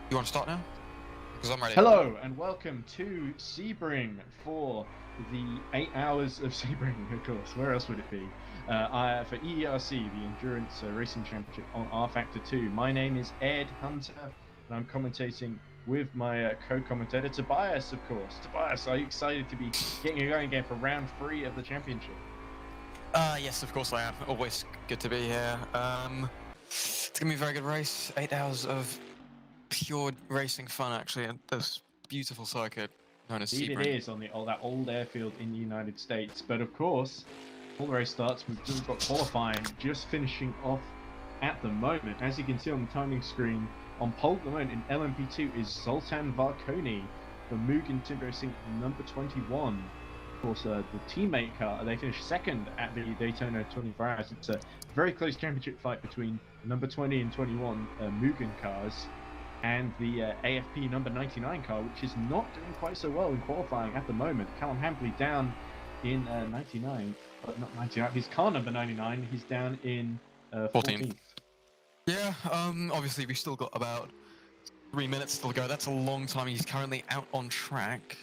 You want to start now? Because I'm ready. Hello and welcome to Sebring for the 8 hours of Sebring, of course. Where else would it be? For EERC, the Endurance Racing Championship on R Factor 2. My name is Ed Hunter and I'm commentating with my co-commentator Tobias, of course. Tobias, are you excited to be getting going again for round 3 of the championship? Yes, of course I am. Always good to be here. It's gonna be a very good race. 8 hours of pure racing fun, actually, at this beautiful circuit known as Indeed, it Sebring. is on that old airfield in the United States. But of course, before the race starts, we've got qualifying just finishing off at the moment. As you can see on the timing screen, on pole at the moment in LMP2 is Zoltan Varconi for Mugen Team Racing number 21. Of course, the teammate car, they finished second at the Daytona 24 Hours. It's a very close championship fight between number 20 and 21 Mugen cars and the AFP number 99 car, which is not doing quite so well in qualifying at the moment. Callum Hampley down in 99, but not 99. His car number 99, he's down in 14th. Yeah, obviously we've still got about 3 minutes still to go. That's a long time. He's currently out on track.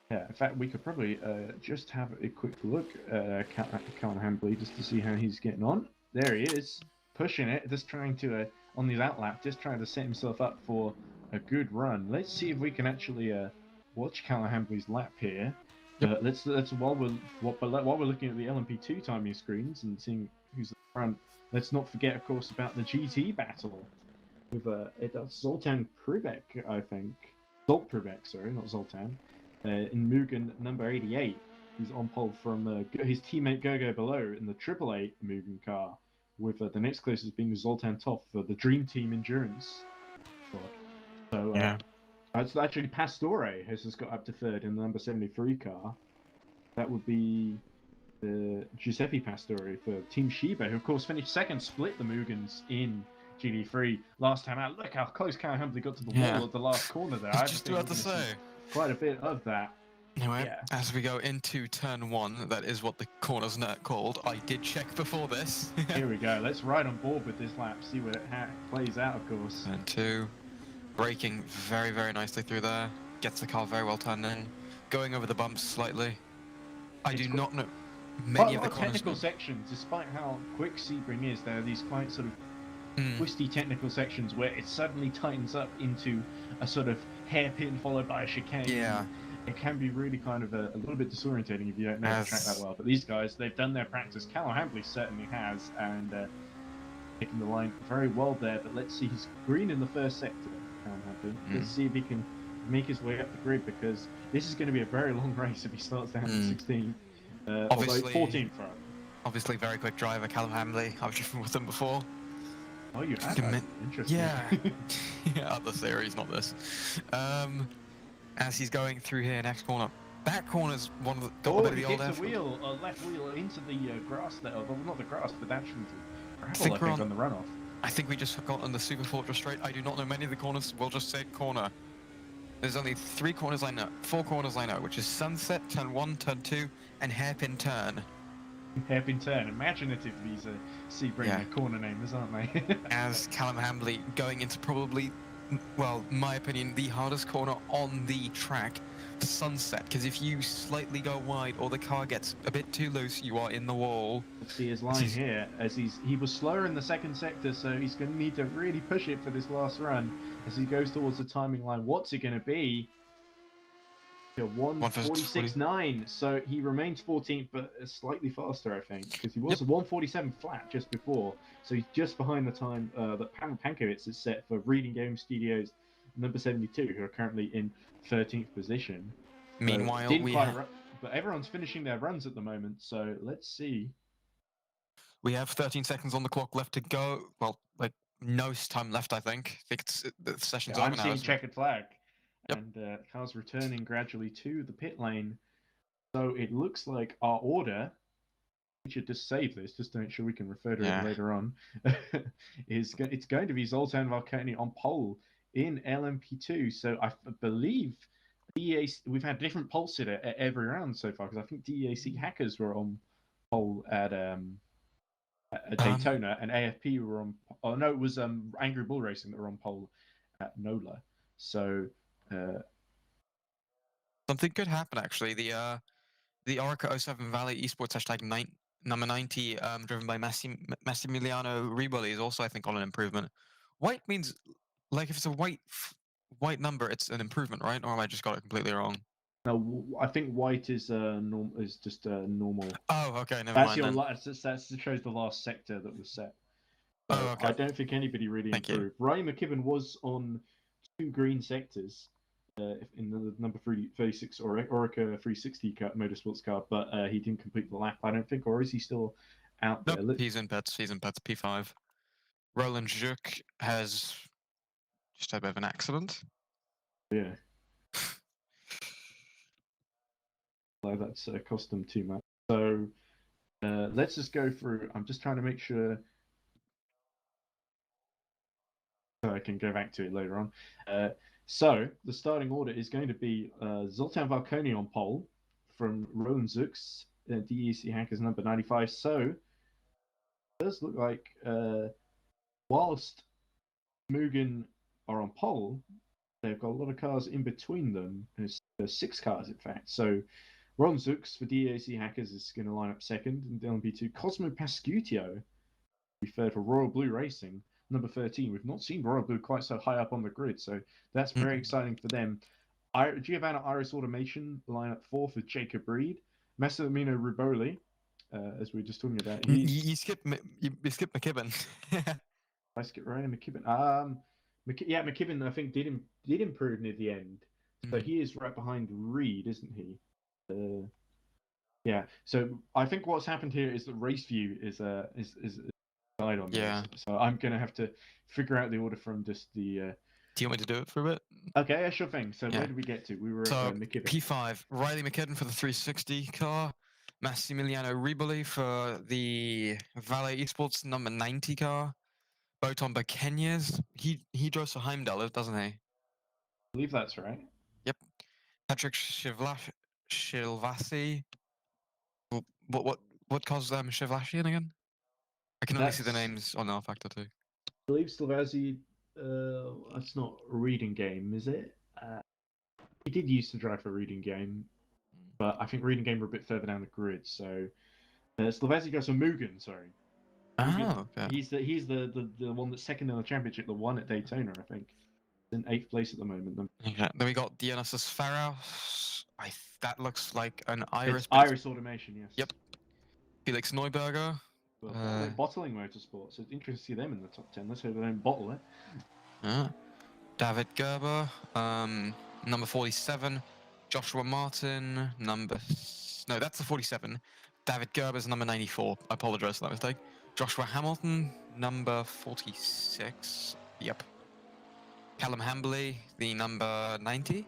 Yeah, in fact, we could probably just have a quick look at Callum Hampley just to see how he's getting on. There he is, pushing it, just trying to, on his outlap, just trying to set himself up for a good run. Let's see if we can actually watch Callum Hampley's lap here. Yep. Let's while we're looking at the LMP2 timing screens and seeing who's at the front, let's not forget, of course, about the GT battle with Zoltan Prubek, I think. Zolt Prubek, sorry, not Zoltan. In Mugen number 88, he's on pole from his teammate Gogo below in the Triple A Mugen car, with the next closest being Zoltan Toff for the Dream Team Endurance squad. So Yeah. it's actually Pastore has just got up to third in the number 73 car. That would be Giuseppe Pastore for Team Shiba, who of course finished second, split the Mugens in GD3 last time out. Look how close Callum Hampley got to the wall at the last corner there. I was just about to say. Quite a bit of that. Anyway, as we go into turn 1, that is what the corner's called. I did check before this. Here we go. Let's ride on board with this lap, see how it plays out, of course. Turn 2, braking very, very nicely through there. Gets the car very well turned in. Going over the bumps slightly. I do not know many of the technical sections, despite how quick Sebring is, there are these quite sort of twisty technical sections where it suddenly tightens up into a sort of hairpin followed by a chicane. Yeah. It can be really kind of a little bit disorientating if you don't know the track that well. But these guys, they've done their practice. Callum Hampley certainly has, and taking the line very well there. But let's see, he's green in the first sector, Callum Hampley. Let's see if he can make his way up the grid, because this is going to be a very long race if he starts down at 16. Obviously, 14 front. Obviously, very quick driver, Callum Hampley. I've driven with him before. Oh, you have? Interesting. Yeah. Yeah, other series, not this. As he's going through here, next corner. That corner's one of the got a bit of the old left wheel into the grass there. Well, not the grass, but actually the gravel, I think, on the runoff. I think we just got on the Super Fortress straight. I do not know many of the corners. We'll just say corner. There's only 4 corners I know, which is Sunset, Turn 1, Turn 2, and Hairpin Turn. Hairpin Turn. Imaginative, these Sebring corner names, aren't they? As Callum Hampley going into probably, well, my opinion, the hardest corner on the track, Sunset, because if you slightly go wide or the car gets a bit too loose, you are in the wall. Let's see his line here, as he was slower in the second sector, so he's going to need to really push it for this last run as he goes towards the timing line. What's it going to be? 1:46.9, so he remains 14th, but slightly faster, I think, because he was 1:47 flat just before, so he's just behind the time that Pavel Pankovic is set for Reading Game Studios number 72, who are currently in 13th position. Meanwhile, but everyone's finishing their runs at the moment, so let's see. We have 13 seconds on the clock left to go. Well, like no time left, I think. The session's over now. I'm seeing checkered flag. And cars returning gradually to the pit lane. So it looks like our order, we should just save this, just to make sure we can refer to it later on, it's going to be Zoltan Varconi on pole in LMP2. So I believe we've had different pole sitter at every round so far, because I think DEAC Hackers were on pole at at Daytona, and AFP were on. Oh no, it was Angry Bull Racing that were on pole at NOLA. So Something could happen actually. The Orica 07 Valley Esports hashtag number 90, driven by Massimiliano Riboli, is also I think on an improvement. White means like if it's a white number, it's an improvement, right? Or am I just got it completely wrong? no, I think white is is just normal. Oh, okay, never That's mind your then. that shows the last sector that was set. Oh, So okay. I don't think anybody really Thank you. improved. Ray McKibben was on 2 green sectors in the number 36 or Orica 360 car, motorsports car, but he didn't complete the lap, I don't think, or is he still out Nope, there? he's in pits. He's in pits. P5. Roland Juk has just had a bit of an accident. Yeah. So that's cost them too much. So let's just go through. I'm just trying to make sure so I can go back to it later on. So the starting order is going to be Zoltan Valconi on pole from Roland Zux, DEC Hackers number 95. So it does look like whilst Mugen are on pole, they've got a lot of cars in between them. There's 6 cars, in fact. So Ron Zux for DAC Hackers is going to line up second, and LMP2 Cosmo Pascutio be third for Royal Blue Racing, number 13. We've not seen Royal Blue quite so high up on the grid, so that's very exciting for them. Giovanna Iris Automation line up fourth with Jacob Reed, Massimiliano Riboli, as we were just talking about. You skipped McKibben. I skip right in McKibben. McKibben I think did improve near the end, so he is right behind Reed, isn't he? Yeah. So I think what's happened here is that Race View is guide on Yeah. this. So I'm gonna have to figure out the order from just the. Do you want me to do it for a bit? Okay, yeah, sure thing. So Yeah. where did we get to? We were So at McKibben. P5, Riley McKibben for the 360 car, Massimiliano Riboli for the Valet Esports number 90 car, Boton Bakenyes. He drives for Heimdall, doesn't he? I believe that's right. Yep. Patrick Shilvasi. What causes Shivlashian again? I can only see the names on R Factor 2. I believe Slavazzi. That's not a reading game, is it? He did used to drive for reading game, but I think reading game were a bit further down the grid. So Slavazzi goes for Mugen. Sorry. Oh, okay. He's the one that's second in the championship, the one at Daytona, I think. In 8th place at the moment. Okay. Then we got Dionysus Ferraus. That looks like an Iris. It's Iris Automation, yes. Yep. Felix Neuberger. Well, bottling Motorsport, so it's interesting to see them in the top 10. Let's hope they don't bottle it. David Gerber, number 47. Joshua Martin, number... No, that's the 47. David Gerber's number 94. I apologize for that mistake. Joshua Hamilton, number 46. Yep. Callum Hambley, the number 90.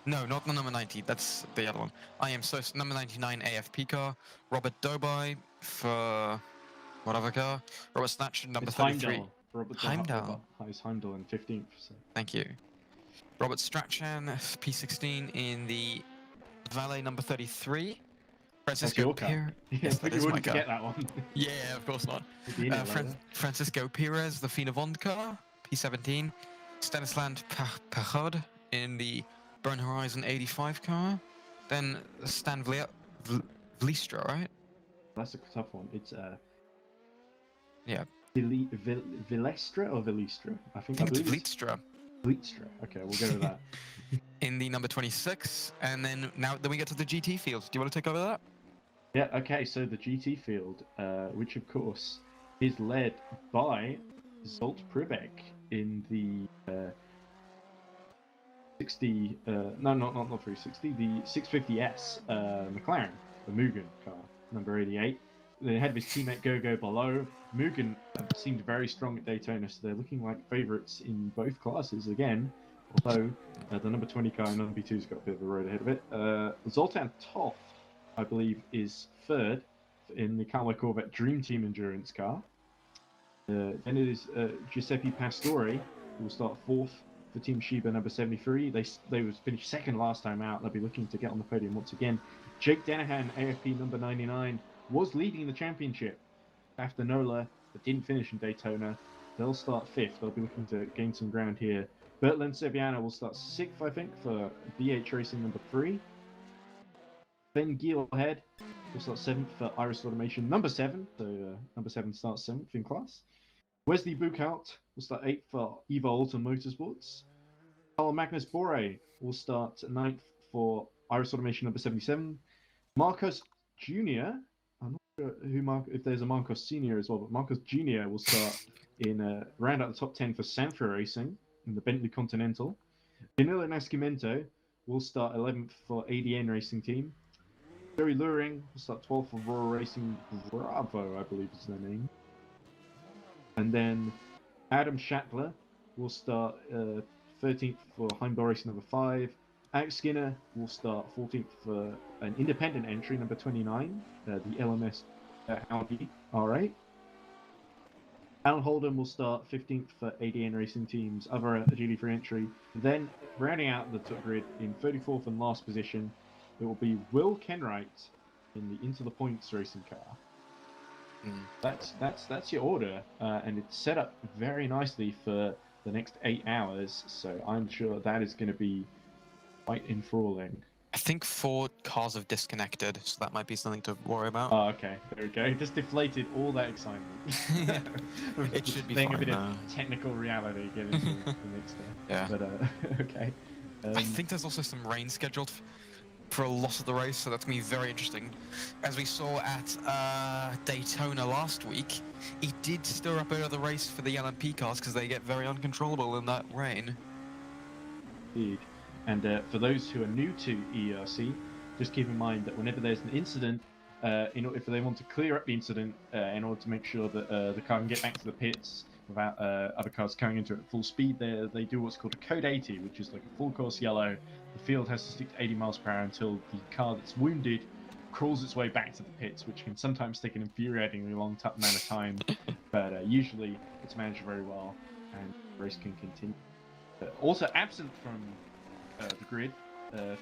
No, not the number 90. That's the other one. I am so number 99 AFP car. Robert Dobai for whatever car. Robert Snatcher, number It's 33. Heimdall. He's Heimdall in 15th. So. Thank you. Robert Strachan, P16 in the Valet number 33. Francisco Perez. Yes, that is my car. Get that one. Yeah, of course not. Francisco Perez, the Finavond car, P17. Stanisland Pachod in the Burn Horizon 85 car. Then Stan Vlistra, right? That's a tough one. It's yeah. Vilestra or Vilistra? I think it's Vlitstra. Vlitstra. Okay, we'll go with that. In the number 26, and then we get to the GT field. Do you want to take over that? Yeah. Okay. So the GT field, which of course is led by Zolt Pribek in the 60. No, not 360. The 650S McLaren, the Mugen car, number 88. They had his teammate Gogo below. Mugen seemed very strong at Daytona, so they're looking like favourites in both classes again. Although the number 20 car in number 2's got a bit of a road ahead of it. Zoltan Toth, I believe, is third in the Carlo Corvette Dream Team Endurance car. Then it is Giuseppe Pastore, who will start fourth for Team Shiba number 73. They was finished second last time out. They'll be looking to get on the podium once again. Jake Danahan, AFP number 99, was leading the championship after Nola that didn't finish in Daytona. They'll start 5th. They'll be looking to gain some ground here. Bertland Seviano will start 6th, I think, for BH Racing number 3. Ben Gielhead will start 7th for Iris Automation number 7. So number 7 starts 7th in class. Wesley Buchhout will start 8th for Eva Alton Motorsports. Carl Magnus Bore will start 9th for Iris Automation number 77. Marcos Jr. I'm not sure if there's a Marcos Senior as well, but Marcos Jr. will start in round out the top 10 for Sanfra Racing in the Bentley Continental. Danilo Nascimento will start 11th for ADN Racing Team. Joey Luring will start 12th for Royal Racing Bravo, I believe is their name. And then Adam Schackler will start 13th for Heimdall Racing number 5. Alex Skinner will start 14th for an independent entry, number 29, the LMS Audi R8. Alan Holden will start 15th for ADN Racing Team's other GD3 entry. Then, rounding out the top grid in 34th and last position, it will be Will Kenwright in the Into the Points racing car. That's your order, and it's set up very nicely for the next 8 hours, so I'm sure that is going to be quite enthralling. I think 4 cars have disconnected, so that might be something to worry about. Oh, okay. There we go. Just deflated all that excitement. It should be Playing fine, a bit though. of technical reality getting into the next day. Yeah. But, okay. I think there's also some rain scheduled for a lot of the race, so that's going to be very interesting. As we saw at Daytona last week, it did stir up a bit of the race for the LMP cars because they get very uncontrollable in that rain. Indeed. And for those who are new to EERC, just keep in mind that whenever there's an incident, if they want to clear up the incident in order to make sure that the car can get back to the pits without other cars coming into it at full speed, they do what's called a code 80, which is like a full course yellow. The field has to stick to 80 miles per hour until the car that's wounded crawls its way back to the pits, which can sometimes take an infuriatingly long amount of time, but usually it's managed very well and the race can continue. Also absent from the grid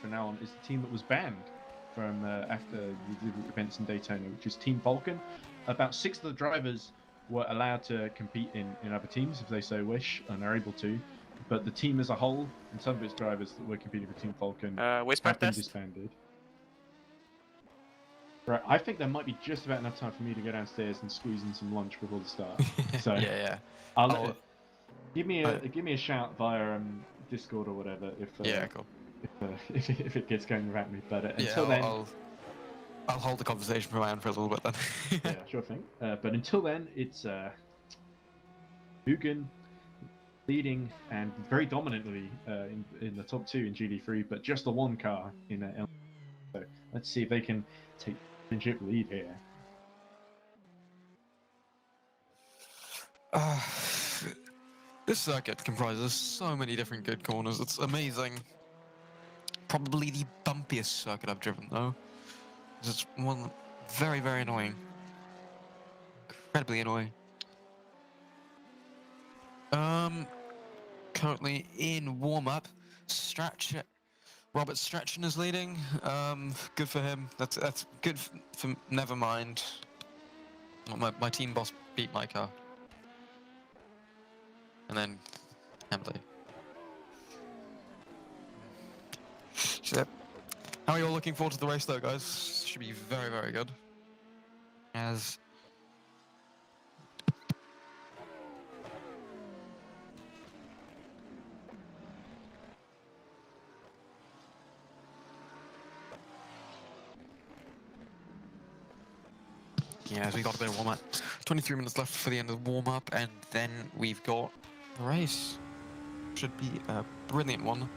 for now on is the team that was banned from after the events in Daytona, which is Team Vulcan. About 6 of the drivers were allowed to compete in other teams if they so wish and are able to, but the team as a whole and some of its drivers that were competing for Team Vulcan have been disbanded. Right, I think there might be just about enough time for me to go downstairs and squeeze in some lunch before the start. So yeah. Give me a shout via Discord or whatever Cool. If it gets going without me. But until yeah, then, I'll hold the conversation for for a little bit then. yeah, sure thing. But until then, it's Hugen leading and very dominantly in the top 2 in GD3, but just the 1 car in L. So let's see if they can take the championship lead here. This circuit comprises so many different good corners. It's amazing. Probably the bumpiest circuit I've driven, though. It's one very, very annoying. Incredibly annoying. Currently in warm-up, Robert Strachan is leading. Good for him. That's good for never mind. My team boss beat my car. And then Emily. How are you all looking forward to the race though, guys? Should be very, very good. As we got a bit of warm-up. 23 minutes left for the end of the warm-up, and then we've got the race. Should be a brilliant one.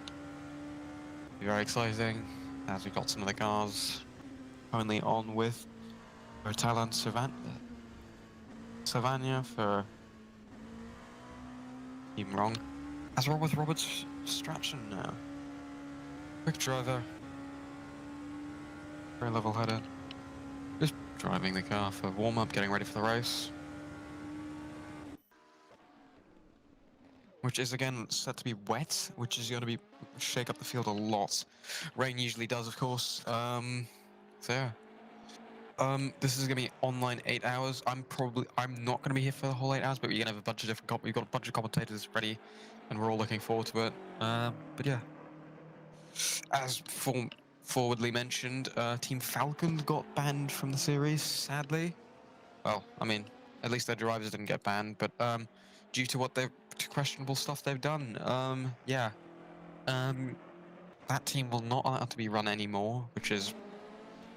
Be very exciting, as we've got some of the cars only on with Thailand Savannah for even wrong. As well with Robert Strachan now. Quick driver. Very level-headed. Just driving the car for warm-up, getting ready for the race. Which is again set to be wet, which is going to shake up the field a lot. Rain usually does, of course. So yeah. This is gonna be online 8 hours. I'm not gonna be here for the whole 8 hours, but we're gonna have a bunch of different we've got a bunch of commentators ready, and we're all looking forward to it. But yeah, as forwardly mentioned, Team Falcon got banned from the series, sadly. Well, I mean, at least their drivers didn't get banned, but due to to questionable stuff they've done, yeah, that team will not allow to be run anymore, which is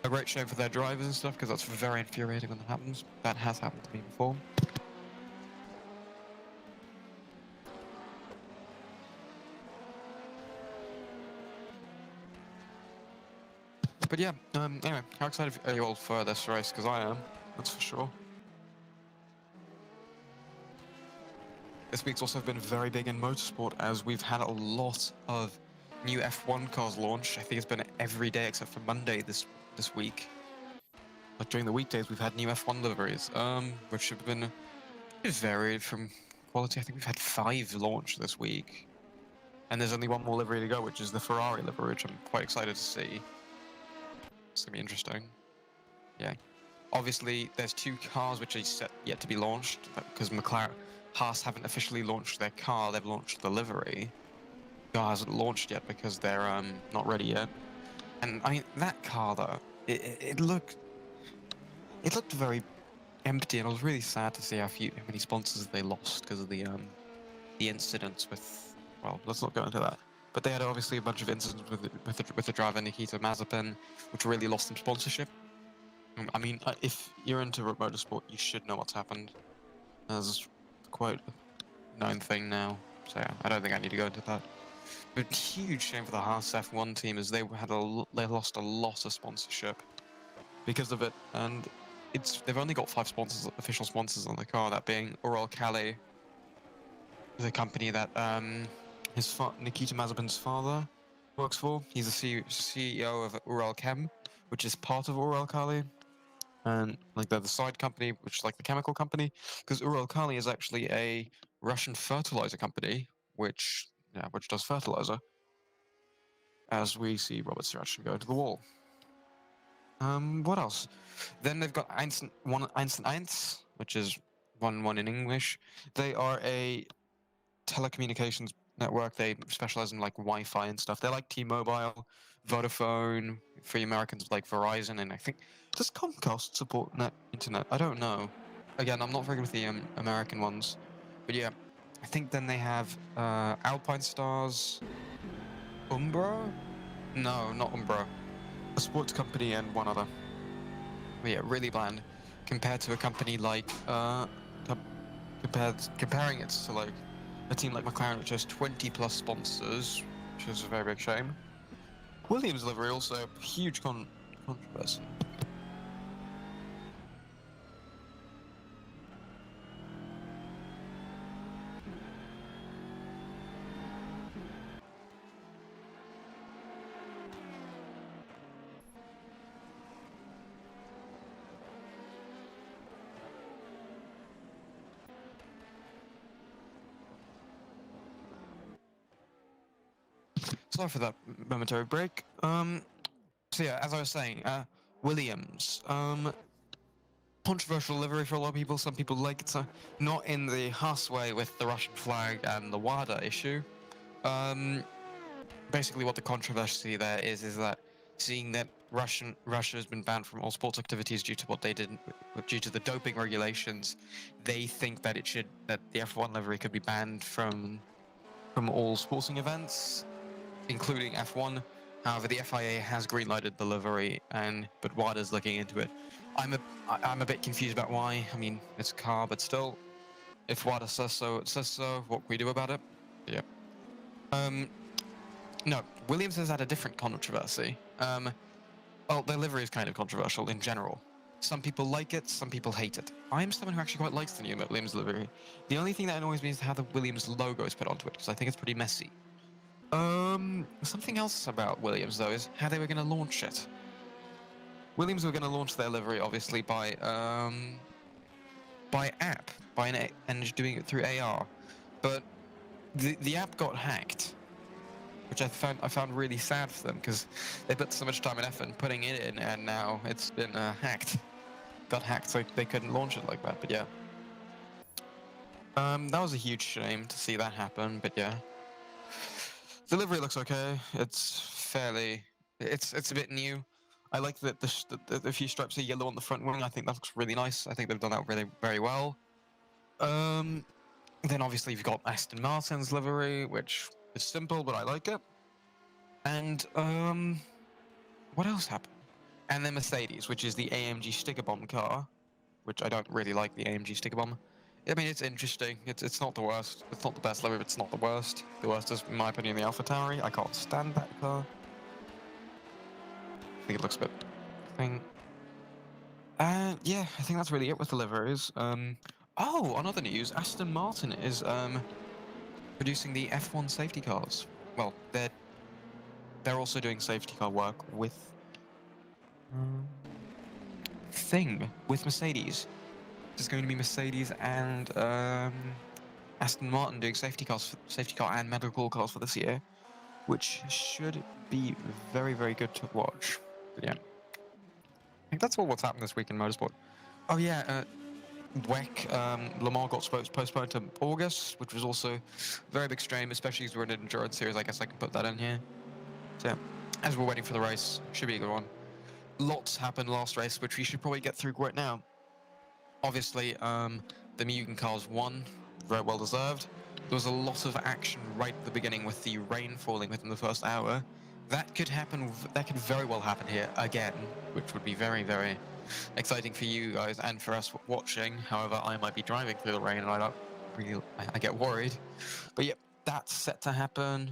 a great shame for their drivers and stuff, because that's very infuriating when that happens. That has happened to me before. But yeah, anyway, how excited are you all for this race? Because I am, that's for sure. This week's also been very big in motorsport, as we've had a lot of new F1 cars launched. I think it's been every day except for Monday this week. But during the weekdays, we've had new F1 liveries, which have been varied from quality. I think we've had 5 launched this week. And there's only one more livery to go, which is the Ferrari livery, which I'm quite excited to see. It's gonna be interesting. Yeah. Obviously, there's 2 cars which are yet to be launched, because Haas haven't officially launched their car, they've launched the livery. The car hasn't launched yet because they're not ready yet. And I mean, that car though, it looked very empty, and I was really sad to see how many sponsors they lost because of the incidents with, well, let's not go into that. But they had obviously a bunch of incidents with the driver Nikita Mazepin, which really lost them sponsorship. I mean, if you're into motorsport, you should know what's happened. There's quite a known thing now, so yeah, I don't think I need to go into that. But huge shame for the Haas F1 team, as they lost a lot of sponsorship because of it, and they've only got 5 official sponsors on the car, that being Uralkali, the company that Nikita Mazepin's father works for. He's the CEO of Uralchem, which is part of Uralkali, and like they're the side company, which is like the chemical company, because Uralkali is actually a Russian fertilizer company, which does fertilizer. As we see Robert Sirachin go to the wall. What else? Then they've got Einstein 1, which is 1 in English. They are a telecommunications network. They specialize in like Wi-Fi and stuff. They're like T-Mobile, Vodafone, for Americans like Verizon, and I think, does Comcast support internet? I don't know. Again, I'm not very good with the American ones, but yeah, I think then they have Alpine Stars, Umbro? No, not Umbro. A sports company and one other. But yeah, really bland compared to a company like comparing it to like a team like McLaren, which has 20+ sponsors, which is a very big shame. Williams livery also huge controversy. Sorry for that momentary break. So yeah, as I was saying, Williams, controversial livery for a lot of people. Some people like it, not in the Haas way with the Russian flag and the WADA issue. Basically, what the controversy there is that seeing that Russia has been banned from all sports activities due to what they did, due to the doping regulations, they think that the F1 livery could be banned from all sporting events, including F1. However, the FIA has greenlighted the livery, but WADA's looking into it. I'm a bit confused about why. I mean, it's a car, but still, if WADA says so, it says so. What can we do about it? Yeah. No, Williams has had a different controversy. Well, their livery is kind of controversial in general. Some people like it, some people hate it. I'm someone who actually quite likes the new Williams livery. The only thing that annoys me is how the Williams logo is put onto it, because I think it's pretty messy. Something else about Williams, though, is how they were going to launch it. Williams were going to launch their livery, obviously, by app, and doing it through AR. But the app got hacked, which I found really sad for them, because they put so much time and effort in putting it in, and now it's been hacked. got hacked, so they couldn't launch it like that. But yeah, that was a huge shame to see that happen. But yeah, delivery looks okay. It's fairly, it's a bit new. I like that the few stripes are yellow on the front wing. I think that looks really nice. I think they've done that really very well. Then obviously you've got Aston Martin's livery, which is simple, but I like it. And what else happened? And then Mercedes, which is the AMG sticker bomb car, which I don't really like the AMG sticker bomb. I mean, it's interesting. It's not the worst. It's not the best livery, but it's not the worst. The worst is, in my opinion, the AlphaTauri. I can't stand that car. I think it looks a bit thing. Yeah, I think that's really it with the liveries. Oh, on other news, Aston Martin is producing the F1 safety cars. Well, they're also doing safety car work with with Mercedes. There's going to be Mercedes and Aston Martin doing safety car and medical cars for this year, which should be very, very good to watch. But yeah, I think that's all what's happened this week in motorsport. Oh yeah, WEC, Le Mans got postponed to August, which was also a very big strain, especially as we're in an endurance series. I guess I can put that in here. So yeah, as we're waiting for the race, should be a good one. Lots happened last race, which we should probably get through right now. Obviously, the Mugen cars won, very well deserved. There was a lot of action right at the beginning with the rain falling within the first hour. That could happen, that could very well happen here again, which would be very, very exciting for you guys and for us watching. However, I might be driving through the rain and I get worried. But yeah, that's set to happen.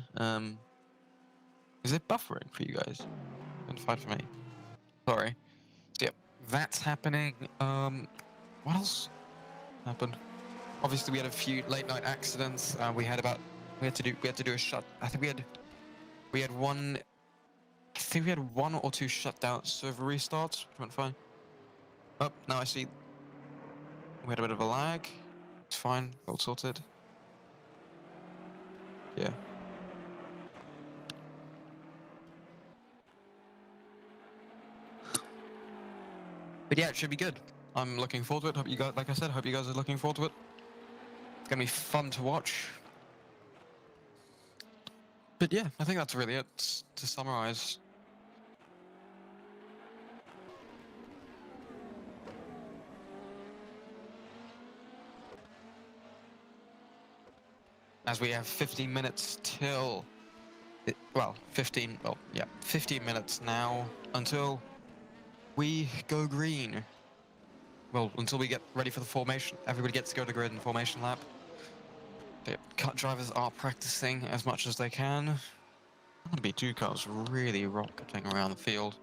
Is it buffering for you guys? And fine for me. Sorry. So yeah, that's happening. What else happened? Obviously, we had a few late night accidents. We had to do a shut. I think we had one. I think we had one or two shutdown server restarts, which went fine. Oh, now I see. We had a bit of a lag. It's fine. All sorted. Yeah. But yeah, it should be good. I'm looking forward to it. Hope you guys, like I said, hope you guys are looking forward to it. It's gonna be fun to watch. But yeah, I think that's really it to summarize. As we have 15 minutes till, 15 minutes now until we go green. Well, until we get ready for the formation. Everybody gets to go to grid and formation lap. The cut drivers are practicing as much as they can. Going to be two cars really rocketing around the field,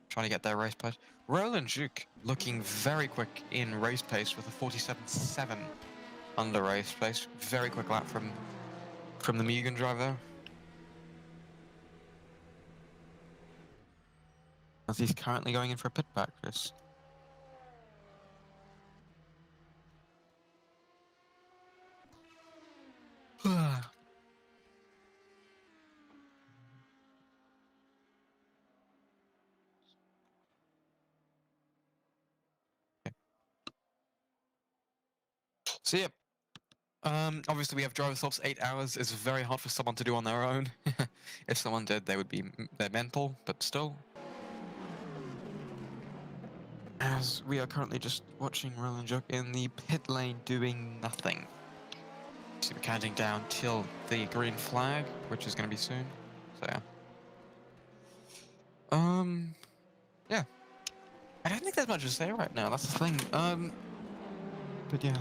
trying to get their race pace. Roland Juke looking very quick in race pace with a 47.7 under race pace. Very quick lap from the Mugen driver. As he's currently going in for a pit practice. So yeah, obviously we have driver stops 8 hours. It's very hard for someone to do on their own. If someone did, they're mental, but still. As we are currently just watching Roland Juke in the pit lane doing nothing. So we're counting down till the green flag, which is going to be soon. So yeah. Yeah. I don't think there's much to say right now. That's the thing. But yeah.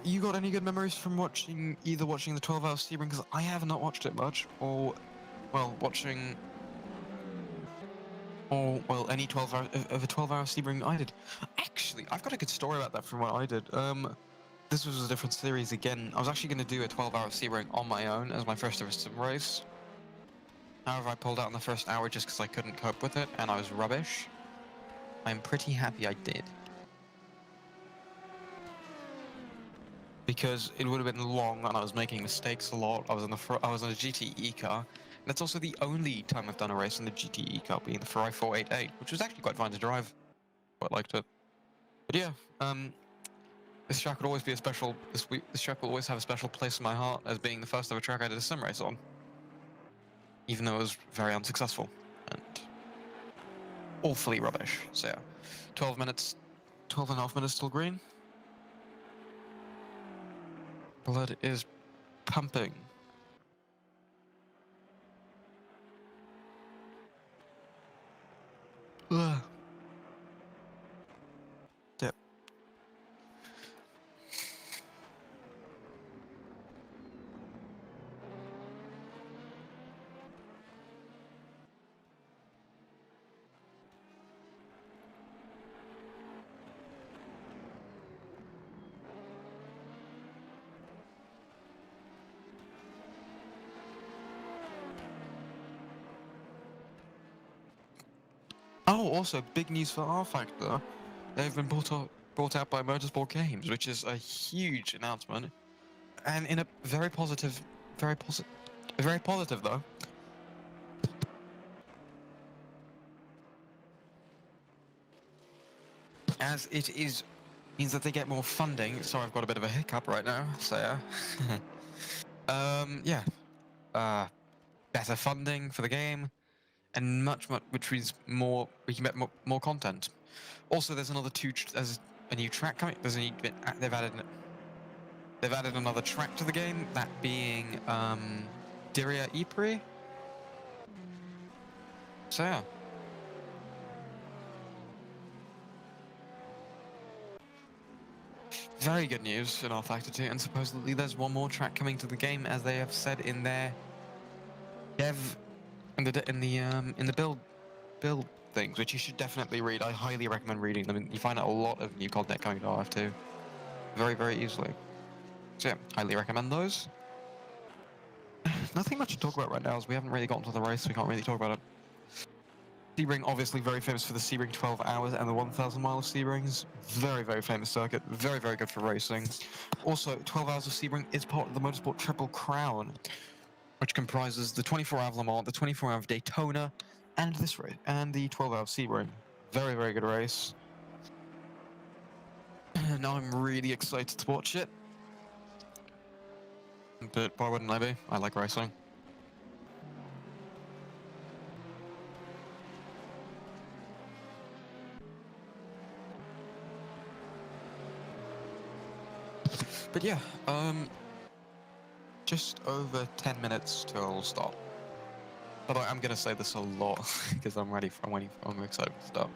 You got any good memories from either watching the 12-hour Sebring? Because I have not watched it much, or, well, any 12-hour of a 12-hour Sebring I did. Actually, I've got a good story about that from what I did. This was a different series again. I was actually going to do a 12-hour Sebring on my own as my first ever sim race. However, I pulled out in the first hour just because I couldn't cope with it, and I was rubbish. I'm pretty happy I did. Because it would have been long, and I was making mistakes a lot. I was in a GTE car, And it's also the only time I've done a race in the GTE car, being the Ferrari 488, which was actually quite fun to drive. Quite liked it. But yeah, this track would always be a special. This track will always have a special place in my heart as being the first ever track I did a sim race on, even though it was very unsuccessful and awfully rubbish. So yeah, 12 minutes, 12 and a half minutes till green. Blood is pumping. Ugh. Yep. Oh, also, big news for R Factor. They've been brought out by Motorsport Games, which is a huge announcement, and in a very positive though. As it means that they get more funding. Sorry, I've got a bit of a hiccup right now. So yeah. Better funding for the game, and which means more. We can get more content. Also, there's there's a new track coming. They've added another track to the game. That being EERC. So yeah. Very good news in R Factor 2, and supposedly there's one more track coming to the game, as they have said in their in the build things, which you should definitely read. I highly recommend reading them. You find out a lot of new content coming to RF2 very easily. So yeah, highly recommend those. Nothing much to talk about right now, as we haven't really gotten to the race. We can't really talk about it. Sebring, obviously very famous for the Sebring 12 hours and the 1,000 mile of Sebrings. Very famous circuit. Very good for racing. Also, 12 hours of Sebring is part of the Motorsport Triple Crown, which comprises the 24-hour of Le Mans, the 24-hour of Daytona, and this race, and the 12-hour of Sebring. Very good race. Now I'm really excited to watch it. But why wouldn't I be? I like racing. But yeah, just over 10 minutes till start. By the way, I'm gonna say this a lot because I'm excited to start.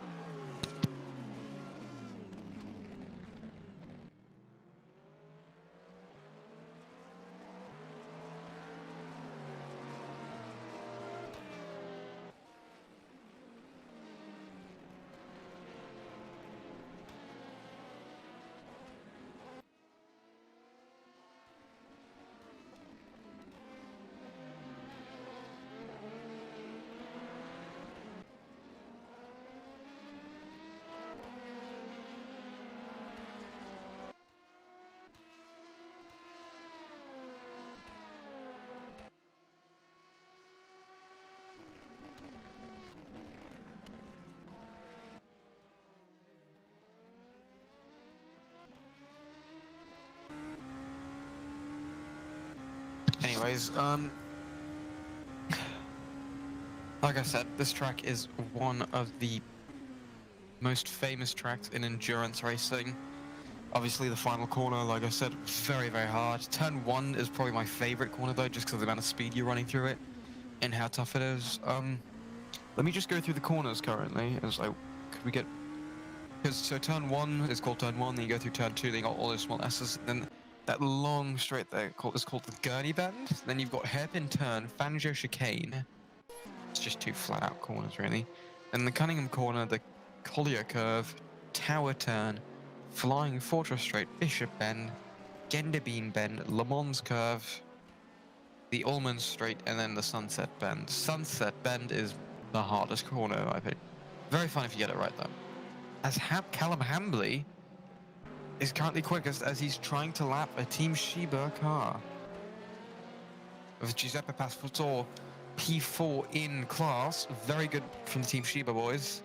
Anyways, like I said, this track is one of the most famous tracks in endurance racing. Obviously, the final corner, like I said, very hard. Turn 1 is probably my favorite corner, though, just because of the amount of speed you're running through it and how tough it is. Let me just go through the corners currently. As like, could we get? Because so turn 1 is called turn 1. Then you go through turn 2. Then you got all those small S's. Then that long straight there is called the Gurney Bend. Then you've got hairpin turn, Fangio chicane. It's just two flat-out corners, really. Then the Cunningham corner, the Collier curve, Tower turn, Flying Fortress straight, Bishop bend, Genderbean bend, Le Mans curve, the Ullman straight, and then the Sunset bend. Sunset bend is the hardest corner, I think. Very fun if you get it right, though. As Callum Hambley is currently quickest as he's trying to lap a Team Sheba car. With Giuseppe Pasquatore P4 in class. Very good from the Team Sheba boys.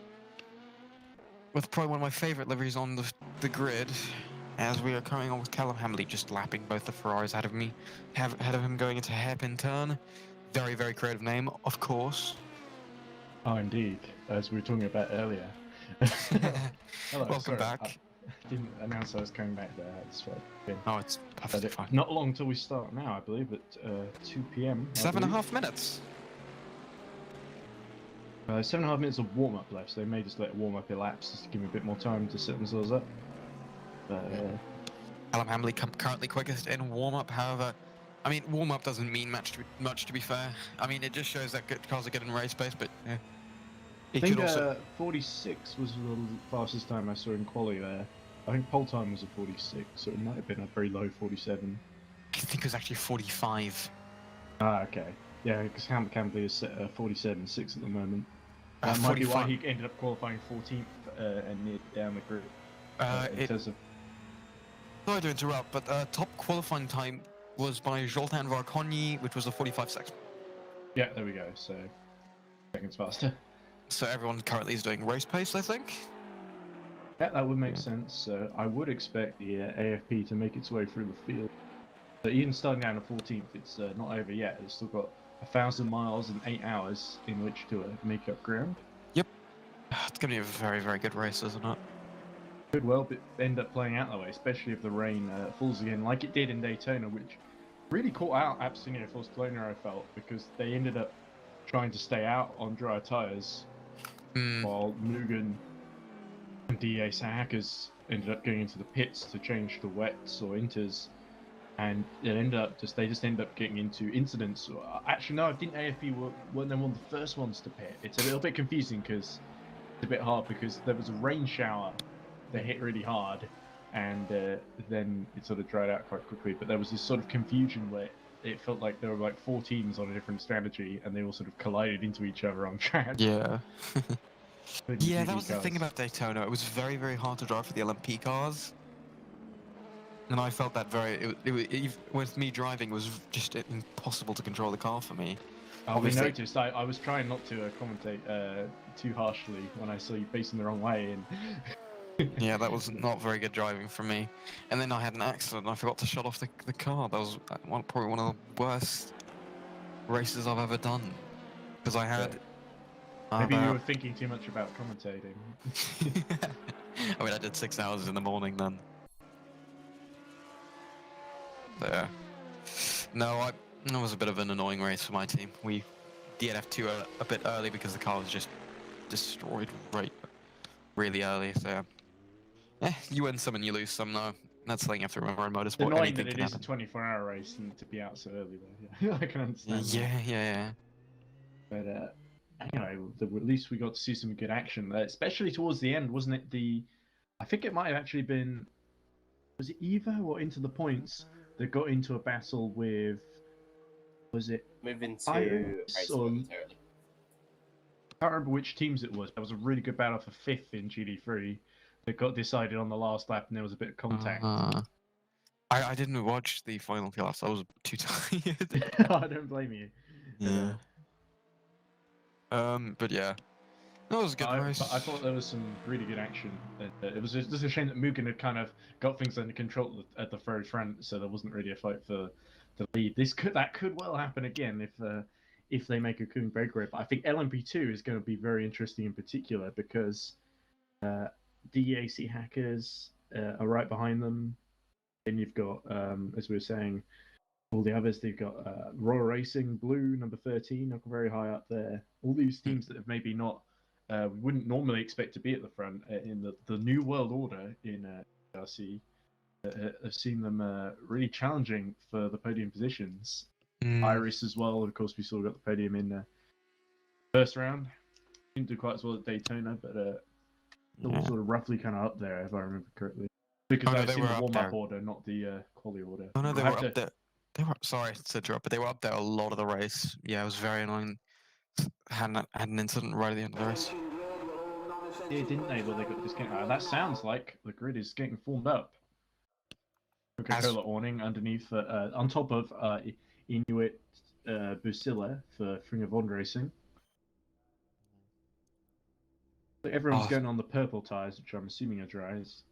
With probably one of my favourite liveries on the grid, as we are coming on with Callum Hamley just lapping both the Ferraris ahead of me, ahead of him going into hairpin turn. Very, very creative name, of course. Oh, indeed, as we were talking about earlier. Hello, Welcome sorry, back. I didn't announce I was coming back there. That's right. Oh, it's perfectly fine. Not long till we start now, I believe, at 2 p.m. 7.5 minutes. 7.5 minutes of warm-up left, so they may just let warm-up elapse just to give me a bit more time to set themselves up. Callum Hamley currently quickest in warm-up, however, I mean, warm-up doesn't mean much to be fair. I mean, it just shows that cars are good in race pace, but yeah. I think 46 was the fastest time I saw in quali there. I think pole time was a 46, so it might have been a very low 47. I think it was actually 45. Ah, okay. Yeah, because Hamley is set 47.6 at the moment. That might be why he ended up qualifying 14th and near down the grid. Sorry to interrupt, but top qualifying time was by Zoltan Varkonyi, which was a 45.6. Yeah, there we go. So seconds faster. So everyone currently is doing race pace, I think. Yeah, that would make sense. I would expect the AFP to make its way through the field. But even starting down at 14th, it's not over yet. It's still got 1,000 miles and 8 hours in which to make up ground. Yep. It's going to be a very, very good race, isn't it? Could well end up playing out that way, especially if the rain falls again, like it did in Daytona, which really caught out Absolutely Barcelona, I felt, because they ended up trying to stay out on dry tyres, while Mugen and DA Hackers ended up going into the pits to change to wets or inters, and it ended up they just ended up getting into incidents. Actually, no, I think AFP weren't one of the first ones to pit. It's a little bit confusing because it's a bit hard because there was a rain shower that hit really hard, and then it sort of dried out quite quickly. But there was this sort of confusion where it felt like there were like 4 teams on a different strategy, and they all sort of collided into each other on track. Yeah. Yeah, that was the thing about Daytona. It was very, very hard to drive for the LMP cars. And I felt that with me driving, it was just impossible to control the car for me. We noticed. I was trying not to commentate too harshly when I saw you facing the wrong way. And yeah, that was not very good driving for me. And then I had an accident and I forgot to shut off the car. That was probably one of the worst races I've ever done. Because I had... Maybe you were thinking too much about commentating. I mean, I did 6 hours in the morning then. There. No, it was a bit of an annoying race for my team. We DNF2 a bit early because the car was just destroyed really early. So, you win some and you lose some. though. That's something you have to remember in motorsport. It's annoying that it is a 24-hour race and to be out so early though. Yeah, I can understand. Yeah. But at least we got to see some good action there, especially towards the end, wasn't it? I think it might have actually been, was it Evo or Into the Points that got into a battle with, was it moving to Iris or, I can't remember which teams it was. There was a really good battle for 5th in GD3 that got decided on the last lap, and there was a bit of contact. I didn't watch the final class. I was too tired. I don't blame you. Yeah. But yeah, that was a good race. I thought there was some really good action. It was just a shame that Mugen had kind of got things under control at the very front, so there wasn't really a fight for the lead. That could well happen again if they make a Kuhn break rate. But I think LMP2 is going to be very interesting in particular because DEAC Hackers are right behind them. Then you've got, as we were saying, all the others. They've got Royal Racing, Blue, number 13, are very high up there. All these teams that have maybe not, we wouldn't normally expect to be at the front in the New World Order in EERC, have seen them really challenging for the podium positions. Iris as well, of course, we still got the podium in first round. Didn't do quite as well at Daytona, but still sort of roughly kind of up there, if I remember correctly. Because I've seen the warm-up order, not the quali order. Oh no, they were up there. Sorry to interrupt, but they were up there a lot of the race. Yeah, it was very annoying. Had an incident right at the end of the race. Yeah, didn't they? Well, they got disconnected. That sounds like the grid is getting formed up. Coca-Cola awning underneath, on top of Inuit, Busilla for Fringavond Racing. So everyone's Oh, going on the purple tyres, which I'm assuming are dries.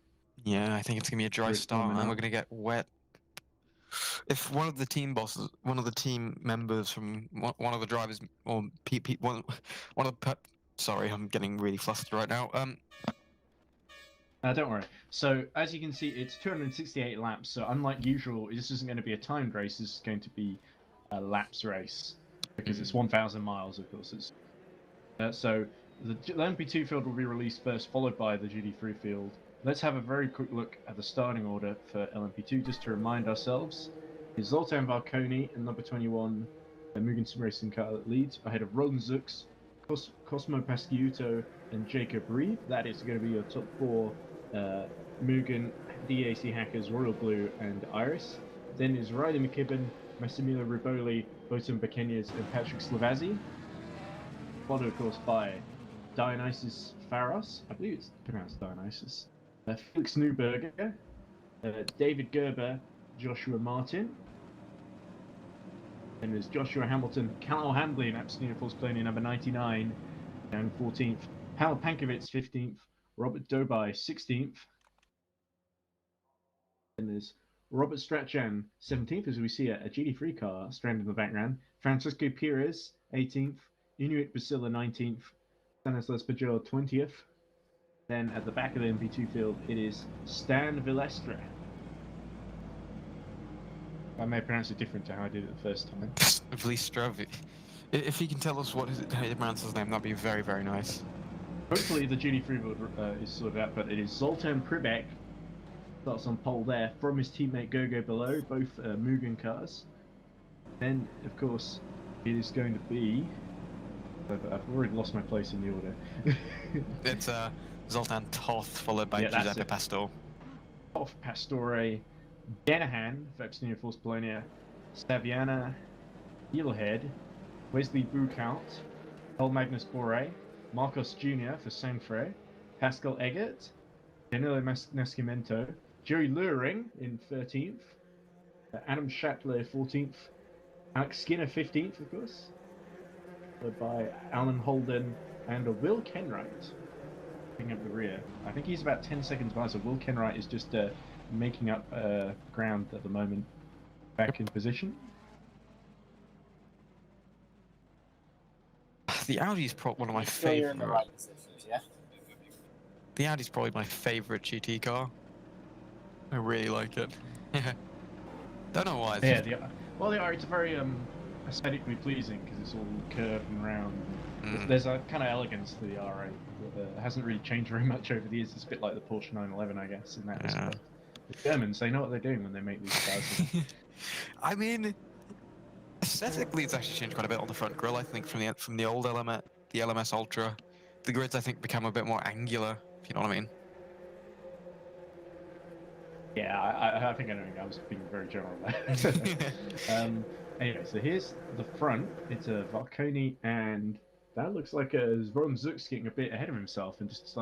yeah, I think it's gonna be a dry It's start, warming and we're up. gonna get wet. If one of the team bosses, one of the team members from one of the drivers, or one of the sorry, I'm getting really flustered right now. Don't worry. So as you can see, it's 268 laps. So unlike usual, this isn't going to be a timed race. This is going to be a laps race because it's 1,000 miles. Of course, it's so the LMP2 field will be released first, followed by the GT3 field. Let's have a very quick look at the starting order for LMP2, just to remind ourselves. Is Zoltan Valconi and number 21, the Mugen Sim Racing car that leads, ahead of Roland Zux, Cosmo Pasciuto, and Jacob Reeve. That is going to be your top four. Mugen, DAC Hackers, Royal Blue, and Iris. Then is Riley McKibben, Massimiliano Riboli, Botan Bekenyas, and Patrick Slavazzi. Followed, of course, by Dionysus Pharos. I believe it's pronounced Dionysus. Felix Neuberger, David Gerber, Joshua Martin. And there's Joshua Hamilton, Cal Hamblin, Absolute Force Polonia number 99, and 14th. Pavel Pankovic, 15th. Robert Dobai, 16th. And there's Robert Strachan, 17th, as we see a GT3 car stranded in the background. Francisco Perez, 18th. Inuit Basila, 19th. Stanislas Pajor, 20th. Then at the back of the MP2 field, it is Stan Villestre. I may pronounce it different to how I did it the first time. Vlistra, if he can tell us how he pronounces his name, that'd be very, very nice. Hopefully the GT3 build is sorted out, but it is Zoltan Pribek. Starts on pole there from his teammate Gogo below, both Mugen cars. Then, of course, it is going to be... I've already lost my place in the order. It's Zoltan Toth, followed by Giuseppe Pastor. Toth, Pastore, Danahan for Absolute Force Polonia, Staviana, Steelhead, Wesley Buchhout, Paul Magnus Bore, Marcos Jr. for Sanfre, Pascal Eggert, Danilo Nascimento, Jerry Luring in 13th, Adam Schattler 14th, Alex Skinner 15th, of course, followed by Alan Holden and Will Kenwright picking up the rear. I think he's about 10 seconds behind, so Will Kenwright is just making up ground at the moment, back in position. The Audi's one of my favorite. The Audi's probably my favorite GT car. I really like it. Don't know why. Yeah, it's very aesthetically pleasing because it's all curved and round. There's a kind of elegance to the R8 that hasn't really changed very much over the years. It's a bit like the Porsche 911, I guess, in that respect. The Germans, they know what they're doing when they make these cars. I mean, aesthetically, it's actually changed quite a bit on the front grille. I think from the old LMS, the LMS Ultra, the grids I think become a bit more angular. If you know what I mean. Yeah, I think I know. I was being very general there. Anyway, so here's the front. It's a Valconi, and that looks like Ron Zux getting a bit ahead of himself and just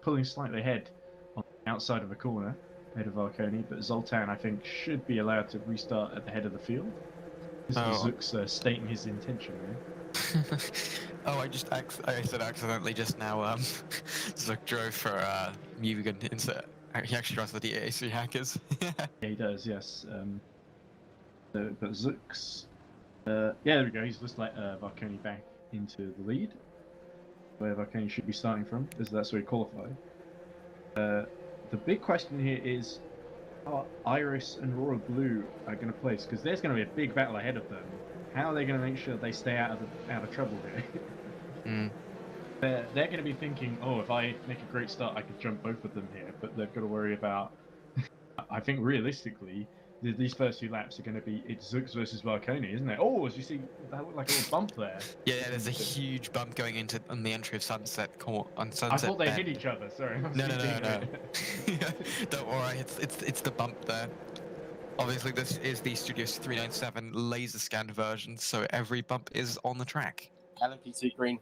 pulling slightly ahead on the outside of the corner, ahead of Valconi. But Zoltan, I think, should be allowed to restart at the head of the field. This is Zux stating his intention there. Oh, I said accidentally just now. Zux drove for Mugen insert. He actually drives the DAC Hackers. Yeah, he does, yes. But Zux... yeah, there we go. He's just let Valconi back into the lead, where Valconi should be starting from, because that's where he qualified. The big question here is, how Iris and Royal Blue are going to place, because there's going to be a big battle ahead of them. How are they going to make sure they stay out of trouble here? They're going to be thinking, oh, if I make a great start, I could jump both of them here. But they've got to worry about, I think realistically, these first few laps are going to be, it's Zux versus Valconi, isn't it? Oh, as you see, that looked like a little bump there. Yeah, there's a huge bump going into on the entry of Sunset. On Sunset. I thought they hit each other, sorry. No. Don't worry, it's the bump there. Obviously, this is the Studios 397 laser scanned version, so every bump is on the track. LMP2 green.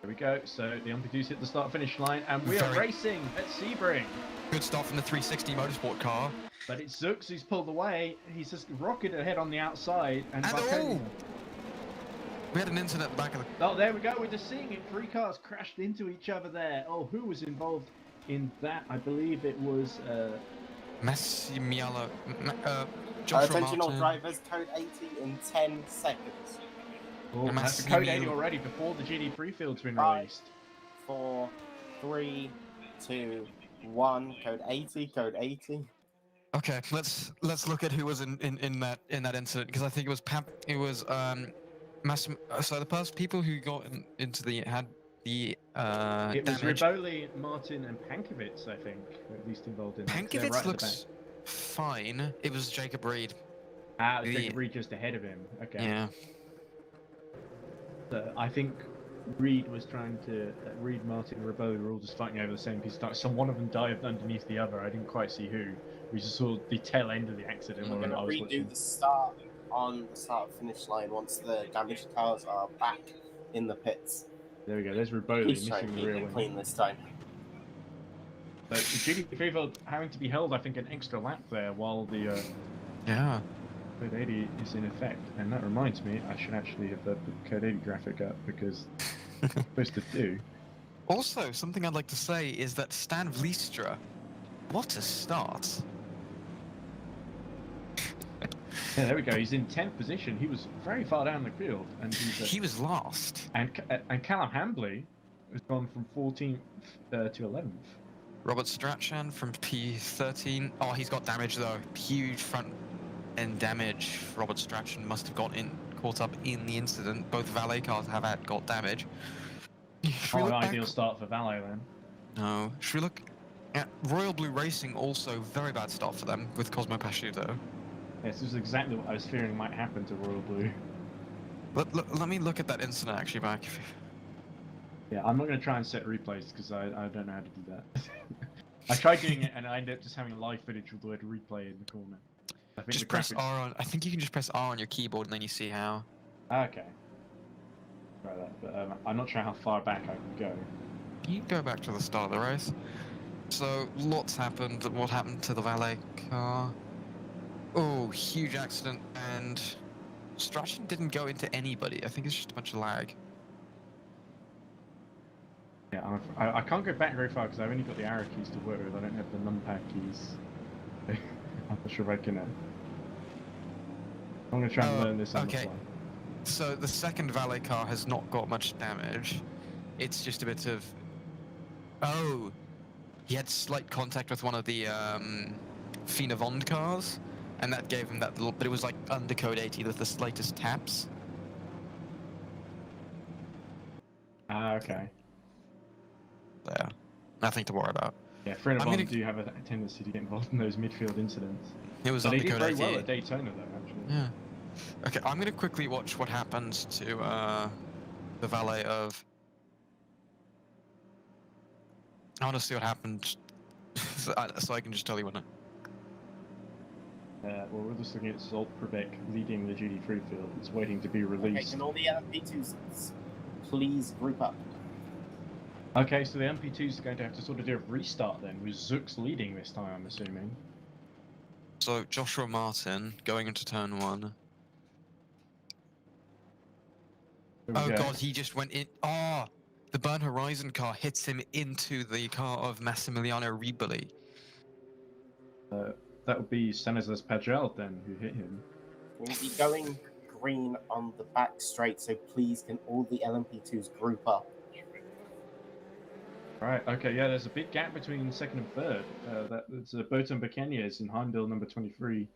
There we go. So the MP2's hit the start-finish line, and we are racing at Sebring. Good start from the 360 Motorsport car. But it's Zux who's pulled away. He's just rocketed ahead on the outside, and we had an incident at the back of the... Oh, there we go. We're just seeing it. 3 cars crashed into each other there. Oh, who was involved in that? I believe it was... Massimiliano... Attention all drivers, code 80 in 10 seconds. Oh, that's a code 80 already before the GD3 field's been released. 4, 3, 2, 1. Code 80. Code 80. Okay, let's look at who was in that incident, because I think it was so the people who got into the had the it was damage. Riboli, Martin, and Pankovic, I think, at least involved in that. Pankovic right looks fine. It was Jacob Reed. Ah, Jacob Reed just ahead of him. Okay. Yeah. I think Reed was trying to... Reed, Martin, and Riboli were all just fighting over the same piece of time. So one of them dived underneath the other. I didn't quite see who. We just saw the tail end of the accident. We're going to redo the start on the start-finish line once the damaged cars are back in the pits. There we go. There's Riboli missing the rear wing. Clean this time. But the GD3 field having to be held, I think, an extra lap there while the Yeah. Code 80 is in effect. And that reminds me, I should actually have the Code 80 graphic up, because it's supposed to do. Also, something I'd like to say is that Stan Vliestra, what a start! Yeah, there we go. He's in 10th position. He was very far down the field, and he was last. And Callum Hambley has gone from 14th to 11th. Robert Strachan from P13. Oh, he's got damage though. Huge front end damage. Robert Strachan must have caught up in the incident. Both valet cars have got damage. Oh, an ideal start for valet then. No. Should we look at Royal Blue Racing? Also, very bad start for them with Cosmo Pasciuto. Yes, this is exactly what I was fearing might happen to Royal Blue. Let me look at that incident actually back. Yeah, I'm not going to try and set replays because I don't know how to do that. I tried doing it and I ended up just having live footage with the word replay in the corner. I think just press R on. I think you can just press R on your keyboard and then you see how. Okay. Try that, but I'm not sure how far back I can go. You can go back to the start of the race. So lots happened. What happened to the valet car? Oh, huge accident, and Strachan didn't go into anybody. I think it's just a bunch of lag. Yeah, I can't go back very far because I've only got the arrow keys to work with. I don't have the numpad keys. I'm not sure if I can. I'm going to try and learn this on the fly. So the second valet car has not got much damage. It's just a bit of... Oh! He had slight contact with one of the Fina Vond cars, and that gave him that little... But it was like under code 80 with the slightest taps. Ah, okay. There. Nothing to worry about. Yeah, Fina Vond do have a tendency to get involved in those midfield incidents. It was but under they did code very 80. well at Daytona, though, actually. Yeah. Okay, I'm gonna quickly watch what happens to the valet of... I want to see what happened, so I can just tell you when. Well, we're just looking at Zoltprevec leading the GD3 field. It's waiting to be released. Okay, can all the MP2s please group up? Okay, so the MP2s are going to have to sort of do a restart then, with Zux leading this time, I'm assuming. So, Joshua Martin going into turn 1. Oh god, he just went in. Oh! The Burn Horizon car hits him into the car of Massimiliano Riboli. That would be Stanislas Pagel then, who hit him. We'll be going green on the back straight, so please can all the LMP2s group up? Right, okay, yeah, there's a big gap between second and third. That's Berton Bacanias in Heimdall number 23.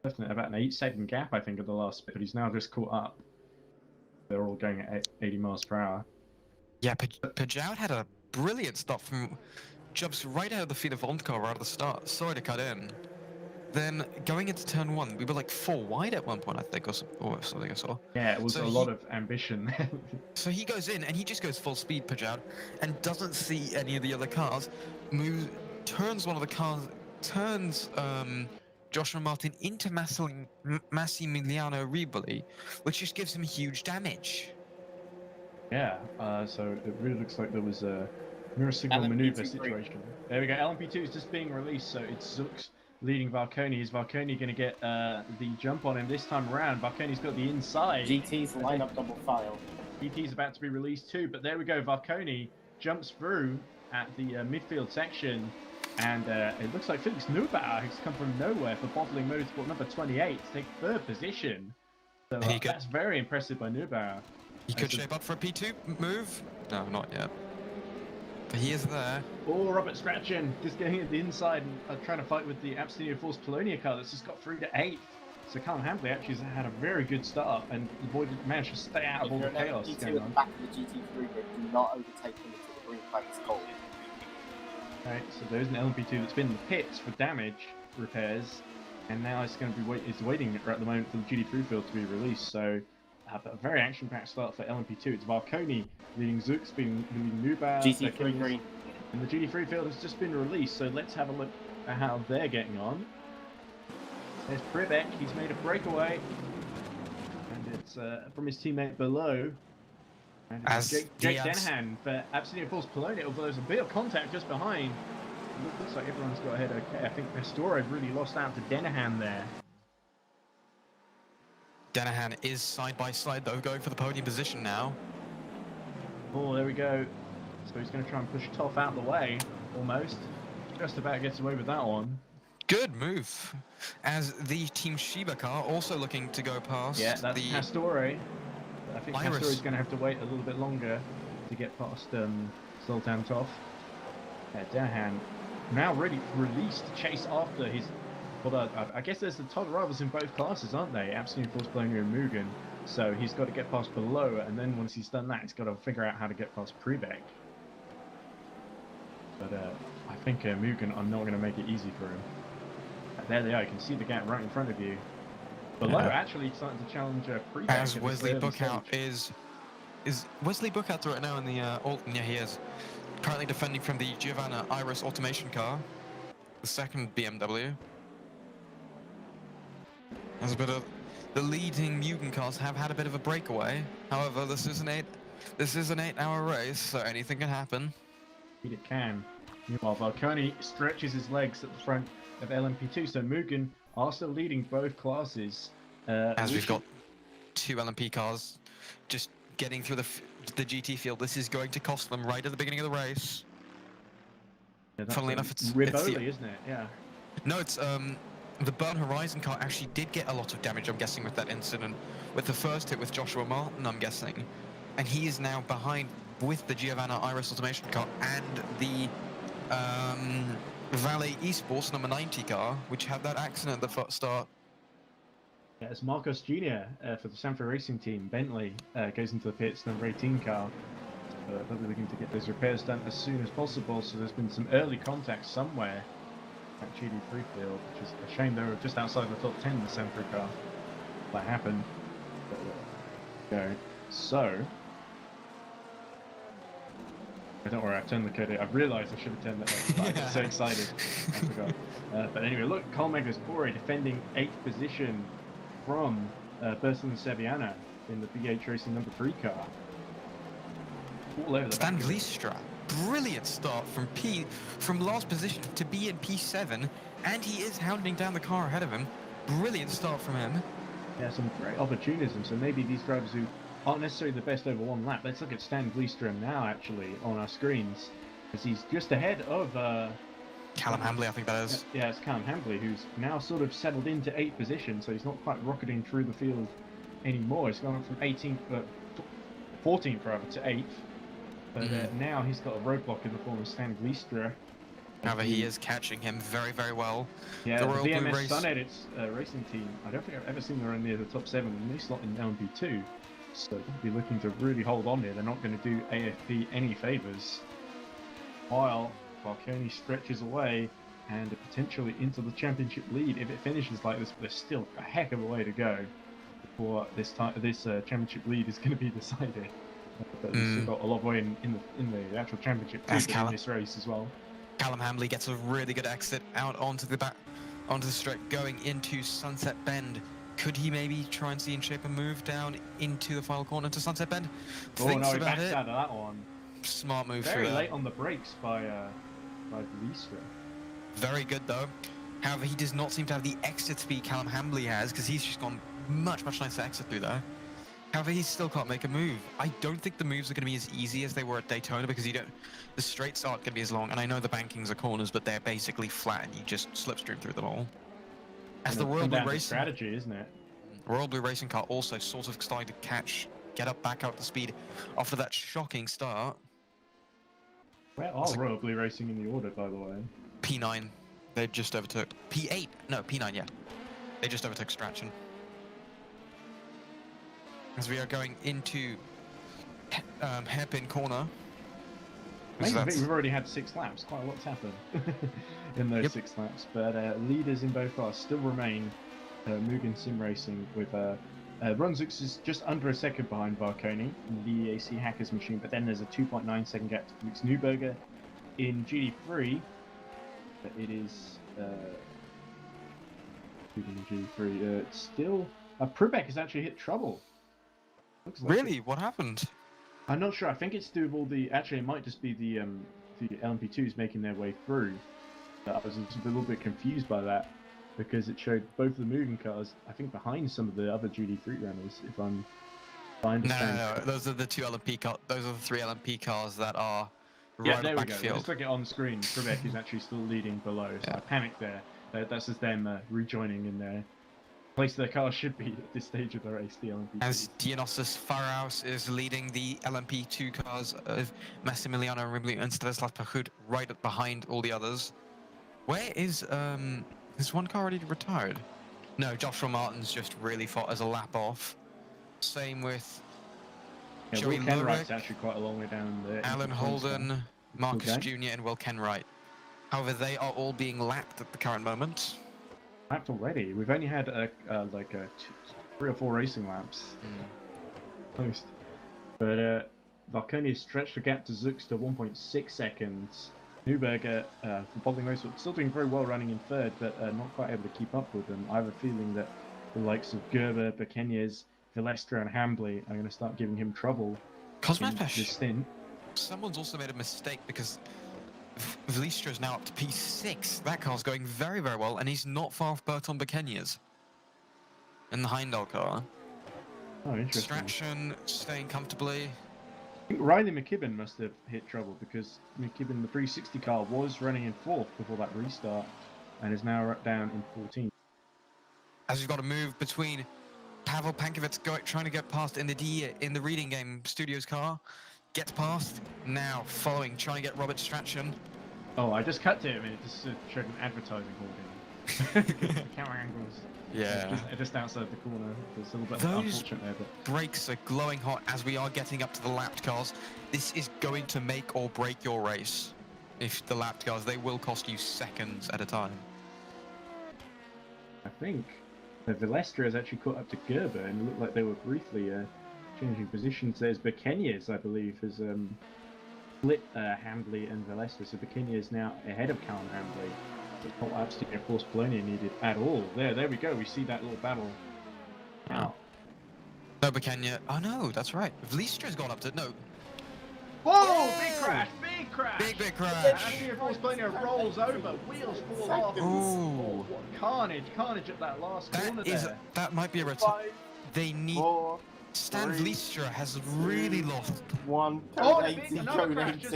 Definitely about an 8-second gap, I think, at the last bit, but he's now just caught up. They're all going at 80 miles per hour. Yeah, Pajot had a brilliant stop from... Jumps right out of the feet of Vondcar right at the start. Sorry to cut in. Then, going into turn 1, we were like 4 wide at one point, I think, or something I saw. Yeah, it was a lot of ambition. So he goes in, and he just goes full speed, Pajot, and doesn't see any of the other cars. Turns one of the cars, turns Joshua Martin into Massimiliano Riboli, which just gives him huge damage. Yeah, so it really looks like there was a mirror signal LMP2 maneuver green. situation. There we go. LMP2 is just being released, so it's Zux leading Valconi. Is Valconi going to get the jump on him this time around? Valconi's got the inside. GT's line up double file. GT's about to be released too, but there we go. Valconi jumps through at the midfield section, and it looks like Felix Neubauer, who's come from nowhere for bottling Motorsport number 28, to take third position. So that's very impressive by Neubauer. He could shape up for a P2 move. No, not yet. But he is there. Oh, Robert Strachan just getting at the inside and trying to fight with the Abstinio Force Polonia car that's just got through to 8th. So Callum Hambley actually has had a very good start and managed to stay out of all the chaos GT going at on. the back of the GT3 grid, do not overtake them until the green flag is called. Right, so there's an LMP2 that's been in the pits for damage repairs, and now it's going to be waiting at the moment for the GT3 field to be released. So a very action-packed start for LMP2. It's Valconi leading Zux, leading Neubauer. GT3 green. And the GT3 field has just been released, so let's have a look at how they're getting on. There's Pribek, he's made a breakaway, and it's from his teammate below. And it's Jake Denhan for Abstinio Force Polonia, although there's a bit of contact just behind. It looks like everyone's got ahead okay. I think Pastore really lost out to Denhan there. Denhan is side by side though, going for the podium position now. Oh, there we go. So he's going to try and push Toff out of the way, almost. Just about gets away with that one. Good move. As the Team Shiba car also looking to go past that's the Pastore. I think Iris. Pastore's going to have to wait a little bit longer to get past Zoltan Toff. Denhan now ready to release to chase after his... Well, I guess there's the top rivals in both classes, aren't they? Abstinio Force Polonia and Mugen. So he's got to get past below, and then once he's done that, he's got to figure out how to get past Pribek. But I think Mugen are not going to make it easy for him. There they are. You can see the gap right in front of you. Below, actually starting to challenge Pribek. As Wesley Bookout is Wesley Bookout right now in the yeah, he is currently defending from the Giovanna Iris automation car, the second BMW. There's a bit of the leading Mugen cars have had a bit of a breakaway. However, this is an 8-hour race, so anything can happen. Indeed it can. Meanwhile, Valconi stretches his legs at the front of LMP2, so Mugen are still leading both classes. As we've got 2 LMP cars just getting through the GT field, this is going to cost them right at the beginning of the race. Yeah, Funnily enough, it's Rivoli, isn't it? Yeah. No, it's the Burn Horizon car actually did get a lot of damage, I'm guessing, with that incident. With the first hit with Joshua Martin, I'm guessing. And he is now behind with the Giovanna Iris automation car and the Valet Esports number 90 car, which had that accident at the start. Yeah, it's Marcos Jr. For the Sanford Racing Team. Bentley goes into the pits, number 18 car. They'll be looking to get those repairs done as soon as possible, so there's been some early contact somewhere at GD3 field, which is a shame. They were just outside the top 10 in the Sanford car. That happened. Go. So... don't worry, I've turned the code. I've realised I should have turned that on. I'm so excited. I forgot. But anyway, look, Colmegas Bore defending 8th position from Burson and Seviana in the BH Racing number 3 car. All over the Stan Vliestra, brilliant start from last position to be in P7, and he is hounding down the car ahead of him. Brilliant start from him. Yeah, some great opportunism. So maybe these drivers who aren't necessarily the best over one lap. Let's look at Stan Vliestra now, actually, on our screens, as he's just ahead of Callum Hambley, I think that is. Yeah, it's Callum Hambley, who's now sort of settled into 8th position, so he's not quite rocketing through the field anymore. He's gone from 14th rather to 8th, but now he's got a roadblock in the form of Stan Vliestra. However, he is catching him very, very well. Yeah, the the Royal VMS Blue Race Sun-Edit's racing team, I don't think I've ever seen them run near the top 7, and they slot in LMP2. So they'll be looking to really hold on here. They're not going to do AFP any favours. While Valconi stretches away and potentially into the championship lead. If it finishes like this, there's still a heck of a way to go before this championship lead is going to be decided. But we've still got a lot of way in the actual championship in this race as well. Callum Hambley gets a really good exit out onto the straight, going into Sunset Bend. Could he maybe try and see in shape and move down into the final corner to Sunset Bend? Oh Thinks no, he about backs it. out of that one. Smart move Very through late there. on the brakes by Vistra. Very good though. However, he does not seem to have the exit speed Callum Hambley has, because he's just gone much nicer exit through there. However, he still can't make a move. I don't think the moves are going to be as easy as they were at Daytona, because the straights aren't going to be as long, and I know the bankings are corners, but they're basically flat, and you just slipstream through them all. As the Royal Blue Racing strategy, isn't it? Royal Blue Racing car also sort of starting to get up back up to speed after that shocking start. Where are Royal Blue Racing in the order, by the way? P9. They just overtook P8. No, P9. Yeah, they just overtook Strachan. As we are going into hairpin corner. I think we've already had 6 laps. Quite a lot's happened in those 6 laps. But leaders in both cars still remain Mugen Sim Racing with Brunswick's is just under a second behind Varconi in the EAC Hackers machine. But then there's a 2.9 second gap to Felix Neuberger in GD3. But it is GD3. Still, Prubeck has actually hit trouble. Looks like Really? What happened? I'm not sure. I think it's to do with all the. Actually, it might just be the LMP2s making their way through. I was just a little bit confused by that because it showed both of the moving cars, I think, behind some of the other GD3 runners. If I understand. No. Those are the 2 LMP cars. Those are the 3 LMP cars that are Yeah, right there up we go. backfield. Let's look at it on the screen. Prubeck is actually still leading below, so Yeah. I panicked there. That's just them rejoining in their place their car should be at this stage of the race, the LMP2. As Dionysus Faraus is leading the LMP2 cars of Massimiliano Rimley and Stanislav Pachut right up behind all the others. Where is one car already retired? No, Joshua Martin's just really fought as a lap off. Same with Yeah, Joey Will Kenwright's Lurick, actually quite a long way down there. Alan Holden, Marcus Okay. Jr. and Will Kenwright. However, they are all being lapped at the current moment. Lapped already. We've only had 3 or 4 racing laps. Most. But Varconi has stretched the gap to Zux to 1.6 seconds. Neuberger from Bolding Motorsport still doing very well running in 3rd, but not quite able to keep up with them. I have a feeling that the likes of Gerber, Bekenyes, Vilestra and Hambley are going to start giving him trouble in this stint. Someone's also made a mistake because Vilestra is now up to P6. That car's going very well, and he's not far off Berton Bekenyes in the Heimdall car. Oh, interesting. Strachan staying comfortably. I think Riley McKibben must have hit trouble because McKibben, the 360 car, was running in 4th before that restart and is now down in 14th. As we've got a move between Pavel Pankovic trying to get past in the reading game Studios car. Gets past, now following, trying to get Robert Strachan. Oh, I just cut to him and it just showed an advertising hoarding. The camera angles. Yeah. Just outside the corner. It's a little bit Those unfortunate there, but brakes are glowing hot as we are getting up to the lapped cars. This is going to make or break your race. If the lapped cars, they will cost you seconds at a time. I think Vilestra has actually caught up to Gerber and it looked like they were briefly changing positions. There's Bekenyes, I believe, has split Hambley and Vilestra, so Bekenyes is now ahead of Callum Hambley. But not absolutely, of course, Polonia needed at all. There we go. We see that little battle. Now. No, Bekenya. Oh no, that's right. Vlistra's gone up to no. Whoa! Big crash! Big crash! Big crash. Actually, of course, Polonia rolls over. Wheels fall off. Ooh. What carnage at that last corner there. That might be a return. They need. 4, Stan 3, Vlistra has really lost. 1. Oh, Code 80, another code crash 80.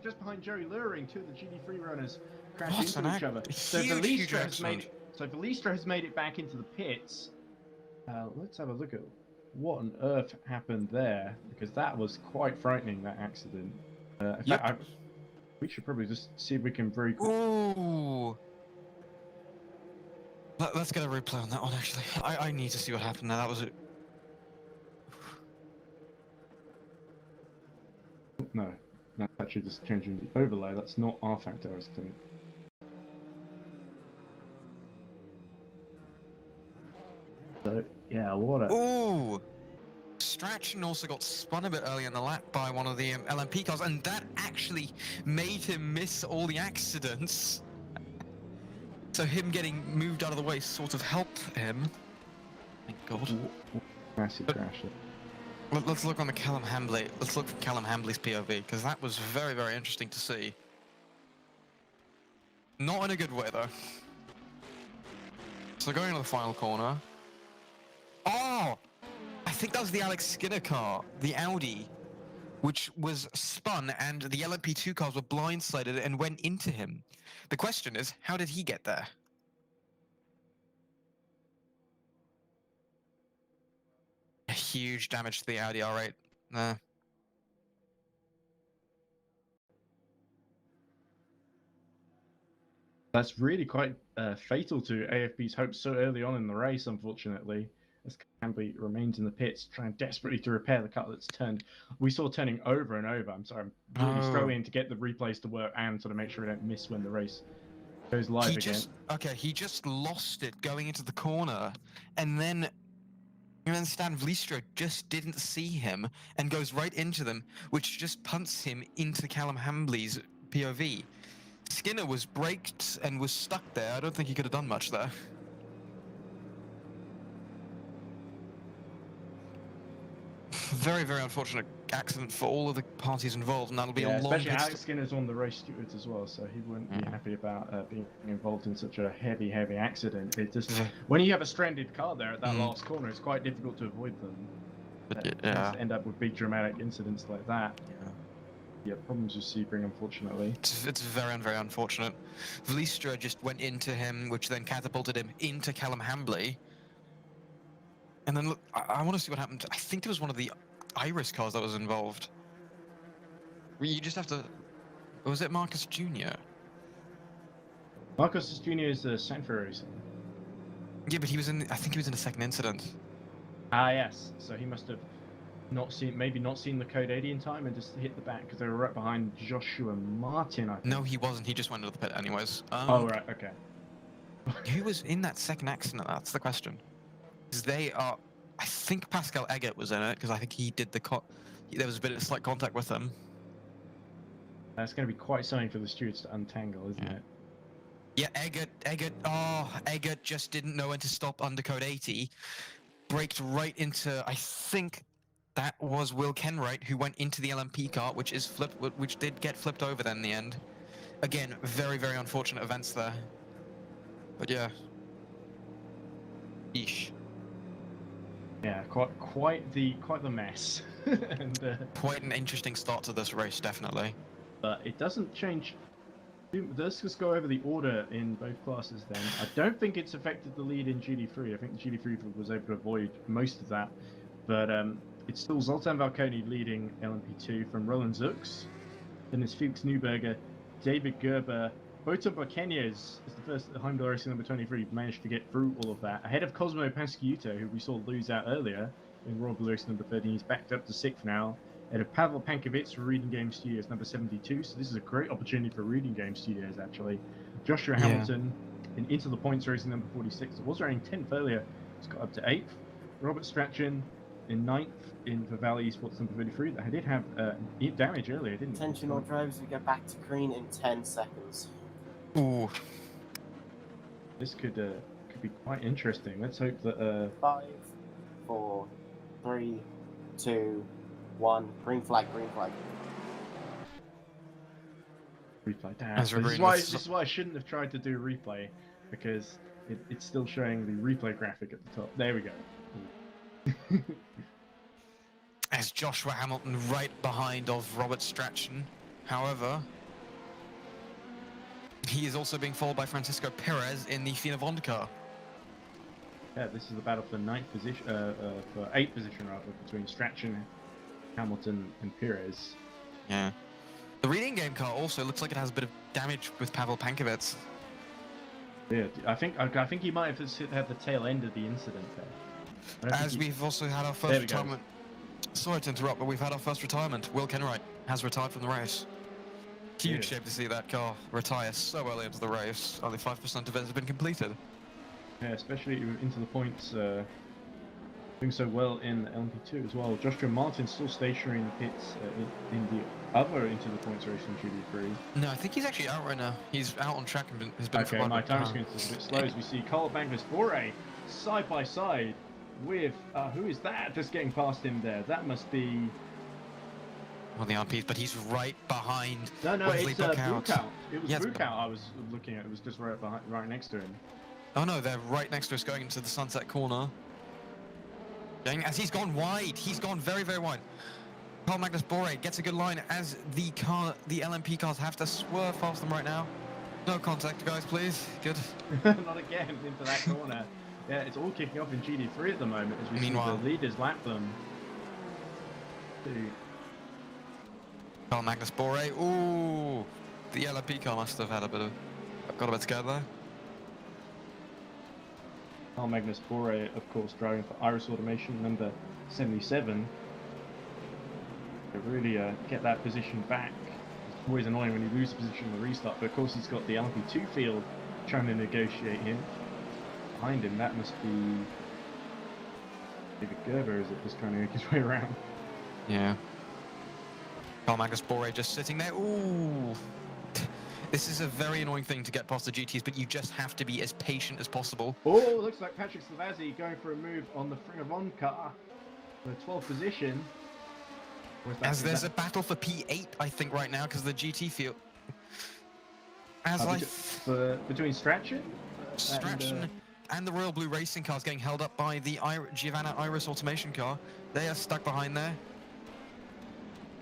just behind Joey Luring. 2 of the GD3 runners crash What into an each other. So huge Vlistra has made it back into the pits. Let's have a look at what on earth happened there, because that was quite frightening, that accident. In fact, we should probably just see if we can very quickly. Ooh. Let's get a replay on that one, actually. I need to see what happened there. That was it. No, that's actually just changing the overlay. That's not our factor, I think. So, yeah, what a... Ooh! Strachan also got spun a bit early in the lap by one of the LMP cars, and that actually made him miss all the accidents. So him getting moved out of the way sort of helped him. Thank God. Massive But- crash. Let's look on the Callum Hambley. Let's look from Callum Hambley's POV because that was very, very interesting to see. Not in a good way though. So going into the final corner. Oh, I think that was the Alex Skinner car, the Audi, which was spun, and the LMP2 cars were blindsided and went into him. The question is, how did he get there? Huge damage to the Audi R8. Nah. That's really quite fatal to AFB's hopes so early on in the race, unfortunately, as Campbell remains in the pits, trying desperately to repair the car that's turned. We saw turning over and over. I'm sorry, I'm really struggling to get the replays to work and sort of make sure we don't miss when the race goes live again. He just lost it going into the corner, and then Stan Vliestra just didn't see him and goes right into them, which just punts him into Callum Hambley's POV. Skinner was braked and was stuck there. I don't think he could have done much there. Very, very unfortunate accident for all of the parties involved, and that'll be a long... Especially Alex Skinner's one of the race stewards as well, so he wouldn't be happy about being involved in such a heavy accident. It just when you have a stranded car there at that last corner, it's quite difficult to avoid them. To end up with big dramatic incidents like that. Yeah, problems with Sebring, unfortunately. It's very, very unfortunate. Vliestra just went into him, which then catapulted him into Callum Hambley. And then look, I want to see what happened. I think it was one of the Iris cars that was involved. You just have to... Was it Marcus Jr.? Marcus Jr. is the Sanford racing. Yeah, but he was in... I think he was in a second incident. Ah, yes. So he must have maybe not seen the code 80 in time and just hit the back because they were right behind Joshua Martin, I think. No, he wasn't. He just went into the pit anyways. Oh, right. Okay. Who was in that second accident? That's the question. Because they are... I think Pascal Eggert was in it, because I think he did the... There was a bit of slight contact with him. That's going to be quite something for the stewards to untangle, isn't it? Yeah, Eggert just didn't know when to stop under code 80. Braked right into, I think that was Will Kenwright, who went into the LMP car, which did get flipped over then in the end. Again, very, very unfortunate events there. But yeah. Eesh. Yeah, quite the mess. And, quite an interesting start to this race, definitely. But it doesn't change. Let's just go over the order in both classes then. I don't think it's affected the lead in GD3. I think GD3 was able to avoid most of that. But it's still Zoltan Valconi leading LMP2 from Roland Zux. Then it's Felix Neuberger, David Gerber, Boto Barqueñez is the first Heimdall Racing number 23 managed to get through all of that. Ahead of Cosmo Pasquiuto, who we saw lose out earlier in Royal Blue Racing number 13. He's backed up to 6th now. Ahead of Pavel Pankovic for Reading Game Studios number 72. So this is a great opportunity for Reading Game Studios, actually. Joshua Hamilton in Into the Points Racing number 46. It was running 10th earlier. It's got up to 8th. Robert Strachan in 9th for Valley Esports number 33. That did have damage earlier, didn't it? Attention all drivers, we get back to green in 10 seconds. Ooh. This could be quite interesting. Let's hope that 5, 4, 3, 2, 1. Green flag, green flag. Replay. Damn. This is why I shouldn't have tried to do replay, because it's still showing the replay graphic at the top. There we go. As Joshua Hamilton right behind of Robert Strachan. However, he is also being followed by Francisco Perez in the Fina Vond car. Yeah, this is the battle for 9th position, for 8th position rather, between Strachan, Hamilton, and Perez. Yeah. The Reading Game car also looks like it has a bit of damage with Pavel Pankovic. Yeah, I think he might have had the tail end of the incident there. As we've also had our first retirement. Sorry to interrupt, but we've had our first retirement. Will Kenwright has retired from the race. Huge shame to see that car retire so early into the race. Only 5% of it has been completed. Yeah, especially Into the Points doing so well in LMP2 as well. Joshua Martin still stationary in the pits in the other Into the Points race in GD3. No, I think he's actually out right now. He's out on track and has been okay, my time screen is a bit slow as we see Carl Banger's foray side by side with who is that just getting past him there? That must be on the RPs, but he's right behind no, Wesley it's Buckout. Buckout. It was Yes, Buckout I was looking at. It was just right behind, right next to him. Oh no, they're right next to us going into the sunset corner. As he's gone wide, he's gone very, very wide. Carl Magnus Bore gets a good line as the LMP cars have to swerve past them right now. No contact, guys, please. Good. Not again into that corner. Yeah, it's all kicking off in GD3 at the moment as we Meanwhile, see the leaders lap them. Carl Magnus Bore. Ooh, the LMP car must have had a bit of got a bit scared there. Carl Magnus Bore, of course, driving for Iris Automation, number 77. To really get that position back. It's always annoying when you lose a position in the restart, but of course he's got the LMP2 field trying to negotiate him. Behind him, that must be David Gerber, is it, just trying to make his way around? Yeah. Carl Magnus Bore just sitting there. Ooh. This is a very annoying thing to get past the GTs, but you just have to be as patient as possible. Oh, looks like Patrick Savazzi going for a move on the Fring of On car for the 12th position. As there's a battle for P8, I think, right now, because the GT field. Between Strachan? And the Royal Blue Racing car is getting held up by the Giovanna Iris Automation car. They are stuck behind there.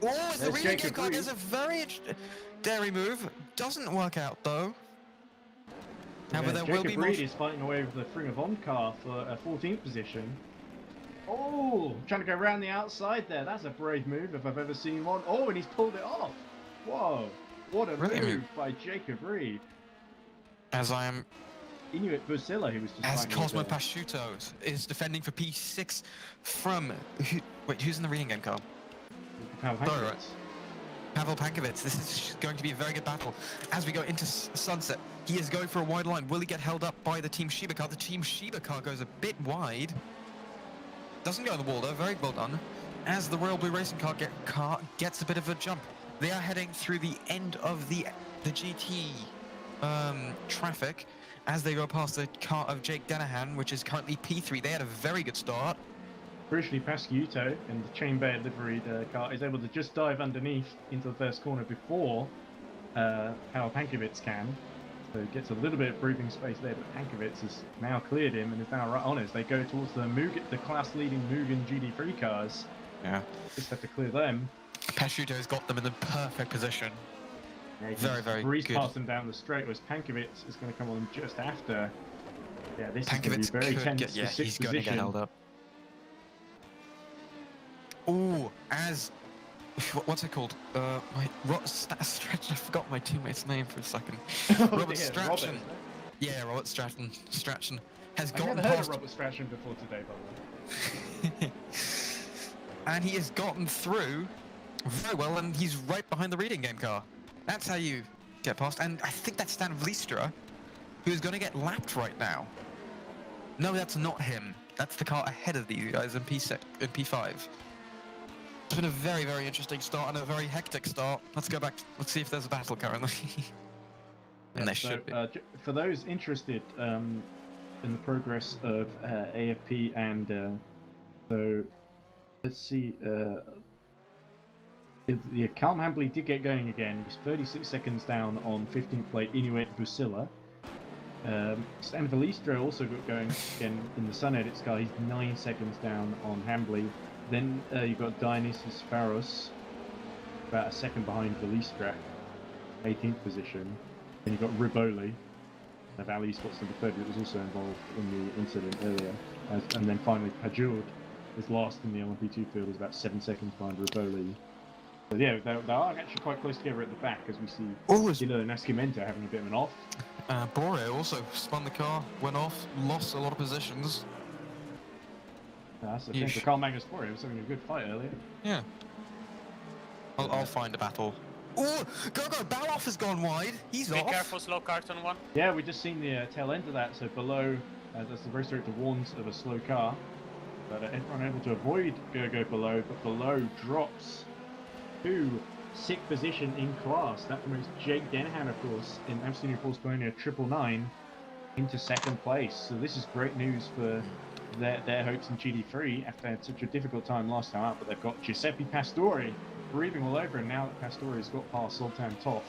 Oh, it's the Reading Game car. There's a very dairy move. Doesn't work out, though. However, there will be more. Reed is fighting away with the Fring of On car for a 14th position. Oh, trying to go around the outside there. That's a brave move if I've ever seen one. Oh, and he's pulled it off. Whoa, what a move by Jacob Reed. As I am... Inuit Busilla, who was just... As Cosmo Pasciuto is defending for P6 from... Wait, who's in the Reading Game car? Pavel Pankovic. This is going to be a very good battle. As we go into sunset, he is going for a wide line. Will he get held up by the Team Shiba car? The Team Shiba car goes a bit wide. Doesn't go on the wall though, very well done. As the Royal Blue Racing car gets a bit of a jump. They are heading through the end of the GT traffic as they go past the car of Jake Denahan, which is currently P3. They had a very good start. Crucially, Pasciuto in the chain bay liveried car is able to just dive underneath into the first corner before Pavel Pankovic can. So he gets a little bit of breathing space there, but Pankovic has now cleared him and is now right on as they go towards the class-leading Mugen GD3 cars. Yeah. Just have to clear them. Pasciuto's got them in the perfect position. Yeah, very breeze good. past them down the straight, whereas Pankovic is going to come on just after. Yeah, this is going to be very tense. He's going to get held up. Ooh, as... What's it called? Stratton. I forgot my teammate's name for a second. Robert Strachan. Yeah, Robert Strachan. Strachan has gotten past... I've never heard of Robert Strachan before today, by the way. And he has gotten through very well, and he's right behind the Reading Game car. That's how you get past. And I think that's Stan Vlistra, who's going to get lapped right now. No, that's not him. That's the car ahead of these guys in P5. It's been a very, very interesting start and a very hectic start. Let's go back. Let's see if there's a battle currently. And there should be. For those interested in the progress of AFP and so let's see. Calm Hambley did get going again. He's 36 seconds down on 15th place Inuit Busilla. Stan Vlistra also got going again in the Sun Edits car. He's 9 seconds down on Hambley. Then you've got Dionysus Pharos, about a second behind Vlistra, 18th position. Then you've got Riboli, Valley Sports number 30, that was also involved in the incident earlier. And then finally Pajoud is last in the LMP2 field, is about 7 seconds behind Riboli. So yeah, they are actually quite close together at the back as we see Dilo and Nascimento having a bit of an off. Bore also spun the car, went off, lost a lot of positions. That's the thing. For Carl Magnus Bore was having a good fight earlier. Yeah. I'll find a battle. Ooh! Go! Baloff has gone wide. He's off. Be careful, slow carton one. Yeah, we just seen the tail end of that. So below, that's the race director warns of a slow car. But everyone able to avoid go below, but below drops to 6th position in class. That promotes Jake Denahan, of course, in Amsterdam Postponia 999 into 2nd place. So this is great news for their hopes in GD3 after they had such a difficult time last time out. But they've got Giuseppe Pastore breathing all over, and now that Pastore has got past Sultan Toth,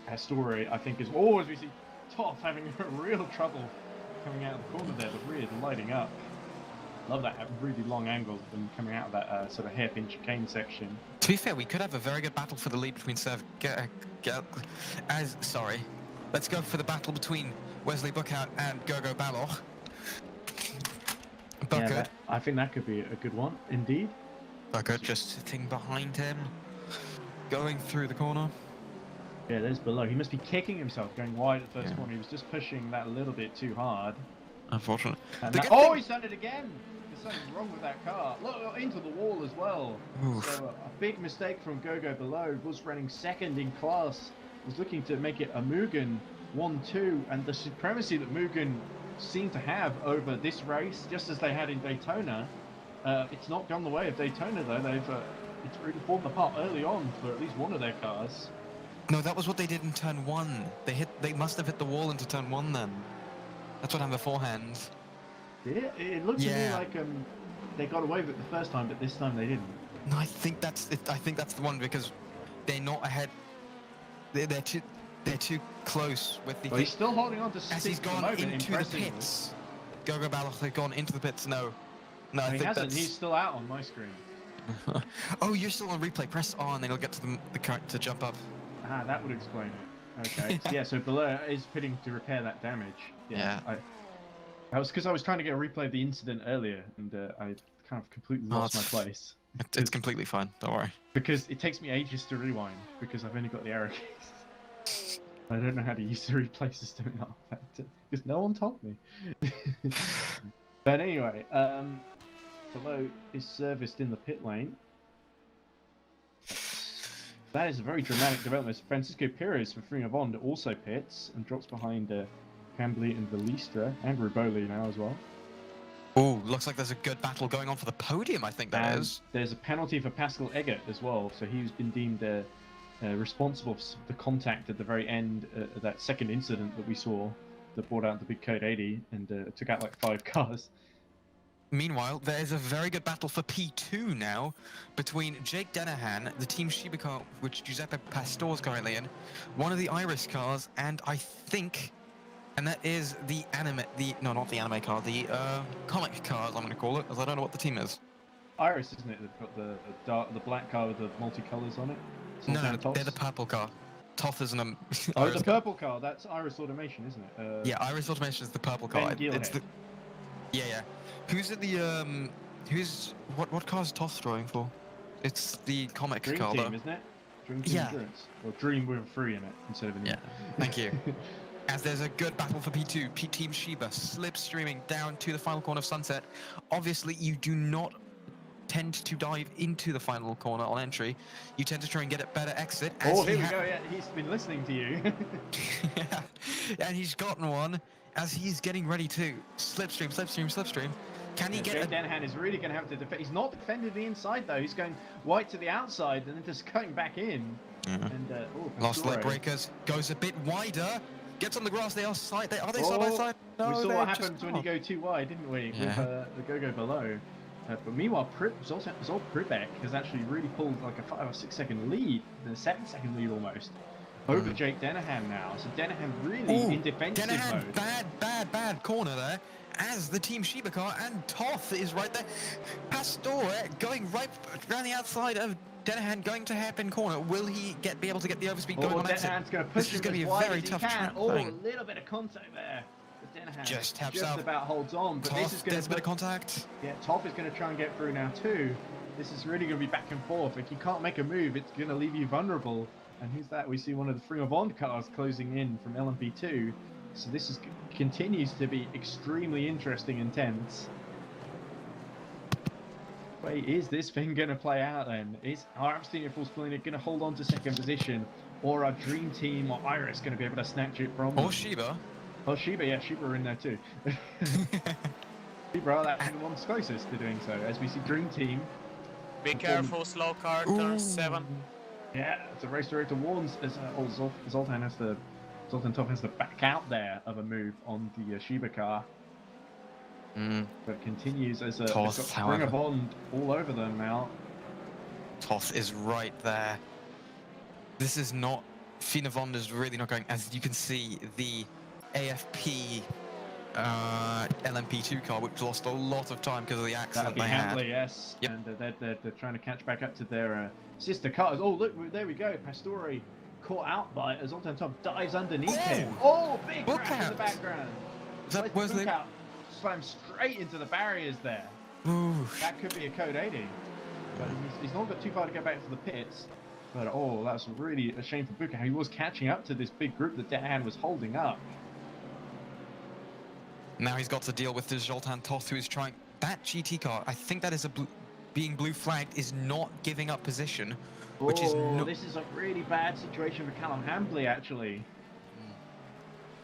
Pastore, I think, is as we see Toth having real trouble coming out of the corner there. The rear lighting up. Love that really long angle of them coming out of that sort of hairpin chicane section. To be fair, we could have a very good battle for the lead between let's go for the battle between Wesley Buckhout and Gogo Baloch. Buckhout. I think that could be a good one, indeed. Buckhout just sitting behind him, going through the corner. Yeah, there's below. He must be kicking himself going wide at the first corner. He was just pushing that a little bit too hard. Unfortunately. He's done it again! There's something wrong with that car. Look, into the wall as well. Oof. So a big mistake from Gogo below. Was running second in class. Was looking to make it a Mugen 1-2, and the supremacy that Mugen seemed to have over this race, just as they had in Daytona, it's not gone the way of Daytona though. It's really fallen apart early on for at least one of their cars. No, that was what they did in turn 1. They must have hit the wall into turn 1 then. That's what happened beforehand. Yeah, it looked to me like they got away with it the first time, but this time they didn't. No, I think that's it. I think that's the one because they're not ahead. They're too close with the. Well, he's still holding on to as he's gone into the pits. Gogo Baloch has gone into the pits. No, I he think hasn't. that's... He's still out on my screen. Oh, you're still on replay. Press R and then it'll get to the current to jump up. Ah, that would explain it. Okay. Yeah, so Below is pitting to repair that damage. Yeah. That was because I was trying to get a replay of the incident earlier, and I kind of completely lost my place. It's completely fine. Don't worry. Because it takes me ages to rewind, because I've only got the arrow keys. I don't know how to use the replay system in that, because no one told me. But anyway, Below is serviced in the pit lane. That is a very dramatic development. Francisco Pires from Free Bond also pits and drops behind Cambly and Velistra and Ruboli now as well. Oh, looks like there's a good battle going on for the podium, I think that is. There's a penalty for Pascal Eggert as well, so he's been deemed responsible for the contact at the very end of that second incident that we saw that brought out the big Code 80 and took out like 5 cars. Meanwhile, there is a very good battle for P2 now between Jake Denahan, the Team Shiba car, which Giuseppe Pastore is currently in, one of the Iris cars, and I think, and that is the not the anime car, the comic car, as I'm going to call it, as I don't know what the team is. Iris, isn't it? They've got the black car with the multicolours on it. No, they're the purple car. Toth is an Oh, the purple car. That's Iris Automation, isn't it? Yeah, Iris Automation is the purple car. It's the... Yeah. Who's at the what car is Toth drawing for? It's the comic Dream car, Team, though. isn't it? Dream Team Endurance. Or Dream with a 3 in it instead of an E. Yeah. Thank you. As there's a good battle for P2, Team Shiba slipstreaming down to the final corner of Sunset. Obviously, you do not tend to dive into the final corner on entry. You tend to try and get a better exit. Oh, here we go. Yeah, he's been listening to you. Yeah. And he's gotten one as he's getting ready to slipstream. Can he get Denahan is really going to have to defend. He's not defending the inside though. He's going white to the outside and then just cutting back in. And lost leg breakers, goes a bit wider, gets on the grass. Are they side by side? No, we saw what happens when you go too wide, didn't we? Yeah. With the go below. But meanwhile, Zol Pribek has actually really pulled like a 5 or 6 second lead, a 7-second lead almost, over Jake Denahan now. So Denahan really in defensive mode. Bad corner there. As the Team Shiba car and Toth is right there. Pastore going right around the outside of Denahan, going to hairpin corner. Will he be able to get the overspeed going on exit? Denahan's going to push this is going him to be as a very wide as tough he can. track. Oh, a little bit of contact there. But Denahan just taps out. about holds on. But Toth, this is going there's a bit of contact. Yeah, Toth is going to try and get through now too. This is really going to be back and forth. If you can't make a move, it's going to leave you vulnerable. And who's that? We see one of the Free Bond cars closing in from LMP2. So this continues to be extremely interesting and tense. Wait, is this thing going to play out then? Is our Abstinent Force Planet going to hold on to second position? Or are Dream Team or Iris going to be able to snatch it from them? Or Shiba. Oh, Shiba, yeah, Shiba are in there too. Shiba are actually the ones closest to doing so, as we see Dream Team. Be careful, slow car, turn 7. Yeah, the race director warns as Zoltan Toth has to back out there of a move on the Shiba car. But continues as a Toth, they've got Springer however. Bond all over them now. Toth is right there. This is not... Fina Vond is really not going... As you can see, the AFP LMP2 car, which lost a lot of time because of the That'd accident be they Handley, had. yes. Yep. And they're trying to catch back up to their sister cars. Oh, look, there we go. Pastore caught out by as Zoltan Top dives underneath him. Oh, big Look crash in the out. background. That was the... out, slammed straight into the barriers there. Ooh. That could be a code 80. But he's not got too far to go back to the pits. But oh, that's really a shame for Buka. He was catching up to this big group that Dan was holding up. Now he's got to deal with the Zoltan Toth, who is trying... That GT car, I think that is being blue flagged, is not giving up position, which is not... This is a really bad situation for Callum Hambley, actually.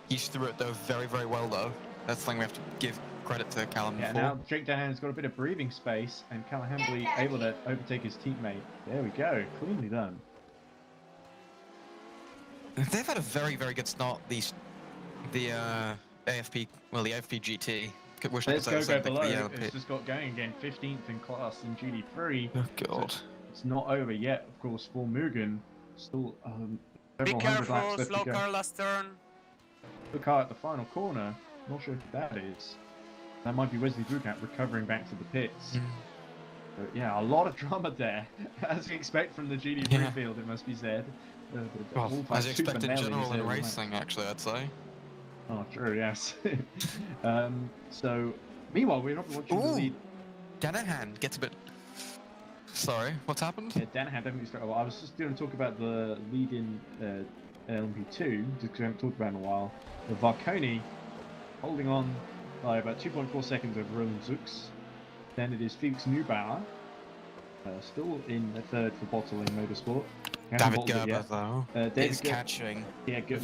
He's through it, though, very, very well, though. That's something we have to give credit to Callum Yeah, for. now Jake Dahan's got a bit of breathing space, and Callum Hambley able to overtake his teammate. There we go, cleanly done. They've had a very, very good start, the AFP, well, the AFP GT. Wish I could Let's say go the same thing below. for the LMP. It's just got going again, 15th in class in GD3. Oh, God. It's not over yet, of course, for Mugen. Still Be several hundred careful, laps left slow to go. car last turn. The car at the final corner. Not sure who that is. That might be Wesley Bucat recovering back to the pits. But yeah, a lot of drama there, as you expect from the GD3 field, it must be said. Well, as you expect in general in racing, actually, I'd say. Oh, true, yes. So, meanwhile, we're not watching the lead. Danahan gets a bit... Sorry, what's happened? Yeah, Danahan definitely started. Well, I was just going to talk about the lead in LMP2, just because we haven't talked about it in a while. The Varconi holding on by about 2.4 seconds over Roland Zux. Then it is Felix Neubauer, still in third for Bottling Motorsport. David Gerber, though, is Gerber, catching yeah, I did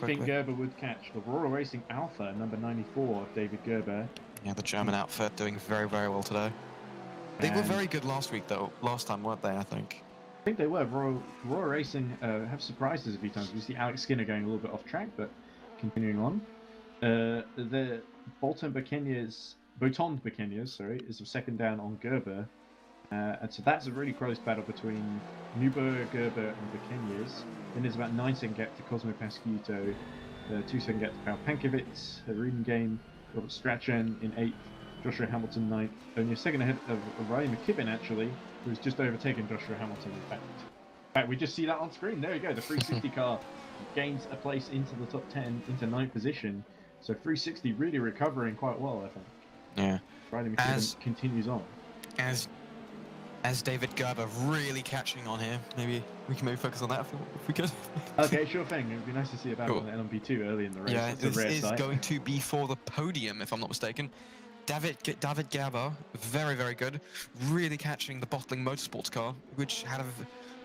think Gerber would catch. The Royal Racing Alpha, number 94, David Gerber. Yeah, the German outfit doing very, very well today. They were very good last week, though. Last time, weren't they, I think? I think they were. Royal Racing have surprised us a few times. We see Alex Skinner going a little bit off track, but continuing on. The Boton Bekenyas, sorry, is a second down on Gerber. And so that's a really close battle between Neuber, Gerber, and Bekenyas. Then there's about 9-second gap to Cosmo Pasquito, 2-second gap to Paul Pankovic, a reading game, Robert Strachan in 8th, Joshua Hamilton 9th, only a second ahead of Ryan McKibben, actually, who's just overtaken Joshua Hamilton, in fact. We just see that on screen. There we go. The 360 car gains a place into the top 10, into 9th position. So 360 really recovering quite well, I think. Yeah. Ryan McKibben continues on. As David Gerber really catching on here. Maybe we can focus on that if we could. Okay, sure thing. It would be nice to see a battle on the LMP2 early in the race. Yeah, this is going to be for the podium, if I'm not mistaken. David Gerber, very, very good. Really catching the Bottling Motorsports car, which had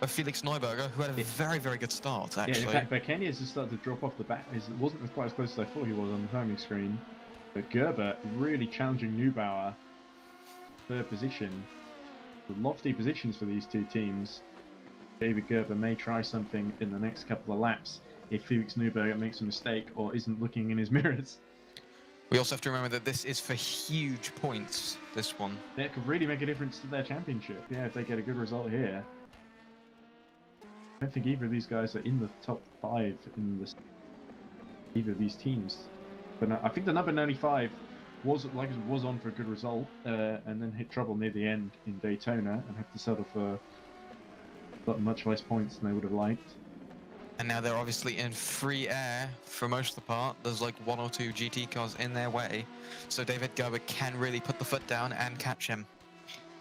a Felix Neuberger, who had a very, very good start, actually. Yeah, in fact, Bekenyas has started to drop off the back. It wasn't quite as close as I thought he was on the timing screen. But Gerber really challenging Neubauer, third position. Lofty positions for these two teams. David Gerber may try something in the next couple of laps if Felix Neuberger makes a mistake or isn't looking in his mirrors. We also have to remember that this is for huge points, this one. That could really make a difference to their championship, yeah, if they get a good result here. I don't think either of these guys are in the top 5 in either of these teams. But I think the number 95 was on for a good result, and then hit trouble near the end in Daytona and had to settle for much less points than they would have liked. And now they're obviously in free air for most of the part. There's like 1 or 2 GT cars in their way, so David Gerber can really put the foot down and catch him.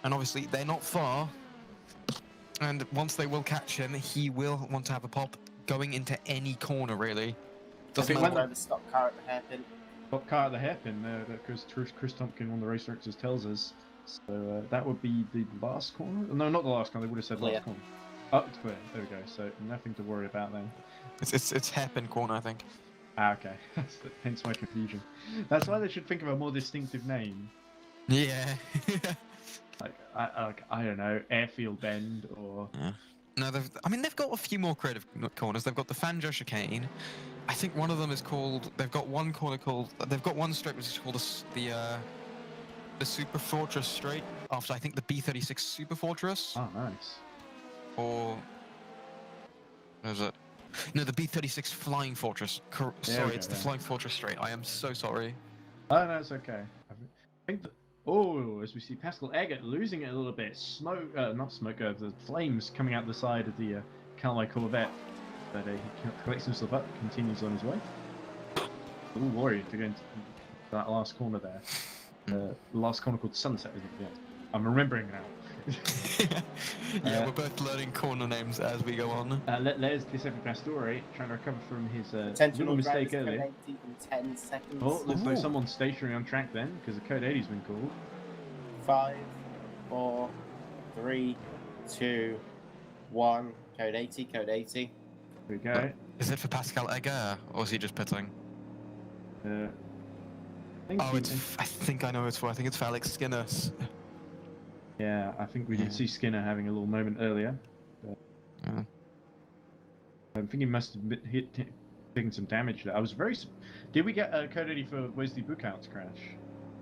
And obviously they're not far, and once they will catch him, he will want to have a pop going into any corner, really. Doesn't matter. The stock car at the hairpin. Top car at the hairpin, because Chris Tompkin, one of the race directors, tells us. So that would be the last corner? No, not the last corner. They would have said last corner. Oh, it's clear. There we go. So nothing to worry about then. It's hairpin corner, I think. Ah, okay. Hence my confusion. That's why they should think of a more distinctive name. Yeah. I don't know, Airfield Bend or. Yeah. No, they've got a few more creative corners. They've got the Fanjo Chicane. I think one of them is called. They've got one corner called. They've got one strip which is called the the Super Fortress straight after I think the B36 Super Fortress, Oh, nice. or what is it? No, the B36 Flying Fortress. There we Sorry, go, it's the yeah. Flying Fortress straight. I am so sorry. Oh, no, it's okay. I think that. Oh, as we see Pascal Eggert losing it a little bit. Smoke, not smoke, the flames coming out the side of the Calway Corvette. But he collects himself up, continues on his way. A little worried to go into that last corner there. The last corner called Sunset, isn't it? Yeah. I'm remembering now. Uh, We're both learning corner names as we go on. There's Giuseppe Pastore trying to recover from his Intentional little drivers mistake earlier. code 80 in 10 seconds. Oh, looks like Ooh. someone's stationary on track then, because the code 80's been called. 5, 4, 3, 2, 1. Code 80, code 80. Here we go. Is it for Pascal Eger, or is he just pitting? I think Oh, I think I know who it's for. I think it's for Alex Skinner. yeah, I think we did Yeah. see Skinner having a little moment earlier. Yeah. I think he must have taken some damage there. I was very. Did we get code 80 for Wesley Buchhout's crash?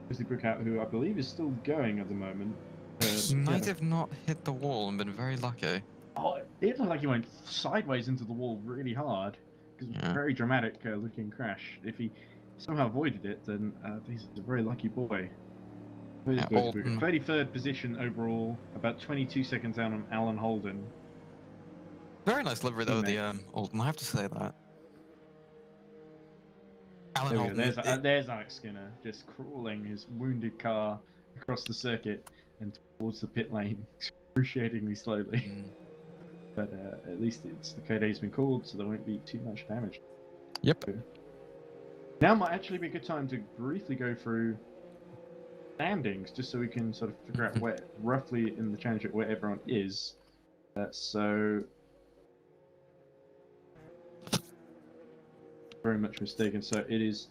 Wesley Buchhout, who I believe is still going at the moment. He might have not hit the wall and been very lucky. Oh, it looked like he went sideways into the wall really hard. Because it was a very dramatic looking crash. If he somehow avoided it, then he's a very lucky boy. Yeah, 33rd position overall, about 22 seconds down on Alan Holden. Very nice livery though, the Teammates. Alton. I have to say that. Alan There we Holden. go. There's Alex Skinner just crawling his wounded car across the circuit and towards the pit lane, excruciatingly slowly. But at least it's the code A's been called, so there won't be too much damage. Yep. So, now might actually be a good time to briefly go through standings, just so we can sort of figure out where, roughly in the championship, where everyone is. So, very much mistaken. So it is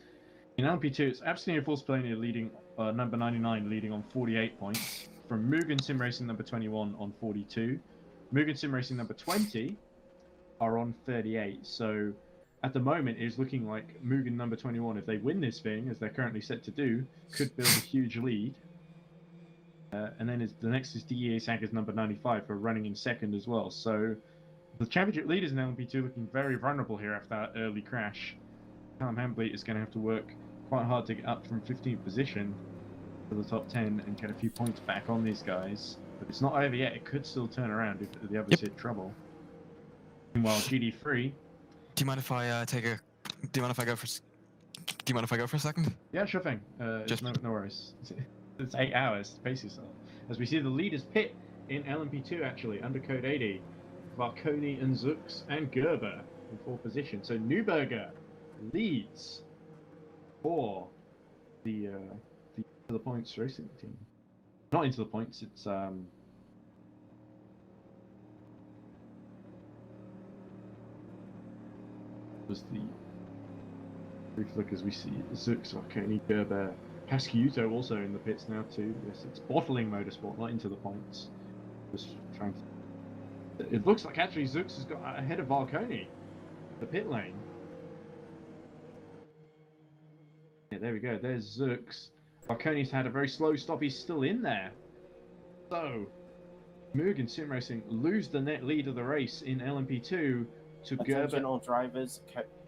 in LP2. It's Abstinio Force Polania leading, number 99 leading on 48 points. From Mugen Sim Racing number 21 on 42. Mugen Sim Racing number 20 are on 38. So at the moment, it is looking like Mugen number 21, if they win this thing, as they're currently set to do, could build a huge lead. And then the next is DEA Sagas number 95 for running in second as well. So the championship leaders in LMP2 looking very vulnerable here after that early crash. Callum Hambly is going to have to work quite hard to get up from 15th position to the top 10 and get a few points back on these guys. But it's not over yet. It could still turn around if the others hit trouble. Meanwhile, GD3. Do you mind if I take a? Do you mind if I go for? Do you mind if I go for a second? Yeah, sure thing. Just- no worries. It's 8 hours. Pace yourself. As we see the leaders pit in LMP2 actually under code 80. Varconi and Zux and Gerber in 4th position. So Neuberger leads for the Into the Points racing team. Not Into the Points. It's was the brief look as we see Zux, Varconi, Gerber, Pasciuto also in the pits now too. Yes, it's bottling Motorsport, not Into the Points. Just trying to. It looks like actually Zux has got ahead of Varconi, the pit lane. Yeah, there we go. There's Zux. Varconi's had a very slow stop. He's still in there. So, Mugen Sim Racing lose the net lead of the race in LMP2 to Gerber. Attention all drivers,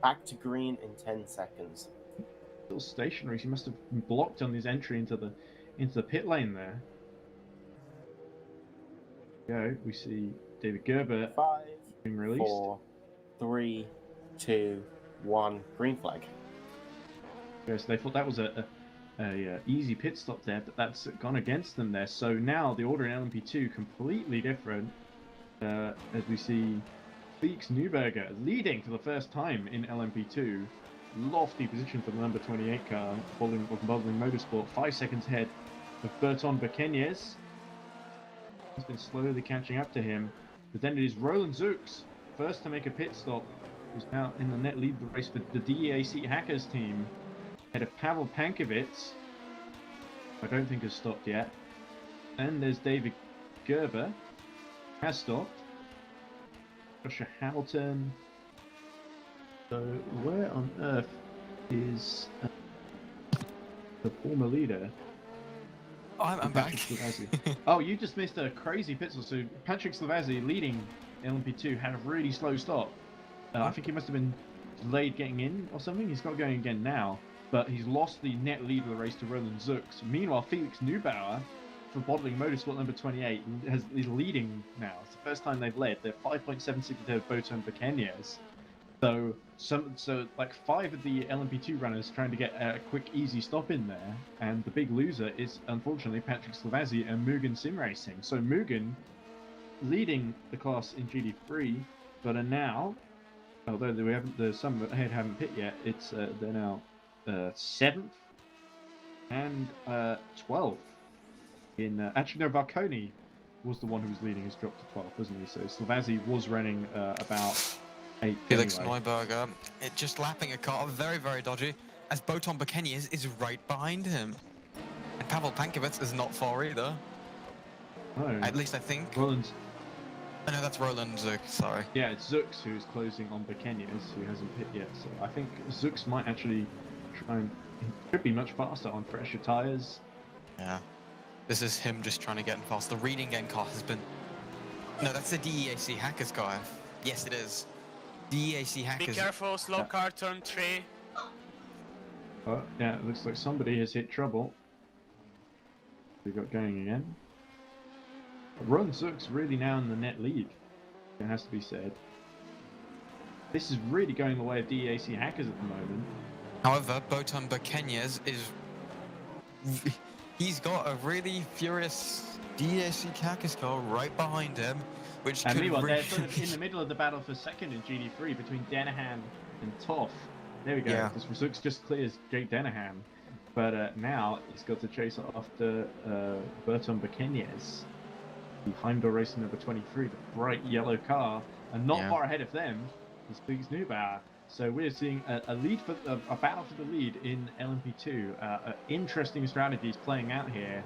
back to green in 10 seconds. Still stationary. He must have been blocked on his entry into the pit lane there. Go. We see David Gerber 5, being released. 4, 3, 2, 1. Green flag. Yes, they thought that was a easy pit stop there, but that's gone against them there. So now the order in LMP2 completely different. As we see Felix Neuberger leading for the first time in LMP2. Lofty position for the number 28 car, following Motorsport, 5 seconds ahead of Berton Bequeñez. He's been slowly catching up to him, but then it is Roland Zux, first to make a pit stop, who's now in the net lead of the race for the DEAC Hackers team. Ahead of Pavel Pankovitz, I don't think has stopped yet. And there's David Gerber, has stopped. Joshua Hamilton. So where on earth is the former leader? I'm back. Patrick Slavazzi. Oh, you just missed a crazy pit stop. So Patrick Slavazzi, leading LMP2, had a really slow stop. I think he must have been delayed getting in or something. He's not going again now, but he's lost the net lead of the race to Roland Zux. Meanwhile, Felix Neubauer for Bottling Motorsport number 28 is leading now. It's the first time they've led. They're 5.76 ahead of Boton Pequeñas. So like 5 of the LMP2 runners trying to get a quick, easy stop in there, and the big loser is unfortunately Patrick Slavazzi and Mugen Sim Racing. So Mugen leading the class in GD3, but are now, although some ahead haven't pit yet, it's they're now 7th and 12th. Actually no, Varconi was the one who was leading. Has dropped to 12th, wasn't he? So Slavazzi was running about 8th. Felix anyway. Neuberger, just lapping a car, very, very dodgy, as Boton Pequeñas is right behind him. And Pavel Pankovic is not far either. No. At least I think. Roland's. Oh no, that's Roland Zug, sorry. Yeah, it's Zux who's closing on Pequeñas, who hasn't pit yet. So I think Zux might actually try and could be much faster on fresher tyres. Yeah. This is him just trying to get in fast. The reading game car has been... No, that's the DEAC Hackers car. Yes, it is. DEAC Be Hackers. careful, slow car, turn 3. Oh, yeah, it looks like somebody has hit trouble. We got going again. Ron Zux really now in the net lead, it has to be said. This is really going the way of DEAC Hackers at the moment. However, Boton Pequeñas is... He's got a really furious DEAC Hackers car right behind him, which And could meanwhile, really... they're sort of in the middle of the battle for second in GD3 between Denahan and Toff. There we go. Yeah. This Zux just clears Jake Denahan. But now he's got to chase after Boton Pequeñas. The Heimdall Racing number 23, the bright yellow car, and not far ahead of them is Felix Neubauer. So we're seeing a lead for a battle for the lead in LMP2. Interesting strategies playing out here,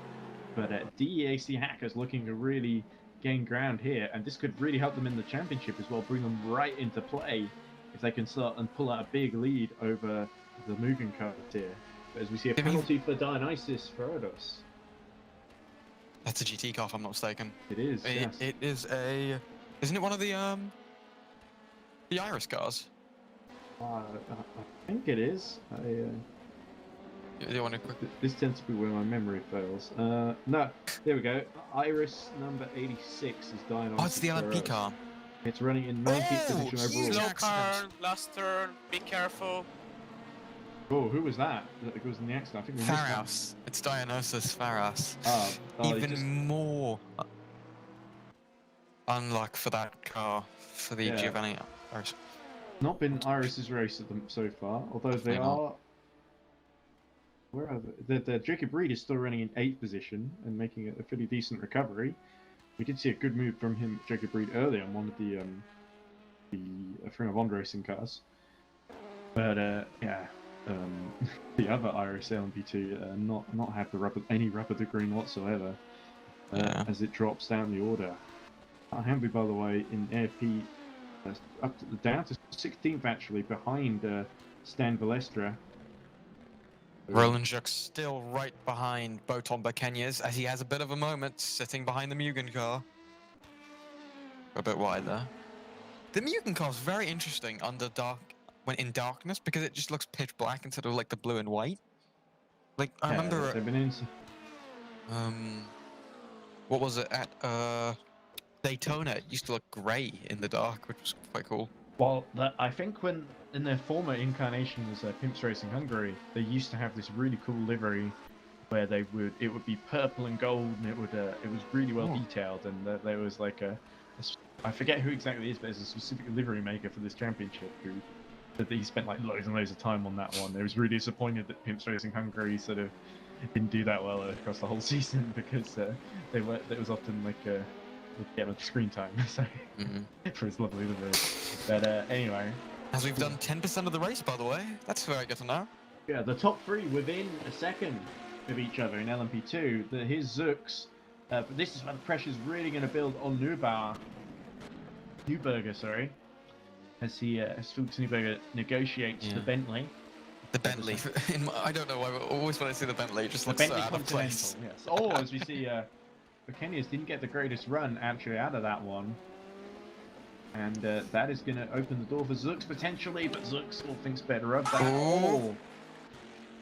but DEAC Hackers looking to really gain ground here, and this could really help them in the championship as well, bring them right into play if they can start and pull out a big lead over the Mugen cars here. But as we see a penalty for Dionysus Ferodos. That's a GT car, if I'm not mistaken. It is. Yes. It is a... Isn't it one of the Iris cars? I think it is. Do you want to quick... This tends to be where my memory fails. No, there we go. Iris number 86 is dying on. Oh, it's the LMP car. It's running in 19th Oh, position huge overall. Slow accident. car, last turn, be careful. Oh, who was that? That was in the accident. I think we missed that. Faras. It's Dionysus Faras. Oh, Even more unluck for that car, for the Giovanni Iris. Not been Iris's race at them so far, although they are. Where are they? The Jacob Reed is still running in 8th position and making a pretty decent recovery. We did see a good move from him, Jacob Reed, earlier on one of the Frima Bond racing cars. But the other Iris LMP2 not have any rubber to green whatsoever as it drops down the order. Hamby, by the way, in AFP down to 16th actually, behind Stan Valestra. Roland Jacques still right behind Boton Pequeñas as he has a bit of a moment sitting behind the Mugen car. A bit wide there. The Mugen car is very interesting when in darkness because it just looks pitch black instead of like the blue and white. Like I remember they've been in. What was it at Daytona? It used to look grey in the dark, which was quite cool. Well, I think when in their former incarnation as Pimps Racing Hungary, they used to have this really cool livery where it would be purple and gold, and it was really well detailed, and there was like I forget who exactly it is, but there's a specific livery maker for this championship who said that he spent like loads and loads of time on that one. They was really disappointed that Pimps Racing Hungary sort of didn't do that well across the whole season because it was often like with screen time so for his lovely livery. But anyway, as we've done 10% of the race, by the way, that's very good to know. Yeah, the top 3 within a second of each other in LMP2. Here's Zux, but this is where the pressure's really going to build on Neuberger, sorry, as Felix Neuberger negotiates the Bentley. The Bentley. I don't know why, but always when I see the Bentley, it just The looks Bentley out of Continental, place. yes. Oh, as we see, Buccaneers didn't get the greatest run actually out of that one. And that is going to open the door for Zux potentially, but Zux still thinks better of that. Oh.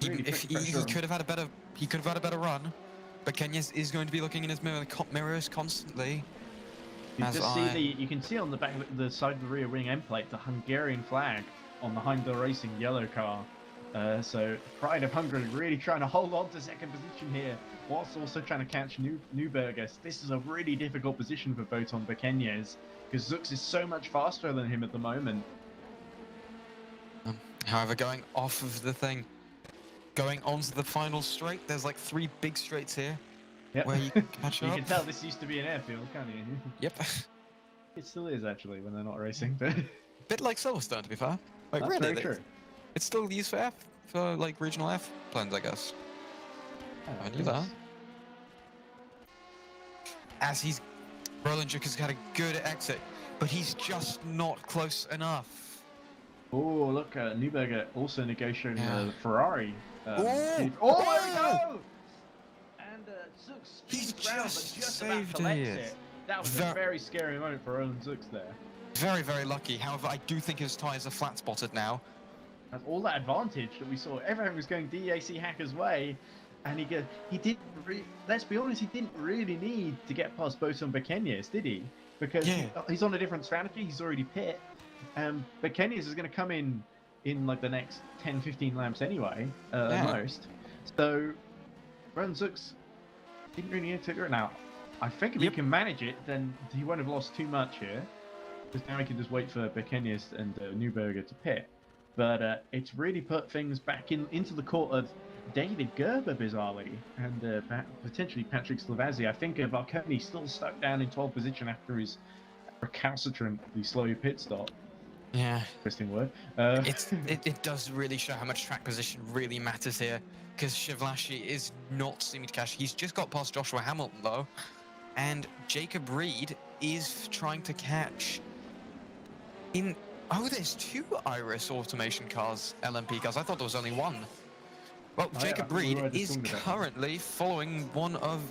Really If put he pressure on. could have had a better, he could have had a better run, but Kenya's is going to be looking in his mirrors constantly. You As just see you can see on the back of the side of the rear wing end plate the Hungarian flag on the Heimdall Racing yellow car. So Pride of Hungary really trying to hold on to second position here, whilst also trying to catch Newberger. This is a really difficult position for Boton Buccaneers because Zux is so much faster than him at the moment. However, going off of the thing, going onto the final straight, there's like 3 big straights here. Yep. Where you can catch You up. can tell this used to be an airfield, can't you? Yep. It still is actually when they're not racing, but Bit like Silverstone, to be fair. Like that's really, very true. it's still used for like regional F planes, I guess. I knew that. As Roland Juk has got a good exit, but he's just not close enough. Oh, look, Newberger also negotiating Yeah. Ferrari. Oh, there we go! And Zux He's spins round, just but just about saved collects it. it. That was a very scary moment for Roland Zux there. Very, very lucky. However, I do think his tyres are flat spotted now. That's all that advantage that we saw. Everyone was going DAC Hacker's way, and he didn't. Let's be honest, he didn't really need to get past Boton Buccaneers, did he? Because he's on a different strategy. He's already pit. Buccaneers is going to come in like the next 10-15 laps anyway, most. So Roland Zux didn't really need to figure it out. I think if he can manage it, then he won't have lost too much here. Because now he can just wait for Buccaneers and Newberger to pit. But it's really put things back into the court of David Gerber, bizarrely, and potentially Patrick Slavazzi. I think Varconi still stuck down in 12th position after his recalcitrantly slow pit stop. Yeah. Interesting word. It does really show how much track position really matters here, because Shivlashi is not seeming to catch. He's just got past Joshua Hamilton, though, and Jacob Reed is trying to catch in... Oh, there's 2 Iris automation cars, LMP cars. I thought there was only 1. Well, Jacob Reed is currently following one of...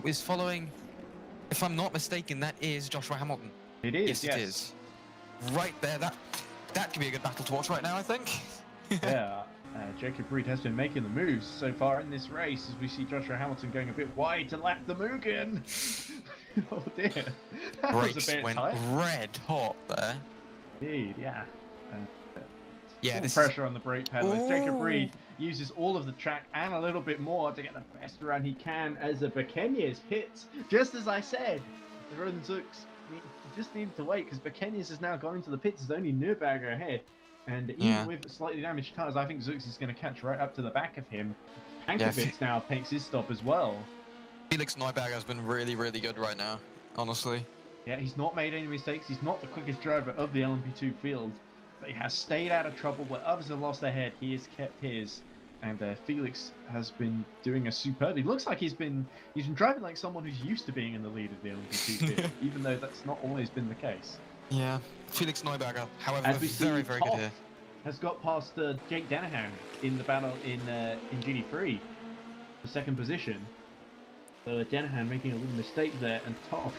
is following... If I'm not mistaken, that is Joshua Hamilton. It is, yes. It is. Right there, that could be a good battle to watch right now, I think. Yeah, Jacob Reed has been making the moves so far in this race, as we see Joshua Hamilton going a bit wide to lap the Mugen. Oh dear. That was a bit went tight. Red hot there. Indeed, yeah. Yeah, this pressure on the brake pedal. As Jacob Reed uses all of the track and a little bit more to get the best run he can as the Buccaneers hits. Just as I said, the Roland Zux just needed to wait because Buccaneers has now gone into the pits. There's only Nürburgring ahead. And even with slightly damaged tires, I think Zux is going to catch right up to the back of him. Hankovitz now takes his stop as well. Felix Neuberger has been really, really good right now, honestly. Yeah, he's not made any mistakes. He's not the quickest driver of the LMP2 field, but he has stayed out of trouble. Where others have lost their head, he has kept his. And Felix has been doing a superb. He looks like he's been driving like someone who's used to being in the lead of the LMP2 field, even though that's not always been the case. Yeah, Felix Neuberger, however, As we very, see, very good here. Has got past Jake Danahan in the battle in GT3 for second position. So Danahan making a little mistake there, and Toff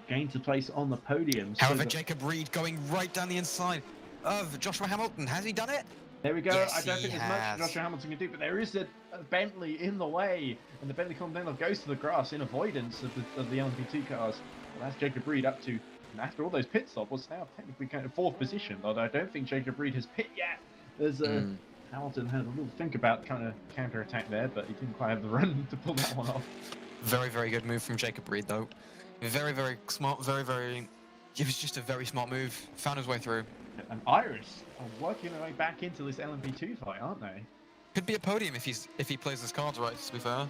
gains a place on the podium. However, Jacob Reed going right down the inside of Joshua Hamilton. Has he done it? There we go. Yes, I don't think there's much Joshua Hamilton can do, but there is a Bentley in the way, and the Bentley Continental goes to the grass in avoidance of the LMP2 cars. Well, that's Jacob Reed up to, and after all those pit stops, was now technically kind of 4th position, although I don't think Jacob Reed has pit yet. There's Hamilton had a little think about kind of counter-attack there, but he didn't quite have the run to pull that one off. Very, very good move from Jacob Reed, though. Very, very smart, very... It was just a very smart move. Found his way through. And Iris are working their way back into this LMP2 fight, aren't they? Could be a podium if he plays his cards right, to be fair.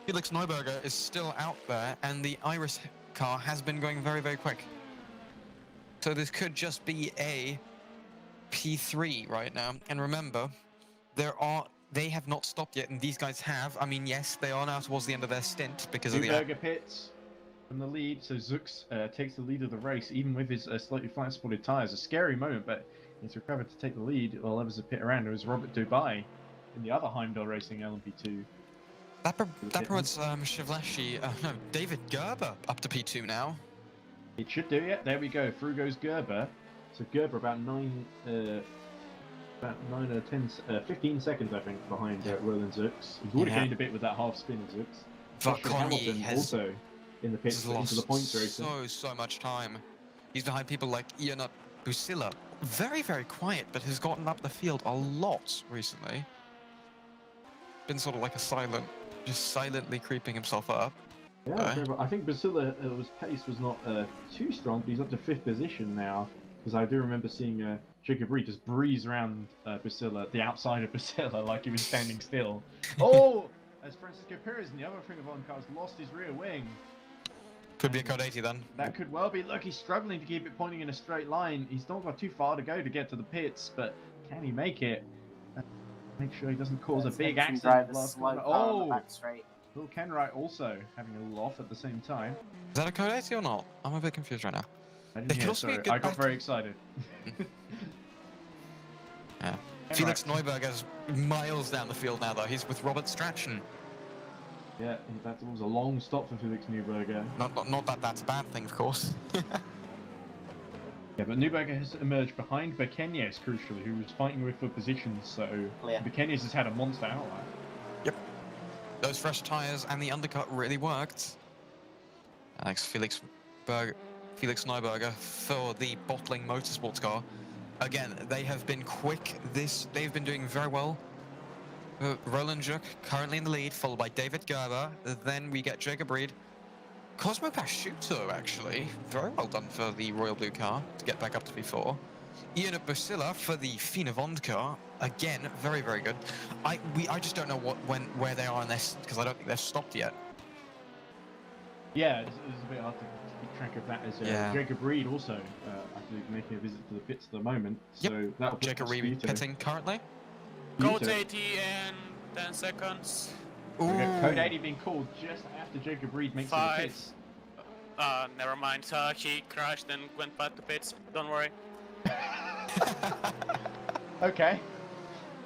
Felix Neuberger is still out there, and the Iris car has been going very, very quick. So this could just be a P3 right now. And remember, they have not stopped yet, and these guys have. I mean, yes, they are now towards the end of their stint because of the... Nürburgring pits from the lead, so Zux takes the lead of the race, even with his slightly flat-spotted tyres. A scary moment, but He's recovered to take the lead while others have pit around. It was Robert Dubai in the other Heimdall Racing LMP2. That promotes Shivleshi, no, David Gerber up to P2 now. It should do it. There we go. Through goes Gerber. So Gerber about 15 seconds, I think, behind Roland Zux. He's already gained a bit with that half spin of Zux. Varconi has also in the pits into the points race. So much time. He's behind people like Ianut Busilla. Very, very quiet, but has gotten up the field a lot recently. Been sort of like a just silently creeping himself up. Yeah, I think Basilla's pace was not too strong, but he's up to 5th position now. Because I do remember seeing Jacob Reed just breeze around Basilla, the outside of Basilla, like he was standing still. Oh! As Francisco Perez in the other Ring of Honor cars lost his rear wing. Could be a Code 80 then. That could well be. Look, he's struggling to keep it pointing in a straight line. He's not got too far to go to get to the pits, but can he make it? Make sure he doesn't cause a big accident. Oh! Back straight. Will Kenwright also having a little off at the same time. Is that a Code 80 or not? I'm a bit confused right now. I didn't hear, sorry. I got very excited. Yeah. Felix Neuberger's miles down the field now, though. He's with Robert Strachan. Yeah, that was a long stop for Felix Neuberger. Not that that's a bad thing, of course. Yeah, but Neuberger has emerged behind Bekenyes, crucially, who was fighting with for positions, so Bekenyes has had a monster outlier. Yep. Those fresh tyres and the undercut really worked. Felix Neuberger for the bottling motorsports car. Again, they have been quick. They've been doing very well. Roland Juk currently in the lead, followed by David Gerber. Then we get Jacob Reed. Cosmo Pasciuto, actually. Very well done for the Royal Blue car to get back up to P4. Ian Busilla for the Fina Vond car. Again, very, very good. I just don't know where they are in this, because I don't think they've stopped yet. Yeah, it's a bit hard to keep track of that as Jacob Reed also actually making a visit to the pits at the moment. So that'll Jacob Reed pitting currently. Code 80 in 10 seconds. Code 80 being called just after Jacob Reed makes the pits. Never mind. He crashed and went back to pits. Don't worry. Okay.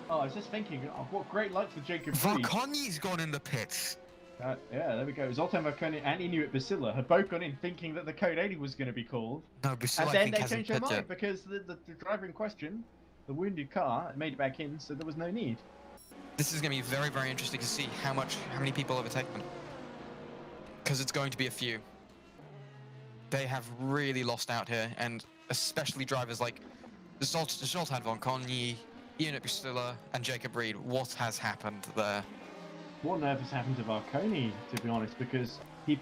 Oh, I was just thinking, what great luck for Jacob Reed. Varconi's gone in the pits. Yeah, there we go. Zoltan Varconi and Inuit Basilla had both gone in thinking that the Code 80 was going to be called. No, Basilla, and then they changed their mind because the driver in question, the wounded car, made it back in, so there was no need. This is going to be very, very interesting to see how many people overtake them. Because it's going to be a few. They have really lost out here, and especially drivers like Zoltan Varconi, Ian Basilla, and Jacob Reed. What has happened there? What on earth has happened to Varconi, to be honest, because he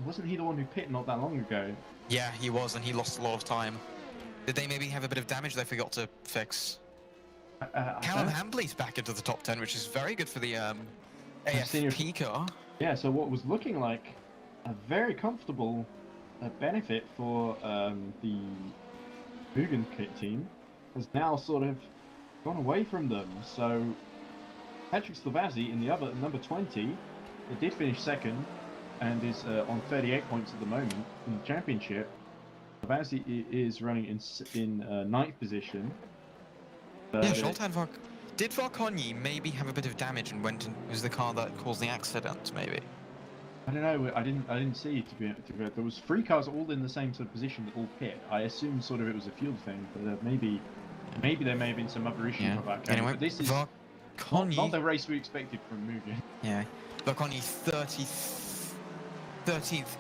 wasn't he the one who pit not that long ago? Yeah, he was, and he lost a lot of time. Did they maybe have a bit of damage they forgot to fix? Callum Hambley's back into the top 10, which is very good for the AFP car. Yeah, so what was looking like a very comfortable benefit for the Mugen kit team has now sort of gone away from them. So Patrick Slavazzi in the other number 20, it did finish second and is on 38 points at the moment in the championship. Slavazzi is running in 9th position. Yeah, did Varconi maybe have a bit of damage and was the car that caused the accident? Maybe. I don't know. I didn't see to be there was 3 cars all in the same sort of position that all pit. I assumed sort of it was a field thing, but maybe there may have been some other issue with Varconi. Anyway, but this is not the race we expected from Mugen. Yeah, Varconi 13th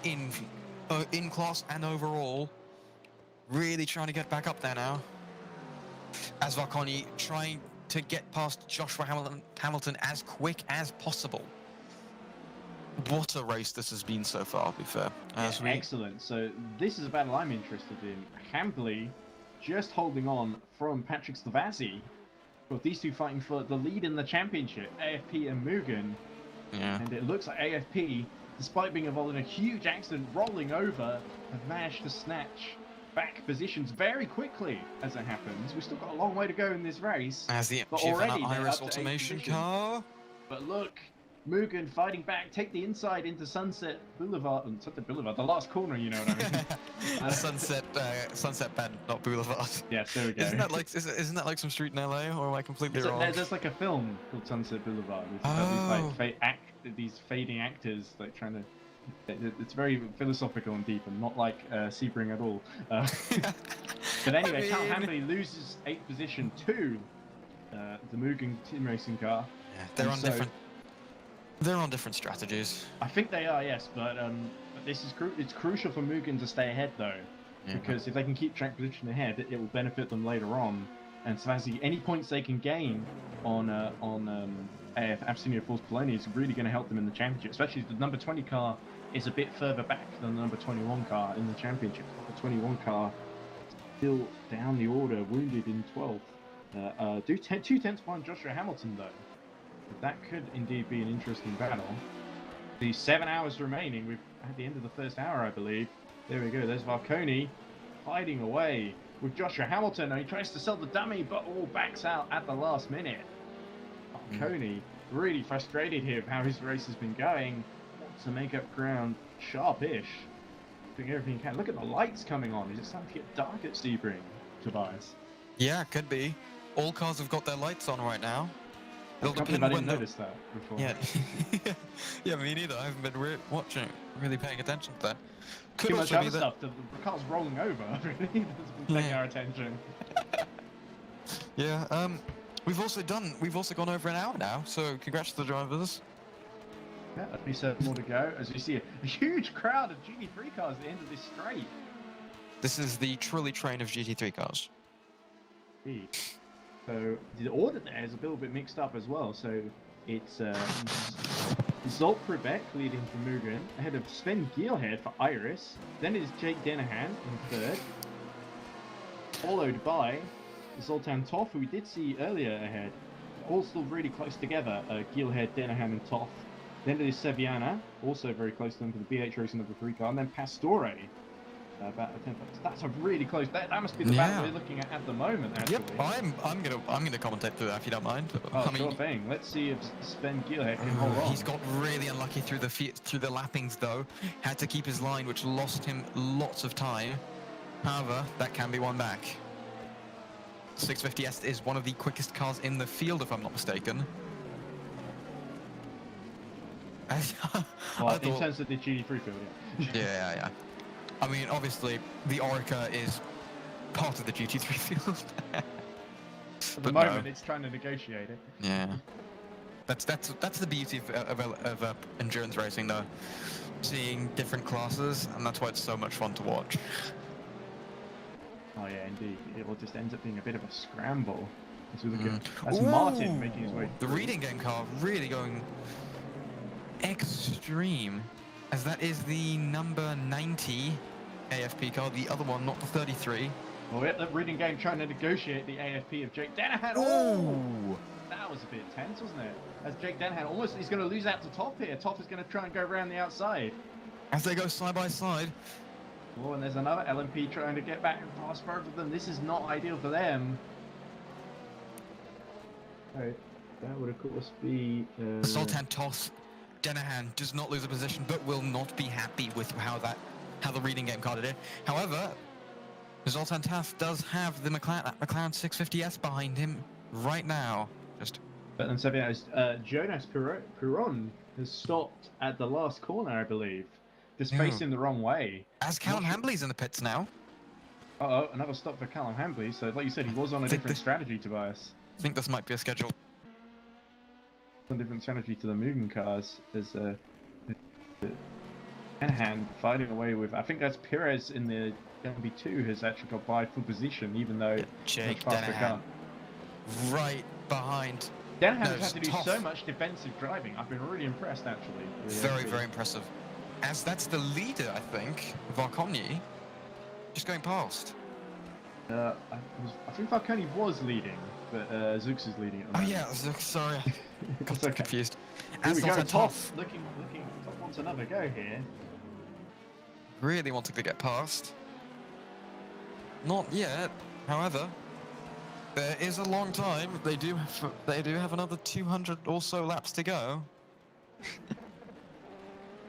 in class and overall. Really trying to get back up there now. As Varconi trying to get past Joshua Hamilton as quick as possible. What a race this has been so far, to be fair. Excellent. So this is a battle I'm interested in. Hambley just holding on from Patrick Slavazzi. With these two fighting for the lead in the championship, AFP and Mugen. Yeah. And it looks like AFP, despite being involved in a huge accident, rolling over, have managed to snatch back positions very quickly as it happens. We've still got a long way to go in this race. As the but already Iris automation car. But look, Mugen fighting back, take the inside into Sunset Boulevard. Sunset Boulevard, the last corner, you know what I mean? Sunset Bend, not Boulevard. Yes, there we go. Isn't that like isn't that like some street in LA, or am I completely wrong? There's like a film called Sunset Boulevard. It's about these fading actors like trying to. It's very philosophical and deep, and not like Sebring at all. But anyway, Callum Hambley loses 8th position to the Mugen team racing car. Yeah, they're on different strategies. I think they are, yes, but this is it's crucial for Mugen to stay ahead though, because if they can keep track position ahead, it will benefit them later on. And so, any points they can gain on Abyssinia Force Polonia is really going to help them in the championship. Especially the number 20 car is a bit further back than the number 21 car in the championship. The 21 car still down the order, wounded in 12th. 2 tenths behind Joshua Hamilton though. That could indeed be an interesting battle. The 7 hours remaining, we've at the end of the first hour, I believe. There we go. There's Varconi fighting away with Joshua Hamilton, and he tries to sell the dummy, but all backs out at the last minute. Varconi really frustrated here with how his race has been going. Wants to make up ground sharpish, doing everything he can. Look at the lights coming on. Is it starting to get dark at Sebring, Tobias? Yeah, could be. All cars have got their lights on right now. I didn't notice that before. Yeah, yeah, me neither. I haven't been really paying attention to that. Could Too much also be other stuff. The car's rolling over. Really, that's been taking our attention. Yeah. We've also gone over an hour now. So congrats to the drivers. Yeah, at least more to go. As we see a huge crowd of GT3 cars at the end of this straight. This is the trolley train of GT3 cars. Indeed. So the order there is a little bit mixed up as well. So it's Zolt Prebeck leading for Mugen, ahead of Sven Gielhed for Iris. Then it is Jake Denahan in 3rd, followed by Zoltan Toff, who we did see earlier ahead. All still really close together, Gielhed, Denahan and Toff. Then it is Seviana, also very close to them for the BH Racing number 3 car. And then Pastore, about a 10th. That must be the battle we're looking at the moment, actually. Yep, I'm gonna commentate through that if you don't mind. Oh, sure thing. Let's see if Sven Gielhed can hold on. He's got really unlucky through the lappings though. Had to keep his line, which lost him lots of time. However, that can be won back. 650S is one of the quickest cars in the field, if I'm not mistaken. Well, in terms of the GT3 field, yeah. Yeah. I mean, obviously, the Orica is part of the GT3 field. At the moment, it's trying to negotiate it. Yeah. That's the beauty of endurance racing, though. Seeing different classes, and that's why it's so much fun to watch. Oh yeah, indeed. It will just ends up being a bit of a scramble. As we look at that's Martin making his way through. The reading game car really going extreme, as that is the number 90 AFP car, the other one, not the 33. Well, the reading game trying to negotiate the AFP of Jake Denahan. Oh! That was a bit tense, wasn't it? As Jake Denahan he's going to lose out to Top here. Top is going to try and go around the outside. As they go side by side. Oh, and there's another LMP trying to get back past both of them. This is not ideal for them. Alright, that would of course be... Zoltan Toss, Denahan does not lose a position, but will not be happy with how the reading game card did. However, Zoltan Toss does have the McLaren 650S behind him right now. But then Jonas Piron has stopped at the last corner, I believe. Just facing the wrong way. As Callum Hambley's in the pits now. Uh-oh, another stop for Callum Hambley. So, like you said, he was on a different strategy, Tobias. I think this might be a schedule. A different strategy to the Mugen cars. There's Denahan fighting away with... I think that's Perez in the MB2 has actually got by full position, even though Jake much faster Denahan. car. Right behind. Denahan has had to do so much defensive driving. I've been really impressed, actually. Very, very impressive. As that's the leader, I think, Varconi, just going past. I think Varconi was leading, but Zux is leading at the moment. Oh yeah, Zux, sorry. Got so confused. Here we go, Top Toff looking, Toff wants another go here. Really wanting to get past. Not yet, however. There is a long time. They do have another 200 or so laps to go.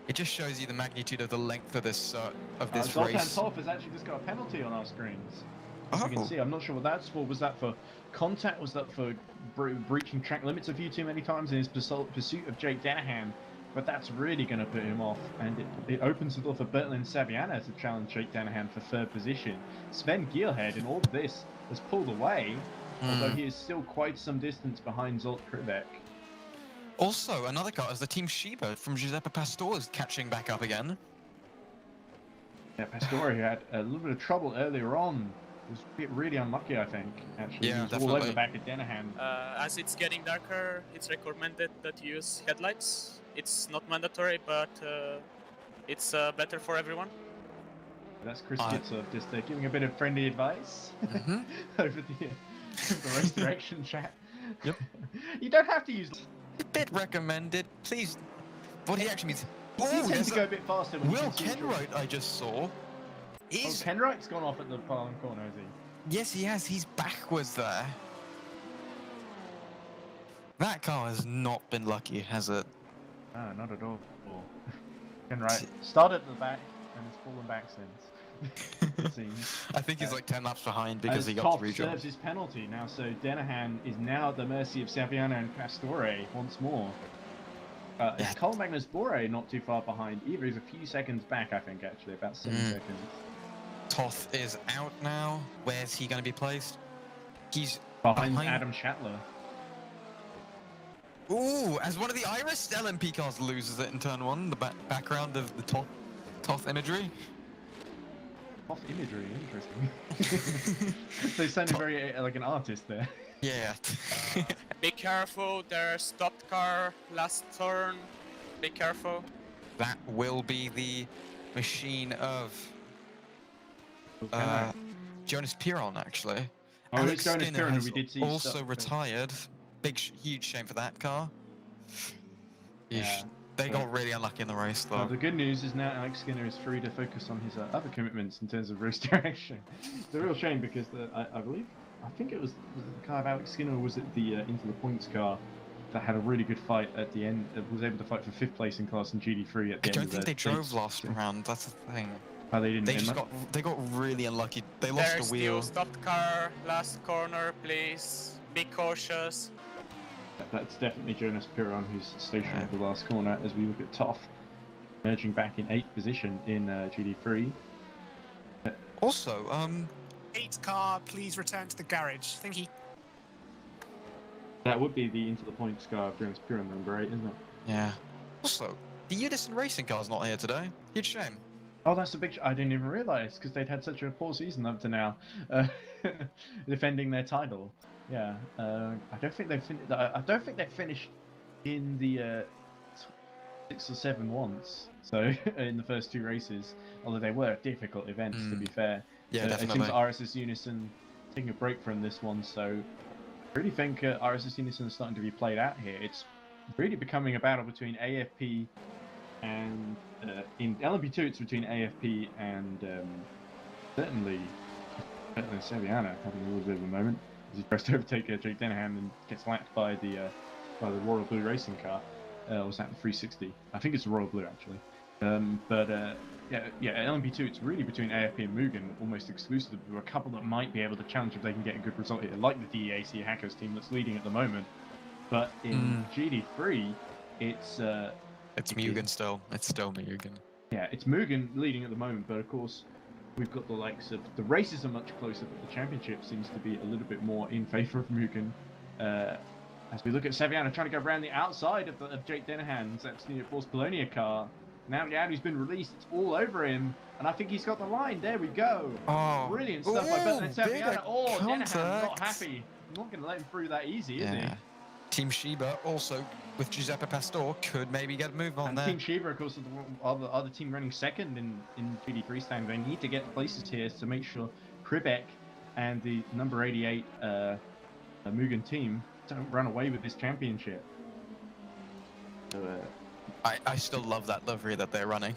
It just shows you the magnitude of the length of this Zoltan race. Tolf has actually just got a penalty on our screens. As you can Oh. see, I'm not sure what that's for. Was that for contact? Was that for breaching track limits a few too many times in his pursuit of Jake Danahan? But that's really going to put him off, and it opens the door for Bertlin Saviana to challenge Jake Danahan for third position. Sven Gearhead in all of this has pulled away, although he is still quite some distance behind Zolt Krivek. Also, another car is the Team Shiba from Giuseppe Pastore is catching back up again. Yeah, Pastore had a little bit of trouble earlier on. It was really unlucky, I think, actually. Yeah, he was all definitely. over the back of Danahan. As it's getting darker, it's recommended that you use headlights. It's not mandatory, but it's better for everyone. That's Chris Skitzer just giving a bit of friendly advice over the race direction chat. Yep. You don't have to use... A bit recommended. Please. What he actually means. You tend to go a bit faster when Will you can see Kenwright, I just saw. Is... Kenwright's gone off at the final corner, has he? Yes, he has. He's backwards there. That car has not been lucky, has it? No, not at all. Kenwright started at the back and has fallen back since. It seems. I think he's like 10 laps behind because As he got Toff 3 jumps. serves his penalty now, so Danahan is now at the mercy of Saviano and Pastore once more. Yeah. Carl Magnus Bore not too far behind either. He's a few seconds back, I think, actually, about 7 seconds. Toth is out now. Where's he going to be placed? He's Behind Adam Shatler. Ooh, as one of the Iris LMP cars loses it in turn 1, the background of the Toth imagery. Off imagery, interesting. They sounded very like an artist there. Yeah. Be careful, there's stopped car, last turn. Be careful. That will be the machine of Jonas Piron, actually. Oh, Alex it's Jonas Skinner Piron, has we did see also stuff. retired. Huge shame for that car. Yeah. They got really unlucky in the race, though. The good news is now Alex Skinner is free to focus on his other commitments in terms of race direction. It's a real shame because I think it was the car of Alex Skinner, or was it the Into the Points car that had a really good fight at the end, was able to fight for 5th place in class in GD3 at the end of the I don't think they drove last round, that's the thing. Oh, they didn't. They got really unlucky. They lost There's a wheel. still stopped car, last corner, please. Be cautious. That's definitely Jonas Piron, who's stationed at the last corner as we look at Toff emerging back in 8th position in GD3. Also, 8th car, please return to the garage. Thank you. That would be the Into the Points car of Jonas Piron, number 8, isn't it? yeah. Also, the Unison Racing car's not here today. Huge shame. Oh, that's a big... I didn't even realise, because they'd had such a poor season up to now, defending their title. Yeah, I don't think they've finished in the 6 or 7 once. So in the first 2 races, although they were difficult events, to be fair. Yeah, It definitely. seems RSS Unison taking a break from this one, so I really think RSS Unison is starting to be played out here. It's really becoming a battle between AFP and in LMP2 it's between AFP and certainly Saviano having a little bit of a moment as he tries to overtake Jake Denham and gets lapped by the Royal Blue racing car. Or was that the 360? I think it's the Royal Blue actually. Yeah, LMP2 it's really between AFP and Mugen almost exclusively. There are a couple that might be able to challenge if they can get a good result here, like the DEAC Hackers team that's leading at the moment. But in GD3, it's Mugen still. It's still Mugen. Yeah, it's Mugen leading at the moment, but of course we've got the likes of the races are much closer, but the championship seems to be a little bit more in favour of Mugen. As we look at Saviano trying to go around the outside of Jake Denahan's, that's the Force Polonia car. Now the Audi's been released, it's all over him, and I think he's got the line. There we go. Oh, Brilliant stuff by Bertrand Saviano. Oh, Denahan not contact. Happy. I'm not going to let him through that easy, is he? Team Shiba also with Giuseppe Pastore could maybe get a move on And there. Team Shiba, of course, are the other team running second in GD3 stand. They need to get places here to make sure Kribek and the number 88 Mugen team don't run away with this championship. So, I still love that livery that they're running.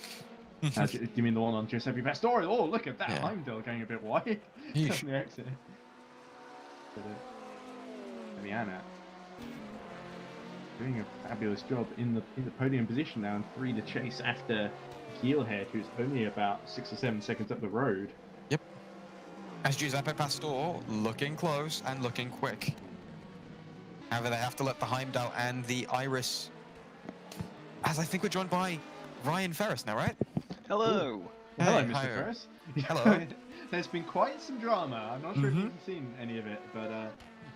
do you mean the one on Giuseppe Pastore? Oh, look at that! Yeah. Heimdall going a bit wide Yeesh. on the exit. Viana doing a fabulous job in the podium position now, and 3 to chase after Keelhead, who's only about 6 or 7 seconds up the road. Yep. As Giuseppe Pastor looking close and looking quick. However, they have to let the Heimdall and the Iris, as I think we're joined by Ryan Ferris now, right? Hello. Well, hello, Hey, Mr. hi. Ferris. Hello. There's been quite some drama. I'm not sure if you've seen any of it, but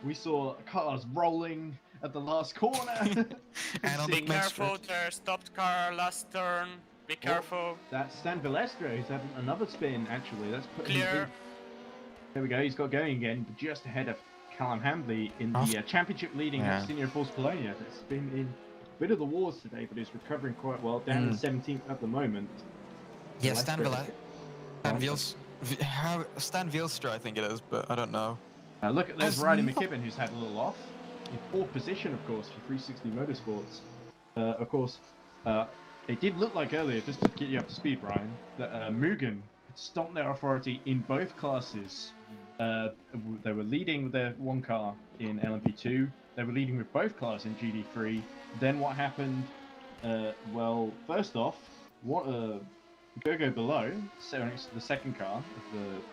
we saw cars rolling at the last corner. And on Be the main careful, strip. there stopped car last turn. Be careful. That's Stan Vilestra who's having another spin, actually. That's put him Clear. in. There we go, he's got going again, but just ahead of Callum Hambley in the championship leading Senior Force Polonia. That's been in a bit of the wars today, but is recovering quite well, down to 17th at the moment. Yeah, Stan Vilestra, I think it is, but I don't know. Look at there's Has Riley not- McKibben, who's had a little off. In 4th position, of course, for 360 Motorsports. Of course, it did look like earlier, just to get you up to speed, Brian, that Mugen had stomped their authority in both classes. They were leading with their one car in LMP2. They were leading with both cars in GD3. Then what happened? Well, first off, Gogo below, so next to the second car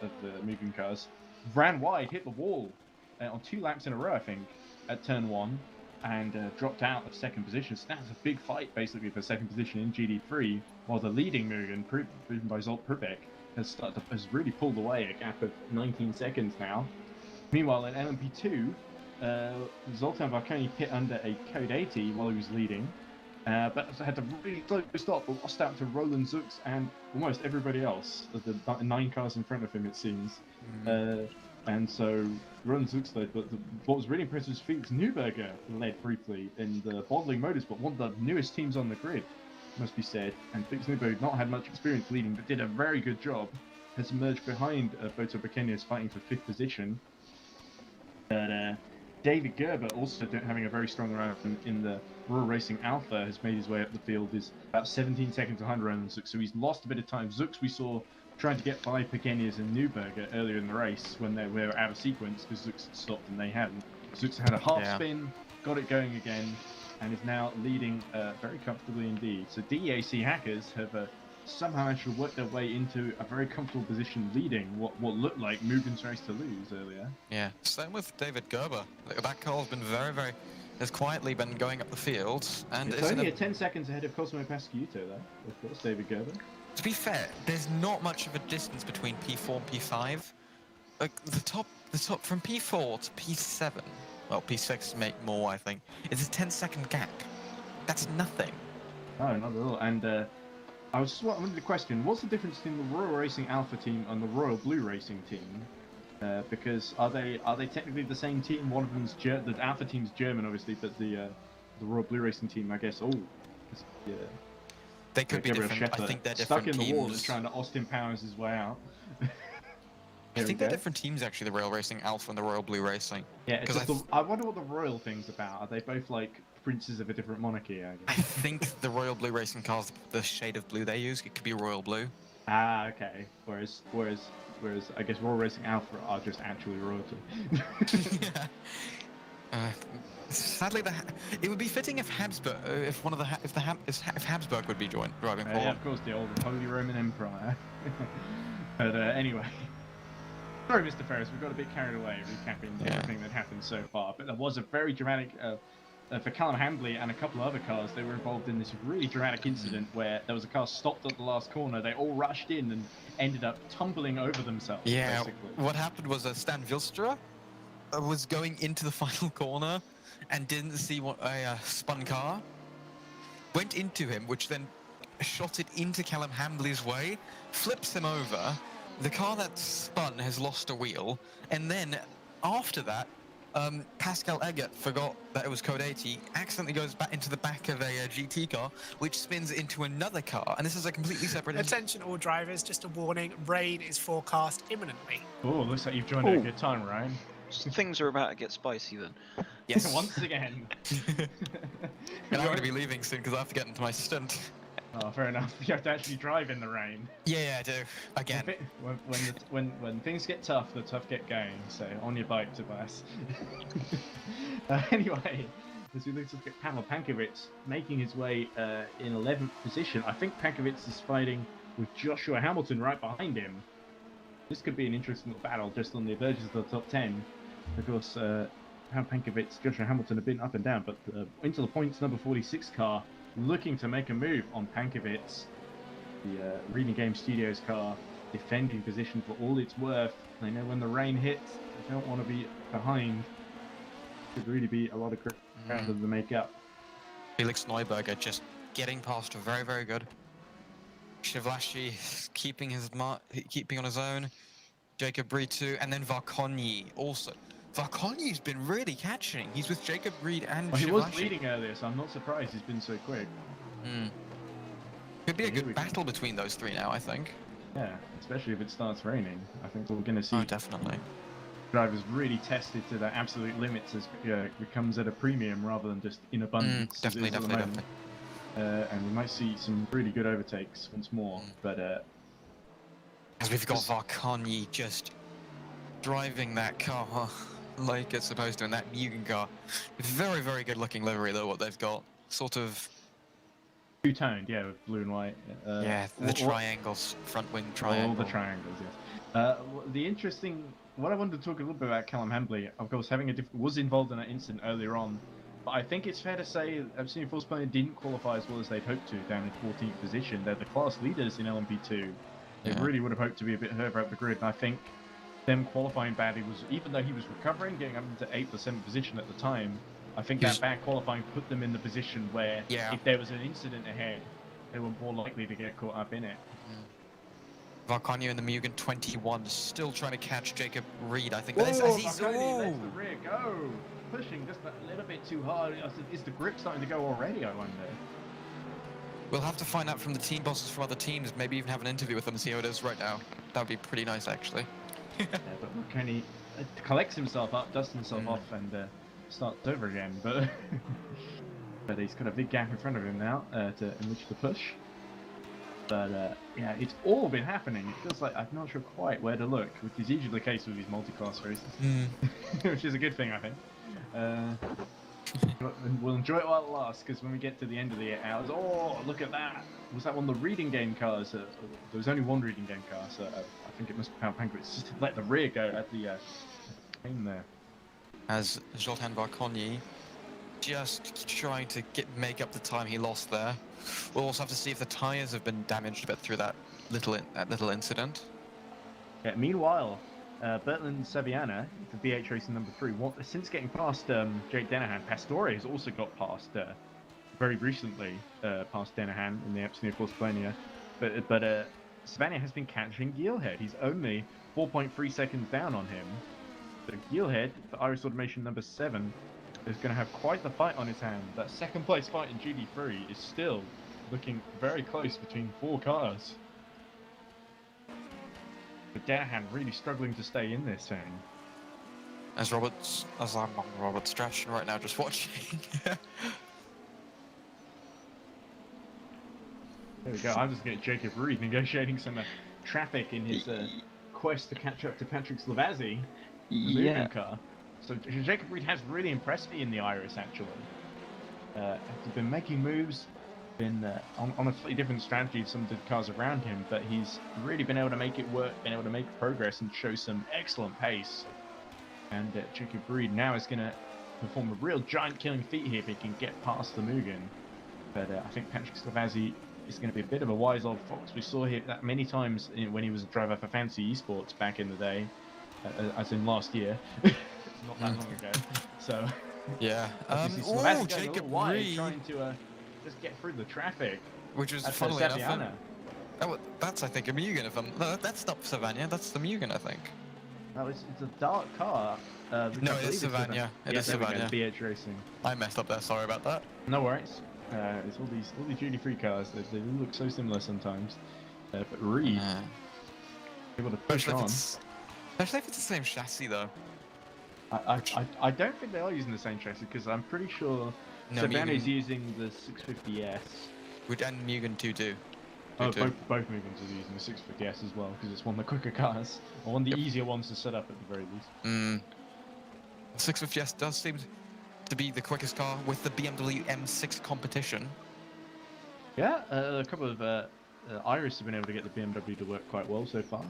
of the Mugen cars, ran wide, hit the wall on 2 laps in a row, I think, at turn 1, and dropped out of 2nd position. So that's a big fight, basically, for 2nd position in GD3, while the leading Mugen, driven by Zolt Prubek, has really pulled away a gap of 19 seconds now. Meanwhile, in LMP2, Zoltan Varkoni pit under a code 80 while he was leading, but had to really slow stop, but lost out to Roland Zux and almost everybody else, of the 9 cars in front of him, it seems. And so Roland Zux led, but what was really impressive was Felix Neuberger led briefly in the Bodling Motorsport, one of the newest teams on the grid, must be said. And Felix Neuberger not had much experience leading, but did a very good job. Has emerged behind Boto Bekenius, fighting for 5th position. But David Gerber, also having a very strong round in the Royal Racing Alpha, has made his way up the field. Is about 17 seconds behind Roland Zux, so he's lost a bit of time. Zux we saw trying to get by Pekenius and Neuberger earlier in the race when they were out of sequence because Zux had stopped and they hadn't. Zux had a half spin, got it going again, and is now leading very comfortably indeed. So DEAC hackers have somehow managed to work their way into a very comfortable position, leading what looked like Mugen's race to lose earlier. Yeah, same with David Gerber. That car's been has quietly been going up the field, and It's only 10 seconds ahead of Cosmo Pasquito, though, of course, David Gerber. To be fair, there's not much of a distance between P4 and P5. Like the top from P4 to P7. Well, P6 make more, I think. It's a 10-second gap. That's nothing. No, not at all. And I wanted to question: what's the difference between the Royal Racing Alpha team and the Royal Blue Racing team? Because are they technically the same team? One of them's the Alpha team's German, obviously, but the Royal Blue Racing team, I guess. They could be Gabriel different. Scheffer I think they're stuck different in the wall and teams. trying to Austin Powers his way out. I think they're different teams, actually, the Royal Racing Alpha and the Royal Blue Racing. Yeah, it's 'Cause just I wonder what the royal thing's about. Are they both like princes of a different monarchy? I I guess. think the Royal Blue Racing cars, the shade of blue they use, it could be Royal Blue. Ah, okay. Whereas I guess Royal Racing Alpha are just actually royalty. Yeah. Sadly, it would be fitting if Habsburg, if Habsburg would be driving Yeah, forward. of course, the old Holy Roman Empire. But anyway, sorry, Mr. Ferris, we got a bit carried away recapping everything that happened so far. But there was a very dramatic, for Callum Hambley and a couple of other cars, they were involved in this really dramatic incident where there was a car stopped at the last corner. They all rushed in and ended up tumbling over themselves. Yeah, basically. what happened was Stan Vilstra was going into the final corner and didn't see a spun car. Went into him, which then shot it into Callum Hambley's way, flips him over. The car that spun has lost a wheel, and then after that, Pascal Eggert forgot that it was code 80, accidentally goes back into the back of a GT car, which spins into another car, and this is a completely separate... Attention all drivers, just a warning, rain is forecast imminently. Oh, looks like you've joined at a good time, Ryan. Things are about to get spicy then. Yes. Once again. And I'm going to be leaving soon because I have to get into my stint. Oh, fair enough. You have to actually drive in the rain. Yeah, I do. Again. When things get tough, the tough get going. So on your bike, Tobias. Anyway, as we look at Pavel Pankovic making his way in 11th position. I think Pankovic is fighting with Joshua Hamilton right behind him. This could be an interesting little battle just on the verges of the top 10. Of course, Pavel Pankovic, Joshua Hamilton have been up and down, but into the points number 46 car looking to make a move on Pankovic. The Reading Game Studios car defending position for all it's worth. They know when the rain hits, they don't want to be behind. Could really be a lot of ground to make up. Felix Neuberger just getting past very, very good. Shivlashi keeping on his own. Jacob Reed too, and then Varkonyi also. Varkonyi's been really catching. He's with Jacob Reed and Well, he was Shivlashi. leading earlier, so I'm not surprised he's been so quick. Could be a Here we good go. battle between those three now, I think. Yeah, especially if it starts raining. I think we're going to see Oh, definitely. drivers really tested to their absolute limits as it comes at a premium rather than just in abundance. as it Definitely, is at the definitely, moment. definitely. And we might see some really good overtakes once more. But As we've got Varkonyi just driving that car like it's supposed to in that Mugen car. Very, very good looking livery though, what they've got. Sort of, two-toned, yeah, with blue and white. yeah, the triangles, front wing All triangle. the triangles, yes. What I wanted to talk a little bit about Callum Hambly, of course, was involved in that incident earlier on, but I think it's fair to say Absolute Force Player didn't qualify as well as they'd hoped to, down in 14th position. They're the class leaders in LMP2. They Yeah. really would have hoped to be a bit further up the grid, and I think them qualifying badly was, even though he was recovering, getting up into 8th or 7th position at the time, I think Yes. that bad qualifying put them in the position where Yeah. if there was an incident ahead, they were more likely to get caught up in it. Varkonyi in the Mugen 21, still trying to catch Jacob Reed, I think. Whoa, But as he's, Marconi lets the rear go. Pushing just a little bit too hard. Is the grip starting to go already, I wonder? we'll have to find out from the team bosses from other teams, maybe even have an interview with them and see how it is right now. That would be pretty nice, actually. Yeah, but Marconi collects himself up, dusts himself off, and starts over again. But but he's got a big gap in front of him now in which to push. But yeah, it's all been happening. It feels like I'm not sure quite where to look, which is usually the case with these multi-class races, which is a good thing, I think. We'll enjoy it while it lasts, because when we get to the end of the hours, oh, look at that! Was that one of the reading game cars? There was only one reading game car, so I think it must be Pavel Pankovic. Just let the rear go at the aim there. As Zoltan Varkonyi just trying to make up the time he lost there. We'll also have to see if the tyres have been damaged a bit through that little incident. Yeah, meanwhile, Bertrand Saviana, the BH racing number 3, since getting past Jake Dennehan, Pastore has also got past very recently past Dennehan in the Absolute Force Plania. But Savania has been catching Geelhead. He's only 4.3 seconds down on him. So Geelhead, the Iris Automation number 7, is going to have quite the fight on his hand. That second place fight in GD3 is still looking very close between 4 cars. But Dennehan really struggling to stay in this thing. As I'm on Robert Strachan right now, just watching. There we go. I'm just getting Jacob Reed negotiating some traffic in his quest to catch up to Patrick Slavazzi, the moving car. So Jacob Reed has really impressed me in the Iris, actually. He's been making moves, been on a slightly different strategy to some of the cars around him, but he's really been able to make it work, been able to make progress and show some excellent pace. And Jacob Reed now is going to perform a real giant killing feat here if he can get past the Mugen. But I think Patrick Slavazzi is going to be a bit of a wise old fox. We saw him that many times when he was a driver for Fantasy Esports back in the day, as in last year. Not that long ago. So Yeah. Slavazzi Jacob wide, Reed, trying to just get through the traffic. which was That's funnily enough. Saviana. That's I think a Mugen. No, that's not Savania. That's the Mugen, I think. No, it's a dark car. Which No, I it believe is Savania. It is there we go, Savania. BH Racing. I messed up there. Sorry about that. No worries. It's all these duty-free cars. They look so similar sometimes. But Reed able to push on. Especially if it's the same chassis, though. I don't think they are using the same chassis because I'm pretty sure No, Savannah is Mugen, using the 650S. and Mugen 2 do. Oh, both Mugens are using the 650S as well because it's one of the quicker cars, or one of the easier ones to set up at the very least. 650S does seem to be the quickest car with the BMW M6 competition. Yeah, a couple of Iris have been able to get the BMW to work quite well so far.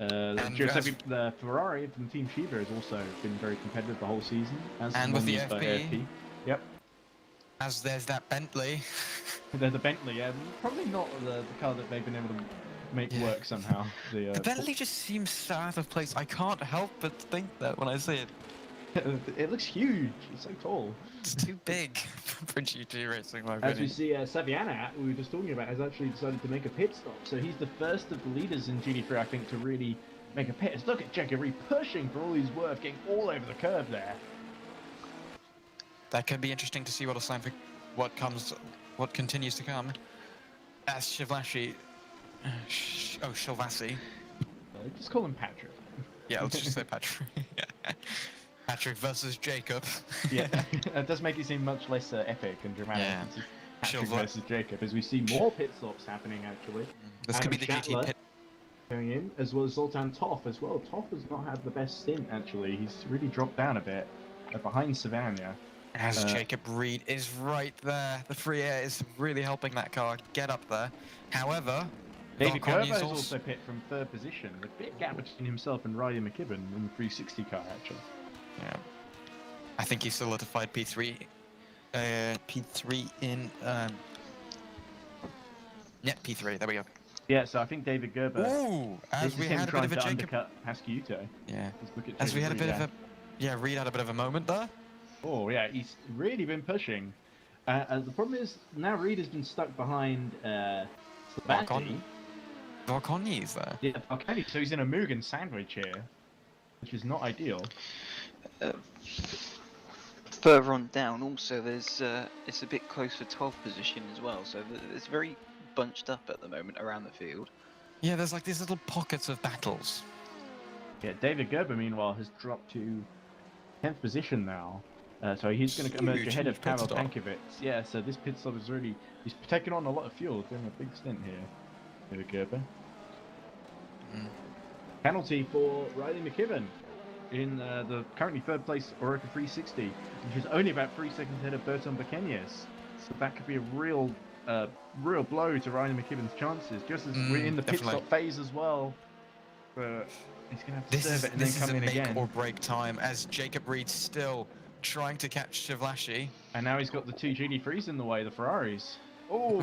Yeah. And Giuseppe, the Ferrari from Team Shiba has also been very competitive the whole season. As And the with one the used by AFP. Yep. As there's that Bentley. The Bentley, yeah, probably not the car that they've been able to make Yeah. work somehow. The Bentley just seems so out of place. I can't help but think that when I see it. It looks huge. It's so tall. It's too big for GT racing, in my As we opinion. see, Saviana, we were just talking about, has actually decided to make a pit stop. So he's the first of the leaders in GT3, I think, to really make a pit. Look at Jacob pushing for all he's worth, getting all over the curve there. That could be interesting to see what what continues to come. As Shivlashi, Shilvassi. Just call him Patrick. Yeah, let's just say Patrick. Patrick versus Jacob. Yeah, that does make it seem much less epic and dramatic. Yeah. It's just Patrick versus Jacob, as we see more pit stops happening, actually. This could be the Adam GT Shatler pit. Going in, as well as Zoltan Toff as well. Toff has not had the best stint, actually. He's really dropped down a bit behind Savannah. As Jacob Reed is right there. The free air is really helping that car get up there. However, David Valconi Gerber is has also pit from third position. A big gap between himself and Riley McKibben in the 360 car, actually. Yeah. I think he solidified P3. P3 in. Yeah, P3. There we go. Yeah, so I think David Gerber. Ooh, as This we is him had a bit trying of a to Jacob. undercut Pasquiuto. Yeah. Just look at As we Jacob had a bit Reed of a. Yeah, Reed had a bit of a moment there. Oh yeah, he's really been pushing. The problem is now Reed has been stuck behind Valconi. Valconi is there. Yeah, Valconi. So he's in a Mugen sandwich here, which is not ideal. Further on down, also there's it's a bit close for 12th position as well, so it's very bunched up at the moment around the field. Yeah, there's like these little pockets of battles. Yeah, David Gerber meanwhile has dropped to 10th position now. So he's going to emerge Huge, ahead huge of pit Pavel stop. Pankovic. Yeah, so this pit stop is really... He's taking on a lot of fuel, doing a big stint here, David Gerber. Mm. Penalty for Riley McKibben in the currently third place Oroka 360, which is only about 3 seconds ahead of Berton Bekenyes. So that could be a real blow to Riley McKibben's chances, just as we're in the pit definitely. stop phase as well. But he's going to have to This serve is it and then come a in make again. or break time as Jacob Reed still trying to catch Shivlashi. And now he's got the two GD3s in the way, the Ferraris. Oh,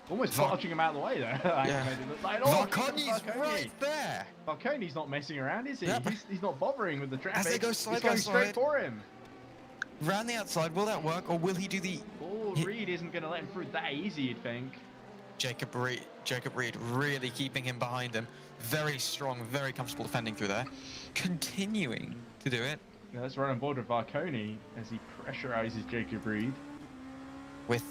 almost Val- barging him out of the way there. Yeah. Valconi's right there. Valconi's not messing around, is he? Yep. He's not bothering with the traffic. As they go he's side going by straight side. for him. Round the outside, will that work, or will he do the... Oh, He- Reed isn't going to let him through that easy, you'd think. Jacob Reed really keeping him behind him. Very strong, very comfortable defending through there. Continuing to do it Now let's run on board with Valconi as he pressurizes Jacob Reed. with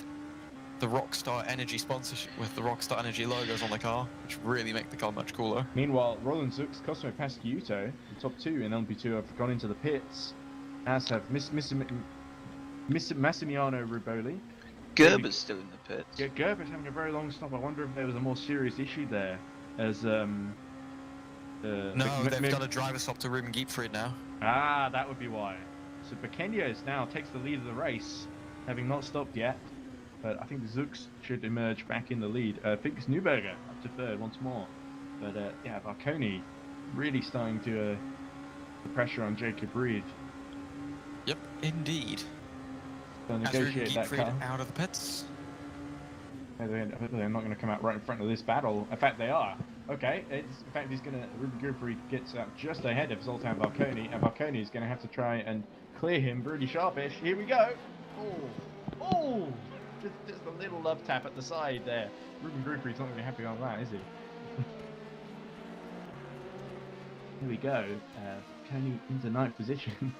the Rockstar Energy sponsorship, with the Rockstar Energy logos on the car, which really make the car much cooler. Meanwhile, Roland Zux, Cosmo Pasquiuto, the top two in LP2 have gone into the pits, as have Massimiliano Ruboli. Gerber's still in the pits. Yeah, Gerber's having a very long stop. I wonder if there was a more serious issue there, as No, they've done a driver stop to Ruben Giepfried now. Ah, that would be why. So Bekenyes now takes the lead of the race, having not stopped yet. But I think Zux should emerge back in the lead. I think it's Neuberger up to third once more. But yeah, Valconi really starting to the pressure on Jacob Reed. Yep, indeed. So As Ruben negotiate that car. Giepfried out of the pits. They're not going to come out right in front of this battle. In fact, they are. Okay, in fact, Ruben Giepfried gets out just ahead of Zoltan Valconi, and Valconi is going to have to try and clear him really sharpish. Here we go. Oh, just a little love tap at the side there. Ruben Giepfried's not going to be happy on that, is he? Here we go. Valconi into 9th position.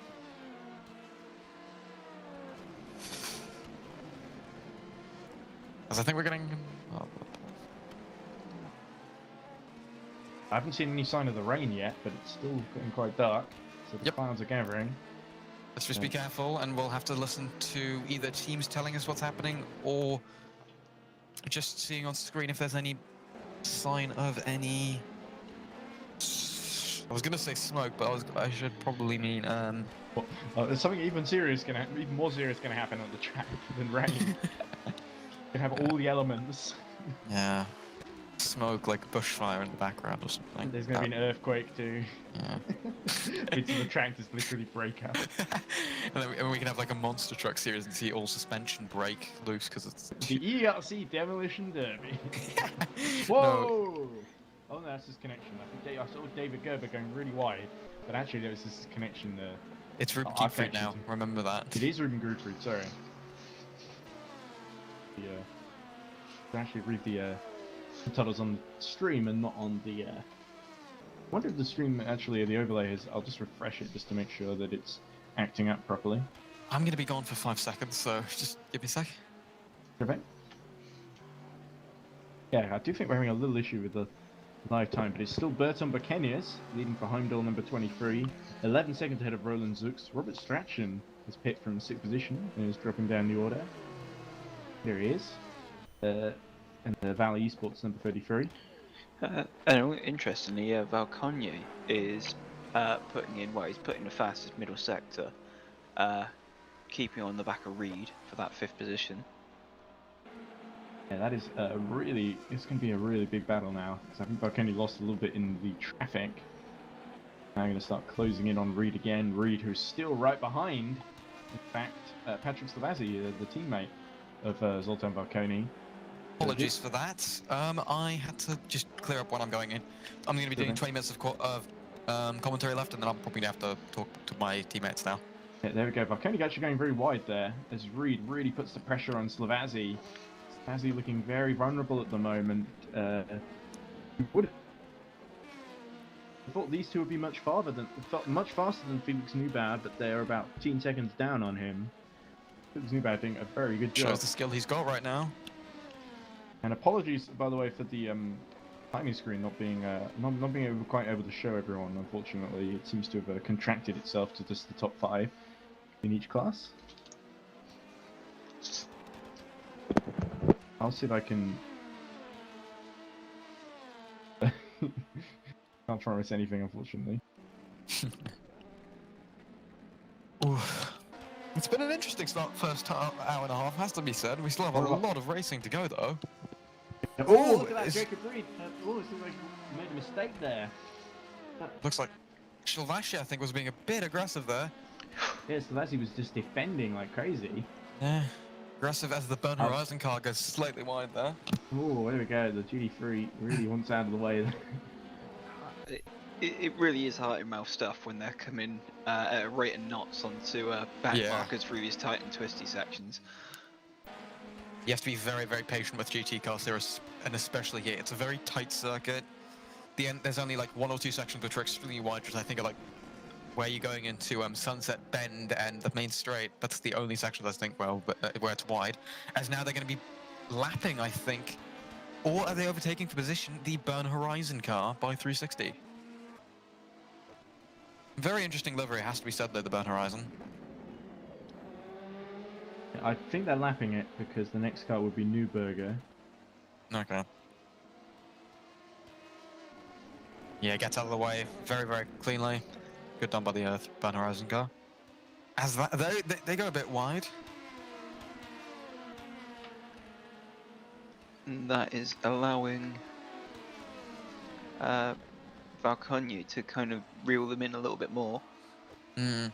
As I think we're getting... Oh, I haven't seen any sign of the rain yet, but it's still getting quite dark, so the Yep. clouds are gathering. let's just be careful, and we'll have to listen to either teams telling us what's happening, or just seeing on screen if there's any sign of any... I was gonna say smoke, but I should probably mean There's something even more serious gonna happen on the track than rain. You have all the elements. Yeah. Smoke like bushfire in the background or something. There's gonna be an earthquake too. Yeah. Bits of the track just literally break up. And we can have like a monster truck series and see all suspension break loose because it's. The EERC Demolition Derby. No, Whoa! Oh no, that's his connection. I saw David Gerber going really wide, but actually there was this connection there. it's Ruben I've Kiefried now. actually- Remember that. It is Ruben Gertrude, sorry. Actually read the titles on the stream and not on the I wonder if the stream actually the overlay is. I'll just refresh it just to make sure that it's acting up properly. I'm gonna be gone for 5 seconds, so just give me a sec. Perfect. Yeah, I do think we're having a little issue with the live time, but it's still Berton Bacanias leading for Heimdall number 23, 11 seconds ahead of Roland Zux. Robert Strachan is pit from 6th position and is dropping down the order. There he is. And the Valley Esports number 33. And interestingly, Valconje is putting in, well, he's putting the fastest middle sector, keeping on the back of Reed for that 5th position. Yeah, that is it's going to be a really big battle now. So I think Valconje lost a little bit in the traffic. Now I'm going to start closing in on Reed again. Reed, who's still right behind, in fact, Patrick Slavazzi, the teammate of Zoltan Valconje. Apologies for that. I had to just clear up when I'm going in. I'm going to be doing 20 minutes of commentary left, and then I'm probably going to have to talk to my teammates now. Yeah, there we go. Valconje actually going very wide there, as Reed really puts the pressure on Slavazzi. Slavazzi looking very vulnerable at the moment. I thought these two would be much faster than Felix Newbauer, but they're about 10 seconds down on him. Felix Newbauer doing a very good job. Shows the skill he's got right now. And apologies, by the way, for the timing screen not being quite able to show everyone. Unfortunately, it seems to have contracted itself to just the top 5 in each class. I'll see if I can. Can't promise anything, unfortunately. Ooh. It's been an interesting first hour and a half, has to be said. We still have a lot of racing to go, though. Oh, look at that, Jacob Reed. It looks like he made a mistake there. Looks like Slavazzi, I think, was being a bit aggressive there. Yeah, Slavazzi was just defending like crazy. Yeah. Aggressive as the Burn Horizon car goes slightly wide there. Oh, there we go. The GT3 really wants out of the way. It really is heart and mouth stuff when they're coming at a rate of knots onto back markers through these tight and twisty sections. You have to be very, very patient with GT cars there, and especially here. It's a very tight circuit. There's only like 1 or 2 sections which are extremely wide, which I think are like where you're going into Sunset Bend and the main straight. That's the only section I think where it's wide. As now they're going to be lapping, I think, or are they overtaking for position the Burn Horizon car by 360? Very interesting livery, has to be said though, the Burn Horizon. I think they're lapping it because the next car would be Newberger. Okay. Yeah, gets out of the way very, very cleanly. Good done by the Burn Horizon car. As that, they go a bit wide. And that is allowing Valconje to kind of reel them in a little bit more. Mm.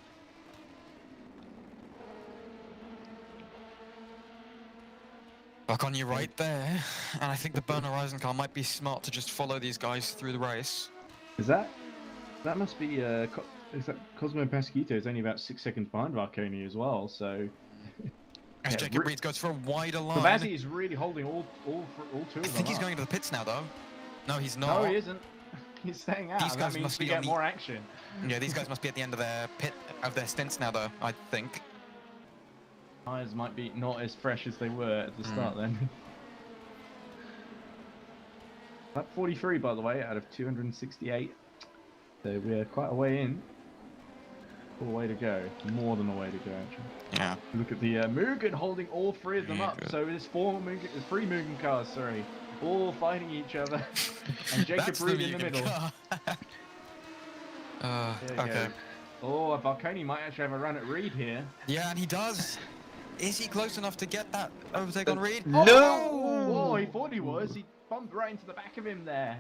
Valconje right there, and I think the Burn Horizon car might be smart to just follow these guys through the race. That must be is that Cosmo Pasquito is only about 6 seconds behind Valconje as well, so As yeah, Jacob Reed goes for a wider line. Slavazzi is really holding all two of them. I think he's up. going into the pits now, though. No, he's not. No, he isn't. He's staying out. These That guys means must we be get on the- more action. Yeah, these guys must be at the end of their stints now, though. I think. Tires might be not as fresh as they were at the start then. Lap 43, by the way, out of 268. So we're quite a way in. Full way to go. More than a way to go, actually. Yeah. Look at the Mugen holding all 3 of them up. Mugen. So there's 3 Mugen cars, sorry. All fighting each other. And Jacob That's Reed in the Mugen middle. car. There you Okay. go. Oh, Balcony might actually have a run at Reed here. Yeah, and he does. Is he close enough to get that overtake on Reed? No! Oh, he thought he was. He bumped right into the back of him there.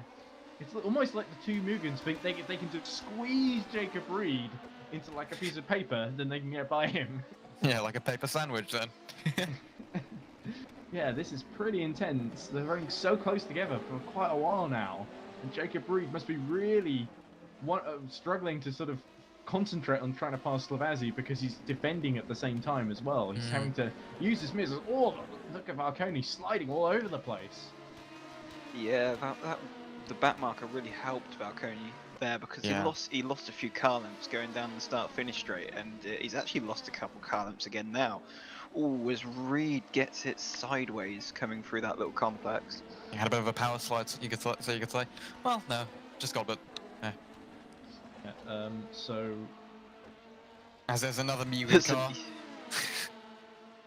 It's almost like the two Mugans think they can just squeeze Jacob Reed into like a piece of paper, then they can get by him. Yeah, like a paper sandwich then. Yeah, this is pretty intense. They're running so close together for quite a while now. And Jacob Reed must be really struggling to sort of concentrate on trying to pass Slavazzi because he's defending at the same time as well. He's having to use his missiles. Oh, look at Marconi sliding all over the place. Yeah, the back marker really helped Balcony there because he lost a few car lengths going down the start-finish straight, and he's actually lost a couple car lengths again now. Oh, as Reed gets it sideways coming through that little complex. He had a bit of a power slide, so you could say. Well, no, just got a bit. Yeah, so... As there's another Mugen car.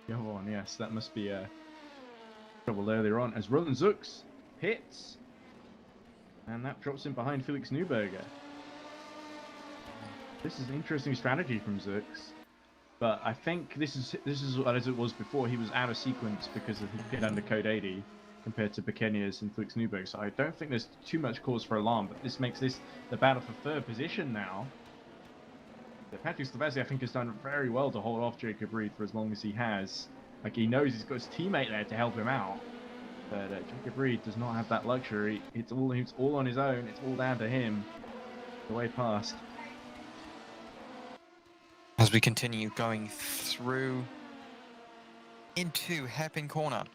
Go on, yes, that must be trouble earlier on. As Roland Zux hits, and that drops him behind Felix Neuberger. This is an interesting strategy from Zux, but I think this is as it was before. He was out of sequence because of his pit under code 80 compared to Bekenias and Felix Neuberger. So I don't think there's too much cause for alarm. But this makes this the battle for third position now. Patrick Slavazzi, I think, has done very well to hold off Jacob Reed for as long as he has. Like, he knows he's got his teammate there to help him out. But Jacob Reed does not have that luxury. It's all on his own. It's all down to him. The way past. As we continue going through into hairpin corner.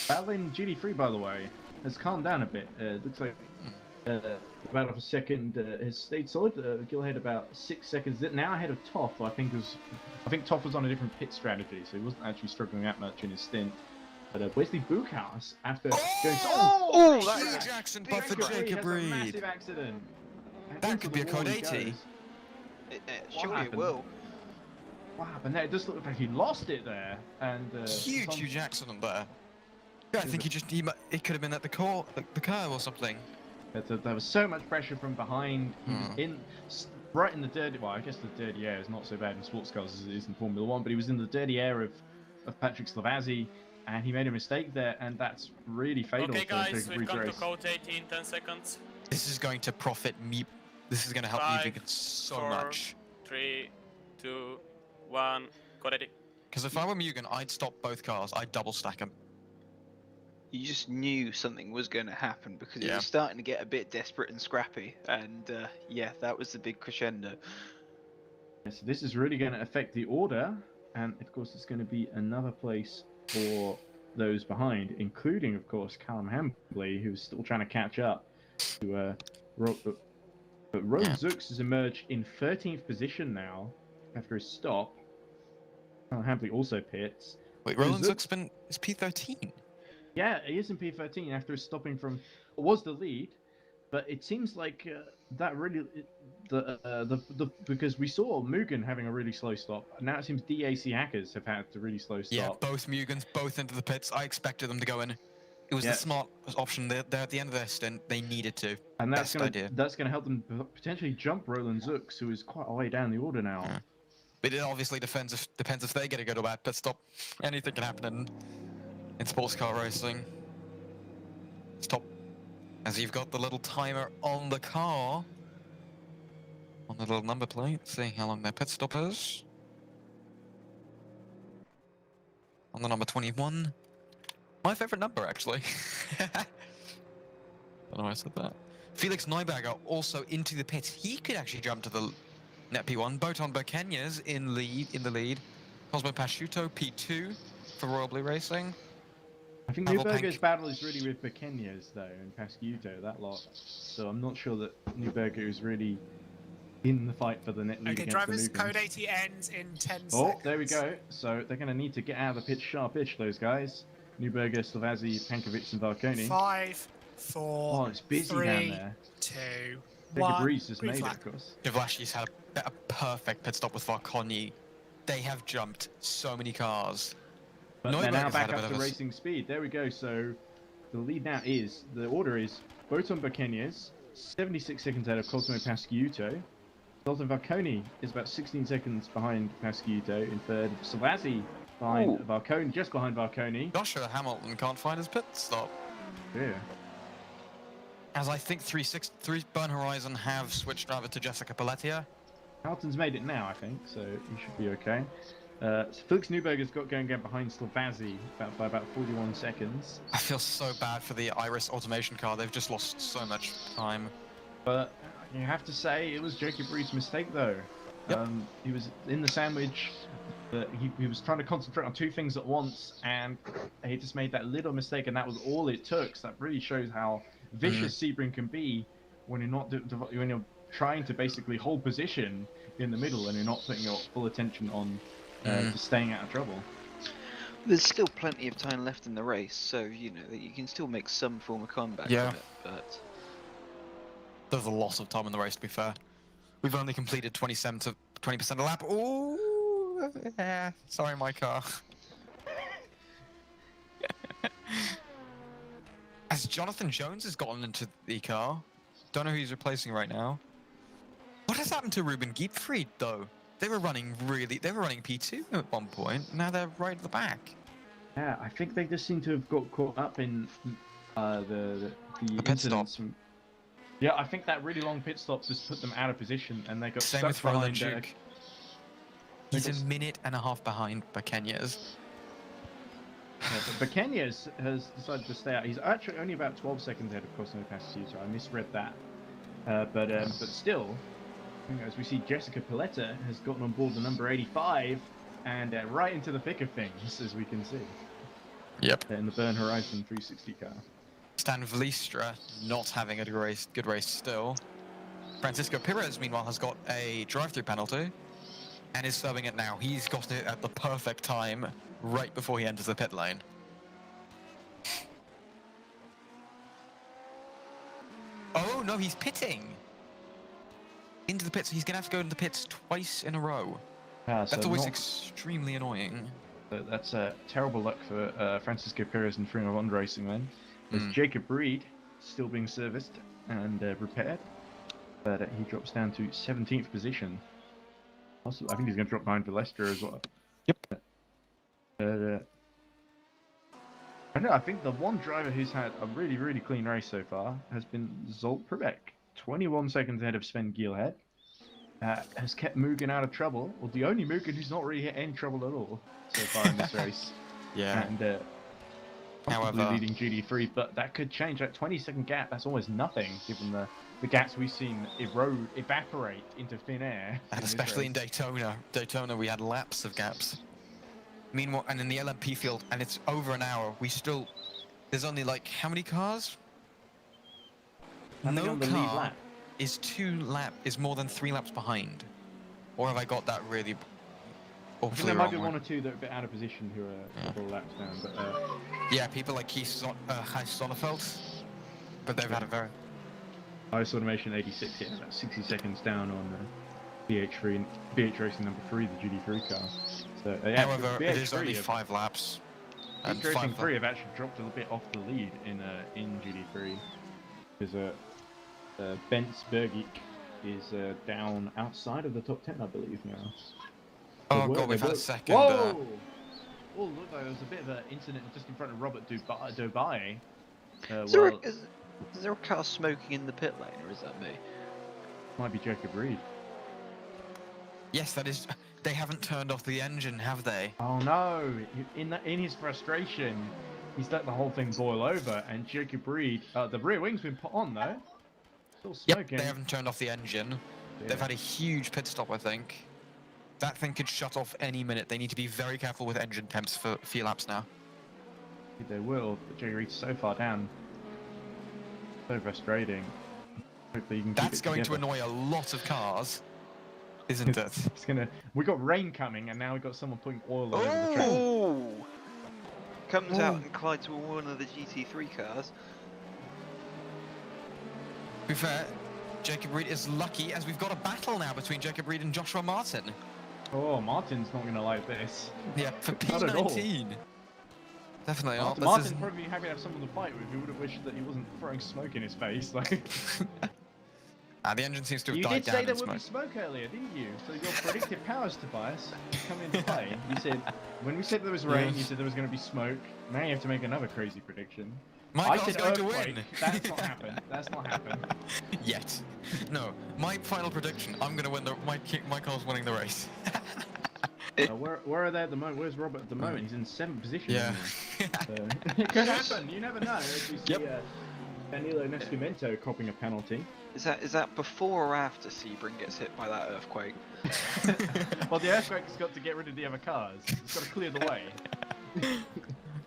Battling GD3, by the way, has calmed down a bit. Looks like the battle for second has stayed solid. Gilhead about 6 seconds now ahead of Toff. I think Toff was on a different pit strategy, so he wasn't actually struggling that much in his stint. But Wesley Buchhaus, after going Huge accident by for Jacob Reed. Massive accident. That could be a code 80. Surely it will. What happened there? It does look like he lost it there, and Huge accident there. Yeah, I think it could have been at the curve or something. There was so much pressure from behind. He was right in the dirty. Well, I guess the dirty air is not so bad in sports cars as it is in Formula One, but he was in the dirty air of Patrick Slavazzi, and he made a mistake there, and that's really fatal. Okay, guys, for we've come to race. code 80 in 10 seconds. This is going to profit me. This is going to help me so much. 3, 2, 1, code 80. Because if I were Mugen, I'd stop both cars. I'd double stack them. You just knew something was going to happen because it was starting to get a bit desperate and scrappy, and yeah, that was the big crescendo. Yeah, so this is really going to affect the order, and of course it's going to be another place for those behind, including of course Callum Hembley, who's still trying to catch up to but Roland Zux has emerged in 13th position now after his stop. Callum Hembley also pits. Wait, Roland Zux is P13. Yeah, he is in P13 after stopping from was the lead, but it seems like that really because we saw Mugen having a really slow stop. Now it seems DAC Hackers have had a really slow stop. Yeah, both Mugens, both into the pits. I expected them to go in. It was the smart option. They're at the end of their stint. They needed to. And that's gonna help them potentially jump Roland Zux, who is quite a way down the order now. Yeah. But it obviously depends if they get a good or bad pit stop. Anything can happen in sports car racing. Stop. As you've got the little timer on the car. On the little number plate. See how long their pit stop is. On the number 21. My favorite number, actually. I don't know why I said that. Felix Neuberger also into the pits. He could actually jump to the net P1. Botan Berkenyas in the lead. Cosmo Pasciuto P2 for Royal Blue Racing. I think Neuberger's battle is really with Bekenyas though, and Pasciuto, that lot. So I'm not sure that Neuberger is really in the fight for the net lead against drivers, the Mugans. code 80 ends in 10 seconds. Oh, there we go. So they're going to need to get out of the pit sharpish, those guys. Neuberger, Slavazzi, Pankovic, and Varconi. 5, 4, Oh, it's busy 3, down there. 2, Jacob 1. Rees just made it, of course. Javlashi's had a perfect pit stop with Varconi. They have jumped so many cars. But they're now Neuberger's back had a up bit to of a racing speed. There we go. So the lead now is, the order is Botan Bekenyas, 76 seconds out of Cosmo Pasciuto. Dalton Valconi is about 16 seconds behind Pasquito in third. Savazzi behind Valconi, just behind Valconi. Joshua Hamilton can't find his pit stop. Yeah. As I think 3 Burn Horizon have switched driver to Jessica Pelletier. Hamilton's made it now, I think, so he should be okay. So Felix Neuberger's got going again behind Slavazzi by about 41 seconds. I feel so bad for the Iris automation car. They've just lost so much time. But you have to say it was Jacob Reed's mistake, though. Yep. He was in the sandwich. He was trying to concentrate on two things at once, and he just made that little mistake, and that was all it took. So that really shows how vicious Sebring can be when you're not when you're trying to basically hold position in the middle, and you're not putting your full attention on just staying out of trouble. There's still plenty of time left in the race, so you know that you can still make some form of comeback Yeah. from it. But There's a lot of time in the race, to be fair. We've only completed 20% of a lap. Ooh, yeah. Sorry, my car. As Jonathan Jones has gotten into the car, don't know who he's replacing right now. What has happened to Ruben Giepfried, though? They were running P2 at one point. Now they're right at the back. Yeah, I think they just seem to have got caught up in the pit incidents. Yeah, I think that really long pit stop just put them out of position, and they got Same stuck with Roland behind. Duke. He's a minute and a half behind Bakenyas. But Kenya has decided to stay out. He's actually only about 12 seconds ahead of Cosmo Pasquito. I misread that. But still, you know, as we see, Jessica Paletta has gotten on board the number 85 and right into the thick of things, as we can see. Yep. In the Burn Horizon 360 car. Stan Vlistra not having a good race still. Francisco Pires, meanwhile, has got a drive-through penalty and is serving it now. He's got it at the perfect time, right before he enters the pit lane. Oh no, he's pitting! Into the pits. He's going to have to go into the pits twice in a row. That's always extremely annoying. That's terrible luck for Francisco Pires and Frino Bond Racing then. There's Jacob Reed still being serviced and repaired, but he drops down to 17th position. Also, I think he's going to drop behind Valestra as well. Yep. I don't know, I think the one driver who's had a really, really clean race so far has been Zolt Prebeck. 21 seconds ahead of Sven Gielhed. Has kept Mugen out of trouble. Well, the only Mugen who's not really hit any trouble at all so far in this race. Yeah. And possibly However, leading GD3, but that could change. That 20-second gap, that's almost nothing, given the gaps we've seen evaporate into thin air. and especially in Daytona. Daytona, we had laps of gaps. Meanwhile, and in the LMP field, and it's over an hour, there's only like, how many cars? No car is more than 3 laps behind. Or have I got that really I think awfully there might be wrong? one or two that are a bit out of position who are a couple of laps down, but Yeah, people like Keith Sonnefeld, but they've had a very... Ice Automation 86 hit about 60 seconds down on BH Racing number 3, the GD3 car. So, yeah, However, it is only have- 5 laps. And BH Racing 5 3 have actually dropped a little bit off the lead in GD3. Because Bence Bergik is down outside of the top 10, I believe, now. Oh god, we've had a second... Whoa! Oh, look, there was a bit of an incident just in front of Robert Dubai. Is there a car smoking in the pit lane, or is that me? Might be Jacob Reed. Yes, that is... They haven't turned off the engine, have they? Oh no! In his frustration, he's let the whole thing boil over, and Jacob Reed, the rear wing's been put on though. Still smoking. Yep, they haven't turned off the engine. Yeah. They've had a huge pit stop, I think. That thing could shut off any minute. They need to be very careful with engine temps for a few laps now. They will, but Jacob Reed's so far down. So frustrating. Hopefully you can keep That's it going to together. annoy a lot of cars, isn't it? It's gonna. We got rain coming, and now we got someone putting oil all over the track. Oh! Comes out and collides with one of the GT3 cars. To be fair, Jacob Reed is lucky as we've got a battle now between Jacob Reed and Joshua Martin. Oh, Martin's not gonna like this. Yeah, for Not at all. P19. Definitely not. Martin's probably happy to have someone to fight with. He would have wished that he wasn't throwing smoke in his face. Like, The engine seems to have You died did say down there in would be smoke. smoke earlier, didn't you? So your predictive powers, Tobias, come into play. You said, when we said there was rain, you said there was going to be smoke. Now you have to make another crazy prediction. My I car's said going earthquake. to win. That's not happened. That's not happened. Yet. No, my final prediction, I'm going to win my car's winning the race. Where are they at the moment? Where's Robert at the moment? He's in 7th position. Yeah. Isn't he? So, it could happen. You never know. As we see Danilo Nascimento copping a penalty. Is that before or after Sebring gets hit by that earthquake? Well, the earthquake's got to get rid of the other cars. It's got to clear the way.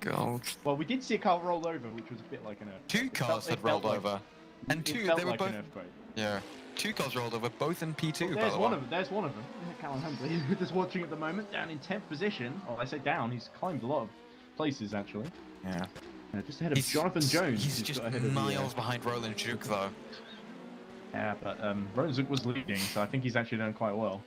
God. Well, we did see a car roll over, which was a bit like an earthquake. Two cars had rolled over. And It felt they were like both. an earthquake. Yeah. Two cars rolled over, both in P2. Well, by there's the one way. of them. There's one of them. Callum Humbley, who's just watching at the moment, down in 10th position. Oh, I say down. He's climbed a lot of places actually. Yeah. Just ahead of Jonathan Jones. He's who's just got ahead of miles behind Roland Juk, though. Yeah, but Roland Zook was leading, so I think he's actually done quite well.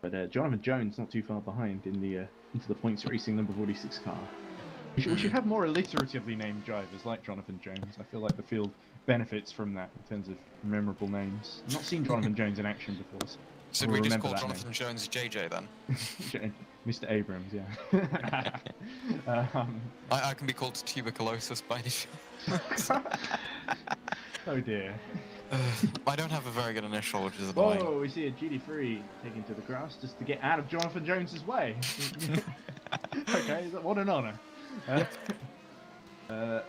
But Jonathan Jones not too far behind in the into the points racing number 46 car. We should have more alliteratively named drivers like Jonathan Jones. I feel like the field benefits from that in terms of memorable names. I've not seen Jonathan Jones in action before. So we'll we just remember call that Jonathan Jones JJ then? Mr. Abrams, yeah. I can be called tuberculosis by any chance. Oh dear. I don't have a very good initial, which is annoying. Whoa, we see a GD3 taken to the grass just to get out of Jonathan Jones's way. Okay, what an honour.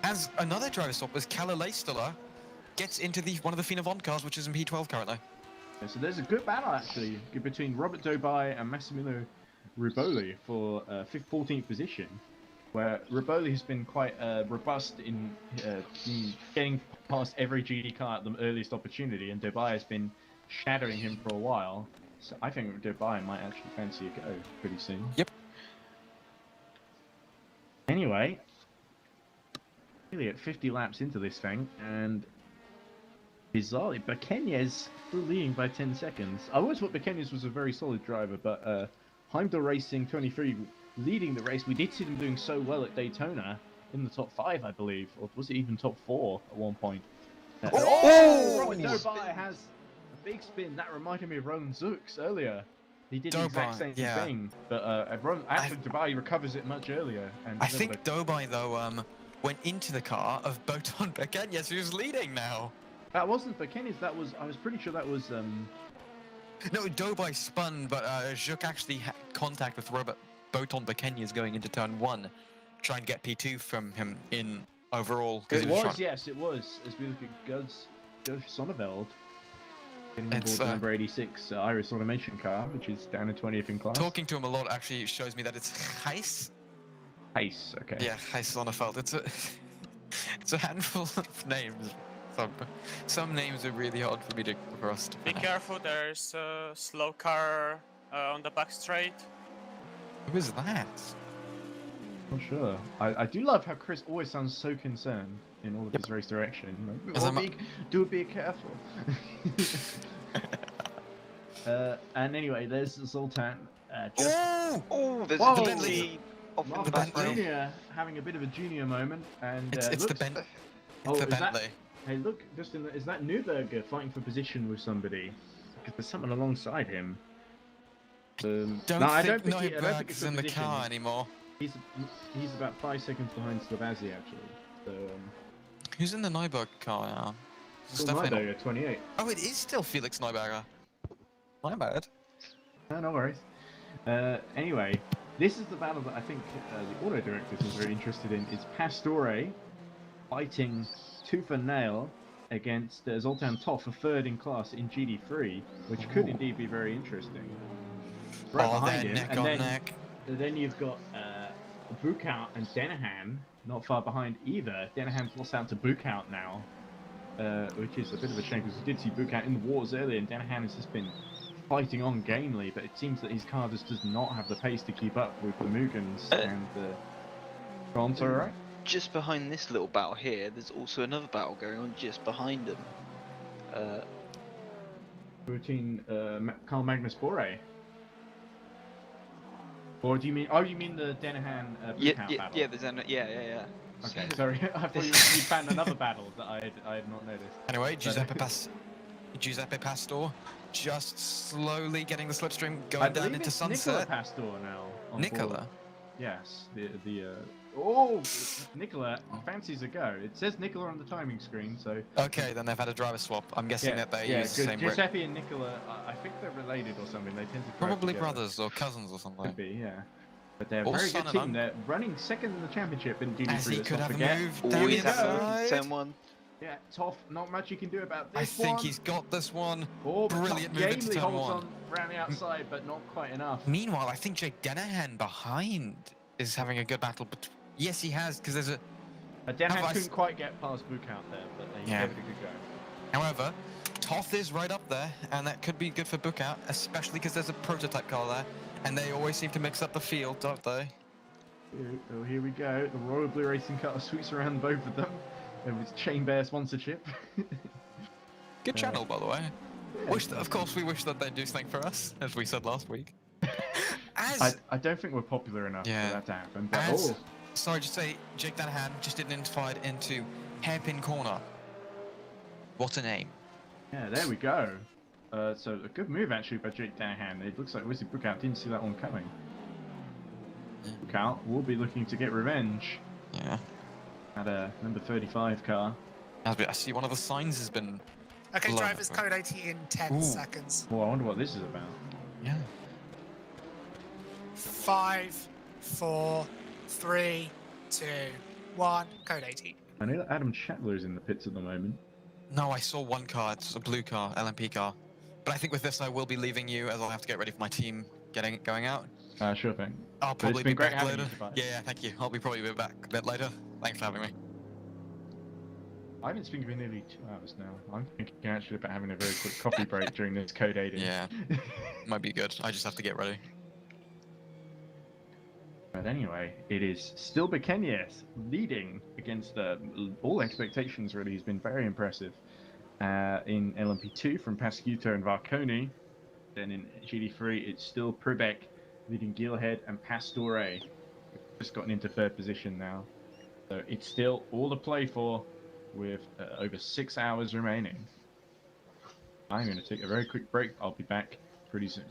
As another driver stop as Kalle Leistela gets into one of the Fina Von cars, which is in P12 currently. So there's a good battle actually between Robert Dobai and Massimiliano Riboli for 14th position, where Riboli has been quite robust in getting past every GD car at the earliest opportunity, and Dobai has been shadowing him for a while. So I think Dobai might actually fancy a go pretty soon. Yep. Anyway, nearly at 50 laps into this thing, and bizarrely, Bekenez still leading by 10 seconds. I always thought Bekenez was a very solid driver, but Heimdall Racing 23 leading the race. We did see them doing so well at Daytona in the top 5, I believe, or was it even top 4 at one point? Robert Dobai has a big spin. That reminded me of Roland Zooks earlier. He did the exact same thing, but actually Dobai recovers it much earlier. And I think Dobai though went into the car of Boton Bekenez, who's leading now. That wasn't Bekenez. That was. I was pretty sure that was. No, Dobai spun, but Juk actually had contact with Robert Boton Bekenez going into turn 1, try and get P2 from him in overall. It was, yes, it was. As we look at Gus Sonneveld getting on board the number 86 Iris Automation car, which is down in 20th in class. Talking to him a lot actually shows me that it's Heis. Heis, okay. Yeah, Heis Sonneveld. It's a handful of names. Some names are really hard for me to cross. Be careful, there's a slow car on the back straight. Who is that? Not sure. I do love how Chris always sounds so concerned in all of his race direction. Do be careful. And anyway, there's Zoltan. There's Whoa! the Bentley off in the Marcus background. Jr. having a bit of a junior moment, and It's the Bentley. Oh, It's the is that- Bentley. Hey, look, just is that Newberger fighting for position with somebody? Because there's someone alongside him. I don't think Neuberg's it's in the position. car anymore. He's about 5 seconds behind Slovazzi actually. So Who's in the Neuberg car now? still Definitely Neuberger, 28. Oh, it is still Felix Neuberger. My bad. No worries. Anyway, this is the battle that I think the auto directors was very interested in. Is Pastore fighting tooth and nail against Zoltan Toff, a third in class in GD3, which could indeed be very interesting. Right behind him, neck and on then, neck. then you've got Bukout and Denahan not far behind either. Denahan's lost out to Bukout now, which is a bit of a shame because we did see Bukout in the wars earlier, and Denahan has just been fighting on gamely, but it seems that his car just does not have the pace to keep up with the Mugans and the... Go on, sorry, right? Just behind this little battle here, there's also another battle going on just behind them. Between Carl Magnus Bore. Or do you mean? Oh, you mean the Denahan Yeah, Bukout yeah, battle? yeah. There's an yeah. Okay, So- sorry. I thought you found another battle that I had not noticed. Anyway, Giuseppe Pastor just slowly getting the slipstream I going down believe into it's Nicola sunset. Pastor now on board. Nicola. Yes, oh, Nicola fancies a go. It says Nicola on the timing screen, so Okay, then they've had a driver swap. I'm guessing that they use the good. same rig. Giuseppe and Nicola, I think they're related or something. They tend to drive Probably together. brothers or cousins or Could something. be, yeah. But they're a Or very son good and team. They're running second in the championship in GD3. As he let's could not have forget. a move Oh, down he's the having a side. 10-1. Yeah, Toff, not much you can do about I this think one. he's got this one. Oh, but Brilliant Toff move into gamely turn holds one. on around the outside, but not quite enough. Meanwhile, I think Jake Denahan behind is having a good battle. But yes, he has, because there's a. Denahan Have I couldn't quite get past Bukout there, but he Yeah. gave it a good go. However, Toth is right up there, and that could be good for Bookout, especially because there's a prototype car there, and they always seem to mix up the field, don't they? Oh, here we go. The Royal Blue Racing car sweeps around both of them. With its Chain Bear sponsorship. Good channel, by the way. Yeah. Of course, we wish that they'd do something for us, as we said last week. As I don't think we're popular enough Yeah. for that to happen. But, As, sorry, just say Jake Denahan just identified into hairpin corner. What a name! yeah, there we go. So a good move actually by Jake Denahan. It looks like Wizzy Bookout didn't see that one coming. Yeah. Bookout will be looking to get revenge Yeah. at a number 35 car. I see one of the signs has been. Okay, Love drivers, it. code 80 in 10 Ooh. seconds. Well, I wonder what this is about. Yeah. 5, 4, 3, 2, 1. Code 80. I know that Adam Chatler's in the pits at the moment. No, I saw one car. It's a blue car, LMP car. But I think with this, I will be leaving you, as I'll have to get ready for my team going out. Sure thing. I'll it's probably been be great back having later. you, Tobias. Yeah, thank you. I'll be probably back a bit later. Thanks for having me. I've been speaking for nearly 2 hours now. I'm thinking actually about having a very quick coffee break during this code 80. Yeah, might be good. I just have to get ready. But anyway, it is still Bekenyes leading against all expectations. Really, he's been very impressive in LMP2 from Pascuto and Varconi. Then in GD3, it's still Pribek leading Gilhead and Pastore. Just gotten into third position now, so it's still all to play for, with over 6 hours remaining. I'm going to take a very quick break. I'll be back pretty soon.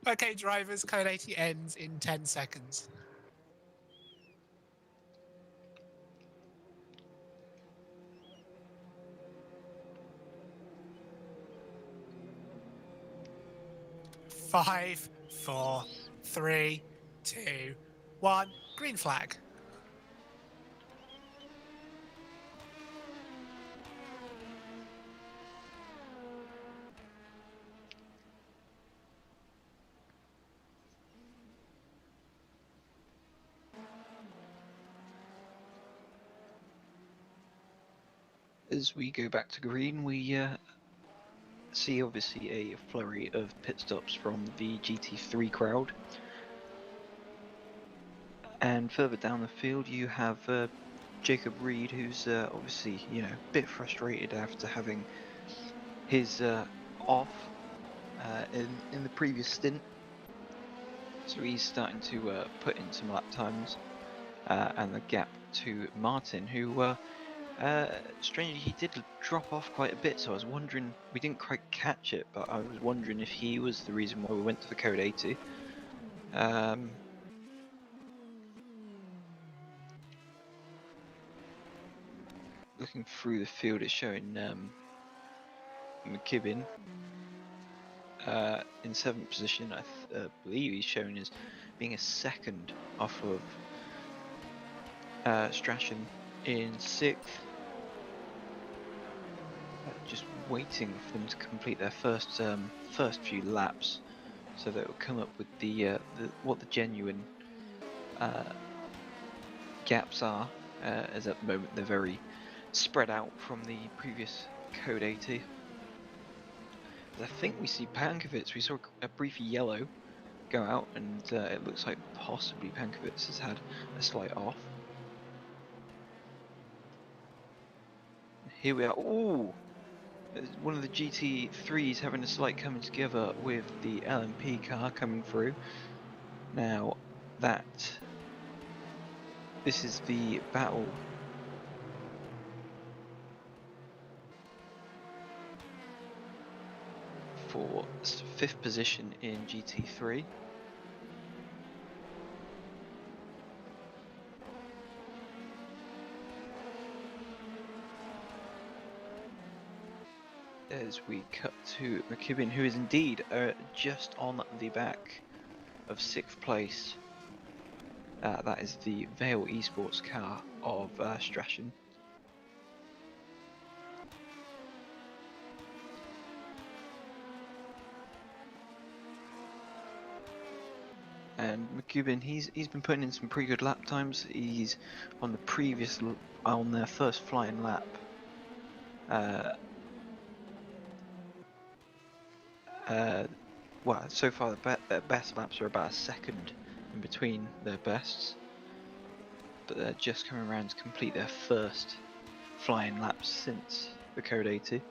Okay, drivers, code 80 ends in 10 seconds. Five, four, three, two, one. Green flag. As we go back to green, we see obviously a flurry of pit stops from the GT3 crowd. And further down the field, you have Jacob Reed, who's obviously, you know, a bit frustrated after having his off in the previous stint. So he's starting to put in some lap times, and the gap to Martin, who strangely he did drop off quite a bit. So I was wondering, we didn't quite catch it, but I was wondering if he was the reason why we went to the code 80. Looking through the field, it's showing McKibben in 7th position. I believe he's shown as being a second off of Strachan in 6th. Just waiting for them to complete their first few laps, so that it will come up with what the genuine gaps are. As at the moment they're very spread out from the previous code 80. I think we see Pankovic. We saw a brief yellow go out, and it looks like possibly Pankovic has had a slight off. Here we are. Ooh! One of the GT3s having a slight coming together with the LMP car coming through. Now, this is the battle for 5th position in GT3. As we cut to McKibben, who is indeed just on the back of 6th place. That is the Vale Esports car of Strachan. And McKibben, he's been putting in some pretty good lap times. He's on their first flying lap. Well, so far their best laps are about a second in between their bests, but they're just coming around to complete their first flying laps since the code 80.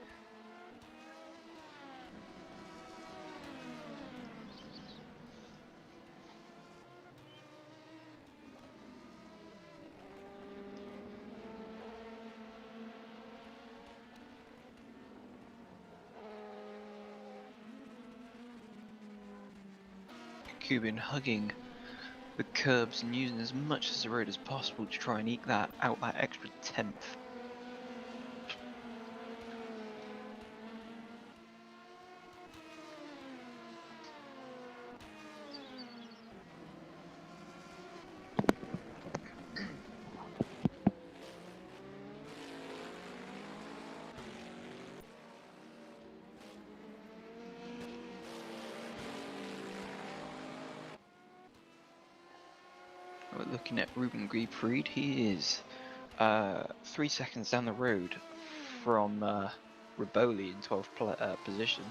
Cuban hugging the curbs and using as much as the road as possible to try and eke that extra 10th. We're looking at Ruben Griebfried. He is 3 seconds down the road from Riboli in 12th position.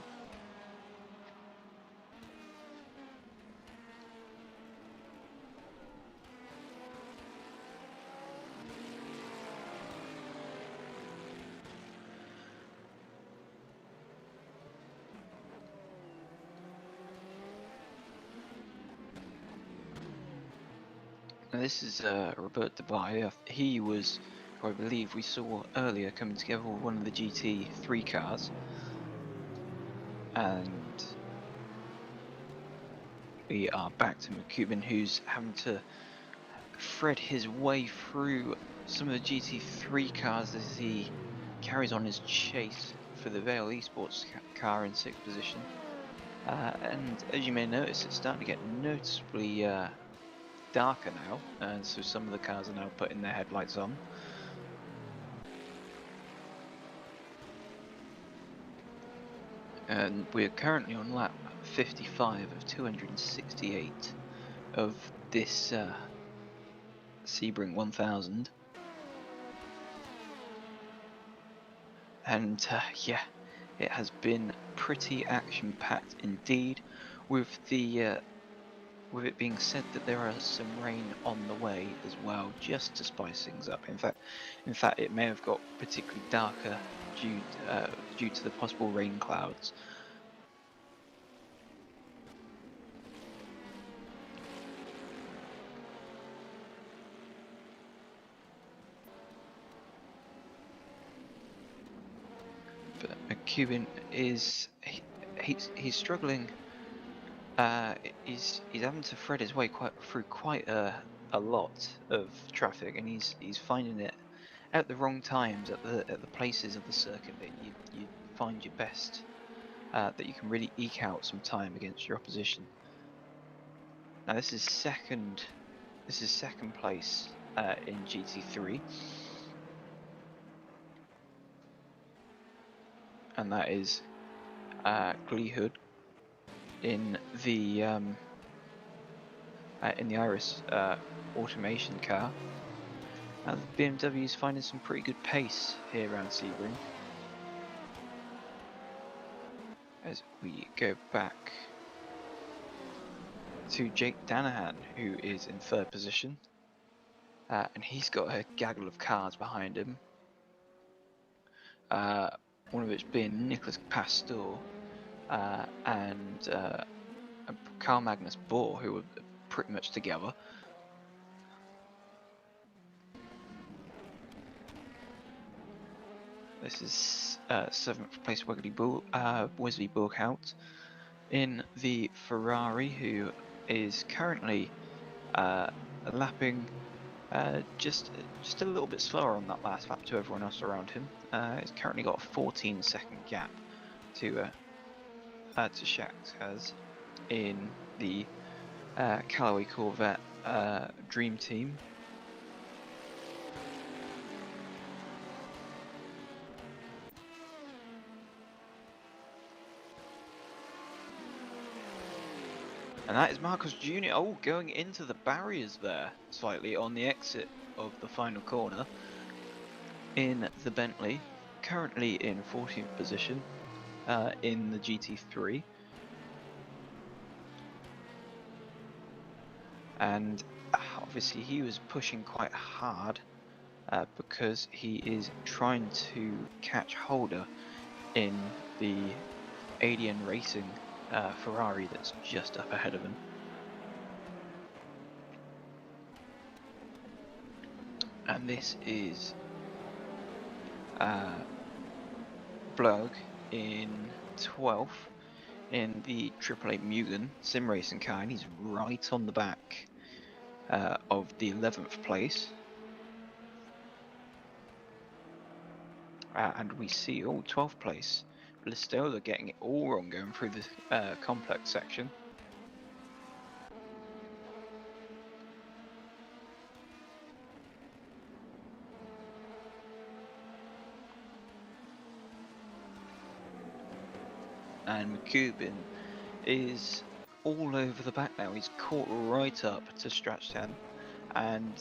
Now this is Robert Dubai. He was, who I believe we saw earlier, coming together with one of the GT3 cars, and we are back to McCubbin, who's having to thread his way through some of the GT3 cars as he carries on his chase for the Vale Esports car in 6th position. And as you may notice, it's starting to get noticeably darker now, and so some of the cars are now putting their headlights on. And we're currently on lap 55 of 268 of this Sebring 1000. And yeah, it has been pretty action-packed indeed, with the with it being said that there are some rain on the way as well, just to spice things up. In fact, it may have got particularly darker due to the possible rain clouds. But McCubbin is he's struggling. He's having to thread his way through quite a lot of traffic, and he's finding it at the wrong times at the places of the circuit that you find your best, that you can really eke out some time against your opposition. Now this is second place in GT3, and that is Gleehood in the Iris automation car. And the BMW is finding some pretty good pace here around Sebring. As we go back to Jake Danahan, who is in 3rd position, and he's got a gaggle of cars behind him. One of which being Nicholas Pastor and Carl Magnus Bohr, who are pretty much together. This is 7th place Wesley Burkhout in the Ferrari, who is currently lapping just a little bit slower on that last lap to everyone else around him. He's currently got a 14-second gap to Shax has in the Callaway Corvette Dream Team. And that is Marcos Jr. Oh, going into the barriers there slightly on the exit of the final corner in the Bentley, currently in 14th position in the GT3. And obviously he was pushing quite hard because he is trying to catch Holder in the ADN Racing Ferrari that's just up ahead of him. And this is Blug in 12th in the AAA Mugen sim racing car, and he's right on the back of the 11th place. And we see 12th place Listola getting it all wrong going through the complex section. And McCubbin is all over the back now. He's caught right up to Strachan and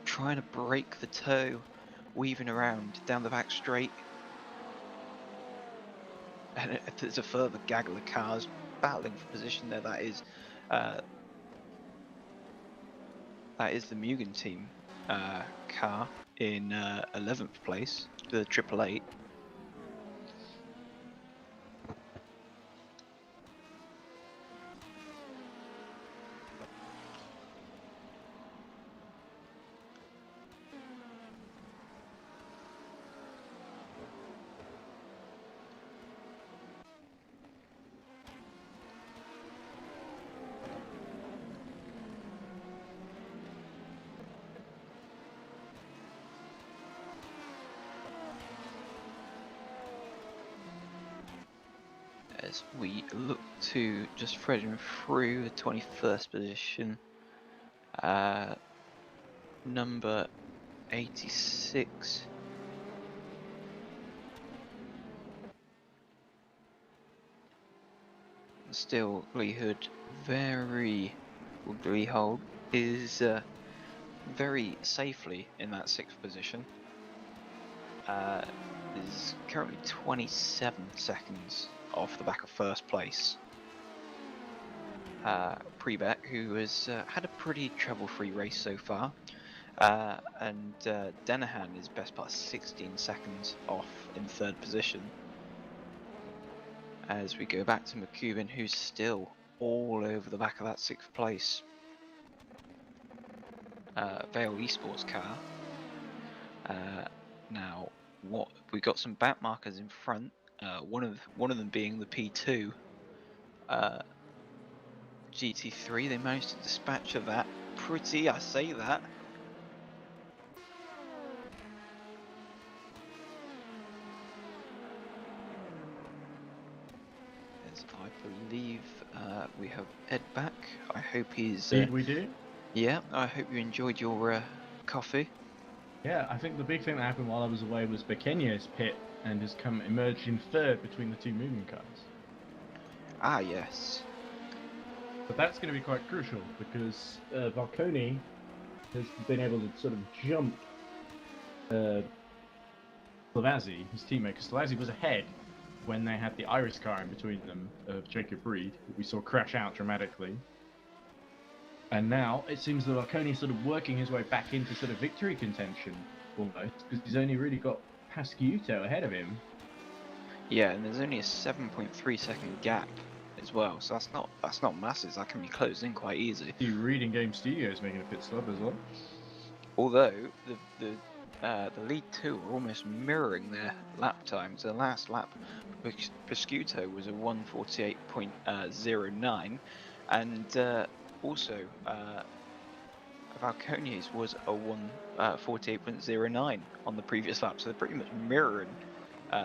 trying to break the toe, weaving around down the back straight. And there's a further gaggle of cars battling for position there. That is the Mugen team car in 11th place, the 888. as we look to just threading through the 21st position, number 86. Still, Lee Hood, Lee Hold is very safely in that 6th position. Is currently 27 seconds off the back of 1st place. Prebeck, who has had a pretty trouble-free race so far, and Denahan is best part 16 seconds off in 3rd position. As we go back to McCubbin, who's still all over the back of that 6th place. Vale Esports car. Now, what we got some back markers in front. One of them being the P2 GT3. They managed to dispatch of that pretty. I say that. As I believe we have Ed back. I hope he's. Indeed, we do. Yeah, I hope you enjoyed your coffee. Yeah, I think the big thing that happened while I was away was Bekenya's pit and has emerged in 3rd between the 2 moving cars. Ah, yes. But that's going to be quite crucial because Valconi has been able to sort of jump Slavazzi, his teammate, because Slavazzi was ahead when they had the Iris car in between them of Jacob Reed, who we saw crash out dramatically. And now it seems that Valconi's sort of working his way back into sort of victory contention almost, because he's only really got Pasciuto ahead of him. Yeah, and there's only a 7.3 second gap as well, so that's not massive. That can be closed in quite easy. See Reed in Game Studios making a pit stop as well. Although the lead 2 are almost mirroring their lap times. The last lap, Pasciuto was a 1:48.09, and also Valconi's was a 1:48.09 on the previous lap, so they're pretty much mirroring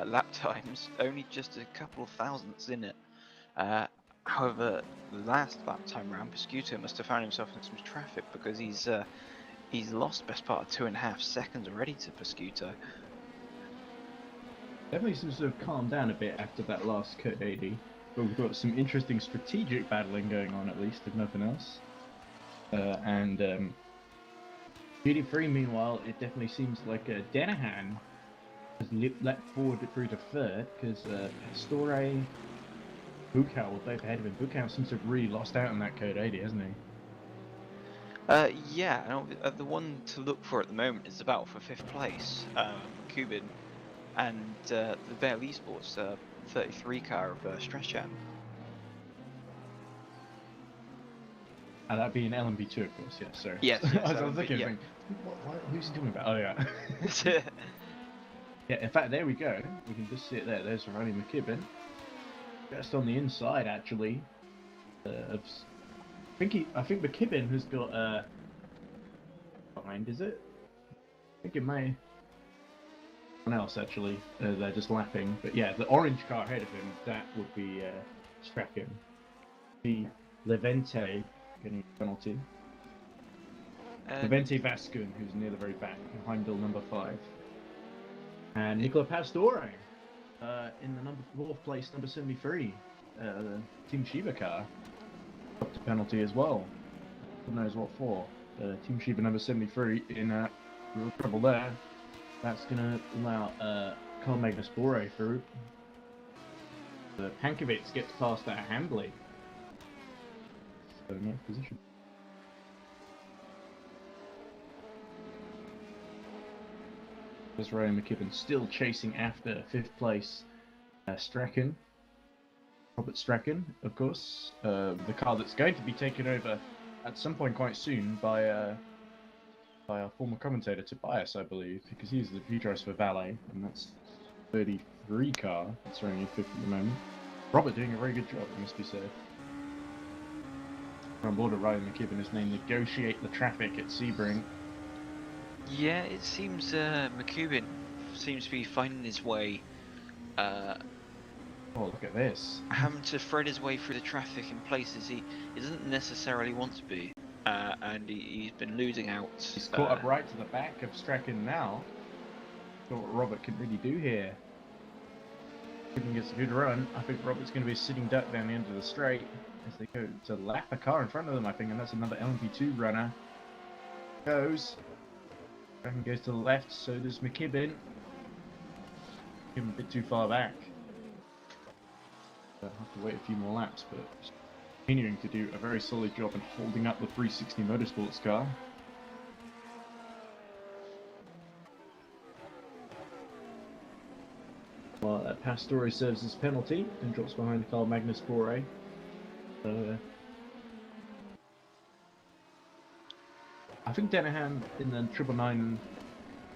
lap times, only just a couple of thousandths in it. However, the last lap time round, Pasciuto must have found himself in some traffic because he's lost best part of 2.5 seconds already to Pasciuto. Definitely seems to have calmed down a bit after that last Code 80. But we've got some interesting strategic battling going on, at least, if nothing else. GT3, meanwhile, it definitely seems like Denahan has leapt forward through to 3rd, because Pastore, Bukow were both ahead of him. Bukow seems to have really lost out on that Code 80, hasn't he? Yeah, and the one to look for at the moment is the battle for 5th place. Cuban and the Vale Esports 33 car of Strachan. And that'd be an LMB2, of course, yes, sorry. Yes, I was thinking, yeah. who's he talking about? Oh, yeah. Yeah, in fact, there we go. We can just see it there. There's Ronnie McKibben. Just on the inside, actually. I think McKibben has got behind, is it? I think it may. Someone else, actually. They're just lapping. But yeah, the orange car ahead of him, that would be Strachan. The Levente getting a penalty. Levente Vascun, who's near the very back, Heimdall number 5. And Nicola Pastore in the number 4th place, number 73, the Team Shiba car. Up to penalty as well. Who knows what for. Team Shiba number 73 in real trouble there. That's going to allow Carl Magnus Bore through. The Pankovic gets past that Hambley. So, no position. There's Ryan McKibben still chasing after 5th place Strachan. Robert Strachan, of course. The car that's going to be taken over at some point quite soon by our former commentator Tobias, I believe, because he's the view driver for Valet, and that's 33 car that's running in 5th at the moment. Robert doing a very good job, it must be said. On board of Ryan McKibben is named Negotiate the Traffic at Sebring. Yeah, it seems McCubbin seems to be finding his way Oh, look at this. having to thread his way through the traffic in places he doesn't necessarily want to be, and he's been losing out. He's caught up right to the back of Strachan now. Not what Robert can really do here. If he gets a good run, I think Robert's going to be a sitting duck down the end of the straight as they go to lap a car in front of them, I think, and that's another LMP2 runner. Goes. Strachan goes to the left, so does McKibben. A bit too far back. I'll have to wait a few more laps, but continuing to do a very solid job in holding up the 360 Motorsports car. Well, Pastore serves as penalty and drops behind Carl Magnus Bore. So, I think Denahan in the 999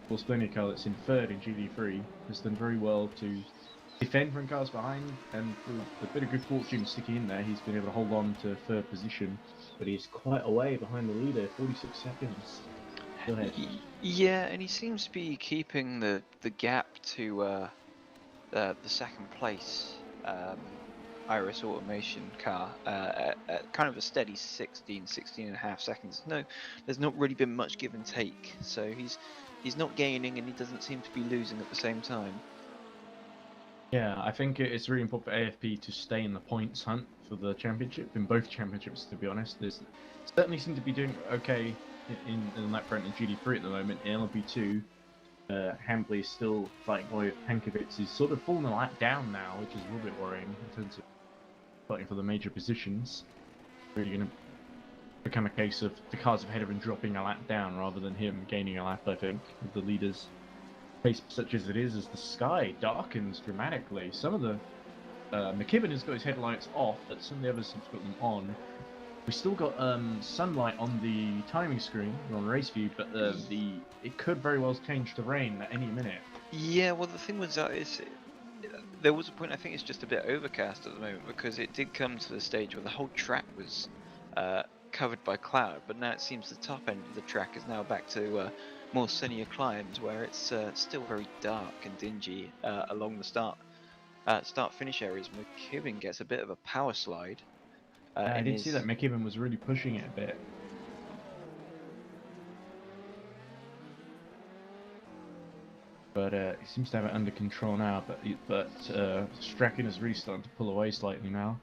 Sportsplenia car that's in third in GD3 has done very well to defend from cars behind, and with a bit of good fortune sticking in there, he's been able to hold on to third position. But he's quite a way behind the leader, 46 seconds. Go ahead. Yeah, and he seems to be keeping the gap to the second place Iris Automation car at kind of a steady 16 and a half seconds. No, there's not really been much give and take, so he's not gaining and he doesn't seem to be losing at the same time. Yeah, I think it's really important for AFP to stay in the points hunt for the championship, in both championships, to be honest. There's certainly seem to be doing okay in that front in GD3 at the moment. In LMP2, Hambley is still fighting with Hankovitz. He's sort of fallen a lap down now, which is a little bit worrying in terms of fighting for the major positions. Really going to become a case of the cars ahead of him dropping a lap down rather than him gaining a lap, I think, with the leaders. Pace such as it is, as the sky darkens dramatically. Some of the McKibben has got his headlights off, but some of the others have got them on. We still got sunlight on the timing screen on race view, but it could very well change to rain at any minute. Yeah, well the thing was that there was a point, I think it's just a bit overcast at the moment, because it did come to the stage where the whole track was covered by cloud, but now it seems the top end of the track is now back to more sunnier climes where it's still very dark and dingy along the start-finish areas. McKibben gets a bit of a power slide. I did see that McKibben was really pushing it a bit. But he seems to have it under control now, but Strachan is really starting to pull away slightly now.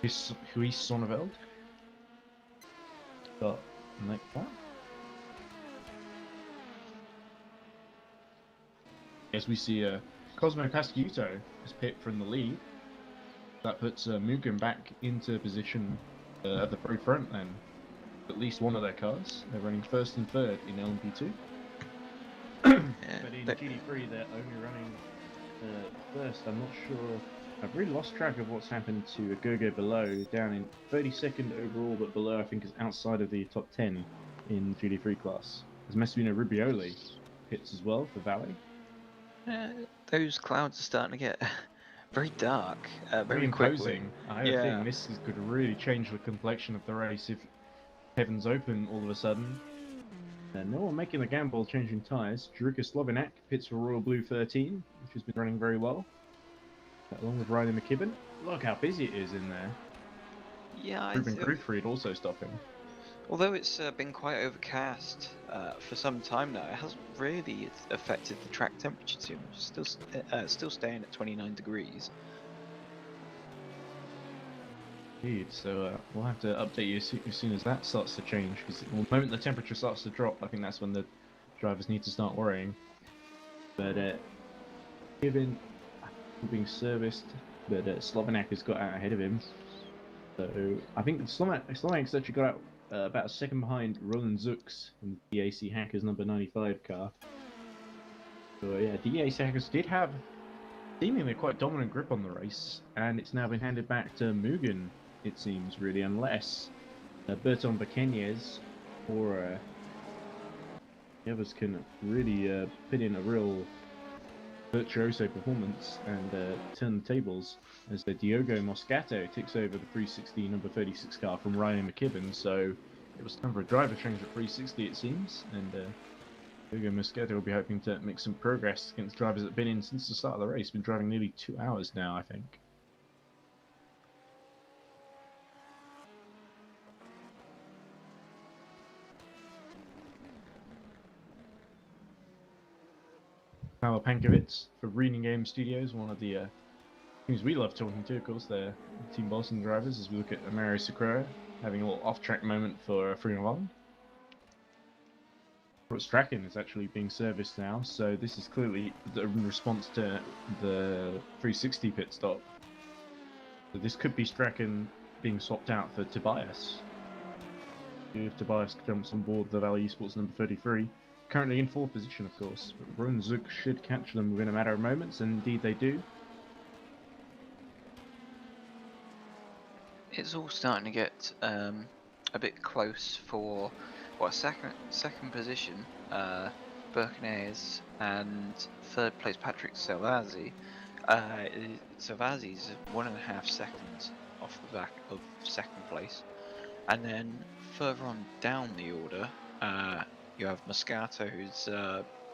Huis Sonneveld got like that. As we see Cosmo Pascuto is picked from the lead. That puts Mugen back into position at the very front then. At least one of their cars. They're running first and third in LMP2. But in GD3 they're only running first. I'm not sure. I've really lost track of what's happened to Agurgo below. Down in 32nd overall, but below I think is outside of the top 10 in GD3 class. There's Massimino Rubioli hits as well for Valley. Those clouds are starting to get very dark, very imposing. I yeah. think this could really change the complexion of the race if heavens open all of a sudden. No one making the gamble changing tyres. Jurika Slovenak pits for Royal Blue 13, which has been running very well. Along with Riley McKibben. Look how busy it is in there. Yeah, Ruben Grufried also stopping. Although it's been quite overcast for some time now, it hasn't really affected the track temperature too much. Still staying at 29 degrees. Indeed, so we'll have to update you as soon as that starts to change, because the moment the temperature starts to drop, I think that's when the drivers need to start worrying. But given being serviced, but Slovenak has got out ahead of him. So I think Slovenak's actually got out about a second behind Roland Zux in the DAC Hackers number 95 car. So yeah, DAC Hackers did have seemingly quite dominant grip on the race, and it's now been handed back to Mugen, it seems, really, unless Berton Baqueñez or the others can really put in a real virtuoso performance and turn the tables, as the Diogo Moscato takes over the 360 number 36 car from Ryan McKibben. So it was time for a driver change at 360, it seems, and Hugo Moscato will be hoping to make some progress against drivers that have been in since the start of the race. Been driving nearly 2 hours now, I think. Pavel Pankovic for Reading Game Studios, one of the teams we love talking to, of course. They're Team Boston drivers, as we look at Mario Sakura having a little off-track moment for Free-One. Strachan is actually being serviced now, so this is clearly the response to the 360 pit stop. So this could be Strachan being swapped out for Tobias. If Tobias jumps on board the Valley Esports number 33, currently in 4th position, of course. But Rowan Zook should catch them within a matter of moments, and indeed they do. It's all starting to get a bit close for second position. Birkenayes and 3rd place Patrick Salvazi. Salvazi's 1.5 seconds off the back of 2nd place, and then further on down the order, you have Moscato, who's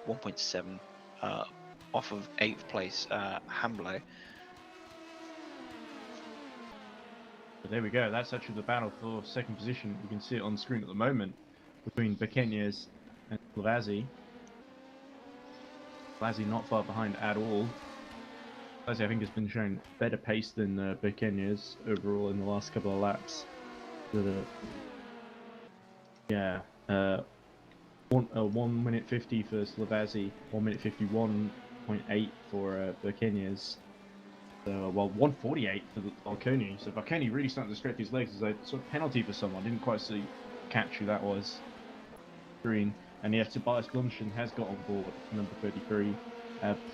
1.7 off of 8th place Hamble. But there we go, that's actually the battle for 2nd position. You can see it on the screen at the moment between Birkenayes and Salvazi. Salvazi not far behind at all. Salvazi, I think, has been showing better pace than Birkenayes overall in the last couple of laps. But, yeah, 1 minute 50 for Salvazi, 1 minute 51.8 for Birkenayes. Well, 148 for Balconi. So Balconi really starting to stretch his legs as a sort of penalty for someone. Didn't quite catch who that was. Green. And yeah, Tobias Glumshin has got on board number 33.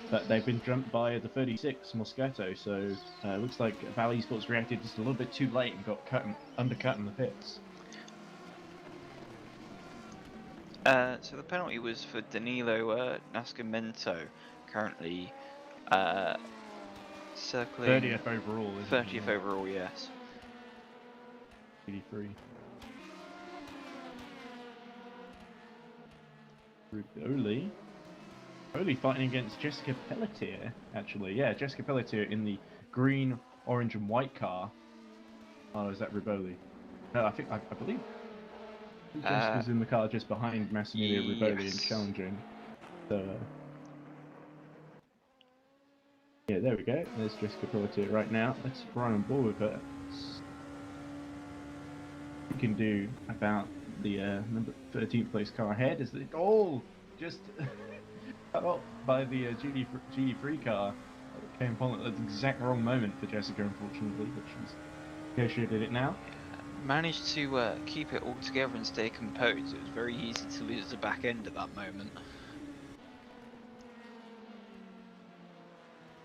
But they've been jumped by the 36, Moscato. So looks like Valley Esports reacted just a little bit too late and got undercut in the pits. So the penalty was for Danilo Nascimento, currently circling 30th overall. 30th overall, yes. 83. Oli fighting against Jessica Pelletier, actually. Yeah, Jessica Pelletier in the green, orange, and white car. Oh, is that Riboli? No, I believe Jessica's in the car just behind Massimiliano Riboli and challenging. So, yeah, there we go. There's Jessica Pelletier right now. Let's run on board with her. We can do about the number 13th place car ahead. Is it all just cut off by the GD3 car that came upon at the exact wrong moment for Jessica, unfortunately, but she's negotiated it now. Managed to keep it all together and stay composed. It was very easy to lose the back end at that moment.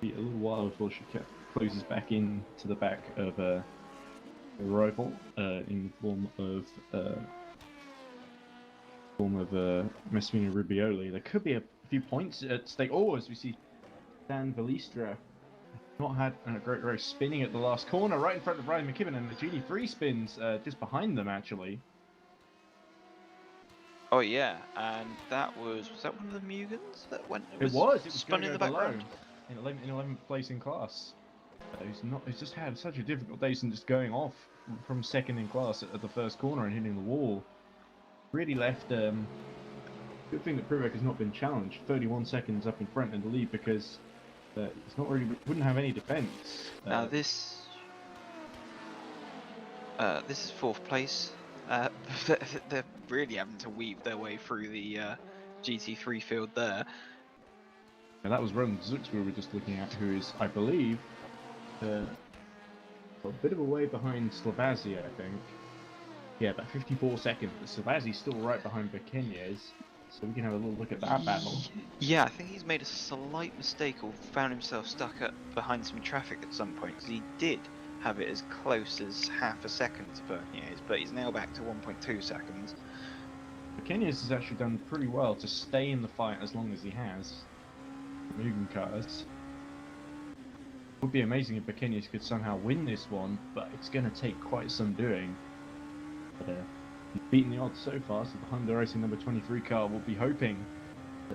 A little while before she closes back in to the back of a rival in form of Massimiliano Riboli. There could be a few points at stake. Oh, as we see Dan Valistra not had a great race, spinning at the last corner right in front of Ryan McKibben, and the GD3 spins just behind them actually. Oh yeah, and that was that one of the Mugans that went? It was spun in the background. In 11th place in class. He's just had such a difficult day since just going off from 2nd in class at the first corner and hitting the wall. Really left. Good thing that Privek has not been challenged. 31 seconds up in front in the lead because it's not really wouldn't have any defense. Now this is 4th place. They're really having to weave their way through the GT3 field there. And that was Roman Zux we were just looking at, who is, I believe, a bit of a way behind Salvazi, I think. Yeah, about 54 seconds. But Salvazi's still right behind Birkenayes, so we can have a little look at that battle. Yeah, I think he's made a slight mistake or found himself stuck behind some traffic at some point, because he did have it as close as half a second to Birkenayes, but he's now back to 1.2 seconds. Birkenayes has actually done pretty well to stay in the fight as long as he has. Moving cars. It would be amazing if Birkenayes could somehow win this one, but it's going to take quite some doing. But he's beaten the odds so far, so the Honda Racing number 23 car will be hoping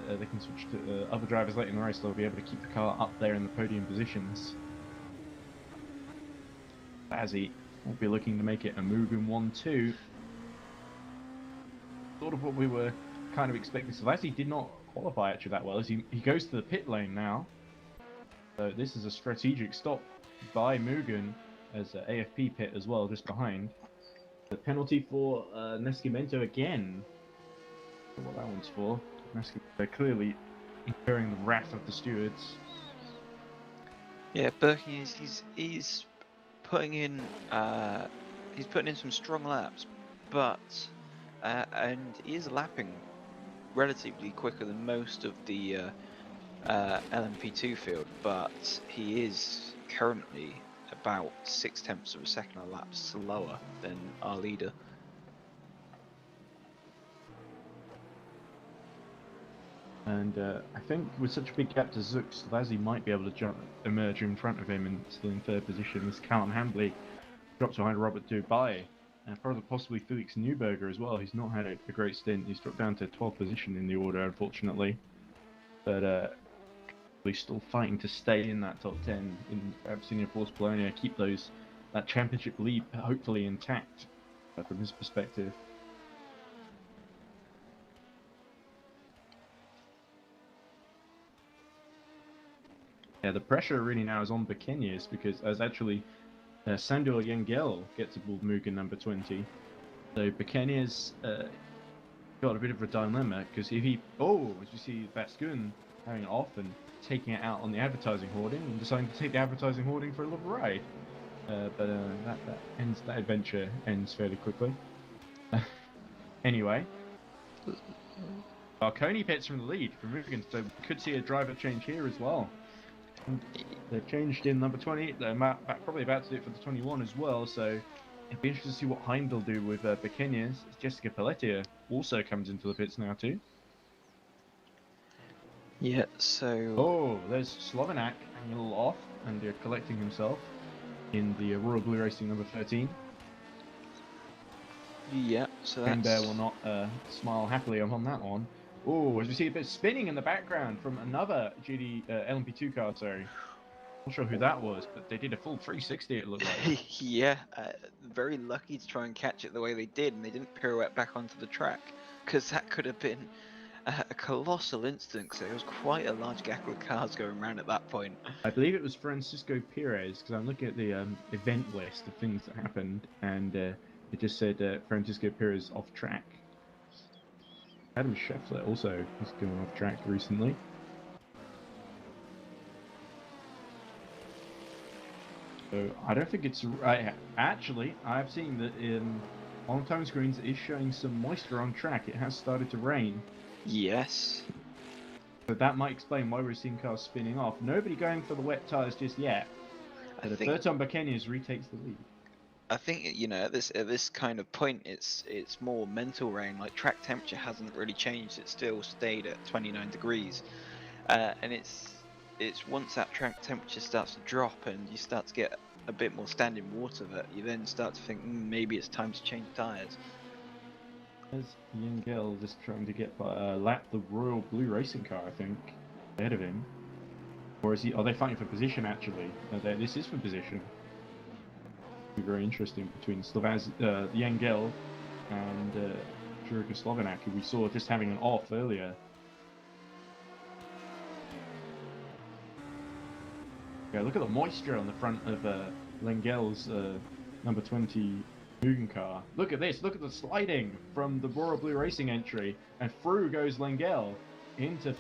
they can switch to other drivers later in the race. They'll be able to keep the car up there in the podium positions. Bazzi will be looking to make it a Mugen 1-2. Sort of what we were kind of expecting. So Bazzi did not qualify actually that well, as he goes to the pit lane now. So this is a strategic stop by Mugen as AFP pit as well, just behind. The penalty for Nescimento again. I don't know what that one's for. They're clearly incurring the wrath of the stewards. Yeah, Berkey he's putting in some strong laps, but and he is lapping relatively quicker than most of the LMP2 field, but he is currently about 0.6 of a second a lap slower than our leader. And I think with such a big gap to Zook, Slavazzi might be able to emerge in front of him and still in third position. As Callum Hambley drops behind Robert Dubai, and probably possibly Felix Neuberger as well. He's not had a great stint. He's dropped down to 12th position in the order, unfortunately. But he's still fighting to stay in that top 10 in Abyssinia Force Polonia, keep that championship lead hopefully intact from his perspective. Yeah, the pressure really now is on Bekenius because as actually Sandor Yengel gets aboard Mugen number 20. So Bekenius got a bit of a dilemma because if he, as you see Vascun having it off and taking it out on the advertising hoarding and deciding to take the advertising hoarding for a little ride. But that adventure ends fairly quickly. Anyway, Marconi pits from the lead from Mugen, so we could see a driver change here as well. They've changed in number 20. They're probably about to do it for the 21 as well. So it'd be interesting to see what Heimdall do with Bekenius. Jessica Pelletier also comes into the pits now too. Yeah, so... Oh, there's Slovenak hanging a little off and collecting himself in the Royal Blue Racing number 13. Yeah, so that's... And will not smile happily on that one. Oh, as we see a bit of spinning in the background from another LMP2 car, sorry. Not sure who that was, but they did a full 360 it looked like. Yeah, very lucky to try and catch it the way they did, and they didn't pirouette back onto the track, because that could have been a colossal incident, because there was quite a large gaggle of cars going around at that point. I believe it was Francisco Perez, because I'm looking at the event list of things that happened, and it just said Francisco Perez off track. Adam Scheffler also has gone off track recently. So I don't think it's right. Actually, I've seen that on time screens it is showing some moisture on track. It has started to rain. Yes. But that might explain why we're seeing cars spinning off. Nobody going for the wet tyres just yet. But the third time Bekenius retakes the lead. I think at this kind of point, it's more mental rain. Like track temperature hasn't really changed; it still stayed at 29 degrees, and it's once that track temperature starts to drop and you start to get a bit more standing water that you then start to think maybe it's time to change tyres. As Yengel just trying to get lap the Royal Blue Racing car, I think, ahead of him, or is he? Are they fighting for position actually? This is for position. Very interesting between Yengel and Jurka Slovenak, who we saw just having an off earlier. Yeah, look at the moisture on the front of Lengel's number 20 Mugen car. Look at this, look at the sliding from the Royal Blue Racing entry, and through goes Lengel into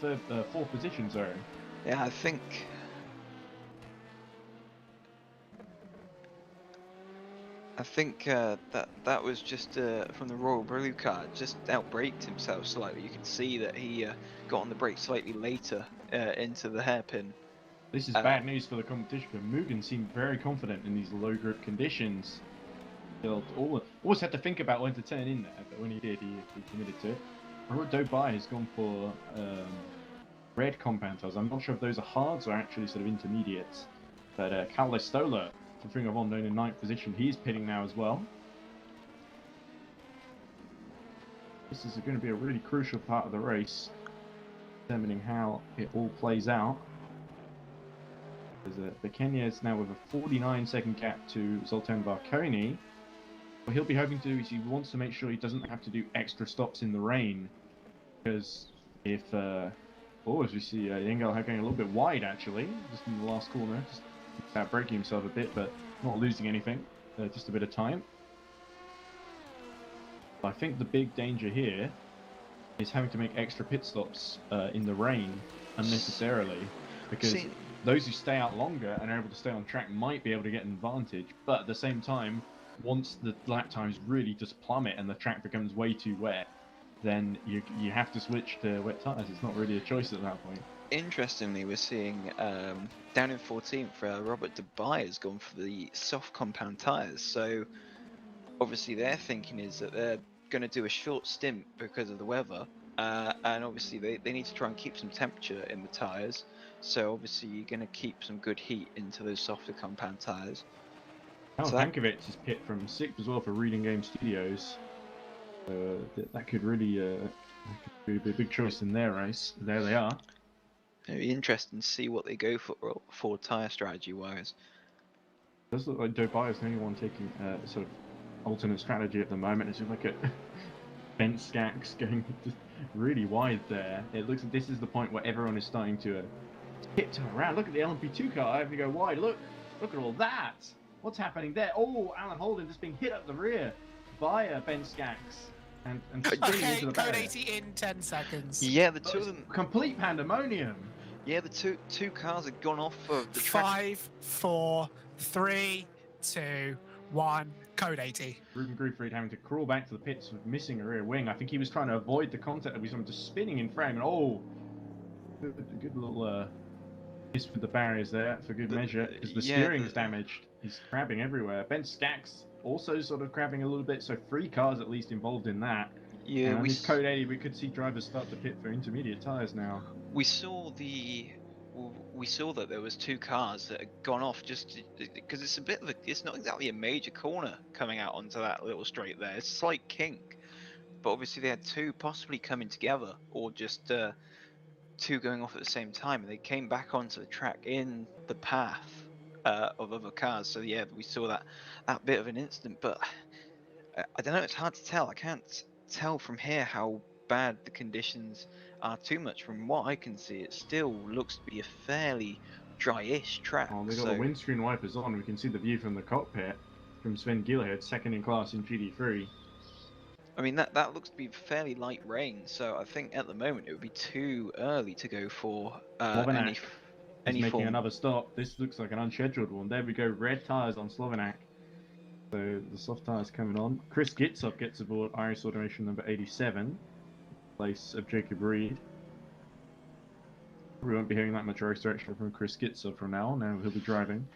fourth position zone. Yeah, I think that was just from the Royal Blue car, just outbraked himself slightly. You could see that he got on the brake slightly later into the hairpin. This is bad news for the competition, because Mugen seemed very confident in these low grip conditions. He'll always had to think about when to turn in there, but when he did, he committed to it. Robert Dubai has gone for red compound tires. I'm not sure if those are hards or actually sort of intermediates, but Carlos Stoller for Ring of Honor in 9th position. He's pitting now as well. This is going to be a really crucial part of the race. determining how it all plays out. Bekenya now with a 49-second gap to Zoltan Varconi. What he'll be hoping to do is he wants to make sure he doesn't have to do extra stops in the rain, because if as we see Engel going a little bit wide actually, just in the last corner, just without breaking himself a bit, but not losing anything, just a bit of time. I think the big danger here is having to make extra pit stops in the rain unnecessarily, because those who stay out longer and are able to stay on track might be able to get an advantage, but at the same time, once the lap times really just plummet and the track becomes way too wet, then you have to switch to wet tyres. It's not really a choice at that point. Interestingly, we're seeing down in 14th, Robert Dubai has gone for the soft compound tyres. So obviously their thinking is that they're going to do a short stint because of the weather, and obviously they need to try and keep some temperature in the tyres. So obviously you're going to keep some good heat into those softer compound tyres. Alan Hankovic is pit from 6th as well for Reading Game Studios. That could really be a big choice in their race. There they are. It'll be interesting to see what they go for tyre strategy wise. It does look like Dubai is the only one taking sort of alternate strategy at the moment. As you look at Ben Skaggs going just really wide there, it looks like this is the point where everyone is starting to tiptoe around. Look at the LMP2 car having to go wide. Look at all that. What's happening there? Oh, Alan Holden just being hit up the rear by Ben Skaggs and spinning into the barrier. Code 80 in 10 seconds. Yeah, the two of them. Complete pandemonium. Yeah, the two cars had gone off of the track. 5, 4, 3, 2, 1. Code 80. Ruben Grufried having to crawl back to the pits with missing a rear wing. I think he was trying to avoid the contact that we saw him just spinning in frame. And good little miss with the barriers there for good measure, because the steering's damaged. He's crabbing everywhere. Ben Skaggs also sort of crabbing a little bit, so 3 cars at least involved in that. Yeah, with Code 80, we could see drivers start to pit for intermediate tyres now. We saw that there was 2 cars that had gone off just because it's a bit of it's not exactly a major corner coming out onto that little straight there. It's a slight kink, but obviously they had 2 possibly coming together, or just 2 going off at the same time, and they came back onto the track in the path of other cars. So yeah, we saw that bit of an incident, but I don't know, it's hard to tell. I can't tell from here how bad the conditions are too much. From what I can see, it still looks to be a fairly dry-ish track. Oh, they've got the windscreen wipers on. We can see the view from the cockpit from Sven Gilliard, second in class in GD3. I mean, that looks to be fairly light rain, so I think at the moment it would be too early to go for any making form. Another stop. This looks like an unscheduled one. There we go, red tyres on Slovenak. So the soft tyres coming on. Chris Gitsov gets aboard Irish Automation number 87, place of Jacob Reed. We won't be hearing that much race direction from Chris Gitsov from now on. Now he'll be driving.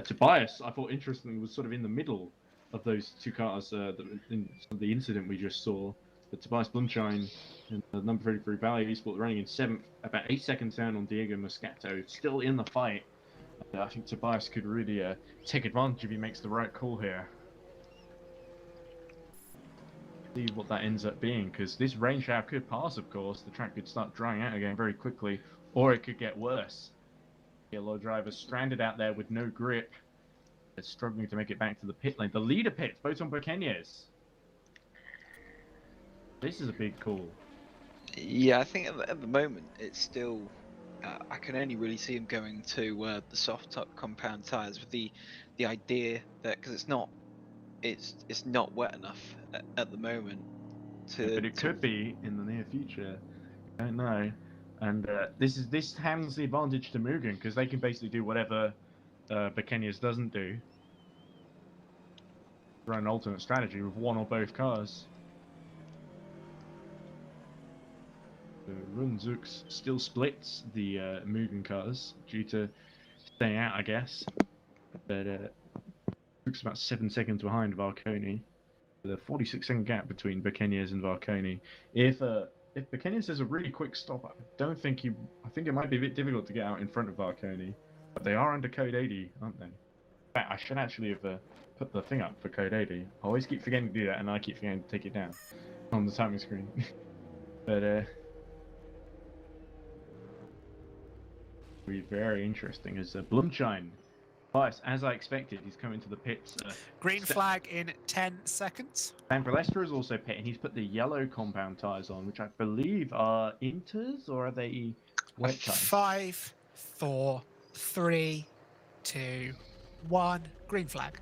Tobias, I thought interestingly, was sort of in the middle of those 2 cars in the incident we just saw. But Tobias Blumschein in the number 33 Valley Esport running in 7th, about 8 seconds down on Diego Moscato, still in the fight. I think Tobias could really take advantage if he makes the right call here. See what that ends up being, because this rain shower could pass, of course. The track could start drying out again very quickly, or it could get worse. A lot of drivers stranded out there with no grip. They're struggling to make it back to the pit lane. The leader pits, both on Bokenyes. This is a big call. Yeah, I think at the moment it's still. I can only really see him going to the soft top compound tyres with the idea that, because it's not wet enough at the moment. But it could be in the near future. I don't know. And this hands the advantage to Mugen, because they can basically do whatever Bokenyes doesn't do. Run an alternate strategy with one or both cars. Runzux still splits the Mugen cars due to staying out, I guess. But looks about 7 seconds behind Varconi. The 46-second gap between Bokenyes and Varconi. If Bokenyes has a really quick stop, I think it might be a bit difficult to get out in front of Varconi. But they are under code 80, aren't they? In fact, I should actually have put the thing up for code 80. I always keep forgetting to do that, and I keep forgetting to take it down on the timing screen. But Be very interesting as Blumshine. Bias, as I expected, he's coming to the pits. Green flag in 10 seconds. San Palestra is also pitting. He's put the yellow compound tyres on, which I believe are inters, or are they wet tyres? 5, 4, 3, 2, 1. Green flag.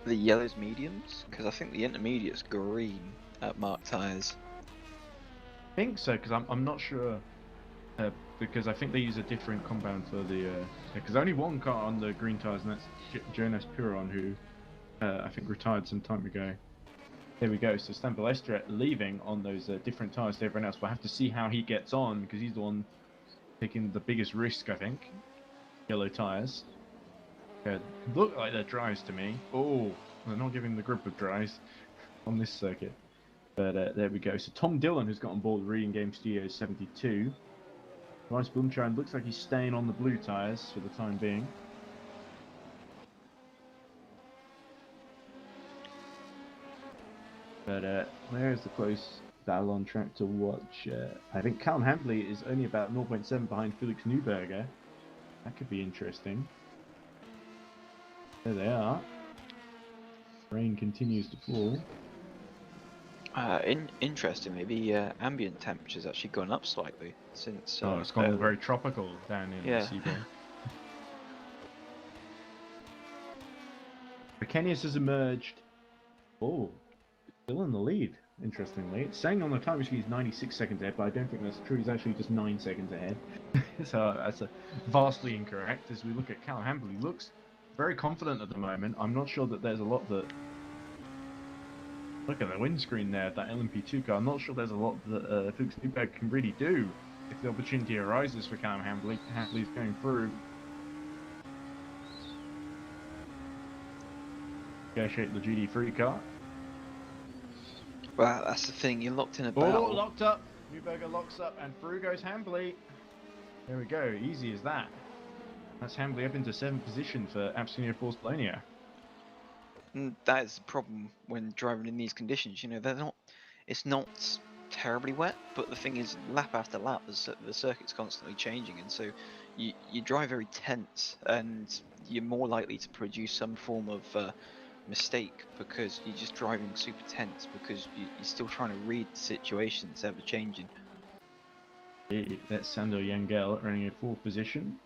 The yellow's mediums, because I think the intermediate's green at Mark tyres. I think so, because I'm not sure. Because I think they use a different compound for the. Because only one car on the green tyres, and that's Jonas Piron, who I think retired some time ago. There we go. So Stan Balestra leaving on those different tyres to everyone else. We'll have to see how he gets on, because he's the one taking the biggest risk, I think. Yellow tyres. Look like they're dries to me. Oh, they're not giving the grip of dries on this circuit. But there we go. So Tom Dillon, who's got on board Reading Game Studios 72. Nice Blumshine. Looks like he's staying on the blue tyres for the time being. But there's the close battle on track to watch. I think Callum Hambley is only about 0.7 behind Felix Neuberger. That could be interesting. There they are. Rain continues to fall. Interestingly, the ambient temperature's actually gone up slightly since. It's gone very tropical down in the seaboard. Kenius has emerged. Oh, still in the lead, interestingly. It's saying on the time machine he's 96 seconds ahead, but I don't think that's true. He's actually just 9 seconds ahead. So that's vastly incorrect. As we look at Cal Hambley, he looks very confident at the moment. I'm not sure that there's a lot that... Look at the windscreen there, that LMP2 car. I'm not sure there's a lot that Felix Neuberg can really do if the opportunity arises for Callum Hambley. Hambley's going through. Negotiate the GD3 car. Well, that's the thing, you're locked in a battle. Oh, locked up. Neuberger locks up, and through goes Hambley. There we go, easy as that. That's Hambley up into 7th position for Absolutely Force Polonia. And that is the problem when driving in these conditions. You know, it's not terribly wet, but the thing is, lap after lap, the circuit's constantly changing, and so you drive very tense, and you're more likely to produce some form of mistake because you're just driving super tense because you're still trying to read the situation that's ever changing. That's Sandor Yangel running in 4th position,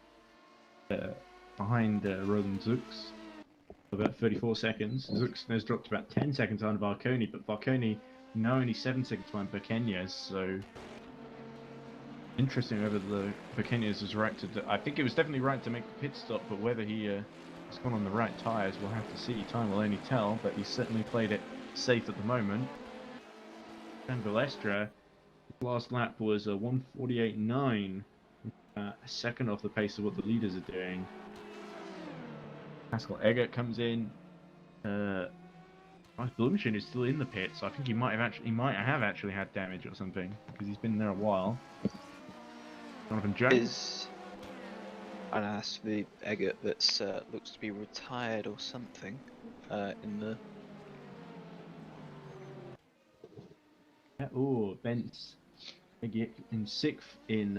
behind Roland Zux. About 34 seconds. Zux has dropped about 10 seconds on Varconi, but Varconi now only 7 seconds behind Berkenyes, so interesting whether the Berkenyes was right to I think it was definitely right to make the pit stop, but whether he has gone on the right tyres, we'll have to see. Time will only tell, but he's certainly played it safe at the moment. And Balestra, last lap was a 1:48.9, a second off the pace of what the leaders are doing. Pascal Eggert comes in. Blumshin is still in the pit, so I think he might have actually had damage or something because he's been there a while. Jonathan Jones. And that's the Eggert that's looks to be retired or something in the. Oh, Bentz Eggert in 6th in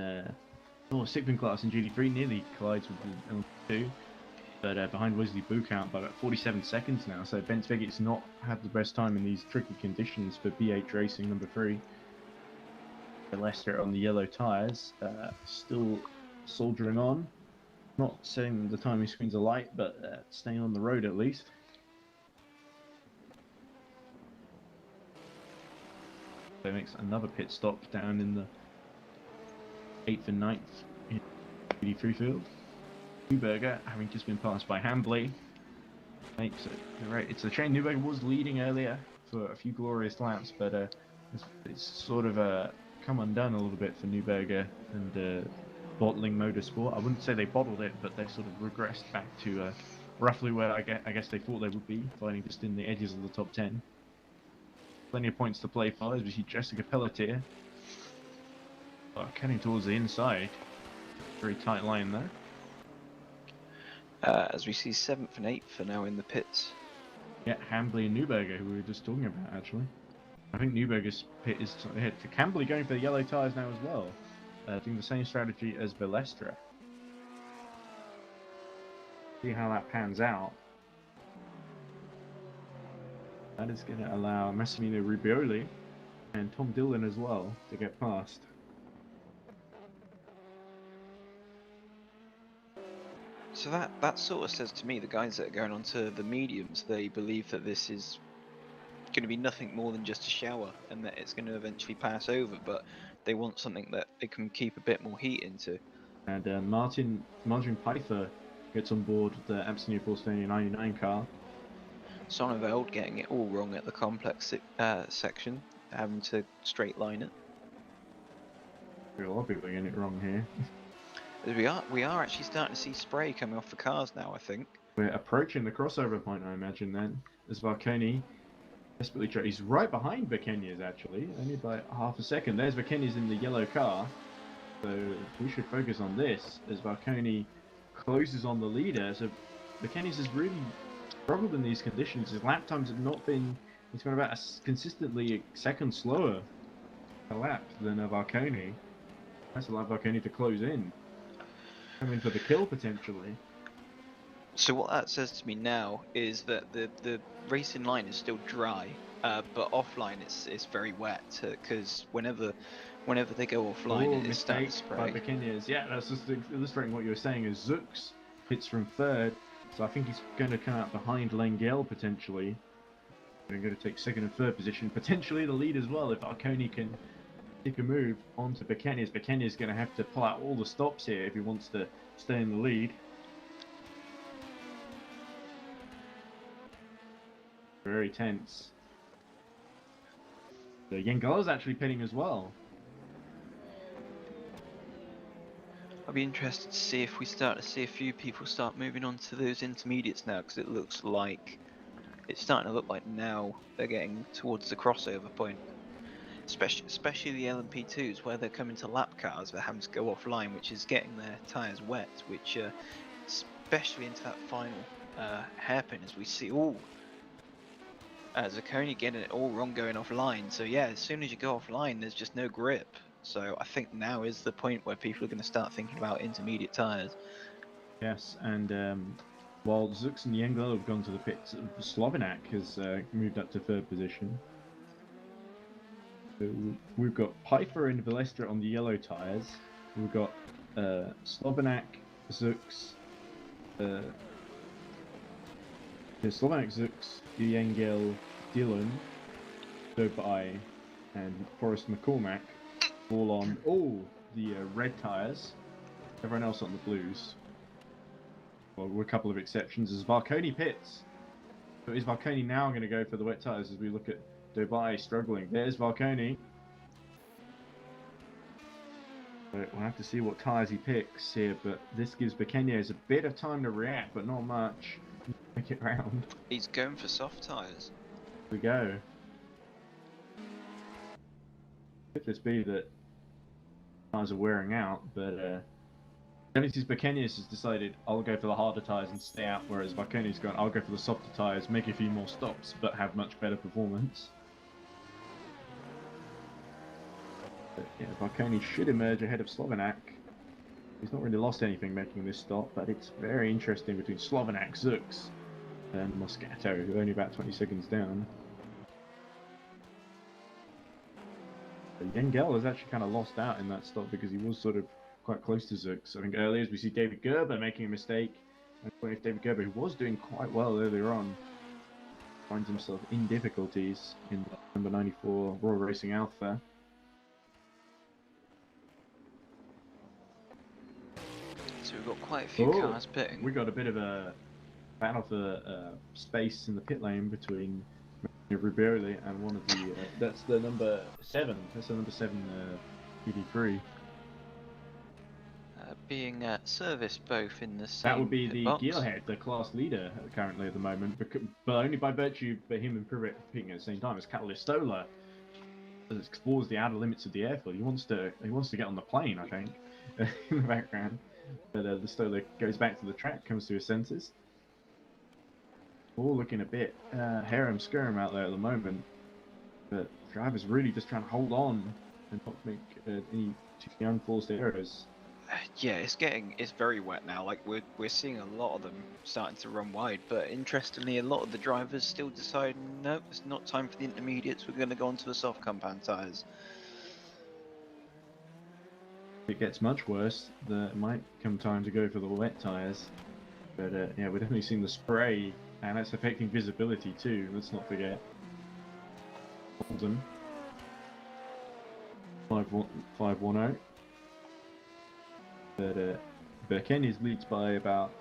6th in class in GT3, nearly collides with the L2. But behind Wesley Buckout by about 47 seconds now, so Bentz Veget's not had the best time in these tricky conditions for BH Racing number 3. Leicester on the yellow tyres, still soldiering on. Not saying the timing screens are light, but staying on the road at least. So he makes another pit stop down in the 8th and 9th in GT3 field. Neuberger, having just been passed by Hambley, makes it right. It's a shame Neuberger was leading earlier for a few glorious laps, but it's sort of come undone a little bit for Neuberger and bottling Motorsport. I wouldn't say they bottled it, but they sort of regressed back to roughly where I guess they thought they would be, fighting just in the edges of the top 10. Plenty of points to play for, as we see Jessica Pelletier cutting towards the inside. Very tight line there. As we see 7th and 8th are now in the pits. Yeah, Hambley and Neuberger, who we were just talking about, actually. I think Neuberger's pit is ahead. Hambley going for the yellow tyres now as well. Doing the same strategy as Balestra. See how that pans out. That is going to allow Massimino Rubioli and Tom Dillon as well to get past. So that sort of says to me, the guys that are going on to the mediums, they believe that this is going to be nothing more than just a shower and that it's going to eventually pass over, but they want something that they can keep a bit more heat into. And Martin Pfeiffer gets on board the Amstel Force 99 car. Sonneveld getting it all wrong at the complex section, having to straight line it. A lot of people are getting it wrong here. We are actually starting to see spray coming off the cars now, I think. We're approaching the crossover point, I imagine, then, as Varconi desperately tries. He's right behind Bekenya's, actually, only by half a second. There's Bekenya's in the yellow car, so we should focus on this as Varconi closes on the leader. So Bekenya's has really struggled in these conditions. His lap times have not been. He's gone about consistently a second slower a lap than Varconi. That's allowed Varconi to close in. Coming for the kill potentially. So what that says to me now is that the racing line is still dry, but offline it's very wet because whenever they go offline, it starts to by spray. Bekenya's. Yeah, that's just illustrating what you were saying. Is Zux hits from third, so I think he's going to come out behind Lengel potentially. They're going to take second and third position, potentially the lead as well if Arconi can take a move onto Bekenya's. Bekenya's going to have to pull out all the stops here if he wants to stay in the lead. Very tense. So Yengal's actually pitting as well. I'll be interested to see if we start to see a few people start moving on to those intermediates now, because it looks like it's starting to look like now they're getting towards the crossover point. Especially the LMP2s, where they're coming to lap cars, they're having to go offline, which is getting their tyres wet, which especially into that final hairpin, as we see. Zacconi getting it all wrong going offline. So yeah, as soon as you go offline, there's just no grip. So I think now is the point where people are going to start thinking about intermediate tyres. Yes, and while Zux and Yengel have gone to the pits, Slovenak has moved up to third position. So we've got Piper and Valestra on the yellow tyres. We've got Slovenak, Zux, Slovenak, Zux, Yengel, Dillon, Dobai, and Forrest McCormack all on the red tyres. Everyone else on the blues. Well, with a couple of exceptions as Varconi pits. So is Varconi now going to go for the wet tyres as we look at Dubai struggling? There's Varconi. We'll have to see what tyres he picks here, but this gives Bekenya's a bit of time to react, but not much. Make it round. He's going for soft tyres. Here we go. Could this be that tyres are wearing out, but Genesis Bekenya's has decided I'll go for the harder tyres and stay out, whereas Varconi's gone I'll go for the softer tyres, make a few more stops, but have much better performance. But yeah, Varconi should emerge ahead of Slovenak. He's not really lost anything making this stop, but it's very interesting between Slovenak, Zux, and Moscato, who are only about 20 seconds down. Yengel has actually kind of lost out in that stop because he was sort of quite close to Zux. I think earlier as we see David Gerber making a mistake, and David Gerber, who was doing quite well earlier on, finds himself in difficulties in number 94 Royal Racing Alpha. So we've got quite a few cars pitting. We got a bit of a battle for space in the pit lane between Rubioli and one of the that's the number 7. That's the number 7 PD3. Being serviced both in the same That would be pit the box. Gearhead, the class leader currently at the moment, but only by virtue of him and Privet picking at the same time as Catalistola has explores the outer limits of the airfield. He wants to get on the plane, I think, in the background. But the Stola goes back to the track, comes to his senses. All looking a bit harem-scarum out there at the moment, but drivers really just trying to hold on and not make any too many unforced errors. Yeah, it's very wet now. Like we're seeing a lot of them starting to run wide, but interestingly, a lot of the drivers still decide, no, it's not time for the intermediates. We're going to go onto the soft compound tires. If it gets much worse, it might come time to go for the wet tires. But yeah, we're definitely seeing the spray, and that's affecting visibility too. Let's not forget. Holden 510. But Kenya's leads by about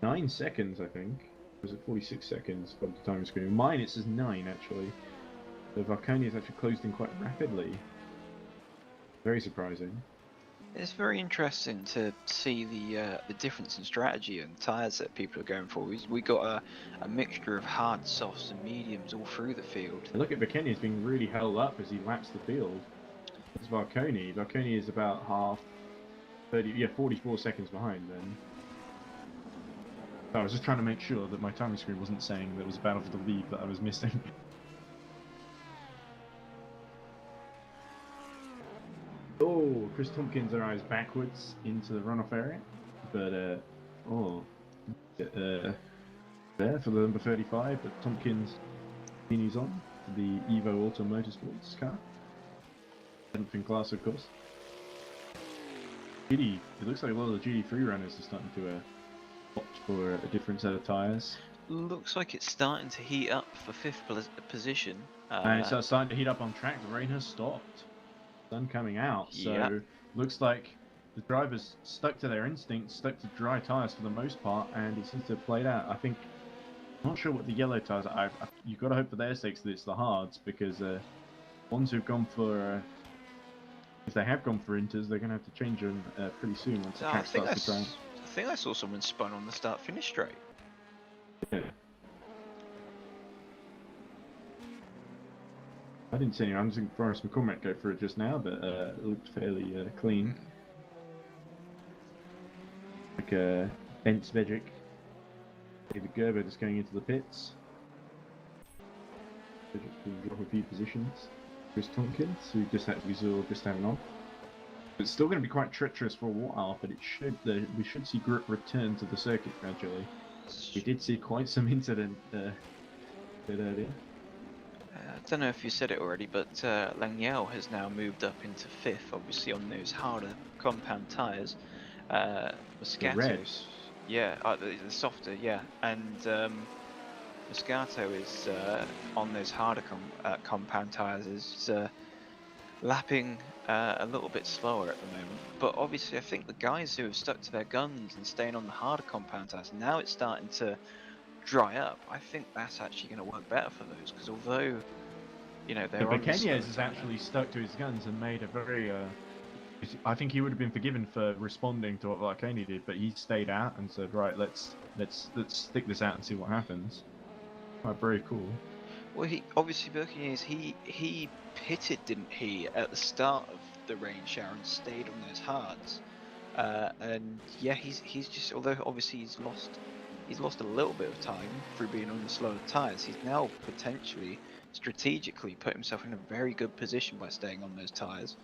9 seconds, I think. Was it 46 seconds from the time screen? Mine it says 9 actually. So Varconia's actually closed in quite rapidly. Very surprising. It's very interesting to see the difference in strategy and tires that people are going for. We got a mixture of hard, softs, and mediums all through the field. Look at Varconia's being really held up as he laps the field. It's Varconi. Varconi is about half. 44 seconds behind then. I was just trying to make sure that my timing screen wasn't saying that it was a battle for the lead that I was missing. Oh, Chris Tompkins arrives backwards into the runoff area, but there for the number 35, but Tompkins continues on for the Evo Auto Motorsports car. 7th in class, of course. It looks like a lot of the GT3 runners are starting to opt for a different set of tyres. Looks like it's starting to heat up for 5th position. And it's starting to heat up on track. The rain has stopped. Sun coming out. So Yep. looks like the drivers stuck to their instincts, stuck to dry tyres for the most part, and it seems to have played out. I'm not sure what the yellow tyres are. You've got to hope for their sakes that it's the hards, because ones who've gone for... if they have gone for inters, they're going to have to change them pretty soon once the track starts to dry. I think I saw someone spun on the start-finish straight. Yeah. I didn't see anyone. I didn't think Forrest McCormack go for it just now, but it looked fairly clean. Like Ben Svedric, David Gerber just going into the pits. Svedric's been drop a few positions. Chris Tompkins, who just having on. It's still going to be quite treacherous for a while, but it should we should see grip return to the circuit gradually. We did see quite some incident a bit earlier. I don't know if you said it already, but Langyao has now moved up into 5th, obviously on those harder compound tyres. Moscato, yeah, the softer, yeah, and Moscato is on those harder compound tyres is lapping a little bit slower at the moment. But obviously, I think the guys who have stuck to their guns and staying on the harder compound tyres, now it's starting to dry up. I think that's actually going to work better for those, because although, you know, they're but Kenyes has actually stuck to his guns and made a very I think he would have been forgiven for responding to what Varconi did, but he stayed out and said, right, let's stick this out and see what happens. Quite very cool. Well, he obviously he pitted, didn't he, at the start of the rain shower and stayed on those hards. And yeah, he's just, although obviously he's lost a little bit of time through being on the slower tyres, he's now potentially strategically put himself in a very good position by staying on those tyres.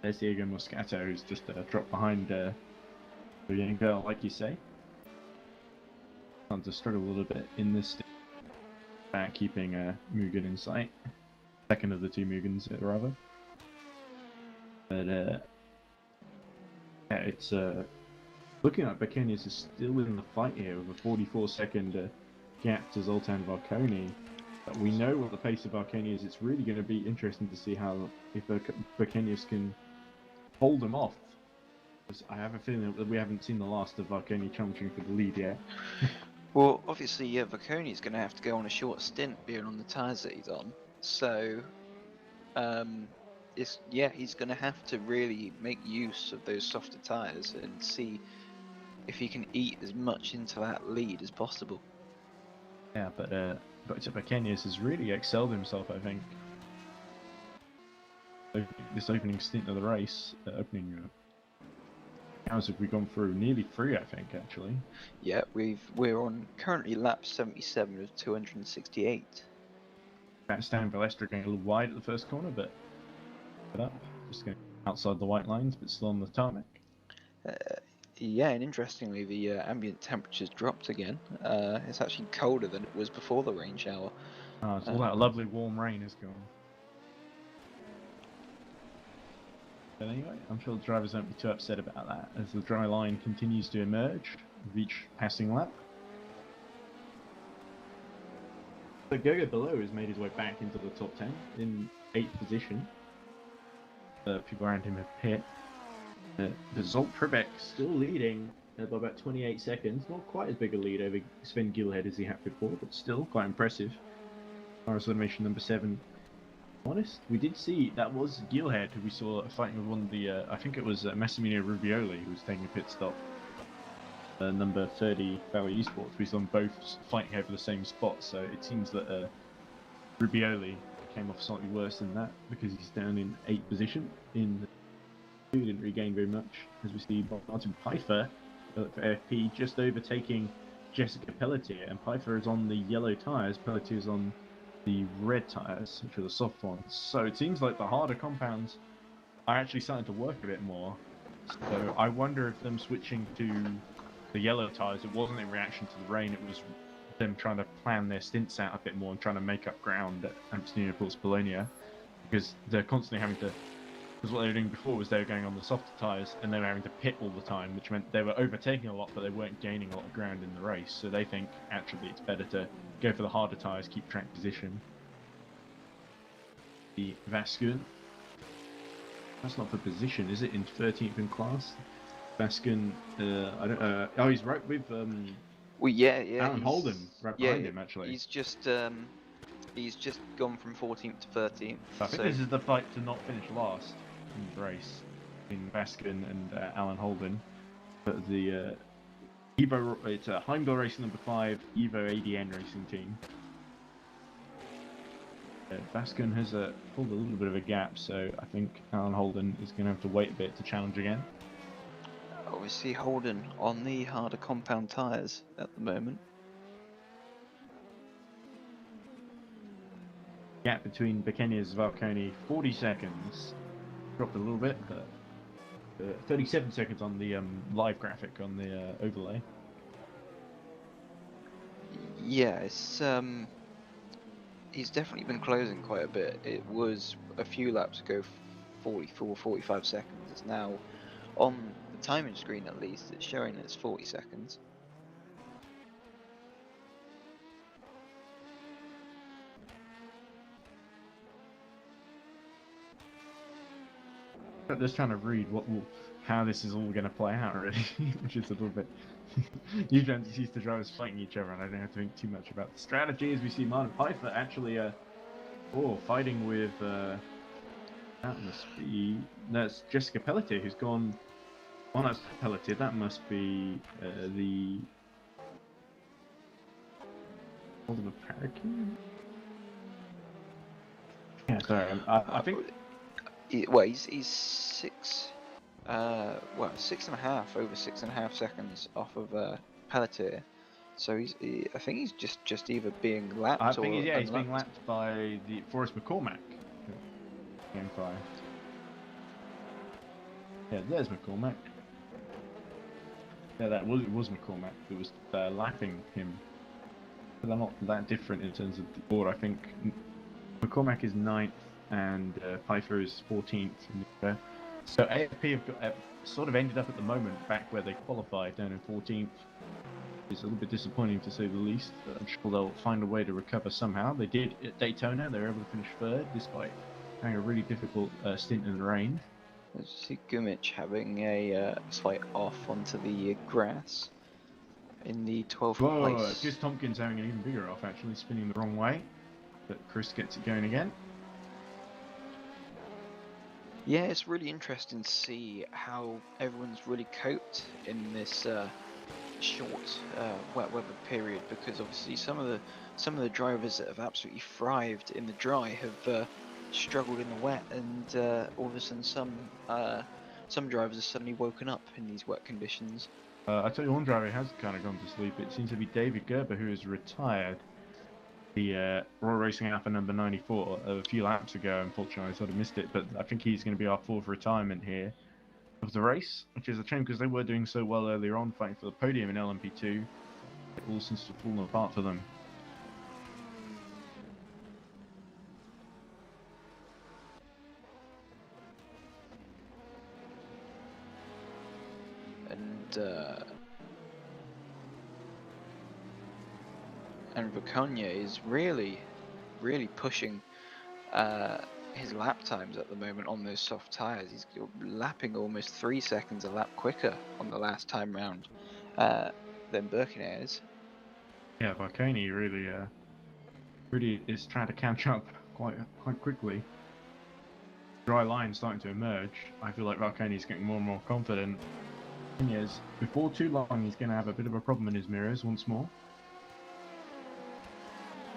There's Diego Moscato, who's just dropped behind the young girl, like you say. Starting to struggle a little bit in this back, keeping Mugen in sight. Second of the two Mugens, rather. But yeah, it's looking like Bekenius is still in the fight here with a 44-second gap to Zoltan Varconi. But we know what the pace of Varconi is. It's really going to be interesting to see how if Bekenius can hold him off. I have a feeling that we haven't seen the last of Varconi challenging for the lead yet. Well, obviously, yeah, Varconi is going to have to go on a short stint being on the tyres that he's on. So, he's going to have to really make use of those softer tyres and see if he can eat as much into that lead as possible. Yeah, but Bekenius has really excelled himself, I think. This opening stint of the race, hours have we gone through? Nearly 3, I think, actually. Yeah, we're on currently lap 77 of 268. Stan Balestra going a little wide at the first corner, but up, just going outside the white lines, but still on the tarmac. Yeah, and interestingly, the ambient temperature's dropped again. It's actually colder than it was before the rain shower. So all that lovely warm rain is gone. But anyway, I'm sure the drivers won't be too upset about that as the dry line continues to emerge with each passing lap. But Gogo below has made his way back into the top 10 in 8th position. People around him have pit. The Zolt Trebek still leading by about 28 seconds. Not quite as big a lead over Sven Gilhead as he had before, but still quite impressive. RS Automation number 7. Honest, we did see that was Gilhead who we saw fighting with one of the, I think it was Massimiliano Rubioli who was taking a pit stop. Number 30 Valley Esports. We saw them both fighting over the same spot, so it seems that Rubioli came off slightly worse than that because he's down in 8th position. He didn't regain very much, as we see Martin Pfeiffer for AFP just overtaking Jessica Pelletier, and Pfeiffer is on the yellow tyres, Pelletier is on the red tyres, which are the soft ones. So it seems like the harder compounds are actually starting to work a bit more. So I wonder if them switching to the yellow tyres, it wasn't in reaction to the rain, it was them trying to plan their stints out a bit more and trying to make up ground at Antonio Ports Bologna, because they're constantly having to, because what they were doing before was they were going on the softer tyres and they were having to pit all the time, which meant they were overtaking a lot but they weren't gaining a lot of ground in the race. So they think actually it's better to go for the harder tyres, keep track position. The Vascon, that's not for position, is it? In 13th in class. Vascon, I don't. Oh, he's right with Well, yeah, Alan Holden right behind him actually. He's just gone from 14th to 13th. I think this is the fight to not finish last in the race between Vascon and Alan Holden. But the Evo, it's Heimdall Racing number 5, Evo ADN Racing team. Vascon has pulled a little bit of a gap, so I think Alan Holden is going to have to wait a bit to challenge again. Obviously, Holden on the harder compound tyres at the moment. Gap between Bekenias and Valconi, 40 seconds. Dropped a little bit, but 37 seconds on the live graphic on the overlay. Yeah, it's he's definitely been closing quite a bit. It was a few laps ago, 44, 45 seconds. It's now on the timing screen, at least, it's showing it's 40 seconds. I'm just trying to read how this is all going to play out, really, which is a little bit. Usually I'm just used to drivers fighting each other, and I don't have to think too much about the strategy. As we see Martin Pfeiffer actually, fighting with. That must be. That's Jessica Pelletier who's gone. Oh, that's Pelletier. That must be the. Oliver Parakeet? Yeah, sorry. I think. Well, he's 6.5, over 6.5 seconds off of Pelletier. So I think he's just either being lapped or I think he's unlapped. being lapped by the Forrest McCormack. Game 5. Yeah, there's McCormack. Yeah, it was McCormack that was lapping him. But they're not that different in terms of the order. I think McCormack is 9th and Pfeiffer is 14th. So AFP have got, sort of ended up at the moment back where they qualified, down in 14th. It's a little bit disappointing to say the least, but I'm sure they'll find a way to recover somehow. They did at Daytona, they were able to finish 3rd despite having a really difficult stint in the rain. I see Gumic having a slight off onto the grass in the 12th place. Chris Tompkins having an even bigger off, actually, spinning the wrong way. But Chris gets it going again. Yeah, it's really interesting to see how everyone's really coped in this short wet weather period, because obviously some of the drivers that have absolutely thrived in the dry have struggled in the wet, and all of a sudden some drivers have suddenly woken up in these wet conditions. I tell you, one driver has kind of gone to sleep. It seems to be David Gerber, who is retired. the Royal Racing Alpha number 94 a few laps ago. Unfortunately, I sort of missed it, but I think he's going to be our fourth retirement here of the race, which is a shame because they were doing so well earlier on, fighting for the podium in LMP2. It all seems to have fallen apart for them. And Viconia is really pushing his lap times at the moment on those soft tyres. He's lapping almost 3 seconds a lap quicker on the last time round than Birkenau is. Yeah, Varconi really is trying to catch up quite quickly. Dry line starting to emerge. I feel like Varconi is getting more and more confident. And yes, before too long, he's going to have a bit of a problem in his mirrors once more.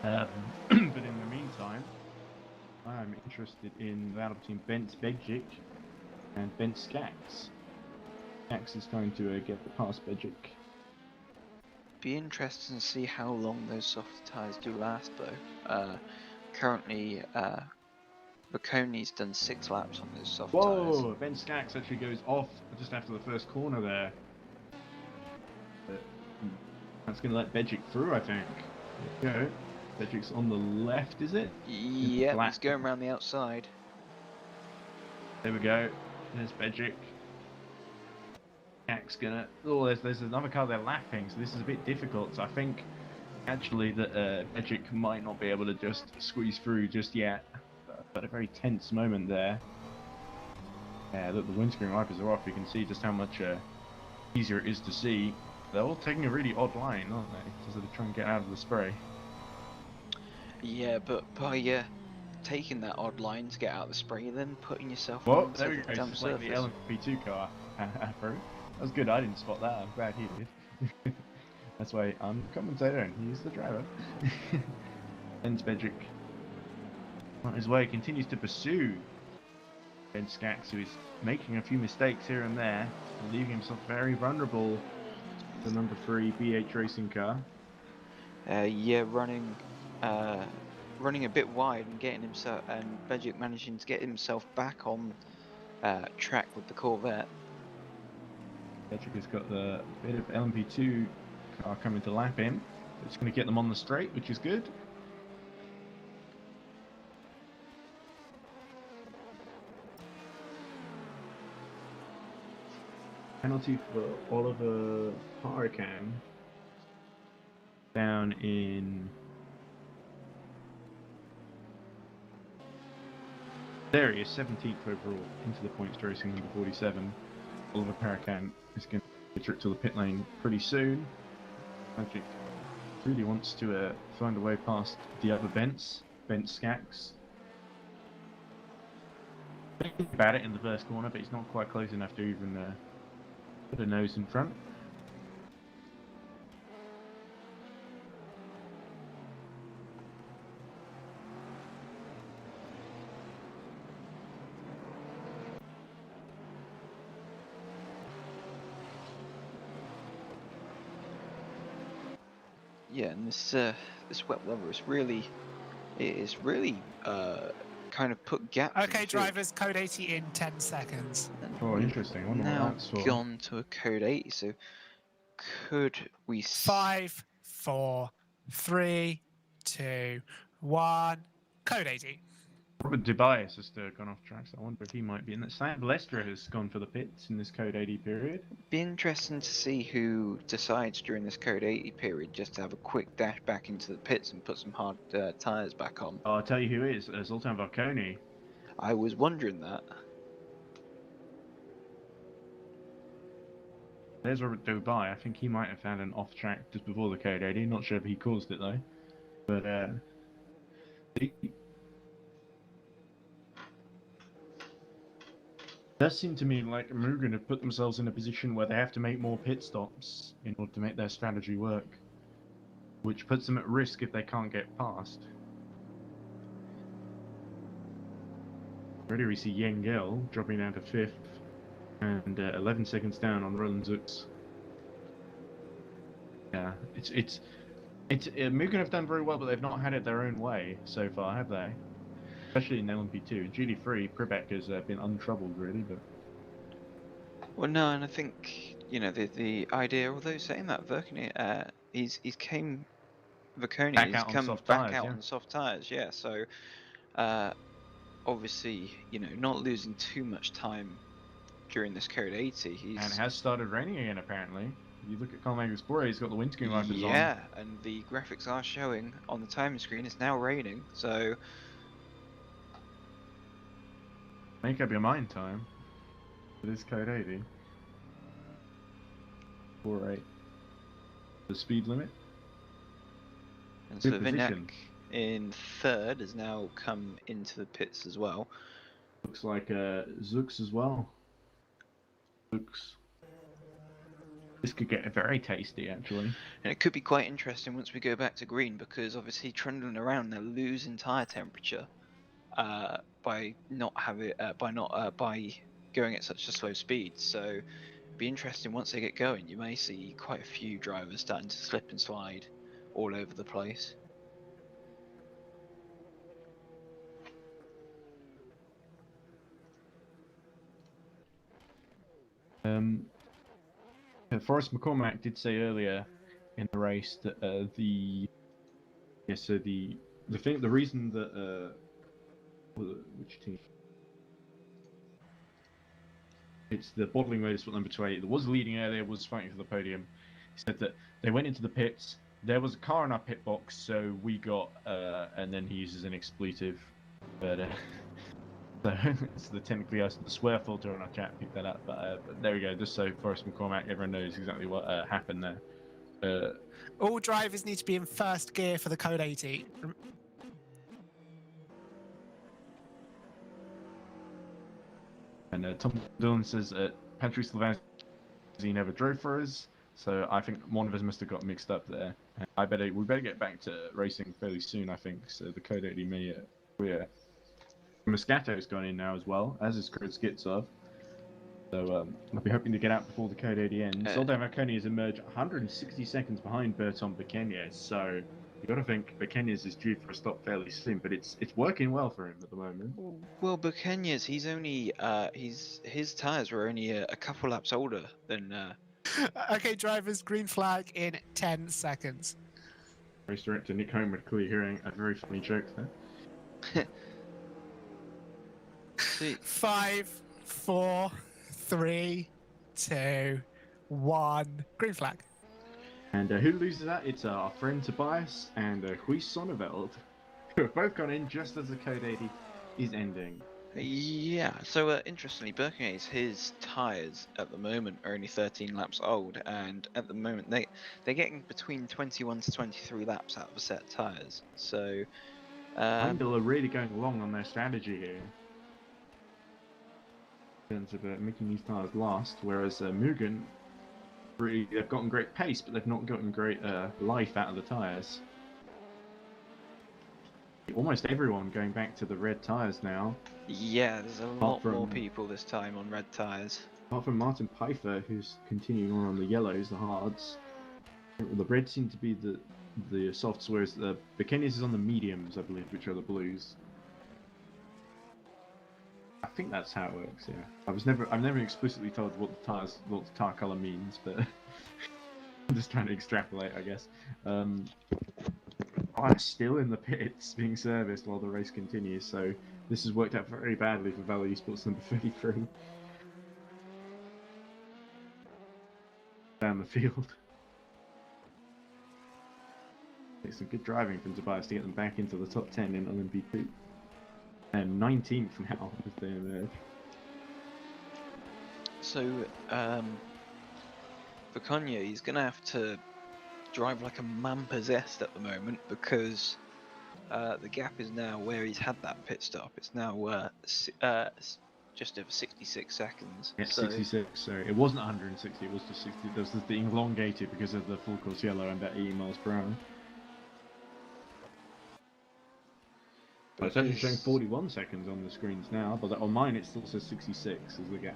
But in the meantime, I'm interested in the battle between Bent Bejic and Bent Skax. Skax is trying to get past Bejic. Be interesting to see how long those soft tyres do last though. Currently, Bocconi's done 6 laps on those soft tyres. Whoa! Ben Skax actually goes off just after the first corner there. But that's going to let Bejic through, I think. There you go. Bejic's on the left, is it? Yeah, he's going around the outside. There we go. There's Bejic. Skax gonna... Oh, there's another car they're lapping, so this is a bit difficult. So I think actually that Bejic might not be able to just squeeze through just yet. But a very tense moment there. Yeah, look, the windscreen wipers are off. You can see just how much easier it is to see. They're all taking a really odd line, aren't they? To sort of try and get out of the spray. Yeah, but by taking that odd line to get out of the spray, then putting yourself Well, onto there we the go. damp It's like the surface. LMP2 car, Afro. That was good. I didn't spot that. I'm glad he did. That's why I'm the commentator and he's the driver. Bent Bejic on his way continues to pursue Ben Skax, who is making a few mistakes here and there, leaving himself very vulnerable to the number 3 BH racing car. Yeah, running a bit wide and getting himself, and Bejic managing to get himself back on track with the Corvette. Bejic has got the bit of LMP2 car coming to lap him. It's going to get them on the straight, which is good. Penalty for Oliver Harakan down in... There he is, 17th overall into the points racing number 47. Oliver Harakan is going to get a trip to the pit lane pretty soon. Magic really wants to find a way past the other Bent Skax. About it in the first corner, but he's not quite close enough to even put a nose in front. Yeah, and this wet weather is really kind of put gaps. in Okay, the field. drivers, code 80 in 10 seconds. Oh, interesting. I wonder what Now that's for. gone to a code 80, so could we 5, 4, 3, 2, 1. Code 80. Robert Dubai has just gone off track, so I wonder if he might be in that. Sam Balestra has gone for the pits in this code 80 period. be interesting to see who decides during this code 80 period just to have a quick dash back into the pits and put some hard tyres back on? Oh, I'll tell you who it is. Zoltan Varconi. I was wondering that. There's Robert Dubai. I think he might have had an off track just before the code 80. Not sure if he caused it though. But it does seem to me like Mugen have put themselves in a position where they have to make more pit stops in order to make their strategy work, which puts them at risk if they can't get past. Already we see Yengel dropping down to 5th and 11 seconds down on Roland Zux. Yeah, it's Mugen have done very well, but they've not had it their own way so far, have they? Especially in LMP2. GD3, Pribek has been untroubled, really, but... Well, no, and I think the idea. Although saying that, Verkany, he's come Back out on soft back tyres, out yeah. on soft tires. Yeah, so obviously not losing too much time during this code 80. And it has started raining again, apparently. You look at Colin Sport, he's got the windscreen wipers on. Yeah, and the graphics are showing on the timing screen. It's now raining, so Make up your mind, time. It is code 80. 4.8. The speed limit. and Good so position. Vinek in third has now come into the pits as well. Looks like Zooks as well. Zooks. This could get very tasty, actually. And it could be quite interesting once we go back to green, because obviously trundling around, they're losing tire temperature by going at such a slow speed. So it'd be interesting once they get going. You may see quite a few drivers starting to slip and slide all over the place. Forrest McCormack did say earlier in the race that the reason that which team? It's the Bottling Motorsport number 28 that was leading earlier, was fighting for the podium. He said that they went into the pits. There was a car in our pit box, so we got and then he uses an expletive, but. So the technically the swear filter on our chat picked that up, but there we go. Just so Forrest McCormack, everyone knows exactly what happened there. All drivers need to be in first gear for the Code 80. And Tom Dillon says Patrick Sylvanus never drove for us, so I think one of us must have got mixed up there. We better get back to racing fairly soon, I think. So the Code 80 may Moscato's gone in now as well, as is Chris Skitsov. So I'll be hoping to get out before the Code 80 ends. Soldan Marconi has emerged 160 seconds behind Berton Bekenez, so you got to think Bekenez is due for a stop fairly soon, but it's working well for him at the moment. Well, Bekenez, he's only his tires were only a couple laps older than. Okay, drivers, green flag in 10 seconds. Race director Nick Homer clearly hearing a very funny joke there. See. 5, 4, 3, 2, 1. Green flag. And who loses that? It's our friend Tobias and Huis Sonneveld, who have both gone in just as the Code 80 is ending. Yeah, so interestingly, Birkenhead's his tyres at the moment are only 13 laps old, and at the moment they're getting between 21 to 23 laps out of a set of tyres. So Heindel are really going long on their strategy here. In terms of making these tyres last, whereas Mugen, really, they've gotten great pace, but they've not gotten great life out of the tyres. Almost everyone going back to the red tyres now. Yeah, there's a lot more people this time on red tyres. Apart from Martin Pfeiffer, who's continuing on the yellows, the hards. The red seem to be the softs, whereas the Bekenez is on the mediums, I believe, which are the blues. I think that's how it works. Yeah, I've never explicitly told what the tire color means, but I'm just trying to extrapolate, I guess. I'm still in the pits being serviced while the race continues, so this has worked out very badly for Valley Esports number 33. Down the field. It's some good driving from Tobias to get them back into the top 10 in LMP2. And 19th now as they emerge. So, for Kanye, he's going to have to drive like a man possessed at the moment, because the gap is now where he's had that pit stop. It's now just over 66 seconds. Yeah, so 66. Sorry, it wasn't 160. It was just 60. There was the elongated because of the full course yellow and at 80 miles per hour. But it's only showing 41 seconds on the screens now, but on mine it still says 66 as the gap.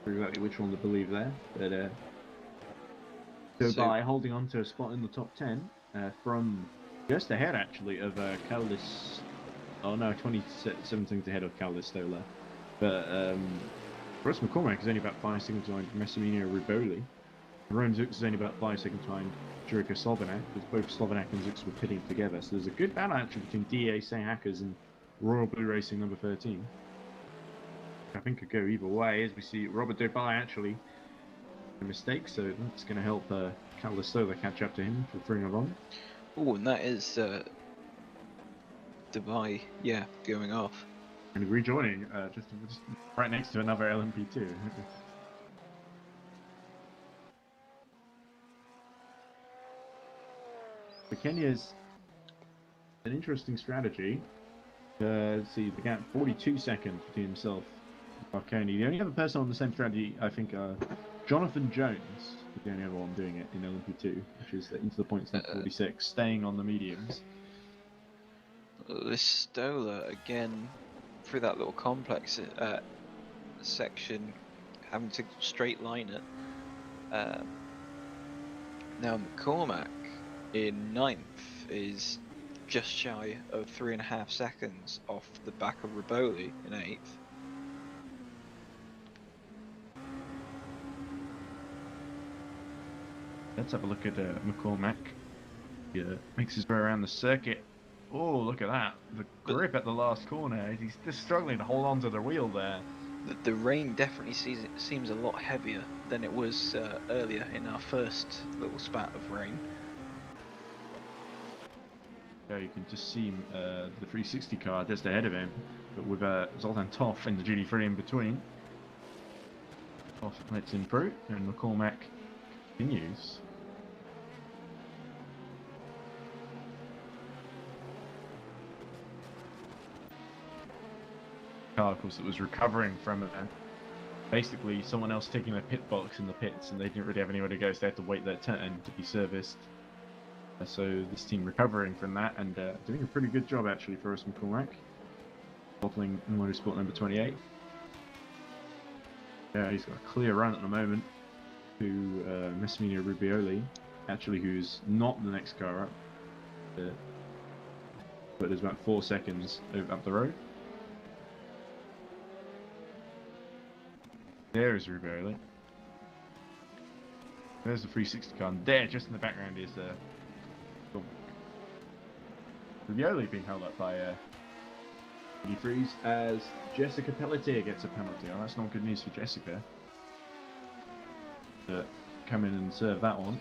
For exactly which one to believe there, but Dubai holding on to a spot in the top 10 from just ahead actually of Carlos. Oh no, 27 seconds ahead of Carlos Stoller. But Russ McCormack is only about 5 seconds behind Massimiliano Riboli. Rome Zux is only about 5 seconds behind Juriko Slovenak, because both Slovenak and Zux were pitting together. So there's a good battle actually between DA Say Hackers and Royal Blue Racing number 13. I think could go either way, as we see Robert Dubai actually a mistake, so that's going to help Carlos Stoller catch up to him for freeing along. Oh, and that is Dubai, yeah, going off. And rejoining, just right next to another LMP2. For Kenya's an interesting strategy. Let's see, the gap 42 seconds between himself and Marconi. The only other person on the same strategy, I think, Jonathan Jones is the only other one doing it in LMP2, which is into the points at 46, staying on the mediums. This Stoller again through that little complex section, having to straight line it. Now McCormack in 9th is just shy of 3.5 seconds off the back of Riboli in 8th. Let's have a look at McCormack. He makes his way around the circuit. Oh, look at that. The grip at the last corner. He's just struggling to hold on to the wheel there. The rain definitely seems a lot heavier than it was earlier in our first little spat of rain. Yeah, you can just see the 360 car just ahead of him, but with Zoltan Toff in the GT3 in between. Toff lets him through, and McCormack continues. Car, of course, that was recovering from basically someone else taking their pit box in the pits, and they didn't really have anywhere to go, so they had to wait their turn to be serviced. So this team recovering from that and doing a pretty good job actually for us McCormack. Bottling Motorsport number 28. Yeah, he's got a clear run at the moment to Massimiliano Riboli, actually, who's not the next car up, but there's about 4 seconds up the road. There is Riboli. There's the 360 car, and there, just in the background, is Riboli being held up by GT3s as Jessica Pelletier gets a penalty. Oh, that's not good news for Jessica. Come in and serve that one.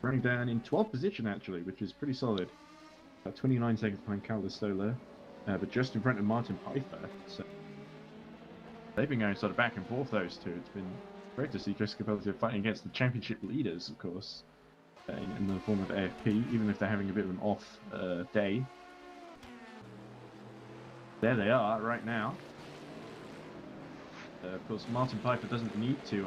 Running down in 12th position actually, which is pretty solid. 29 seconds behind Carlos Stoller, but just in front of Martin Pfeiffer. So they've been going sort of back and forth, those two. It's been great to see Jessica Pelletier fighting against the championship leaders, of course. In the form of AFP, even if they're having a bit of an off day. There they are right now. Of course, Martin Piper doesn't need to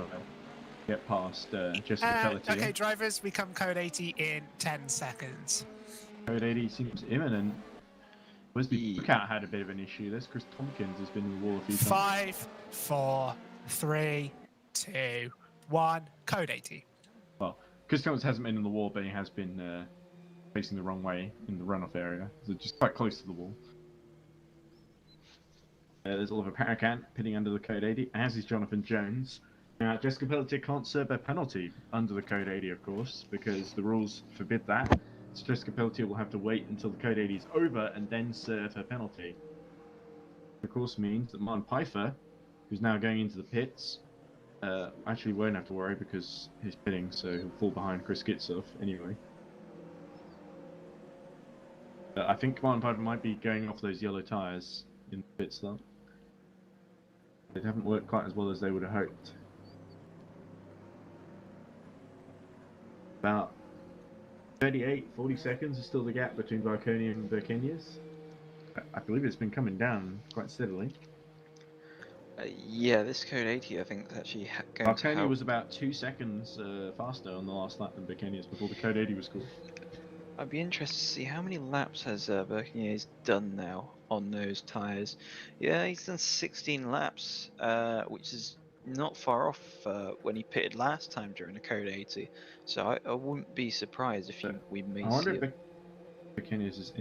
get past Jessica Pelletier. Okay, drivers, we come code 80 in 10 seconds. Code 80 seems imminent. Wisby Bucat had a bit of an issue. There's Chris Tompkins has been in the wall a few times. 5, 4, 3, 2, 1, code 80. Well, Chris Tompkins hasn't been in the wall, but he has been facing the wrong way in the runoff area. So just quite close to the wall. There's Oliver Paracan pitting under the code 80, as is Jonathan Jones. Now, Jessica Pelletier can't serve a penalty under the code 80, of course, because the rules forbid that. So Jessica Pelletier will have to wait until the code 80 is over and then serve her penalty. Of course, means that Martin Pfeiffer, who's now going into the pits, actually won't have to worry because he's pitting, so he'll fall behind Chris Gitzoff anyway. I think Martin Pfeiffer might be going off those yellow tyres in the pit stop. They haven't worked quite as well as they would have hoped. About 40 seconds is still the gap between Varconia and Burkenius. I believe it's been coming down quite steadily. Yeah, this code 80 I think is actually going to Varconia help. was about 2 seconds faster on the last lap than Burkenius before the code 80 was called. I'd be interested to see how many laps has Burkenius done now on those tyres. Yeah, he's done 16 laps, which is not far off when he pitted last time during the Code 80. So I wouldn't be surprised if we may I wonder see if McKenna's is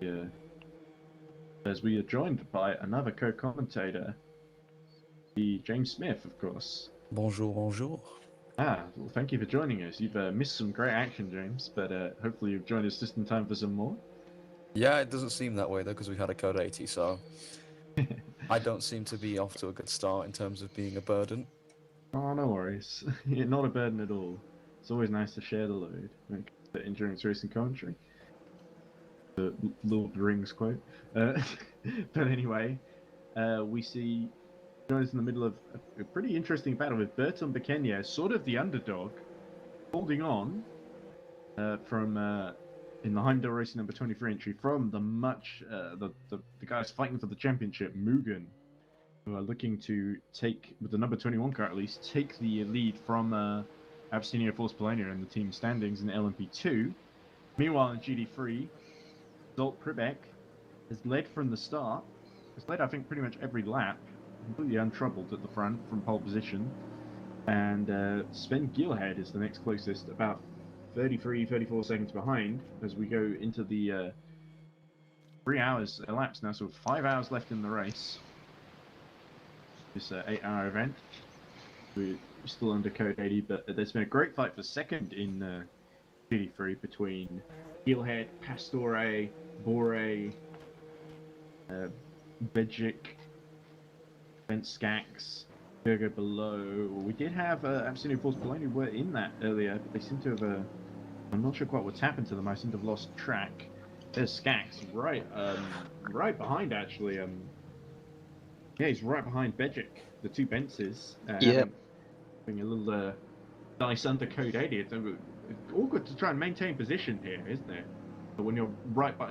in, as we are joined by another co-commentator, the James Smith, of course. Bonjour, bonjour. Well, thank you for joining us. You've missed some great action, James, but hopefully you've joined us just in time for some more. Yeah, it doesn't seem that way though, because we had a code 80, so I don't seem to be off to a good start in terms of being a burden. Oh, no worries. You're not a burden at all. It's always nice to share the load when it comes to endurance racing commentary. The Lord of the Rings quote. But anyway, we see joins in the middle of a pretty interesting battle with Berton Bekenya, sort of the underdog, holding on from in the Heimdall Racing number 23 entry from the the guys fighting for the championship, Mugen, who are looking to take, with the number 21 car at least, take the lead from Abyssinia Force Polonia in the team standings in LMP2. Meanwhile, in GD3, Zolt Pribek has led from the start. Has led, I think, pretty much every lap, completely untroubled at the front from pole position. And Sven Gielhed is the next closest, about 34 seconds behind, as we go into the 3 hours elapsed now, so 5 hours left in the race. This 8-hour event. We're still under code 80, but there's been a great fight for second in GD3 between Gielhed, Pastore, Bore, Bejic, Skax, Virgo below. We did have Abyssinia Force Polonia were in that earlier, but they seem to have. I'm not sure quite what's happened to them. I seem to have lost track. There's Skax right behind actually. Yeah, he's right behind Bejic, the two Bences. Yep. Having a little dice under code 80. It's all good to try and maintain position here, isn't it? But when you're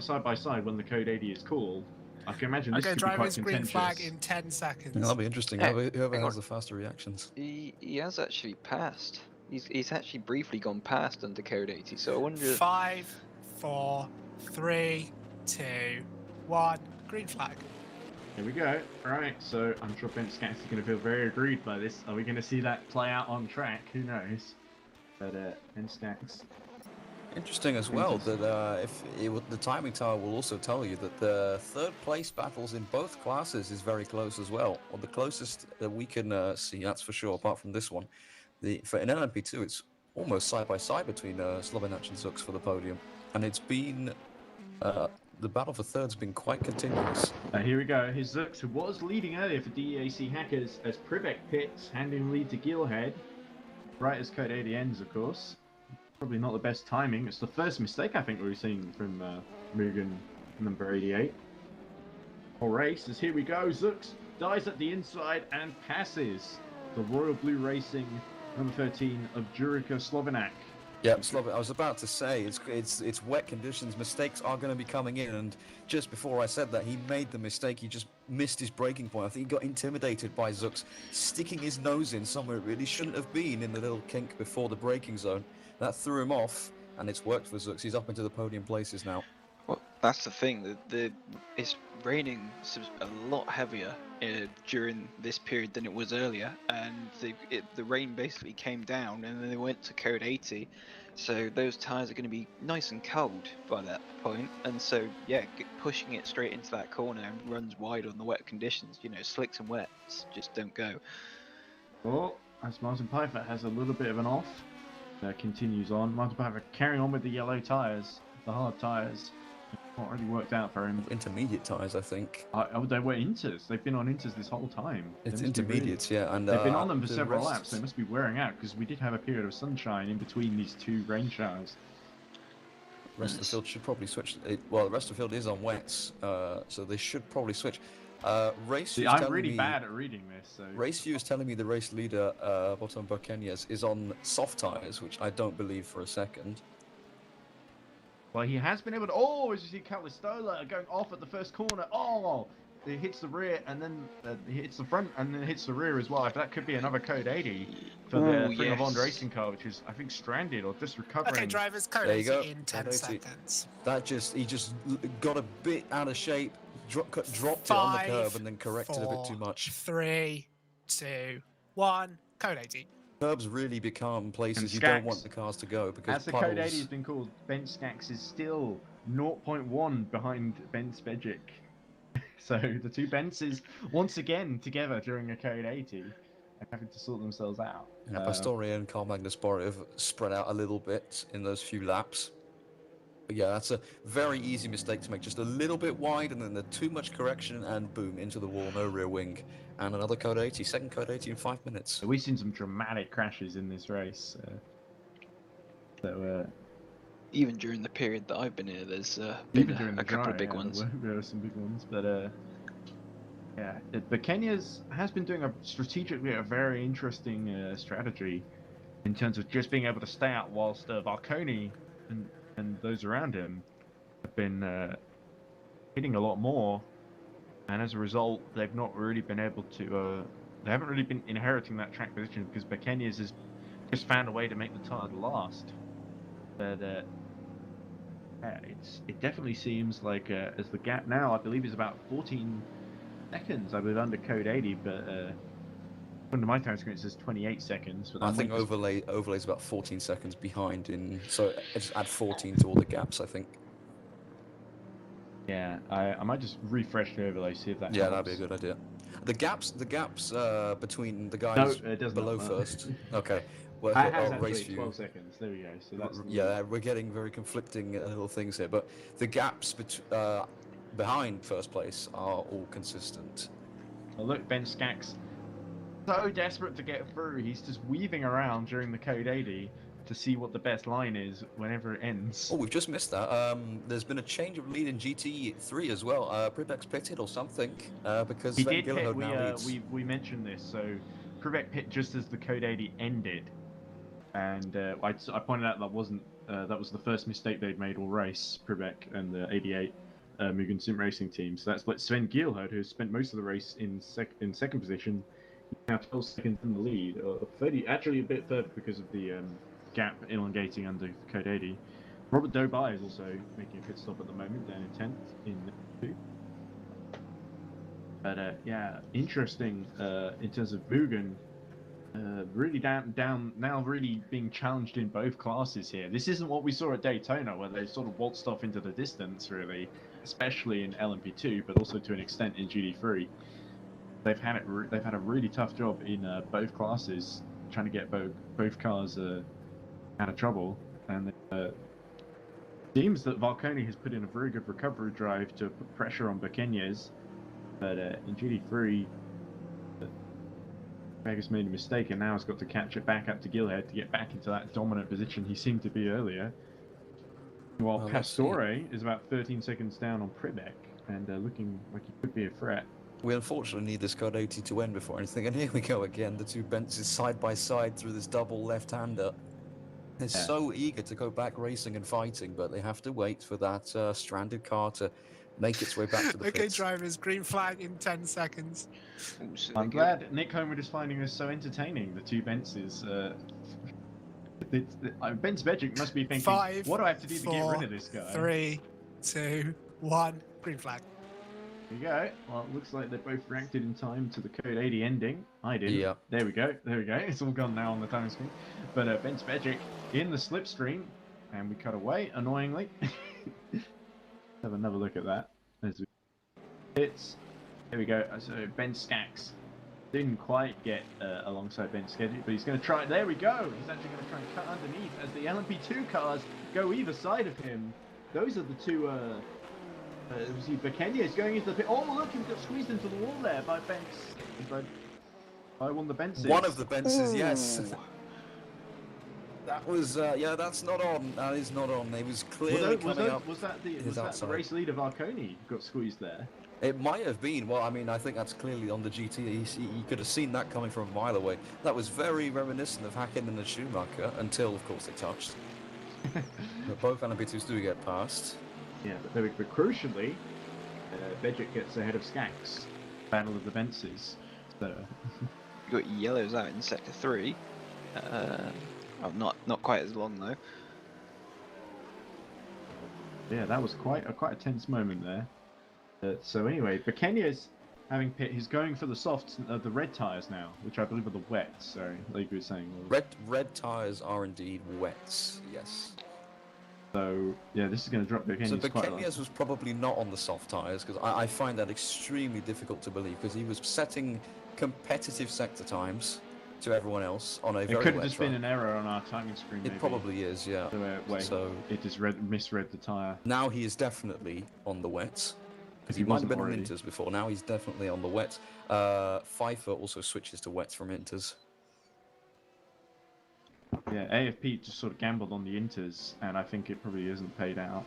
side by side when the code 80 is called, I can imagine this could be quite drivers contentious. green flag in 10 seconds. Yeah, that'll be interesting. Hey, Whoever hang has on. the faster reactions. He has actually passed. He's actually briefly gone past under code 80. So I wonder. 5, 4, 3, 2, 1, green flag. Here we go. Right, so I'm sure Ben Skax is going to feel very aggrieved by this. Are we going to see that play out on track? Who knows? But Ben Skax. Interesting as well that the timing tower will also tell you that the third place battles in both classes is very close as well, or the closest that we can see, that's for sure. Apart from this one, in LMP2 it's almost side by side between Slovenac and Zux for the podium, and it's been the battle for third's been quite continuous. Here we go. His Zux, who was leading earlier for DEAC Hackers, as Privek pits, handing the lead to Gielhed. Right as code 80 ends, of course. Probably not the best timing. It's the first mistake I think we've seen from Mugen, number 88. Whole race as here we go. Zux dies at the inside and passes the Royal Blue Racing number 13 of Jurica Slovenac. Yeah, I was about to say it's wet conditions. Mistakes are going to be coming in, and just before I said that, he made the mistake. He just missed his braking point. I think he got intimidated by Zux sticking his nose in somewhere it really shouldn't have been, in the little kink before the braking zone. That threw him off, and it's worked for Zux. He's up into the podium places now. Well, that's the thing. It's raining a lot heavier during this period than it was earlier, and the rain basically came down, and then they went to code 80. So those tyres are going to be nice and cold by that point, and so yeah, pushing it straight into that corner and runs wide on the wet conditions. You know, slicks and wets just don't go. Oh, as Martin Pfeiffer has a little bit of an off. Continues on. Martin Pfeiffer carrying on with the yellow tyres, the hard tyres. Not really worked out for him. Intermediate tyres, I think. They were Inters. They've been on Inters this whole time. It's intermediates, yeah. And they've been on them for several laps. They must be wearing out because we did have a period of sunshine in between these two rain showers. The rest of the field should probably switch. Well, the rest of the field is on wets, so they should probably switch. I'm really bad at reading this. So. RaceView is telling me the race leader, Botan Barkenyes, is on soft tyres, which I don't believe for a second. Well, he has been able to. Oh, as you see, Calistola going off at the first corner. Oh, it hits the rear and then he hits the front and then hits the rear as well. If that could be another code 80 for the Ring of Honor racing car, which is, I think, stranded or just recovering. Okay, drivers, code 80 in 10 seconds. He just got a bit out of shape, dropped it on the curb and then corrected a bit too much. 3, 2, 1, code 80. Curbs really become places And you don't Skax. want the cars to go because As the code 80 has puddles. been called, Ben Skax is still 0.1 behind Ben Spegic. So the two Benses once again together during a code 80 and having to sort themselves out. Pastoria and Carl Magnus Borov spread out a little bit in those few laps. But yeah, that's a very easy mistake to make. Just a little bit wide and then too much correction and boom, into the wall, no rear wing. And another code 80, second code 80 in 5 minutes. We've seen some dramatic crashes in this race. Even during the period that I've been here, there's Even been during a the couple dry, of big ones. There were some big ones, but but Kenya's has been doing strategically a very interesting strategy in terms of just being able to stay out whilst Valconi and those around him have been hitting a lot more, and as a result, they've not really been able to. They haven't really been inheriting that track position because Kenya's has just found a way to make the tires last. But yeah, it definitely seems like as the gap now, I believe, is about 14 seconds. I believe under code 80, but under my time screen it says 28 seconds. But I think overlay's about 14 seconds behind in, so just add 14 to all the gaps, I think. Yeah, I might just refresh the overlay, see if that Yeah, helps. that'd be a good idea. The gaps between the guys No, it does below not. first. Okay. Well, It has race actually view. 12 seconds. There we go. So that's Yeah, we're getting very conflicting little things here, but the gaps behind first place are all consistent. Well, look, Ben Skax, so desperate to get through, he's just weaving around during the code 80 to see what the best line is whenever it ends. Oh, we've just missed that. There's been a change of lead in GT3 as well. Privek's pitted or something because He Sven did pit. Gilhard now leads. We mentioned this. So Privek pit just as the code 80 ended, and I pointed out that was the first mistake they'd made all race. Privek and the 88 Mugen Sim Racing team. So that's let Sven Gilhard, who spent most of the race in second position, he's now 12 seconds in the lead, 30, actually a bit further because of the gap elongating under code 80. Robert Dobai is also making a pit stop at the moment, down in 10th in 2. But yeah, interesting in terms of Mugen. Really down now, really being challenged in both classes here. This isn't what we saw at Daytona, where they sort of waltzed off into the distance, really, especially in LMP2, but also to an extent in GT3. They've had a really tough job in both classes, trying to get both cars out of trouble, and it seems that Valconi has put in a very good recovery drive to put pressure on Bekenjes, but in GT3. Vegas made a mistake and now has got to catch it back up to Gilhead to get back into that dominant position he seemed to be earlier. While Pastore is about 13 seconds down on Privek and looking like he could be a threat. We unfortunately need this code 80 to end before anything, and here we go again, the two Benzes side by side through this double left-hander. They're so eager to go back racing and fighting, but they have to wait for that stranded car to make its way back to the Okay, pits. drivers, green flag in 10 seconds. I'm glad Nick Homer is finding this so entertaining, the two Benzes. Ben Spegic must be thinking, 5, what do I have to do 4, to get rid of this guy? 3, 2, 1, green flag. There you go. Well, it looks like they both reacted in time to the code 80 ending. I didn't. Yeah. There we go. It's all gone now on the time screen. But Ben Spegic in the slipstream, and we cut away, annoyingly. Have another look at that. Here we go. So Ben Skax didn't quite get alongside Ben Spegic, but he's going to try. There we go. He's actually going to try and cut underneath as the LMP2 cars go either side of him. Those are the two. See, Bekenya is going into the pit. Oh, look, he got squeezed into the wall there by one of the Benzes. One of the Benzes, yes. That was, yeah, that's not on. That is not on. He was clearly coming up. Was that the race leader Valconi got squeezed there? It might have been. Well, I mean, I think that's clearly on the GT. You could have seen that coming from a mile away. That was very reminiscent of Hakkinen and Schumacher, until, of course, they touched. But both LMP2s do get past. Yeah, but crucially, Bejic gets ahead of Skax. Battle of the Benzes. So. You got yellows out in sector 3. Well, not quite as long though. Yeah, that was quite a tense moment there. So anyway, Bekenya's having pit. He's going for the softs, the red tires now, which I believe are the wets. Sorry, like you were saying. Red tires are indeed wets. Yes. So yeah, this is going to drop Bekenya's So quite a lot. Bekenya's was probably not on the soft tyres because I find that extremely difficult to believe because he was setting competitive sector times to everyone else on a It very could have wet just track. been an error on our timing screen. It Maybe. probably is, yeah. So it just misread the tire. Now he is definitely on the wets because he might have wasn't been already. on inters before. Now he's definitely on the wets. Pfeiffer also switches to wets from inters. Yeah, AFP just sort of gambled on the inters, and I think it probably isn't paid out.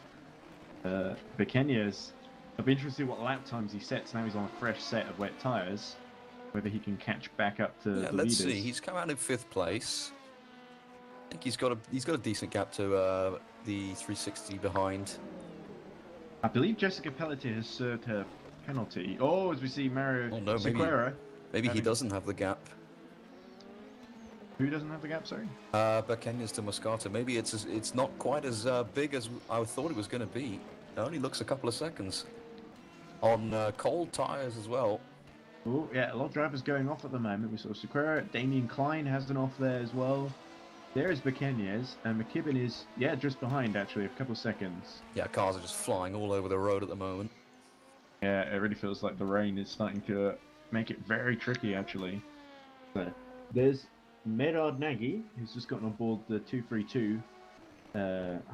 Bekenya's, I'll be interested to see what lap times he sets. Now he's on a fresh set of wet tyres, whether he can catch back up to Yeah, the let's leaders. see. He's come out in 5th place. I think he's got a decent gap to the 360 behind. I believe Jessica Pelletier has served her penalty. Oh, as we see Mario Oh, no, Sequeira. Maybe he having- doesn't have the gap. Who doesn't have the gap, sorry? Bekenya's to Moscato. Maybe it's not quite as big as I thought it was going to be. It only looks a couple of seconds. On cold tyres as well. Oh, yeah, a lot of drivers going off at the moment. We saw Sequeira, Damien Klein has an off there as well. There is Bekenya's, and McKibben is, yeah, just behind actually, a couple of seconds. Yeah, cars are just flying all over the road at the moment. Yeah, it really feels like the rain is starting to make it very tricky actually. So, there's Merad Nagy, who's just gotten on board the 232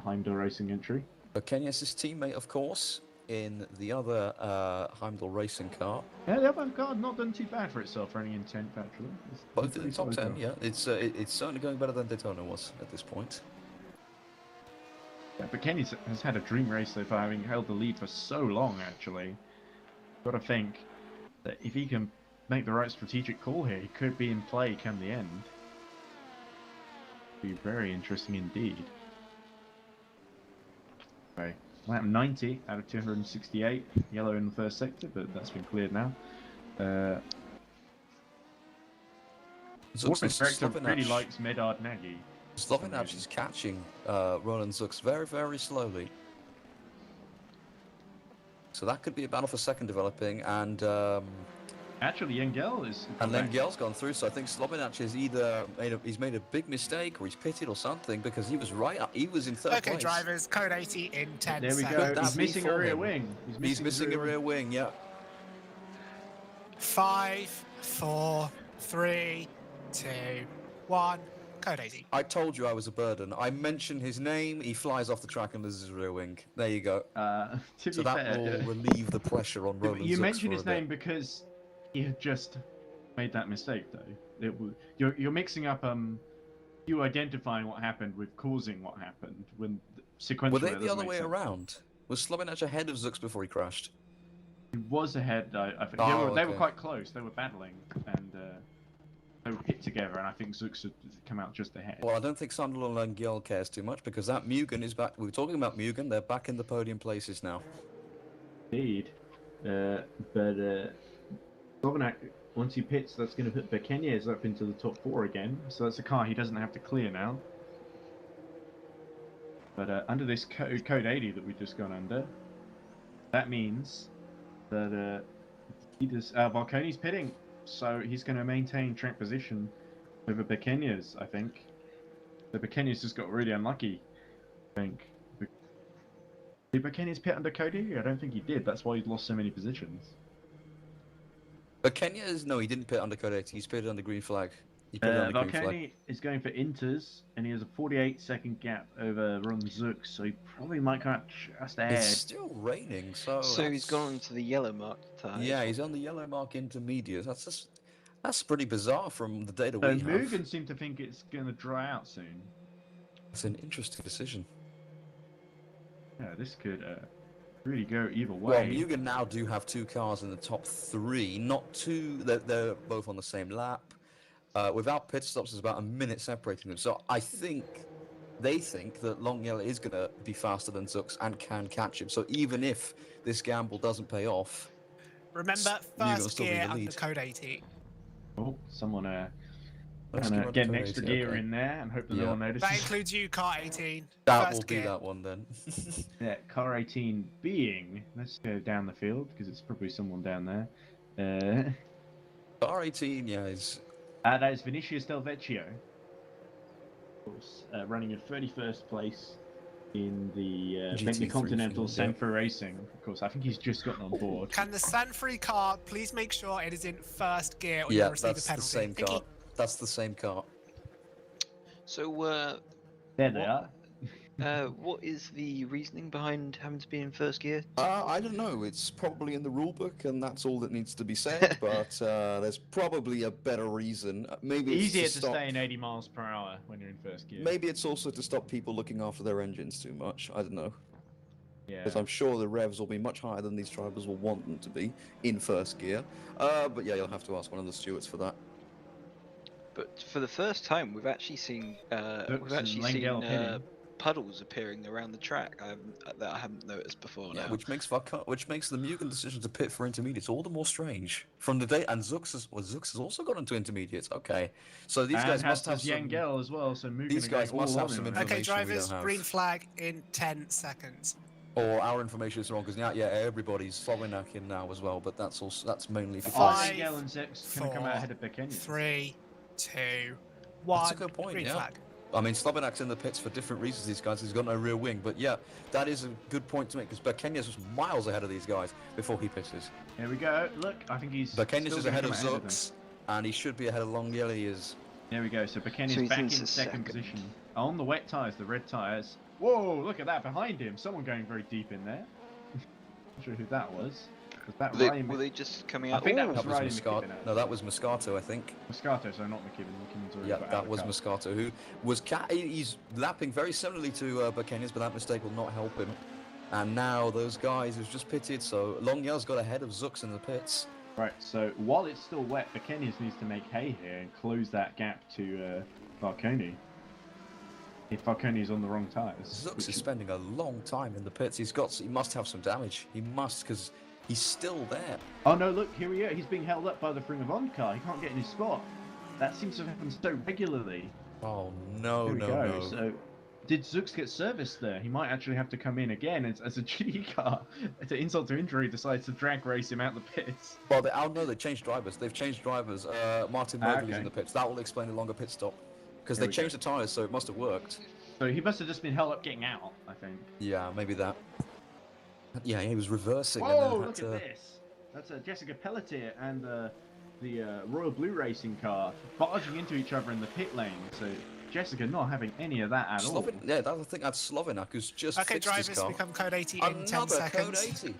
Heimdall Racing entry. Bekenya's his teammate, of course, in the other Heimdall racing car. Yeah, the avant-garde not done too bad for itself, running in 10th actually. It's Both in pretty the top solid 10, car. yeah. It's certainly going better than Daytona was at this point. Yeah, but Kenny has had a dream race so far, having held the lead for so long, actually. Got to think that if he can make the right strategic call here, he could be in play come the end. Be very interesting indeed. Okay, lap 90 out of 268, yellow in the first sector, but that's been cleared now. Sporting director really likes Medard Nagy. Slovenach is catching Roland Zux very, very slowly. So that could be a battle for second developing, and Actually, Yengel is. Lengel's gone through. So I think Slovenach has either made a big mistake or he's pitted or something because he was right up. He was in third Okay, place. drivers, code 80 in 10 There we seconds. go. That'd He's be missing a for rear him. wing. He's missing a rear wing. Yeah. 5, 4, 3, 2, 1. Code 80. I told you I was a burden. I mention his name, he flies off the track and loses his rear wing. There you go. To So be that fair, will relieve the pressure on Roland you Zux mentioned for his a bit. name because he had just made that mistake, though. You're mixing up you identifying what happened with causing what happened when sequentially. Were they that the doesn't other make way sense. around? Was Slovenach ahead of Zux before he crashed? He was ahead. I think Oh, they were okay. quite close. They were battling and they were hit together, and I think Zux had come out just ahead. Well, I don't think Sunderland and Giel cares too much because that Mugen is back. We were talking about Mugen. They're back in the podium places now. Indeed, but Slovenak, once he pits, that's going to put Bekenya's up into the top 4 again. So that's a car he doesn't have to clear now. But under this code 80 that we've just gone under, that means that Balconi's pitting, so he's going to maintain track position over Bekenya's, I think. So Bekenya's just got really unlucky, I think. Did Bekenya's pit under code 80? I don't think he did. That's why he's lost so many positions. But no, he didn't pit under code 80. He's pitted under green flag. He pitted under green flag. Valconi is going for inters, and he has a 48-second gap over Ron Zux, so he probably might come out just ahead. It's still raining, so. So he's gone into the yellow marked tyres. Yeah, he's on the yellow mark intermediate. That's pretty bizarre from the data So we have. Mugen seem to think it's going to dry out soon. It's an interesting decision. Yeah, this could really go either Well, way. Mugen now do have 2 cars in the top 3, not 2. They're both on the same lap. Without pit stops, there's about a minute separating them. So I think they think that Long Yellow is going to be faster than Zux and can catch him. So even if this gamble doesn't pay off, Remember, Mugen'll first still be in gear the under lead. code 80. Oh, someone Let's gonna give get an him extra code gear 80, in there and hope that Yeah. no one notices. That includes you, car 18. That first will be gear. that one then. Yeah, car 18 being, let's go down the field because it's probably someone down there. Car 18, yeah, is That is Vinicius Del Vecchio. Of course, running in 31st place in the Bentley GT3 Continental field, yeah. Sanford Racing. Of course, I think he's just gotten on board. Can the Sanfrey car please make sure it is in first gear or yeah, you'll receive a that's penalty? the same Thank car. you. That's the same car. So, There they are. what is the reasoning behind having to be in first gear? I don't know. It's probably in the rule book, and that's all that needs to be said. But there's probably a better reason. Maybe it's Easier to to stop. stay in 80 miles per hour when you're in first gear. Maybe it's also to stop people looking after their engines too much. I don't know. Yeah. Because I'm sure the revs will be much higher than these drivers will want them to be in first gear. But yeah, you'll have to ask one of the stewards for that. But for the first time, we've actually seen Langell pitting. puddles appearing around the track that I haven't noticed before Yeah, now. which makes the Mugen decision to pit for intermediates all the more strange. From the day, and Zux has also got into intermediates. Okay, so these guys must have some. Yangel as well. So Mugen These guys are must all have on some him. information. Okay, drivers, we don't have. green flag in 10 seconds. Or our information is wrong because yeah, everybody's Slovenak in now as well, but that's mainly for Five, Yangel and Zex can come out ahead of Bekenya. 3, 2, 1. That's a good point. Green Yeah. flag. I mean, Slovenak's in the pits for different reasons, these guys. He's got no rear wing. But yeah, that is a good point to make because Bekenya's was miles ahead of these guys before he pitches. Here we go. Look, I think he's. Bekenya's still is gonna ahead of come them. Zux, and he should be ahead of Longyel. He is. There we go. So Bekenya's So he's back in into second second. position. On the wet tyres, the red tyres. Whoa, look at that behind him. Someone going very deep in there. Not sure who that was. Was that Ryan Were they just coming I out? think that Ooh, was That was Riley Moscato. McKibben, No, that was Moscato, I think. Moscato, so not McKibben. McKibben's already Yeah, got out that of was the car. Moscato, who was he's lapping very similarly to Bekenya's, but that mistake will not help him. And now those guys who've just pitted, so Longyel's got ahead of Zux in the pits. Right, so while it's still wet, Bekenya's needs to make hay here and close that gap to Varconi. If Varconi's on the wrong tyres. Zux is spending a long time in the pits. He must have some damage. He must, because he's still there. Oh no, look, here we are. He's being held up by the Ring of Honor car. He can't get in his spot. That seems to happen so regularly. Oh no, Here we no, go. no. So, did Zux get serviced there? He might actually have to come in again as a GT car. To insult to injury, decides to drag race him out the pits. Well, they changed drivers. They've changed drivers. Martin Mobley's okay. in the pits. That will explain the longer pit stop. Because Here they we go. changed the tyres, so it must have worked. So he must have just been held up getting out, I think. Yeah, maybe that. Yeah, he was reversing Whoa, and then had look to... at this. That's Jessica Pelletier and the Royal Blue Racing car barging into each other in the pit lane. So Jessica not having any of that at all. Yeah, I think that's Slovenak who's just Okay, fixed his drivers, car. become code 80 in 10 Another seconds. code 80.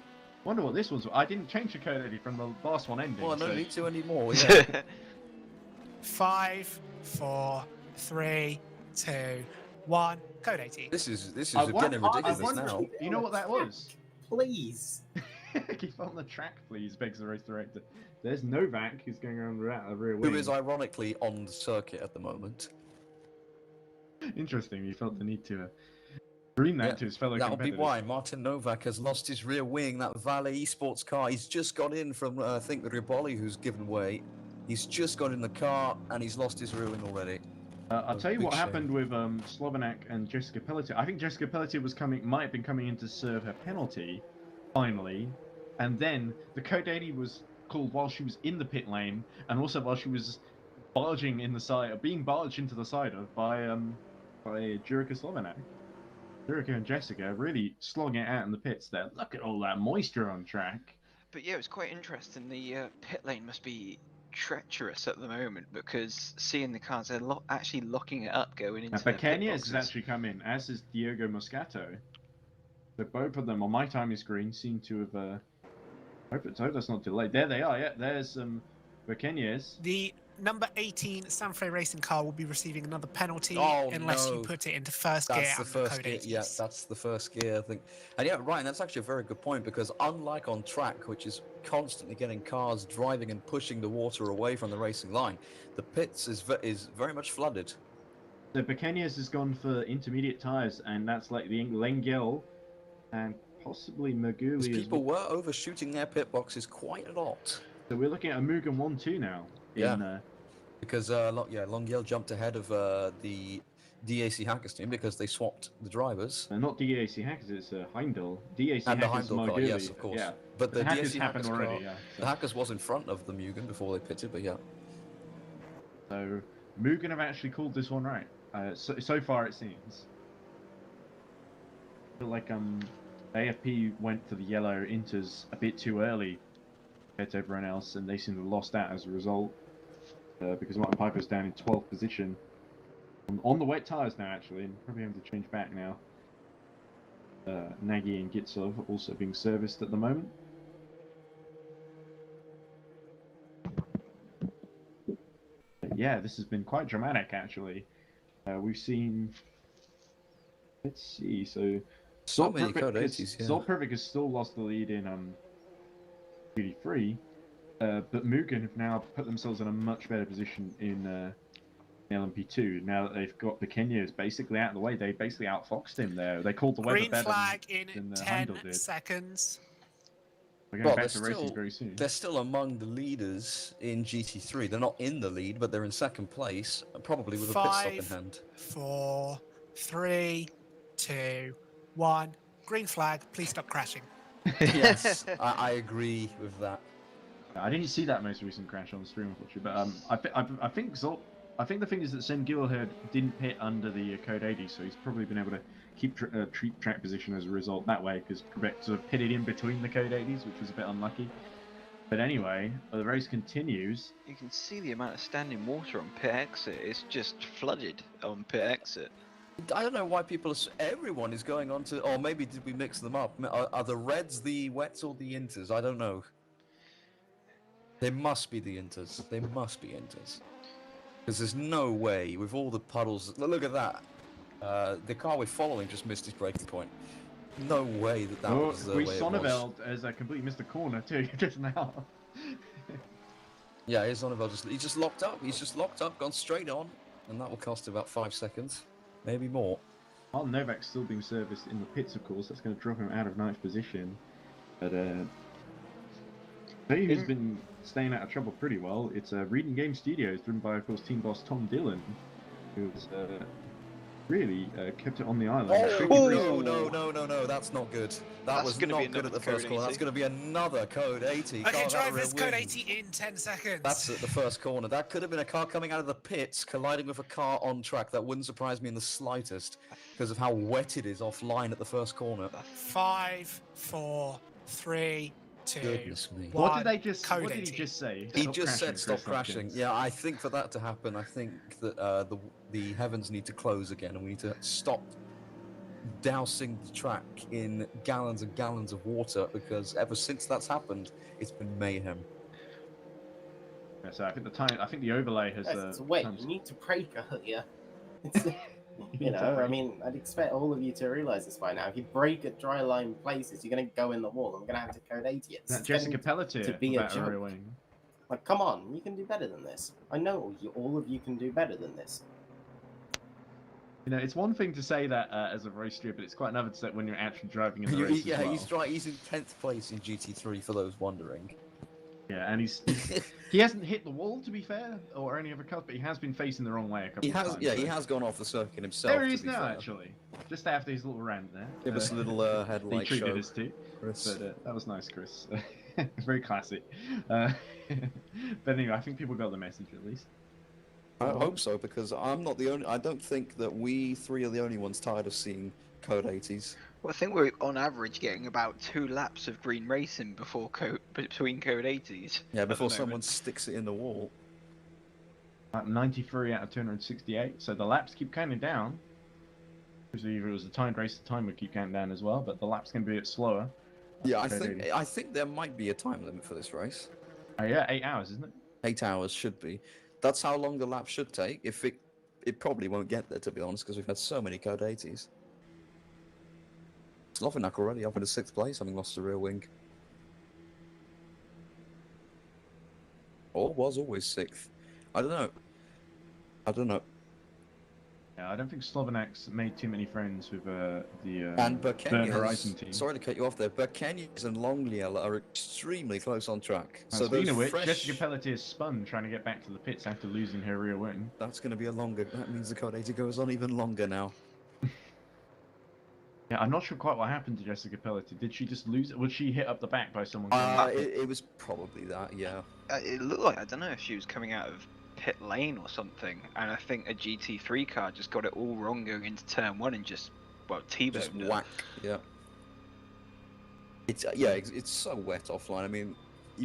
Wonder what this one's. I didn't change the code ID from the last one ending. Well, I don't so- need to anymore. Yeah. 5, 4, 3, 2, 1. Code 80. this is I getting won- I ridiculous wonder- now. You know what that was? Please. Keep on the track, please, begs the race director. There's Novak who's going around the rear wing. Who is ironically on the circuit at the moment. Interesting. He felt the need to scream that Yeah, to his fellow That'll be competitors. why Martin Novak has lost his rear wing. That Vale Esports car. He's just got in from I think Riboli, who's given way. He's just got in the car and he's lost his rear wing already. I'll tell you Big what shame. happened with Slovenak and Jessica Pelletier. I think Jessica Pelletier might have been coming in to serve her penalty, finally, and then the code 80 was called while she was in the pit lane, and also while she was being barged into the side of by Jurica Slovenak. Jurica and Jessica really slogging it out in the pits there. Look at all that moisture on track. But yeah, it's quite interesting. The pit lane must be treacherous at the moment because seeing the cars, they're actually locking it up going into Now, the pit Bekenya has boxes. actually come in, as is Diego Moscato. So both of them on my timing screen seem to have. Hope that's not delayed. There they are. Yeah, there's Bekenya's. The number 18 Sanfrey Racing car will be receiving another penalty Oh, unless you no. put it into first gear That's the and first code gear. 80s. Yeah, that's the first gear, I think. And yeah, Ryan, that's actually a very good point because unlike on track, which is constantly getting cars driving and pushing the water away from the racing line, the pits is very much flooded. So Bekenya's has gone for intermediate tyres, and that's like the Lengel and possibly Because Maguli. people were overshooting their pit boxes quite a lot. So we're looking at a Mugen 1-2 now. Yeah. Because Longyel jumped ahead of the DAC Hackers team because they swapped the drivers. Not DAC Hackers, it's Heimdall. DAC And the Hackers Heimdall car, Moguli, yes, of course. Yeah. But the Hackers DAC happened Hackers already, car, yeah. the Hackers was in front of the Mugen before they pitted, but yeah. So Mugen have actually called this one right. So far it seems. I feel like AFP went for the yellow inters a bit too early compared to everyone else, and they seem to have lost that as a result. Because Martin Piper's down in 12th position. On the wet tyres now, actually, and probably having to change back now. Nagy and Gitsov also being serviced at the moment. But yeah, this has been quite dramatic, actually. We've seen... Let's see, so... So many code 80s, yeah. Zolpervik has still lost the lead in GT3, but Mugen have now put themselves in a much better position in LMP2. Now that they've got Pequeños basically out of the way, they basically outfoxed him there. They called the weather Green better flag than in Heimdall 10 did. seconds. We're going back to racing very soon. They're still among the leaders in GT3. They're not in the lead, but they're in second place, probably with a pit stop in hand. 4, 3, 2, 1. Green flag, please stop crashing. Yes, I agree with that. I didn't see that most recent crash on the stream, unfortunately, but I think the thing is that Sam Gilherd didn't pit under the code 80, so he's probably been able to keep track position as a result that way, because Quebec sort of pitted in between the code 80s, which was a bit unlucky. But anyway, the race continues. You can see the amount of standing water on pit exit. It's just flooded on pit exit. I don't know why everyone is going on to, or maybe did we mix them up? Are the reds the wets or the inters? I don't know. They must be the inters. They must be inters. Because there's no way, with all the puddles, look at that. The car we're following just missed his braking point. No way that was the way it was. Sonneveld has completely missed a corner too, just now. Yeah, Sonneveld just locked up. He's just locked up, gone straight on, and that will cost about 5 seconds. Maybe more. Martin Novak's still being serviced in the pits, of course. That's going to drop him out of 9th position. But who's been staying out of trouble pretty well. It's Reading Game Studios, driven by, of course, team boss Tom Dillon, who's really kept it on the island. Oh, no, that's not good. That was not good at the first corner. 80. That's going to be another code 80. Okay, drivers, code 80 in 10 seconds. That's at the first corner. That could have been a car coming out of the pits, colliding with a car on track. That wouldn't surprise me in the slightest, because of how wet it is offline at the first corner. 5, 4, 3, 2, Goodness me. 1. What did he 80. just say? He just said stop crashing. Yeah, I think for that to happen, I think that the heavens need to close again, and we need to stop dousing the track in gallons and gallons of water, because ever since that's happened, it's been mayhem. Yeah, so I think the overlay has. It's wet. You need to brake earlier. You know, I mean, I'd expect all of you to realise this by now. If you brake at dry line places, you're going to go in the wall. I'm going to have to code 80. It's Jessica Pelletier to be a about joke. Arrowing. Like, come on, you can do better than this. I know all of you can do better than this. You know, it's one thing to say that as a race streamer, but it's quite another to say when you're actually driving in the race Yeah, as well. he's in 10th place in GT3 for those wondering. Yeah, and he hasn't hit the wall, to be fair, or any other cars, but he has been facing the wrong way a couple of times. Yeah, he has gone off the circuit himself. There he is to be now, fair. actually. Just after his little rant there. Give us a little he headlight treated show, us too. Chris. But that was nice, Chris. Very classy. But anyway, I think people got the message at least. I hope so, because I'm not the only. I don't think that we three are the only ones tired of seeing code 80s. Well, I think we're on average getting about 2 laps of green racing between code 80s. Yeah, before someone sticks it in the wall. 93 out of 268. So the laps keep counting down. Usually, if it was a timed race, the time would keep counting down as well. But the laps can be a bit slower. Yeah, I think there might be a time limit for this race. Yeah, 8 hours, isn't it? 8 hours should be. That's how long the lap should take. If it probably won't get there, to be honest, because we've had so many code 80s. Slovenak already up in the 6th place, having lost the rear wing. Or was always 6th. I don't know. Yeah, I don't think Slovenak's made too many friends with the And Burnt Horizon Burkenya, team. sorry to cut you off there, Burkenya and Longliel are extremely close on track. So Speaking those of which, fresh... Jessica Pelletier spun trying to get back to the pits after losing her rear wing. That's going to be a longer... That means the Code 80 goes on even longer now. Yeah, I'm not sure quite what happened to Jessica Pelletier. Did she just lose it? Was she hit up the back by someone? It was probably that, yeah. It looked like, I don't know if she was coming out of pit lane or something, and I think a GT3 car just got it all wrong going into turn 1 and just, well, Just T-boned her. whack, yeah. It's so wet offline. I mean,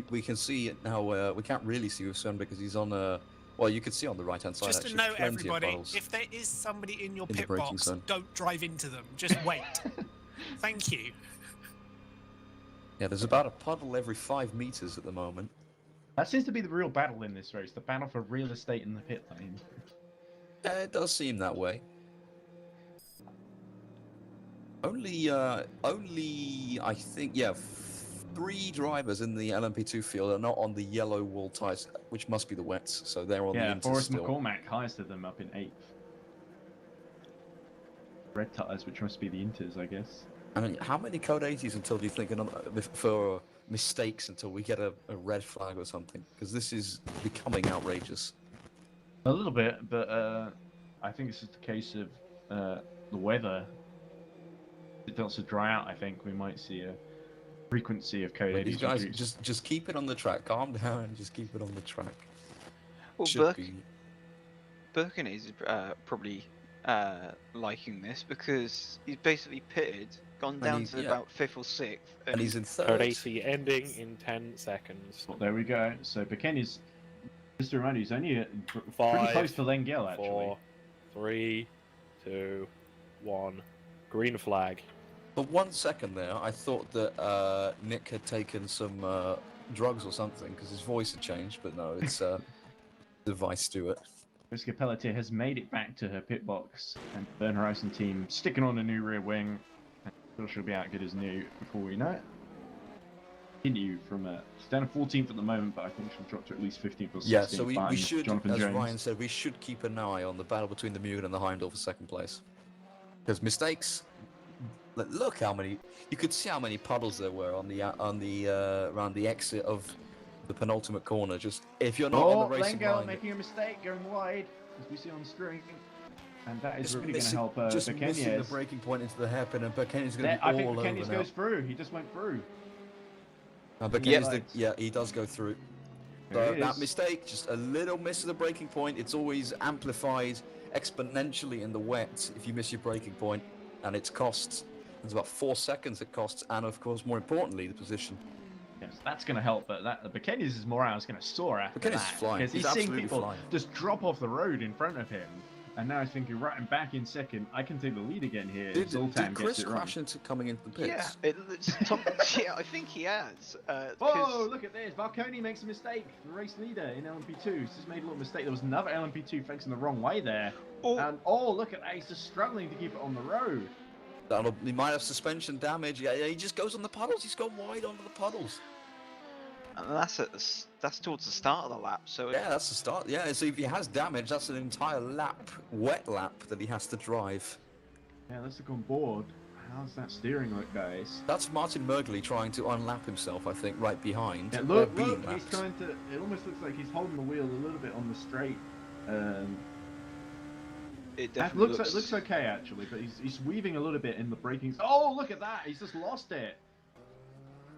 we can see it now. We can't really see with Sun because he's on a... Well, you can see on the right-hand side, Just to actually, note, plenty of everybody, puddles. if there is somebody in your In the pit braking box, zone. don't drive into them. Just wait. Thank you. Yeah, there's about a puddle every 5 meters at the moment. That seems to be the real battle in this race, the battle for real estate in the pit lane. It does seem that way. Only, I think, 3 drivers in the LMP2 field are not on the yellow wall tyres, which must be the wets, so they're on the Yeah, inters Forrest still. McCormack highest of them up in 8th. Red tyres, which must be the inters, I guess. I mean, how many Code 80s until do you think for mistakes until we get a red flag or something? Because this is becoming outrageous. A little bit, but I think this is the case of the weather. If it starts to dry out, I think we might see a frequency of Code 80s. These guys, reduced. just keep it on the track. Calm down and just keep it on the track. Well, Should be. Birkin is probably liking this because he's basically pitted, gone down to about 5th or 6th, And he's in Code third. 80 ending in 10 seconds. Well, there we go. So Bekeni's, just to remind you, he's only pretty 5, close to Lengel, actually. 4, 3, 2, 1. Green flag. For 1 second there, I thought that Nick had taken some drugs or something because his voice had changed, but no, it's the Vice Stewart. Jessica Pelletier has made it back to her pit box, and the Burn Horizon team sticking on a new rear wing. And still she'll be out good as new before we know it. Continue from she's down to 14th at the moment, but I think she'll drop to at least 15th or 16th. Yeah, so we should, Jonathan as Jones. Ryan said, we should keep an eye on the battle between the Mugen and the Heimdall for second place. Because mistakes, look how many, you could see how many puddles there were on the around the exit of the penultimate corner. Just if you're not on the racing Lengel line, making a mistake, going wide, as we see on screen. And that is just really going to help just missing the Bekeni's. breaking point into the hairpin, and Bekeni's going to be I all think over Bekeni's now. goes through. He just went through. Yeah, he does go through. There So he that is. mistake, just a little miss of the breaking point, it's always amplified exponentially in the wet if you miss your breaking point, and it's costs. It's about 4 seconds it costs, and of course, more importantly, the position. Yes, that's going to help, but Bekeni's morale is going to soar after Bekeni's that. flying. Because He's he's seeing absolutely people flying. just drop off the road in front of him. And now he's thinking, right, I'm back in second. I can take the lead again here. Did Zoltan Chris gets it wrong. crash into coming into the pits? Yeah, yeah, I think he has. Oh, look at this. Varconi makes a mistake. The race leader in LMP2. He's just made a little mistake. There was another LMP2 facing the wrong way there. And look at that. He's just struggling to keep it on the road. He might have suspension damage. Yeah, he just goes on the puddles. He's gone wide onto the puddles. And that's towards the start of the lap, so Yeah, that's the start. Yeah, so if he has damage, that's an entire lap, wet lap, that he has to drive. Yeah, let's look on board. How's that steering look, guys? That's Martin Mergley trying to unlap himself, I think, right behind. Yeah, or look, being he's lapped. trying to. It almost looks like he's holding the wheel a little bit on the straight. it That definitely looks okay actually, but he's weaving a little bit in the braking. Oh, look at that! He's just lost it.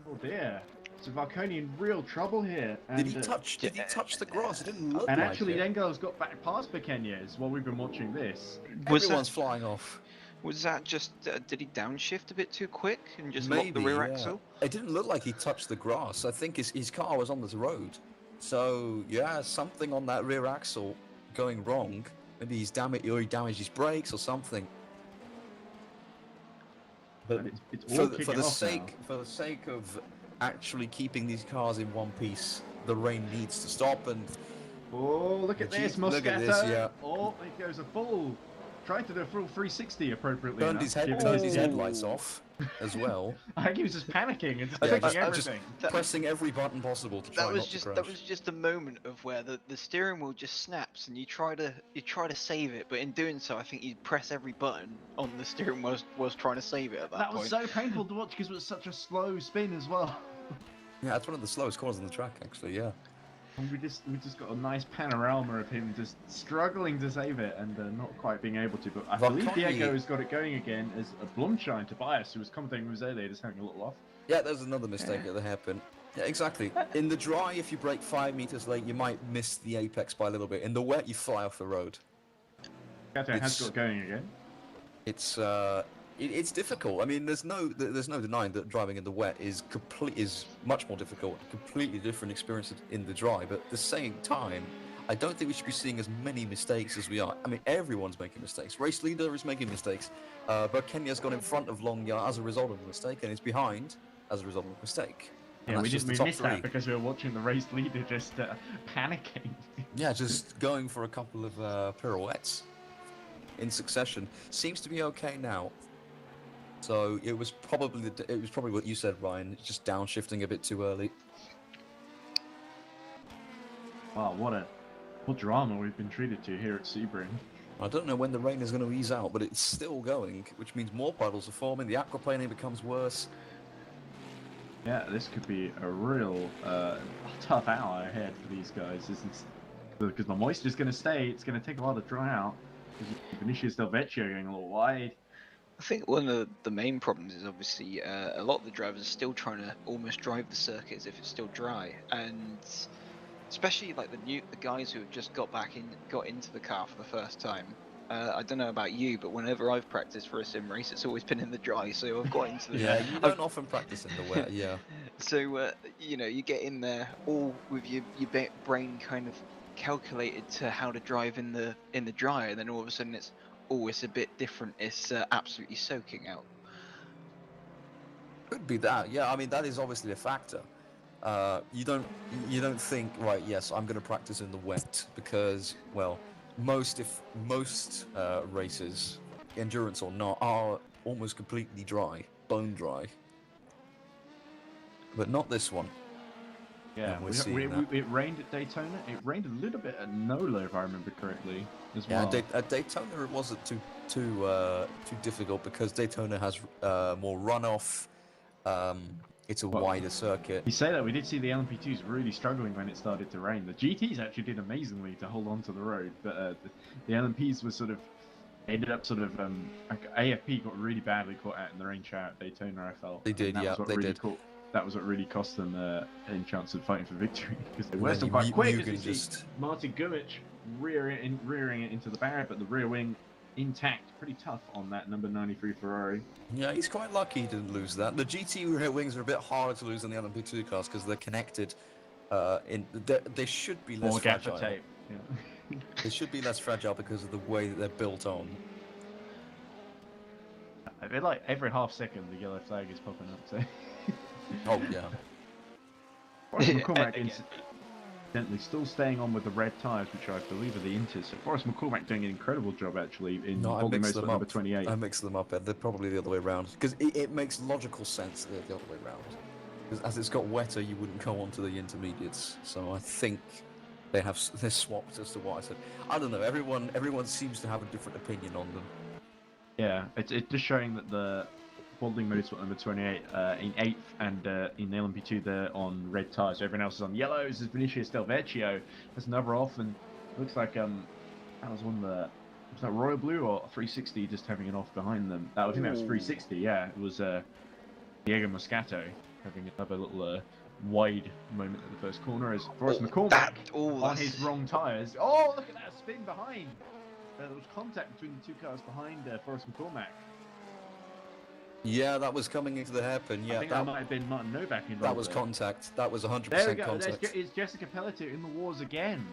Oh dear. So Varconi in real trouble here. And, Did he touch the grass? It didn't look And like actually, it. Lengel's got back past Bekeni's while we've been watching this. Everyone's flying off. Was that just did he downshift a bit too quick and just Maybe, lock the rear yeah. axle? It didn't look like he touched the grass. I think his car was on the road. So, yeah, something on that rear axle going wrong. Maybe he damaged his brakes or something. But It's all for kicking the off sake of actually keeping these cars in one piece, the rain needs to stop. And now. Oh, look at this, Look at Moscato! this, yeah. Oh, it goes a full tried to do a full 360 appropriately Turned enough. his, head, given turned his his speed. headlights off as well. I think he was just panicking and just Yeah, clicking just everything. pressing every button possible to try That was not to just crash. that was just a moment of where the steering wheel just snaps and you try to save it, but in doing so, I think you press every button on the steering wheel was trying to save it at that That point. was so painful to watch because it was such a slow spin as well. Yeah, it's one of the slowest corners on the track, actually. Yeah. And we just got a nice panorama of him just struggling to save it and not quite being able to. But I believe Connie- Diego has got it going again as a Blumshine Tobias, who was commentating with us earlier, just having a little off. Yeah, there's another mistake at the hairpin. Yeah, exactly. In the dry, if you brake 5 meters late, you might miss the apex by a little bit. In the wet, you fly off the road. Kato has got it going again. It's difficult. I mean, there's no denying that driving in the wet is much more difficult, completely different experience in the dry. But at the same time, I don't think we should be seeing as many mistakes as we are. I mean, everyone's making mistakes. Race leader is making mistakes, but Kenya's gone in front of Longya as a result of a mistake, and is behind as a result of a mistake. And Yeah, that's just the we top missed three. that because we were watching the race leader just panicking. Yeah, just going for a couple of pirouettes in succession. Seems to be okay now. So it was probably what you said, Ryan. Just downshifting a bit too early. Wow, what drama we've been treated to here at Sebring. I don't know when the rain is going to ease out, but it's still going, which means more puddles are forming. The aquaplaning becomes worse. Yeah, this could be a real tough hour ahead for these guys, because the moisture's going to stay. It's going to take a while to dry out. Vinicius Del Vecchio going a little wide. I think one of the main problems is obviously a lot of the drivers are still trying to almost drive the circuit as if it's still dry, and especially like the guys who have just got into the car for the first time. I don't know about you, but whenever I've practiced for a sim race, it's always been in the dry. So I've got into the Yeah, you don't often practice in the wet. Yeah. So you get in there all with your brain kind of calculated to how to drive in the dry, and then all of a sudden it's a bit different. It's absolutely soaking out. Could be that. Yeah, I mean that is obviously a factor. You don't think, right? Yes, I'm going to practice in the wet because, well, most races, endurance or not, are almost completely dry, bone dry. But not this one. Yeah, it rained at Daytona. It rained a little bit at Nola, if I remember correctly, as well. Yeah, at Daytona it wasn't too difficult because Daytona has more runoff. It's a wider circuit. You say that, we did see the LMP2s really struggling when it started to rain. The GTs actually did amazingly to hold on to the road, but the LMPs were like AFP got really badly caught out in the rain shower at Daytona, I felt. They did, yeah, they did. That was what really cost them any chance of fighting for victory, because they were still quite quick. As you see Martin Gumic rearing it into the barrier, but the rear wing intact, pretty tough on that number 93 Ferrari. Yeah, he's quite lucky he didn't lose that. The GT rear wings are a bit harder to lose than the LMP2 cars because they're connected. They should be less fragile. Tape. Yeah. They should be less fragile because of the way that they're built on. I feel like every half second the yellow flag is popping up. So. Oh yeah. McCormack incidentally still staying on with the red tyres, which I believe are the Inters. So Forrest McCormack doing an incredible job actually in holding most of number 28. I mix them up. They're probably the other way around because it makes logical sense that they're the other way around. Because as it's got wetter, you wouldn't go on to the intermediates. So I think they're swapped as to what I said. I don't know. Everyone seems to have a different opinion on them. Yeah, it's just showing that the Balding Motorsport number 28 in 8th and in the LMP2 they're on red tyres. So everyone else is on yellows. There's Vinicius Del Vecchio. There's another off, and it looks like that was one of the, was that Royal Blue or 360 just having it off behind them? I think that was 360. Yeah, it was Diego Moscato having another little wide moment at the first corner as Forrest McCormack on his wrong tyres. Oh, look at that spin behind. There was contact between the two cars behind Forrest McCormack. Yeah, that was coming into the hairpin. Yeah, I think that might have been Martin Novak involved. That was contact. That was 100% there we go. contact. It's Jessica Pelletier in the wars again.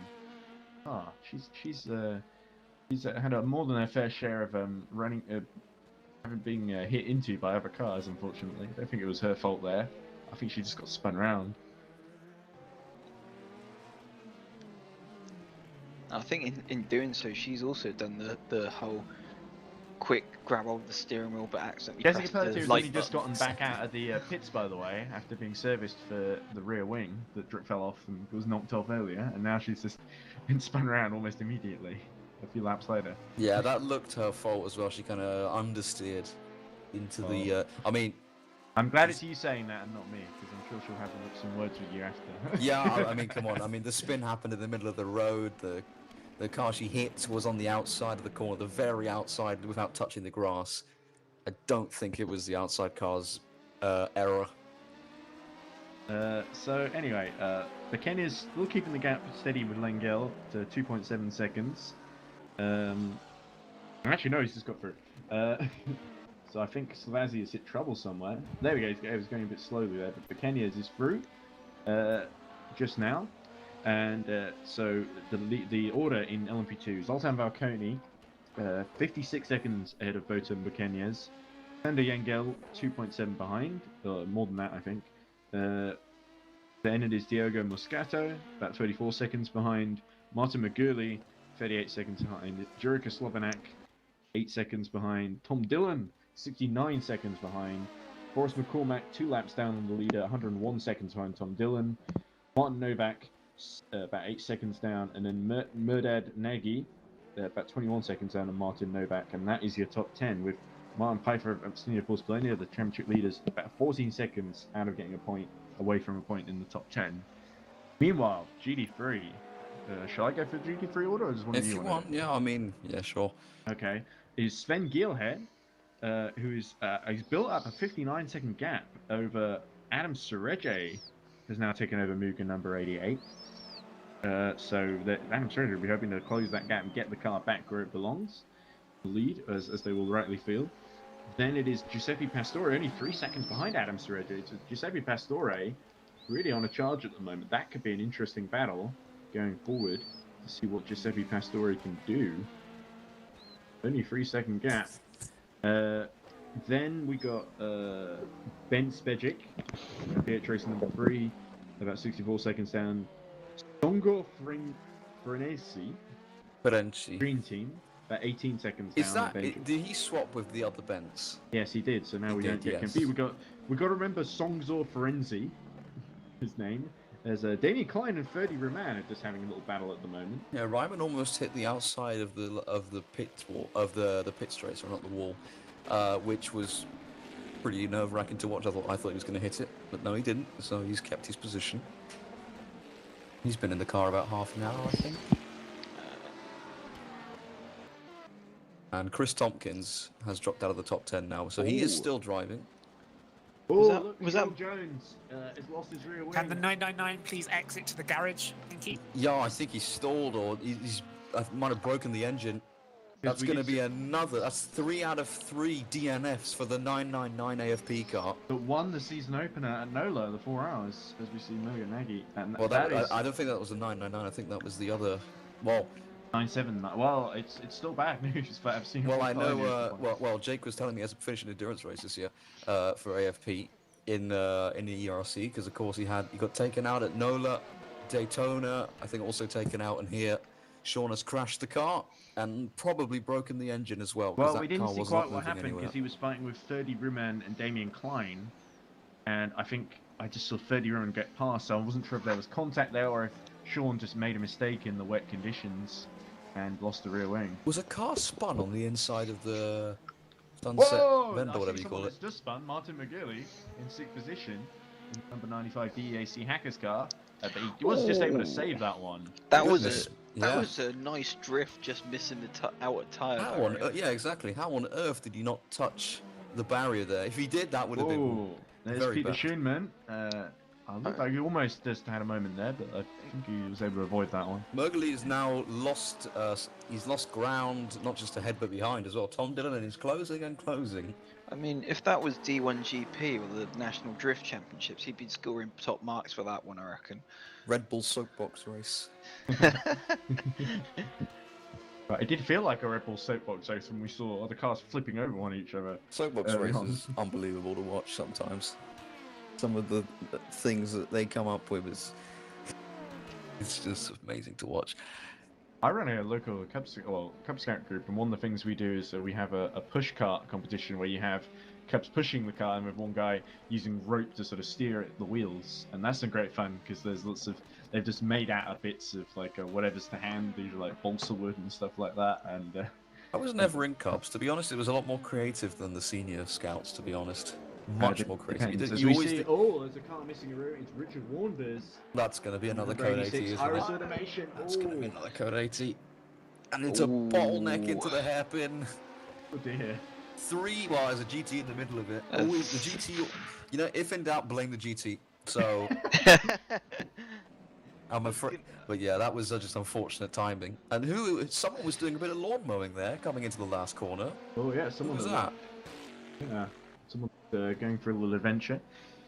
She's had more than her fair share of having been hit into by other cars. Unfortunately, I don't think it was her fault there. I think she just got spun around. I think in doing so, she's also done the whole quick grab hold of the steering wheel, but accidentally Jessica pressed Pelletier the has light only just button. gotten back out of the pits, by the way, after being serviced for the rear wing that fell off and was knocked off earlier, and now she's just been spun around almost immediately a few laps later. Yeah, that looked her fault as well. She kind of understeered into the. I mean, I'm glad it's you saying that and not me, because I'm sure she'll have some words with you after. yeah, I mean, come on. I mean, the spin happened in the middle of the road. The car she hit was on the outside of the corner, the very outside, without touching the grass. I don't think it was the outside car's error. So anyway, McKenna's still keeping the gap steady with Lengel to 2.7 seconds. Actually, no, he's just got through. So I think Slavazzi has hit trouble somewhere. There we go. He was going a bit slowly there, but Kenya's is through just now. And so the order in LMP2: Zoltan Valconi, 56 seconds ahead of Botan Bukenyes. Sander Yangel, 2.7 behind, more than that, I think. Then it is Diogo Moscato, about 34 seconds behind. Martin Magurli, 38 seconds behind. Jurika Slovanak, 8 seconds behind. Tom Dillon, 69 seconds behind. Boris McCormack, 2 laps down on the leader, 101 seconds behind Tom Dillon. Martin Novak, about 8 seconds down. And then Murdad Nagy, about 21 seconds down on Martin Novak. And that is your top 10, with Martin Pfeiffer of Senior Force Polonia, the championship leaders, about 14 seconds out of getting a point, away from a point in the top 10. Meanwhile, GD3. Shall I go for GD3 order, or just one of If you want, yeah, I mean, yeah, sure. Okay. Is Sven Gielhed, who's he's built up a 59-second gap over Adam Sereje, has now taken over Mugen number 88. So that Adam Sereje will be hoping to close that gap and get the car back where it belongs, the lead, as they will rightly feel. Then it is Giuseppe Pastore, only 3 seconds behind Adam Sereje. It's Giuseppe Pastore really on a charge at the moment. That could be an interesting battle going forward to see what Giuseppe Pastore can do. Only 3-second gap. Then we got Ben Spejic, PH Racing number 3, about 64 seconds down. Songo Frenesi, Green Team, about 18 seconds down. Is that? Did he swap with the other Bents? Yes, he did. So now we don't get confused. We got to remember Songzor Ferenzi, his name. There's Damien Klein and Ferdy Roman are just having a little battle at the moment. Yeah, Ryman almost hit the outside of the pit wall, of the pit straight, so not the wall, which was pretty nerve-wracking to watch. I thought he was going to hit it, but no, he didn't. So he's kept his position. He's been in the car about half an hour, I think. And Chris Tompkins has dropped out of the top 10 now, so he is still driving. Was that Jones has lost his rear wing. Can the 999 please exit to the garage? Thank you. Yeah, I think he's stalled, or he's might have broken the engine. That's going to be another. That's 3 out of 3 DNFs for the 999 AFP car. But won the season opener at NOLA, the 4 hours, as we see Moga Nagy. And Well, I don't think that was the 999. I think that was the other. Well, 979. Well, it's still bad news, but I've seen. well, I know. Well, Jake was telling me he hasn't finished an endurance race this year for AFP in the EERC, because of course he got taken out at NOLA, Daytona. I think also taken out in here. Sean has crashed the car and probably broken the engine as well. Well, we didn't see quite what happened because he was fighting with Ferdy Ruman and Damien Klein, and I think I just saw Ferdy Ruman get past, so I wasn't sure if there was contact there or if Sean just made a mistake in the wet conditions and lost the rear wing. Was a car spun on the inside of the sunset vent or whatever you call it? It's just spun. Martin McGurley in 6th position in number 95 DEAC Hackers car. But he was just able to save that one. That was a nice drift, just missing the outer tyre. Yeah, exactly. How on earth did he not touch the barrier there? If he did, that would have been there's very Peter bad. Schoenman. Looked like he almost just had a moment there, but I think he was able to avoid that one. Murgley has now lost. He's lost ground, not just ahead but behind as well. Tom Dillon is closing and closing. I mean, if that was D1 GP or the National Drift Championships, he'd be scoring top marks for that one, I reckon. Red Bull soapbox race. But it did feel like a Red Bull soapbox race when we saw other cars flipping over on each other. Soapbox race is unbelievable to watch sometimes. Some of the things that they come up with it's just amazing to watch. I run a local Cub Scout group, and one of the things we do is we have a push cart competition where you have Cubs pushing the car and with one guy using rope to sort of steer the wheels, and that's some great fun because there's lots of they've just made out of bits of like whatever's to hand, these are like balsa wood and stuff like that, and. I was never in Cubs. To be honest, it was a lot more creative than the senior scouts. To be honest, much more creative. Depends. As You we always see, think there's a car missing a route. It's Richard Wanders. that's going to be another Number code 86, 80, isn't Iris it? Automation. That's going to be Ooh. another code 80. And it's a bottleneck into the hairpin. Oh dear. Well, there's a GT in the middle of it. Always the GT. You know, if in doubt, blame the GT. So I'm afraid. But yeah, that was just unfortunate timing. And someone was doing a bit of lawn mowing there, coming into the last corner. Oh yeah, Who someone was that? Yeah, someone going for a little adventure.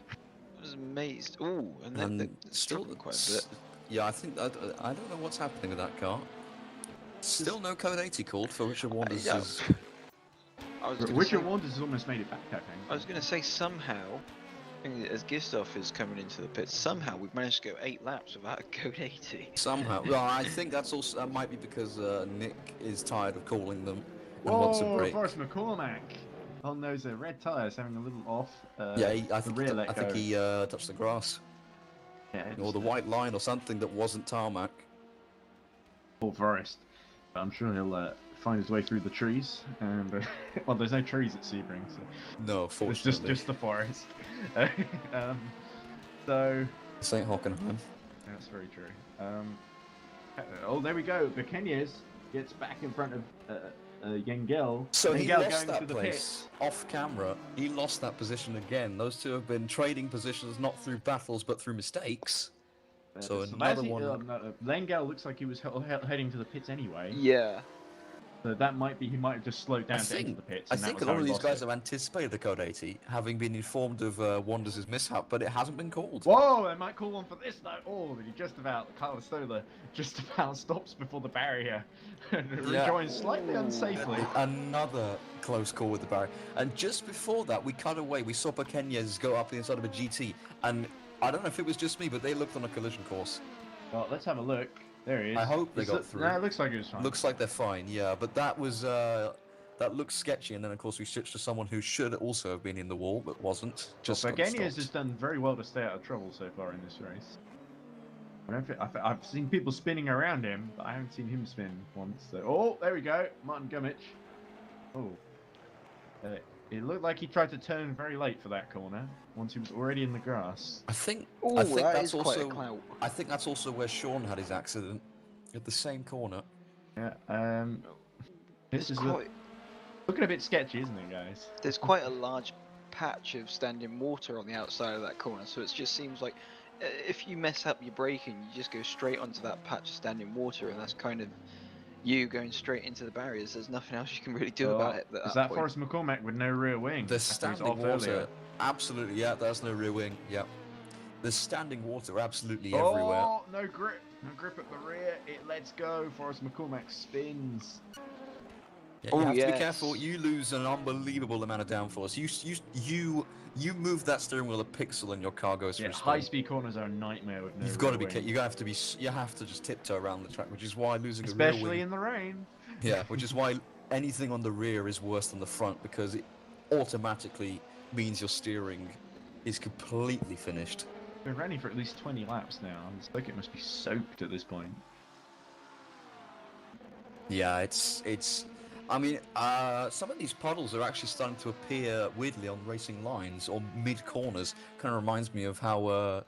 I was amazed. Ooh, and And they're still struggling quite a bit. Yeah, I think I don't know what's happening with that car. Still no code 80 called for Richard Wanders. Yeah. I was gonna Richard say- Wanders has almost made it back, I think. I was going to say somehow, as Gistoff is coming into the pit, somehow we've managed to go 8 laps without a code 80. Somehow. Well, I think that might be because Nick is tired of calling them and Whoa, wants a break. Forrest McCormack on those red tyres having a little off. Yeah, I think rear let he go. touched the grass Yeah, or the white line or something that wasn't tarmac. Poor Forrest. But I'm sure he'll find his way through the trees. And well, there's no trees at Sebring, so No, it's fortunately. just the forest. So St. Hockenheim. that's very true. Oh, there we go. Bekenyes gets back in front of Yengel. So he Yengel lost going that to the place off camera. He lost that position again. Those two have been trading positions not through battles but through mistakes. So another one. Yengel looks like he was heading to the pits anyway. Yeah. So that might be he might have just slowed down to enter the pits. I and that think was a lot how of he these lost guys it. have anticipated the code 80, having been informed of Wanders' mishap, but it hasn't been called. Whoa! They might call one for this though. Oh, but he Carlos Stoller just about stops before the barrier and rejoins slightly unsafely. Another close call with the barrier. And just before that, we cut away. We saw Pequeñas go up the inside of a GT, and I don't know if it was just me, but they looked on a collision course. Well, let's have a look. There he is. I hope they got through. No, it looks like it was fine. Looks like they're fine, yeah. But that was that looked sketchy, and then of course we switched to someone who should also have been in the wall but wasn't. Just got Bekenyes stopped. has done very well to stay out of trouble so far in this race. I've seen people spinning around him, but I haven't seen him spin once. So, oh, there we go, Martin Gummich. Oh, it looked like he tried to turn very late for that corner once he was already in the grass. I think Ooh, that that that's is quite a also clout. I think that's also where Sean had his accident at the same corner. Yeah. This is quite, looking a bit sketchy, isn't it, guys? there's quite a large patch of standing water on the outside of that corner, so it just seems like if you mess up your braking, you just go straight onto that patch of standing water, and that's kind of you going straight into the barriers. There's nothing else you can really do about it. Is that Forrest McCormack with no rear wing? The after he's standing off water, earlier? absolutely, yeah. There's no rear wing, yeah. There's standing water absolutely everywhere. Oh, no grip at the rear. It lets go. Forrest McCormack spins. Yeah, Oh, you have to be yes. careful. You lose an unbelievable amount of downforce. You move that steering wheel a pixel and your car goes Yeah, through. high-speed corners are a nightmare with no You've got to rear be. wing. You have to be. You have to just tiptoe around the track, which is why losing a rear Especially wing. in the rain. Yeah, which is why anything on the rear is worse than the front because it automatically means your steering is completely finished. We're running for at least 20 laps now. The circuit must be soaked at this point. Yeah, it's. I mean, some of these puddles are actually starting to appear weirdly on racing lines or mid corners. Kind of reminds me of how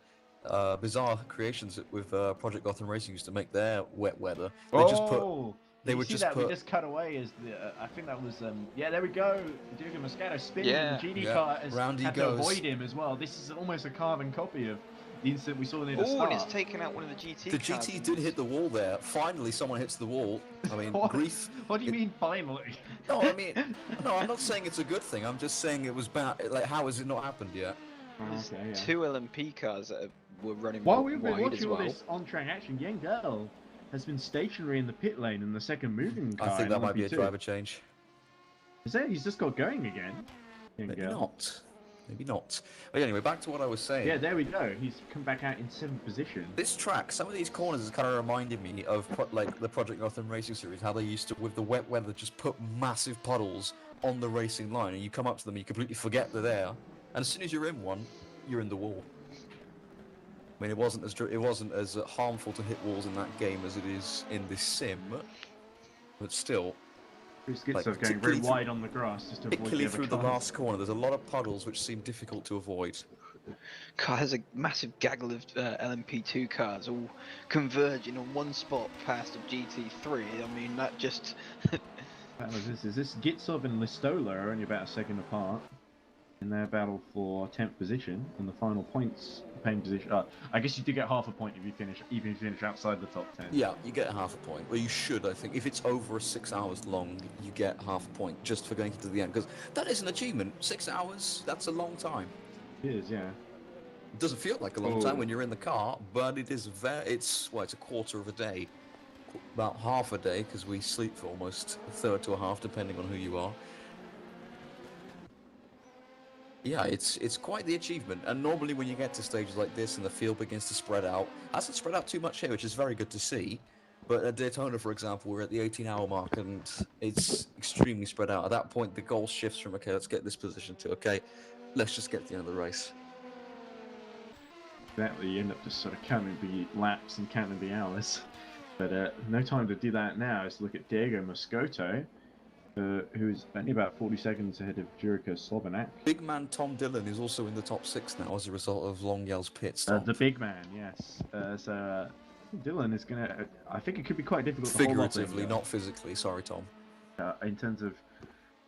Bizarre Creations with Project Gotham Racing used to make their wet weather. They just put. They would see just that? put. We just cut away as the. I think that was. Yeah, there we go. Diogo Moscato spinning. Yeah. The GD Yeah. car has Round he had goes. to avoid him as well. This is almost a carbon copy of the incident we saw near the Oh, start. and it's taken out one of the GT The cars. GT did hit the wall there. Finally, someone hits the wall. I mean, What? grief. What do you mean finally? No, I mean, no. I'm not saying it's a good thing. I'm just saying it was bad. Like, how has it not happened yet? There's Okay, yeah. 2 LMP cars that were running While we've been wide watching as all well. this on-track action, Yengel has been stationary in the pit lane in the second moving car. I think in that might be a LMP2. driver change. Is that he's just got going again? Maybe Yengel. not. maybe not. But anyway, back to what I was saying. Yeah, there we go. He's come back out in 7th position. This track, some of these corners is kind of reminded me of like the Project Gotham Racing Series, how they used to, with the wet weather, just put massive puddles on the racing line, and you come up to them, and you completely forget they're there, and as soon as you're in one, you're in the wall. I mean, it wasn't as harmful to hit walls in that game as it is in this sim, but still. Schizo's going very wide on the grass just to avoid particularly through the cars. last corner, there's a lot of puddles which seem difficult to avoid. God, there's a massive gaggle of LMP2 cars all converging on one spot past a GT3. I mean, that just... Is this Gitsov and Listola are only about a second apart in their battle for 10th position and the final points paying position. I guess you do get half a point if you finish, even if you finish outside the top 10. Yeah, you get half a point. Well, you should, I think. If it's over 6 hours long, you get half a point just for going to the end, because that is an achievement. 6 hours, that's a long time. It is, yeah. It doesn't feel like a long time when you're in the car, but it is it's a quarter of a day. About half a day, because we sleep for almost a third to a half, depending on who you are. Yeah, it's quite the achievement, and normally when you get to stages like this and the field begins to spread out, it hasn't spread out too much here, which is very good to see. But at Daytona, for example, we're at the 18-hour mark, and it's extremely spread out. At that point, the goal shifts from, okay, let's get this position to, okay, let's just get to the end of the race. Exactly, you end up just sort of counting the laps and counting the hours. But no time to do that now. Let's look at Diego Moscoto, who's only about 40 seconds ahead of Jurka Slovenak. Big man Tom Dillon is also in the top 6 now as a result of Long Yell's pit stop. The big man, yes. So Dillon is going to... I think it could be quite difficult to hold off him, Figuratively, not physically. Sorry, Tom. In terms of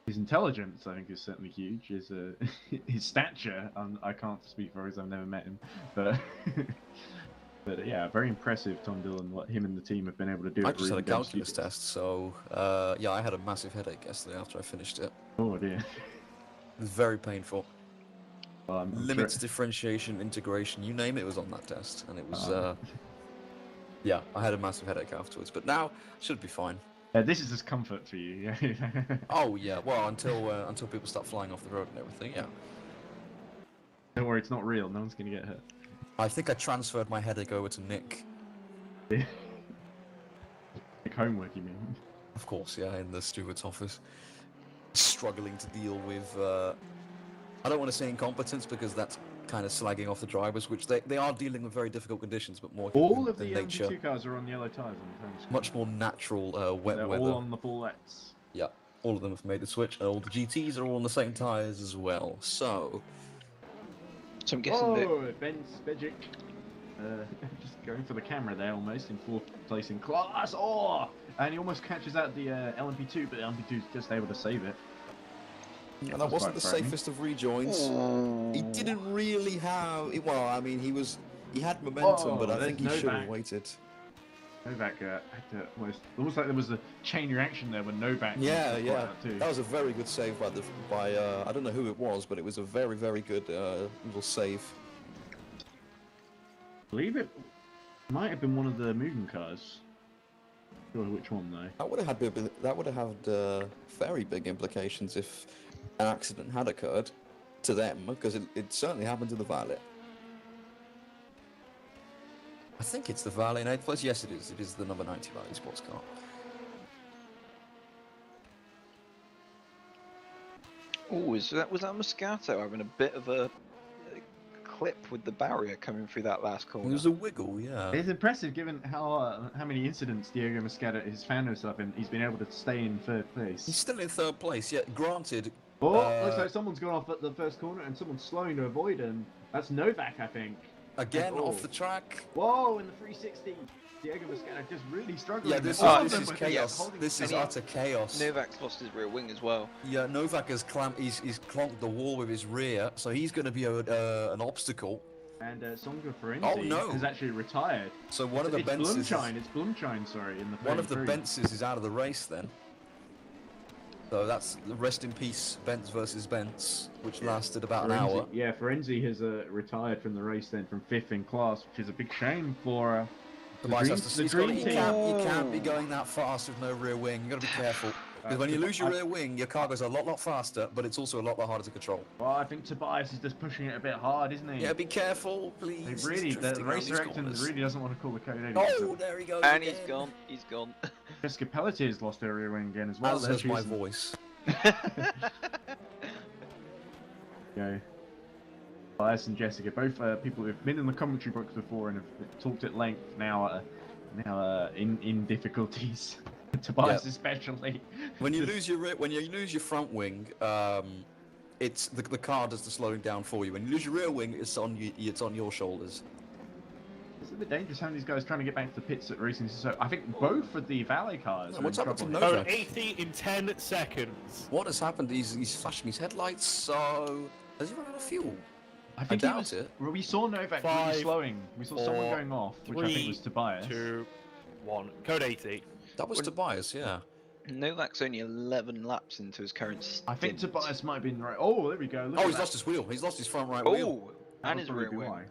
his intelligence, I think is certainly huge. His stature, I can't speak for because I've never met him. But... But yeah, very impressive, Tom Dillon, what him and the team have been able to do. I just had a calculus test, so yeah, I had a massive headache yesterday after I finished it. Oh dear. It was very painful. Well, Limits, differentiation, integration, you name it was on that test, and it was, yeah, I had a massive headache afterwards, but now should be fine. This is just comfort for you, yeah. Oh yeah, well until people start flying off the road and everything, yeah. Don't worry, it's not real. No one's gonna get hurt. I think I transferred my headache over to Nick. Like homework, you mean? Of course, yeah, in the steward's office. Struggling to deal with, I don't want to say incompetence because that's kind of slagging off the drivers, which they are dealing with very difficult conditions, but more all of the nature. MG2 cars are on yellow tyres on the home screen. Much more natural wet They're weather. all on the fullets. Yeah, all of them have made the switch, and all the GTs are all on the same tyres as well. So I'm guessing that... Ben Spejic, just going for the camera there almost, in 4th place in class. Oh! And he almost catches out the LMP2, but the LMP2 is just able to save it. and that wasn't the safest of rejoins. He didn't really have... Well, I mean, he had momentum, but I think he should have waited. Novak had to almost like there was a chain reaction there when Novak. Yeah. That was a very good save by I don't know who it was, but it was a very, very good little save. I believe it might have been one of the Mugen cars. Not sure which one though. That would have had very big implications if an accident had occurred to them, because it certainly happened to the Valet. I think it's the Valet in 8th place. Yes, it is. It is the number 90 Valet sports car. Oh, was that Moscato having a bit of a clip with the barrier coming through that last corner? It was a wiggle, yeah. It's impressive given how many incidents Diego Moscato has found himself in. He's been able to stay in 3rd place. He's still in 3rd place, yeah. Granted. Oh, looks like someone's gone off at the first corner and someone's slowing to avoid him. That's Novak, I think. Again, off the track. Whoa, in the 360. Diego Moscato just really struggling. Yeah, this is chaos. This is utter chaos. Novak's lost his rear wing as well. Yeah, Novak has he's clonked the wall with his rear, so he's going to be an obstacle. And Songa Ferenczi has actually retired. So one of the Bentzes... It's Blumshine, sorry, in the one of the Bentzes is out of the race then. So that's the rest in peace Benz versus Benz, which lasted about an hour. Yeah, Ferenczi has retired from the race then from 5th in class, which is a big shame for the dream team. You can't be going that fast with no rear wing. You've got to be careful. Because when you lose your rear wing, your car goes a lot faster, but it's also a lot harder to control. Well, I think Tobias is just pushing it a bit hard, isn't he? Yeah, be careful, please. They He's really, the drifting around racer these Acton corners. really doesn't want to call the code 80. Oh, there he goes And again. he's gone. He's gone. Jessica Pelletier's lost her rear wing again as well. As There has she my is. voice. Okay. Tobias and Jessica, both people who've been in the commentary box before and have talked at length now in difficulties. Tobias especially. When you lose your front wing, it's the car does the slowing down for you. When you lose your rear wing, it's on your shoulders. It's a bit dangerous having these guys trying to get back to the pits at racing. So I think both of the valet cars. What's happened to trouble. Novak? Code 80 in 10 seconds. What has happened? He's flashing his headlights. So has he run out of fuel? I think I doubt it. Well, we saw Novak really 5, slowing. We saw someone 4, going off, which I think was Tobias. 2, 1. Code 80. That was Tobias, yeah. Novak's only 11 laps into his current stint. I think Tobias might have been right. Oh, there we go. Look Oh, at he's that. lost his wheel. He's lost his front right wheel. Oh, That and would his probably rear be wing. why.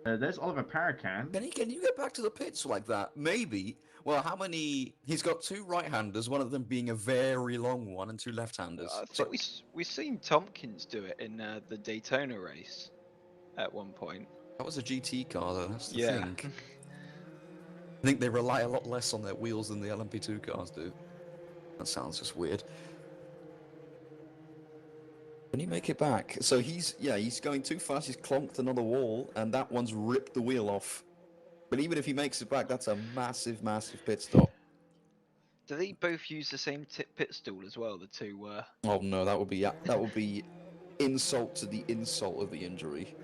There's Oliver Paracan. Can you get back to the pits like that? Maybe. Well, how many? He's got 2 right-handers, one of them being a very long one, and 2 left-handers. I think we've seen Tompkins do it in the Daytona race at one point. That was a GT car, though. That's the Yeah. thing. I think they rely a lot less on their wheels than the LMP2 cars do. That sounds just weird. Can he make it back? So he's going too fast. He's clonked another wall, and that one's ripped the wheel off. But even if he makes it back, that's a massive, massive pit stop. Do they both use the same pit stall as well? The two. Oh no, that would be insult to the insult of the injury.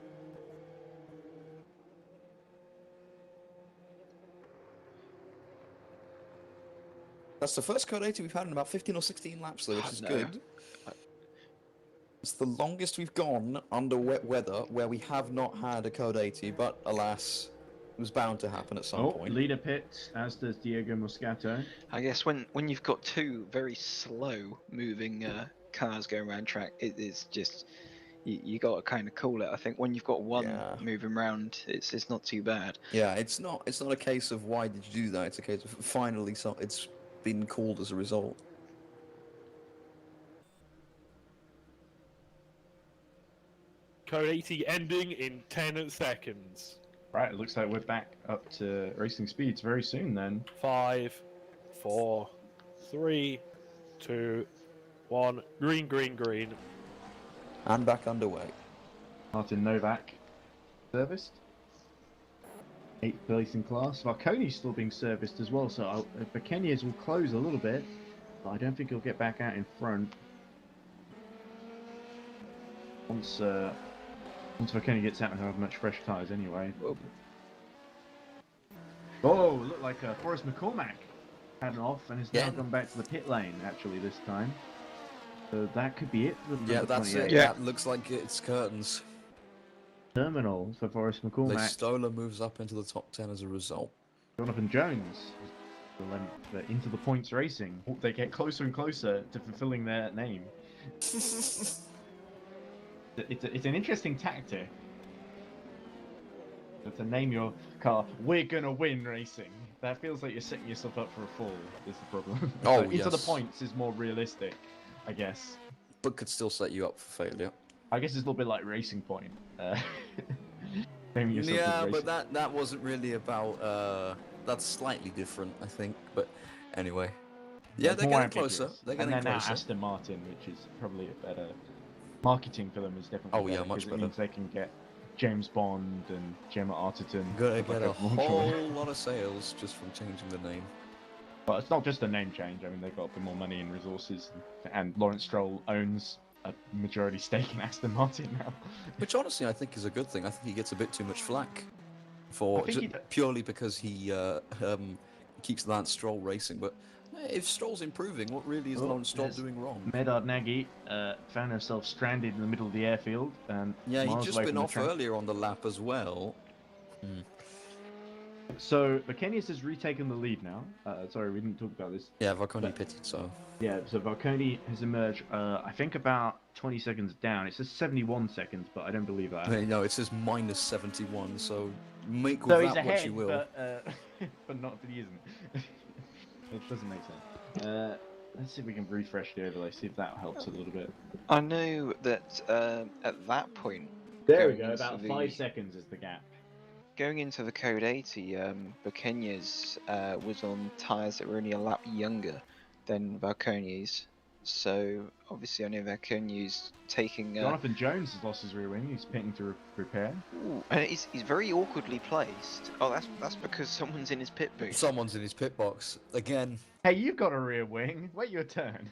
That's the first Code 80 we've had in about 15 or 16 laps, though, which is good. It's the longest we've gone under wet weather where we have not had a Code 80, but alas, it was bound to happen at some point. Leader pits, as does Diego Moscato. I guess when you've got 2 very slow moving cars going around track, it is just you got to kind of call it. I think when you've got one moving around, it's not too bad. Yeah, it's not a case of why did you do that. It's a case of finally it's been called as a result. Code 80 ending in 10 seconds. Right, it looks like we're back up to racing speeds very soon then. 5, 4, 3, 2, 1. Green, green, green. And back underway. Martin Novak serviced. 8th place in class. Varconi's still being serviced as well, so Bekenias will close a little bit, but I don't think he'll get back out in front. Once Varconi gets out and have much fresh tyres anyway. Oh, looked like Forrest McCormack had an off and has now gone back to the pit lane actually this time. So that could be it for the Yeah, that's 28. it. Yeah, looks like it's curtains. Terminal for Forrest McCormack. Stoller moves up into the top 10 as a result. Jonathan Jones into the points racing. They get closer and closer to fulfilling their name. It's an interesting tactic. To name your car, we're gonna win racing. That feels like you're setting yourself up for a fall, is the problem. Oh, Into the yes. points is more realistic, I guess. But could still set you up for failure. I guess it's a little bit like Racing Point. Naming yourself Yeah, as but racing. that wasn't really about. That's slightly different, I think. But anyway, yeah, It's they're more getting closer. ambiguous. They're and getting then now closer. Aston Martin, which is probably a better marketing for them, is definitely. Oh, yeah, better, much 'cause it better. means they can get James Bond and Gemma Arterton. Gonna like get a launch on whole it. lot of sales just from changing the name. But it's not just a name change. I mean, they've got a bit more money and resources, and Lawrence Stroll owns a majority stake in Aston Martin now. Which honestly, I think is a good thing. I think he gets a bit too much flack for I think he purely because he keeps Lance Stroll racing. But if Stroll's improving, what really is Oh, Lawrence Stroll yes. doing wrong? Medard Nagy found herself stranded in the middle of the airfield. And Yeah, miles he'd just away been from the off track. earlier on the lap as well. So Bekenius has retaken the lead now. Sorry, we didn't talk about this. Yeah, Varconi pitted, so. Yeah, so Varconi has emerged, I think about 20 seconds down. It says 71 seconds, but I don't believe that. No, it says minus 71, so make So with he's that what ahead, you will. but, but he isn't. It doesn't make sense. Let's see if we can refresh the overlay, see if that helps a little bit. I know that at that point, There we going go, into about the- 5 seconds is the gap. going into the Code 80, Bukenya's was on tyres that were only a lap younger than Valconi's. So obviously I know Valconi's taking. Jonathan Jones has lost his rear wing, he's pitting to repair. Ooh, and he's very awkwardly placed. Oh, that's because someone's in his pit boot. Someone's in his pit box again. Hey, you've got a rear wing, wait your turn.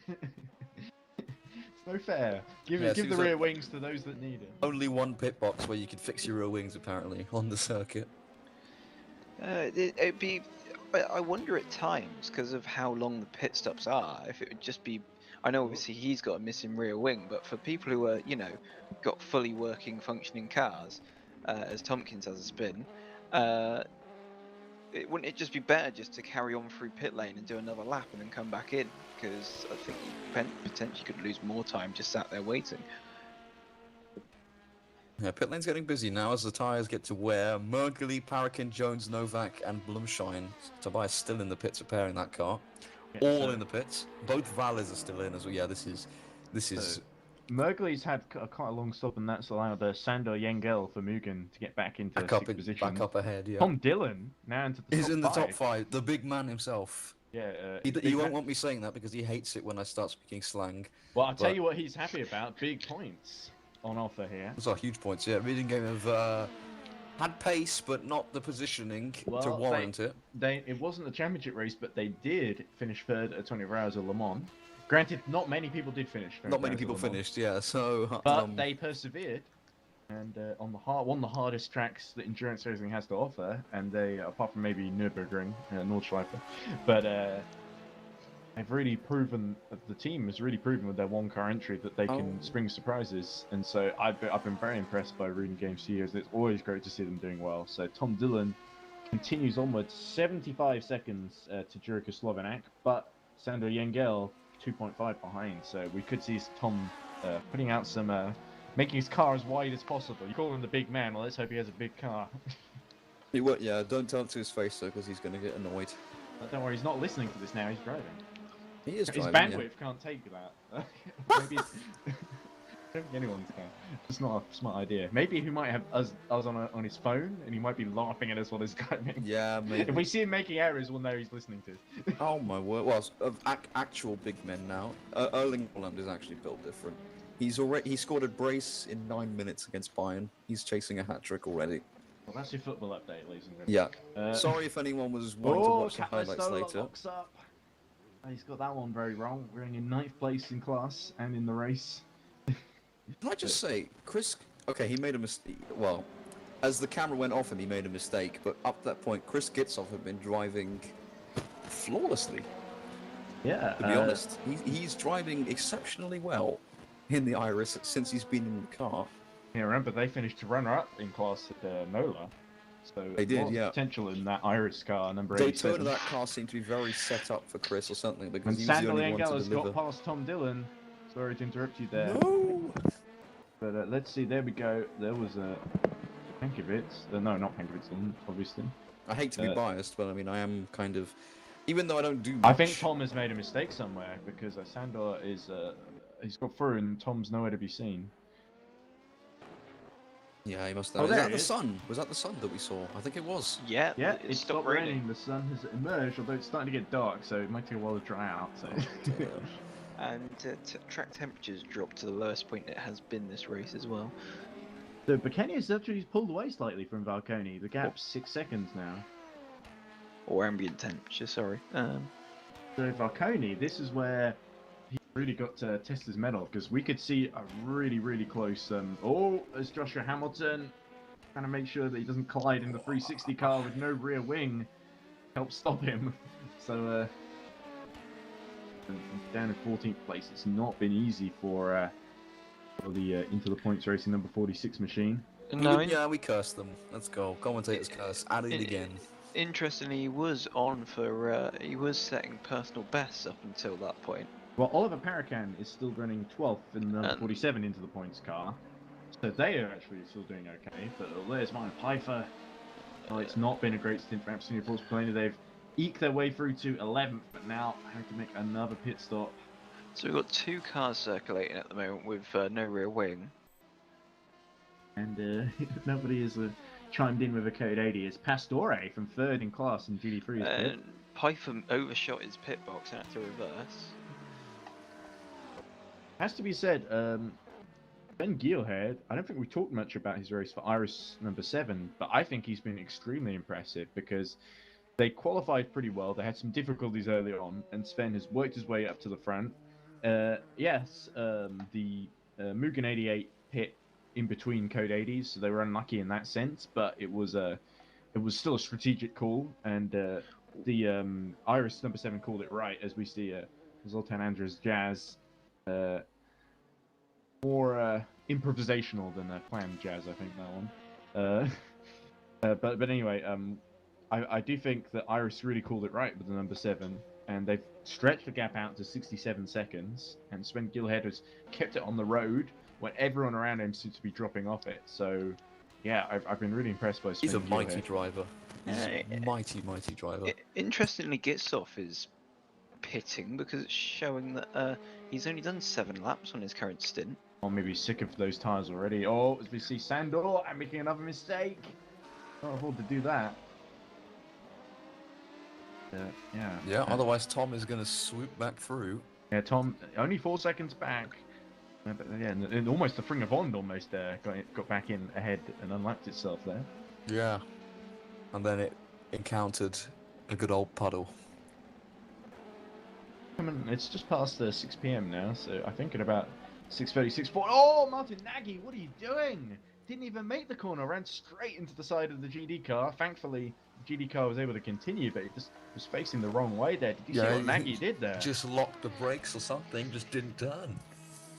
It's no fair. Give Yeah, the seems rear like- wings to those that need it. Only one pit box where you can fix your rear wings apparently on the circuit. It'd be. I wonder at times because of how long the pit stops are. If it would just be. I know obviously he's got a missing rear wing, but for people who are got fully working, functioning cars, as Tompkins has a spin, wouldn't it just be better just to carry on through pit lane and do another lap and then come back in? Because I think you potentially could lose more time just sat there waiting. Yeah, pit lane's getting busy now as the tyres get to wear. Merkley, Parakin, Jones, Novak, and Blumschein. Tobias still in the pits repairing that car. All in the pits. Both Valles are still in as well. Yeah, this is. Merkley's had quite a long stop, and that's allowed Sandor Yengel for Mugen to get back into back up, sixth position. back up ahead, yeah. Tom Dillon now into the He's top in the five. top 5, the big man himself. Yeah, He won't want me saying that because he hates it when I start speaking slang. Well, I'll tell but- you what he's happy about. Big points on offer here. Those are huge points, yeah. Reading game of had pace, but not the positioning to Well, warrant it. It wasn't a championship race, but they did finish third at 24 Hours of Le Mans. Granted, not many people did finish. 24 Not many Hours of people Le Mans, finished, yeah. So, but they persevered, and on one of the hardest tracks that endurance racing has to offer, and they, apart from maybe Nürburgring, Nordschleife, but they've really proven. The team has really proven with their one-car entry that they can spring surprises, and so I've been very impressed by Reading Game Studios. It's always great to see them doing well. So Tom Dillon continues onwards, 75 seconds to Jurika Slovenak, but Sandor Yengel 2.5 behind. So we could see Tom putting out some, making his car as wide as possible. You call him the big man. Well, let's hope he has a big car. yeah, don't tell it to his face though, because he's going to get annoyed. But don't worry, he's not listening to this now. He's driving. He is His driving, bandwidth can't take that. Maybe I don't think anyone's can. It's not a smart idea. Maybe he might have us on his phone, and he might be laughing at us while he's driving. Yeah, maybe. If we see him making errors, we'll know he's listening to. Oh my word! Well, of actual big men now, Erling Haaland is actually built different. He scored a brace in 9 minutes against Bayern. He's chasing a hat trick already. Well, that's your football update, ladies and gentlemen. Yeah. Sorry if anyone was wanting to watch the highlights later. Locks up. He's got that one very wrong. We're in 9th place in class and in the race. Can I just say, Chris? Okay, he made a mistake. Well, as the camera went off him, he made a mistake. But up to that point, Chris Gitzoff had been driving flawlessly. Yeah. To be honest, he's driving exceptionally well in the Iris since he's been in the car. Yeah, remember they finished runner-up in class at NOLA. So They did, lots of yeah. potential in that Iris car, number Daytona, 87. that car seemed to be very set up for Chris or something because And he was the Sandor only one Engel to has deliver. got past Tom Dillon. Sorry to interrupt you there. No. But let's see, there we go. There was a Pankovitz. No, not Pankovitz, obviously. I hate to be biased, but I mean, I am kind of, even though I don't do much. I think Tom has made a mistake somewhere because Sandor is he's got through and Tom's nowhere to be seen. Yeah, he must Oh, have. there Is that it the is. sun? Was that the sun that we saw? I think it was. Yeah, Yeah, it it's stopped raining. The sun has emerged, although it's starting to get dark, so it might take a while to dry out. So. And track temperatures dropped to the lowest point it has been this race as well. So Buchanan's actually pulled away slightly from Valconi. The gap's 6 seconds now. Or ambient temperature, sorry. So Valconi, this is where he really got to test his mettle because we could see a really close. There's Joshua Hamilton trying to make sure that he doesn't collide in the 360 car with no rear wing. Help stop him. So down in 14th place. It's not been easy for the into the points racing number 46 machine. No, Yeah, we cursed them. Let's go. Commentators curse. Add it again. Interestingly, he was on for he was setting personal bests up until that point. Well, Oliver Parakan is still running 12th in the number 47 into the points car. So they are actually still doing okay. But there's Martin Pfeiffer. Well, it's not been a great stint for Absolutely Force Plane. They've eke their way through to 11th, but now have to make another pit stop. So we've got 2 cars circulating at the moment with no rear wing. And nobody has chimed in with a code 80. It's Pastore from 3rd in class in GD3's pit. And Python overshot his pit box and had to reverse. Has to be said, Ben Gielhed, I don't think we talked much about his race for Iris number 7, but I think he's been extremely impressive because they qualified pretty well. They had some difficulties early on, and Sven has worked his way up to the front. Yes, the Mugen 88 pit in between code 80s, so they were unlucky in that sense, but it was still a strategic call, and the Iris number 7 called it right, as we see Zoltan Andres Jazz more improvisational than a planned Jazz, I think, that one. But anyway, I do think that Iris really called it right with the number 7, and they've stretched the gap out to 67 seconds, and Sven Gielhed has kept it on the road when everyone around him seems to be dropping off it. So, yeah, I've been really impressed by Sven He's a Gielhed. mighty driver. He's Yeah, a mighty driver. Interestingly, Gitsoff is pitting because it's showing that he's only done 7 laps on his current stint. Or maybe sick of those tires already. Oh, as we see Sandor, I'm making another mistake. Can't afford to do that. Yeah, otherwise Tom is going to swoop back through. Yeah, Tom, only 4 seconds back. But yeah, and almost the Fring of Bond almost got back in ahead and unlapped itself there. Yeah. And then it encountered a good old puddle. I mean, it's just past 6 p.m. now, so I think at about 6:36. Oh, Martin Nagy, what are you doing? Didn't even make the corner, ran straight into the side of the GD car. Thankfully, the GD car was able to continue, but it just was facing the wrong way there. Did you see what Nagy did there? Just locked the brakes or something, just didn't turn.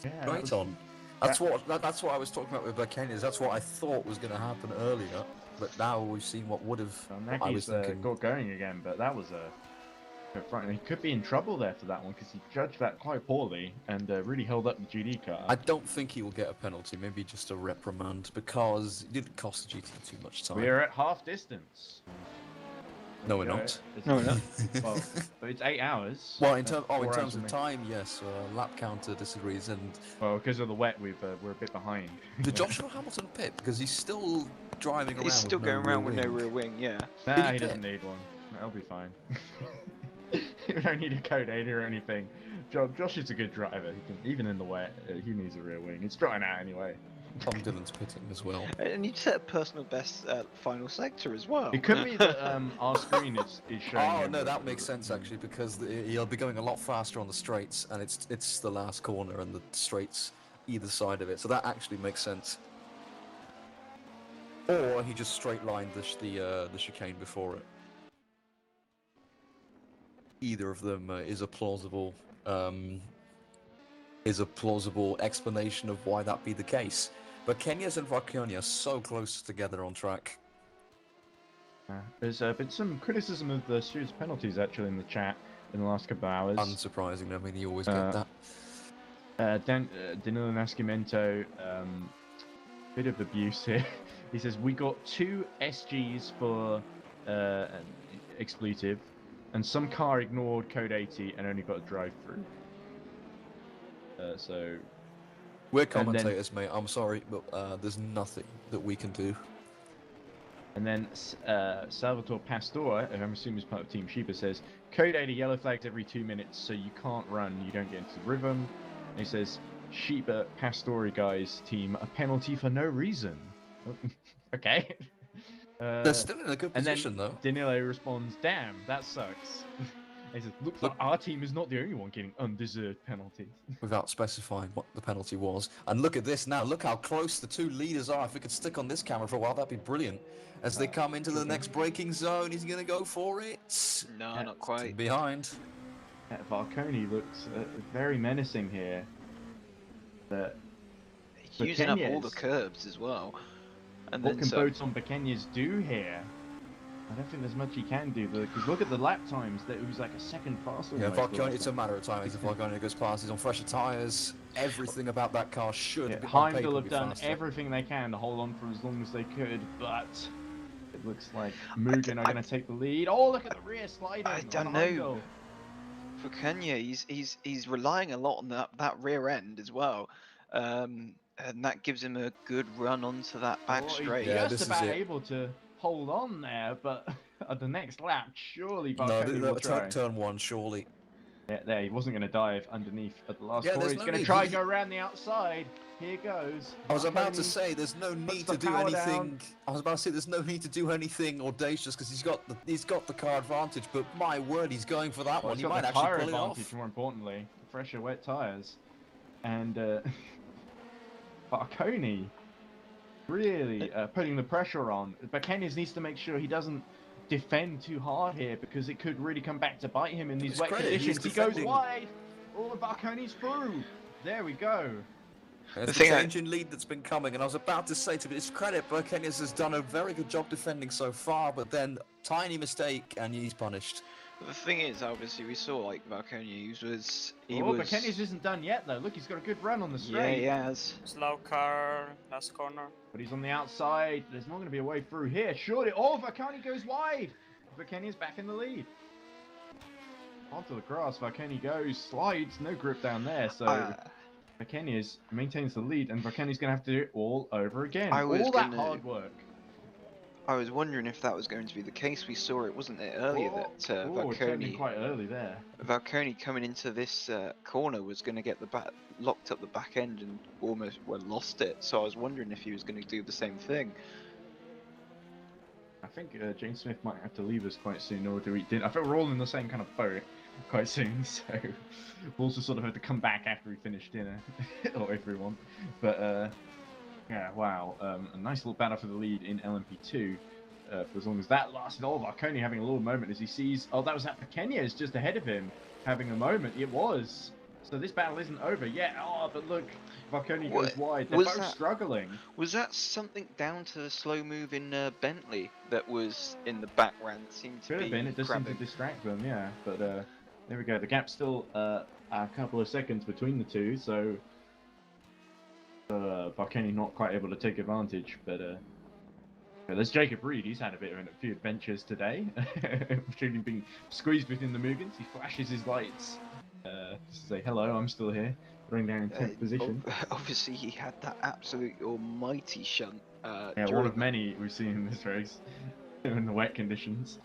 Yeah, Right on. That's what I was talking about with Kenyas. That's what I thought was going to happen earlier, but now we've seen what would have. I was Nagy's thinking. got going again, but that was frightening. He could be in trouble there for that one because he judged that quite poorly and really held up the GD car. I don't think he will get a penalty. Maybe just a reprimand because it didn't cost the GT too much time. We're at half distance. No, we're not. No, we're not. Well, but it's 8 hours. Well, in That's terms 4 hours of and time, yes. Lap counter disagrees, and well, because of the wet, we're a bit behind. did Joshua Hamilton pit because he's still driving around? He's still with no going around with rear no wing. rear wing, yeah. Nah, he he doesn't need one. That'll be fine. You don't need a code 80 or anything. Josh is a good driver. He can, even in the wet, he needs a rear wing. It's drying out anyway. Tom Dillon's pitting as well. And you set a personal best final sector as well. It could be that our screen is showing. Oh him no, the- that makes sense actually because he'll be going a lot faster on the straights, and it's the last corner and the straights either side of it, so that actually makes sense. Or he just straight lined the chicane before it. Either of them is a plausible explanation of why that be the case. But Kenyas and Varconia are so close together on track. There's been some criticism of the stewards' penalties actually in the chat in the last couple of hours. Unsurprising, I mean, you always get that. Danilo Nascimento, bit of abuse here. He says, we got 2 SGs for an expletive, and some car ignored code 80 and only got a drive-through. So... We're commentators, mate, I'm sorry, but there's nothing that we can do. And then Salvatore Pastore, who I'm assuming is part of Team Sheba, says, code 80 yellow flags every 2 minutes, so you can't run, you don't get into the rhythm. And he says, Sheba Pastore guys team, a penalty for no reason. Okay. They're still in a good position, though. Danilo responds, damn, that sucks. He says, looks like our team is not the only one getting undeserved penalties. Without specifying what the penalty was. And look at this now, look how close the 2 leaders are. If we could stick on this camera for a while, that'd be brilliant. As they come into the next braking zone, he's going to go for it. No, not quite. Behind. Varconi looks very menacing here. But Using up all Kenyas, the curbs as well. And what then can some. Boats on Pequeñas do here? I don't think there's much he can do, because look at the lap times. That it was like a second faster. Yeah, Varconi, it's a matter of time. If Varconi goes past, he's on fresher tyres. Everything about that car should be on paper Heimdall have be done faster. everything they can to hold on for as long as they could, but looks like Mugen are going to take the lead. Oh, look at the rear sliding. I on don't the know. Heimdall. For Kenya, he's relying a lot on that rear end as well, and that gives him a good run onto that back Oh, he's straight. Yeah, just this is about it. able to hold on there, but at the next lap, surely No, Barconi will try. turn one, surely. Yeah, there, he wasn't going to dive underneath at the last Yeah, corner. there's He's no going to need. try and go around the outside. Here goes. I was about to Barconi say there's no puts need the to do power anything. down. I was about to say there's no need to do anything audacious because he's got the car advantage. But my word, he's going for that Well, one. he's He got might the actually tyre pull it advantage, off. more importantly. Fresher, wet tyres. And Barconi really putting the pressure on. Barconi needs to make sure he doesn't defend too hard here because it could really come back to bite him in these his wet credit, he's conditions. He goes defending. wide. All of Barconi's through. There we go. It's The the thing change in lead that's been coming, and I was about to say, to his credit, Burkenius has done a very good job defending so far, but then tiny mistake and he's punished. The thing is, obviously, we saw like Valconia was Barconi's isn't done yet though. Look, he's got a good run on the yeah, straight. he has. Slow car, last corner. But he's on the outside. There's not going to be a way through here. Surely. Oh, Barconi goes wide. Barconi is back in the lead. Onto the grass. Barconi goes, slides, no grip down there. So Barconi maintains the lead, and Barconi's going to have to do it all over again. All that hard work. I was wondering if that was going to be the case. We saw it, wasn't it, earlier that Valconi quite early there. Valconi coming into this corner was going to get the locked up the back end and almost lost it. So I was wondering if he was going to do the same thing. I think James Smith might have to leave us quite soon, or do we? I think we're all in the same kind of boat quite soon, so we'll also sort of have to come back after we finish dinner, or everyone. But yeah, wow, a nice little battle for the lead in LMP2. For as long as that lasted. Oh, Barconi having a little moment as he sees. Oh, that was that Kenya is just ahead of him, having a moment. It was. So this battle isn't over yet. Oh, but look, Barconi goes wide. They're both struggling. Was that something down to the slow move in Bentley that was in the background? That seemed to Could be have been. It does seem to distract them, yeah. But there we go. The gap's still a couple of seconds between the two, so Barconi not quite able to take advantage. But there's Jacob Reed. He's had a few adventures today, including being squeezed within the Mugens. He flashes his lights just to say hello. I'm still here. Running down in 10th position. Obviously, he had that absolute almighty shunt. Yeah, one of many we've seen in this race in the wet conditions.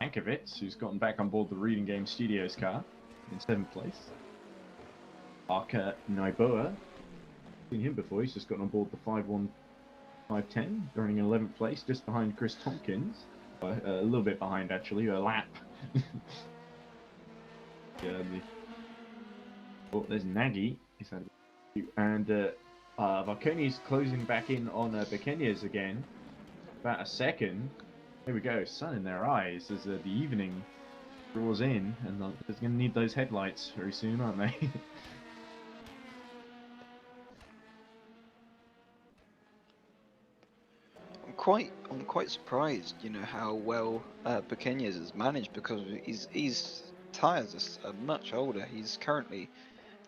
Ankovitz, who's gotten back on board the Reading Game Studios car in 7th place. Arca Naiboa, seen him before. He's just gotten on board the 51510, running in 11th place, just behind Chris Tompkins. A little bit behind, actually, a lap. Oh, there's Nagy. And Barconi's closing back in on Bekenya's again. About a second. Here we go. Sun in their eyes as the evening draws in, and they're going to need those headlights very soon, aren't they? I'm quite surprised, you know, how well Pequeñas has managed, because his tyres are much older. He's currently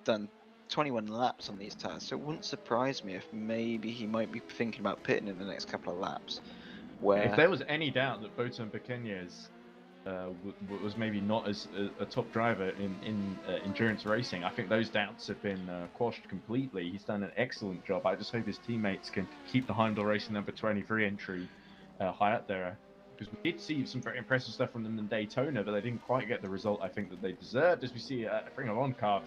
done 21 laps on these tyres, so it wouldn't surprise me if maybe he might be thinking about pitting in the next couple of laps. Where if there was any doubt that Botan Pequeñas was maybe not as a top driver in endurance racing, I think those doubts have been quashed completely. He's done an excellent job. I just hope his teammates can keep the Heimdall Racing number 23 entry high up there, because we did see some very impressive stuff from them in Daytona, but they didn't quite get the result I think that they deserved, as we see a Bring Along car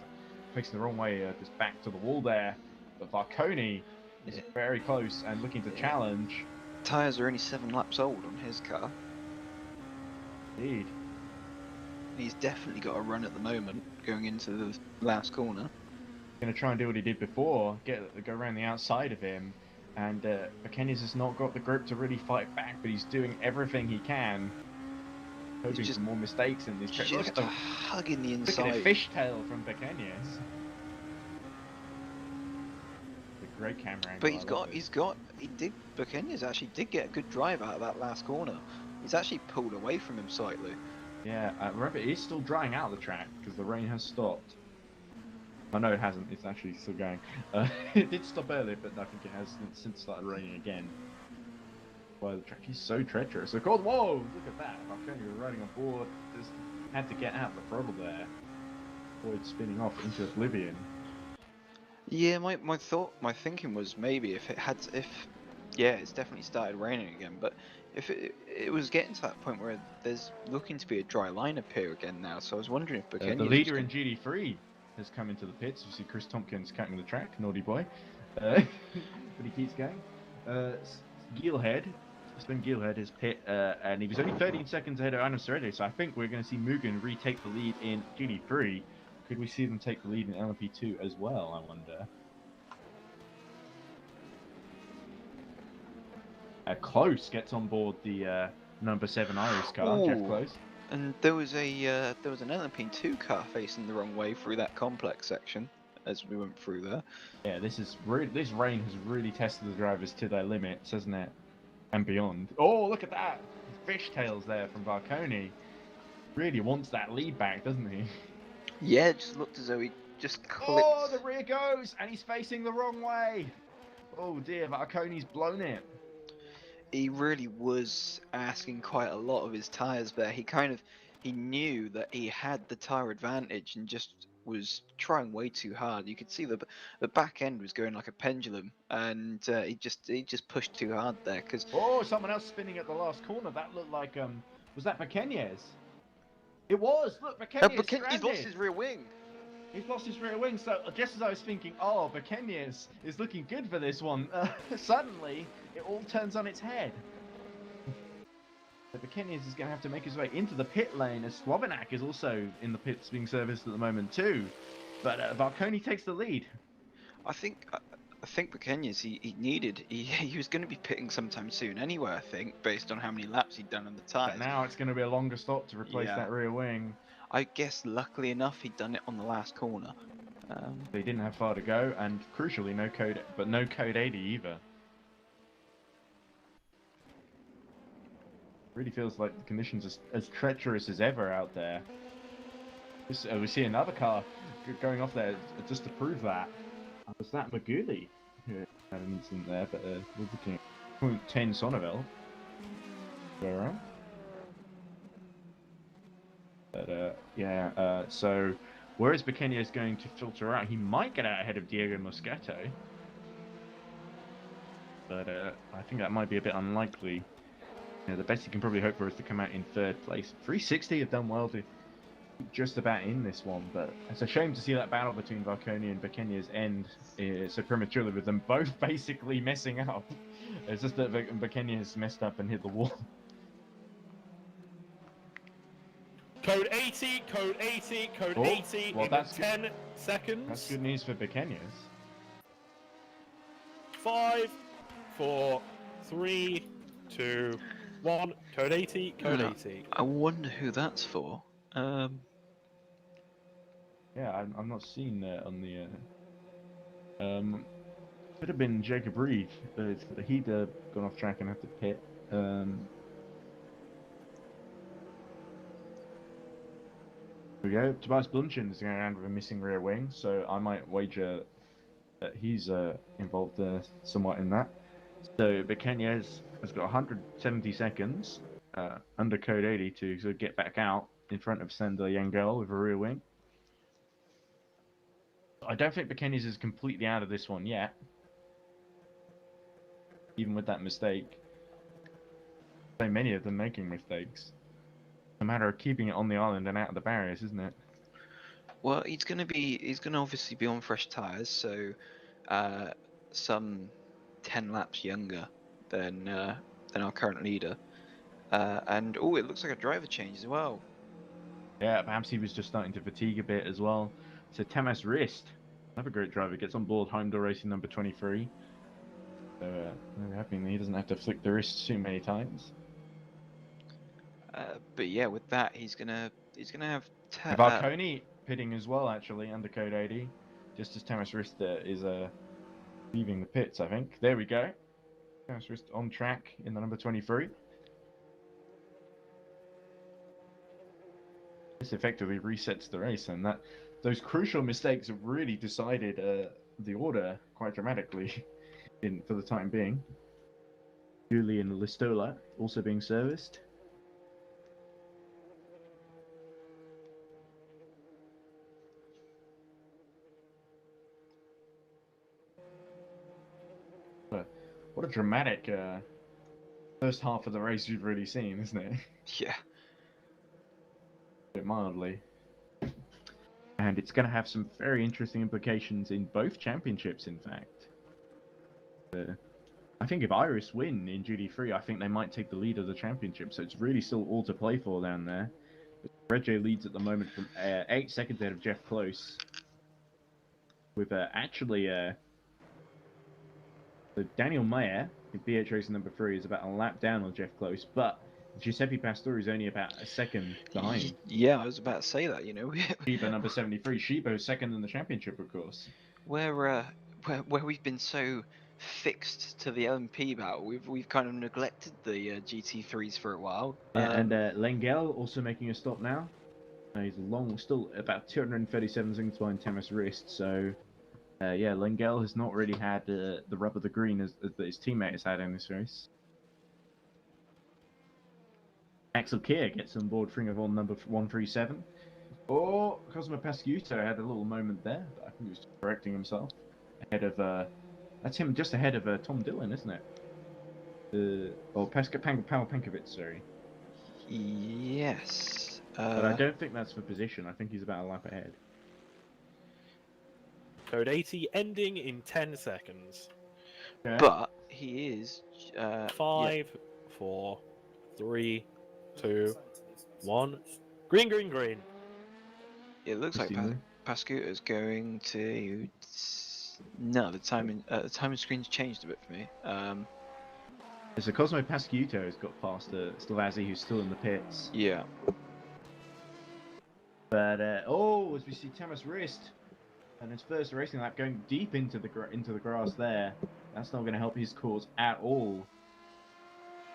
facing the wrong way, just back to the wall there. But Barconi is very close and looking to challenge. Tyres are only 7 laps old on his car. Indeed. He's definitely got a run at the moment, going into the last corner. Going to try and do what he did before, go around the outside of him, and Pequeñas has not got the grip to really fight back, but he's doing everything he can, hoping for more mistakes in this trip. Look at the hugging the inside. Look at the fishtail from Pequeñas. The great camera angle. But Pequeñas actually did get a good drive out of that last corner. He's actually pulled away from him slightly. Yeah, remember, it is still drying out the track because the rain has stopped. Oh no, it hasn't. It's actually still going. It did stop earlier, but I think it has since started raining again. by the track. He's so treacherous. So called. Whoa! Look at that. Marconi were riding on board. Just had to get out the throttle there. Avoid spinning off into oblivion. Yeah, my thinking was maybe yeah, it's definitely started raining again, but if it was getting to that point where there's looking to be a dry line up here again now, so I was wondering if The Buchanan leader in GD3 has come into the pits. You see Chris Tompkins cutting the track, naughty boy. But he keeps going. Gielhead, Sven Gielhead is pit, and he was only 13 seconds ahead of Adam Serredo, so I think we're going to see Mugen retake the lead in GD3. Could we see them take the lead in LMP2 as well, I wonder? Close gets on board the number 7 Iris car, Jeff Ooh. Close. And there was an LMP2 car facing the wrong way through that complex section as we went through there. Yeah, this rain has really tested the drivers to their limits, hasn't it? And beyond. Oh, look at that! Fishtails there from Varconi. Really wants that lead back, doesn't he? Yeah, it just looked as though he just clipped. Oh, the rear goes, and he's facing the wrong way. Oh dear, Varconi's blown it. He really was asking quite a lot of his tyres there. He knew that he had the tyre advantage and just was trying way too hard. You could see the back end was going like a pendulum, and he just pushed too hard there. Cause Oh, someone else spinning at the last corner. That looked like was that Baqueñez? It was. Look, Baqueñez he's lost his rear wing. He's lost his rear wing. So just as I was thinking, oh, Baqueñez is looking good for this one, suddenly it all turns on its head. So Baqueñez is going to have to make his way into the pit lane, as Slovenak is also in the pits being serviced at the moment too. But Varconi takes the lead. I think Buchanan, he was going to be pitting sometime soon anyway. I think based on how many laps he'd done on the tyres. But now it's going to be a longer stop to replace that rear wing. I guess luckily enough he'd done it on the last corner. They didn't have far to go, and crucially no code 80 either. Really feels like the conditions are as treacherous as ever out there. We see another car going off there just to prove that. Was that Maguli who had an incident there? But we're looking at 0.10 Sonneville. Go around. But so whereas Baqueñez is going to filter out, he might get out ahead of Diego Moscato. But I think that might be a bit unlikely. The best you can probably hope for is to come out in third place. 360 have done well to just about in this one, but it's a shame to see that battle between Varconi and Baqueñez end so prematurely, with them both basically messing up. It's just that Baqueñez messed up and hit the wall. Code 80, code 80, code 80 well, in that's 10 seconds. That's good news for Baqueñez. 5, 4, 3, 2, 1. Code 80, code 80. I wonder who that's for. Yeah, I'm not seeing that on the. Could have been Jacob Reed, but he'd gone off track and had to pit. Here we go. Tobias Blumchen is going around with a missing rear wing, so I might wager that he's involved somewhat in that. So Baqueñez has got 170 seconds under code 80 to sort of get back out in front of Sander Yangel with a rear wing. I don't think Baqueñez is completely out of this one yet, even with that mistake. So many of them making mistakes. It's a matter of keeping it on the island and out of the barriers, isn't it? Well, he's gonna obviously be on fresh tyres, so some 10 laps younger than our current leader. And oh, it looks like a driver change as well. Yeah, perhaps he was just starting to fatigue a bit as well. So Tamas Rist, another great driver, gets on board Heimdall Racing number 23. So hoping he doesn't have to flick the wrist too many times. But yeah, with that, he's gonna have Varconi pitting as well, actually, under code 80, just as Tamas Rist is leaving the pits, I think. There we go. Tamas Rist on track in the number 23. This effectively resets the race, and those crucial mistakes have really decided the order quite dramatically for the time being. Julian Listola also being serviced. What a dramatic first half of the race you've really seen, isn't it? Yeah. Bit mildly. And it's going to have some very interesting implications in both championships, in fact. I think if Iris win in GD3, I think they might take the lead of the championship, so it's really still all to play for down there. Reggie leads at the moment from 8 seconds ahead of Jeff Close. With Daniel Mayer in BH Racing number 3 is about a lap down on Jeff Close, but Giuseppe Pastore is only about a second behind. Yeah, I was about to say that, you know. Shiba number 73. Shiba is second in the championship, of course. Where we've been so fixed to the LMP battle, we've kind of neglected the GT3s for a while. And Lengel also making a stop now. He's still about 237 seconds behind Thomas Rist, so yeah, Lengel has not really had the rub of the green as his teammate has had in this race. Axel Kier gets on board Ring of Honor number 137. Oh, Cosmo Pascuto had a little moment there, but I think he was correcting himself. Ahead of, that's him just ahead of Tom Dillon, isn't it? Pavel Penkovic, sorry. Yes. But I don't think that's for position. I think he's about a lap ahead. Code 80 ending in 10 seconds. Okay. But he is 5, 4, 3, 2, 1. Green, green, green. It looks like Pascuto is going to. No, the timing screen's changed a bit for me. So Cosmo Pascuto has got past Slavazzi, who's still in the pits. Yeah. But as we see Thomas Rist and his first racing lap going deep into the grass there, that's not going to help his cause at all.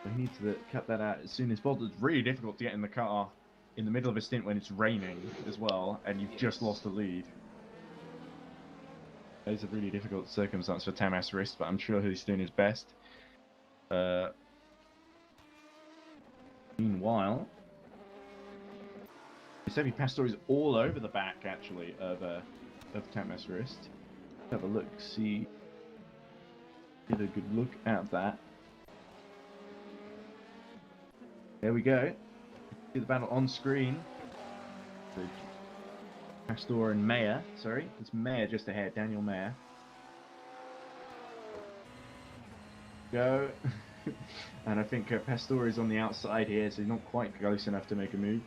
So he needs to cut that out as soon as possible. It's really difficult to get in the car in the middle of a stint when it's raining as well, and you've just lost the lead. It's a really difficult circumstance for Thomas Rist, but I'm sure he's doing his best. Meanwhile, Giuseppe Pastore is all over the back, actually, of Thomas Rist. Have a look, get a good look at that. There we go. See the battle on screen. So, Pastore and Mayer, sorry, it's Mayer just ahead, Daniel Mayer. Go. And I think Pastore is on the outside here, so he's not quite close enough to make a move.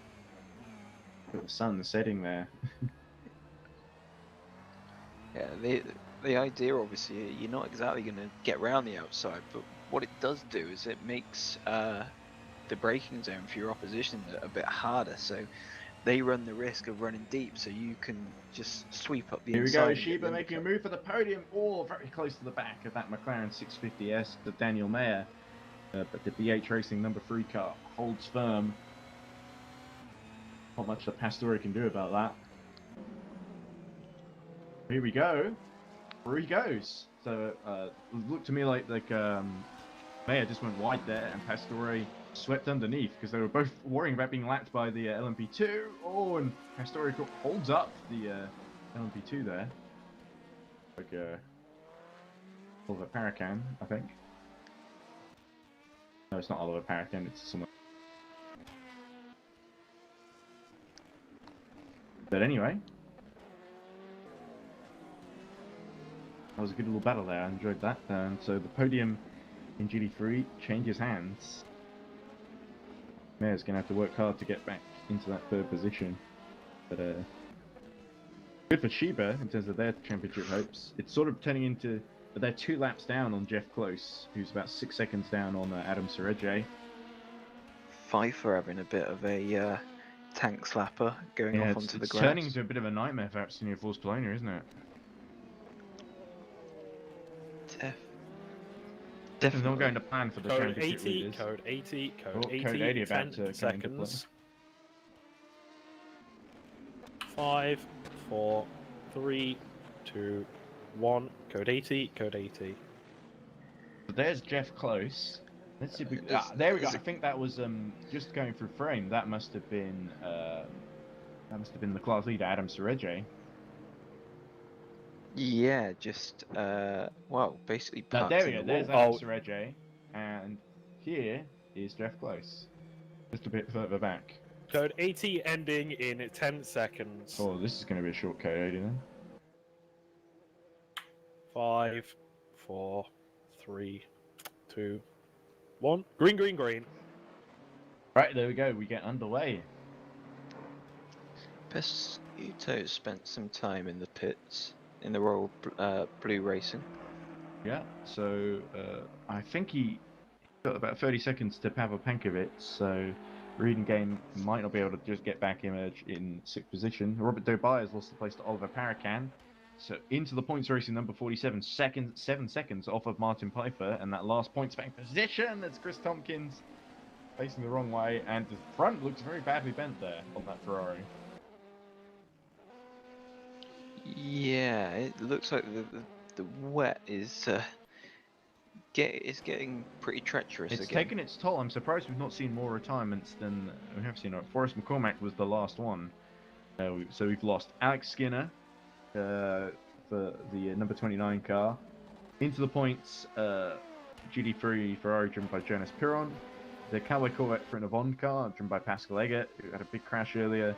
But the sun's setting there. Yeah, the idea, obviously, you're not exactly going to get round the outside, but what it does do is it makes the braking zone for your opposition a bit harder, so they run the risk of running deep, so you can just sweep up the inside. Here we go, Shiba making a move for the podium, very close to the back of that McLaren 650S of Daniel Mayer. But the BH Racing number 3 car holds firm. Not much that Pastore can do about that. Here we go. Where he goes. So it looked to me like Mayer just went wide there, and Pastore swept underneath because they were both worrying about being lapped by the LMP2. Oh, and Pastore holds up the LMP2 there. Like Oliver Paracan, I think. No, it's not Oliver Paracan, it's someone. But anyway, that was a good little battle there. I enjoyed that. And so the podium in GD3 changes hands. Mayer's going to have to work hard to get back into that third position. But good for Shiba in terms of their championship hopes. It's sort of turning into, but they're 2 laps down on Jeff Close, who's about 6 seconds down on Adam Sereje. Pfeiffer having a bit of a tank slapper going off onto the grass. It's turning into a bit of a nightmare for Absolute Force Polona, isn't it? Definitely not going to plan for the Code championship 80, leaders. code 80, code Oh, 80, code 80 about 10 to come into seconds. 5, 4, 3, 2, 1. Code 80, code 80. So there's Jeff Close, Let's see. If we, Is- there we go. is I it- think that was just going through frame. That must have been the class leader, Adam Sereje. Yeah, just well, basically Now, parked there we in go. the There's wall. Adam Oh. Sereje, and here is Jeff Close, just a bit further back. Code 80 ending in 10 seconds. Oh, this is going to be a short code, then. 5, 4, 3, 2, 1. Green, green, green. Right, there we go. We get underway. Pescuto spent some time in the pits in the Royal Blue Racing. Yeah, so I think he got about 30 seconds to Pavel Pankovic, so Reading Game might not be able to just get back emerge in 6th position. Robert Dobay has lost the place to Oliver Paracan. So into the points racing number 47, 7 seconds off of Martin Piper, and that last points bank position, that's Chris Tompkins facing the wrong way, and the front looks very badly bent there on that Ferrari. Yeah, it looks like the wet is getting pretty treacherous It's again. taken its toll. I'm surprised we've not seen more retirements than we have seen. Forrest McCormack was the last one. So we've lost Alex Skinner for the number 29 car. Into the points, GD3 Ferrari driven by Jonas Piron. The Cowboy Corvette for an Avon car driven by Pascal Eggert, who had a big crash earlier.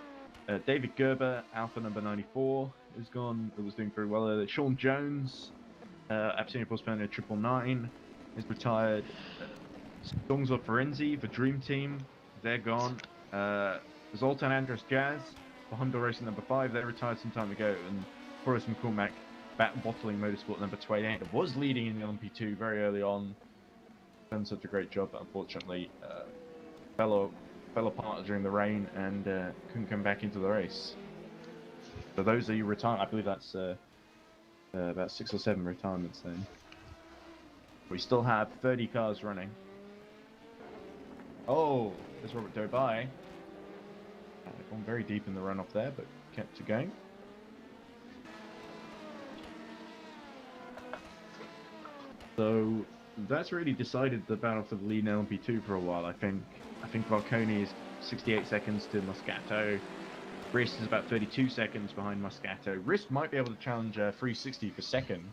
David Gerber, Alpha number 94, is gone. It was doing very well earlier. Sean Jones, Absolutely Postponed 999, is retired. Songzor Ferenzi for Dream Team, they're gone. Zoltan Andres Jazz for Honda Racing number 5, they retired some time ago. And Forrest McCormack, bottling Motorsport number 28, was leading in the LMP2 very early on. Done such a great job, but unfortunately, fell apart during the rain and couldn't come back into the race. So those are your retirement. I believe that's about 6 or 7 retirements then. We still have 30 cars running. Oh, there's Robert Dobay. Gone very deep in the run-off there, but kept it going. So that's really decided the battle for the lead in LMP2 for a while. I think Valconi is 68 seconds to Moscato. Rist is about 32 seconds behind Moscato. Rist might be able to challenge 360 for second.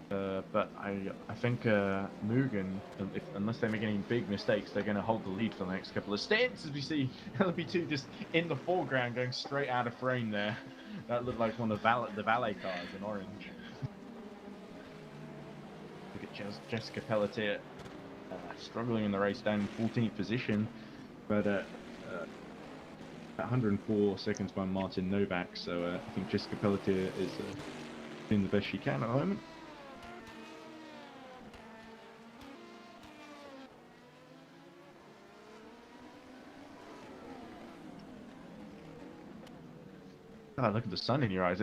But I think Mugen, unless they make any big mistakes, they're going to hold the lead for the next couple of stints. As we see LMP2 just in the foreground, going straight out of frame there. That looked like one of the valet cars in orange. Look at Jessica Pelletier struggling in the race, down in 14th position, but 104 seconds by Martin Novak. So I think Jessica Pelletier is doing the best she can at the moment. God, look at the sun in your eyes.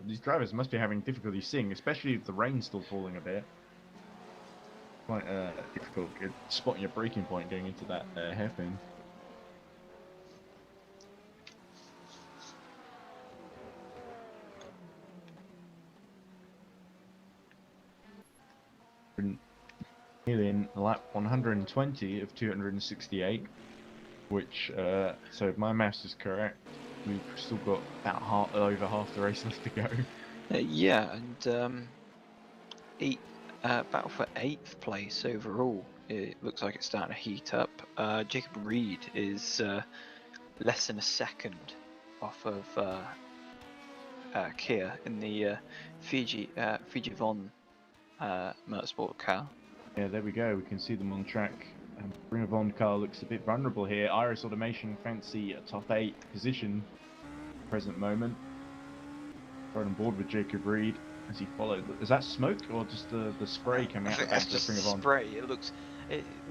These drivers must be having difficulty seeing, especially if the rain's still falling a bit. Quite difficult spotting your braking point going into that hairpin. Nearly in lap 120 of 268, which, so if my maths is correct, we've still got about over half the race left to go. Yeah, and battle for 8th place overall. It looks like it's starting to heat up. Jacob Reed is less than a second off of Kia in the Fiji Von Motorsport car. Yeah, there we go. We can see them on track. Bringer Von car looks a bit vulnerable here. Iris Automation fancy a top 8 position at the present moment. Right on board with Jacob Reed as he followed. Is that smoke or just the spray coming out the back of the Bringer Von? Spray. It looks.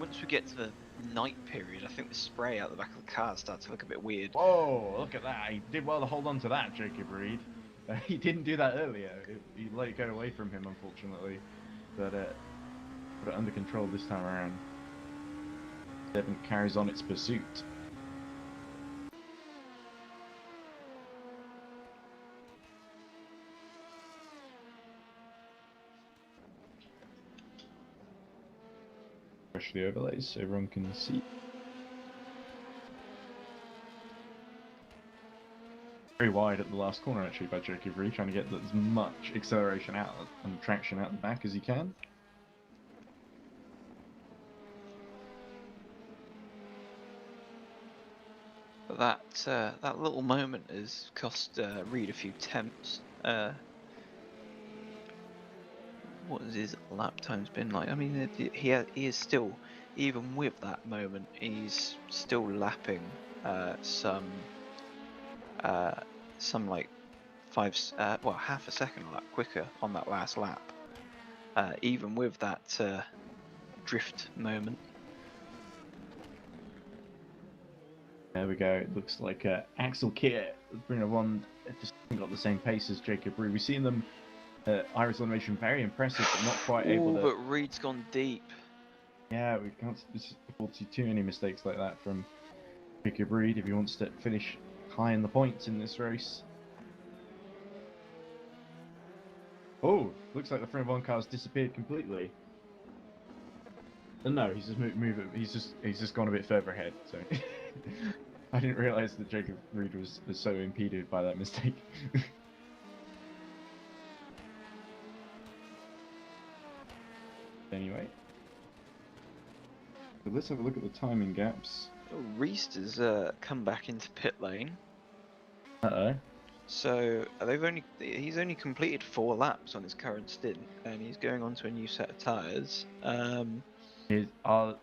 Once we get to the night period, I think the spray out the back of the car starts to look a bit weird. Whoa, look at that. He did well to hold on to that, Jacob Reed. He didn't do that earlier. He let it go away from him, unfortunately. But put it under control this time around. Devon carries on its pursuit. Refresh the overlays so everyone can see. Very wide at the last corner actually by Jacob Reed, trying to get as much acceleration out and traction out the back as he can. But that little moment has cost Reed a few temps. What has his lap times been like? I mean, he is still, even with that moment, he's still lapping some like half a second lap quicker on that last lap, even with that drift moment. There we go. It looks like Axel Kier, Bruno One, just got the same pace as Jacob Reed. We've seen them, Iris Automation, very impressive, but not quite able to. But Reed's gone deep. Yeah, we can't afford to see too many mistakes like that from Jacob Reed if he wants to finish high in the points in this race. Oh, looks like the front one car's disappeared completely. No, he's just he's just gone a bit further ahead. So I didn't realise that Jacob Reed was so impeded by that mistake. Anyway, so let's have a look at the timing gaps. Oh, Reist has come back into pit lane. Uh-oh. So he's only completed 4 laps on his current stint, and he's going on to a new set of tyres. It can't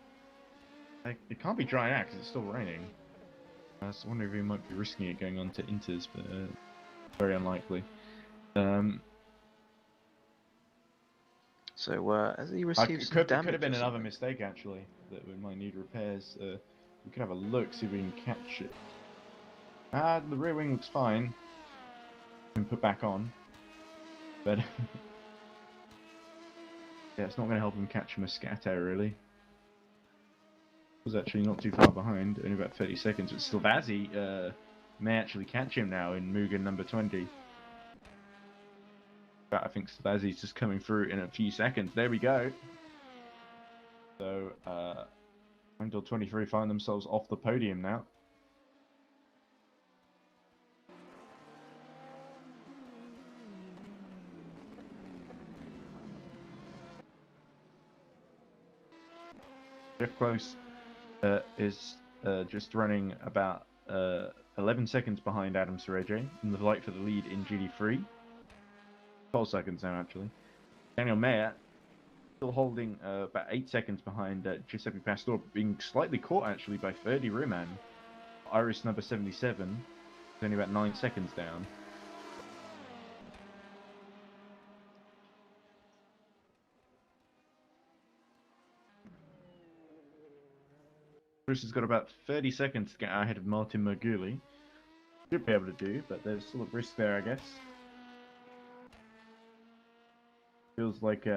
be dry out because it's still raining. I was wondering if he might be risking it going on to Inters, but very unlikely. So as he receives some could damage, have been another mistake actually that we might need repairs. We could have a look, see if we can catch it. The rear wing looks fine. And put back on, but yeah, it's not going to help him catch Moscato really. Was actually not too far behind, only about 30 seconds. But Slavazzi may actually catch him now in Mugen number 20. But I think Slavazzi's just coming through in a few seconds. There we go. So until 23 find themselves off the podium now. Jeff Close is just running about 11 seconds behind Adam Sereje in the fight for the lead in GD3. 12 seconds now, actually. Daniel Mayer still holding about 8 seconds behind Giuseppe Pastor, being slightly caught actually by Ferdy Ruman. Iris number 77 is only about 9 seconds down. Bruce has got about 30 seconds to get out ahead of Martin Merguli. Should be able to do, but there's still a risk there, I guess. Feels like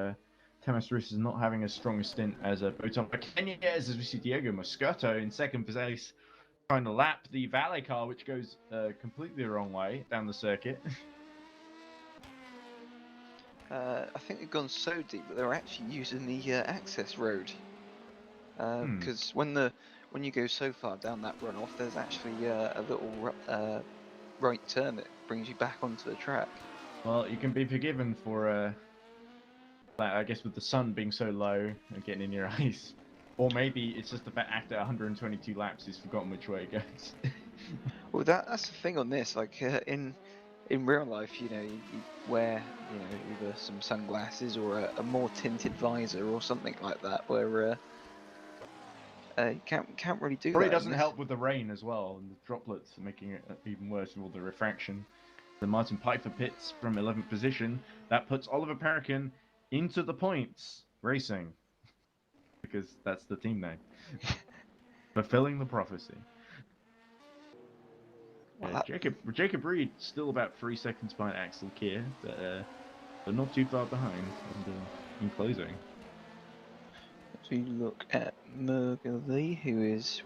Tamas Ruiz is not having as strong a stint as Botan Kenya's, as we see Diego Moscato in second place, trying to lap the valet car, which goes completely the wrong way down the circuit. I think they've gone so deep that they're actually using the access road. Because when you go so far down that runoff, there's actually a little right turn that brings you back onto the track. Well, you can be forgiven for, I guess, with the sun being so low and getting in your eyes. Or maybe it's just the fact after 122 laps, he's forgotten which way it goes. Well, that's the thing on this. Like in real life, you wear either some sunglasses or a more tinted visor or something like that, where you can't really do that. Probably doesn't help with the rain as well, and the droplets are making it even worse with all the refraction. The Martin Piper pits from 11th position. That puts Oliver Parakin into the points racing, because that's the team name. Fulfilling the prophecy. Well, Jacob Reed still about 3 seconds behind Axel Kier, but not too far behind and, in closing. So you look at Merguli, who is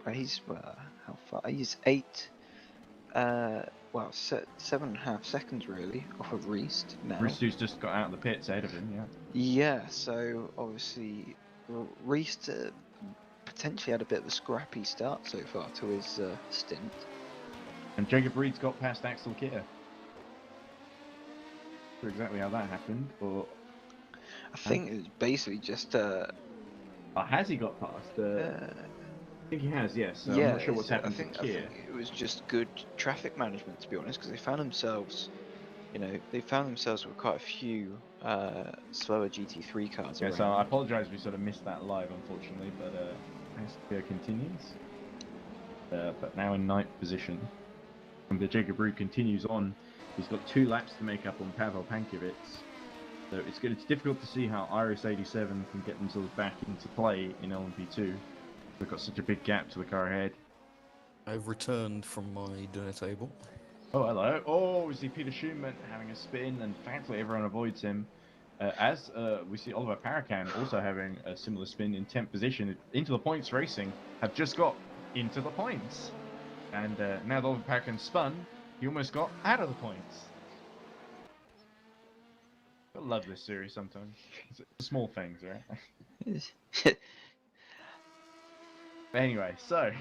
how far? He's 7.5 seconds really off of Reist now. Reist just got out of the pits ahead of him, yeah. Yeah, so obviously Reist potentially had a bit of a scrappy start so far to his stint. And Jacob Reed's got past Axel Kier. Not sure exactly how that happened, or I think it was basically just has he got past? I think he has, yes. So yeah, I'm not sure what's happened I to think Kier. it was just good traffic management, to be honest, because they found themselves, with quite a few slower GT3 cars Yeah, around. so I apologise we sort of missed that live, unfortunately, but Axel Kier continues. But now in 9th position. And the Jacob Reed continues on. He's got 2 laps to make up on Pavel Pankovits. So it's good. It's difficult to see how Iris 87 can get themselves back into play in LMP2. They've got such a big gap to the car ahead. I've returned from my dinner table. Oh, hello. Oh, we see Peter Schumann having a spin, and thankfully everyone avoids him. As we see Oliver Parakan also having a similar spin in 10th position. Into the Points Racing have just got into the points. And now that Oliver Parakan spun, he almost got out of the points. I love this series sometimes. It's small things, right? Anyway, so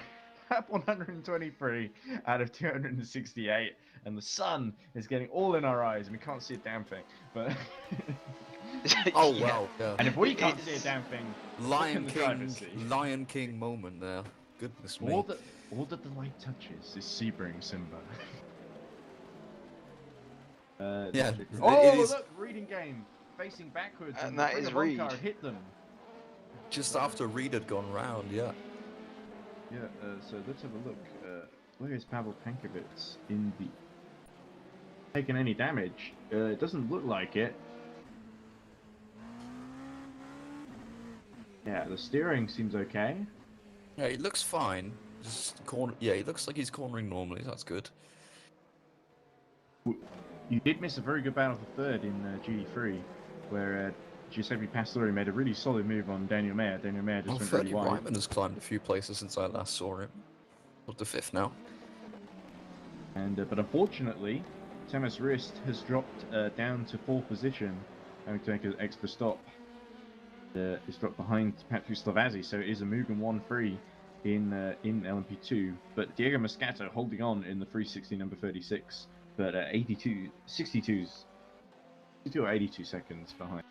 lap 123 out of 268, and the sun is getting all in our eyes, and we can't see a damn thing. But Oh Yeah. wow, yeah. and if we can't see a damn thing, Lion what can the drivers see? Lion King moment there. Goodness me. All that the light touches is Sebring Simba. Yeah, Oh, it is look, reading game facing backwards, And the that Ring is of Honor Reed. car hit them. just after Reed had gone round, yeah. Yeah, so let's have a look. Where is Pavel Pankovits in the... taking any damage? It doesn't look like it. Yeah, the steering seems okay. Yeah, he looks fine. Just yeah, he looks like he's cornering normally, that's good. You did miss a very good battle for third in GT3, where Giuseppe Pastore made a really solid move on Daniel Mayer. Daniel Mayer just Well, went Freddie really wide. Ryman has climbed a few places since I last saw him. Up to 5th now. And but unfortunately, Thomas Rist has dropped down to 4th position, having to make an extra stop. Is dropped behind Patrick Slavazzi, so it is a Mugen 1-3 in LMP2. But Diego Moscato holding on in the 360 number 36, but 62 or 82 seconds behind.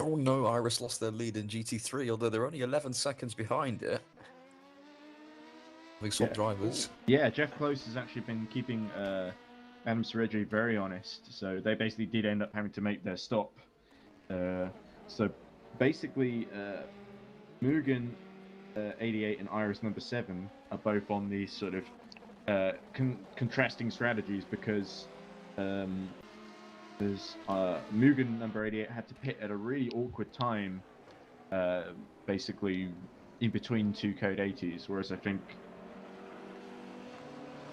Oh no, Iris lost their lead in GT3, although they're only 11 seconds behind it. Having swapped drivers. Yeah, Jeff Close has actually been keeping Adam Seregi very honest, so they basically did end up having to make their stop. So basically, Mugen 88 and Iris number 7 are both on these sort of contrasting strategies, because there's Mugen number 88 had to pit at a really awkward time, basically in between 2 code 80s, whereas I think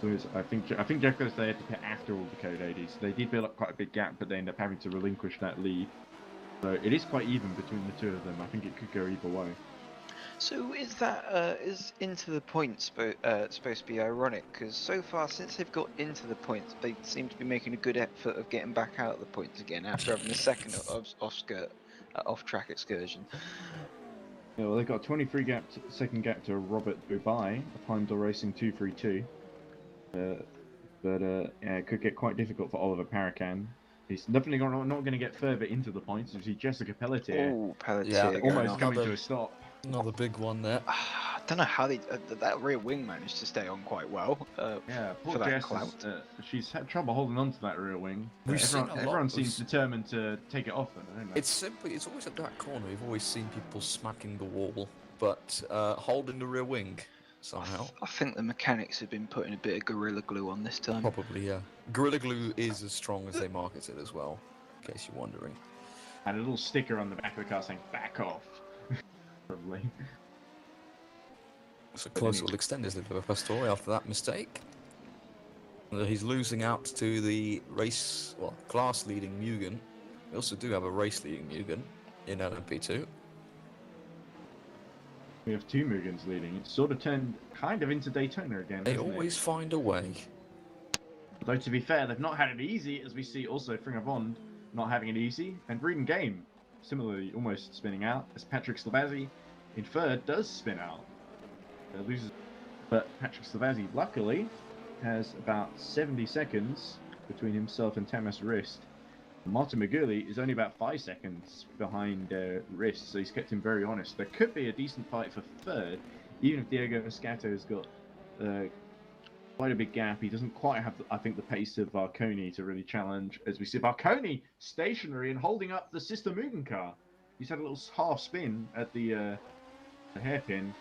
Jeff Close, they had to pit after all the code 80s. They did build up quite a big gap, but they end up having to relinquish that lead. So it is quite even between the two of them. I think it could go either way. So is that is into the points supposed to be ironic? Because so far, since they've got into the points, they seem to be making a good effort of getting back out of the points again after having a second off-track excursion. Yeah, well, they've got a 23 second gap to Robert Dubai of Heimdall Racing 232. Yeah, it could get quite difficult for Oliver Parakan. He's definitely not going to get further into the points. You see Jessica Pelletier Oh, Pelletier Yeah, going almost off. coming to a stop. Another big one there. I don't know how that rear wing managed to stay on quite well. Yeah, for poor that Jess, clout. she's had trouble holding on to that rear wing. We've seen a lot Everyone of- seems determined to take it off her, don't they? It's always at that corner, we've always seen people smacking the wall, but holding the rear wing somehow. I think the mechanics have been putting a bit of Gorilla Glue on this time. Probably, yeah. Gorilla Glue is as strong as they market it as well, in case you're wondering. And a little sticker on the back of the car saying "back off." Probably. So Close will extend his lead over Pastore after that mistake. He's losing out to the class leading Mugen. We also do have a race leading Mugen in LMP2. We have 2 Mugens leading. It's sort of turned kind of into Daytona again. They hasn't it? always find a way. Though to be fair, they've not had it easy, as we see also Fringer Bond not having it easy, and Reed and Game similarly almost spinning out, as Patrick Slavazzi in third does spin out. Loses, but Patrick Savazzi, luckily, has about 70 seconds between himself and Tamas Rist. Martin Maguli is only about 5 seconds behind Rist, so he's kept him very honest. There could be a decent fight for third, even if Diego Moscato has got quite a big gap. He doesn't quite have, I think, the pace of Varconi to really challenge. As we see Varconi stationary and holding up the Sister Mugen car. He's had a little half spin at the hairpin.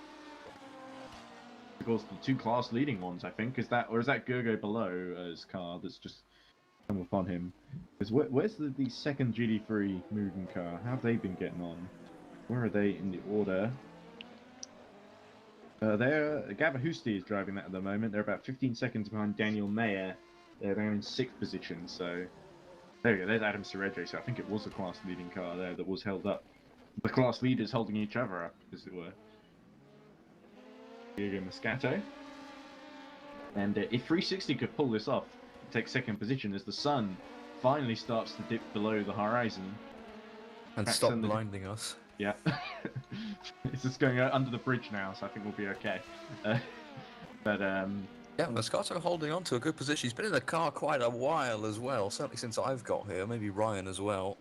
Of course, the two class leading ones, I think, is that Gergo Below's car that's just come upon him. Where's the second GD3 Mugen car? How have they been getting on? Where are they in the order? Gavahusti is driving that at the moment. They're about 15 seconds behind Daniel Mayer. They're in 6th position, so there we go. There's Adam Serege. So I think it was a class leading car there that was held up. The class leaders holding each other up, as it were. Diego Moscato. And if 360 could pull this off, take 2nd position as the sun finally starts to dip below the horizon. And stop blinding us. Yeah. It's just going under the bridge now, so I think we'll be okay. Yeah, Moscato holding on to a good position. He's been in the car quite a while as well, certainly since I've got here. Maybe Ryan as well.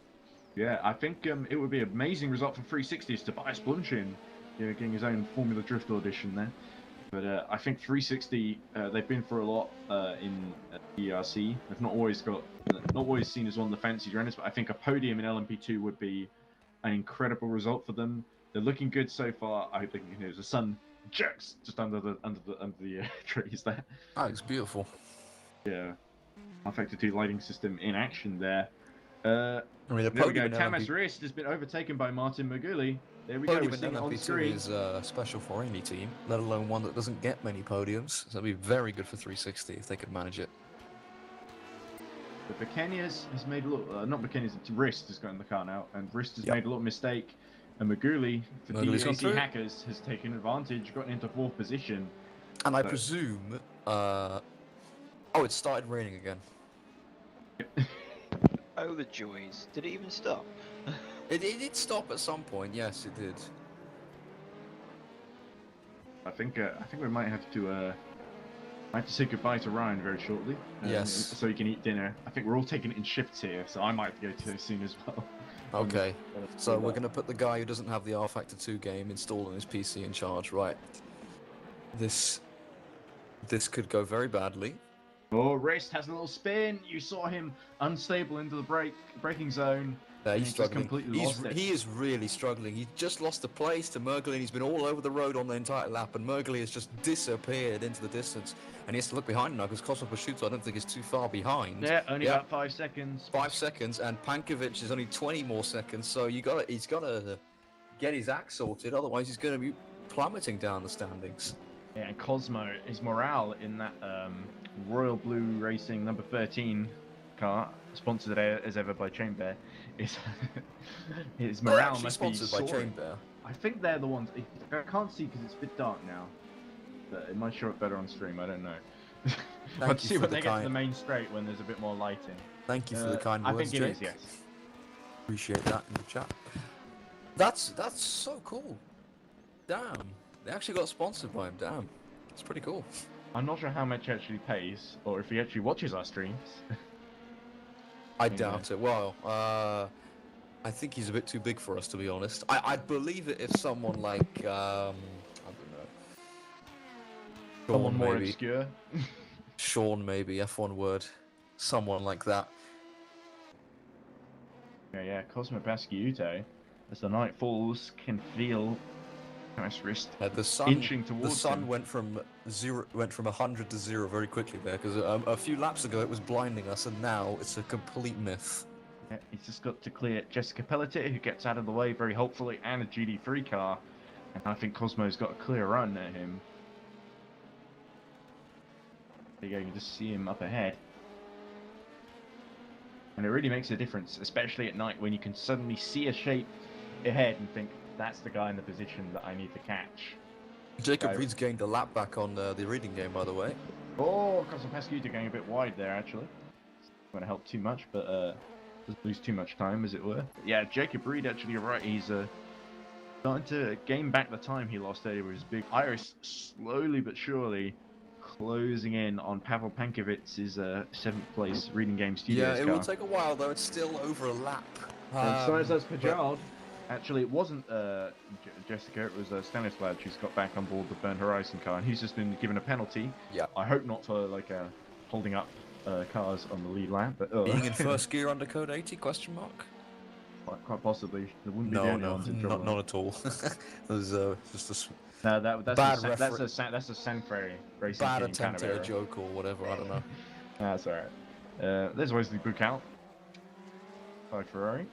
Yeah, I think it would be an amazing result for 360s. Tobias Blunchin, getting his own Formula Drift audition there. But I think 360, they've been for a lot in EERC. They've not always seen as one of the fancy runners, but I think a podium in LMP2 would be an incredible result for them. They're looking good so far. I hope they can. There's the sun jerks just under the trees there. Oh, it's beautiful. Yeah, Factor 2 lighting system in action there. I mean, the there we go. podium in Tamas LMP2 Rist has been overtaken by Martin Maguli. There we go. We're seeing it on screen. is special for any team, let alone one that doesn't get many podiums. So it'd be very good for 360 if they could manage it. But Bacanias has made a little, not Bacanias, Rist has got in the car now, and Rist has made a little mistake. And Maguli, for DAC Hackers, has taken advantage, gotten into 4th position. And I presume, oh, it started raining again. Oh, the joys. Did it even stop? It did stop at some point, yes, it did. I think we might have to say goodbye to Ryan very shortly. Yes. So he can eat dinner. I think we're all taking it in shifts here, so I might have to go too soon as well. Okay, so we're going to put the guy who doesn't have the R Factor 2 game installed on his PC in charge, right? This could go very badly. Oh, Rist has a little spin. You saw him unstable into the braking zone. He's struggling. Completely lost it. He is really struggling. He just lost the place to Mergeli, and he's been all over the road on the entire lap, and Mergeli has just disappeared into the distance. And he has to look behind now because Cosmo Prosciutto, I don't think, is too far behind. Yeah, only about 5 seconds. 5 seconds, and Pankovic is only 20 more seconds, so he's got to get his act sorted, otherwise he's going to be plummeting down the standings. Yeah, and Cosmo, his morale in that Royal Blue Racing number 13 car, sponsored as ever by Chain Bear, his morale must be sponsored by Chain Bear. I think they're the ones. I can't see because it's a bit dark now, but it might show up better on stream. I don't know. Let's see when they get to the main straight when there's a bit more lighting. Thank you for the kind words, I think it Jake. is, yes. Appreciate that in the chat. That's so cool. Damn, they actually got sponsored by him. Damn, it's pretty cool. I'm not sure how much he actually pays, or if he actually watches our streams. I doubt it. Well, I think he's a bit too big for us, to be honest. I'd believe it if someone like, I don't know. Someone more maybe. obscure. Sean, maybe, F1 word. Someone like that. Yeah, Cosmo Basciuto, as the night falls, can feel Tamas Rist The sun inching towards him. went from 100 to 0 very quickly there, because a few laps ago it was blinding us, and now it's a complete myth. Yeah, he's just got to clear Jessica Pelletier, who gets out of the way very hopefully, and a GD3 car. And I think Cosmo's got a clear run at him. There you go, you can just see him up ahead. And it really makes a difference, especially at night when you can suddenly see a shape ahead and think, that's the guy in the position that I need to catch. Jacob Reed's gained a lap back on the reading game, by the way. Oh, Cosmo Pascuta going a bit wide there, actually. Not going to help too much, but doesn't lose too much time, as it were. But yeah, Jacob Reed, actually, you're right. He's Starting to gain back the time he lost earlier with his big Iris, slowly but surely closing in on Pavel Pankovic's 7th place Reading Game Yeah, Studios it car. will take a while though. It's still over a lap. And so says But- Pajard. Actually, it wasn't Jessica, it was Stanislav who's got back on board the Burn Horizon car, and he's just been given a penalty. Yeah. I hope not for like holding up cars on the lead lap, but Being in first gear under code 80? Question mark. quite possibly. There wouldn't be the No, only no, ones in trouble. not at all. There's just a No, that's Bad that's a Sanfrecce racing bad team attempt kind at of a joke or whatever. I don't know. That's alright. There's Wesley Buchalt by Ferrari.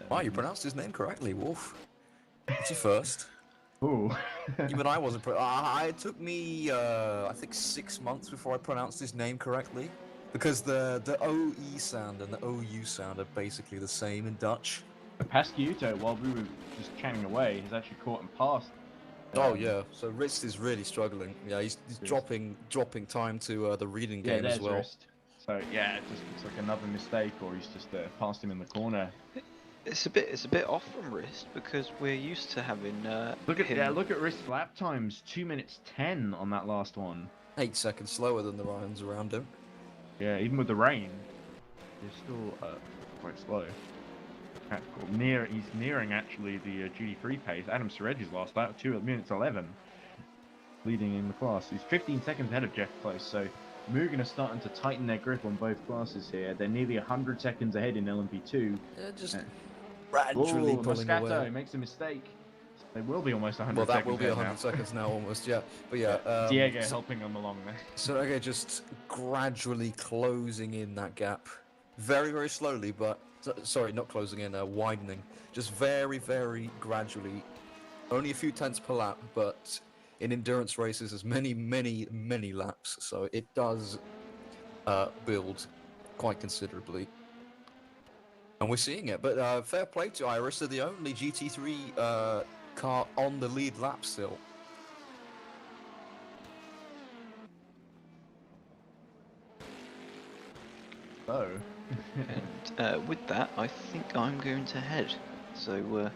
Wow, you pronounced his name correctly, Wolf. It's your first. Ooh. Even I wasn't. It took me, I think, 6 months before I pronounced his name correctly, because the OE sound and the OU sound are basically the same in Dutch. Pasquiuto, while we were just chatting away, has actually caught and passed. Oh yeah, so Ritz is really struggling. Yeah, he's dropping time to the reading game there's as well. Rist. So yeah, it just looks like another mistake, or he's just passed him in the corner. It's a bit off from wrist because we're used to having. Look at him... look at Rist's lap times, 2 minutes 10 on that last one. 8 seconds slower than the Ryans around him. Yeah, even with the rain, he's still quite slow. He's nearing actually the GT3 pace. Adam Surrage's last lap, 2 minutes 11, leading in the class. He's 15 seconds ahead of Jeff Close, so Mugen are starting to tighten their grip on both classes here. They're nearly 100 seconds ahead in LMP2. Yeah, just gradually pulling Moscato away. makes a mistake. They will be almost 100 Well, that seconds will be ahead 100 now. seconds now almost, yeah. But yeah, Diego helping them along there. Surrage just gradually closing in that gap. Very, very slowly, but... Sorry, not closing in, widening. Just very, very gradually. Only a few tenths per lap, but in endurance races there's many, many, many laps, so it does build quite considerably. And we're seeing it, but fair play to Iris, they're the only GT3 car on the lead lap still. So, And with that, I think I'm going to head. So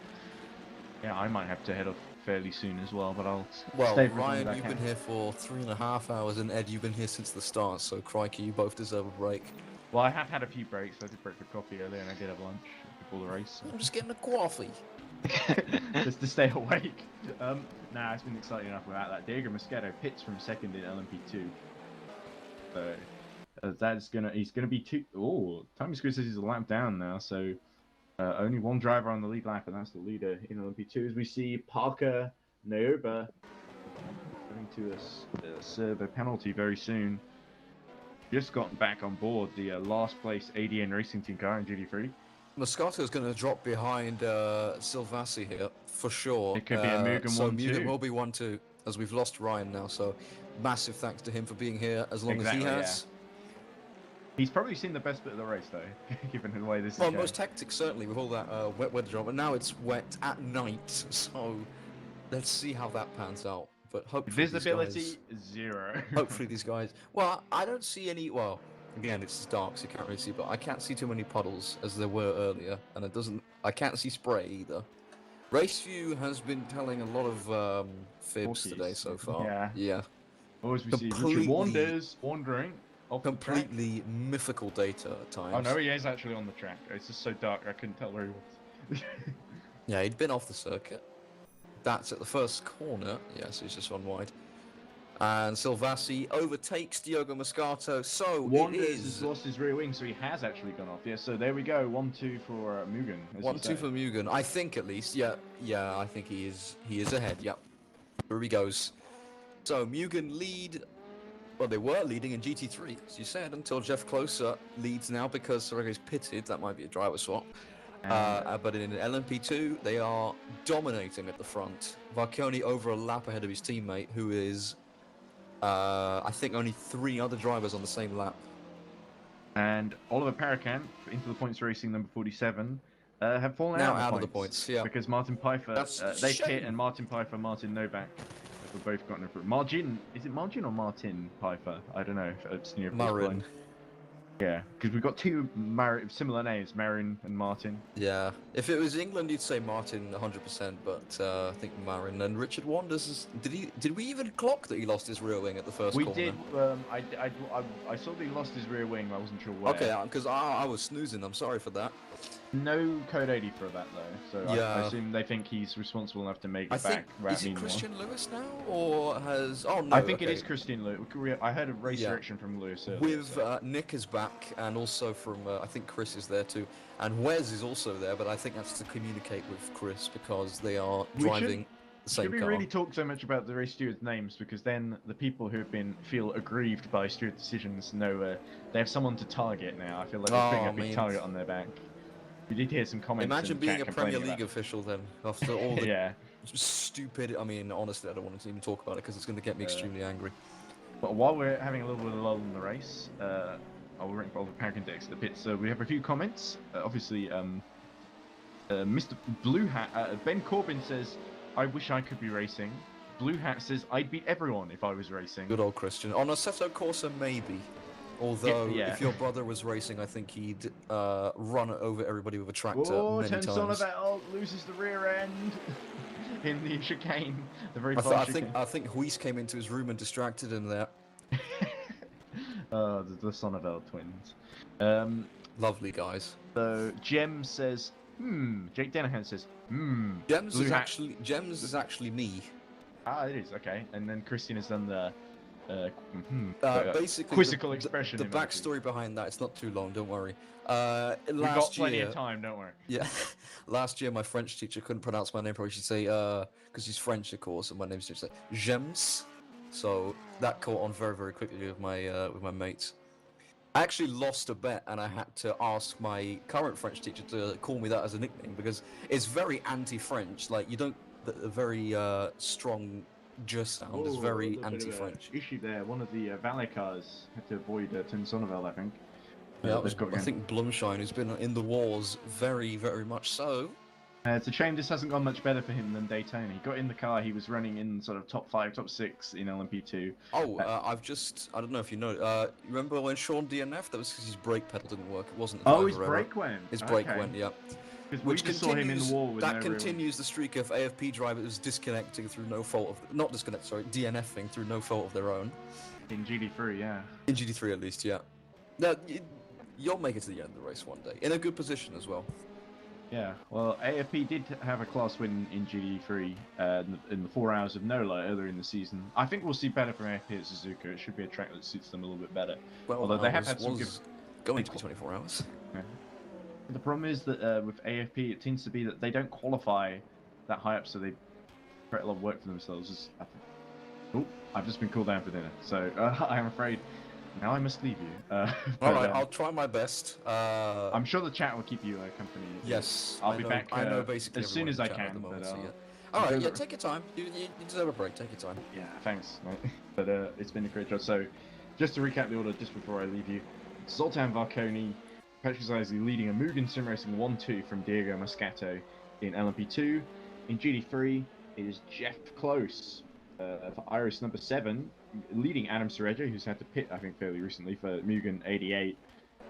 yeah, I might have to head off fairly soon as well, but I'll Well, stay for as long Ryan, as I you've can. been here for 3.5 hours, and Ed, you've been here since the start, so crikey, you both deserve a break. Well, I have had a few breaks. I did break for coffee earlier, and I did have lunch before the race. I'm just getting a coffee. Just to stay awake. Nah, it's been exciting enough without that. Diego Moscato pits from second in LMP2. So he's gonna be two. Oh, Tommy Screw says he's a lap down now. So only one driver on the lead lap, and that's the leader in LMP2. As we see Parker Naoba going to serve a penalty very soon. Just gotten back on board the last place ADN Racing Team car in GT3. Moscato's going to drop behind Silvassi here, for sure. It could be a Mugen so 1-2. Mugen will be 1-2, as we've lost Ryan now, so massive thanks to him for being here as long Exactly, as he has. He's probably seen the best bit of the race, though, given the way this is Well, going. most hectic, certainly, with all that wet weather job, but now it's wet at night, so let's see how that pans out. But hopefully Visibility, 0. hopefully these guys... Well, I don't see any... Well, again, it's dark, so you can't really see, but I can't see too many puddles as there were earlier, and it doesn't... I can't see spray either. RaceView has been telling a lot of fibs Porkies. today so far. Yeah. Yeah. Always we see Completely- Richard wandering off the track. Completely mythical data at times. Oh no, he is actually on the track. It's just so dark, I couldn't tell where he was. Yeah, he'd been off the circuit. That's at the first corner. Yes, he's just run wide. And Silvassi overtakes Diogo Moscato, so Wanders it has is lost his rear wing, so he has actually gone off. Yeah, so there we go. 1-2 for Mugen. as you 1-2 say. for Mugen. I think at least. Yeah, I think he is ahead. Yep. Here he goes. So Mugen lead. Well, they were leading in GT3, as you said, until Jeff Closer leads now because Sorrega's pitted. That might be a driver swap. But in LMP2, they are dominating at the front. Varconi over a lap ahead of his teammate, who is, I think, only 3 other drivers on the same lap. And Oliver Parakamp, into the points racing number 47, have fallen Now out out of the points, yeah. Because Martin Pfeiffer, That's a they shame. pit, and Martin Pfeiffer, Martin Novak have both gotten it. Margin, is it Margin or Martin Pfeiffer? I don't know. If it's near Marin. Yeah, because we've got two similar names, Marin and Martin. Yeah, if it was England, you'd say Martin 100%, but I think Marin and Richard Wanders. Did we even clock that he lost his rear wing at the first We corner? did. I saw that he lost his rear wing. I wasn't sure where. Okay, because I was snoozing. I'm sorry for that. No code 80 for that though, so Yeah. I assume they think he's responsible enough to make it I back. think without is it meanwhile. Christian Lewis now, or has? Oh no, I think it okay. is Christian Lewis. I heard a race Yeah. direction from Lewis earlier. With so. Nick is back, and also from I think Chris is there too, and Wes is also there. But I think that's to communicate with Chris because they are driving the same Should we car. really talk so much about the race stewards' names? Because then the people who have feel aggrieved by steward decisions know they have someone to target now. I feel like they're putting a big target on their back. We did hear some comments. Imagine in the being chat a Premier complaining League about- official then, after all the Yeah. stupid. I mean, honestly, I don't want to even talk about it because it's going to get me extremely angry. But while we're having a little bit of lull in the race, I'll rank all the power index at the pits. So we have a few comments. Obviously, Mr. Blue Hat, Ben Corbin says, "I wish I could be racing." Blue Hat says, "I'd beat everyone if I was racing." Good old Christian. On Assetto Corsa, maybe. Although, Yeah. if your brother was racing, I think he'd run over everybody with a tractor Oh, many times. Sonnevel loses the rear end in the chicane. The very I far think Huis came into his room and distracted him there. the Sonnevel twins. Lovely guys. So Jem says, Jake Denahan says, Gems Blue is Hat- actually me. Ah, it is, okay. And then Christian has done the Basically, quizzical expression. The emoji. backstory behind that, it's not too long, don't worry. We've got Last plenty year, of time, don't worry. yeah, last year my French teacher couldn't pronounce my name properly. She'd say, because he's French, of course, and my name's just like Gems. So that caught on very, very quickly with my mates. I actually lost a bet, and I had to ask my current French teacher to call me that as a nickname because it's very anti-French. Like you don't, the very strong j sound is very anti-French. Issue there. One of the valet cars had to avoid Tim Sonnevel, I think. Yeah, that was, got I think Blumshine, who's been in the wars very, very much so. It's a shame this hasn't gone much better for him than Daytona. He got in the car, he was running in sort of top 5, top 6 in LMP2. Oh, I don't know if you know, remember when Sean DNF? That was because his brake pedal didn't work. It wasn't the His driver error. brake went. His brake Okay. went, yeah. Because we just saw him in the wall with that no continues the streak of AFP drivers disconnecting through no fault of, not disconnect, sorry, DNFing through no fault of their own. in GD3, yeah. In GT3 at least, yeah. Now, you'll make it to the end of the race one day, in a good position as well. Yeah, well, AFP did have a class win in GD3 in the 4 hours of NOLA earlier in the season. I think we'll see better from AFP at Suzuka. It should be a track that suits them a little bit better. Well, although they have had some good... going to be 24 hours. Yeah. The problem is that with AFP, it tends to be that they don't qualify that high up, so they create a lot of work for themselves. I've just been called down for dinner, so I'm afraid now I must leave you. All right, I'll try my best. I'm sure the chat will keep you company. Yes, I'll be back. I know basically as soon as I everyone in can. the chat at the But, moment, so yeah. All right, yeah, take your time. You deserve a break. Take your time. yeah, thanks, mate. But it's been a great job. So, just to recap the order, just before I leave you, Zoltan Varconi, Patrick Zaisley leading a Mugen Sim Racing 1-2 from Diego Moscato in LMP2. In GD3, it is Jeff Close for Iris number 7, leading Adam Cerejo, who's had to pit, I think, fairly recently for Mugen 88,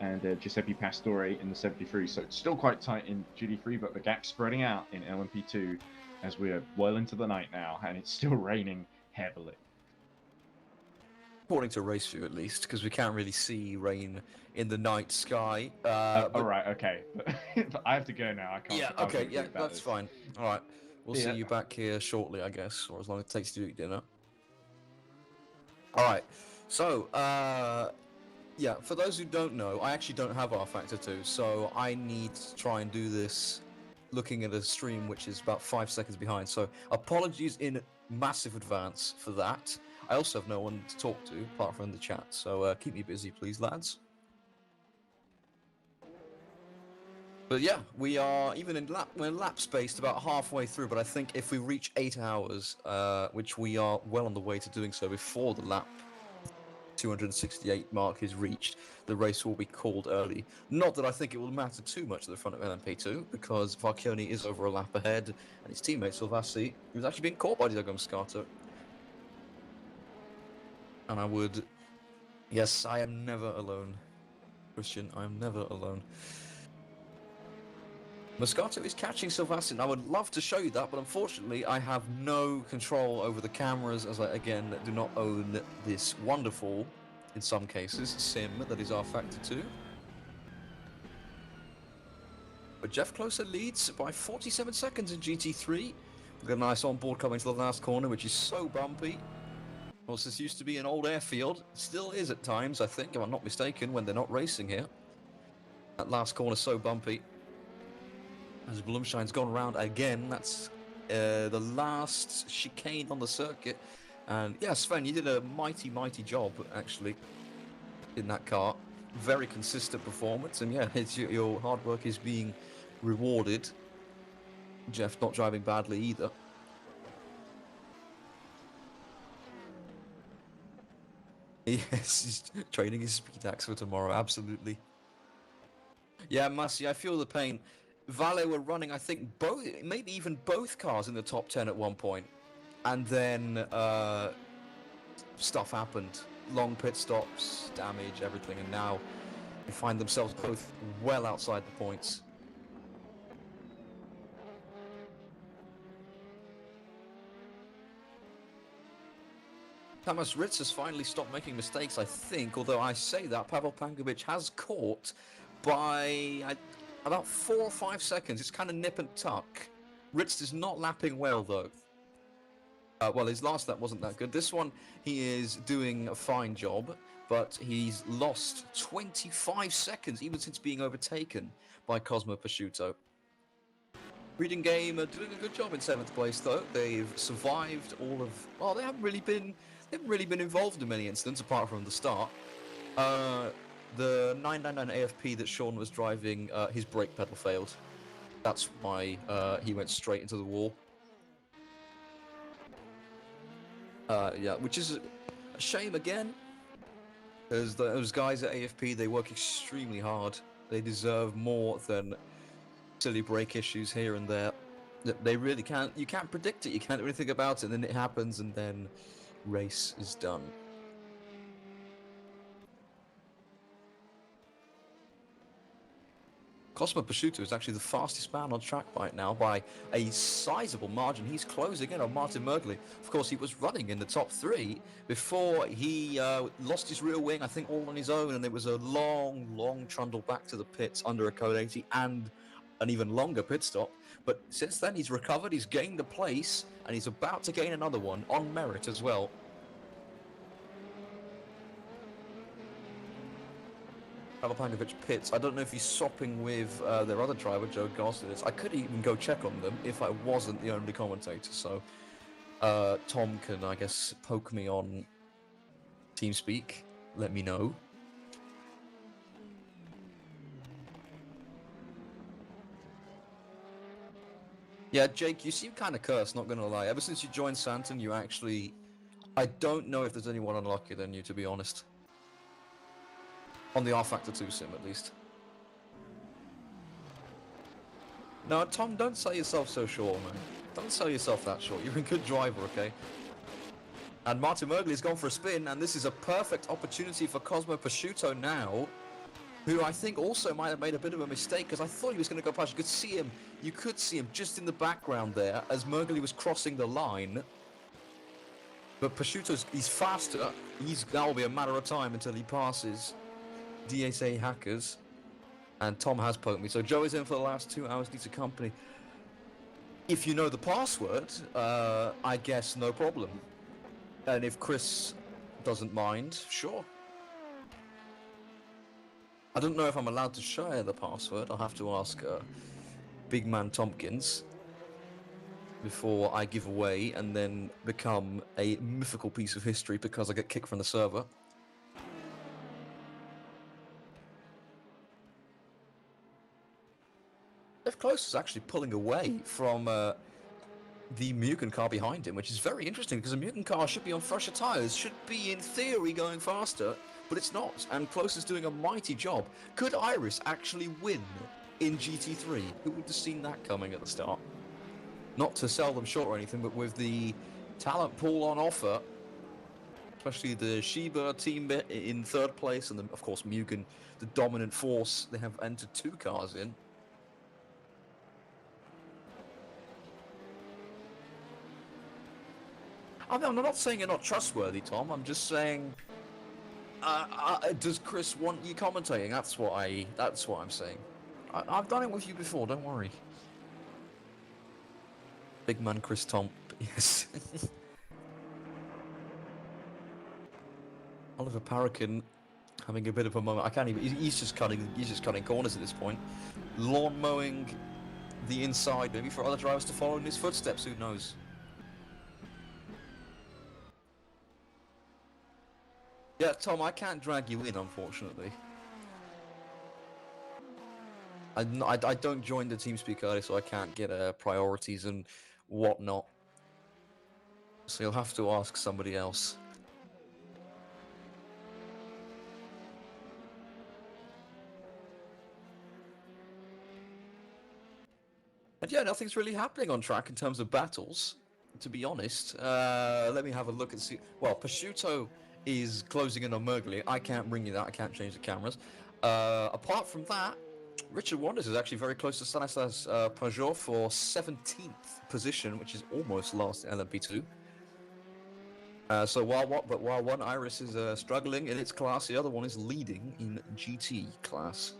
and Giuseppe Pastore in the 73. So it's still quite tight in GD3, but the gap's spreading out in LMP2 as we're well into the night now, and it's still raining heavily. According to RaceView, at least, because we can't really see rain in the night sky. All right, okay. But I have to go now. I can't. Yeah, I can't okay, think yeah, about that's this. fine. All right, we'll Yeah. see you back here shortly, I guess, or as long as it takes to eat dinner. All right, so, yeah, for those who don't know, I actually don't have R Factor 2, so I need to try and do this looking at a stream which is about 5 seconds behind, so apologies in massive advance for that. I also have no one to talk to apart from the chat, so keep me busy, please, lads. But yeah, we are even in we're lap spaced about halfway through, but I think if we reach 8 hours, which we are well on the way to doing so before the lap 268 mark is reached, the race will be called early. Not that I think it will matter too much at the front of LMP2, because Varconi is over a lap ahead, and his teammate Silvassi, who's actually been caught by Diego Moscato. And I would... Yes, I am never alone. Christian. I am never alone. Moscato is catching Sylvastin. I would love to show you that, but unfortunately I have no control over the cameras, as I, again, do not own this wonderful, in some cases, sim that is R-Factor 2. But Jeff Closer leads by 47 seconds in GT3. We've got a nice onboard coming to the last corner, which is so bumpy. Of course, this used to be an old airfield. Still is at times, I think, if I'm not mistaken, when they're not racing here. That last corner so bumpy. As Blumstein's gone around again, that's the last chicane on the circuit. And yeah, Sven, you did a mighty, mighty job, actually, in that car. Very consistent performance, and yeah, your hard work is being rewarded. Jeff not driving badly either. Yes, he's training his speed axe for tomorrow, absolutely. Yeah, Masi, I feel the pain. Vale were running, I think, both, maybe even both cars in the top 10 at one point. And then stuff happened. Long pit stops, damage, everything, and now they find themselves both well outside the points. Tamas Ritz has finally stopped making mistakes, I think, although I say that, Pavel Pankovic has caught by about 4 or 5 seconds. It's kind of nip and tuck. Ritz is not lapping well, though. Well, his last lap wasn't that good. This one, he is doing a fine job, but he's lost 25 seconds, even since being overtaken by Cosmo Prosciutto. Reading Game are doing a good job in 7th place, though. They've survived all of... Well, they haven't really been involved in many incidents, apart from the start. The 999 AFP that Sean was driving, his brake pedal failed. That's why he went straight into the wall. Yeah, which is a shame again, because those guys at AFP, they work extremely hard. They deserve more than silly brake issues here and there. They really can't. You can't predict it. You can't do anything about it. And then it happens, and then race is done. Cosmo Prosciutto is actually the fastest man on track right now by a sizable margin. He's closing in on Martin Mergley. Of course, he was running in the top 3 before he lost his rear wing, I think, all on his own, and there was a long, long trundle back to the pits under a code 80 and an even longer pit stop. But since then, he's recovered, he's gained a place, and he's about to gain another one on merit as well. Pavel Pankovic pits. I don't know if he's swapping with their other driver, Joe Gosling. I could even go check on them if I wasn't the only commentator, so Tom can, I guess, poke me on TeamSpeak, let me know. Yeah, Jake, you seem kind of cursed, not gonna lie. Ever since you joined Santon, you actually... I don't know if there's anyone unluckier than you, to be honest. On the R-Factor 2 sim, at least. No, Tom, don't sell yourself so short, man. Don't sell yourself that short. You're a good driver, okay? And Martin Mergley's gone for a spin, and this is a perfect opportunity for Cosmo Prosciutto now, who I think also might have made a bit of a mistake, because I thought he was going to go past. You could see him just in the background there, as Mergley was crossing the line. But he's faster. That will be a matter of time until he passes DSA hackers, and Tom has poked me. So Joe is in for the last 2 hours, needs a company. If you know the password, I guess no problem. And if Chris doesn't mind, sure. I don't know if I'm allowed to share the password. I'll have to ask Big Man Tompkins before I give away and then become a mythical piece of history because I get kicked from the server. Jeff Close is actually pulling away from the Mugen car behind him, which is very interesting because the Mugen car should be on fresher tyres, should be in theory going faster, but it's not, and Close is doing a mighty job. Could Iris actually win in GT3? Who would have seen that coming at the start? Not to sell them short or anything, but with the talent pool on offer, especially the Shiba team in third place, and then, of course, Mugen, the dominant force. They have entered 2 cars in. I'm not saying you're not trustworthy, Tom. I'm just saying, does Chris want you commentating? That's what I'm saying. I've done it with you before. Don't worry. Big man, Chris Tom. Yes. Oliver Parakin having a bit of a moment. I can't even. He's just cutting corners at this point. Lawn mowing the inside, maybe for other drivers to follow in his footsteps. Who knows? Yeah, Tom, I can't drag you in, unfortunately. I don't join the TeamSpeak early, so I can't get priorities and whatnot. So you'll have to ask somebody else. And yeah, nothing's really happening on track in terms of battles, to be honest. Let me have a look and see. Well, Prosciutto is closing in on Murgley. I can't bring you that. I can't change the cameras. Apart from that, Richard Wanders is actually very close to Stanislas Pajot for 17th position, which is almost last in LMP2. So while one Iris is struggling in its class, the other one is leading in GT class.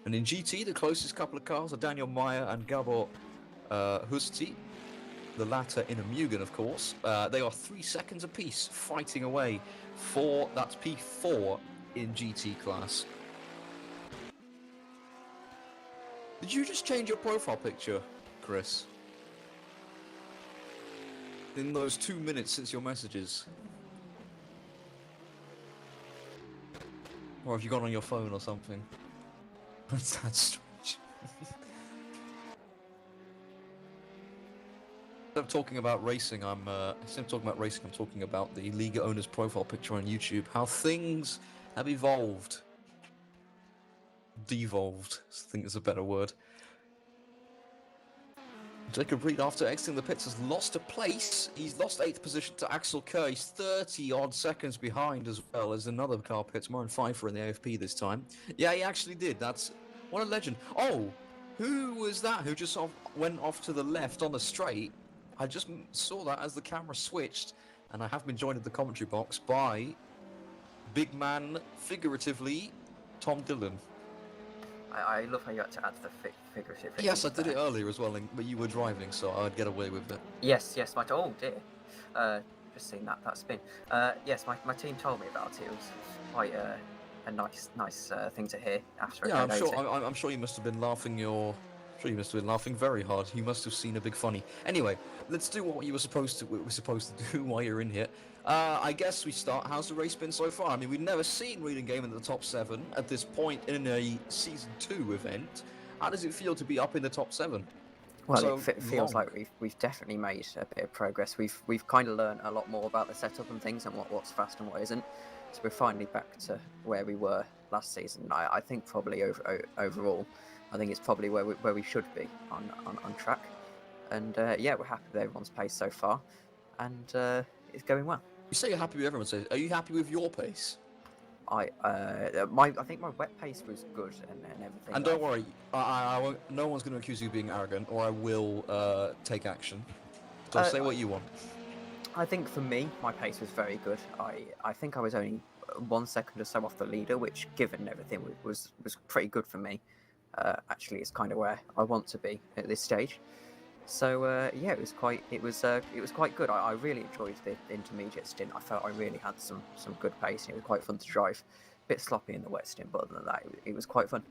And in GT, the closest couple of cars are Daniel Meyer and Gabor Husti, the latter in a Mugen, of course. They are 3 seconds apiece, fighting away for that's P4 in GT class. Did you just change your profile picture, Chris? In those 2 minutes since your messages? Or have you gone on your phone or something? That's strange. Instead of talking about racing, I'm talking about the Liga owner's profile picture on YouTube. How things have evolved. Devolved, I think is a better word. Jacob Reed, after exiting the pits, has lost a place. He's lost 8th position to Axel Kerr. He's 30 odd seconds behind as well as another car pits. Moran Pfeiffer in the AFP this time. Yeah, he actually did. That's what a legend. Oh, who was that who just went off to the left on the straight? I just saw that as the camera switched, and I have been joined in the commentary box by big man, figuratively, Tom Dillon. I love how you had to add the figurative. Yes, I did it earlier as well, but you were driving, so I'd get away with it. Yes, oh dear. Just seen that spin. Yes, my team told me about it. It was quite a nice thing to hear after. Yeah, I'm sure you must have been laughing very hard. You must have seen a big funny. Anyway, let's do what we're supposed to do while you're in here. I guess we start. How's the race been so far? I mean, we've never seen Reading Game in the top 7 at this point in a Season 2 event. How does it feel to be up in the top 7? Well, so it feels like we've definitely made a bit of progress. We've kind of learned a lot more about the setup and things and what's fast and what isn't. So we're finally back to where we were last season. I think probably overall, I think it's probably where we should be on track. And yeah, we're happy with everyone's pace so far, and it's going well. You say you're happy with everyone's pace. Are you happy with your pace? I think my wet pace was good and everything. And don't worry, I won't, no one's going to accuse you of being arrogant, or I will take action. So say what you want. I think for me, my pace was very good. I think I was only 1 second or so off the leader, which, given everything, was pretty good for me. Actually, it's kind of where I want to be at this stage. So yeah, it was quite good. I really enjoyed the intermediate stint. I felt I really had some good pace. It was quite fun to drive. A bit sloppy in the wet stint, but other than that, it was quite fun.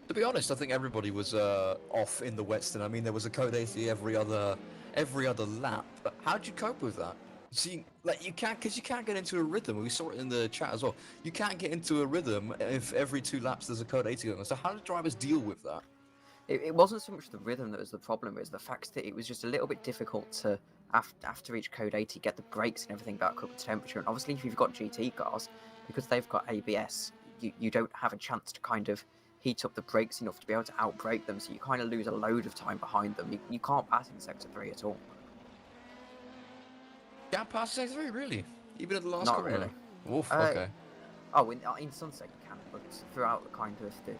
To be honest, I think everybody was off in the wet stint. I mean, there was a code 80 every other lap. But how'd you cope with that? See, like you can't get into a rhythm. We saw it in the chat as well. You can't get into a rhythm if every 2 laps there's a code 80 going on. So how did drivers deal with that? It wasn't so much the rhythm that was the problem, it was the fact that it was just a little bit difficult to, after each code 80, get the brakes and everything back up to temperature. And obviously, if you've got GT cars, because they've got ABS, you don't have a chance to kind of heat up the brakes enough to be able to outbrake them, so you kind of lose a load of time behind them. You can't pass in Sector 3 at all. Can't pass Sector 3, really? Even at the last Not corner? really. Oof, Uh, okay. Oh, in Sunset you can, but throughout the kind of the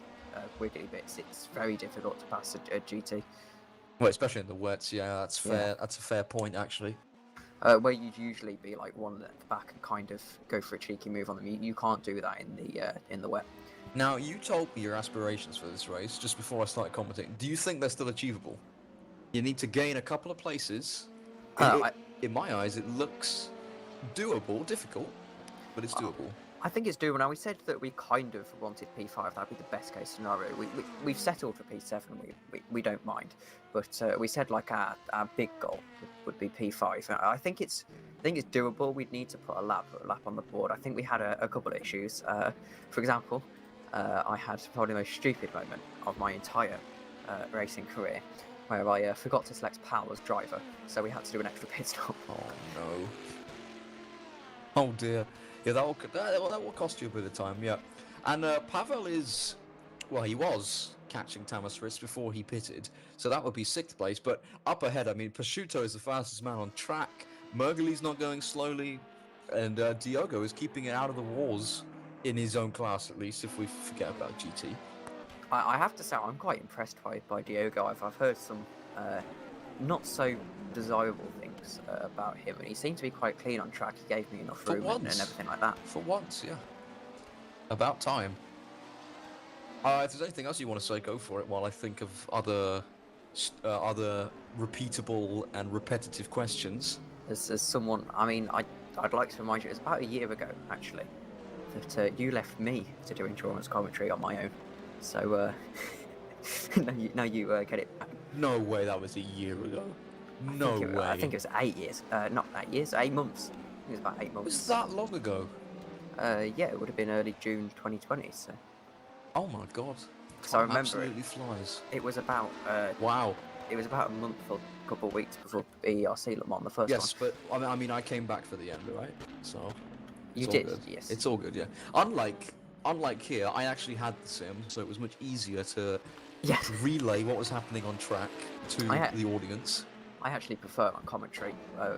wiggly bits, it's very difficult to pass a GT. Well, especially in the wets, yeah, that's Yeah. fair. That's a fair point, actually. Where you'd usually be like one at the back and kind of go for a cheeky move on them. You can't do that in the wet. Now, you told me your aspirations for this race just before I started commentating. Do you think they're still achievable? You need to gain a couple of places. In my eyes, it looks doable, difficult, but it's doable. I think it's doable. Now, we said that we kind of wanted P5. That'd be the best case scenario. We've settled for P7. We don't mind. But we said like our big goal would be P5. I think it's doable. We'd need to put a lap on the board. I think we had a couple of issues. For example, I had probably the most stupid moment of my entire racing career, where I forgot to select Pal as driver, so we had to do an extra pit stop. Oh no. Oh dear. Yeah, that will cost you a bit of time, yeah. And Pavel is, well, he was catching Tamas Fritz before he pitted, so that would be 6th place. But up ahead, I mean, Prosciutto is the fastest man on track. Mergely's not going slowly, and Diogo is keeping it out of the wars in his own class, at least, if we forget about GT. I have to say, I'm quite impressed by Diogo. I've heard some not so desirable things about him, and he seemed to be quite clean on track. He gave me enough room and everything like that. For once, yeah. About time. If there's anything else you want to say, go for it while I think of other repeatable and repetitive questions. As someone, I mean, I'd like to remind you, it was about a year ago, actually, that you left me to do endurance commentary on my own. So, now you get it back. No way, that was a year ago. No way. I think it was 8 years. Not 8 years, 8 months. I think it was about 8 months. Was that long ago? Yeah, it would have been early June 2020. So. Oh my god. So I remember absolutely flies. It was about. Wow. It was about a month or a couple of weeks before EERC Le Mans, the first one. Yes, but I mean, I came back for the end, right? So. You did, good. yes. It's all good, yeah. Unlike here, I actually had the sim, so it was much easier to relay what was happening on track to the audience. I actually prefer on commentary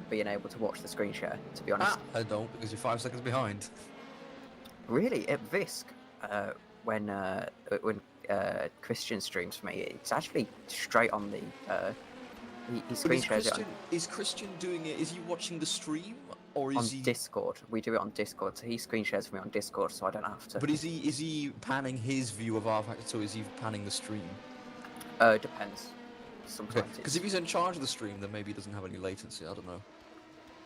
being able to watch the screen share, to be honest. I don't, because you're 5 seconds behind. Really? At Visk, when Christian streams for me, it's actually straight on the... he screen shares it on... Is Christian doing it, is he watching the stream? Or is he... Discord. We do it on Discord, so he screen shares for me on Discord, so I don't have to. But is he panning his view of our factor, or is he panning the stream? Depends. Sometimes because if he's in charge of the stream, then maybe he doesn't have any latency. I don't know.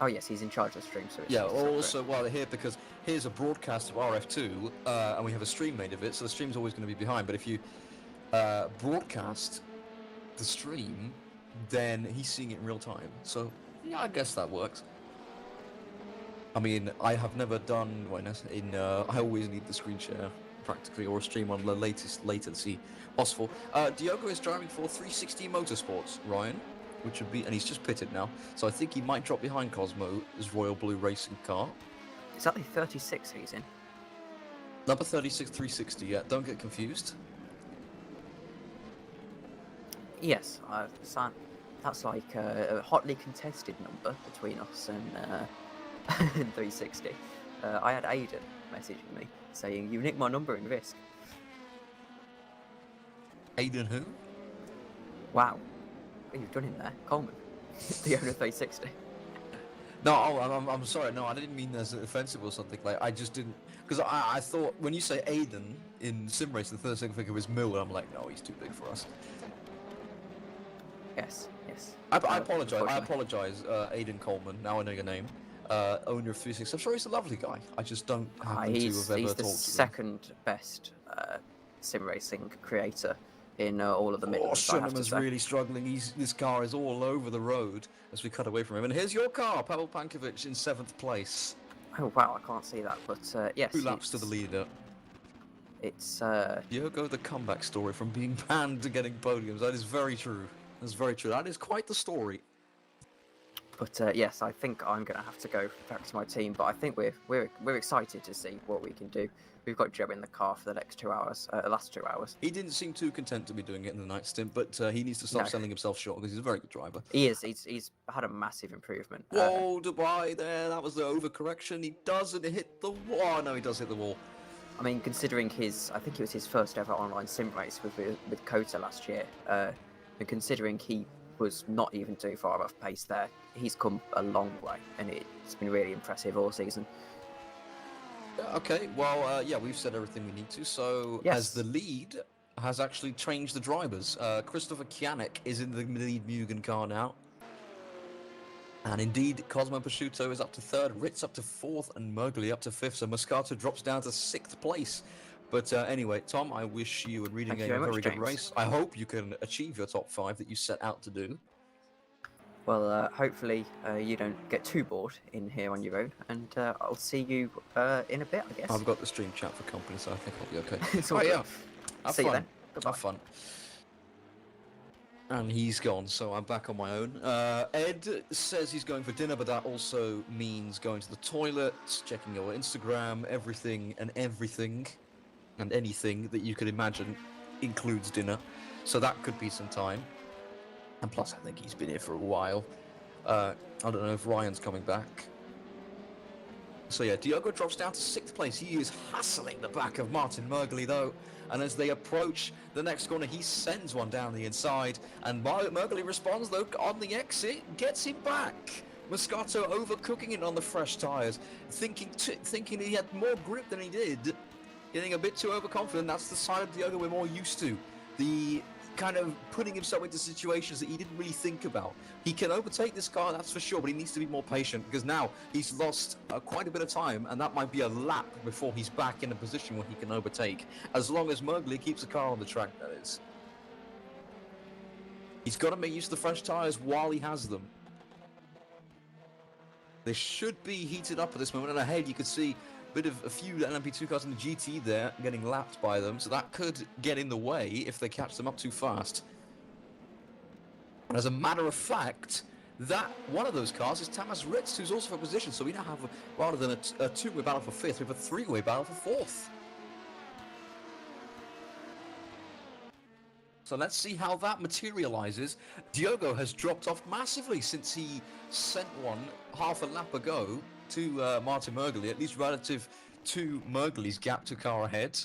Oh yes, he's in charge of the stream, so it's also because here's a broadcast of RF2, and we have a stream made of it, so the stream's always going to be behind. But if you broadcast the stream, then he's seeing it in real time. So yeah, I guess that works. I mean, I have never done I always need the screen share practically, or a stream on the latest latency possible. Diogo is driving for 360 Motorsports, Ryan, which would be, and he's just pitted now, so I think he might drop behind Cosmo's Royal Blue racing car. Is that the 36 he's in? Number 36 360, yeah, don't get confused. Yes, that's like a hotly contested number between us and 360. I had Aiden messaging me saying, "You nicked my number in Visk." Aiden who? Wow. Oh, you've done him there. Coleman. The owner of 360. No, I'm sorry. No, I didn't mean as offensive or something. Like, I just didn't... Because I thought, when you say Aiden in Sim Race, the first thing I think of is Mill, and I'm like, no, he's too big for us. Yes. I apologise, Aiden Coleman. Now I know your name. Owner of 360. I'm sure he's a lovely guy. I just don't happen to have ever talked to him. He's the second best sim racing creator in all of the Midlands. Cinema's really struggling. This car is all over the road as we cut away from him. And here's your car, Pavel Pankovic in 7th place. Oh wow, I can't see that, but yes. 2 laps to the leader. It's Diogo, the comeback story from being banned to getting podiums. That is very true. That's very true. That is quite the story. But yes, I think I'm going to have to go back to my team. But I think we're excited to see what we can do. We've got Joe in the car for the next 2 hours, last 2 hours. He didn't seem too content to be doing it in the night stint, but he needs to stop No. selling himself short because he's a very good driver. He is. He's had a massive improvement. Whoa, Dubai there. That was the overcorrection. He doesn't hit the wall. Oh, no, he does hit the wall. I mean, considering I think it was his first ever online sim race with Kota last year, and considering he was not even too far off pace there, he's come a long way, and it's been really impressive all season. Okay, well, yeah, we've said everything we need to. So, Yes. as the lead has actually changed the drivers. Christopher Kianek is in the lead Mugen car now. And indeed, Cosmo Prosciutto is up to 3rd, Ritz up to 4th, and Murgley up to 5th. So Moscato drops down to 6th place. But anyway, Tom, I wish you and Reading Thank you a very very much, good James. race. I hope you can achieve your top 5 that you set out to do. Well, hopefully you don't get too bored in here on your own, and I'll see you in a bit, I guess. I've got the stream chat for company, so I think I'll be okay. It's all Oh, good. yeah. Have See you fun. then. Goodbye. Have fun. And he's gone, so I'm back on my own. Ed says he's going for dinner, but that also means going to the toilet, checking your Instagram, everything and anything that you could imagine includes dinner. So that could be some time. And plus, I think he's been here for a while. I don't know if Ryan's coming back. So yeah, Diogo drops down to 6th place. He is hassling the back of Martin Murgley, though. And as they approach the next corner, he sends one down the inside. And Murgley responds, though, on the exit, gets him back. Moscato overcooking it on the fresh tyres, thinking he had more grip than he did. Getting a bit too overconfident. That's the side of Diogo we're more used to. The kind of putting himself into situations that he didn't really think about. He can overtake this car, that's for sure, but he needs to be more patient because now he's lost quite a bit of time, and that might be a lap before he's back in a position where he can overtake, as long as Murgley keeps the car on the track, that is. He's got to make use of the fresh tyres while he has them. They should be heated up at this moment, and ahead you could see a few LMP2 cars in the GT there getting lapped by them, so that could get in the way if they catch them up too fast. And as a matter of fact, that one of those cars is Tamas Ritz, who's also for position, so we now have, rather than a two-way battle for 5th, we have a 3-way battle for 4th. So let's see how that materializes. Diogo has dropped off massively since he sent one half a lap ago to Martin Murgley, at least relative to Murgley's gap to car ahead.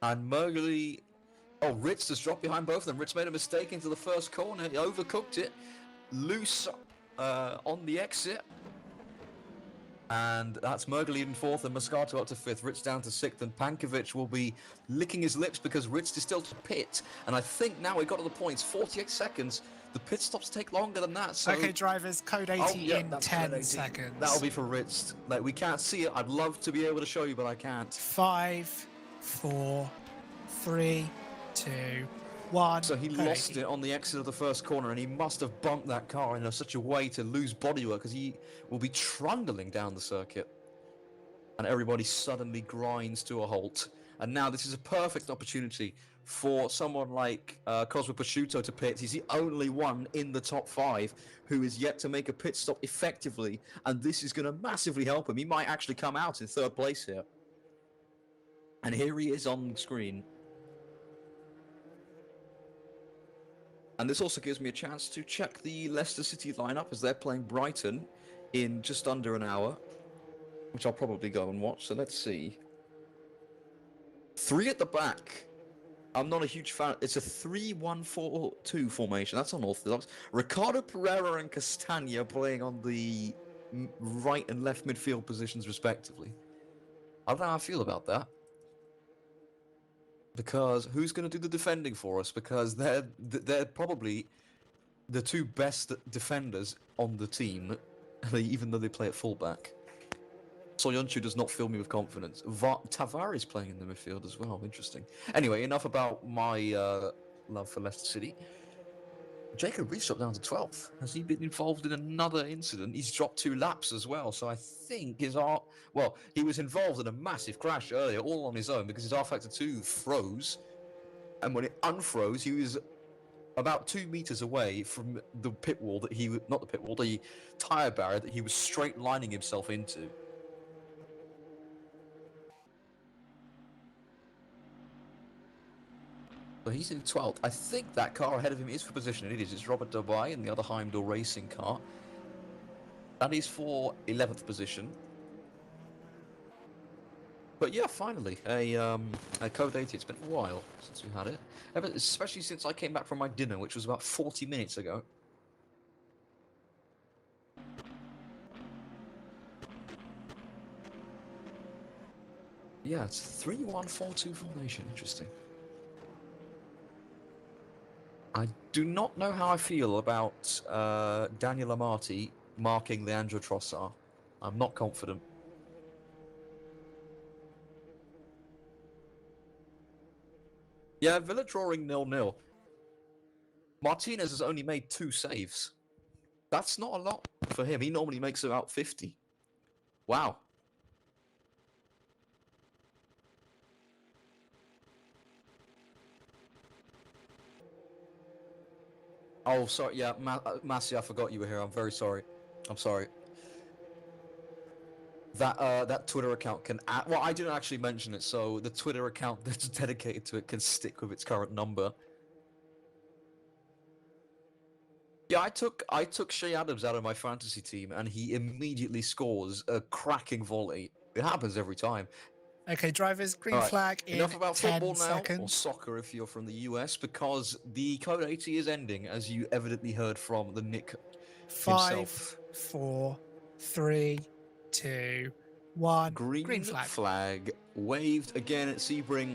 And Murgley... Oh, Ritz has dropped behind both of them. Ritz made a mistake into the first corner. He overcooked it. Loose on the exit. And that's Murgley in 4th and Moscato up to 5th. Ritz down to 6th, and Pankovic will be licking his lips because Ritz is still to pit. And I think now we got to the points. 48 seconds. The pit stops take longer than that. So... Okay, drivers, code 80 in 10 seconds. That'll be for Ritz. Like, we can't see it. I'd love to be able to show you, but I can't. 5, 4, 3, 2, 1. So he lost it on the exit of the first corner, and he must have bumped that car in such a way to lose bodywork because he will be trundling down the circuit. And everybody suddenly grinds to a halt. And now this is a perfect opportunity for someone like Cosmo Prosciutto to pit. He's the only one in the top 5 who is yet to make a pit stop effectively, and this is going to massively help him. He might actually come out in 3rd place here. And here he is on screen. And this also gives me a chance to check the Leicester City lineup as they're playing Brighton in just under an hour, which I'll probably go and watch. So let's see. 3 at the back. I'm not a huge fan. It's a 3-1-4-2 formation. That's unorthodox. Ricardo Pereira and Castagna playing on the right and left midfield positions respectively. I don't know how I feel about that. Because who's going to do the defending for us? Because they're probably the 2 best defenders on the team, even though they play at fullback. Soyuncu does not fill me with confidence. Tavares playing in the midfield as well. Interesting. Anyway, enough about my love for Leicester City. Jacob Rees dropped down to 12th. Has he been involved in another incident? He's dropped 2 laps as well. So I think his well, he was involved in a massive crash earlier, all on his own, because his R Factor 2 froze. And when it unfroze, he was about 2 meters away from the pit wall that not the pit wall, the tire barrier that he was straight lining himself into. So he's in 12th. I think that car ahead of him is for position. It is. It's Robert Dubai in the other Heimdall racing car. That is for 11th position. But yeah, finally, a Code 80. It's been a while since we had it. Especially since I came back from my dinner, which was about 40 minutes ago. Yeah, it's 3-1-4-2 formation. Interesting. I do not know how I feel about Daniel Amati marking Leandro Trossard. I'm not confident. Yeah, Villa drawing 0-0. Martinez has only made 2 saves. That's not a lot for him. He normally makes about 50. Wow. Oh, sorry. Yeah, Massey, I forgot you were here. I'm very sorry. I'm sorry. That Twitter account can add, well, I didn't actually mention it, so the Twitter account that's dedicated to it can stick with its current number. Yeah, I took Shea Adams out of my fantasy team, and he immediately scores a cracking volley. It happens every time. Okay, drivers, green Alright, flag in enough about 10 football now, or seconds. soccer if you're from the US, because the Code 80 is ending, as you evidently heard from the Nick 5, himself. 4, 3, 2, 1. Green flag waved again at Sebring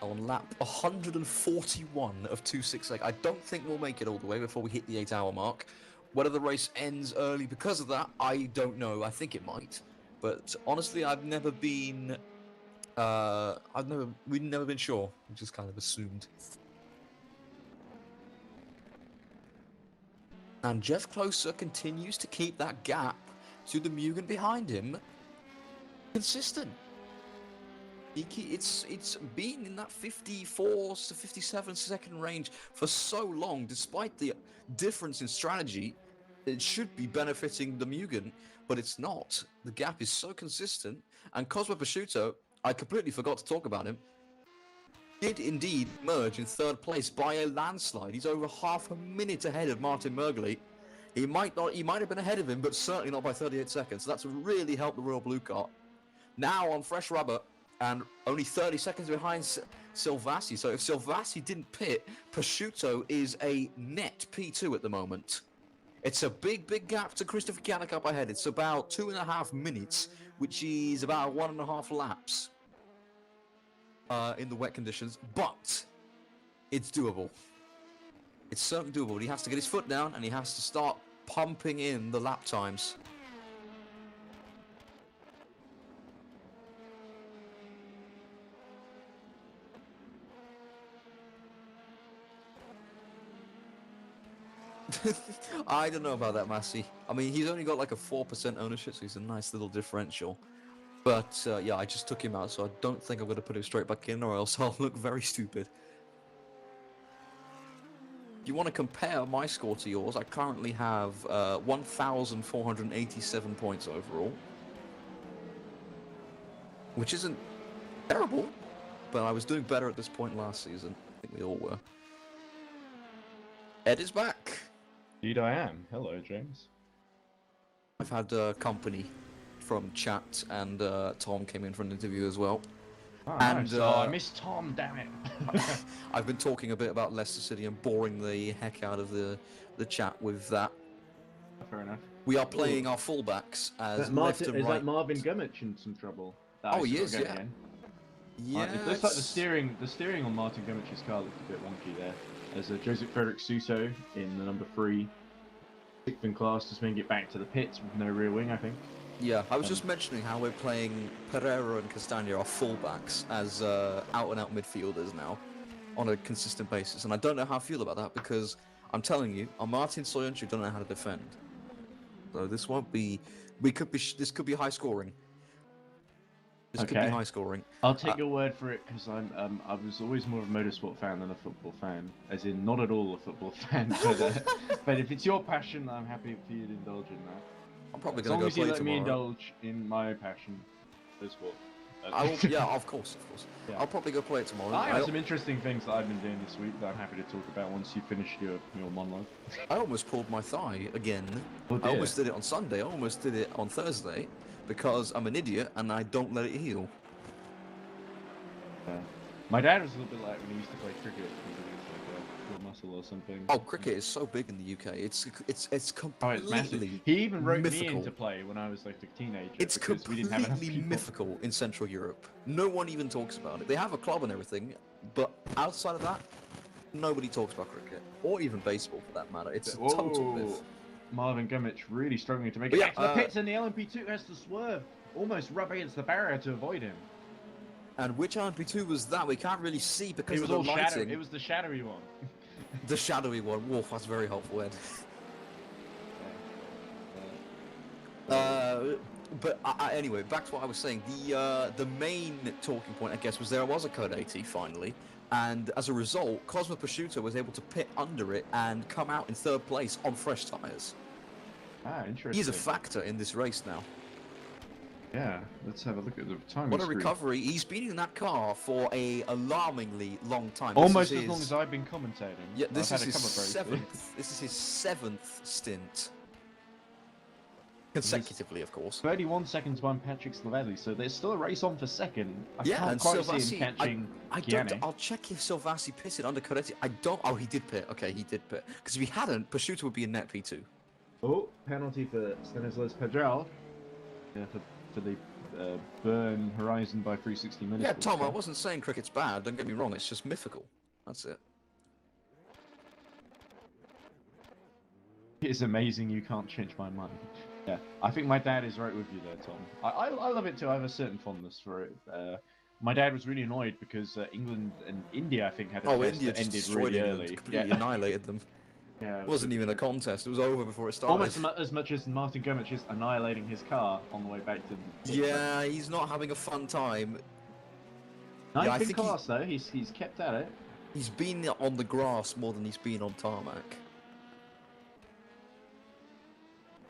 on lap 141 of 268. I don't think we'll make it all the way before we hit the 8-hour mark. Whether the race ends early because of that, I don't know. I think it might, but honestly, I've never been. We've never been sure. We just kind of assumed. And Jeff Closer continues to keep that gap to the Mugen behind him consistent. It's been in that 54 to 57 second range for so long, despite the difference in strategy. It should be benefiting the Mugen, but it's not. The gap is so consistent, and Cosmo Prosciutto, I completely forgot to talk about him, did indeed merge in 3rd place by a landslide. He's over half a minute ahead of Martin Mergley. He might have been ahead of him, but certainly not by 38 seconds. So that's really helped the Royal Blue car. Now on fresh rubber, and only 30 seconds behind Silvassi. So if Silvassi didn't pit, Prosciutto is a net P2 at the moment. It's a big gap to Christopher Kianek up ahead. It's about 2.5 minutes, which is about 1.5 laps in the wet conditions, but it's doable. It's certainly doable, but he has to get his foot down and he has to start pumping in the lap times. I don't know about that, Massey. I mean, he's only got like a 4% ownership, so he's a nice little differential. But yeah, I just took him out, so I don't think I'm going to put him straight back in, or else I'll look very stupid. If you want to compare my score to yours, I currently have 1,487 points overall. Which isn't terrible, but I was doing better at this point last season. I think we all were. Ed is back. Indeed I am. Hello, James. I've had company from chat, and Tom came in for an interview as well. Oh, and nice. I missed Tom, damn it. I've been talking a bit about Leicester City and boring the heck out of the chat with that. Fair enough. We are playing our fullbacks as left and is right. that Marvin Gummich in some trouble? Oh, he is, yeah. Yeah. It looks like the steering on Martin Gummich's car looked a bit wonky there. There's a Joseph Frederick Suso in the number 3. 6th in class, just making it back to the pits with no rear wing, I think. Yeah, I was just mentioning how we're playing Pereira and Castagna, our fullbacks, as out-and-out midfielders now, on a consistent basis. And I don't know how I feel about that, because I'm telling you, our Martin Soyuncu don't know how to defend. So this won't be... this could be high scoring. This could be high scoring. I'll take your word for it because I was always more of a motorsport fan than a football fan, as in not at all a football fan. But if it's your passion, I'm happy for you to indulge in that. I'm probably As going long to go as you play let me tomorrow. indulge in my passion, motorsport. Yeah, of course. Yeah. I'll probably go play it tomorrow. I have some interesting things that I've been doing this week that I'm happy to talk about once you finish your monologue. I almost pulled my thigh again. Oh, I dear. almost did it on Sunday. I almost did it on Thursday because I'm an idiot and I don't let it heal. My dad was a little bit like when he used to play cricket. He was like a pull muscle or something. Oh, cricket is so big in the UK. It's Oh, it's massive. completely. He even wrote me mythical. into play when I was like a teenager. It's because we didn't have enough completely people. mythical in Central Europe. No one even talks about it. They have a club and everything, but outside of that, nobody talks about cricket or even baseball for that matter. It's a total myth. Marvin Gummich really struggling to make But it yeah, back to the pits, and the LMP2 has to swerve, almost rub against the barrier to avoid him. And which LMP2 was that? We can't really see because It was of all the shadow. lighting. It was the shadowy one. The shadowy one. Wolf, that's very helpful, Ed. But anyway, back to what I was saying. The main talking point, I guess, was there was a Code 80 finally, and as a result, Cosmo Prosciutto was able to pit under it and come out in third place on fresh tyres. Ah, interesting. He's a factor in this race now. Yeah, let's have a look at the time. What a recovery! He's been in that car for a alarmingly long time. Almost as long as I've been commentating. Yeah, this I've is had a his couple of seventh. This is his seventh stint. Consecutively, of course. 31 seconds behind Patrick Slavelli, so there's still a race on for second. I Yeah, can't and quite see Silvassi, him catching I Gianni. don't. I'll check if Silvassi pitted under Codetti. I don't. Oh, he did pit. Okay, he did pit. Because if he hadn't, Prosciutto would be in net P2. Oh, penalty for Stanislas Pedral. Yeah, for the burn Horizon by 360 minutes. Yeah, Tom, I wasn't saying cricket's bad. Don't get me wrong. It's just mythical. That's it. It's amazing you can't change my mind. Yeah, I think my dad is right with you there, Tom. I love it too. I have a certain fondness for it. My dad was really annoyed because England and India, I think, had a test India that just ended destroyed really England, early. completely Yeah. annihilated them. Yeah, It wasn't even a contest. It was over before it started. almost as much as Martin Gummich is annihilating his car on the way back to. Yeah, he's not having a fun time. Nice Yeah, I big think class though. He's kept at it. He's been on the grass more than he's been on tarmac.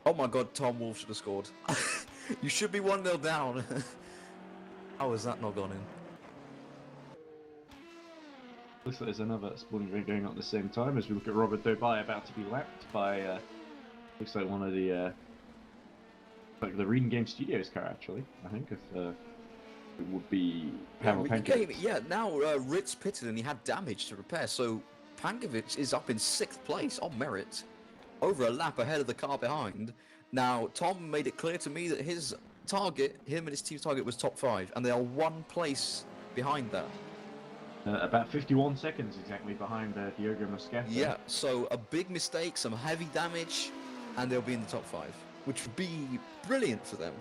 Oh my god, Tom Wolf should have scored. You should be 1-0 down. How has that not gone in? Looks like there's another sporting event going on at the same time as we look at Robert Dubai about to be lapped by, looks like one of the, like the Reading Game Studios car actually, I think, if it would be Pavel Pankovic. Yeah, now Ritz pitted and he had damage to repair, so Pankovic is up in 6th place on merit, over a lap ahead of the car behind. Now, Tom made it clear to me that his target, him and his team's target, was top 5, and they are 1 place behind that. About 51 seconds exactly behind Diogo Moscato. Yeah, so a big mistake, some heavy damage, and they'll be in the top 5, which would be brilliant for them.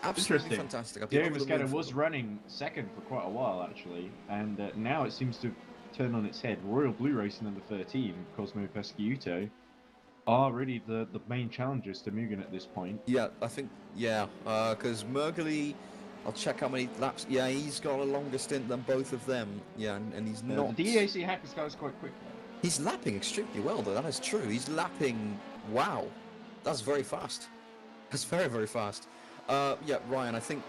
Absolutely Interesting. Fantastic. I'd be Diogo over the moon Moscato for was them. running second for quite a while actually, and now it seems to turn on its head. Royal Blue Racing number 13, Cosmo Pesciuto, are really the main challengers to Mugen at this point. Yeah, I think, yeah, because Mergely, I'll check how many laps. Yeah, he's got a longer stint than both of them. Yeah, and he's not. The DAC Hackers guy's quite quick though. He's lapping extremely well, though. That is true. He's lapping. Wow, that's very fast. That's very, very fast. Yeah, Ryan, I think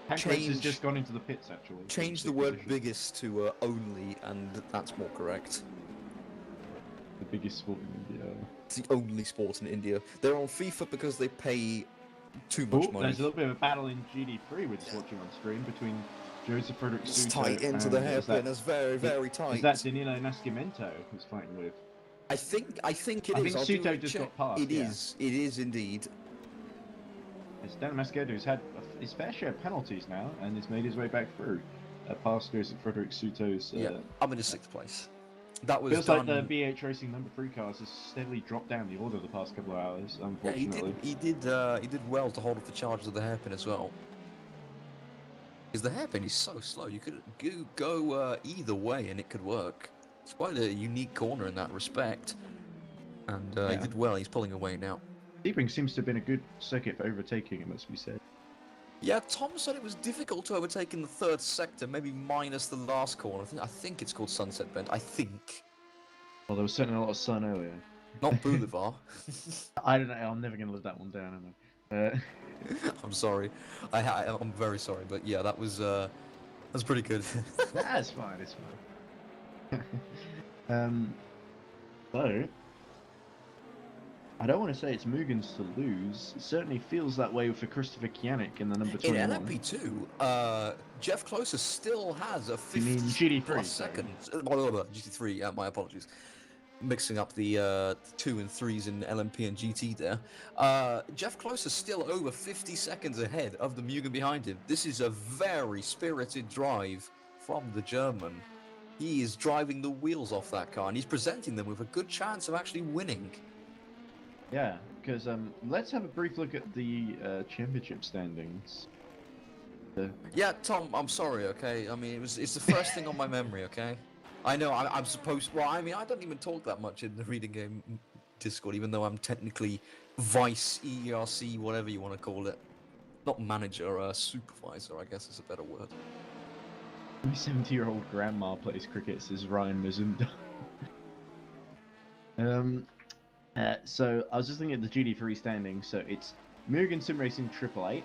Pancras has just gone into the pits actually. change the word biggest to only, and that's more correct. The biggest sport in India. It's the only sport in India. They're on FIFA because they pay too much money. There's a little bit of a battle in GD3 we're just watching on screen between Joseph Frederick It's Suto tight into the and hairpin. It's very, very tight. Is that Danilo Nascimento who's fighting with? I think it I is. think I'll do Suto a just check. got past, It yeah. is. It is indeed. It's Dan Mascado who's had his fair share of penalties now and has made his way back through. Past Joseph Frederick Suto's. Yeah, I'm in the 6th place. That was Feels done. like the BH Racing number 3 cars has steadily dropped down the order the past couple of hours, Yeah, unfortunately. he did well to hold off the charges of the hairpin as well. Because the hairpin is so slow, you could go either way and it could work. It's quite a unique corner in that respect. And he did well, he's pulling away now. Sebring seems to have been a good circuit for overtaking, it must be said. Yeah, Tom said it was difficult to overtake in the third sector, maybe minus the last corner. I think it's called Sunset Bend. I think. Well, there was certainly a lot of sun earlier. Not Boulevard. I don't know. I'm never gonna live that one down, am I? I'm sorry. I'm very sorry, but yeah, that's pretty good. That's fine. It's fine. So I don't want to say it's Mugen's to lose. It certainly feels that way for Christopher Kianik in the number 21. In LMP2, Jeff Closer still has a 50 mean GT3, plus sorry. seconds. GT3, my apologies. Mixing up the 2 and 3s in LMP and GT there. Jeff Closer still over 50 seconds ahead of the Mugen behind him. This is a very spirited drive from the German. He is driving the wheels off that car, and he's presenting them with a good chance of actually winning. Yeah, because let's have a brief look at the championship standings. Yeah, Tom, I'm sorry, okay? I mean, it's the first thing on my memory, okay? I know, I'm supposed... Well, I mean, I don't even talk that much in the reading game Discord, even though I'm technically vice, EERC, whatever you want to call it. Not manager, supervisor, I guess is a better word. My 70-year-old grandma plays cricket, says Ryan Mazumda. So I was just looking at the GT3 standings. So it's Mugen Sim Racing 888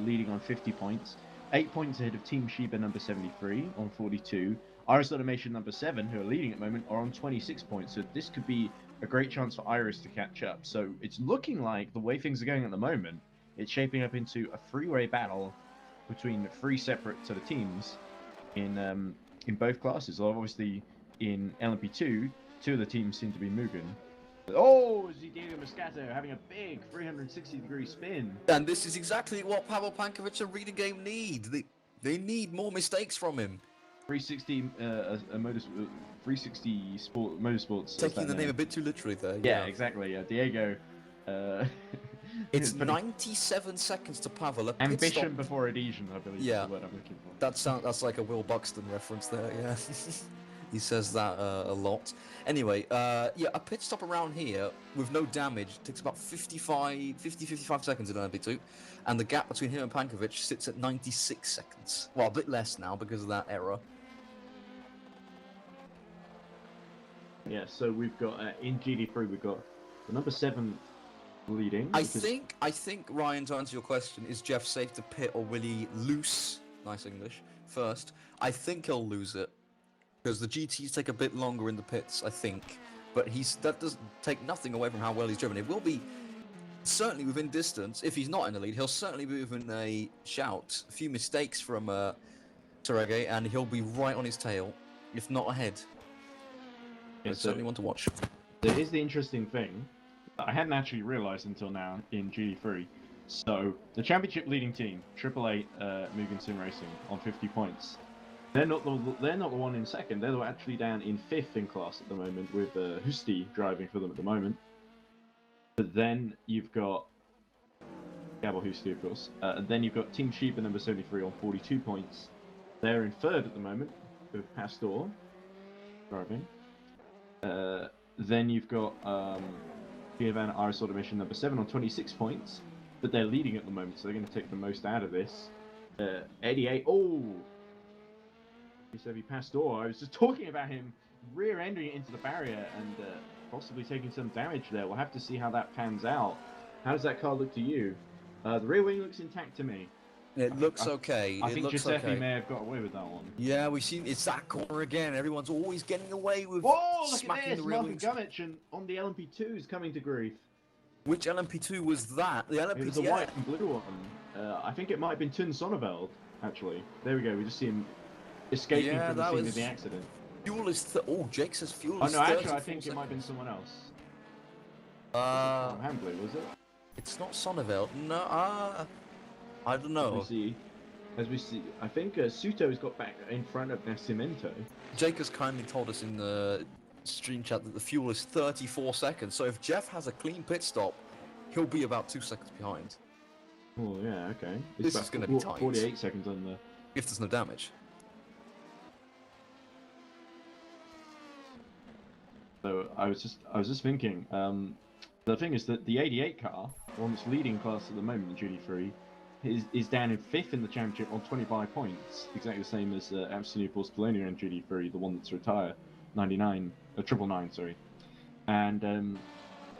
leading on 50 points, 8 points ahead of Team Sheba number 73 on 42. Iris Automation number 7, who are leading at the moment, are on 26 points. So this could be a great chance for Iris to catch up. So it's looking like the way things are going at the moment, it's shaping up into a three-way battle between three separate sort of teams in both classes. Although obviously in LMP2, two of the teams seem to be Mugen. Oh, Diego Moscato having a big 360-degree spin. And this is exactly what Pavel Pankovic and Reading Game need. They need more mistakes from him. 360 Motorsports. Taking the name a bit too literally there. Yeah, exactly. Diego. It's 97 seconds to Pavel. A pit Ambition stop. before adhesion, I believe. Yeah. Is the word I'm looking for. That's like a Will Buxton reference there. Yeah. He says that a lot. Anyway, yeah, a pit stop around here with no damage takes about 55 seconds in LMP2, and the gap between him and Pankovic sits at 96 seconds. Well, a bit less now because of that error. Yeah, so we've got in GD3 we've got the number 7 leading. I think Ryan, to answer your question, is Jeff safe to pit or will he loose? Nice English. First, I think he'll lose it. Because the GTs take a bit longer in the pits, I think. But that doesn't take nothing away from how well he's driven. It will be certainly within distance. If he's not in the lead, he'll certainly be within a shout. A few mistakes from Terege, and he'll be right on his tail, if not ahead. Yeah, I certainly want to watch. There is the interesting thing that I hadn't actually realised until now in GD3. So, the championship leading team, 888 Mugen Sim Racing, on 50 points. They're not the one in second. They're actually down in 5th in class at the moment, with Husti driving for them at the moment. But then you've got Gabor Husti, of course. And then you've got Team Sheba number 73 on 42 points. They're in 3rd at the moment with Pastor driving. Then you've got Giovanna Iris Automation number 7 on 26 points, but they're leading at the moment, so they're going to take the most out of this. 88. Oh. Giuseppe Pastor, I was just talking about him rear-ending it into the barrier and possibly taking some damage there. We'll have to see how that pans out. How does that car look to you? The rear wing looks intact to me. It looks okay. I think Giuseppe may have got away with that one. Yeah, we've seen it's that corner again. Everyone's always getting away with Look smacking at this! the rear Martin wings. Gummich and on the LMP2 is coming to grief. Which LMP2 was that? The LMP2. It was the white and blue one. I think it might have been Tun Sonneveld, actually. There we go. We just see him escaping from the scene of the accident. Fuel is oh, Jake says fuel Oh is no, actually, I 34 think it might have been someone else. seconds. Hambley, was it? It's not Sonneveld. No, I don't know. As we see, I think Suto's got back in front of Nascimento. Jake has kindly told us in the stream chat that the fuel is 34 seconds. So if Jeff has a clean pit stop, he'll be about 2 seconds behind. Oh yeah, okay. This is going to be tight. 48 seconds on the. If there's no damage. So I was just thinking. The thing is that the 88 car, the one that's leading class at the moment in GT3, is down in 5th in the championship on 25 points, exactly the same as Amsterdam Barcelona and GD3, the one that's retired, 999, sorry. And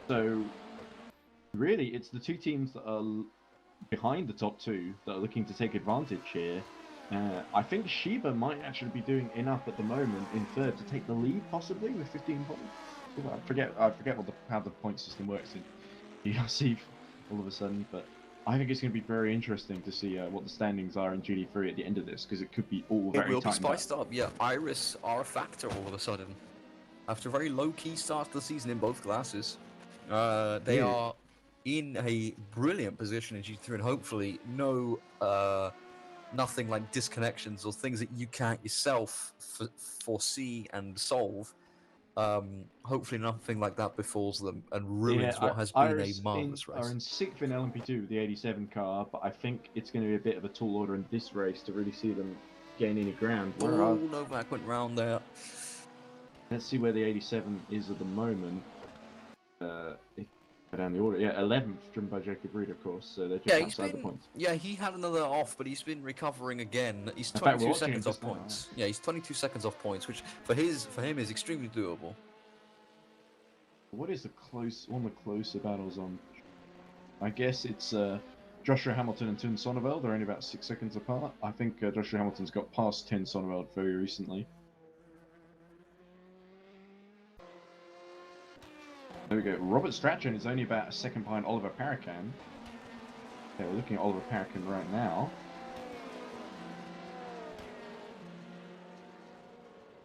so really, it's the two teams that are behind the top two that are looking to take advantage here. I think Shiba might actually be doing enough at the moment in 3rd to take the lead, possibly with 15 points. I forget how the point system works in EERC all of a sudden, but I think it's going to be very interesting to see what the standings are in GD3 at the end of this, because it could be all very tight. It will be spiced up. Yeah, Iris are a factor all of a sudden. After a very low-key start to the season in both classes, they are in a brilliant position in GT3, and hopefully nothing like disconnections or things that you can't yourself foresee and solve. Hopefully nothing like that befalls them and ruins what has been a marvelous race. Are in 6th in LMP2 with the 87 car, but I think it's going to be a bit of a tall order in this race to really see them gain any ground. Oh, Novak went round there. Let's see where the 87 is at the moment. Down the order, 11th, driven by Jacob Reed, of course. So they're just outside the points. Yeah, he had another off, but he's been recovering again. He's 22 seconds off points. Yeah, he's 22 seconds off points, which for him is extremely doable. What is one of the closer battles on? I guess it's Joshua Hamilton and Tim Sonneveld. They're only about 6 seconds apart. I think Joshua Hamilton's got past Tim Sonneveld very recently. There we go. Robert Strachan is only about a second behind Oliver Parakan. Okay, we're looking at Oliver Parakan right now.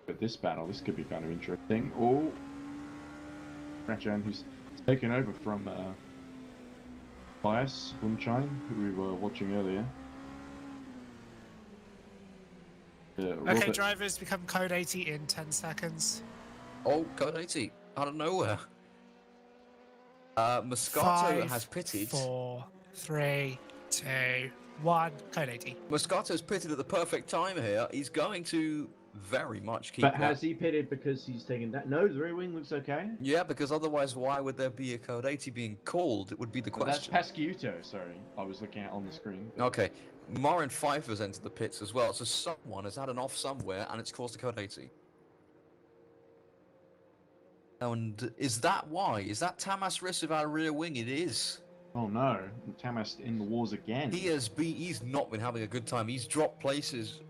But this battle, this could be kind of interesting. Oh, Strachan, who's taken over from Bias Bunchine, who we were watching earlier. Okay, drivers become code 80 in 10 seconds. Oh, code 80 out of nowhere. Moscato has pitted. 4, 3, 2, 1. Code 80. Moscato's pitted at the perfect time here. He's going to very much keep. But has he pitted because he's taken that? No, the rear wing looks okay. Yeah, because otherwise, why would there be a code 80 being called? It would be the question. That's Pasciuto, sorry. I was looking at on the screen. But... Okay. Marin Pfeiffer's entered the pits as well, so someone has had an off somewhere, and it's caused a code 80. And is that why? Is that Tamas Riss of our rear wing? It is. Oh no, Tamas in the wars again. He's not been having a good time. He's dropped places.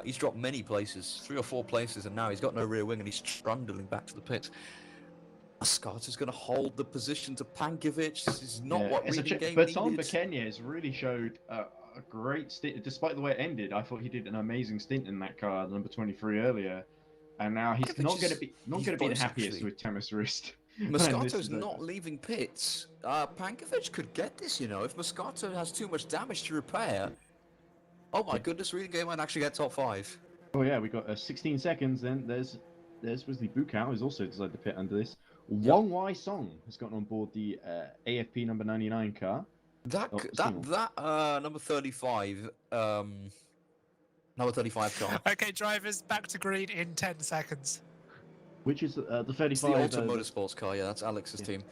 He's dropped many places, 3 or 4 places, and now he's got no rear wing and he's trundling back to the pits. Moscato's going to hold the position to Pankovic. This is not what reading game needed. Baton Bekenye has really showed a great stint. Despite the way it ended, I thought he did an amazing stint in that car, number 23 earlier. And now he's not going to be the happiest with Tamas Rist. Moscato's not leaving pits. Pankovic could get this, you know, if Moscato has too much damage to repair. Oh my goodness, reading game might actually get top 5. Oh yeah, we got 16 seconds. Then there's Wesley Bukau, who's also decided to pit under this. Wong Wai Song has gotten on board the AFP number 99 car. That number 35. Number 35 car. Okay, drivers, back to green in 10 seconds. Which is the 35? It's the Ultra Motorsports car, yeah, that's Alex's team.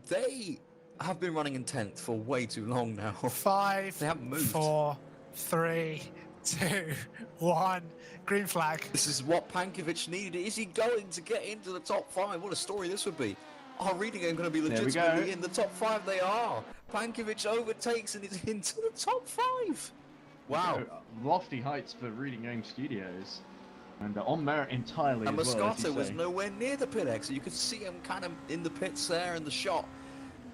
They have been running in 10th for way too long now. 5, they haven't moved. 4, 3, 2, 1. Green flag. This is what Pankovic needed. Is he going to get into the top 5? What a story this would be. Our reading game going to be legitimately in the top 5. They are. Pankovic overtakes and is into the top 5. Wow. Lofty heights for Reading Game Studios. And on merit entirely and as well, Moscato was nowhere near the pit exit. You could see him kind of in the pits there in the shot.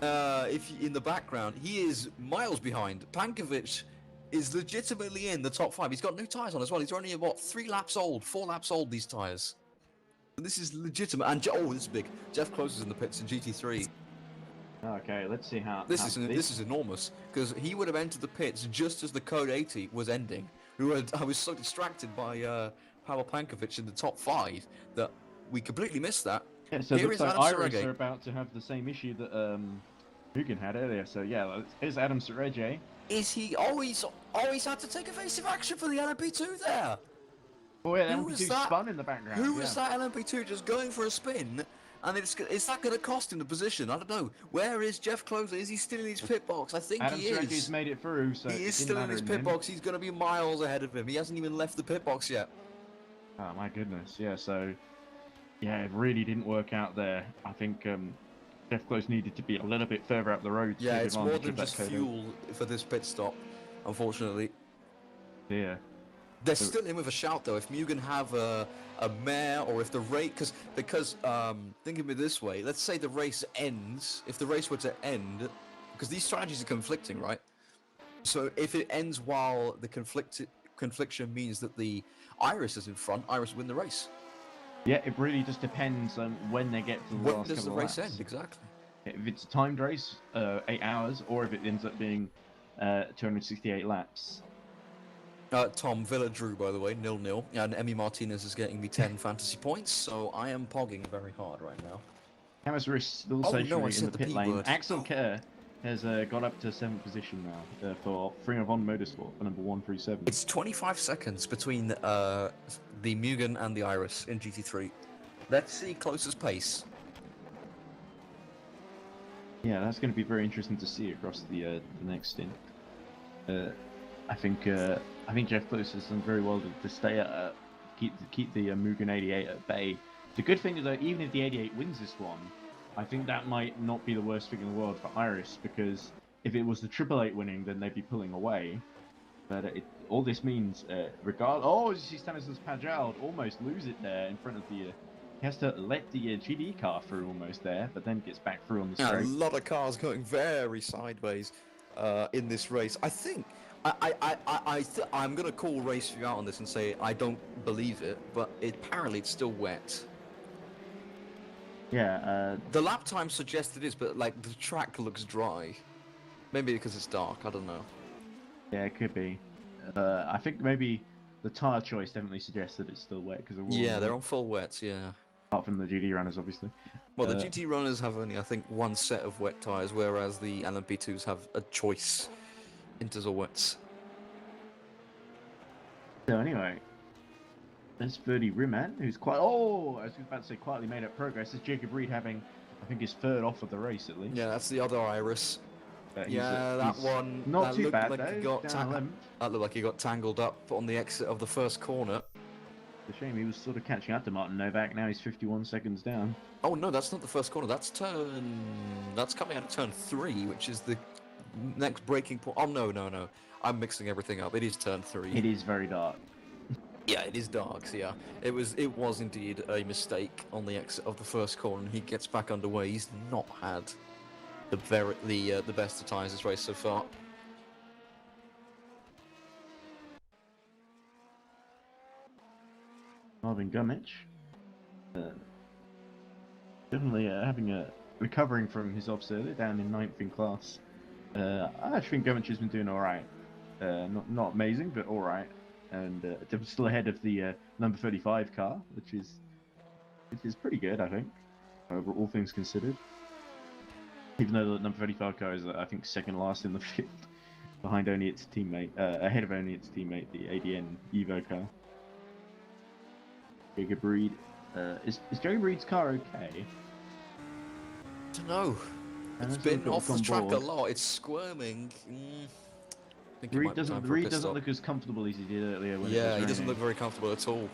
In the background, he is miles behind. Pankovic is legitimately in the top 5. He's got new tyres on as well. He's only about 4 laps old, these tyres. This is legitimate. And this is big. Jeff Close is in the pits in GT3. Okay, let's see how... This is enormous, because he would have entered the pits just as the code 80 was ending. I was so distracted by Pavel Pankovic in the top 5 that we completely missed that. Yeah, so it looks like Iris are about to have the same issue that Hugin had earlier. So yeah, here's Adam Serege. Is he always had to take evasive action for the LMP2 there? Oh yeah, LMP2 spun in the background. Who was that LMP2 just going for a spin? and is that going to cost him the position? I don't know. Where is Jeff Closer? Is he still in his pit box? I think Adam he Siraki's is. made it through, so He it is didn't still in matter his in the pit end. box. He's going to be miles ahead of him. He hasn't even left the pit box yet. Oh my goodness, yeah. So, yeah, it really didn't work out there. I think Jeff Close needed to be a little bit further up the road. To Yeah, take it's more advantage than of that just code. fuel for this pit stop, unfortunately. Yeah. They're still in with a shout though. If Mugen have a mare, or if the race, because think of it this way. Let's say the race ends. If the race were to end, because these strategies are conflicting, right? So if it ends while the confliction means that the Iris is in front, Iris win the race. Yeah, it really just depends on when they get to the When last does the couple of race laps. end? Exactly. If it's a timed race, 8 hours, or if it ends up being 268 laps. Tom Villa drew, by the way, 0-0, and Emmy Martinez is getting me 10 fantasy points, so I am pogging very hard right now. Camus is still Oh, stationary no, I in said the the pit P lane. word. Axel Kerr has got up to 7th position now for Ring of Honor Motorsport for number 137. It's 25 seconds between the Mugen and the Iris in GT3. Let's see closest pace. Yeah, that's going to be very interesting to see across the next stint. I think Jeff Close has done very well to stay at keep the Mugen 88 at bay. The good thing is that even if the 88 wins this one, I think that might not be the worst thing in the world for Iris, because if it was the 888 winning, then they'd be pulling away. But all this means, you see Stanislas Pajal almost lose it there in front of the. He has to let the GD car through almost there, but then gets back through on the straight. A lot of cars going very sideways in this race. I think I'm gonna call race view out on this and say I don't believe it, but apparently it's still wet. Yeah. The lap time suggests it is, but like the track looks dry. Maybe because it's dark. I don't know. Yeah, it could be. I think maybe the tyre choice definitely suggests that it's still wet because they're on full wets. Yeah. Apart from the GD runners, obviously. Well, the GT runners have only, I think, one set of wet tyres, whereas the LMP2s have a choice interval wets. So anyway, there's Ferdy Riman, who's I was about to say quietly made up progress. There's Jacob Reed having, I think, his third off of the race at least. Yeah, that's the other Iris. That one. Not too bad like though. That looked like he got tangled up on the exit of the first corner. It's a shame he was sort of catching up to Martin Novak. Now he's 51 seconds down. Oh no, that's not the first corner. That's coming out of turn 3, which is the next braking point. Oh no. I'm mixing everything up. It is turn 3. It is very dark. Yeah, it is dark. So yeah, it was indeed a mistake on the exit of the first corner, and he gets back underway. He's not had the best of tyres this race so far. Marvin Gummich, definitely recovering from his offs earlier, down in 9th in class. I actually think Gummich has been doing all right. Not amazing, but all right, and still ahead of the number 35 car, which is pretty good, I think, all things considered. Even though the number 35 car is, I think, second last in the field, behind only its teammate, ahead of only its teammate, the ADN Evo car. Jacob Reed. Is Jacob Reed's car okay? I don't know. It's been off the track a lot. It's squirming. Reed doesn't look as comfortable as he did earlier. When he doesn't look very comfortable at all.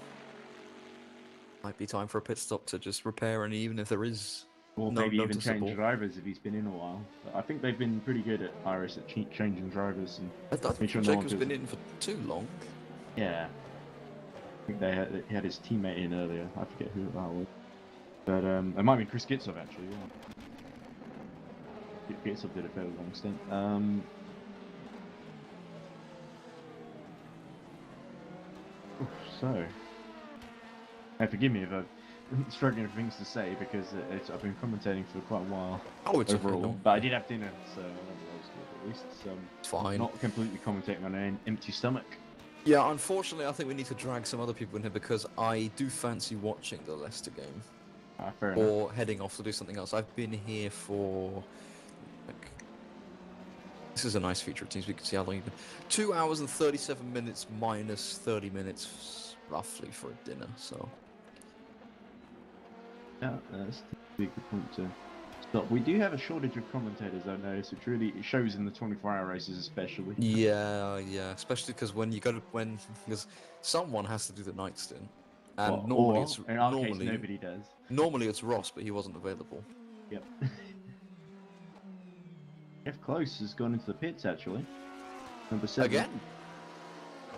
Might be time for a pit stop to just repair, and even if there is, or maybe even change drivers if he's been in a while. But I think they've been pretty good at Iris at changing drivers. And I think Jacob's been in for too long. Yeah. I think he had his teammate in earlier. I forget who that was. But it might be Chris Gitsov actually. Yeah. Gitsov did a fairly long stint. So, forgive me if I'm struggling with things to say because I've been commentating for quite a while. Oh, it's overall, okay, but I did have dinner, so that was good at least. So it's fine. Not completely commentating on an empty stomach. Yeah, unfortunately, I think we need to drag some other people in here because I do fancy watching the Leicester game. Fair or enough. Heading off to do something else. I've been here for... This is a nice feature of Teams. We can see how long you've been. 2 hours and 37 minutes minus 30 minutes, roughly, for a dinner, so... Yeah, be a good point to stop. We do have a shortage of commentators, I know, so it shows in the 24-hour races especially. Yeah, especially because because someone has to do the night stint, and normally it's in our case, nobody does. Normally it's Ross, but he wasn't available. Yep. Jeff Close has gone into the pits actually. Number 7. Again?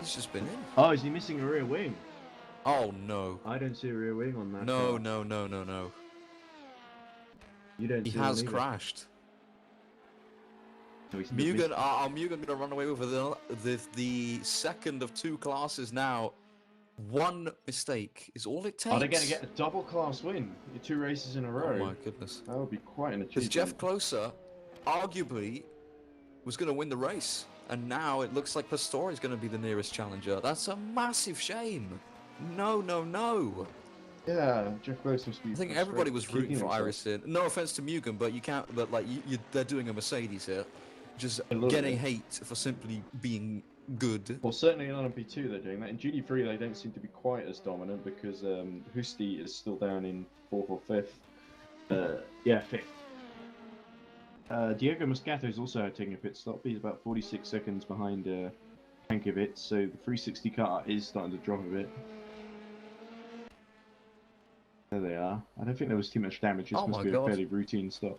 He's just been in. Oh, is he missing a rear wing? Oh no. I don't see a rear wing on that. No. You don't. He see has one either. crashed. So he's Mugen, are Mugen going to run away with the second of 2 classes now? One mistake is all it takes. Are they going to get a double class win? 2 races in a row. Oh my goodness. That would be quite an Because achievement. Jeff Closer, arguably, was going to win the race, and now it looks like Pastori's going to be the nearest challenger. That's a massive shame. No. Yeah, Jeff Close must be. I think everybody was rooting for himself. Iris in. No offense to Mugen, but you can't. But like, they're doing a Mercedes here, just A little getting bit. hate for simply being good. Well, certainly in LMP2 they're doing that. In GD3 they don't seem to be quite as dominant because Husti is still down in 4th or 5th. 5th. Diego Moscato is also taking a pit stop. He's about 46 seconds behind Pankovic, so the 360 car is starting to drop a bit. There they are. I don't think there was too much damage. This Oh must my be God. a fairly routine stop.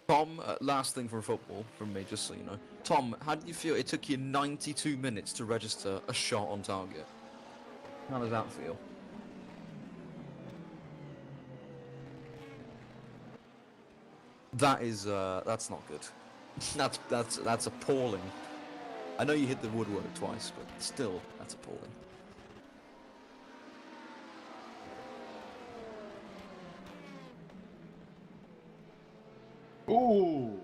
Tom, last thing from football from me, just so you know. Tom, how did you feel? It took you 92 minutes to register a shot on target. How does that feel? That is, that's not good. That's appalling. I know you hit the woodwork twice, but still, that's appalling. Ooh!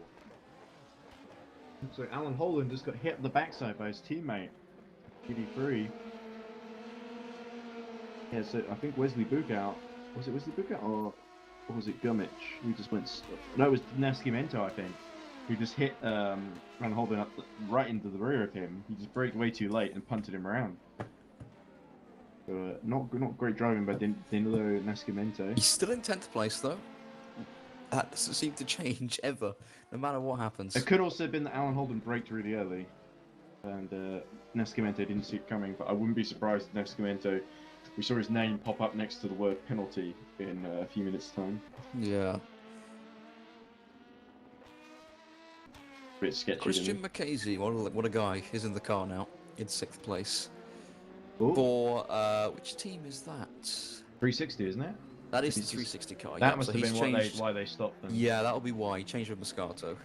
So Alan Holland just got hit on the backside by his teammate. GD3. Yeah, so I think Wesley Bugout. Was it Wesley Bugout or was it Gummich? Who just went. No, it was Nascimento, I think. Who just hit Alan Holden up right into the rear of him. He just braked way too late and punted him around. So, not great driving by Danilo Nascimento. He's still in 10th place, though. That doesn't seem to change ever, no matter what happens. It could also have been that Alan Holden braked really early, and Nascimento didn't see it coming. But I wouldn't be surprised if Nascimento, we saw his name pop up next to the word penalty in a few minutes' time. Yeah. A bit sketchy. Christian McCasey, what a guy. He's in the car now, in 6th place. Ooh. For, which team is that? 360, isn't it? That is the He's 360 car. That yeah, must so have he's been changed. why they stopped them. Yeah, that'll be why. He changed with Moscato.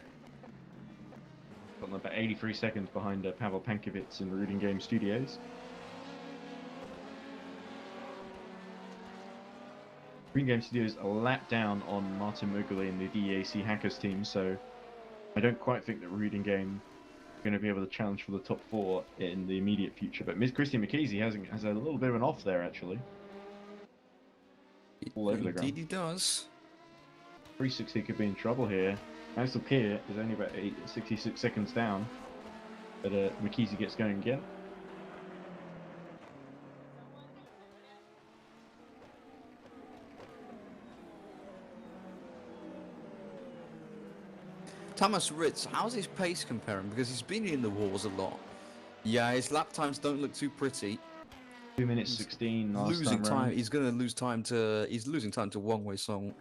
Got them about 83 seconds behind Pavel Pankovic in the Rooting Game Studios. Rooting Game Studios a lap down on Martin Mugler in the DEAC Hackers team, so I don't quite think that Rooting Game are going to be able to challenge for the top 4 in the immediate future. But Christian McKeesey has a little bit of an off there, actually. All over the ground. Indeed he does. 360 could be in trouble here. Axel Kier is only about 66 seconds down, but McKeesey gets going again. Thomas Ritz, how's his pace comparing? Because he's been in the wars a lot. Yeah, his lap times don't look too pretty. 2 minutes 16 last Losing time time. round. He's going to lose time to. He's losing time to Wong Wei Song.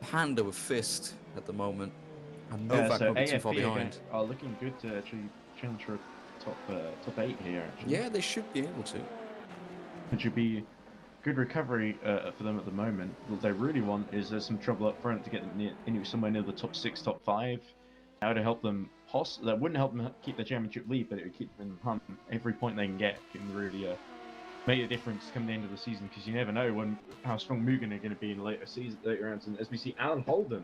Hand over fist at the moment. And Novak so won't be too far AFP behind. are looking good to actually challenge for a top 8 here. Actually. Yeah, they should be able to. It should be good recovery for them at the moment. What they really want is some trouble up front to get them somewhere near the top 6, top 5. That would help them. That wouldn't help them keep the championship lead, but it would keep them in the hunt. Every point they can get can really make a difference come the end of the season, because you never know how strong Mugen are going to be in later rounds. And as we see, Alan Holden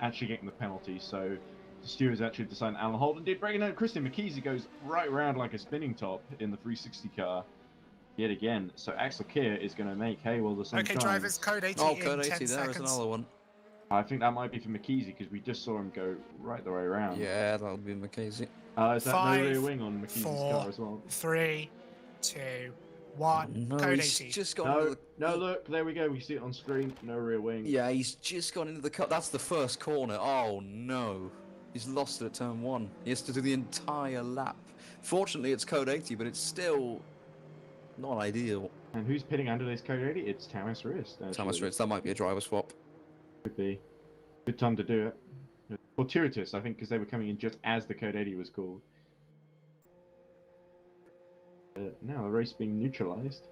actually getting the penalty, so the stewards actually decided Alan Holden did break it out. Christian McKeesey goes right around like a spinning top in the 360 car yet again. So Axel Kier is going to make hay while the sun Okay, shines. drivers, code 80 Oh, in code 10 80, there's seconds. another one. I think that might be for McKeesey, because we just saw him go right the way around. Yeah, that'll be McCasey. Is that no 5, rear wing on McKeesey's 4, car as well? 3, 2, 1. No, Code he's 80. just gone No, into the... no, look, there we go. We see it on screen. No rear wing. Yeah, he's just gone into the cut. That's the first corner. Oh, no. He's lost it at turn 1. He has to do the entire lap. Fortunately, it's code 80, but it's still not ideal. And who's pitting under this code 80? It's Thomas Rist. Thomas Ritz, that might be a driver swap. Could be. Good time to do it. Fortuitous, I think, because they were coming in just as the code 80 was called. Now the race being neutralized.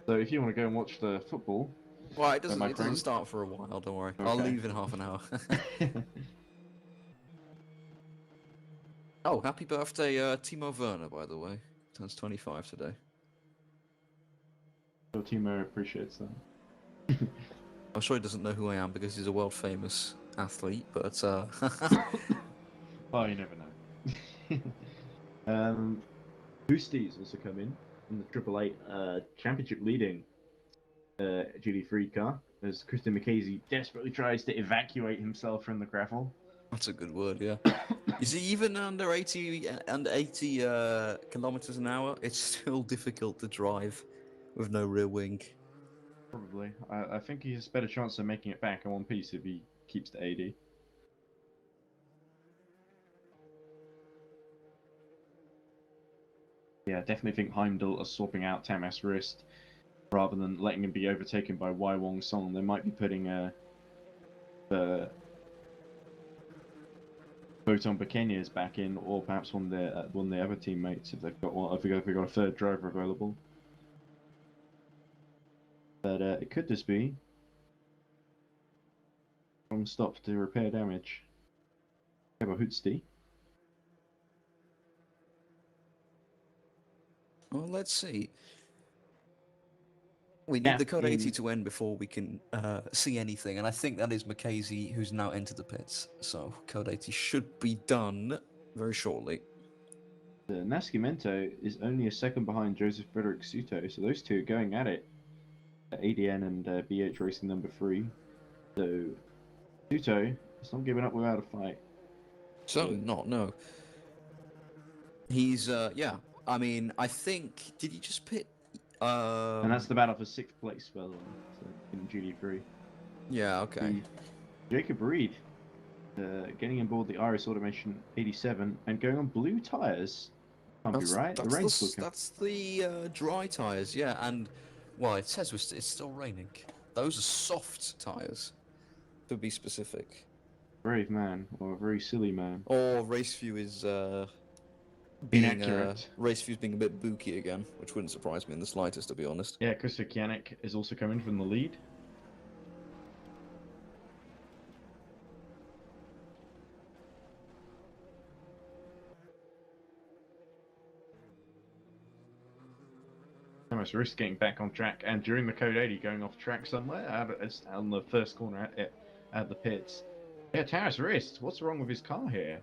So if you want to go and watch the football... Well, it doesn't friend. start for a while, don't worry. Okay. I'll leave in half an hour. Oh, happy birthday, Timo Werner, by the way. Turns 25 today. Your Timo appreciates that. I'm sure he doesn't know who I am because he's a world-famous athlete, but... Oh, you never know. Boosties also come in the Triple Eight championship leading GT3 car as Christian McCasey desperately tries to evacuate himself from the gravel. That's a good word, yeah. Is he even under 80 kilometers an hour? It's still difficult to drive with no rear wing. Probably. I think he has a better chance of making it back in one piece if he keeps to 80. Yeah, definitely think Heimdall are swapping out Tamas Rist rather than letting him be overtaken by Wai Wong Song. They might be putting the Boton Bacanias back in, or perhaps one of their other teammates if they've got one. If they've got a third driver available. But it could just be from stop to repair damage. Have a Hootsti. Well, let's see. We need the code 80 to end before we can see anything, and I think that is McCasey who's now entered the pits. So code 80 should be done very shortly. The Nascimento is only a second behind Joseph Frederick Suto, so those two are going at it. ADN and BH Racing number 3. So Suto is not giving up without a fight. Certainly not, no. He's, yeah. I mean, I think... Did he just pit? And that's the battle for 6th place, by the way, so in GT3. Yeah, okay. Jacob Reed getting on board the Iris Automation 87 and going on blue tyres. Can't be right. The rain's still coming. That's the dry tyres, yeah. And, well, it says it's still raining. Those are soft tyres, to be specific. Brave man, or a very silly man. Or Raceview is... inaccurate. Raceview's being a bit booky again, which wouldn't surprise me in the slightest, to be honest. Yeah, Chris Kianek is also coming from the lead. Thomas Risk getting back on track, and during the code 80 going off track somewhere out on the first corner at the pits. Yeah, Thomas Risk, what's wrong with his car here?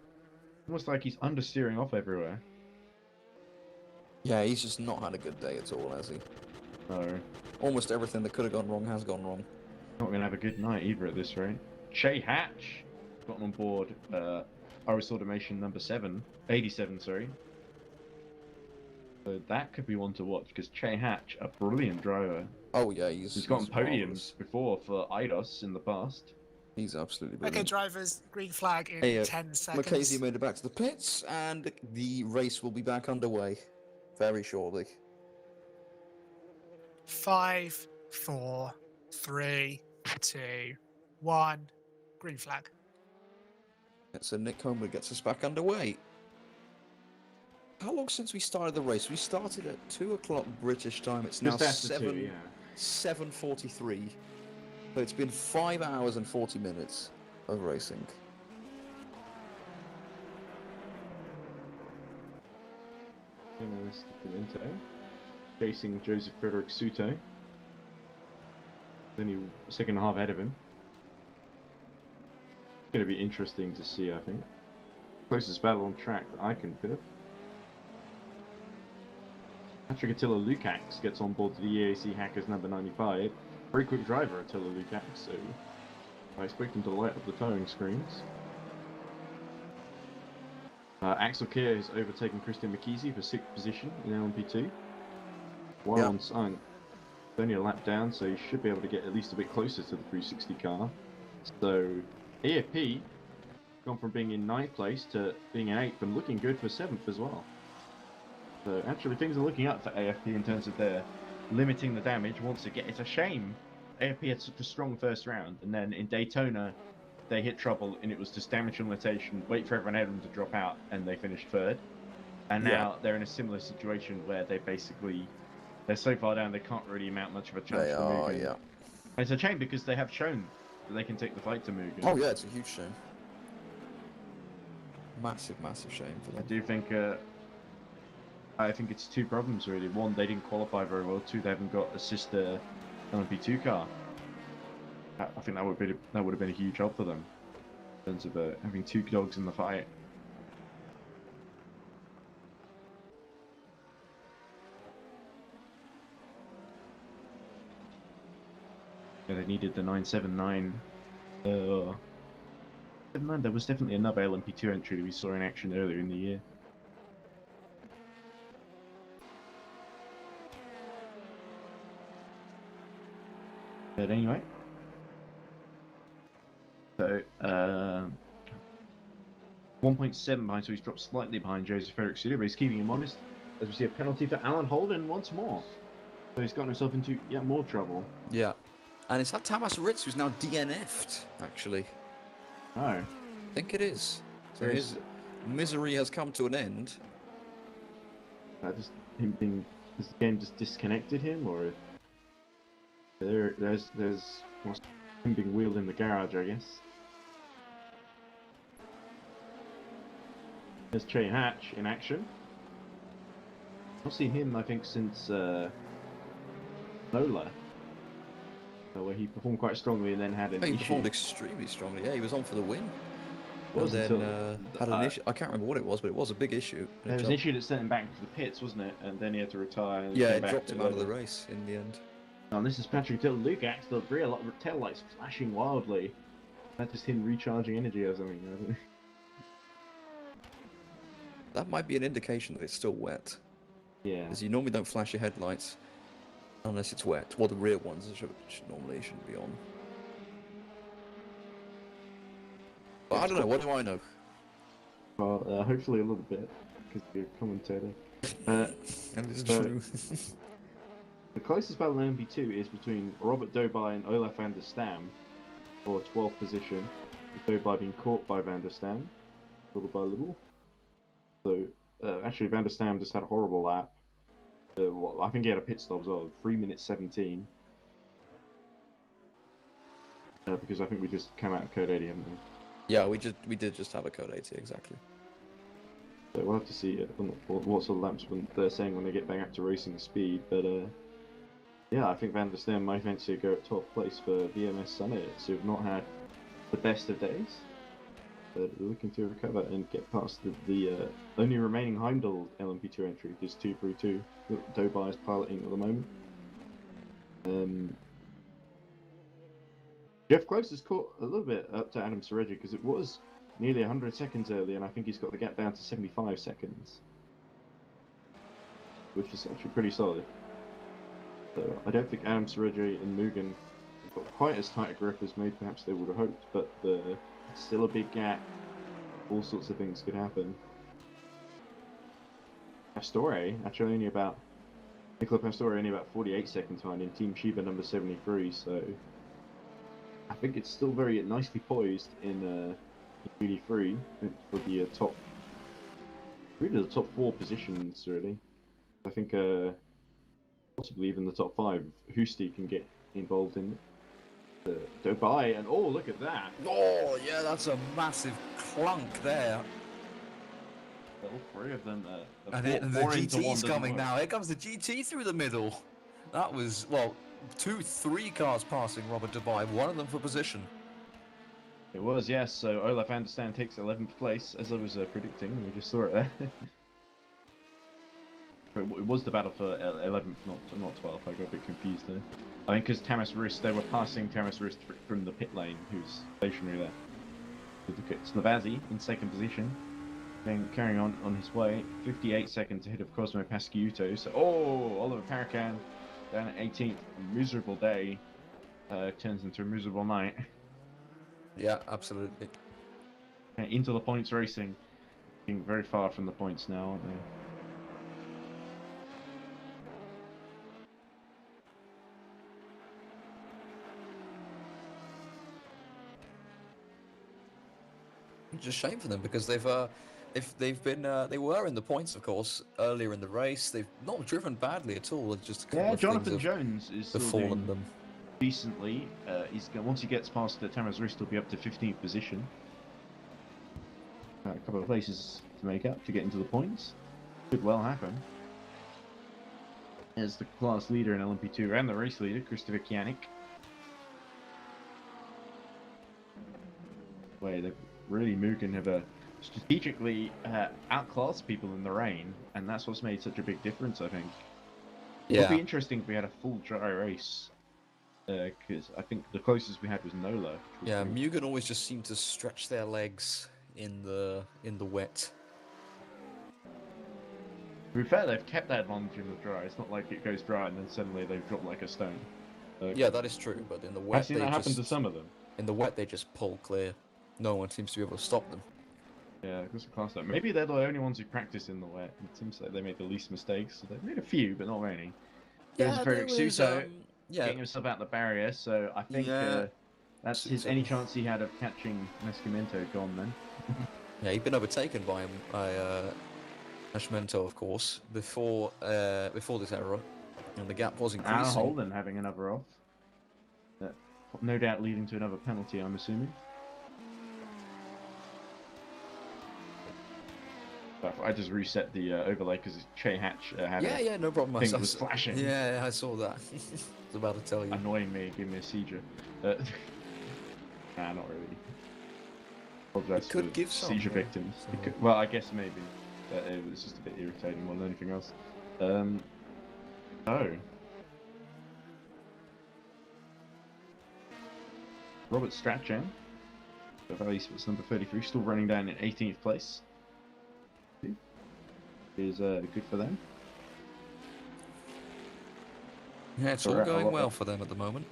Almost like he's understeering off everywhere. Yeah, he's just not had a good day at all, has he? No. Almost everything that could have gone wrong has gone wrong. Not going to have a good night either at this rate. Che Hatch gotten on board Iris Automation number 87, sorry. So that could be one to watch, because Che Hatch, a brilliant driver. Oh yeah, he's gotten podiums marvelous. before for IDOS in the past. He's absolutely brilliant. Okay, drivers, green flag in 10 seconds. Mackenzie made it back to the pits, and the race will be back underway very shortly. 5, 4, 3, 2, 1. Green flag. So Nick Homer gets us back underway. How long since we started the race? We started at 2 o'clock British time. It's now Just after 2, yeah. 7:43. So it's been 5 hours and 40 minutes of racing. Chasing Joseph Frederick Suto. Only a second and a half ahead of him. It's going to be interesting to see, I think. Closest battle on track that I can put. Patrick Attila Lukacs gets on board to the EAC Hackers number 95. Very quick driver, Attila Lukacs, so I expect him to light up the towing screens. Axel Kier has overtaken Christian McKeesey for 6th position in LMP2. well on sunk. Only a lap down, so he should be able to get at least a bit closer to the 360 car. So AFP gone from being in 9th place to being in 8th and looking good for 7th as well. So actually things are looking up for AFP in terms of their limiting the damage once again. It's a shame AFP had such a strong first round, and then in Daytona they hit trouble and it was just damage and limitation, wait for everyone ahead of them to drop out, and they finished 3rd. And now they're in a similar situation where they're so far down they can't really mount much of a challenge to Mugen. Yeah. It's a shame because they have shown that they can take the fight to Mugen. Oh yeah, it's a huge shame. Massive shame for them. I do think I think it's two problems really. One, they didn't qualify very well. Two, they haven't got a sister LMP2 car. I think that would have been a huge help for them in terms of having two dogs in the fight. Yeah, they needed the 979. 79, there was definitely another LMP2 entry that we saw in action earlier in the year. But anyway, so 1.7 behind, so he's dropped slightly behind Joseph Eric Studio, but he's keeping him honest as we see a penalty for Alan Holden once more. So he's gotten himself into yet more trouble. Yeah, and it's that Tamas Ritz who's now DNF'd, actually. Oh. I think it is. So his misery has come to an end. Has the game just disconnected him, or there's him being wheeled in the garage, I guess. There's Trey Hatch in action. I've seen him, I think, since Lola, where he performed quite strongly and then had an issue. He performed extremely strongly. Yeah, he was on for the win. And then had an issue. I can't remember what it was, but it was a big issue. There was an issue that sent him back to the pits, wasn't it? And then he had to retire. And yeah, it dropped him out of the race in the end. And this is Patrick Till. Lukacs, the rear tail lights flashing wildly. That's just him recharging energy or something. I don't know. That might be an indication that it's still wet. Yeah. Because you normally don't flash your headlights unless it's wet. Well, the rear ones normally shouldn't be on. But I don't know. What do I know? Well, hopefully a little bit, because you're a commentator. And it's true. The closest battle in MP2 is between Robert Dobai and Olaf van der Stam, for 12th position, with Dobai being caught by van der Stam, little by little. So, actually van der Stam just had a horrible lap. I think he had a pit stop as well, 3 minutes 17. Because I think we just came out of Code 80, haven't we? Yeah, we did just have a Code 80, exactly. So we'll have to see what sort of laps they're saying when they get back up to racing speed, but yeah, I think Van der Stem might fancy a go at 12th place for VMS Summits, who have not had the best of days. But they're looking to recover and get past the only remaining Heimdall LMP2 entry, which is 2-2, that Dobai is piloting at the moment. Jeff Close has caught a little bit up to Adam Sereggi because it was nearly 100 seconds early, and I think he's got the gap down to 75 seconds, which is actually pretty solid. So I don't think Adam Sereggi and Mugen have got quite as tight a grip as maybe perhaps they would have hoped, but it's still a big gap. All sorts of things could happen. Pastore, actually Nicola Pastore only about 48 seconds behind in Team Shiba number 73, so I think it's still very nicely poised in Unity 3 for the top 4 positions, really. I think possibly even the top 5. Husti can get involved in Dubai, and oh, look at that! Oh, yeah, that's a massive clunk there. All 3 of them And the GT's coming now. Here comes the GT through the middle. That was, well, 2-3 cars passing Robert Dubai, one of them for position. It was, yes. So Olaf van der Stam takes 11th place, as I was predicting. We just saw it there. It was the battle for 11th, not 12th. I got a bit confused there. I think because Tamas Rist, they were passing Tamas Rist from the pit lane, who's stationary there. Look at Slavazzi in 2nd position. Then carrying on his way, 58 seconds ahead of Cosmo Pasciuto. So, Oliver Paracan down at 18th. Miserable day turns into a miserable night. Yeah, absolutely. Into the points racing. Being very far from the points now, aren't they? It's a shame for them because they were in the points, of course, earlier in the race. They've not driven badly at all. It's just a couple of Jonathan things Jones is have still fallen doing them. decently. Once he gets past the Tamas Wrist, he'll be up to 15th position. A couple of places to make up to get into the points. Could well happen. As the class leader in LMP2 and the race leader, Christopher Kianik. Where they really Mugen have strategically outclassed people in the rain, and that's what's made such a big difference, I think. It would be interesting if we had a full dry race, because I think the closest we had was Nola. Yeah, Mugen always just seemed to stretch their legs in the wet. To be fair, they've kept that advantage in the dry. It's not like it goes dry and then suddenly they've dropped like a stone. Yeah, that is true, but in the wet, I've seen that happen to some of them. In the wet, they just pull clear. No one seems to be able to stop them. Yeah, because of class that. Maybe they're the only ones who practice in the wet. It seems like they made the least mistakes. So they've made a few, but not many. There's Frederick Suso getting himself out the barrier, so I think that's his any chance he had of catching Nascimento gone then. Yeah, he'd been overtaken by Nascimento, of course, before this error, and the gap was increasing. Al Holden having another off. No doubt leading to another penalty, I'm assuming. I just reset the overlay because Che Hatch had no problem. Thing was flashing. Yeah, I saw that. I was about to tell you. Annoying me, give me a seizure. Nah, not really. Apologize it could for give some seizure victims. So. Well, I guess maybe. It was just a bit irritating more than anything else. Robert Strachan, Valleysports number 33, still running down in 18th place. Is good for them. Yeah, it's all going well for them at the moment.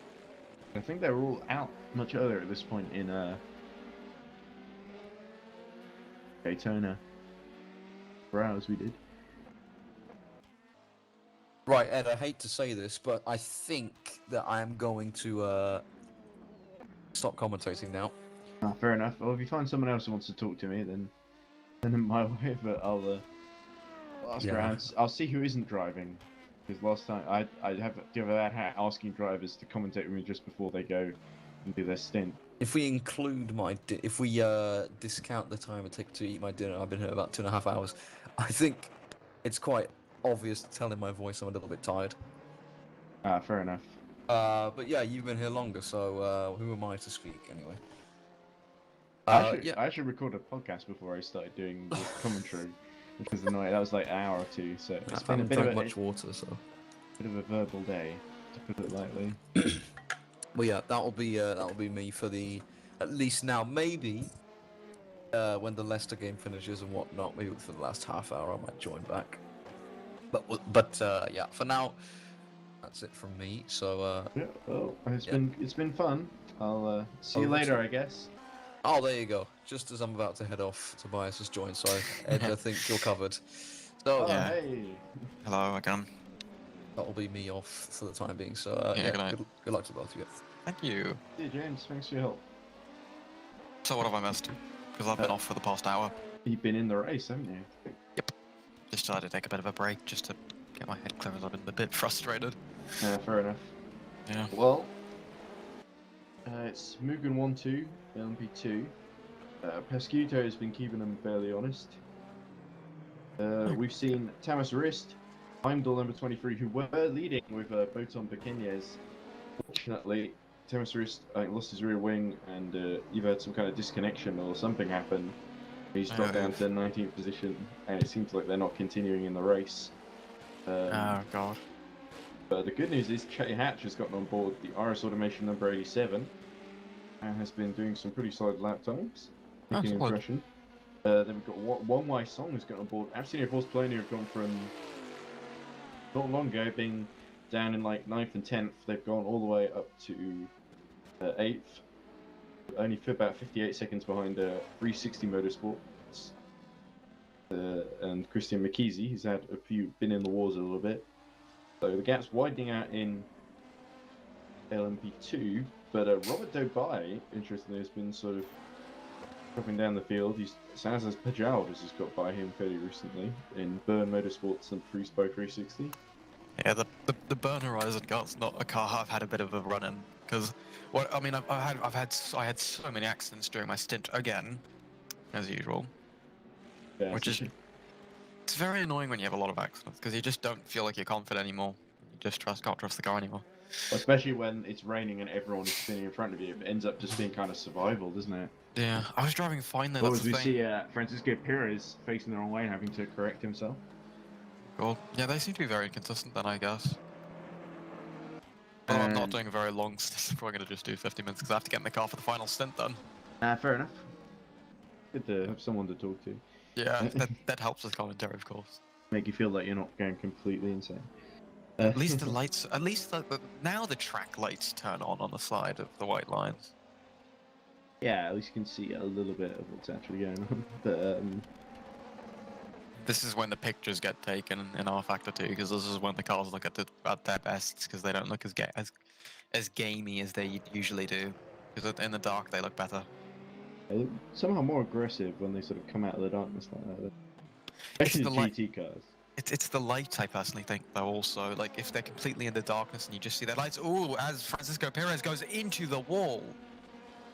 I think they were all out much earlier at this point in Daytona. 4 hours we did. Right, Ed, I hate to say this, but I think that I am going to stop commentating now. Fair enough. Well, if you find someone else who wants to talk to me, then send them my way, but I'll ask around. I'll see who isn't driving. Because last time I have a bad hat asking drivers to commentate with me just before they go and do their stint. If we include if we discount the time it takes to eat my dinner, I've been here about 2.5 hours. I think it's quite obvious to tell in my voice I'm a little bit tired. Fair enough. But yeah, you've been here longer, so who am I to speak anyway? I actually recorded a podcast before I started doing the commentary. Because that was like an hour or two, so it's been a bit of much water, so bit of a verbal day, to put it lightly. Well, yeah, that'll be me for at least now. Maybe when the Leicester game finishes and whatnot, maybe for the last half hour, I might join back. But yeah, for now, that's it from me. So yeah, well, it's been fun. I'll see you later, I guess. Oh, there you go. Just as I'm about to head off, Tobias has joined, so Ed, I think you're covered. So, hey. Hello again. That'll be me off for the time being, so good luck to both of you. Thank you. Hey, James, thanks for your help. So what have I missed? Because I've been off for the past hour. You've been in the race, haven't you? Yep. Just decided to take a bit of a break just to get my head clear as I've been a bit frustrated. Yeah, fair enough. Yeah. Well, it's Mugen 1-2, LMP2. Pasquito has been keeping them fairly honest. We've seen Tamas Rist, Heimdall number 23, who were leading with Boton Pequeñez. Fortunately, Tamas Rist lost his rear wing and either had some kind of disconnection or something happened. He's dropped down to 19th position, and it seems like they're not continuing in the race. Oh god. But the good news is Che Hatch has gotten on board the RS Automation number 87 and has been doing some pretty solid lap times. Making an impression. Then we've got One Way Song has got on board. Absolutely, Force Polonia have gone from not long ago being down in like 9th and 10th. They've gone all the way up to 8th, only for about 58 seconds behind 360 Motorsports. And Christian McKeesey, he's had been in the wars a little bit. So the gap's widening out in LMP2, but Robert Dobai, interestingly, has been sort of dropping down the field. Sazas Pajal has just got by him fairly recently in Burn Motorsports and Spy 360. Yeah, the Burn Horizon car's not a car I've had a bit of a run in, because I mean I had so many accidents during my stint again, as usual. Yeah, Which is it's very annoying when you have a lot of accidents because you just don't feel like you're confident anymore. You just can't trust the car anymore. especially when it's raining and everyone is spinning in front of you. It ends up just being kind of survival, doesn't it? Yeah, I was driving fine though. Well, That's as the we thing. see Francisco Perez facing the wrong way and having to correct himself. Cool. Yeah, they seem to be very inconsistent then, I guess. But I'm not doing a very long stint. I'm probably going to just do 50 minutes because I have to get in the car for the final stint then. Fair enough. Good to have someone to talk to. Yeah, that helps with commentary, of course. Make you feel like you're not going completely insane. At least the lights, now the track lights turn on the side of the white lines. Yeah, at least you can see a little bit of what's actually going on. But This is when the pictures get taken in R-Factor 2, because this is when the cars look at their best, because they don't look as gamey as they usually do. Because in the dark they look better. they look somehow more aggressive when they sort of come out of the darkness like that. Especially the GT cars. It's the light, I personally think, though, also. Like, if they're completely in the darkness and you just see their lights... Ooh, as Francisco Perez goes into the wall.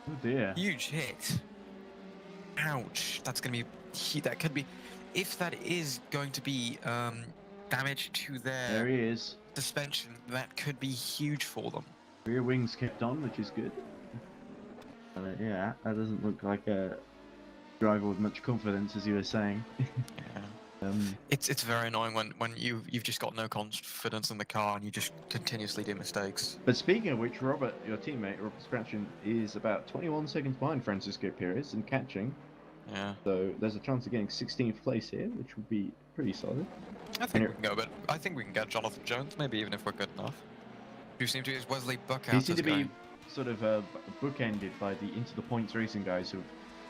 Oh dear. Huge hit. Ouch. That could be... If that is going to be damage to There he is. suspension, that could be huge for them. Rear wings kept on, which is good. Yeah, that doesn't look like a driver with much confidence, as you were saying. Yeah. It's very annoying when you've just got no confidence in the car and you just continuously do mistakes. But speaking of which, Robert, your teammate, Robert Scratchin, is about 21 seconds behind Francisco Perez in catching. Yeah. So there's a chance of getting 16th place here, which would be pretty solid. I think we can go, but I think we can get Jonathan Jones, maybe even if we're good enough. Who seem to be Wesley Buckhouse. He seemed to be sort of bookended by the Into the Points racing guys who've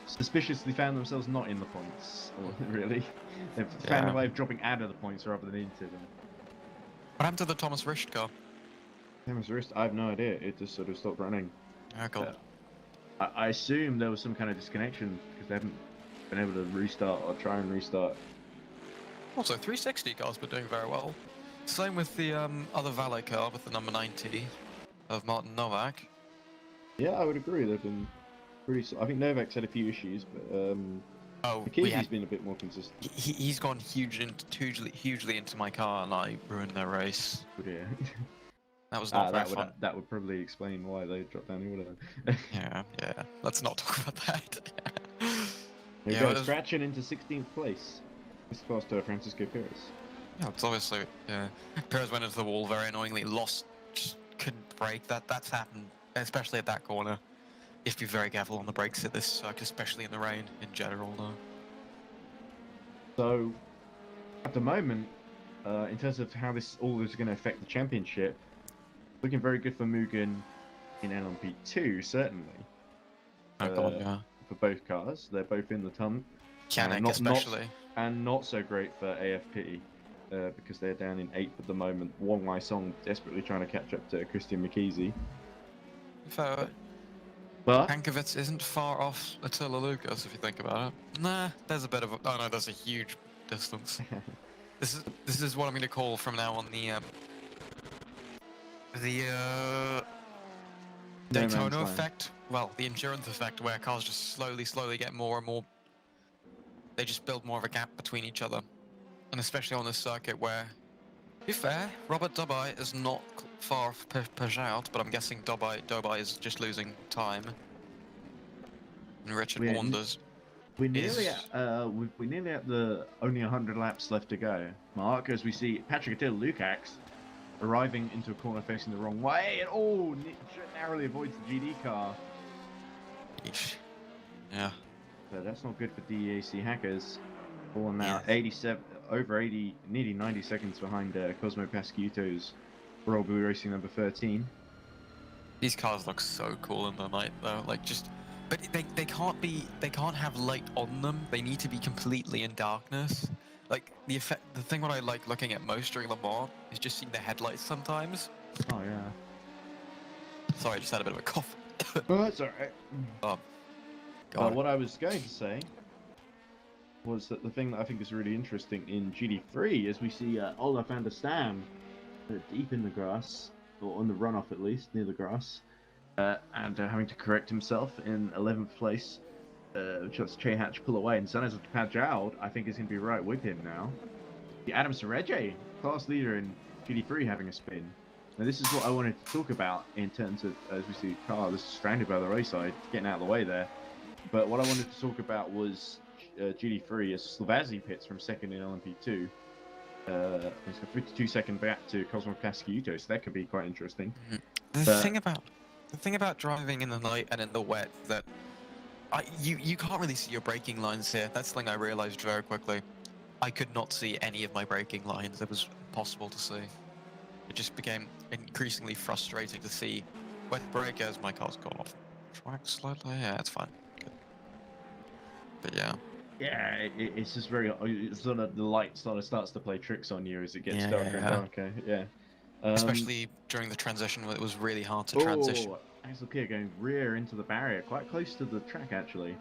suspiciously found themselves not in the points, or really. They've found a way of dropping out of the points rather than into them. What happened to the Thomas Richt car? Thomas Richt, I have no idea. It just sort of stopped running. Oh, God. I assume there was some kind of disconnection because they haven't been able to restart or try and restart. Also, 360 car's been doing very well. Same with the other Valet car with the number 90 of Martin Novak. Yeah, I would agree. They've been pretty. I think Novak's had a few issues, but McKee's been a bit more consistent. He's gone hugely into my car, and I ruined their race. Oh dear. That was not very fun. That would probably explain why they dropped down the order. Yeah. Let's not talk about that. There goes Scratching into 16th place. This goes to Francisco Perez. Yeah, it's obviously Perez went into the wall very annoyingly, just couldn't brake. That's happened, especially at that corner. You have to be very careful on the brakes at this circuit, especially in the rain in general, though. So, at the moment, in terms of how this all is going to affect the championship, looking very good for Mugen in LMP2, certainly. Oh God, yeah. For both cars, they're both in the ton. Canik especially. And not so great for AFP, because they're down in 8th at the moment. Wong Wai Song desperately trying to catch up to Christian McKeesey. But Hankovitz isn't far off Attila Lucas, if you think about it. Nah, there's a bit of a... Oh no, there's a huge distance. This is what I'm going to call from now on the Daytona effect. Well, the endurance effect, where cars just slowly get more and more... They just build more of a gap between each other. And especially on this circuit where, to be fair, Robert Dubai is not far off Peugeot, but I'm guessing Dubai is just losing time. And Richard Wanders. We're nearly at the only 100 laps left to go, Mark, as we see Patrick Attila Lukacs arriving into a corner facing the wrong way, and narrowly avoids the GD car. Eesh. Yeah. but that's not good for DEAC hackers. Falling now Yeah. 87, over 80, nearly 90 seconds behind Cosmo Pasquito's Royal Blue Racing number 13. These cars look so cool in the night though, like just, but they can't have light on them. They need to be completely in darkness. Like the thing what I like looking at most during Le Mans is just seeing the headlights sometimes. Oh yeah. Sorry, I just had a bit of a cough. Oh, that's alright. God. What I was going to say was that the thing that I think is really interesting in GD3 is we see Olaf van der Stam deep in the grass, or on the runoff at least, near the grass, and having to correct himself in 11th place. Just Che Hatch pull away, and Sanez Pajal, I think, is going to be right with him now. The Adam Sereje, class leader in GD3, having a spin. Now, this is what I wanted to talk about in terms of, as we see Carl is stranded by the wayside, getting out of the way there. But what I wanted to talk about was GD3 as Slovazzi pits from second in LMP2. It's got 52-second back to Cosmo Pasquito, so that could be quite interesting. The thing about driving in the night and in the wet that you can't really see your braking lines here. That's the thing I realized very quickly. I could not see any of my braking lines. It was impossible to see. It just became increasingly frustrating to see when brake as my car's gone off track slightly. Yeah, it's fine. Good. But yeah. Yeah, it's just very. Sort of the light sort of starts to play tricks on you as it gets darker and darker. Yeah. Especially during the transition, when it was really hard to transition. Axel Kier going rear into the barrier, quite close to the track actually.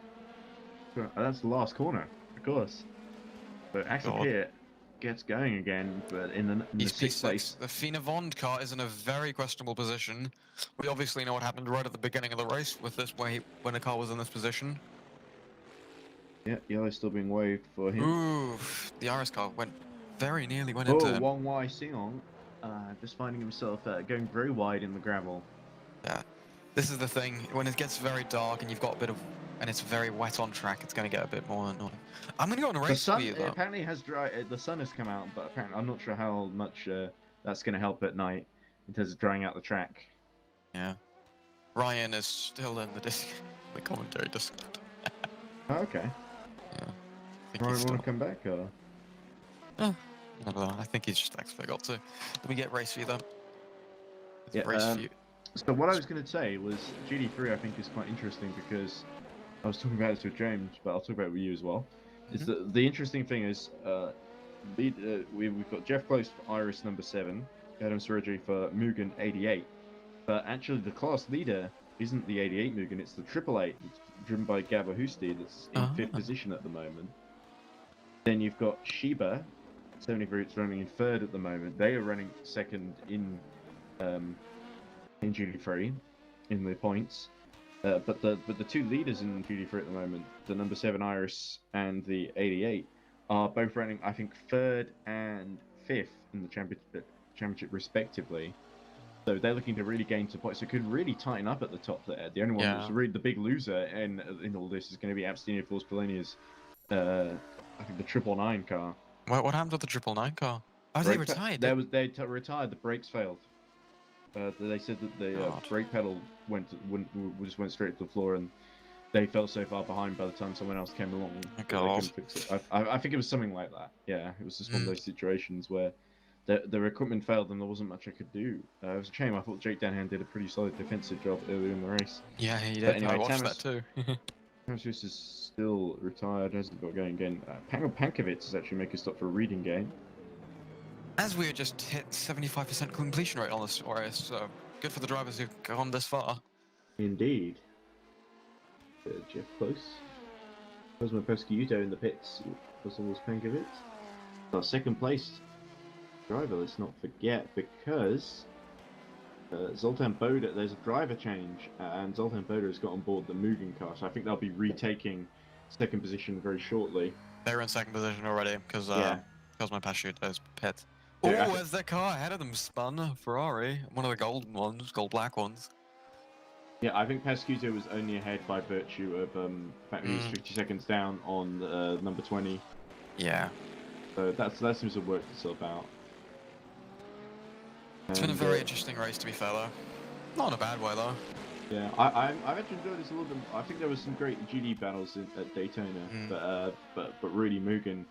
That's the last corner, of course. But Axel Kier gets going again, but in the sixth place. The Fina Vond car is in a very questionable position. We obviously know what happened right at the beginning of the race with this when the car was in this position. Yeah, yellow's still being waved for him. Ooh, the RS car very nearly went into him. Wong Wai Singong, just finding himself going very wide in the gravel. Yeah, this is the thing. When it gets very dark and you've got a bit of, and it's very wet on track, it's going to get a bit more annoying. I'm going to go on a race for you though. Apparently has the sun has come out, but apparently I'm not sure how much that's going to help at night in terms of drying out the track. Yeah, Ryan is still in the commentary Discord. Oh, okay. Yeah. Ryan want to come back or? I don't know. I think he's just actually got to. Let me get race view then. Yeah. Race view. So what I was going to say was GD3 I think is quite interesting because I was talking about this with James, but I'll talk about it with you as well. Is that the interesting thing is we've got Jeff Close for Iris number 7, Adam Sereje for Mugen 88, but actually the class leader isn't the 88 Mugen, it's the 888. It's driven by Gabor Husti that's in 5th position at the moment. Then you've got Shiba, 73, it's running in 3rd at the moment. They are running 2nd in GD3 in the points. But the two leaders in GD3 at the moment, the number 7 Iris and the 88, are both running, I think, 3rd and 5th in the championship respectively. So they're looking to really gain some points. So it could really tighten up at the top there. The only one that's really the big loser in all this is going to be Abstenia Force Polonia's, I think, the 999 car. What happened to the 999 car? Oh, they retired? They retired. The brakes failed. They said that the brake pedal just went straight to the floor, and they fell so far behind by the time someone else came along. Oh, God. Fix it. I think it was something like that. Yeah, it was just one of those situations where the equipment failed and there wasn't much I could do. It was a shame. I thought Jake Denham did a pretty solid defensive job earlier in the race. Yeah, he did. But anyway, I watched that too. Tamas is still retired, hasn't got going again. Pavel Pankovic is actually making a stop for a reading game. As we just hit 75% completion rate on this race, so good for the drivers who've gone this far. Indeed. Jeff Close. Cosmo Pasquito in the pits. Cosmo Pankovic. Our 2nd place driver, let's not forget, because Zoltan Boda, there's a driver change, and Zoltan Boda has got on board the Mugen car, so I think they'll be retaking 2nd position very shortly. They're in 2nd position already, because Cosmo Pasquito's pit. Yeah, Oh, there's their car ahead of them spun, Ferrari, one of the golden ones, gold-black ones. Yeah, I think Pasquito was only ahead by virtue of the fact that he was 50 seconds down on number 20. Yeah. So that seems to have worked itself out. It's been a very interesting race, to be fair, though. Not in a bad way, though. Yeah, I've actually enjoyed this a little bit. I think there was some great GD battles at Daytona, but really Mugen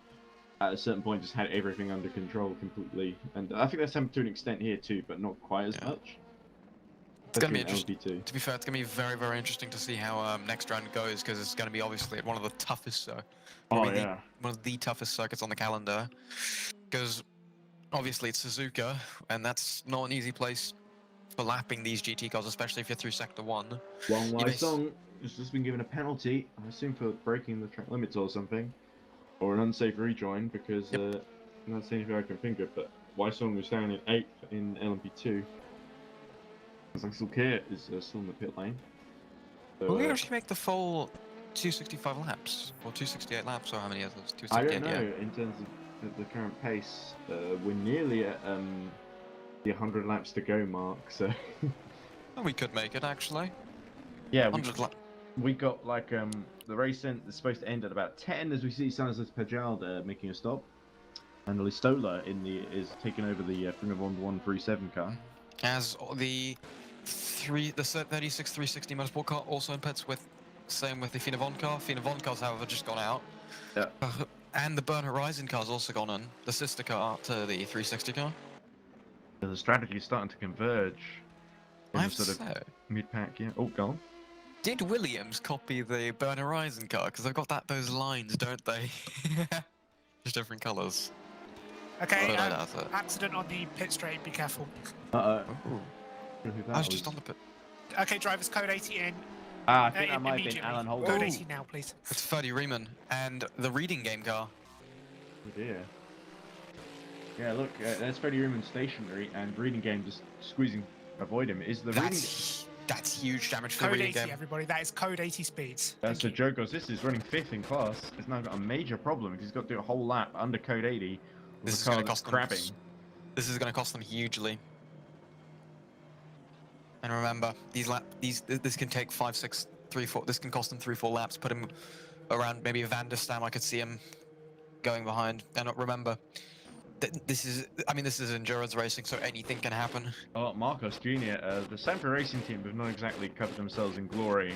at a certain point just had everything under control completely, and I think that's happened to an extent here too, but not quite as much. It's gonna be Especially in interesting. To be fair, it's gonna be very, very interesting to see how next round goes because it's gonna be obviously one of the toughest, Oh yeah. one of the toughest circuits on the calendar. Because obviously it's Suzuka, and that's not an easy place for lapping these GT cars, especially if you're through sector 1. Wong Wai Song has just been given a penalty, I assume for breaking the track limits or something, or an unsafe rejoin because that's the only thing I can think of. But Wai Song was down in 8th in LMP2. Axel Kier is still in the pit lane. So, Will we actually make the full 265 laps or 268 laps, or how many others? I don't know in terms of the current pace. We're nearly at the 100 laps to go mark, so. Oh, we could make it actually. Yeah, 100 laps. we got like the race is supposed to end at about 10 as we see Sanchez Pajal making a stop, and Listola is taking over the Formula 137 car. As the 36 360 motorsport car also in pits with same with the Fina Von car. Fina Von car's however just gone out. Yeah. And the Burn Horizon car's also gone in, the sister car to the 360 car. So the strategy is starting to converge. In I the have to sort of say, mid-pack, yeah. Oh, go on. did Williams copy the Burn Horizon car? Because they've got those lines, don't they? Just different colours. Okay, But I doubt it. accident on the pit straight, be careful. Uh-oh. Ooh. Who that I was just on the pit. Okay, drivers, code 80 in. I think that might have been Immediately. Alan Holden. Code Oh 80 now, please. It's Ferdy Riemann and the reading game car. dear. Yeah, look, that's Freddie Riemann stationary, and reading game just squeezing, avoid him. Is the reading? That's huge damage for the Code reading 80, game. everybody. That is code 80 speeds. That's the joke. This is running 5th in class. It's now got a major problem because he's got to do a whole lap under code 80. This is going going to to cost crabbing. This is going to cost them hugely. And remember, this can take 5, 6, 3, 4. This can cost them 3, 4 laps. Put him around maybe Van der Stam. I could see him going behind. And remember, this is endurance racing, so anything can happen. Oh, Marcos Jr. The Sanford Racing team have not exactly covered themselves in glory.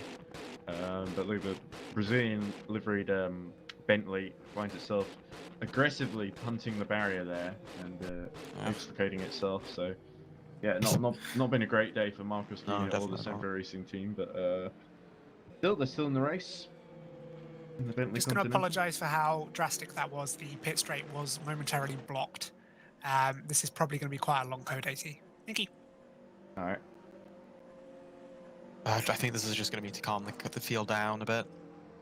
But look, the Brazilian liveried Bentley finds itself aggressively punting the barrier there and extricating itself. So, yeah, not been a great day for Marcos Jr. or the Sanford Racing team, but they're still in the race. I'm just going to apologise for how drastic that was. The pit straight was momentarily blocked. This is probably going to be quite a long code 80. Thank you. All right. I think this is just going to be to calm the field down a bit.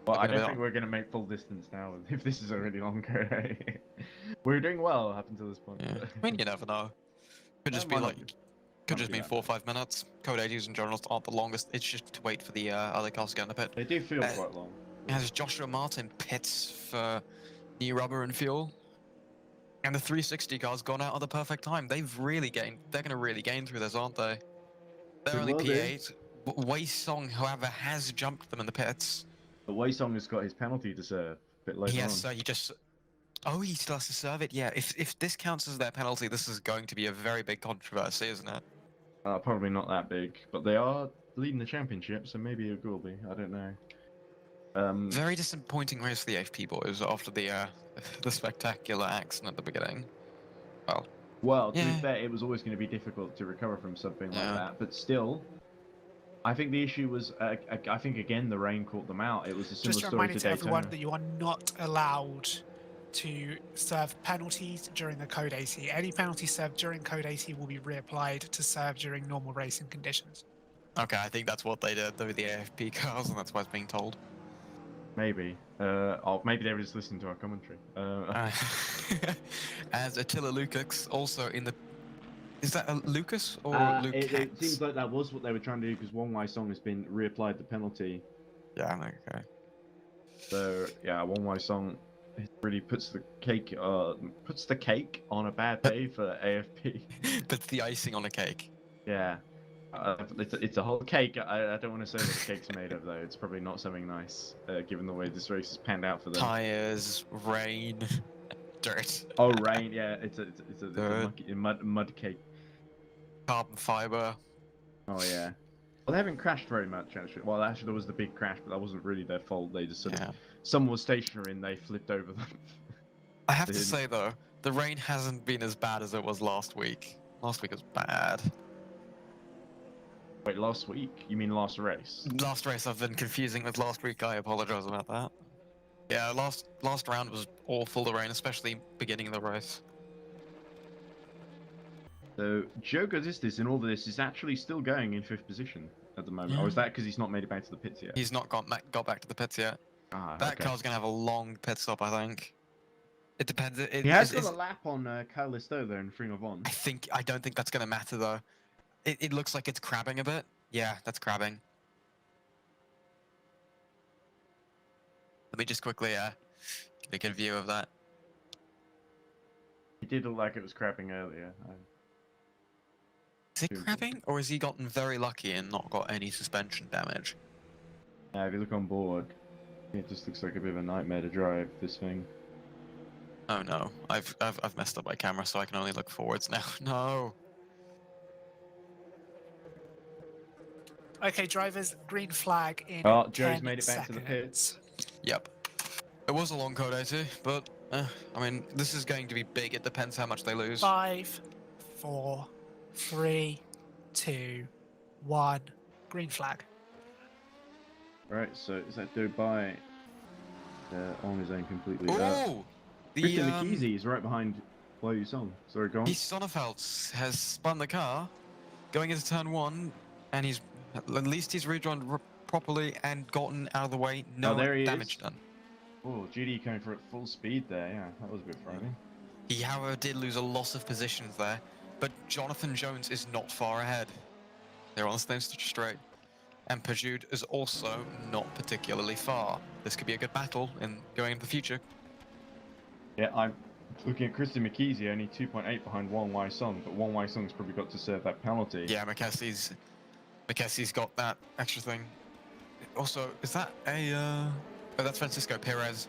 Well, I don't think we're going to make full distance now if this is a really long code. We're doing well up until this point. Yeah. I mean, you never know. Could just be like, could just be 4 or 5 minutes. Code 80s in general aren't the longest. It's just to wait for the other cars to get in the pit. They do feel quite long. As Joshua Martin pits for new rubber and fuel, and the 360 car's gone out at the perfect time. They've really gained. They're going to really gain through this, aren't they? They're only P8. Wei Song, however, has jumped them in the pits. But Wei Song has got his penalty to serve a bit later on. Yes, so he just. Oh, he still has to serve it. Yeah, if this counts as their penalty, this is going to be a very big controversy, isn't it? Probably not that big, but they are leading the championship, so maybe it will be. I don't know. Very disappointing race for the AFP boys after the spectacular accident at the beginning. Well, to be fair, it was always going to be difficult to recover from something like that, but still, I think the issue was, I think again the rain caught them out. It was a similar Just a story reminder to to everyone Daytona. that you are not allowed to serve penalties during the code 80. Any penalty served during code 80 will be reapplied to serve during normal racing conditions. Okay, I think that's what they did with the AFP cars, and that's why it's being told. Maybe. Maybe they were just listening to our commentary. As Attila Lukacs also in the... Is that a Lucas or Lukacs? It seems like that was what they were trying to do because Wong Wai Song has been reapplied the penalty. Yeah, okay. So, yeah, Wong Wai Song really puts the cake on a bad day for AFP. Puts the icing on a cake. Yeah. It's a whole cake. I don't want to say what the cake's made of, though. It's probably not something nice, given the way this race has panned out for them. Tires, rain, dirt. Oh, rain! Yeah, it's a mud cake. Carbon fiber. Oh yeah. Well, they haven't crashed very much, actually. Well, actually, there was the big crash, but that wasn't really their fault. They just sort of... Someone was stationary and they flipped over them. I have to say, though, the rain hasn't been as bad as it was last week. Last week was bad. Wait, last week? You mean last race? Last race I've been confusing with last week. I apologize about that. Yeah, last round was awful, the rain, especially beginning of the race. So, Joe Gazistis in all of this is actually still going in 5th position at the moment. Yeah. Or is that because he's not made it back to the pits yet? He's not got back to the pits yet. That Okay. car's going to have a long pit stop, I think. It depends. He has got a lap on Kyle Listow there in Ring of On. I don't think that's going to matter, though. It looks like it's crabbing a bit. Yeah, that's crabbing. Let me just quickly get a good view of that. It did look like it was crabbing earlier. Is it crabbing, or has he gotten very lucky and not got any suspension damage? If you look on board, it just looks like a bit of a nightmare to drive this thing. Oh no, I've messed up my camera, so I can only look forwards now. No. Okay, drivers, green flag in Oh, Joe's 10 made it back to the seconds. pits. Yep. It was a long code 80, but I mean, this is going to be big. It depends how much they lose. 5, 4, 3, 2, 1. Green flag. Right, so is that Dubai on his own completely? Oh, Christian McKeezy is right behind Blow You Song. Sorry, go on. Sonnefeld has spun the car, going into turn 1, and at least he's rejoined properly and gotten out of the way. No damage done. Oh, GD coming for it full speed there. Yeah, that was a bit frightening. He, however, did lose a lot of positions there, but Jonathan Jones is not far ahead. They're on the same straight. And Peugeot is also not particularly far. This could be a good battle in going into the future. Yeah, I'm looking at Christian McKeezy, only 2.8 behind Wong Wai Song, but Wong Wai Song's probably got to serve that penalty. Yeah, McKessie's got that extra thing. Also, is that a... Oh, that's Francisco Perez.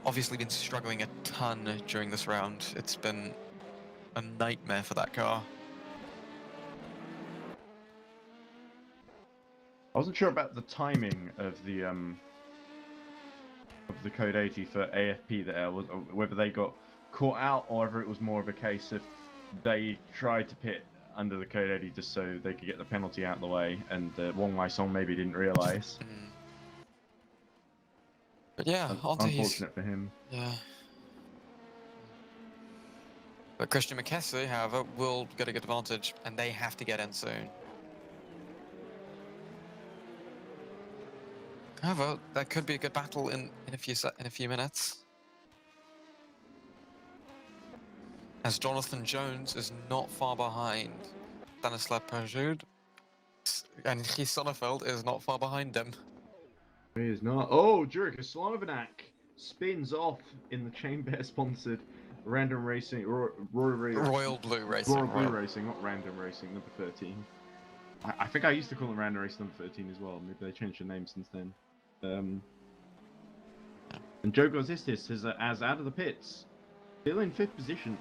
Obviously been struggling a ton during this round. It's been a nightmare for that car. I wasn't sure about the timing of the code 80 for AFP there, whether they got caught out or whether it was more of a case of they tried to pit under the code 80 just so they could get the penalty out of the way, and Wong Wai Song maybe didn't realise. But yeah, unfortunate for him. Yeah. But Christian McKessie, however, will get a good advantage, and they have to get in soon. However, that could be a good battle in a few minutes. As Jonathan Jones is not far behind Stanislav Peugeot, and Guy Sonnefeld is not far behind him. He is not. Oh, Jurek Slavonak spins off in the Chainbear-sponsored Random Racing, Royal Blue Racing. Royal Blue Racing, not Random Racing, number 13. I think I used to call it Random Racing number 13 as well. Maybe they changed the name since then. And Joe Gozistis is out of the pits, still in 5th position,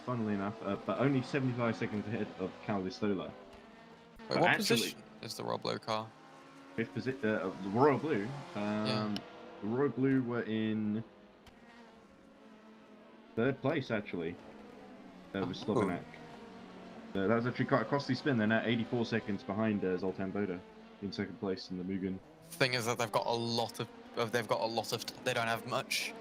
funnily enough, but only 75 seconds ahead of Cal Listola. Wait, what position is the Royal Blue car? 5th position, the Royal Blue. The Royal Blue were in 3rd place actually. With Slovanak. That was actually quite a costly spin. They're now 84 seconds behind Zoltan Boda in 2nd place in the Mugen. Thing is that they've got a lot of they don't have much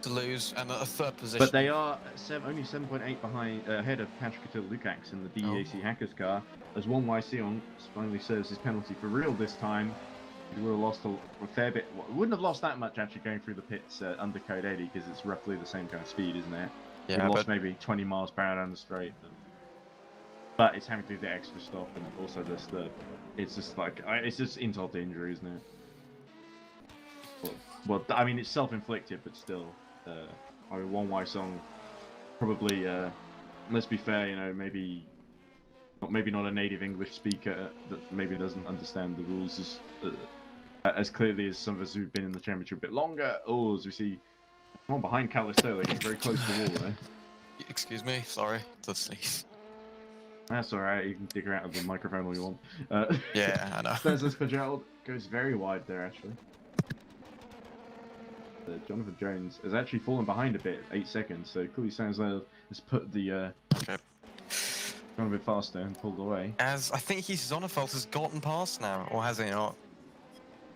to lose, and a 3rd position. But they are only 7.8 behind ahead of Patrick Lukacs in the DEAC Hackers car, as Wong Wai Seong finally serves his penalty for real this time. He would have lost a fair bit. Wouldn't have lost that much actually going through the pits under code 80 because it's roughly the same kind of speed, isn't it? Yeah, he lost maybe 20 miles per hour down the straight. But it's having to do the extra stop and also just it's just insult to injury, isn't it? Well, I mean, it's self-inflicted, but still, I mean, Wong Wai Song probably, let's be fair, you know, maybe not a native English speaker that maybe doesn't understand the rules as clearly as some of us who've been in the championship a bit longer. Oh, as we see, one behind Calistola, he's very close to the wall there. Excuse me, sorry, to sneeze. That's alright, you can dig her out of the microphone all you want. Yeah, I know. There's Fitzgerald, goes very wide there actually. Jonathan Jones has actually fallen behind a bit, 8 seconds, so clearly Sanzler has put the Okay. gone a bit faster and pulled away. As I think his Zonderfeld has gotten past now, or has he not?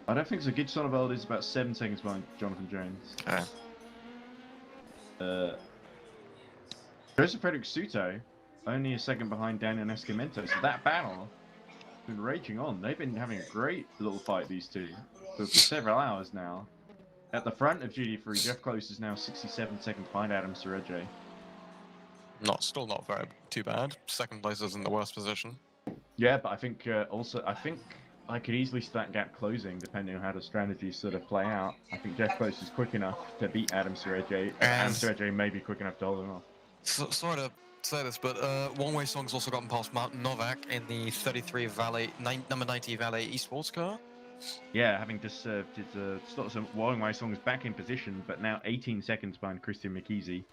I don't think so. Gid Sonneveld is about 7 seconds behind Jonathan Jones. Okay. Joseph Frederick Suto, only a second behind Daniel Escamento. So that battle has been raging on. They've been having a great little fight, these two, for several hours now. At the front of GD3, Jeff Close is now 67 seconds behind Adam Sureje. Still not very too bad. Second place isn't the worst position. Yeah, but I think I could easily see that gap closing depending on how the strategies sort of play out. I think Jeff Close is quick enough to beat Adam Sureje. Adam Sureje may be quick enough to hold him off. Sorry to say this, but One Way Song's also gotten past Martin Novak in the 33 Valet, number 90 Valet esports car. Yeah, having just served his slots of One Way Song is back in position, but now 18 seconds behind Christian McKeesey.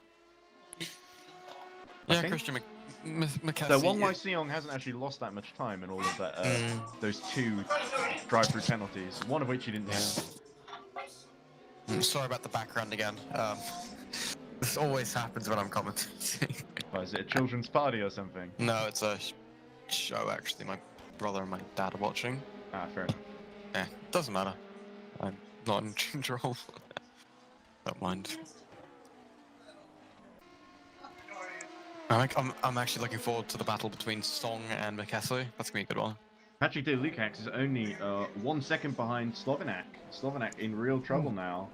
Yeah, Christian McKessie. So One Way Song hasn't actually lost that much time in all of that those 2 drive-through penalties, one of which he didn't have. Sorry about the background again. This always happens when I'm commentating. Is it a children's party or something? No, it's a show actually. My brother and my dad are watching. Ah, fair enough. Yeah, doesn't matter. I'm not in control. Don't mind. I'm actually looking forward to the battle between Song and McKessie. That's gonna be a good one. Patrick De Lucax is only 1 second behind Slovenak. Slovenak in real trouble now.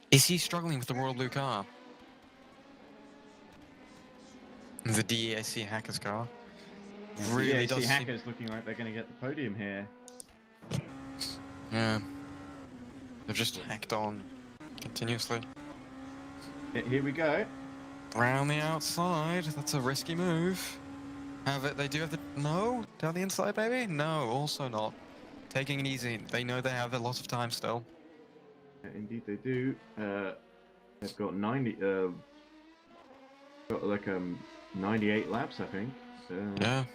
Is he struggling with the Royal Blue car? The DEAC Hackers car? Really does seem... Hackers looking like they're going to get the podium here. Yeah. They've just hacked on continuously. Here we go. Round the outside. That's a risky move. They do have the... No? Down the inside, maybe? No, also not. Taking it easy. They know they have a lot of time still. Yeah, indeed they do. They've got 98 laps, I think. Yeah.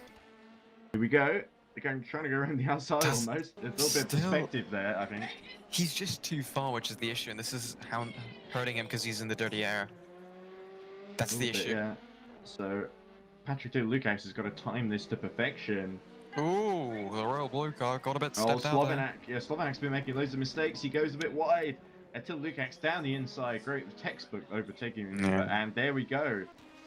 Here we go. They're trying to go around the outside almost. There's a little bit of perspective there, I think. He's just too far, which is the issue, and this is how hurting him because he's in the dirty air. That's the issue. Yeah. So, Patrick De Lucax has got to time this to perfection. Ooh, the Royal Blue car got a bit stepped out there. Yeah, Slovenak's been making loads of mistakes. He goes a bit wide. Until Lukacs down the inside. Great textbook overtaking. Yeah. And there we go.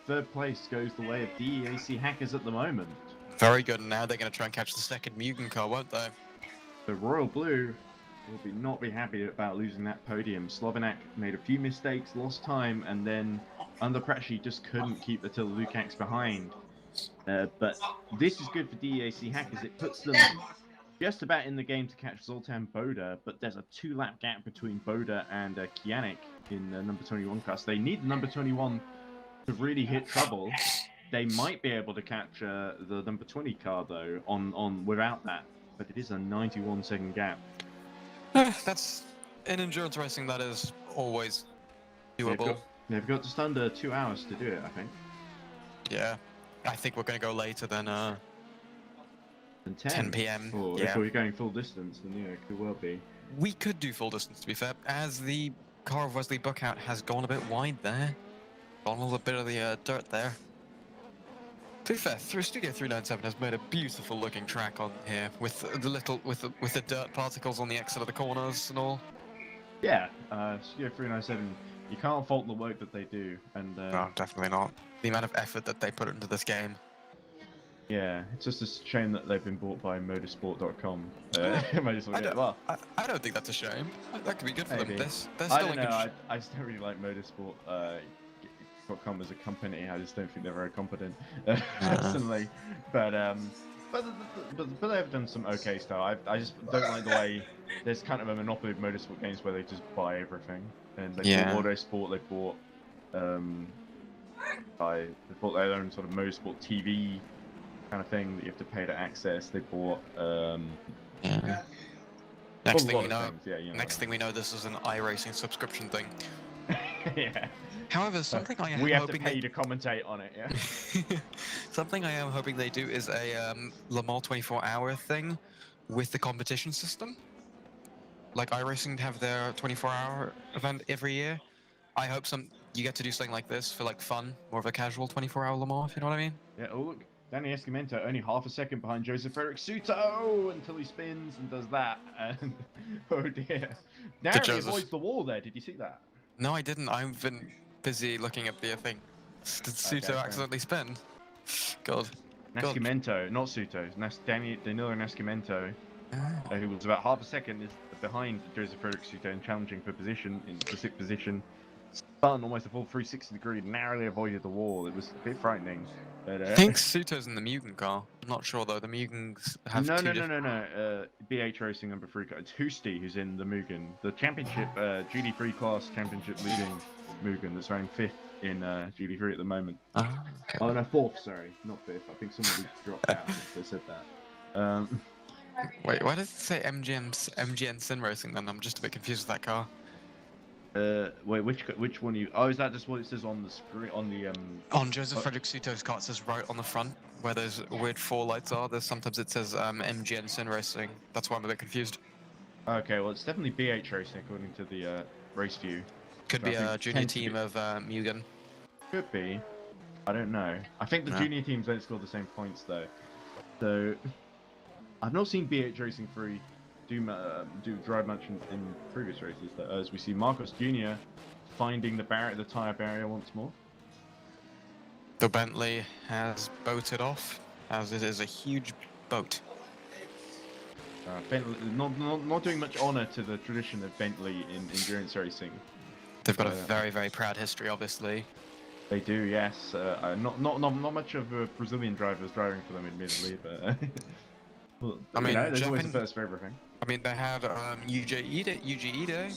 3rd place goes the way of DEAC Hackers at the moment. Very good. And now they're going to try and catch the second Mugen car, won't they? The Royal Blue will not be happy about losing that podium. Slovenak made a few mistakes, lost time, and then under pressure he just couldn't keep Attila Lukacs behind. But this is good for DEAC Hackers. It puts them just about in the game to catch Zoltan Boda, but there's a 2-lap gap between Boda and Kianik in the number 21 class. They need the number 21 to really hit trouble. They might be able to catch the number 20 car though on without that, but it is a 91-second gap. That's in endurance racing. That is always doable. They've got just under 2 hours to do it, I think. Yeah, I think we're going to go later than 10 p.m. Or if we're going full distance, then yeah, it could well be. We could do full distance, to be fair, as the car of Wesley Buckout has gone a bit wide there. Gone a little bit of the dirt there. To be fair, Studio 397 has made a beautiful looking track on here with the dirt particles on the exit of the corners and all. Yeah, Studio 397, you can't fault the work that they do, and no, definitely not. The amount of effort that they put into this game. Yeah, it's just a shame that they've been bought by Motorsport.com. I don't think that's a shame. That could be good for them. They're still I don't know. I just don't really like Motorsport.com as a company. I just don't think they're very competent, personally. But they have done some okay stuff. I just don't like the way there's kind of a monopoly of motorsport games where they just buy everything. And they bought Autosport. They bought they bought their own sort of Motorsport TV kind of thing that you have to pay to access. They bought Next thing we know, this is an iRacing subscription thing. Yeah. However, something I am we have hoping to pay to commentate on it. Yeah. Something I am hoping they do is a Le Mans 24-hour thing with the competition system. Like iRacing have their 24-hour event every year. I hope you get to do something like this for like fun, more of a casual 24-hour Le Mans, if you know what I mean. Yeah, oh look, Danny Escamento only half a second behind Joseph Frederick Suto until he spins and does that, and oh dear. Narrowly Joseph. avoids the wall there, did you see that? No, I didn't. I've been busy looking at the thing. Did Suto Okay, accidentally spin? God. Nascimento, not Suto, Danilo Nascimento, Ah. who was about half a second behind Joseph Frederick Suto and challenging for position, in the 6th position. Spun almost a full 360 degree, narrowly avoided the wall. It was a bit frightening. But, I think Suto's in the Mugen car. I'm not sure though. The Mugens have no, two BH Racing number 3 car. It's Hoosty who's in the Mugen. The championship, GD3 class championship leading Mugen that's running 5th in GD3 at the moment. Okay. Oh no, 4th, sorry, not 5th. I think somebody dropped out if they said that. Wait, why does it say MGN Sim Racing then? I'm just a bit confused with that car. Wait, which one are you? Oh, is that just what it says on the screen? On the On Joseph Frederick Suto's car, it says right on the front, where those weird 4 lights are. Sometimes it says MGN Sim Racing. That's why I'm a bit confused. Okay, well, it's definitely BH Racing according to the race view. Could So be I a think junior tends to team be- of Mugen. Could be. I don't know. I think the No. junior teams don't score the same points though. So I've not seen BH Racing 3 do drive much in previous races though, as we see Marcos Jr. finding the tire barrier once more. The Bentley has boated off, as it is a huge boat. Bentley not doing much honour to the tradition of Bentley in endurance racing. They've got a very, very proud history, obviously. They do, yes. Not much of Brazilian drivers driving for them, admittedly, but well, I mean, there's always a Japan- first for everything. I mean, they had Yuji Ide,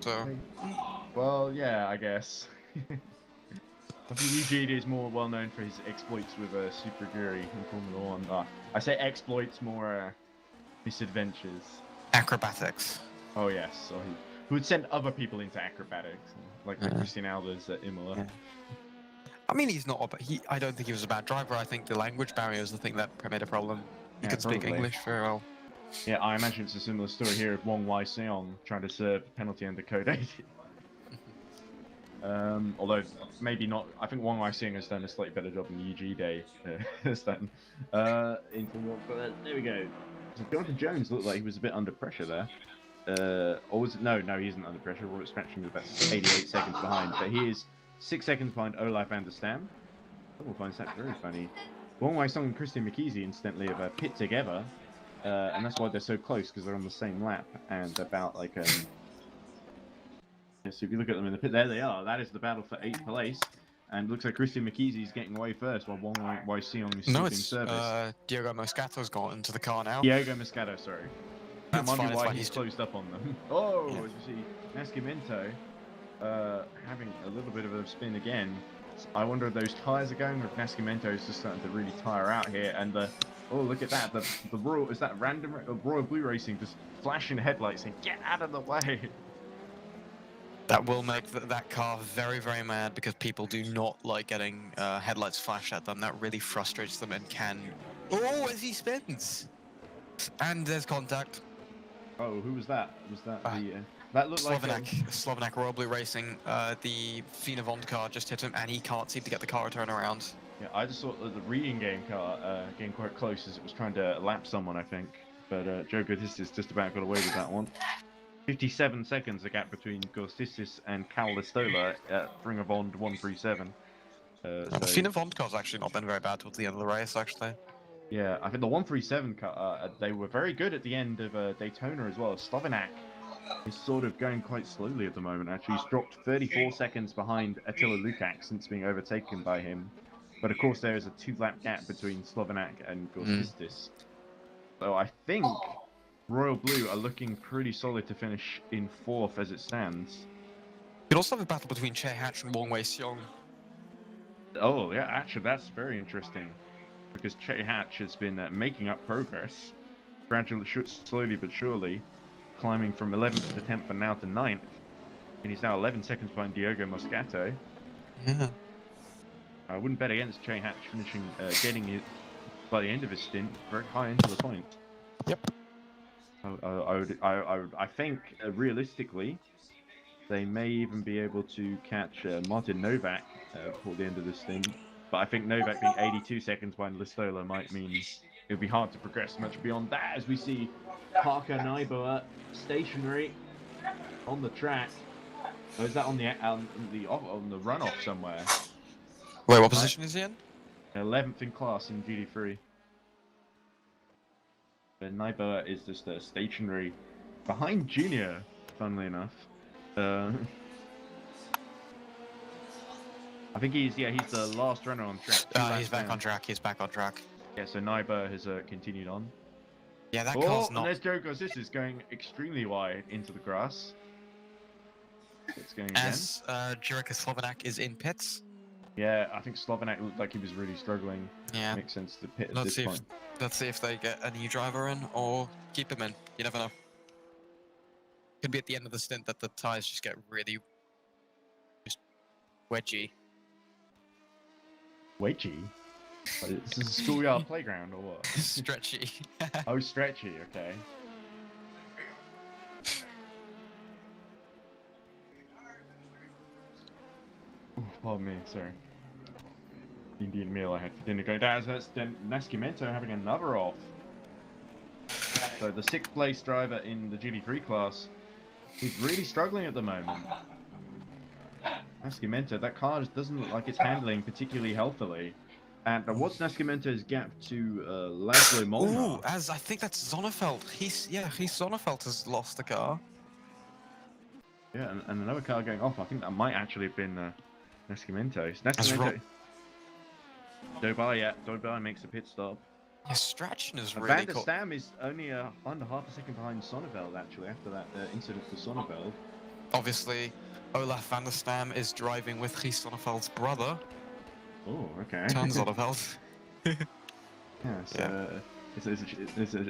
so Well, yeah, I guess. I think Yuji is more well known for his exploits with Super Guri in Formula 1. I say exploits, more misadventures. acrobatics. Oh yes, so who would send other people into acrobatics, like Christian Albers at Imola. Yeah. I mean, he's not. I don't think he was a bad driver. I think the language barrier is the thing that made a problem. He could speak probably. English very well. Yeah, I imagine it's a similar story here of Wong Wai Seong trying to serve penalty under Code 80. Although maybe not. I think Wong Wai Seong has done a slightly better job than UG Day has done in Formula 1. But there we go. So Jonathan Jones looked like he was a bit under pressure there. Or was it? No, he isn't under pressure. Robert Spatching was about 88 seconds behind, but he is 6 seconds behind Olaf van der Stam. Someone finds that very funny. Wong Wai Seong and Christian McKeesey, incidentally, have pit together. And that's why they're so close, because they're on the same lap and about like so if you look at them in the pit, there they are. That is the battle for 8th place, and looks like Christian McKeesey is getting away first, while Wong Wai Seong is still being serviced. Diego Moscato's got into the car now. Diego Moscato, sorry. That might be why he's he's closed up on them. Oh, Yeah. as you see, Nascimento having a little bit of a spin again. I wonder if those tyres are going, or if Nascimento is just starting to really tire out here, and oh, look at that. The Royal, is that random Royal Blue Racing just flashing the headlights saying, get out of the way. That will make that car very, very mad because people do not like getting headlights flashed at them. That really frustrates them and can... Oh, as he spins! And there's contact. Oh, who was that? Was that the... that looked like... Slovenac Royal Blue Racing. The Fina Vond car just hit him and he can't seem to get the car to turn around. Yeah, I just thought that the reading game car getting quite close as it was trying to lap someone, I think. But Joe Gostistis just about got away with that one. 57 seconds the gap between Gostistis and Cal Listola at Ring of Bond 137. The Fina Vond car's actually not been very bad towards the end of the race, actually. Yeah, I think the 137 car, they were very good at the end of Daytona as well. Slovenac is sort of going quite slowly at the moment, actually. He's dropped 34 seconds behind Attila Lukács since being overtaken by him. But of course there is a 2-lap gap between Slovenac and Gostistis. So I think Royal Blue are looking pretty solid to finish in 4th as it stands. You'd also have a battle between Che Hatch and Wong Wei Seong. Oh yeah, actually that's very interesting. Because Che Hatch has been making up progress. Gradually, slowly but surely, climbing from 11th to 10th and now to 9th. And he's now 11 seconds behind Diego Moscato. Yeah. I wouldn't bet against Che Hatch finishing, getting it by the end of his stint very high into the point. Yep. I think realistically, they may even be able to catch Martin Novak before the end of the stint. But I think Novak being 82 seconds behind Listola might mean it would be hard to progress much beyond that, as we see Parker Naiboa stationary on the track. Or is that on the runoff somewhere? Wait, what position is he in? 11th in class in GT3. But Naiboa is just stationary behind Junior, funnily enough. I think he's the last runner on track. He's back on track. He's back on track. Yeah, so Naiboa has continued on. Yeah, that car's and not. there's Joe This is going extremely wide into the grass. It's going again. As Jurek Slovenak is in pits. Yeah, I think Slovenak looked like he was really struggling. Yeah. Makes sense to pit at this point. Let's see if they get a new driver in or keep him in. You never know. Could be at the end of the stint that the tyres just get really just wedgy. Wedgy? This is a schoolyard playground or what? Stretchy. Oh, stretchy, okay. Oh, pardon me, sorry. Indian meal I had for dinner going down. That's Nascimento having another off. So the 6th place driver in the GT3 class, he's really struggling at the moment. Nascimento, that car just doesn't look like it's handling particularly healthily. And what's Nascimento's gap to Laszlo Molnar? Ooh, as I think that's Zonneveld. Zonneveld has lost the car. Yeah, and another car going off. I think that might actually have been Nascimento. Nascimento. Dobar makes a pit stop. His stretching is really Van der cool. Stam is only under half a second behind Sonneveld, actually, after that incident for Sonneveld. Obviously, Olaf van der Stam is driving with Gies Zonneveld's brother. Oh, okay. Tan Zonneveld. Yeah, so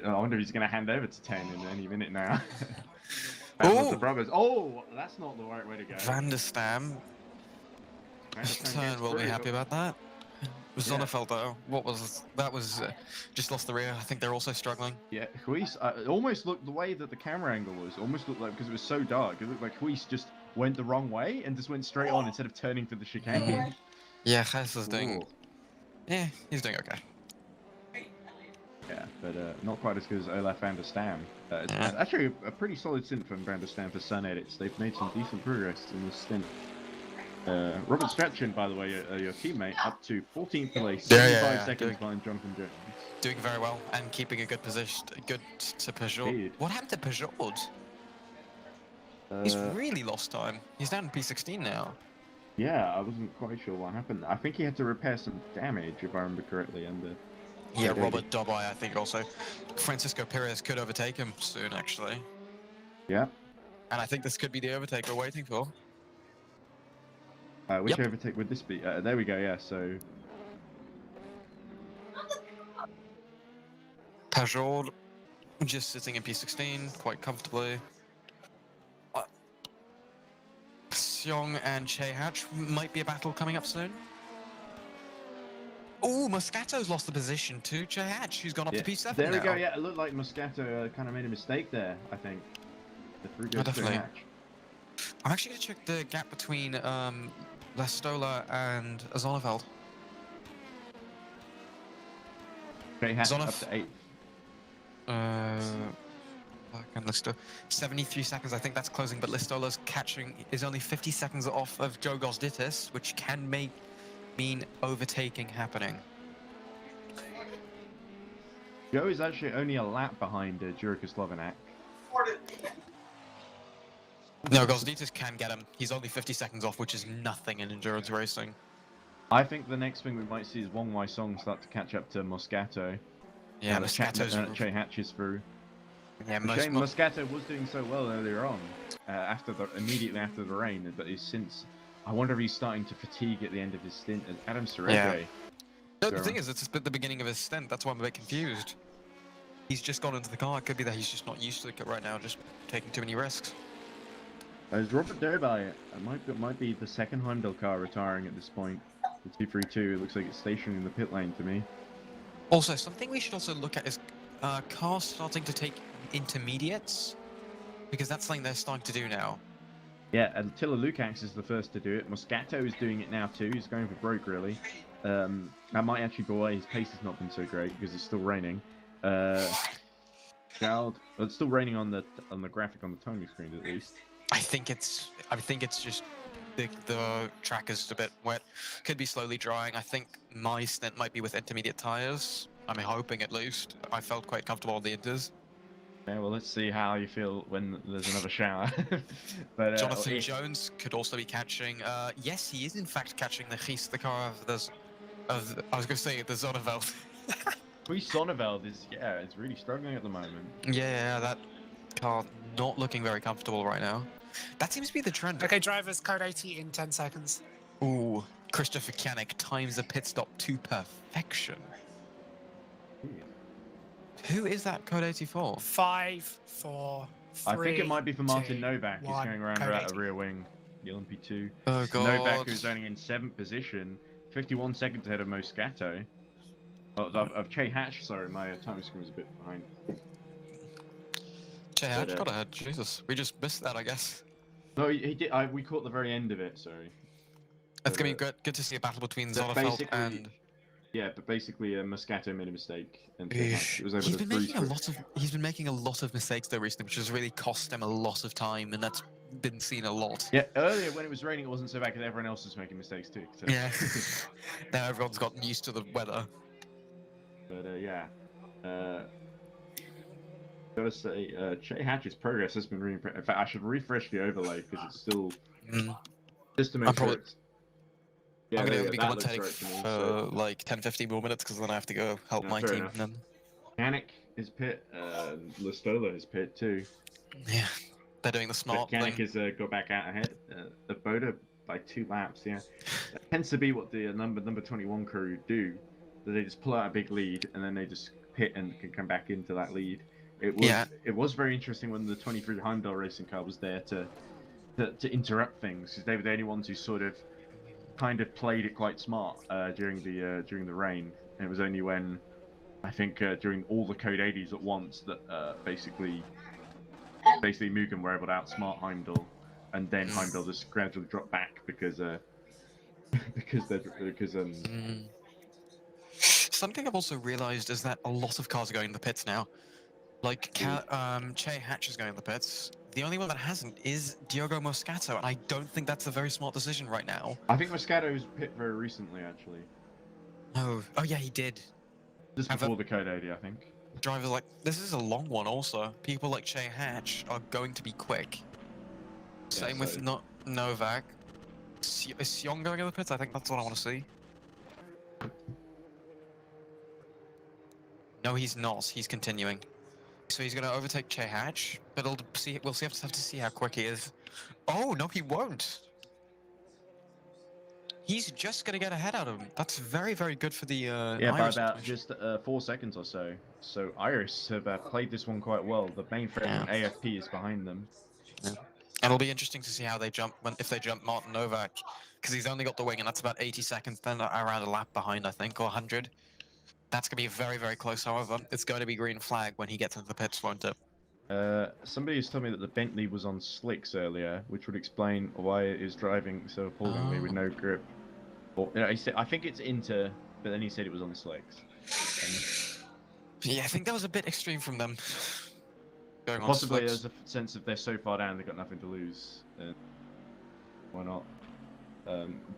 I wonder if he's going to hand over to Tan in any minute now. The brothers. Oh, that's not the right way to go. Van der Stam. Turn will be happy about that. Zonneveld though, that was just lost the rear. I think they're also struggling. Yeah, Huis, it almost looked, the way that the camera angle was, almost looked like, because it was so dark, it looked like Huis just went the wrong way and just went straight on instead of turning to the chicane. Yeah, Gijs is doing, yeah, he's doing okay. Yeah, but not quite as good as Olaf van der Stam. It's actually a pretty solid stint from van der Stam for Sun Edits. They've made some decent progress in this stint. Robert Strachan, by the way, your teammate, up to 14th place, 75 seconds behind Jonathan Jones. Doing very well and keeping a good position. Good to Peugeot. What happened to Peugeot? He's really lost time. He's down in P16 now. Yeah, I wasn't quite sure what happened. I think he had to repair some damage, if I remember correctly. And yeah, Robert Dobai, I think also. Francisco Perez could overtake him soon, actually. Yeah. And I think this could be the overtake we're waiting for. Which overtake would this be? There we go, yeah, so... Peugeot just sitting in P16 quite comfortably. Xiong and Che Hatch might be a battle coming up soon. Oh, Moscato's lost the position to Che Hatch, who's gone up to P7 There we now. go, yeah, it looked like Moscato kind of made a mistake there, I think. Definitely. I'm actually going to check the gap between Lastola and Zonneveld. Che Hatch up to 8th. And Listola, 73 seconds, I think that's closing, but Listola's catching is only 50 seconds off of Joe Gosditis, which can mean overtaking happening. Joe is actually only a lap behind Jurek Slovenak. No, Gosditis can get him. He's only 50 seconds off, which is nothing in endurance racing. I think the next thing we might see is Wong Wai Song start to catch up to Moscato. Yeah, Moscato's... Che Hatch is through. Yeah, Moscato was doing so well earlier on, immediately after the rain, but he's since... I wonder if he's starting to fatigue at the end of his stint as Adam Serege. Yeah. No, the thing is, it's at the beginning of his stint, that's why I'm a bit confused. He's just gone into the car, it could be that he's just not used to it right now, just taking too many risks. As Robert Derby, it might be the second Heimdall car retiring at this point. The 232 looks like it's stationed in the pit lane to me. Also, something we should also look at is cars starting to take intermediates, because that's something they're starting to do now. Yeah, Attila Lukacs is the first to do it. Moscato is doing it now too. He's going for broke, really. That might actually go away. His pace has not been so great because it's still raining. Well, it's still raining on the graphic on the timing screen at least. I think it's just the track is a bit wet. Could be slowly drying. I think my stint might be with intermediate tires. I'm hoping at least. I felt quite comfortable on the inters. Yeah, well, let's see how you feel when there's another shower. But Jonathan Jones could also be catching. Yes, he is in fact catching the car of the. I was going to say the Zonneveld. Sonneveld is it's really struggling at the moment. Yeah, that car not looking very comfortable right now. That seems to be the trend. Okay, drivers, code 80 in 10 seconds. Ooh, Christopher Canick times the pit stop to perfection. Who is that code 84? 5, 4, 3. I think it might be for Martin 2, Novak. He's 1, going around code out 80. a rear wing, the LMP2. Oh god. Novak, who's only in 7th position, 51 seconds ahead of Moscato. Of Che Hatch, sorry, my timing screen was a bit behind. Che Hatch got ahead. Jesus, we just missed that, I guess. No, he did. We caught the very end of it. Sorry. It's gonna be good to see a battle between Zonneveld and. Yeah, but basically, Moscato made a mistake, and Che Hatch was able to He's been making a lot of mistakes though recently, which has really cost him a lot of time, and that's been seen a lot. Yeah, earlier when it was raining, it wasn't so bad because everyone else was making mistakes too. So. Yeah. Now everyone's gotten used to the weather. But gotta say, Che Hatch's progress has been really impressive. In fact, I should refresh the overlay because it's still just to make sure. I'm gonna be commentating for like 10-15 more minutes because then I have to go help my team. Then. Canick is pit, Listola is pit too. Yeah, they're doing the smart thing. Canick has got back out ahead of Boda by 2 laps. Yeah, that tends to be what the number 21 crew do. That they just pull out a big lead and then they just pit and can come back into that lead. It was very interesting when the 23 Heimdall racing car was there to interrupt things because they were the only ones who sort of kind of played it quite smart during the rain. And it was only when I think during all the code 80s at once that basically Mugen were able to outsmart Heimdall, and then Heimdall just gradually dropped back because Something I've also realized is that a lot of cars are going in the pits now. Like Che Hatch is going in the pits. The only one that hasn't is Diogo Moscato, and I don't think that's a very smart decision right now. I think Moscato's pit very recently, actually. Oh yeah, he did. Just before the code 80, I think. Drivers like this is a long one. Also, people like Che Hatch are going to be quick. Same with Novak. Is Sion going in the pits? I think that's what I want to see. No, he's not. He's continuing. So he's going to overtake Che Hatch, but we'll have to see how quick he is. Oh, no, he won't. He's just going to get ahead out of him. That's very, very good for the by Irish about just 4 seconds or so. So Iris have played this one quite well. The mainframe AFP is behind them. Yeah. And it'll be interesting to see how they jump if they jump Martin Novak, because he's only got the wing, and that's about 80 seconds, then around a lap behind, I think, or 100. That's going to be very, very close, however. It's going to be green flag when he gets into the pits, won't it? Somebody has told me that the Bentley was on slicks earlier, which would explain why it is driving so appallingly with no grip. Or, he said, I think it's Inter, but then he said it was on the slicks. Yeah, I think that was a bit extreme from them. Going on Possibly slicks. there's a sense of they're so far down they've got nothing to lose. Why not?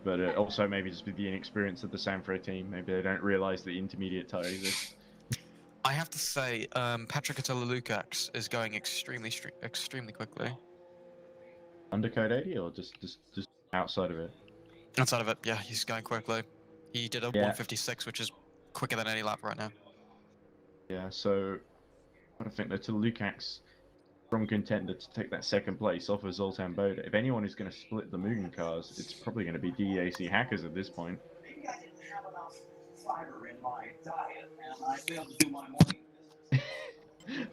But also maybe just with the inexperience of the Sanfro team, maybe they don't realise the intermediate tyre exists. I have to say, Patrick Attila-Lukacs is going extremely quickly. Under code 80 or just outside of it? Outside of it, yeah, he's going quickly. He did a 156, which is quicker than any lap right now. Yeah, so I think that Attila-Lukacs from contender to take that second place off of Zoltan Boda. If anyone is going to split the Mugen cars, it's probably going to be DEAC hackers at this point.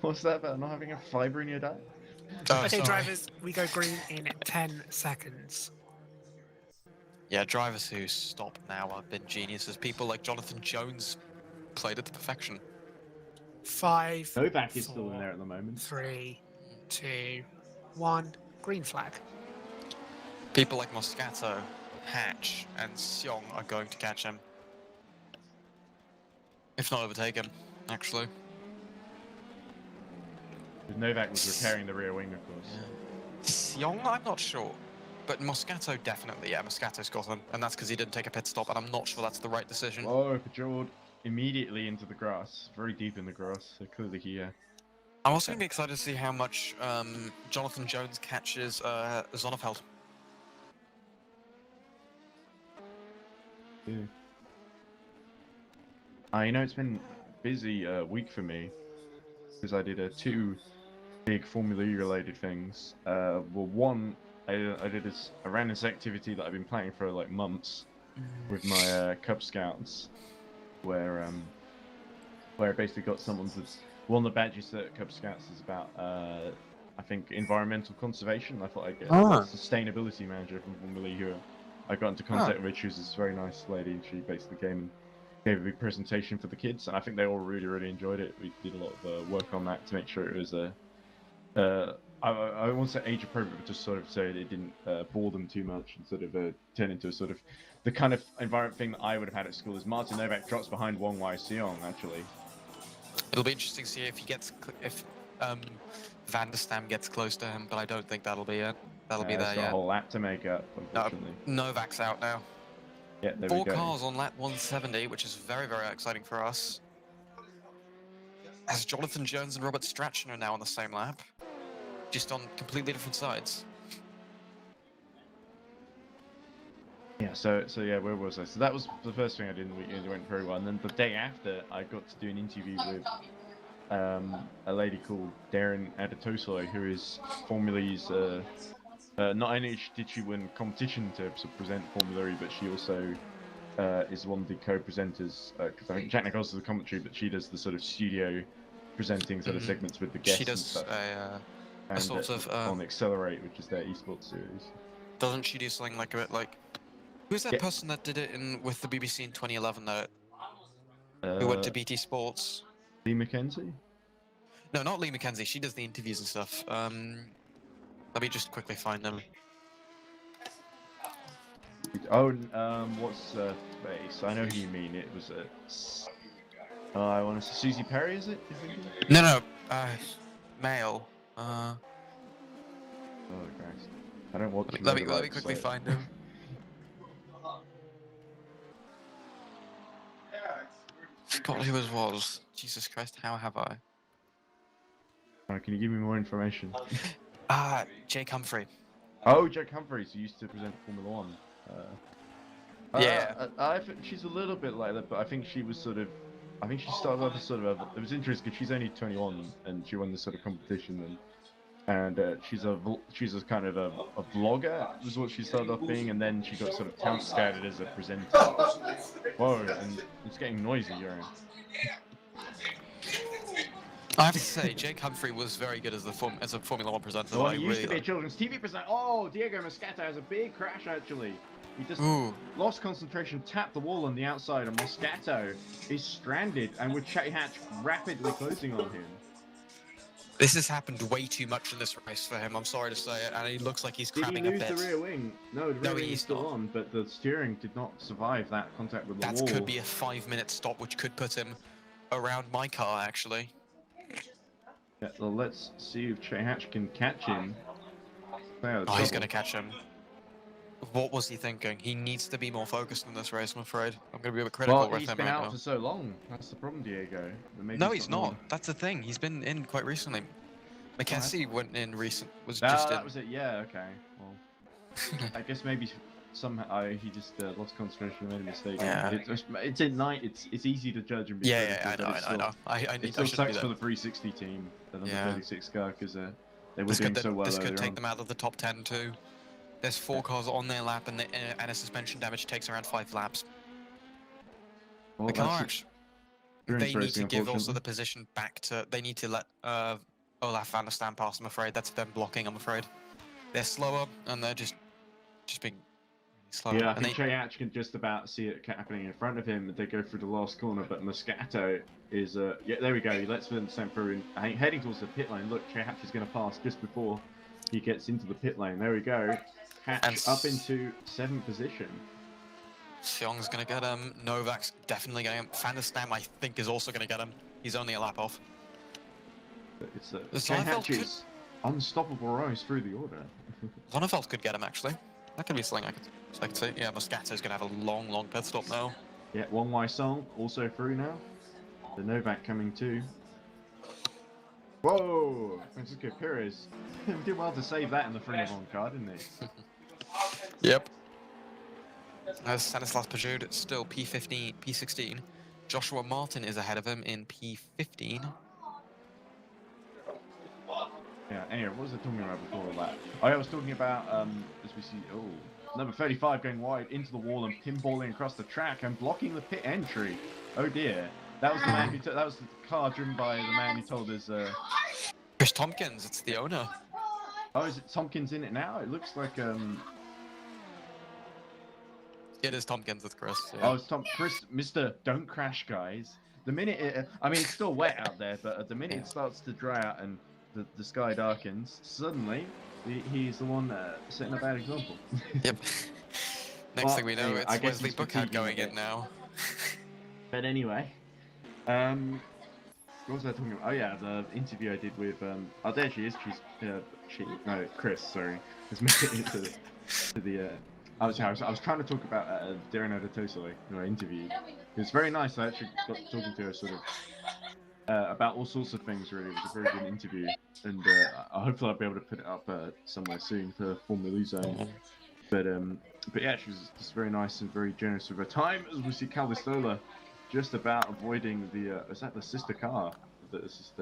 What's that about not having a fiber in your diet? Okay, drivers, we go green in 10 seconds. Yeah, drivers who stop now have been geniuses. People like Jonathan Jones played it to perfection. 5, Novak is still in 4, there at the moment. 3, 2, 1. Green flag. People like Moscato, Hatch, and Xiong are going to catch him. If not overtake him, actually. Novak was repairing the rear wing, of course. Xiong, I'm not sure. But Moscato definitely, yeah, Moscato's got him. And that's because he didn't take a pit stop, and I'm not sure that's the right decision. Oh, Pajord immediately into the grass. Very deep in the grass, so clearly he... I'm also going to be excited to see how much Jonathan Jones catches Zonnefeld. Yeah. You know, it's been a busy week for me because I did 2 big Formula E related things. Well, one, I ran this activity that I've been planning for like months with my Cub Scouts, where I basically got someone that's one of the badges at Cub Scouts is about I think environmental conservation. I thought I'd get a sustainability manager from Formula E who I got into contact with. She was this very nice lady, and she basically came and gave a big presentation for the kids, and I think they all really enjoyed it. We did a lot of work on that to make sure it was I won't say age appropriate, but just sort of so it didn't bore them too much and sort of turn into a sort of the kind of environment thing that I would have had at school. Is Martin Novak drops behind Wong Wai Seong actually. It'll be interesting to see if he gets if Van der Stam gets close to him, but I don't think that'll be it. That'll be there. It's got a whole lap to make up, unfortunately. Novak's out now. Yeah, there 4 we go. cars on lap 170, which is very exciting for us. As Jonathan Jones and Robert Strachan are now on the same lap, just on completely different sides. Yeah, so yeah, where was I? So that was the first thing I did in the weekend. It went very well, and then the day after, I got to do an interview with a lady called Darren Adetosoy, who is Formula E's. Not only did she win competition to present Formula E, but she also is one of the co-presenters. Because I think Jack Nicholls does the commentary, but she does the sort of studio presenting sort of segments with the guests. She does a sort of on Accelerate, which is their esports series. Doesn't she do something like a bit like? Who's that person that did it with the BBC in 2011? Who went to BT Sports? Lee McKenzie? No, not Lee McKenzie. She does the interviews and stuff. Let me just quickly find them. Oh, what's face? I know who you mean. It was I want to say Susie Perry, is it? No, male. Oh Christ! I don't watch. Let me quickly find him. Forgot who it was. Jesus Christ, how have I? Can you give me more information? Jake Humphrey. Oh, Jake Humphreys, who used to present Formula One. Yeah. I think she's a little bit like that, but I think she was sort of. I think she started off as sort of. It was interesting because she's only 21 and she won this sort of competition, and she's a kind of a vlogger was what she started off being, and then she got sort of talent scouted as a presenter. Whoa, and it's getting noisy, you're in. I have to say, Jake Humphrey was very good as a Formula One presenter. Well, he used to be a children's TV presenter. Oh, Diego Moscato has a big crash actually. He just lost concentration, tapped the wall on the outside, and Moscato is stranded, and with Chetty Hatch rapidly closing on him. This has happened way too much in this race for him, I'm sorry to say it, and he looks like he's crabbing a bit. Did he lose the rear wing? No, the rear wing is still on, but the steering did not survive that contact with the wall. That could be a 5-minute stop, which could put him around my car, actually. Yeah, well, let's see if Chetty Hatch can catch him. Oh, he's going to catch him. What was he thinking? He needs to be more focused in this race, I'm afraid. I'm going to be a bit critical with him right now. Well, he's been out for so long. That's the problem, Diego. No, he's not. That's the thing. He's been in quite recently. McKessie went in that was it. Yeah. Okay. Well, I guess maybe somehow he just lost concentration and made a mistake. Yeah. It's at night. It's easy to judge and be. Yeah, I know. It still sucks for the 360 team, the number 36 car, because they were doing so well. This could take them out of the top 10 too. There's 4 cars on their lap, and a suspension damage takes around 5 laps. Well, the car, they need to give also the position back to. They need to let Olaf van der Stam pass. I'm afraid that's them blocking. I'm afraid they're slower, and they're just being slow. Yeah, I And think J-Hatch can just about see it happening in front of him. They go through the last corner, but Moscato is... yeah, there we go. He lets them send through and heading towards the pit lane. Look, J-Hatch is going to pass just before he gets into the pit lane. There we go. Hatch up into 7th position. Seong's going to get him. Novak's definitely getting him. Van der Stam, I think, is also going to get him. He's only a lap off. It's J-Hatch's unstoppable rise through the order. Zonneveld could get him, actually. That could be something I could say. Yeah, Moscato's going to have a long pit stop now. Yeah, Wong Wai Song also through now. The Novak coming too. Whoa! Francisco Perez did well to save that in the front of on car, didn't he? Yep. As Stanislas Pajud still P15, P16. Joshua Martin is ahead of him in P15. Yeah, anyway, what was I talking about before that? Oh, I was talking about, as we see, number 35 going wide into the wall and pinballing across the track and blocking the pit entry. Oh dear. That was the man who that was the car driven by the man who told us, Chris Tompkins, it's the owner. Oh, is it Tompkins in it now? It looks like, It is Tompkins, it's Chris. Yeah. Oh, it's Chris, Mr. Don't Crash, guys. The minute it, I mean, it's still wet out there, but at the minute it starts to dry out and the sky darkens, suddenly he's the one setting a bad example. Yep. Next thing we know, anyway, it's Wesley Buchard going in now. But anyway, what was I talking about? Oh yeah, the interview I did with, oh there she is, Chris, sorry. Let's make it into the I was trying to talk about Darren Adetosole, who I interviewed. It was very nice. I actually got talking to her sort of about all sorts of things. Really, it was a very good interview, and hopefully I'll be able to put it up somewhere soon for Formula E Zone. But yeah, she was just very nice and very generous with her time. As we see Calvistola just about avoiding the is that the sister car that is just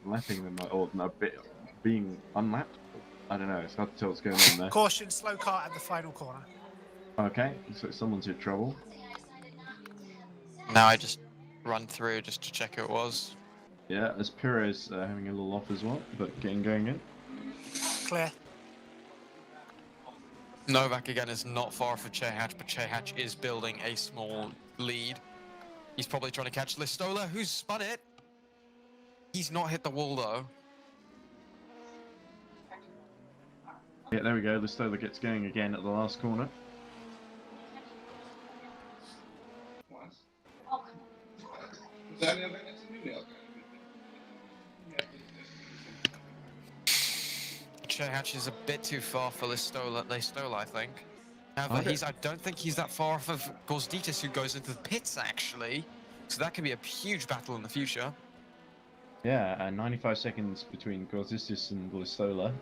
lapping them or no, being unlapped? I don't know. It's hard to tell what's going on there. Caution, slow car at the final corner. Okay, so someone's in trouble. Now I just run through just to check who it was. Yeah, as Perez having a little off as well, but getting going in. Clear. Novak again is not far for Chehatch, but Chehatch is building a small lead. He's probably trying to catch Listola, who's spun it. He's not hit the wall though. Yeah, there we go. Listola gets going again at the last corner. Chehatch is a bit too far for Listola, I think. However, I don't think he's that far off of Gosditis, who goes into the pits, actually. So that could be a huge battle in the future. Yeah, 95 seconds between Gosditis and Listola.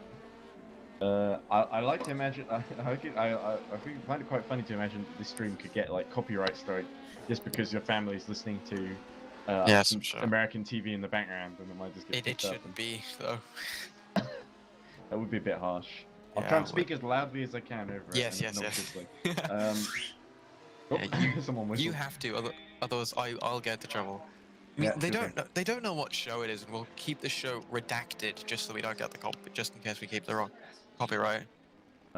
I like to imagine. I find it quite funny to imagine that this stream could get like copyright strike just because your family's listening to yes, sure. American TV in the background, and it might just get. It shouldn't be though. That would be a bit harsh. I'll Yeah, try and speak as loudly as I can over it. Yes. Someone You have to, otherwise I'll get into trouble. I mean, they don't know what show it is, and we'll keep the show redacted just so we don't get the just in case we keep the wrong copyright.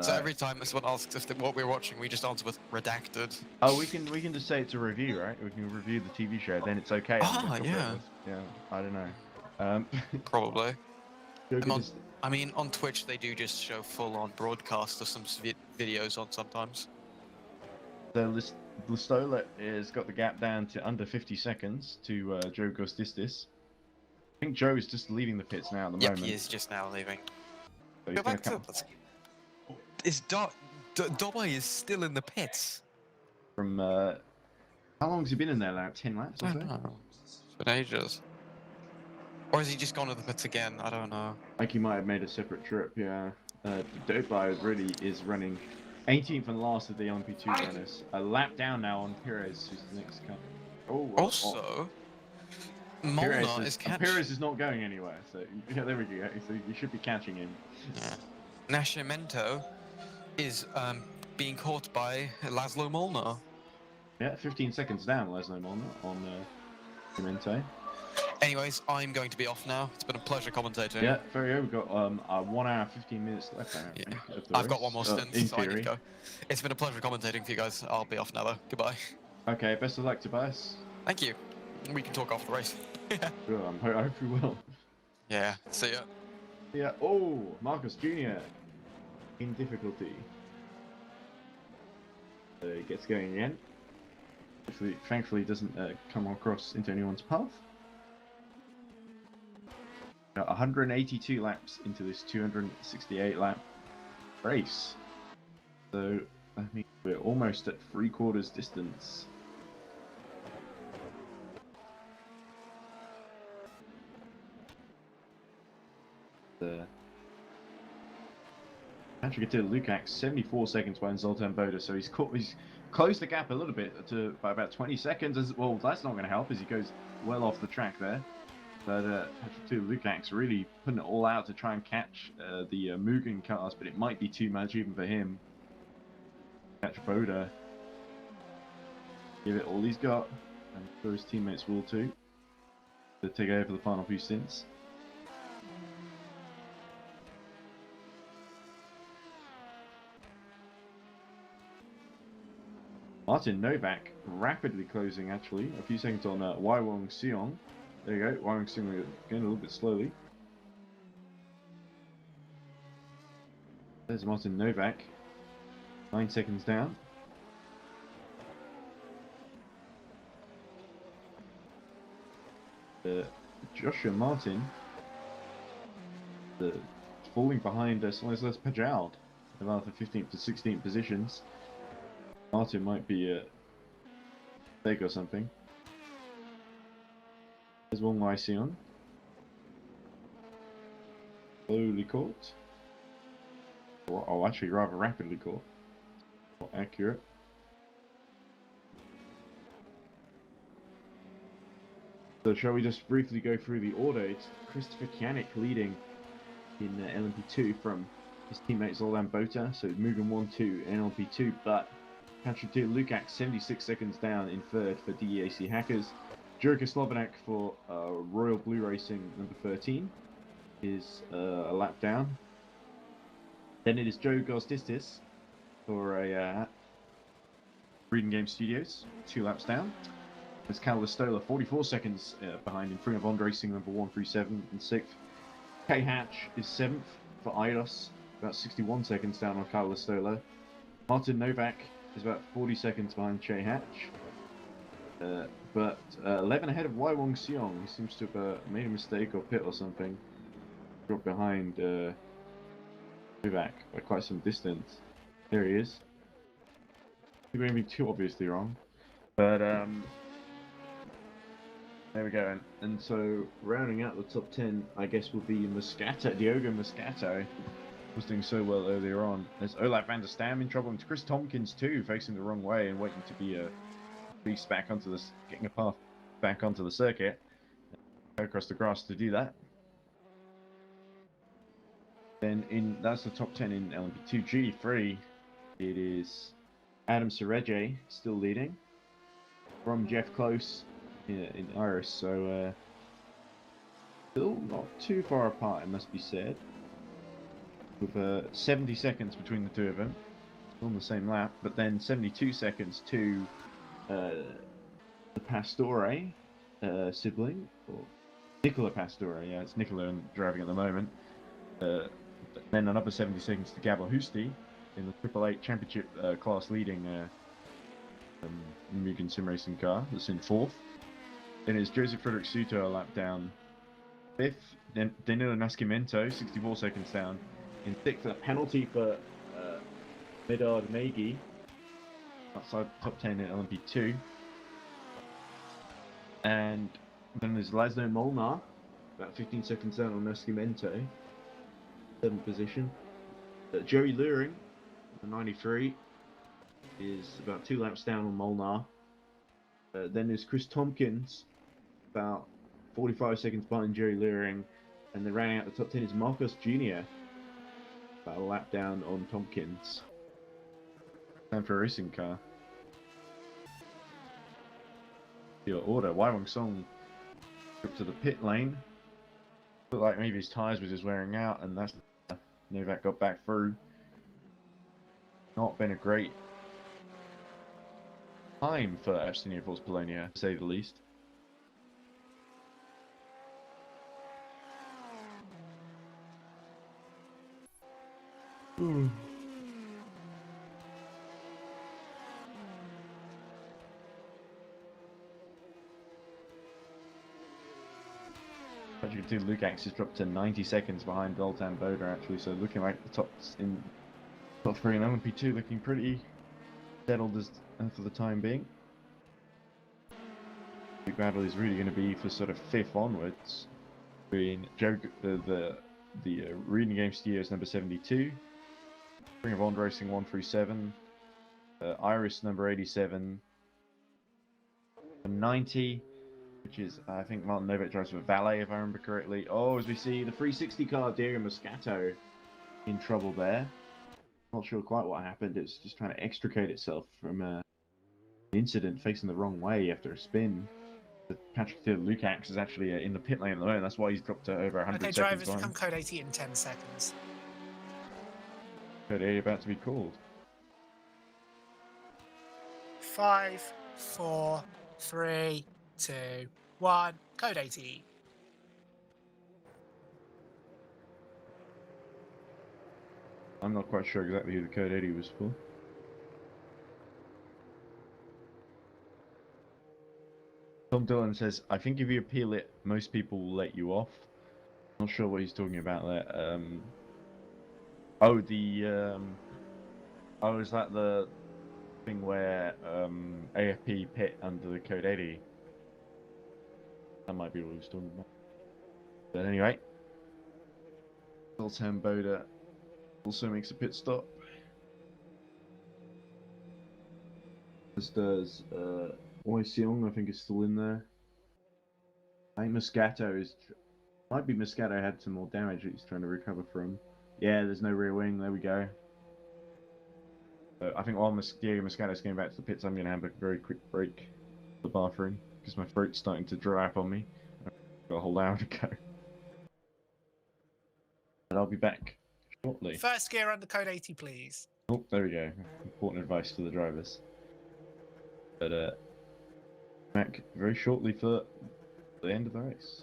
So every time someone asks if what we're watching, we just answer with redacted. Oh, we can just say it's a review, right? We can review the TV show, then it's okay. Yeah. Yeah, I don't know. Probably. I mean, on Twitch they do just show full-on broadcast of some videos on sometimes. So Listola has got the gap down to under 50 seconds to Joe Gosditis. I think Joe is just leaving the pits now at the moment. Yep, he is just now leaving. So Go back to... Is Dobby is still in the pits? From, how long has he been in there now? 10 laps or I so? don't know. It's been ages. Or has he just gone to the pits again? I don't know. I think he might have made a separate trip, yeah. Dobby really is running 18th and last of the LMP2 runners. A lap down now on Perez, who's the next car. Also, Molnar is catching. Perez is not going anywhere, so yeah, there we go. So you should be catching him. Yeah. Nascimento is being caught by Laszlo Molnar. Yeah, 15 seconds down, Laszlo Molnar on Nascimento. Anyways, I'm going to be off now. It's been a pleasure commentating. Yeah, very good. We've got 1 hour 15 minutes left. I Yeah. think, of the I've got race. one more stint, in so I need theory. to go. It's been a pleasure commentating for you guys. I'll be off now though. Goodbye. Okay, best of luck, Tobias. Thank you. We can talk after the race. Sure, I hope you will. Yeah, see ya. Yeah. Oh, Marcus Jr. in difficulty. He gets going again. Thankfully, doesn't come across into anyone's path. 182 laps into this 268 lap race. So I mean we're almost at 3/4 distance. Patrick Lukács 74 seconds behind Zoltán Bóda, so he's closed the gap a little bit by about 20 seconds. Well, that's not going to help as he goes well off the track there. But Patrick Lukács really putting it all out to try and catch the Mugen cars, but it might be too much even for him. Catch Bóda. Give it all he's got, and I'm sure his teammates will too, to take over the final few stints. Martin Novak rapidly closing, actually, a few seconds on Waiwong Seong. There you go, Waiwong Seong going a little bit slowly. There's Martin Novak, 9 seconds down. Joshua Martin, falling behind Stanislas Pajald, about the 15th to 16th positions. Martin might be a mistake or something. There's one Lyceon. Slowly caught. Oh, actually rather rapidly caught. Not accurate. So shall we just briefly go through the order? It's Christopher Kianik leading in LMP2 from his teammate Zoltán Bóda. So Mugen 1-2 in LMP2, but Patrick Lukács 76 seconds down in third for DEAC Hackers. Jurka Slobodak for Royal Blue Racing number 13 is a lap down. Then it is Joe Gozdistis for a Breeding Game Studios, 2 laps down. There's Cal Listola 44 seconds behind in Free Bond Racing number 137 and 6th. K Hatch is 7th for IDOS, about 61 seconds down on Cal Listola. Martin Novak is about 40 seconds behind Che Hatch, but 11 ahead of Waiwong Seong. He seems to have made a mistake or pit or something. Dropped behind Novak by quite some distance. There he is. He won't be too obviously wrong, but there we go. And so rounding out the top 10, I guess, will be Moscato, Diogo Moscato. Was doing so well earlier on. There's Olaf van der Stam in trouble, and Chris Tompkins too, facing the wrong way and waiting to be released back onto this, getting a path back onto the circuit. Go across the grass to do that. Then that's the top 10 in LMP2 G3. It is Adam Sereje still leading from Jeff Close in Iris, so still not too far apart, it must be said. With 70 seconds between the two of them, on the same lap, but then 72 seconds to the Pastore sibling, or Nicola Pastore. Yeah, it's Nicola driving at the moment. Then another 70 seconds to Gabor Husti in the Triple 8 Championship class leading Mugen Sim Racing car that's in 4th. Then it's Joseph Frederick Suter a lap down 5th. Then Danilo Nascimento 64 seconds down in 6th. A penalty for Medard Nagy outside the top 10 in LMP2. And then there's Laszlo Molnar about 15 seconds down on Nascimento, 7th position. Joey Luring, the 93, is about 2 laps down on Molnar. Then there's Chris Tompkins, about 45 seconds behind Joey Luring. And then rounding out the top 10 is Marcos Jr., about a lap down on Tompkins. Time for a racing car. Your order, Waiwong Song Up to the pit lane. Looked like maybe his tyres was just wearing out, and that's Novak got back through. Not been a great time for Aston Force Polonia, to say the least. As you can see, Lukacs has dropped to 90 seconds behind Zoltan Boda, actually, so looking like the tops in top 3 and LMP2 looking pretty settled as for the time being. The big battle is really going to be for sort of 5th onwards between the Reading Game Studios number 72, Ring of Bond Racing 137, Iris number 87, and 90. Which is, I think Martin Novak drives for Valet, if I remember correctly. Oh, as we see the 360 car, Diego Moscato in trouble there. Not sure quite what happened. It's just trying to extricate itself from an incident facing the wrong way after a spin. Patrick Lukacs is actually in the pit lane at the moment. That's why he's dropped to over 100 Okay, seconds drivers, behind. become code 80 in 10 seconds. Code 80 about to be called. 5, 4, 3, 2, 1. Code 80. I'm not quite sure exactly who the code 80 was for. Tom Dillon says, I think if you appeal it, most people will let you off. Not sure what he's talking about there. Oh, oh, is that the thing where AFP pit under the code 80? That might be what he was talking about. But anyway, Zoltan Boda also makes a pit stop. As does Oiseong, I think is still in there. I think Moscato is... Might be Moscato had some more damage that he's trying to recover from. Yeah, there's no rear wing, there we go. I think while Diego Moscato's going back to the pits, I'm going to have a very quick break for the bathroom, because my throat's starting to dry up on me. I've got a whole hour to go. But I'll be back shortly. First gear under code 80, please. Oh, there we go. Important advice to the drivers. But back very shortly for the end of the race.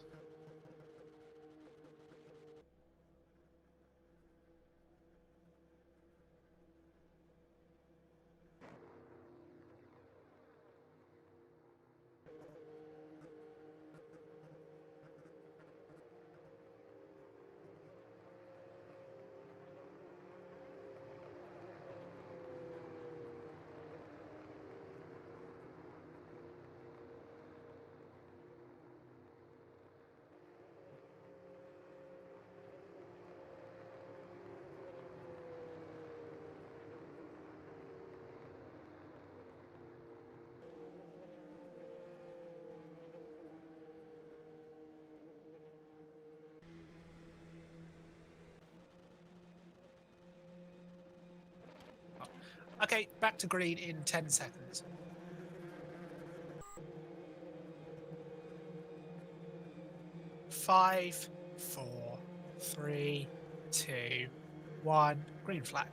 Okay, back to green in 10 seconds. 5, 4, 3, 2, 1. Green flag.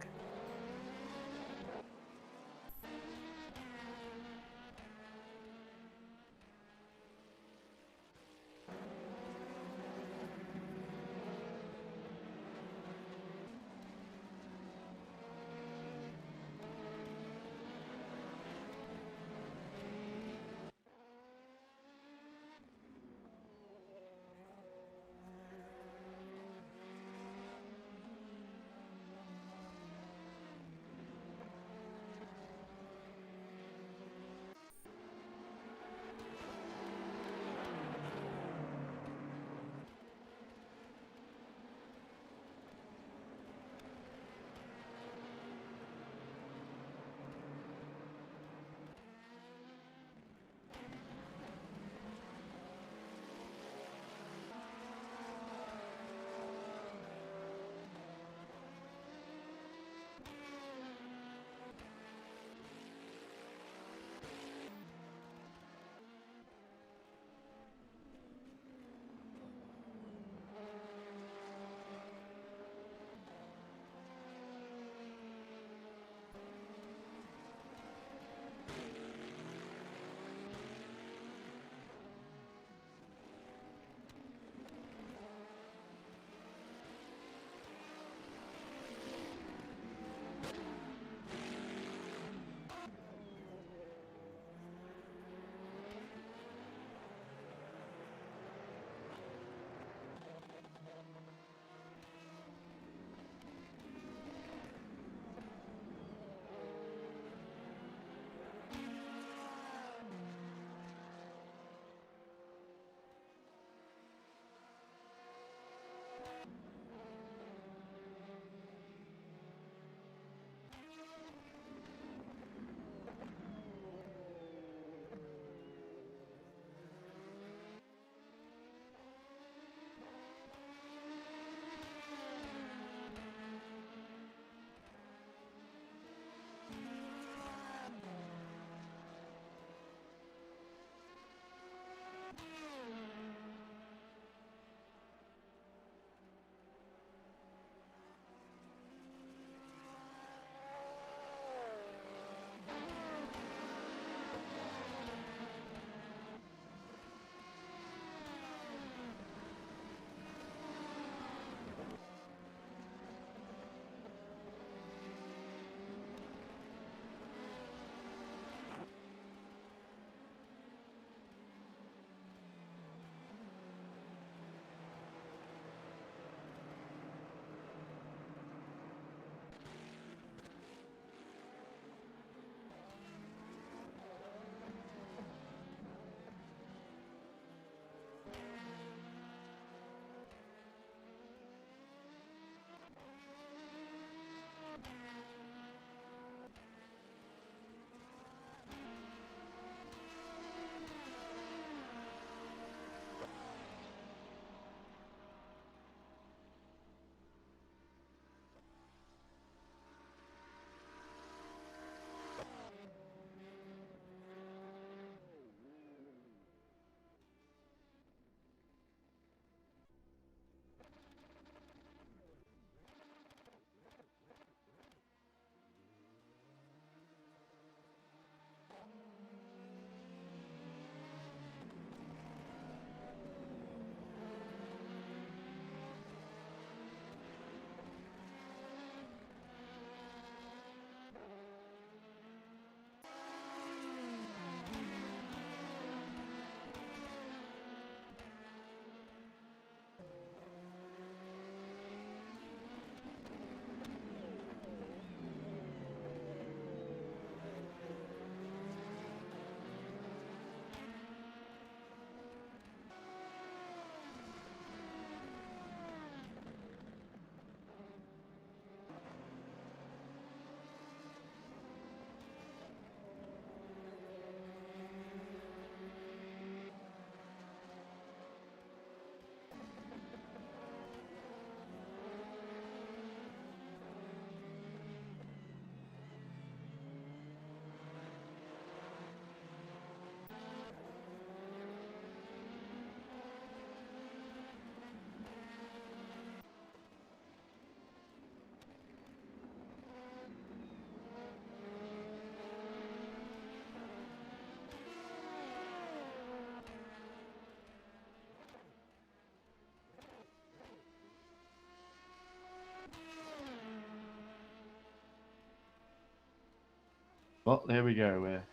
Well, there we go. We're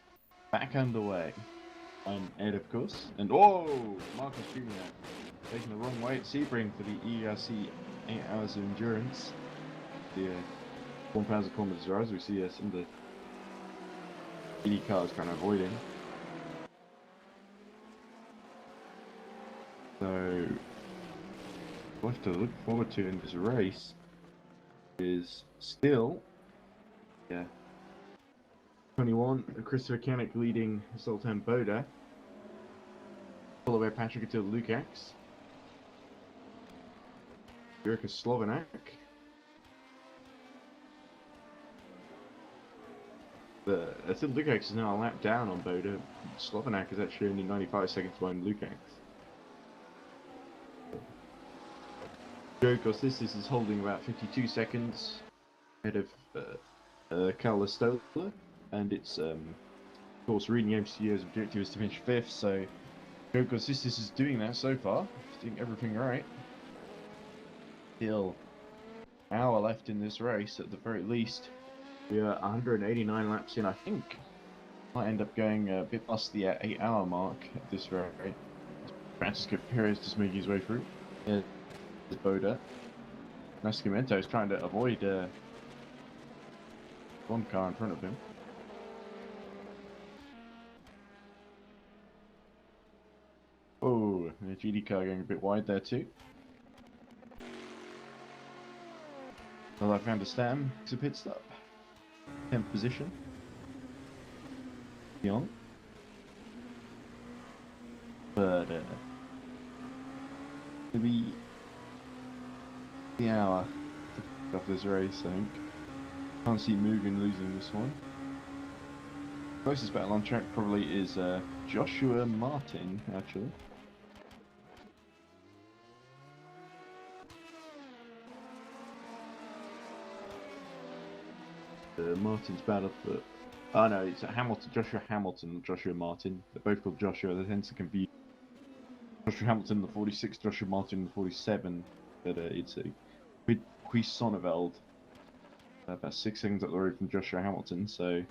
back underway. I'm Ed, of course. And oh, Marcus Jr. taking the wrong way at Sebring for the EERC 8 hours of endurance. The 1,000 kilometers rise. We see some of the ED cars kind of avoiding. So, what to look forward to in this race is still, 21, Christopher Kanek leading Sultan Boda, followed by Patrick Attila Lukacs, Jurka Slovenak, Attila Lukacs is now a lap down on Boda. Slovenak is actually only 95 seconds behind Lukacs. Joe Kostis is holding about 52 seconds ahead of Carlos Stoller, and it's of course reading MCO's objective is to finish 5th, so Joe Kostis is doing that so far, doing everything right. Still an hour left in this race at the very least. We are 189 laps in, I think. Might end up going a bit past the 8-hour mark at this rate. Francisco Perez just making his way through. Yeah. Boda. Nascimento is trying to avoid one car in front of him. Oh, the GD car going a bit wide there too. Well, I found a Stam. It's a pit stop. 10th position. Beyond. But it'll be the hour of this race, I think. Can't see Mugen losing this one. Closest battle on track probably is Joshua Martin, actually. Martin's battle for... Oh no, it's Hamilton, Joshua Hamilton, not Joshua Martin. They're both called Joshua, they tend to confuse. Joshua Hamilton, the 46, Joshua Martin, the 47. But it's a bit Cuisonneveld. About 6 seconds up the road from Joshua Hamilton, so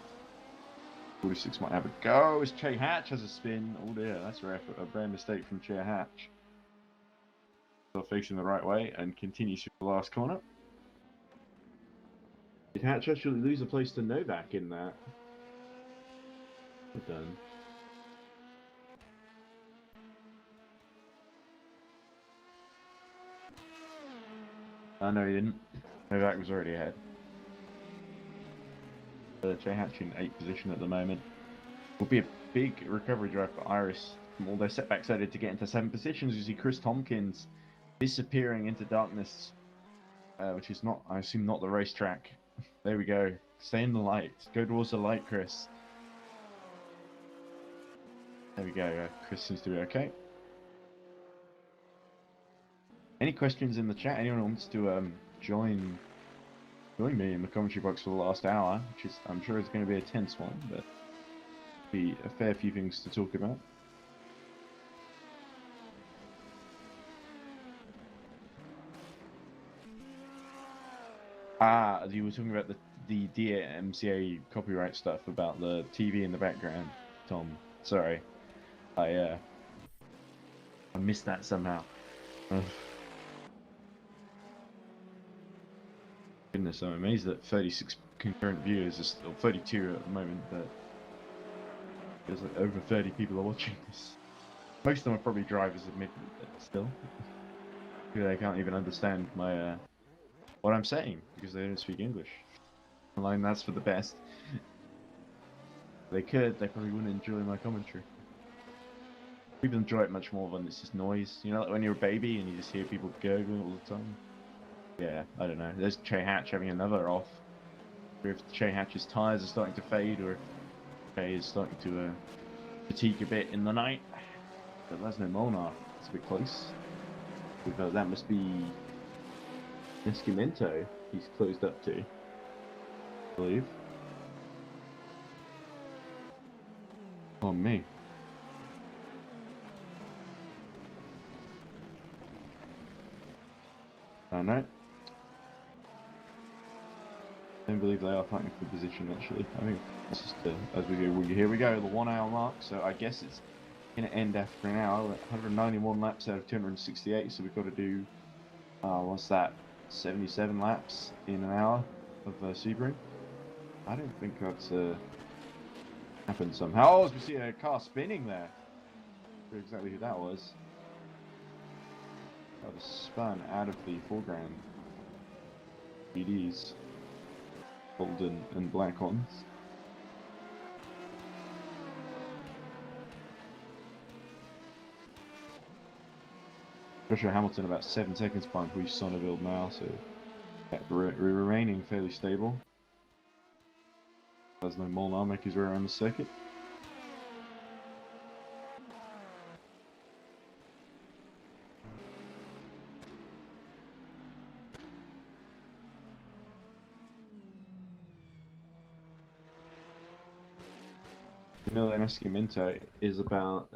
46 might have a go as Che Hatch has a spin. Oh dear, that's a rare mistake from Che Hatch. So facing the right way and continues through the last corner. Did Hatch actually lose a place to Novak in that? Well done. Oh no, he didn't. Novak was already ahead. Che Hatch in 8th position at the moment. Will be a big recovery drive for Iris from all their setbacks added to get into 7 positions. You see Chris Tompkins disappearing into darkness, which is not, I assume, not the racetrack. There we go. Stay in the light. Go towards the light, Chris. There we go. Chris seems to be okay. Any questions in the chat? Anyone wants to join me in the commentary box for the last hour, which is, I'm sure, is going to be a tense one, but be a fair few things to talk about. Ah, you were talking about the DMCA copyright stuff about the TV in the background, Tom. Sorry, I missed that somehow. Goodness, I'm amazed that 36 concurrent viewers, is still 32 at the moment, but there's like over 30 people are watching this. Most of them are probably drivers, admittedly, but still. They can't even understand my what I'm saying because they don't speak English. Online, that's for the best. They could, they probably wouldn't enjoy my commentary. People enjoy it much more when it's just noise. You know, like when you're a baby and you just hear people gurgling all the time. Yeah, I don't know. There's Che Hatch having another off. Or if Che Hatch's tyres are starting to fade, or if Che is starting to fatigue a bit in the night. But that's no Molnar. It's a bit close. Because that must be Nascimento he's closed up to, I believe. On me. I know. I don't believe they are fighting for position actually. I think it's just as we go. Here we go, the 1 hour mark. So I guess it's gonna end after an hour. 191 laps out of 268. So we've got to do what's that? 77 laps in an hour of Sebring. I don't think that's happened somehow. Oh, as we see a car spinning there. Not sure exactly who that was. That was spun out of the foreground. BDs. Golden and black ones. Joshua Hamilton about 7 seconds behind Rhys Sonneville now, so remaining fairly stable. There's no Molnar make his way around the circuit. Emilio Nascimento is about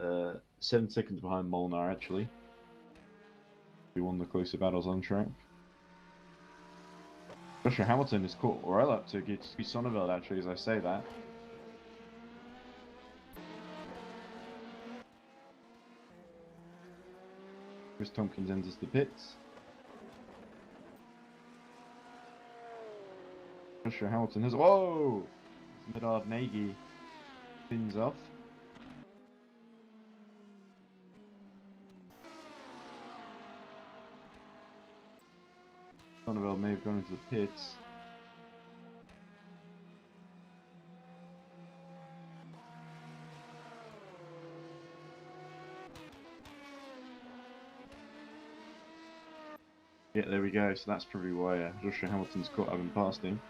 7 seconds behind Molnar actually. He won the closer battles on track. Joshua Hamilton is caught well up to get Rhys Sonneville actually as I say that. Chris Tompkins enters the pits. Joshua Hamilton has whoa! Medard Nagy spins off. Sonneville may have gone into the pits. Yeah, there we go. So that's probably why Joshua Hamilton's caught up and passed him.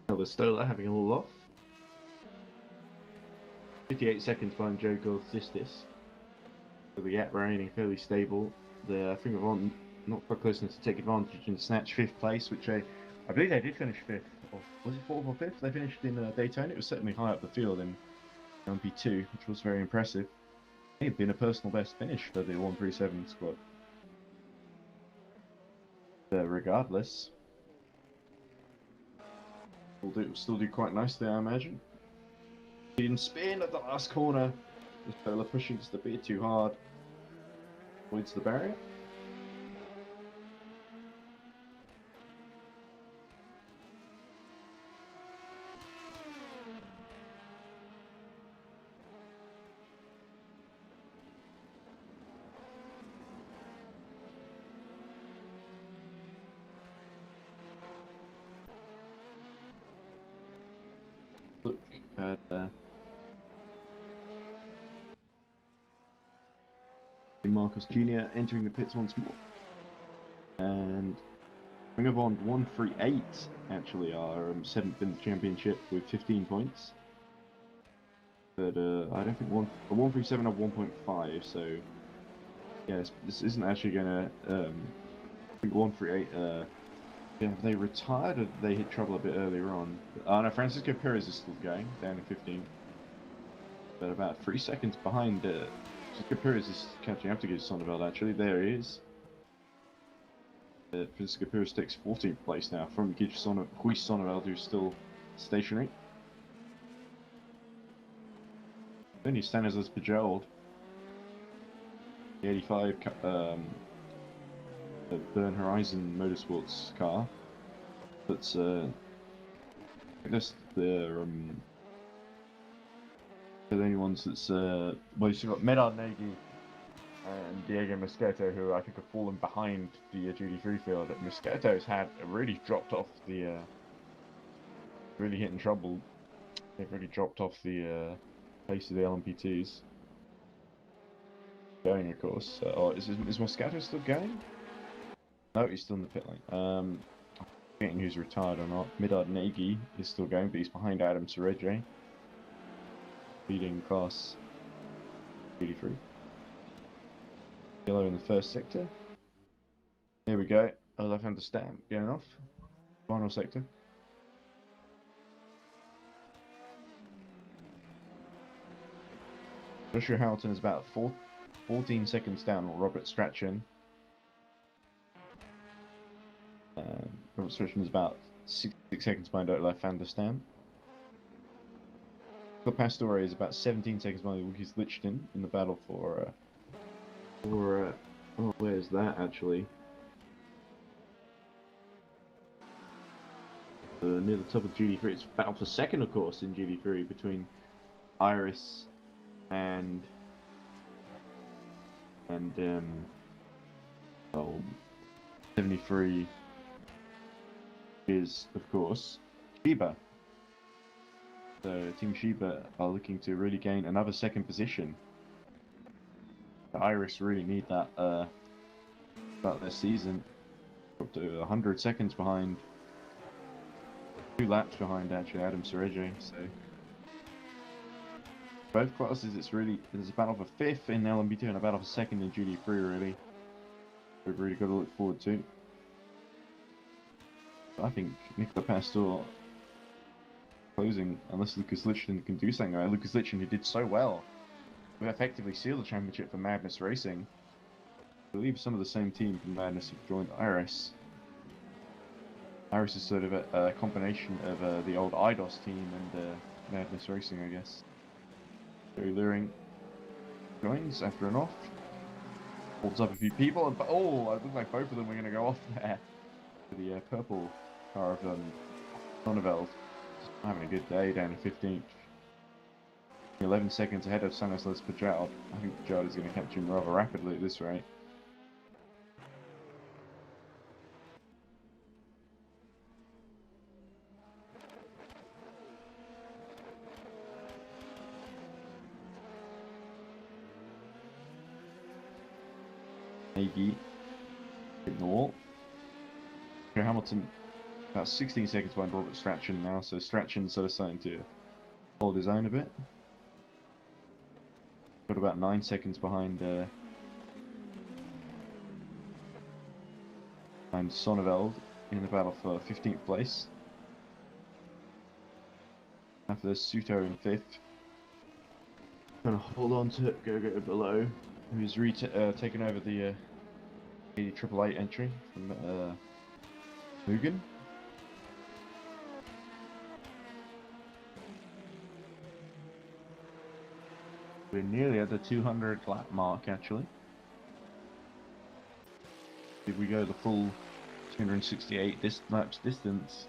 Elvis Stoller having a little off. 58 seconds behind Joe Gold-Sistis. So the gap remaining fairly stable. I think we're on not quite close enough to take advantage and snatch 5th place, which I believe they did finish 5th. Or was it 4th or 5th? They finished in Daytona. It was certainly high up the field in LMP2, which was very impressive. It had been a personal best finish for the 137 squad. Regardless, still do quite nicely, I imagine. He didn't spin at the last corner. This fella pushing just a bit too hard. Avoids the barrier. Look at Marcus Jr. entering the pits once more. And Ring of Honor 138 actually are 7th in the championship with 15 points. But I don't think 137 have 1.5, so yeah, this isn't actually gonna I think 138 yeah, have they retired or did they hit trouble a bit earlier on? No, Francisco Perez is still going, down in 15th. But about 3 seconds behind Francisco Perez is catching up to get Sonneville actually. There he is. Francisco Perez takes 14th place now from Guy Sonneville, who's still stationary. Then he's Stanislas Pajol, the 85 Burn Horizon Motorsports car. That's I guess the only ones that's well, you've got Medard Nagy and Diego Mosquito, who I think have fallen behind the duty-free field. Mosquito's had really dropped off the really hitting trouble. They've really dropped off the pace of the LMP2s. Going, of course. Is Moscato still going? No, he's still in the pit lane. I'm forgetting who's retired or not. Medard Nagy is still going, but he's behind Adam Seredre, leading class GD3. Yellow in the first sector. Here we go. A left-hander stamp going off. Final sector. Joshua Hamilton is about 14 seconds down on Robert Strachan. Robert Strachan is about 6 seconds behind left-hander stamp. The Pastore is about 17 seconds behind Lucas Lichten in the battle for oh, where's that actually? Near the top of GD3. It's battle for second, of course, in GD3 between Iris and 73 is, of course, Shiba. So Team Shiba are looking to really gain another second position. The Iris really need that about their season. Up to 100 seconds behind. 2 laps behind actually Adam Sereje, so both classes there's a battle for 5th in LMB2 and a battle for 2nd in GD3 really. We've really got to look forward to. I think Nicola Pastor closing, unless Lucas Lichten can do something. Lucas Lichten, who did so well, we effectively sealed the championship for Madness Racing. I believe some of the same team from Madness have joined Iris. Iris is sort of a combination of the old IDOS team and Madness Racing, I guess. Very luring. Joins after an off. Holds up a few people, and oh, it looks like both of them are going to go off there. For the purple car of Sonneveld. Having a good day down to 15th. 11 seconds ahead of Stanislas Pajard. I think Pajard is going to catch him rather rapidly at this rate. Nagy in the wall. Hamilton about 16 seconds behind Robert Strachan now, so Strachan's sort of starting to hold his own a bit. Got about 9 seconds behind Sonneveld in the battle for 15th place. After this, Suto in 5th. Gonna hold on to it, go below. Who's taken over the 888 entry from Mugen. We're nearly at the 200 lap mark actually. If we go the full 268 laps distance,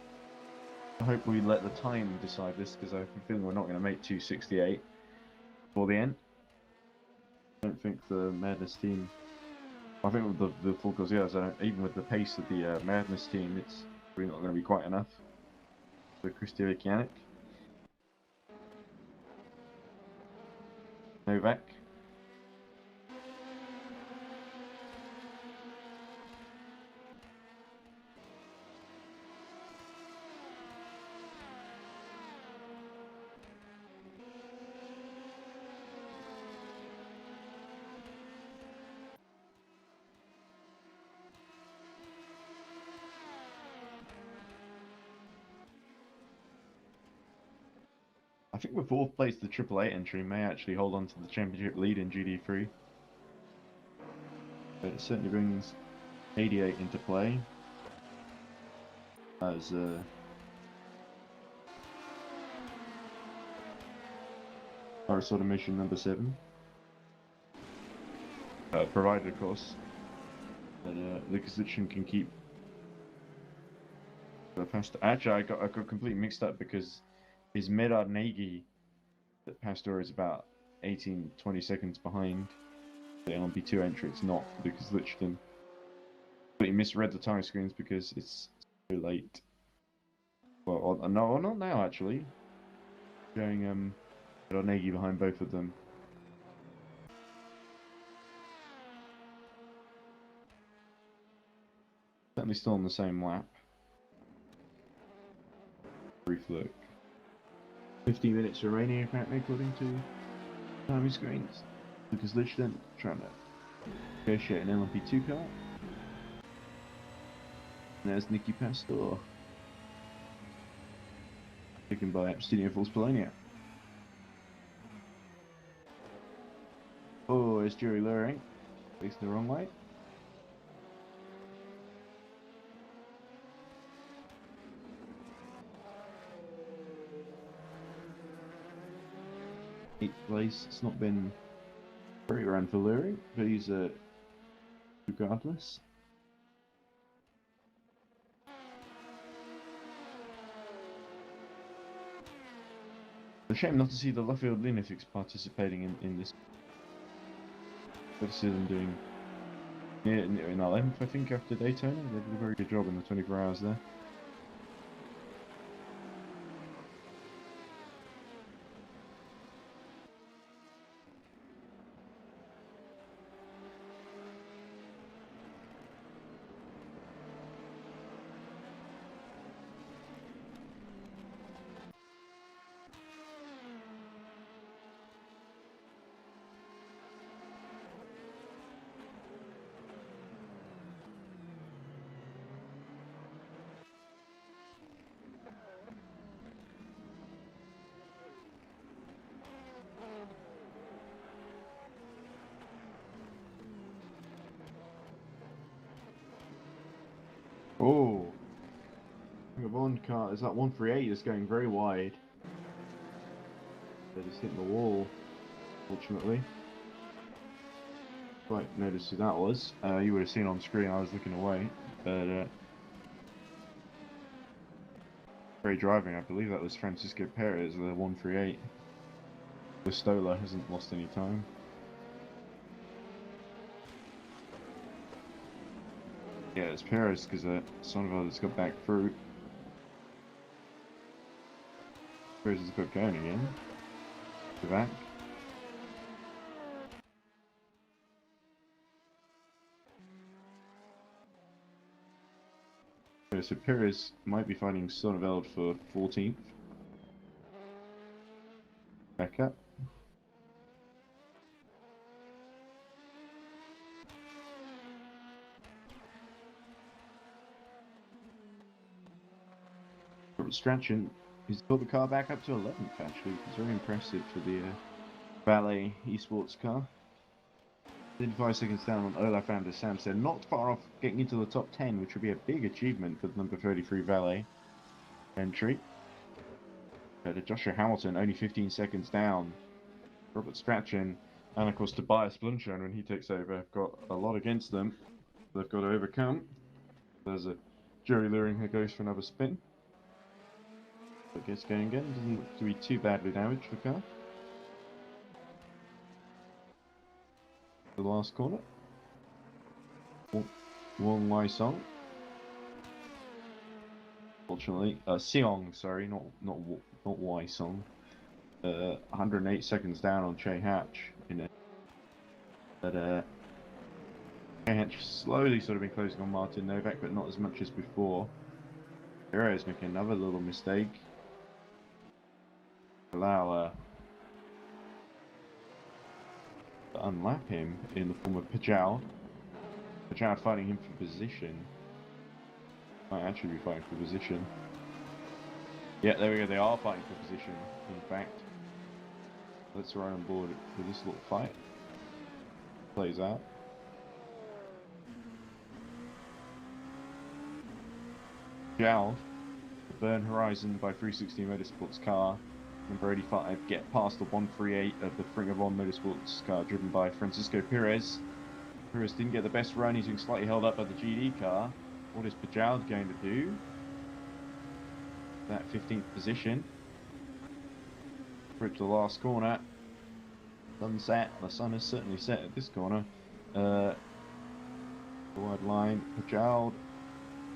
I hope we let the time decide this, because I have a feeling we're not going to make 268 for the end. I don't think the Madness team, I think with the full course, yeah, even with the pace of the Madness team, it's probably not going to be quite enough for Christy Vikianic. Novak. I think with 4th place, the 888 entry may actually hold on to the championship lead in GD3. But it certainly brings 88 into play as our sort of mission number 7. Provided, of course, that Lucas Lichten can keep the past. Actually, I got completely mixed up because is Medard Nagy that Pastor is about 18-20 seconds behind the LMP2 entry. It's not Lucas Lichten. But he misread the time screens because it's so late. Well, no, not now actually. Showing Medard Nagy behind both of them. Certainly still on the same lap. Brief look. 50 minutes remaining apparently according to timing screens. Lucas Lichtenstein trying to negotiate an LMP2 car. And there's Nicky Pastor. Taken by Abstinio Falls Polonia. Oh, it's Jerry Luring. Facing the wrong way. Eighth place. It's not been a great run for Luring, but he's regardless. It's a shame not to see the Luffield Lunatics participating in this. Good to see them doing in 11th, I think, after Daytona. They did a very good job in the 24 hours there. Oh, one car. There's that 138 that's going very wide. They're just hitting the wall, fortunately. Quite noticed who that was. You would have seen on screen. I was looking away, but very driving. I believe that was Francisco Perez, the 138. Stola hasn't lost any time. Yeah, it's Perez because Sonneval has got back through. Perez has got going again. To back. Okay, so Perez might be fighting Sonneveld for 14th. Back up. Strachan, he's got the car back up to 11th actually. It's very impressive for the Valet esports car. 35 seconds down on Olaf Anders Samson, not far off getting into the top 10, which would be a big achievement for the number 33 Valet entry. But Joshua Hamilton only 15 seconds down. Robert Strachan and of course Tobias Blunshine when he takes over have got a lot against them they've got to overcome. There's a Jerry Luring who goes for another spin. But gets going again, doesn't look to be too badly damaged for car. The last corner. Wong Wai Song. Fortunately, Seong, sorry, not Wai Song. 108 seconds down on Che Hatch in it. But Che Hatch slowly sort of been closing on Martin Novak, but not as much as before. Perez making another little mistake. Allow to unlap him in the form of Pajal. Pajal fighting him for position. Might actually be fighting for position. Yeah, there we go, they are fighting for position, in fact. Let's run on board with this little fight. Plays out. Pajal, Burn Horizon by 360 Motorsports car. Number 85, get past the 138 of the Ring of On Motorsports car driven by Francisco Perez. Perez didn't get the best run, he's been slightly held up by the GD car. What is Pajal going to do? That 15th position. Through to the last corner. Sunset, the sun is certainly set at this corner. Wide line, Pajal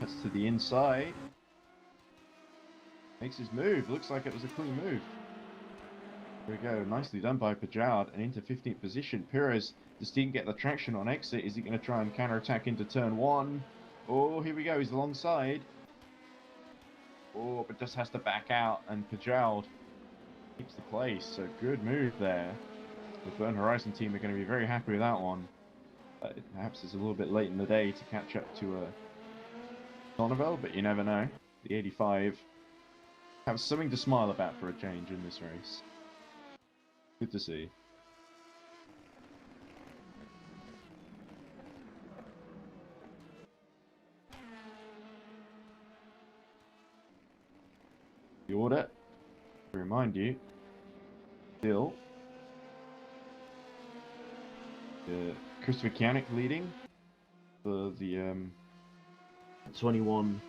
cuts to the inside. Makes his move, looks like it was a clean move. There we go, nicely done by Pajal and into 15th position. Perez just didn't get the traction on exit. Is he going to try and counter-attack into turn 1? Oh, here we go, he's alongside. Oh, but just has to back out and Pajal keeps the place, so good move there. The Burn Horizon team are going to be very happy with that one. Perhaps it's a little bit late in the day to catch up to Donovel, but you never know. The 85 have something to smile about for a change in this race. Good to see. The order, to remind you, still Christopher Kianik leading for the 21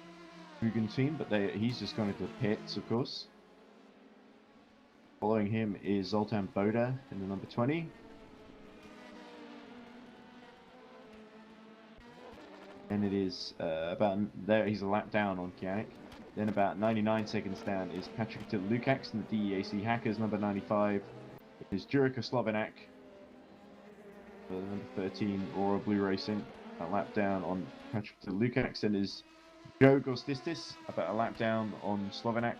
Mugen team, but he's just gone into the pits, of course. Following him is Zoltan Boda in the number 20. And it is about there. He's a lap down on Kianik. Then about 99 seconds down is Patrick Lukacs in the DEAC Hackers, number 95. It is Jurika Slovenak for the number 13, Aura Blue Racing. A lap down on Patrick Lukacs. And is Joe Gostistis about a lap down on Slovenak.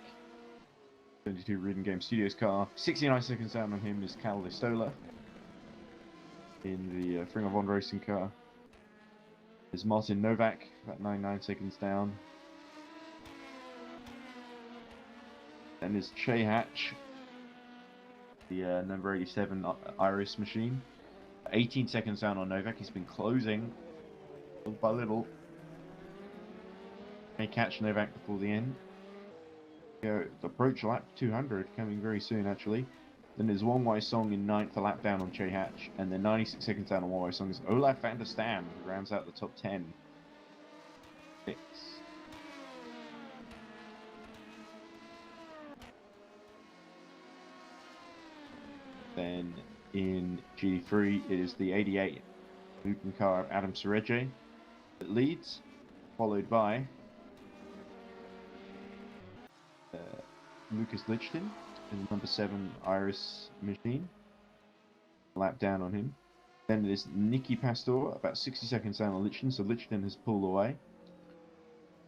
22 Reading Game Studios car. 69 seconds down on him is Cal Listola in the Ring of Honor Racing car. There's Martin Novak, about 99 seconds down. Then there's Che Hatch, the number 87 Iris machine. 18 seconds down on Novak. He's been closing little by little. May catch Novak before the end. Approach lap 200 coming very soon, actually. Then there's Wong Wai Song in 9th, a lap down on Che Hatch. And then 96 seconds down on Wong Wai Song is Olaf van der Stam, who rounds out the top 10. 6. Then in G3, it is the 88 Lucan car of Adam Sereje that leads, followed by Lucas Lichten in the number 7 Iris machine. A lap down on him. Then it is Nicky Pastor, about 60 seconds down on Lichten, so Lichten has pulled away.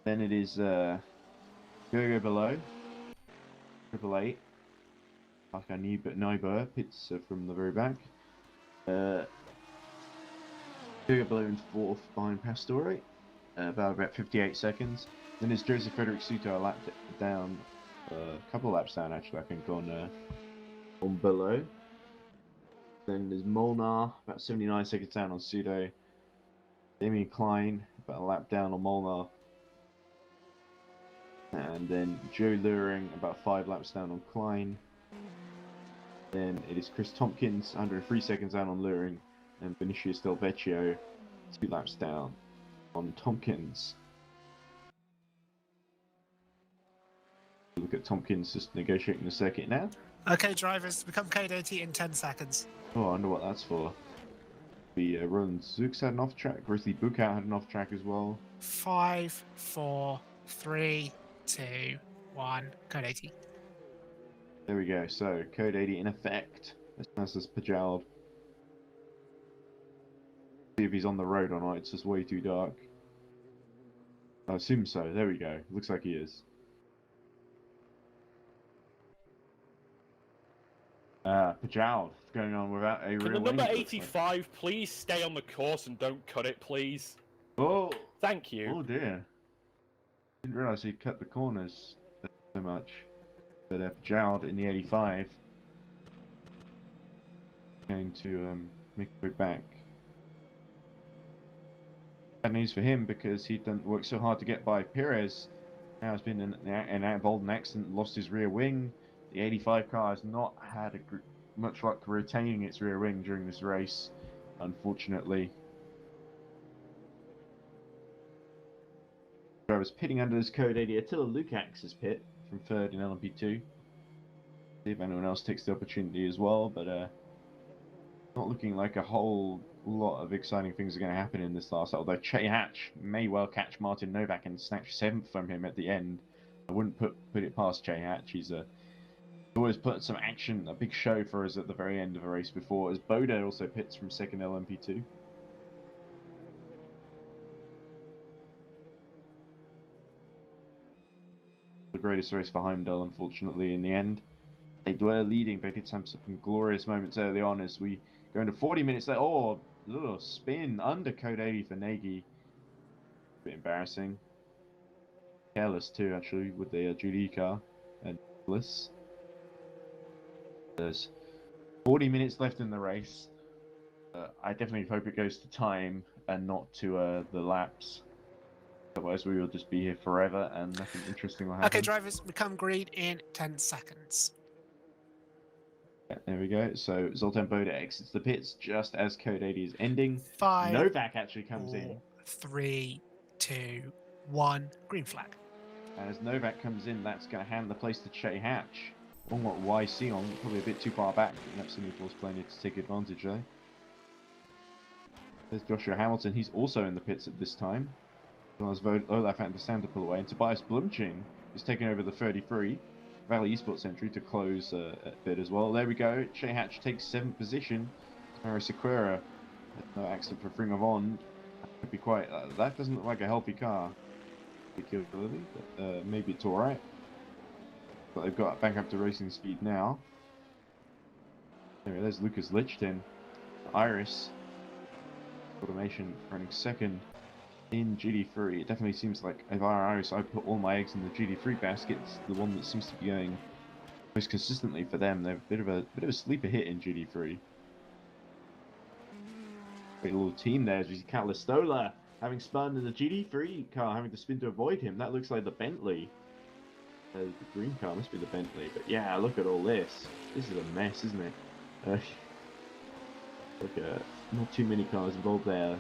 Then it is Gergo Below, 888. Aka Niebuhr pits from the very back. Gergo Below in 4th behind Pastore, about 58 seconds. Then there's Joseph Frederick Suto, a lap down, a couple of laps down actually, I think, on Below. Then there's Molnar, about 79 seconds down on Sudo. Damien Klein, about a lap down on Molnar. And then Joe Luring, about 5 laps down on Klein. Then it is Chris Tompkins, 103 seconds down on Luring. And Vinicius Del Vecchio, 2 laps down on Tompkins. Look at Tompkins just negotiating the circuit now. Okay, drivers, become code 80 in 10 seconds. Oh, I wonder what that's for. The Roland Zooks had an off track. Grizzly Bukout had an off track as well. 5, 4, 3, 2, 1, code 80. There we go. So code 80 in effect. That's as Pajald. See if he's on the road or not. It's just way too dark. I assume so. There we go. Looks like he is. Pajald going on without a Can real the number wing, 85 please stay on the course and don't cut it, please? Oh, Thank you. oh dear. Didn't realise he cut the corners so much. But Pajald in the 85 going to make a way back. Bad news for him because he'd worked so hard to get by Perez. Now has been involved in an accident, lost his rear wing. The 85 car has not had much luck retaining its rear wing during this race, unfortunately. Drivers pitting under this code 80. Attila Lukacs is pit from 3rd in LMP2. See if anyone else takes the opportunity as well, but not looking like a whole lot of exciting things are going to happen in this last. Although Che Hatch may well catch Martin Novak and snatch 7th from him at the end. I wouldn't put it past Che Hatch. He's always put some action, a big show for us at the very end of a race before, as Boda also pits from 2nd LMP2. The greatest race for Heimdall, unfortunately, in the end. They were leading. They did have some glorious moments early on as we go into 40 minutes there. Oh, a little spin under code 80 for Nagy. A bit embarrassing. Careless too, actually, with the GD car and Bliss. There's 40 minutes left in the race. I definitely hope it goes to time and not to the laps. Otherwise, we will just be here forever and nothing interesting will happen. Okay, drivers, become green in 10 seconds. Yeah, there we go. So Zoltan Boda exits the pits just as Code 80 is ending. 5, Novak actually comes 4, in. 3, 2, 1, green flag. And as Novak comes in, that's going to hand the place to Che Hatch. One more YC on, probably a bit too far back. Absolutely forced plenty to take advantage there. There's Joshua Hamilton. He's also in the pits at this time. As Olaf and Sam to pull away. And Tobias Blumching is taking over the 33. Valley Esports entry to close a bit as well. There we go. Che Hatch takes 7th position. Maro Sequeira, no accident for Ring of On. Could be quite. That doesn't look like a healthy car. But maybe it's alright. But they've got back up to racing speed now. Anyway, there's Lucas Lichten. Iris Automation running 2nd in GD3. It definitely seems like if I put all my eggs in the GD3 basket, it's the one that seems to be going most consistently for them. They're a bit of a sleeper hit in GD3. Great little team there as we see Cat Listola having spun in the GD3 car, having to spin to avoid him. That looks like the Bentley. The green car must be the Bentley, but yeah, look at all this. This is a mess, isn't it? Not too many cars involved there.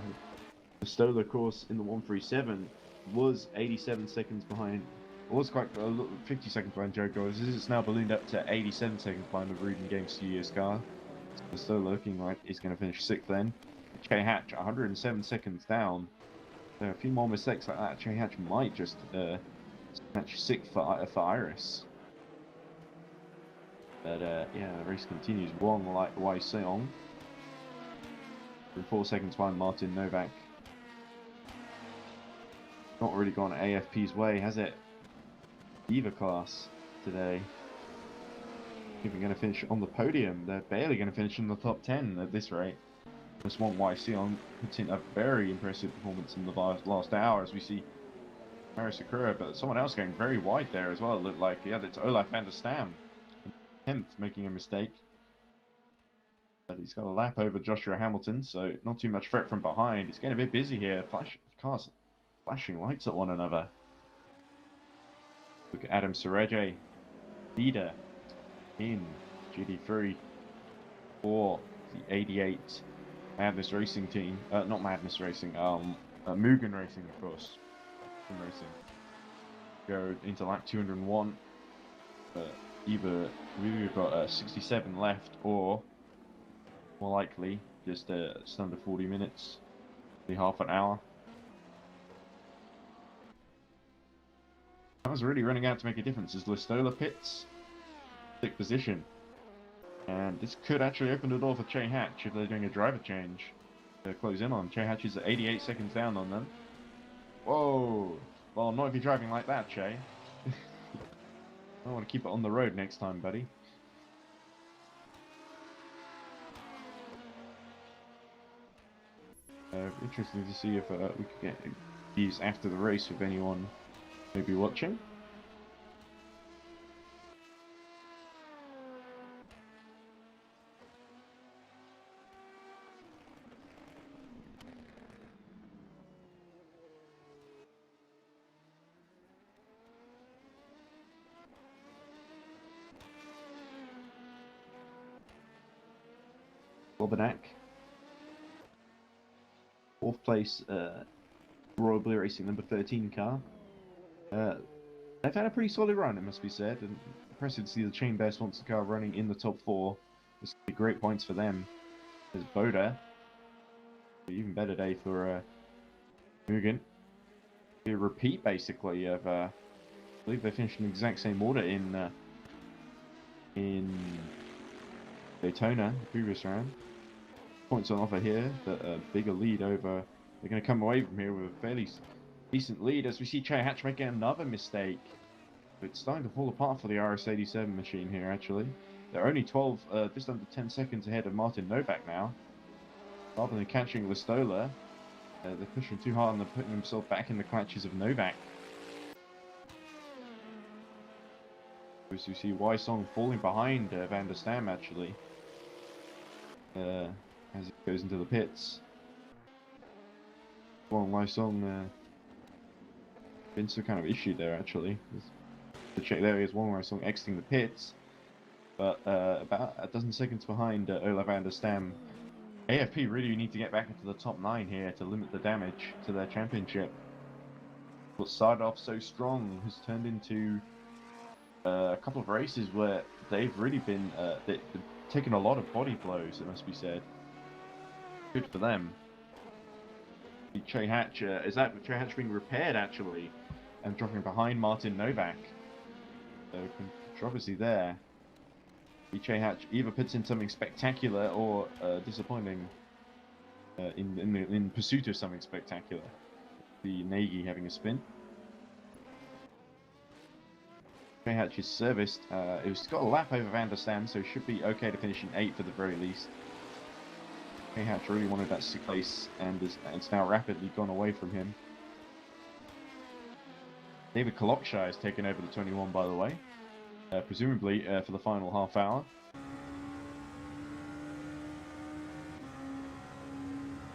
Stoller, of course, in the 137 was 87 seconds behind. Was quite 50 seconds behind Joe Goes. It's now ballooned up to 87 seconds behind the Rudin Game Studios car. So Stoller looking like he's going to finish 6th then. Che Hatch 107 seconds down. So a few more mistakes like that, Che Hatch might just snatch 6th for Iris. But yeah, the race continues. Wong like Wai Seong. 4 seconds behind Martin Novak. Not really gone AFP's way, has it? Diva class today. Even going to finish on the podium. They're barely going to finish in the top 10 at this rate. Just one YC on putting a very impressive performance in the last hour as we see Maro Sakura, but someone else going very wide there as well. It looked like, yeah, that's Olaf van der Stam. 10th, making a mistake. But he's got a lap over Joshua Hamilton, so not too much threat from behind. It's getting a bit busy here. Cars flashing lights at one another. Look at Adam Sereje, leader in GD3 for the 88 Madness Racing team. Not Madness Racing, Mugen Racing, of course. Mugen Racing. Go into lap 201. Either we've got 67 left, or more likely just under 40 minutes, maybe half an hour. That was really running out to make a difference as Listola pits 6th position. And this could actually open the door for Che Hatch if they're doing a driver change to close in on. Che Hatch is at 88 seconds down on them. Whoa! Well, not if you're driving like that, Che. I want to keep it on the road next time, buddy. Interesting to see if we could get these after the race with anyone maybe watching. Bobanak. 4th place, Royal Blue Racing number 13 car. They've had a pretty solid run, it must be said, and impressive to see the Chain Bear sponsored car running in the top 4. This could be great points for them. There's Boda. Even better day for Mugen. A repeat, basically, of I believe they finished in the exact same order in Daytona, the previous round. Points on offer here, but a bigger lead over. They're going to come away from here with a fairly decent lead as we see Che Hatch making another mistake. It's starting to fall apart for the RS87 machine here, actually. They're only just under 10 seconds ahead of Martin Novak now. Rather than catching Listola, they're pushing too hard and they're putting themselves back in the clutches of Novak. As you see, Wysong falling behind Van der Stam, actually, as he goes into the pits. Well, Wysong, been some kind of issue there, actually. To check, there he is, Wysong exiting the pits, but about a dozen seconds behind Ola Van der Stam. AFP really need to get back into the top 9 here to limit the damage to their championship. What started off so strong has turned into a couple of races where they've really been they've taken a lot of body blows, it must be said. Good for them. Che Hatch, is that Che Hatch being repaired, actually, and dropping behind Martin Novak? So controversy there. Che Hatch either puts in something spectacular or disappointing in pursuit of something spectacular. The Nagy having a spin. Che Hatch is serviced. He's got a lap over Van der Stam, so should be okay to finish in 8th at the very least. Che Hatch really wanted that 6th place, and it's now rapidly gone away from him. David Kalokshire has taken over the 21, by the way. Presumably for the final half hour.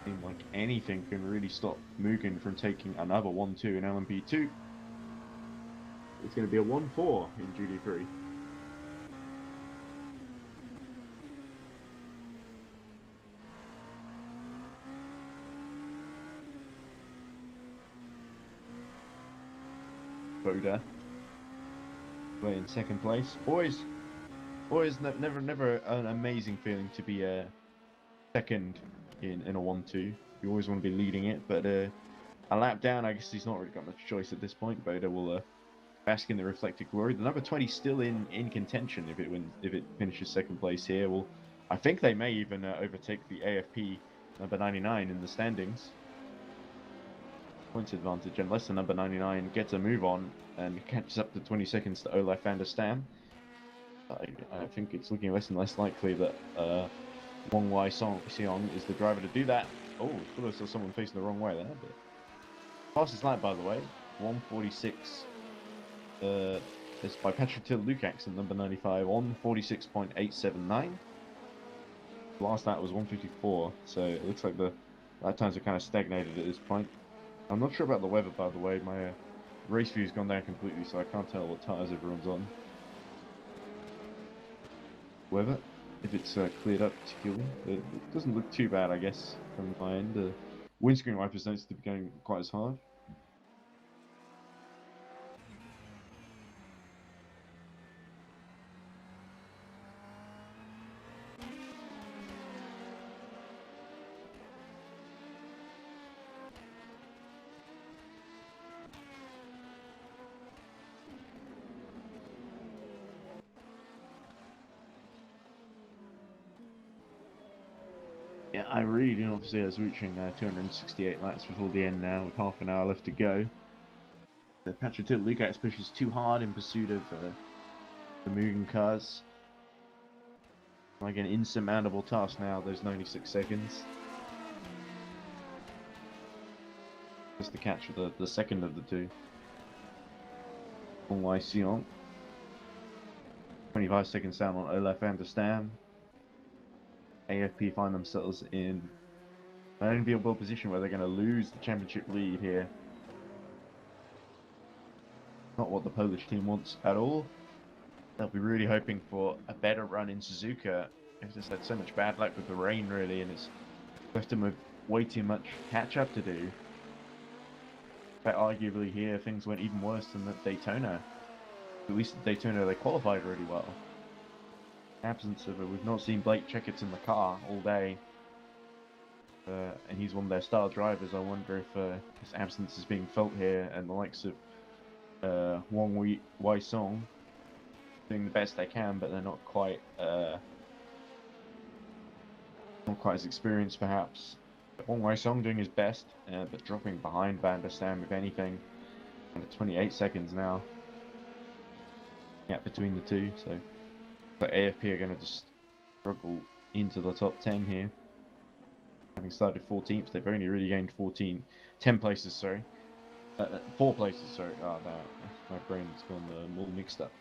Seems like anything can really stop Mugen from taking another 1-2 in LMP2. It's going to be a 1-4 in GD3. Boda way in 2nd place. Boys, never an amazing feeling to be second in a 1-2. You always want to be leading it, but a lap down, I guess he's not really got much choice at this point. Boda will bask in the reflected glory. The number 20 still in contention if it finishes 2nd place here. Well, I think they may even overtake the AFP number 99 in the standings. Points advantage, unless the number 99 gets a move on and catches up to 20 seconds to Olaf van der Stam. I think it's looking less and less likely that Wong Wai Seong is the driver to do that. Oh, I thought I saw someone facing the wrong way there. But fastest lap, by the way, 146. It's by Patrick Till Lukacs at number 95 on 46.879. Last lap was 154, so it looks like the lap times are kind of stagnated at this point. I'm not sure about the weather, by the way. My race view's gone down completely, so I can't tell what tyres everyone's on. Weather, if it's cleared up particularly, it doesn't look too bad, I guess, from my end. Windscreen wipers don't seem to be going quite as hard. Yeah, I really do not see us reaching 268 laps before the end now, with half an hour left to go. The Patrick Till Lukacs pushes too hard in pursuit of the Mugen cars. Like an insurmountable task now, those 96 seconds. Just to catch the second of the two. Wong Wai Seong. 25 seconds down on Olaf van der Stam. AFP find themselves in an enviable position where they're going to lose the championship lead here. Not what the Polish team wants at all. They'll be really hoping for a better run in Suzuka. They've just had so much bad luck with the rain, really, and it's left them with way too much catch-up to do. But arguably here, things went even worse than at Daytona. At least at Daytona, they qualified really well. Absence of it, we've not seen Blake Checketts in the car all day, and he's one of their star drivers. I wonder if his absence is being felt here, and the likes of Wong Wai Song doing the best they can, but they're not quite as experienced, perhaps. But Wong Wai Song doing his best, but dropping behind Van der Stam, if anything, and at 28 seconds now. gap between the two. So, but AFP are going to just struggle into the top 10 here. Having started 14th, they've only really gained 10 places. Sorry, 4 places. Sorry. Oh no, my brain's gone all mixed up.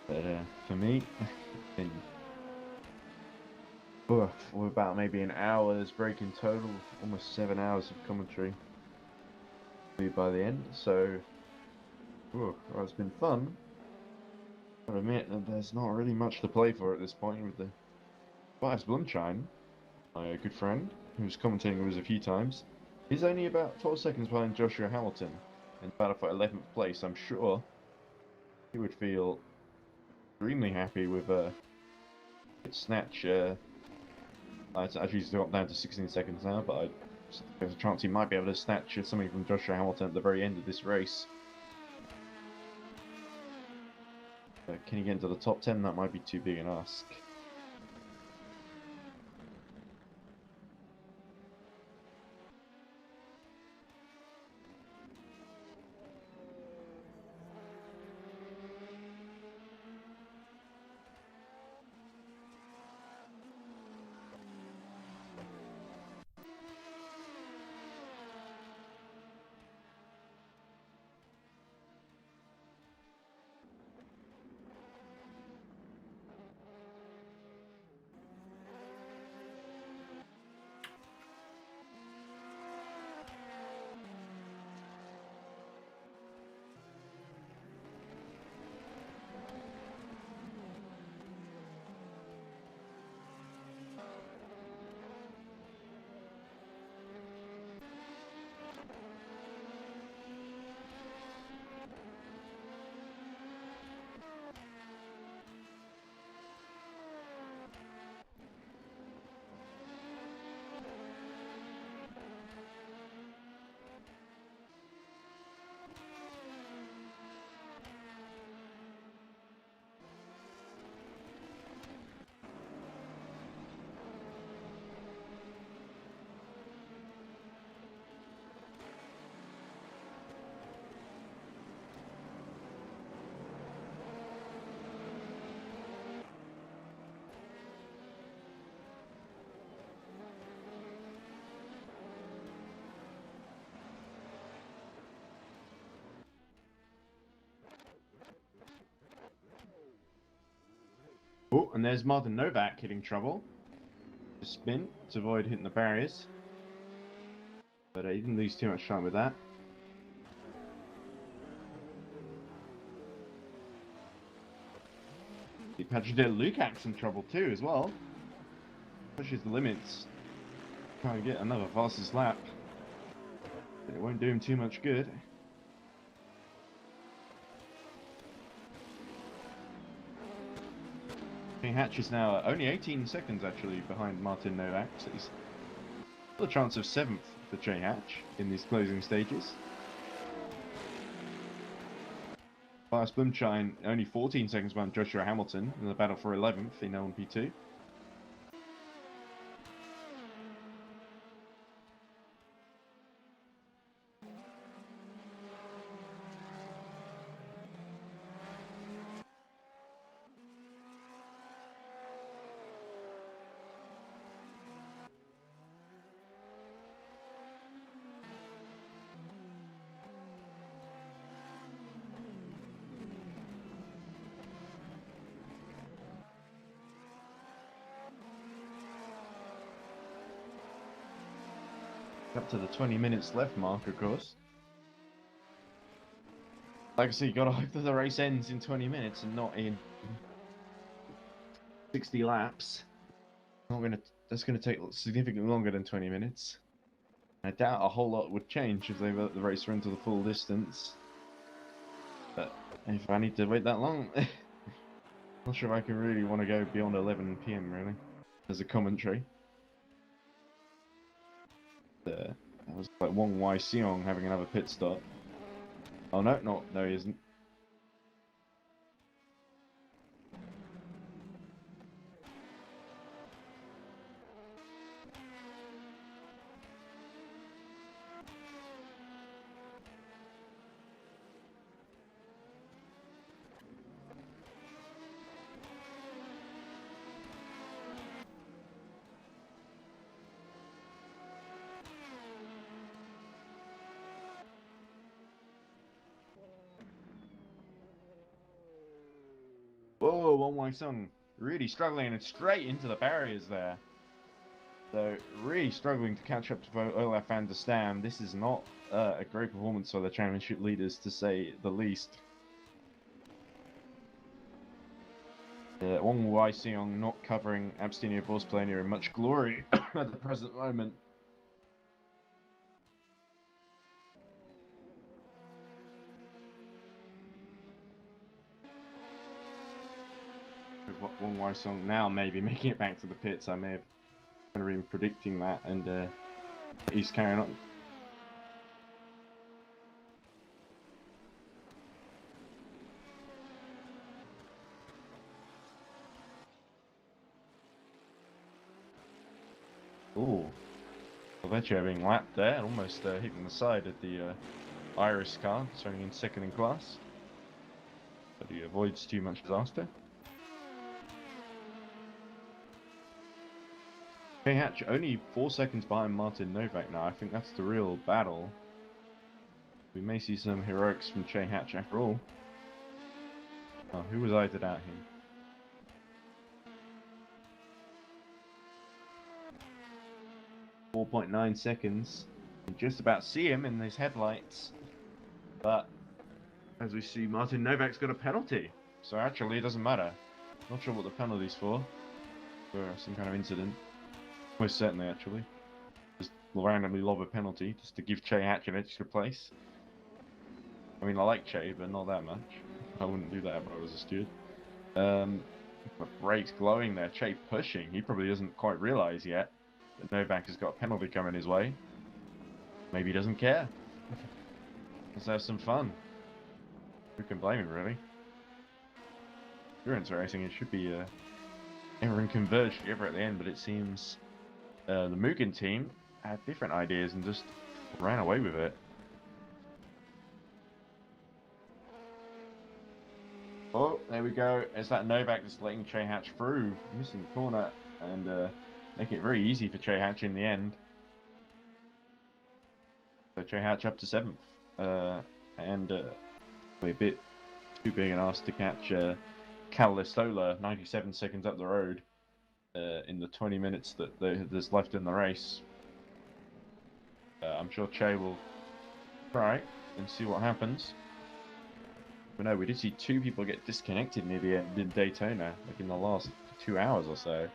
But for me, it's been we're about maybe an hour's break in total, almost 7 hours of commentary by the end. So, well, it's been fun. I admit that there's not really much to play for at this point with the Miles Blumshine, my good friend, who's commentating with us a few times. He's only about 12 seconds behind Joshua Hamilton in battle for 11th place. I'm sure he would feel extremely happy with snatch. Actually, he's got down to 16 seconds now, but there's a chance he might be able to snatch something from Joshua Hamilton at the very end of this race. Can he get into the top 10? That might be too big an ask. Oh, and there's Martin Novak hitting trouble. Just spin to avoid hitting the barriers. But he didn't lose too much time with that. Patrick Lukács in trouble too as well. Pushes the limits. Trying to get another fastest lap. But it won't do him too much good. Hatch is now only 18 seconds actually behind Martin Novak, so he's still a chance of 7th for Jay Hatch in these closing stages. Miles Blumshine only 14 seconds behind Joshua Hamilton in the battle for 11th in LMP2. Up to the 20 minutes left mark, of course. Like I said, you gotta hope that the race ends in 20 minutes and not in 60 laps. That's gonna take significantly longer than 20 minutes. I doubt a whole lot would change if they let the race run to the full distance. But if I need to wait that long, not sure if I can really want to go beyond 11 PM really, as a commentary. That was like Wong Wai Seong having another pit stop. Oh no, he isn't. Wong Wai Sung really struggling and straight into the barriers there. So really struggling to catch up to Olaf van der Stam. This is not a great performance for the championship leaders, to say the least. Wong Wai Seong not covering Abstenio Vorspalenia in much glory at the present moment. Wong Wai Seong now maybe making it back to the pits. I may have been predicting that, and he's carrying on. Ooh, Helvetia being lapped there, and almost hitting the side of the Irish car, starting in second in class. But he avoids too much disaster. Jay Hatch only 4 seconds behind Martin Novak now. I think that's the real battle. We may see some heroics from Jay Hatch after all. Oh, who was I to doubt him? .9 seconds. You just about see him in these headlights. But as we see, Martin Novak's got a penalty. So actually it doesn't matter. Not sure what the penalty's for some kind of incident. Most certainly, actually. Just randomly lob a penalty just to give Che Hatch an extra place. I mean, I like Che, but not that much. I wouldn't do that if I was a steward. But brakes glowing there. Che pushing. He probably doesn't quite realise yet that Novak has got a penalty coming his way. Maybe he doesn't care. Let's have some fun. Who can blame him, really? Endurance racing, it should be everyone converged together at the end, but it seems the Mugen team had different ideas and just ran away with it. Oh, there we go. It's that Novak just letting Che Hatch through, missing the corner, and making it very easy for Che Hatch in the end. So Che Hatch up to 7th, and a bit too big an ask to catch Cal Listola 97 seconds up the road in the 20 minutes that there's left in the race. I'm sure Che will try and see what happens. But no, we did see 2 people get disconnected near the end in Daytona, like in the last 2 hours or so.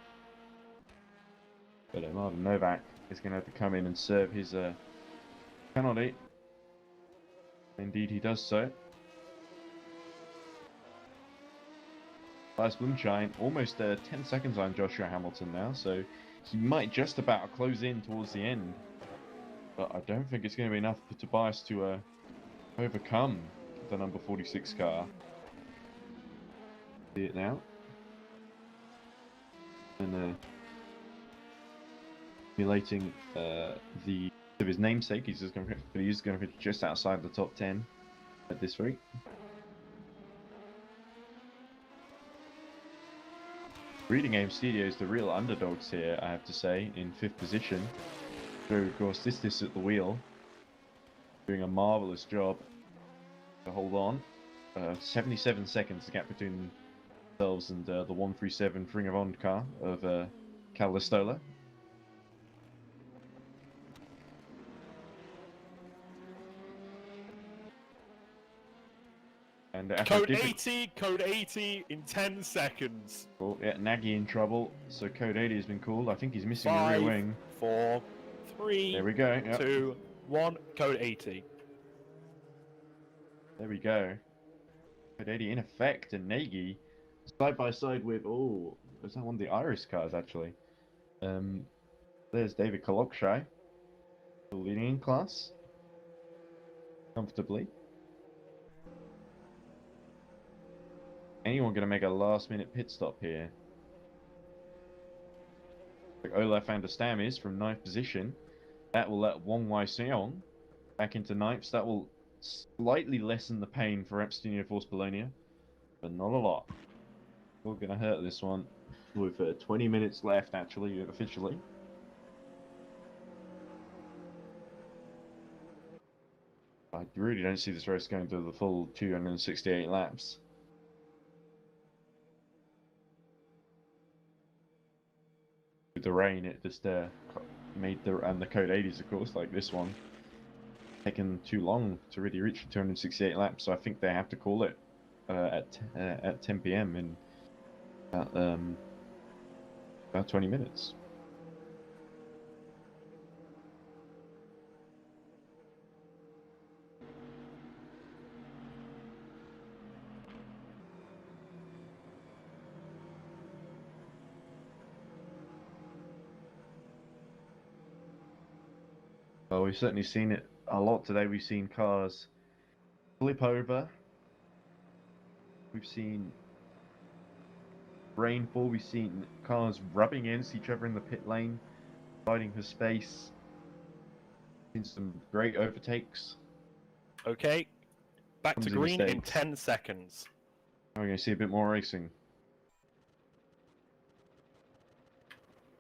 But Martin Novak is going to have to come in and serve his penalty. Indeed, he does so. Lars Blumschein almost 10 seconds on Joshua Hamilton now, so he might just about close in towards the end. But I don't think it's going to be enough for Tobias to overcome the number 46 car. See it now. And emulating the of his namesake, he's going to finish just outside the top 10 at this rate. Reading Game Studios, the real underdogs here, I have to say, in 5th position. So, of course, this at the wheel, doing a marvellous job to hold on. 77 seconds the gap between themselves and the 137 Ring of Honor car of Cal Listola. And Code 80 in 10 seconds. Oh, yeah, Nagy in trouble. So Code 80 has been called. I think he's missing a 5, rear wing. 4, 3, there we go. Yep. 2, 1. Code 80. There we go. Code 80 in effect, and Nagy side by side with is that one of the Irish cars actually? There's David Kalokshai, leading in class comfortably. Anyone going to make a last-minute pit stop here? Like Olaf van der Stam is from 9th position. That will let Wong Wai Seong back into 9th. So that will slightly lessen the pain for Abstenio Vorspalenia, but not a lot. We're going to hurt this one with 20 minutes left, actually, officially. I really don't see this race going through the full 268 laps. with the rain, it just made the Code 80s, of course, like this one, taken too long to really reach for 268 laps. So I think they have to call it at 10 p.m. in about 20 minutes. Well, we've certainly seen it a lot today. We've seen cars flip over. We've seen rainfall. We've seen cars rubbing against each other in the pit lane, fighting for space. Seen some great overtakes. Okay, back to Clumsy green in mistakes. 10 seconds. We're going to see a bit more racing.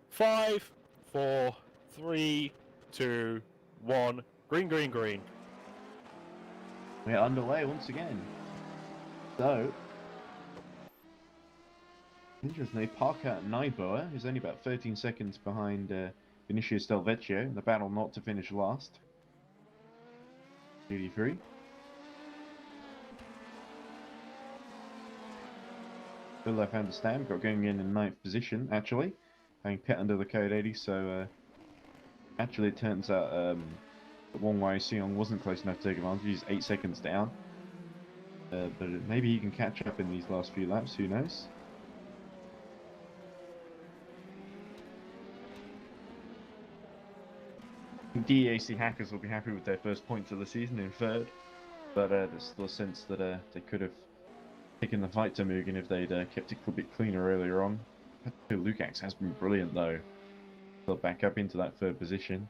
5, 4, 3, 2, 1. Green, green, green. We're underway once again. So, interestingly, Parker Neiboer is only about 13 seconds behind Vinicius Del Vecchio in the battle not to finish last. 83. Bill, I understand, got going in 9th position, actually. Having pit under the Code 80, so actually it turns out Wong Wai Seong wasn't close enough to take advantage. He's 8 seconds down. But maybe he can catch up in these last few laps, who knows? DEAC hackers will be happy with their first points of the season in 3rd, but there's still a sense that they could have taken the fight to Mugen if they'd kept it a bit cleaner earlier on. Lukacs has been brilliant though. They'll back up into that 3rd position.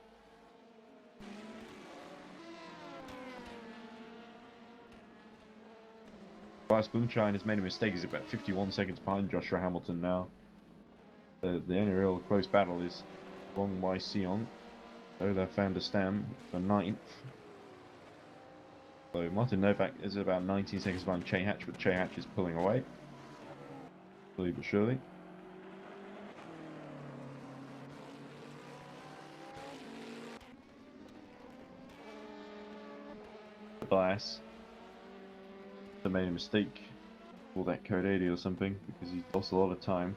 Vice Moonshine has made a mistake. He's about 51 seconds behind Joshua Hamilton now. The only real close battle is Wong Wai Seong. Olaf van der Stam for 9th. So Martin Novak is about 19 seconds behind Che Hatch, but Che Hatch is pulling away. Slowly but surely. Bias. They made a mistake. Call that Code 80 or something, because he's lost a lot of time.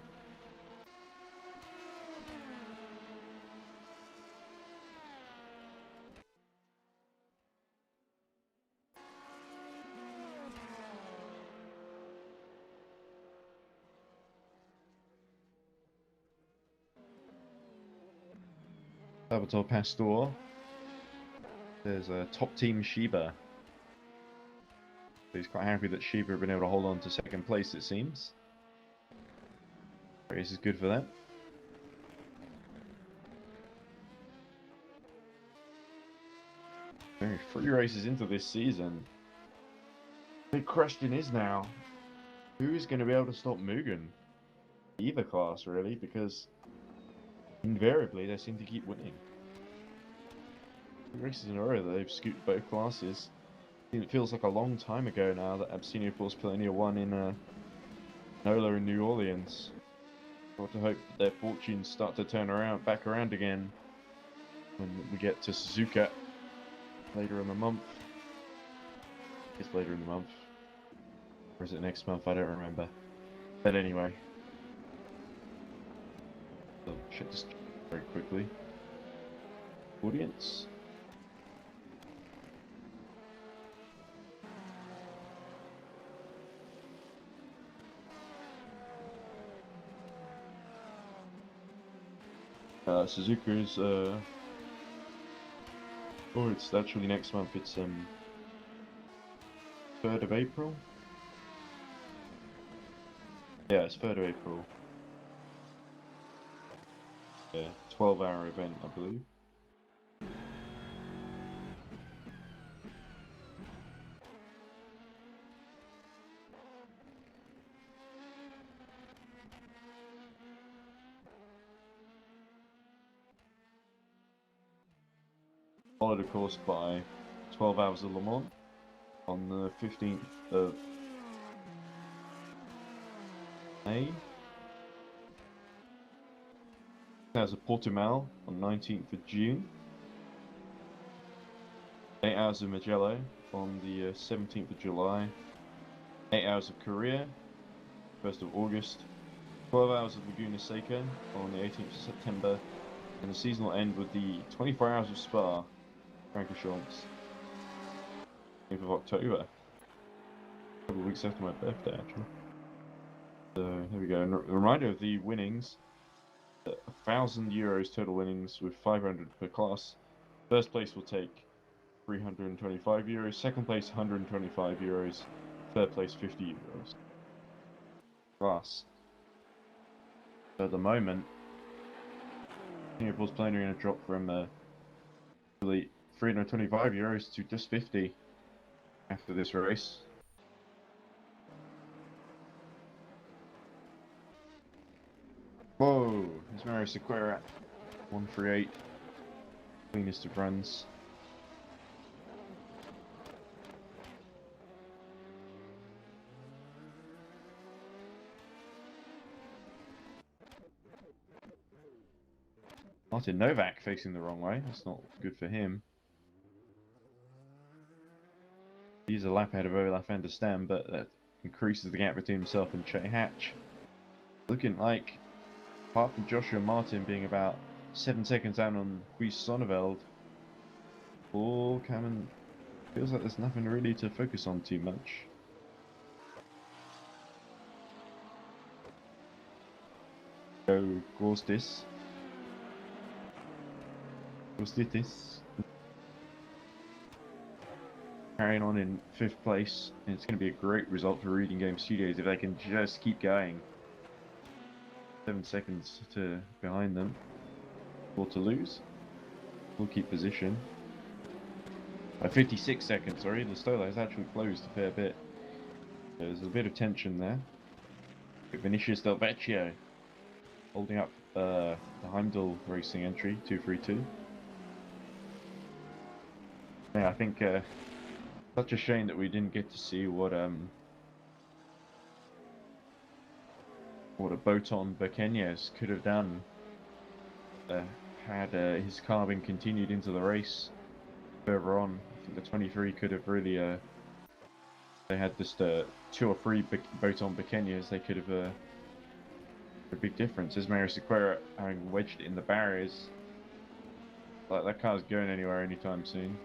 Salvatore Pastor. There's a top team Shiba. He's quite happy that Shiba have been able to hold on to 2nd place, it seems. Race is good for that. Only 3 races into this season. The big question is now, who is going to be able to stop Mugen? Either class, really, because invariably they seem to keep winning. 3 races in a row that they've scooped both classes. It feels like a long time ago now that Absinio Force Polonia won in NOLA in New Orleans. Got to hope that their fortunes start to turn around, back around again when we get to Suzuka later in the month. It's later in the month. Or is it next month? I don't remember. But anyway. So, check this very quickly. Audience. Suzuka's oh, it's actually next month. It's 3rd of April. Yeah, it's 3rd of April. Yeah, 12-hour event, I believe. Followed, of course, by 12 Hours of Le Mans on the 15th of May. There's a Portimao on 19th of June. 8 hours of Mugello on the 17th of July. 8 hours of Korea, 1st of August. 12 hours of Laguna Seca on the 18th of September. And the season will end with the 24 hours of Spa, Francorchamps, 8th of October. A couple of weeks after my birthday, actually. So, there we go. And a reminder of the winnings. 1,000 euros total winnings with 500 per class. First place will take 325 euros. Second place, 125 euros. Third place, 50 euros. Class. So at the moment, Singapore's playing are going to drop from really 325 euros to just 50 after this race. Whoa, there's Mario Sequeira, 138, cleanest of runs. Martin Novak facing the wrong way, that's not good for him. He's a lap ahead of Olaf van der Stam, but that increases the gap between himself and Che Hatch. Looking like, apart from Joshua Martin being about 7 seconds down on Guy Sonneveld, Paul Cameron feels like there's nothing really to focus on too much. So, Gorstis. Carrying on in 5th place, and it's going to be a great result for Reading Game Studios if they can just keep going. 7 seconds behind them. 4 to lose. We'll keep position. 56 seconds, sorry, the Stola has actually closed a fair bit. There's a bit of tension there. Vinicius Del Vecchio holding up the Heimdall Racing entry, 232. Yeah, I think such a shame that we didn't get to see what a Boton Bequeñez could have done had his car been continued into the race further on. I think the 23 could have really, they had just 2 or 3 Boton Bequeñez, they could have a big difference. As Mario Sequeira having wedged it in the barriers, like that car's going anywhere anytime soon.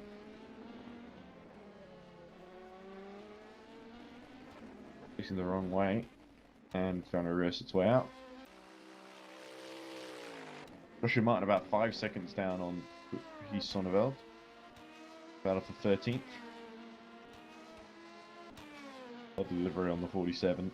Facing the wrong way and trying to reverse its way out. Joshua Martin about 5 seconds down on Guy Sonneveld. Battle for 13th. A delivery on the 47.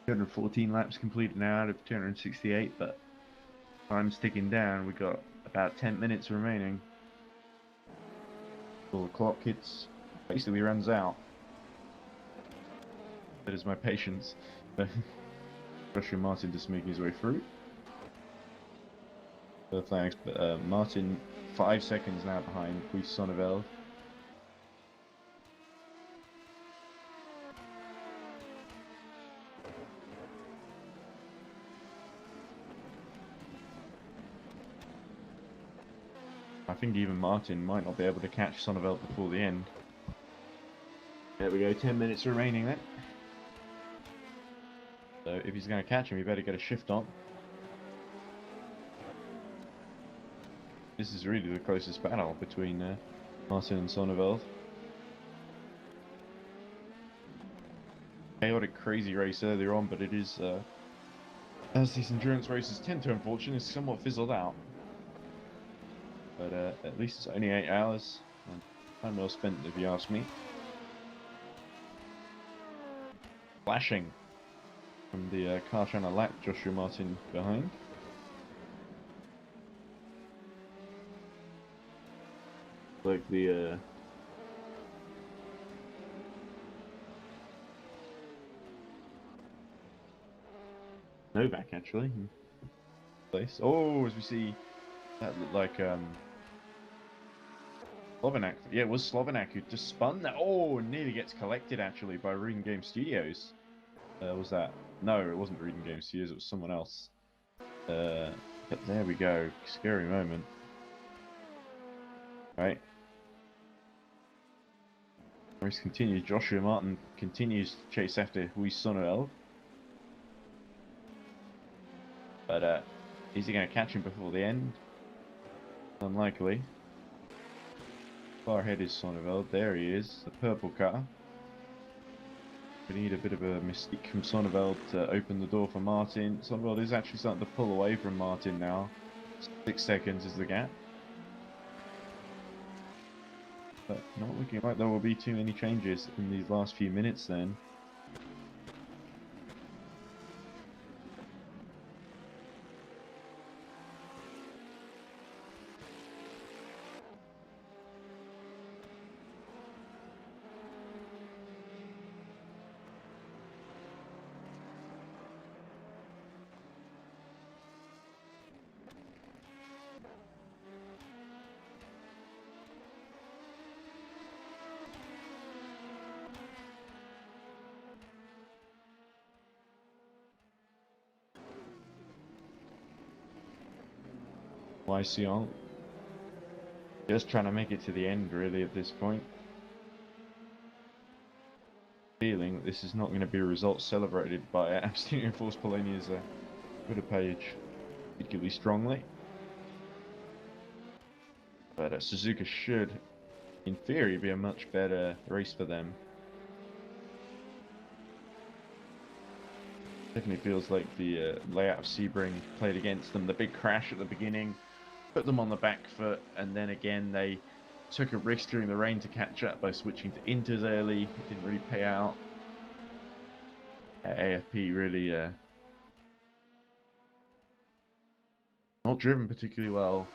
...214 laps completed now out of 268, but time's ticking down. We've got about 10 minutes remaining. So the clock basically runs out. That is my patience. Joshua Martin just making his way through. Thanks, but Martin 5 seconds now behind Guy Sonneveld. I think even Martin might not be able to catch Sonneveld before the end. There we go, 10 minutes remaining then. So if he's going to catch him, he better get a shift on. This is really the closest battle between Martin and Sonneveld. Chaotic, crazy race earlier on, but it is, as these endurance races tend to, unfortunately, somewhat fizzled out. but at least it's only 8 hours. And time well spent, if you ask me. Flashing from the car trying to lap Joshua Martin behind. Like the Novak actually place. Oh, as we see, that looked like Slovenak. Yeah, it was Slovenak who just spun that. Oh, nearly gets collected actually by Reading Game Studios. Was that? No, it wasn't Reading Game Studios. It was someone else. But there we go. Scary moment. Right. Race continues. Joshua Martin continues to chase after Huy Sonneveld. But is he going to catch him before the end? Unlikely. Far ahead is Sonneveld. There he is. The purple car. We need a bit of a mystique from Sonneveld to open the door for Martin. Sonneveld is actually starting to pull away from Martin now. 6 seconds is the gap. But not looking like there will be too many changes in these last few minutes then. Lysion just trying to make it to the end really at this point. Feeling that this is not going to be a result celebrated by absolutely enforced Polonia's Twitter page particularly strongly. But Suzuka should, in theory, be a much better race for them. Definitely feels like the layout of Sebring played against them. The big crash at the beginning put them on the back foot, and then again they took a risk during the rain to catch up by switching to inters early. It didn't really pay out. AFP really not driven particularly well.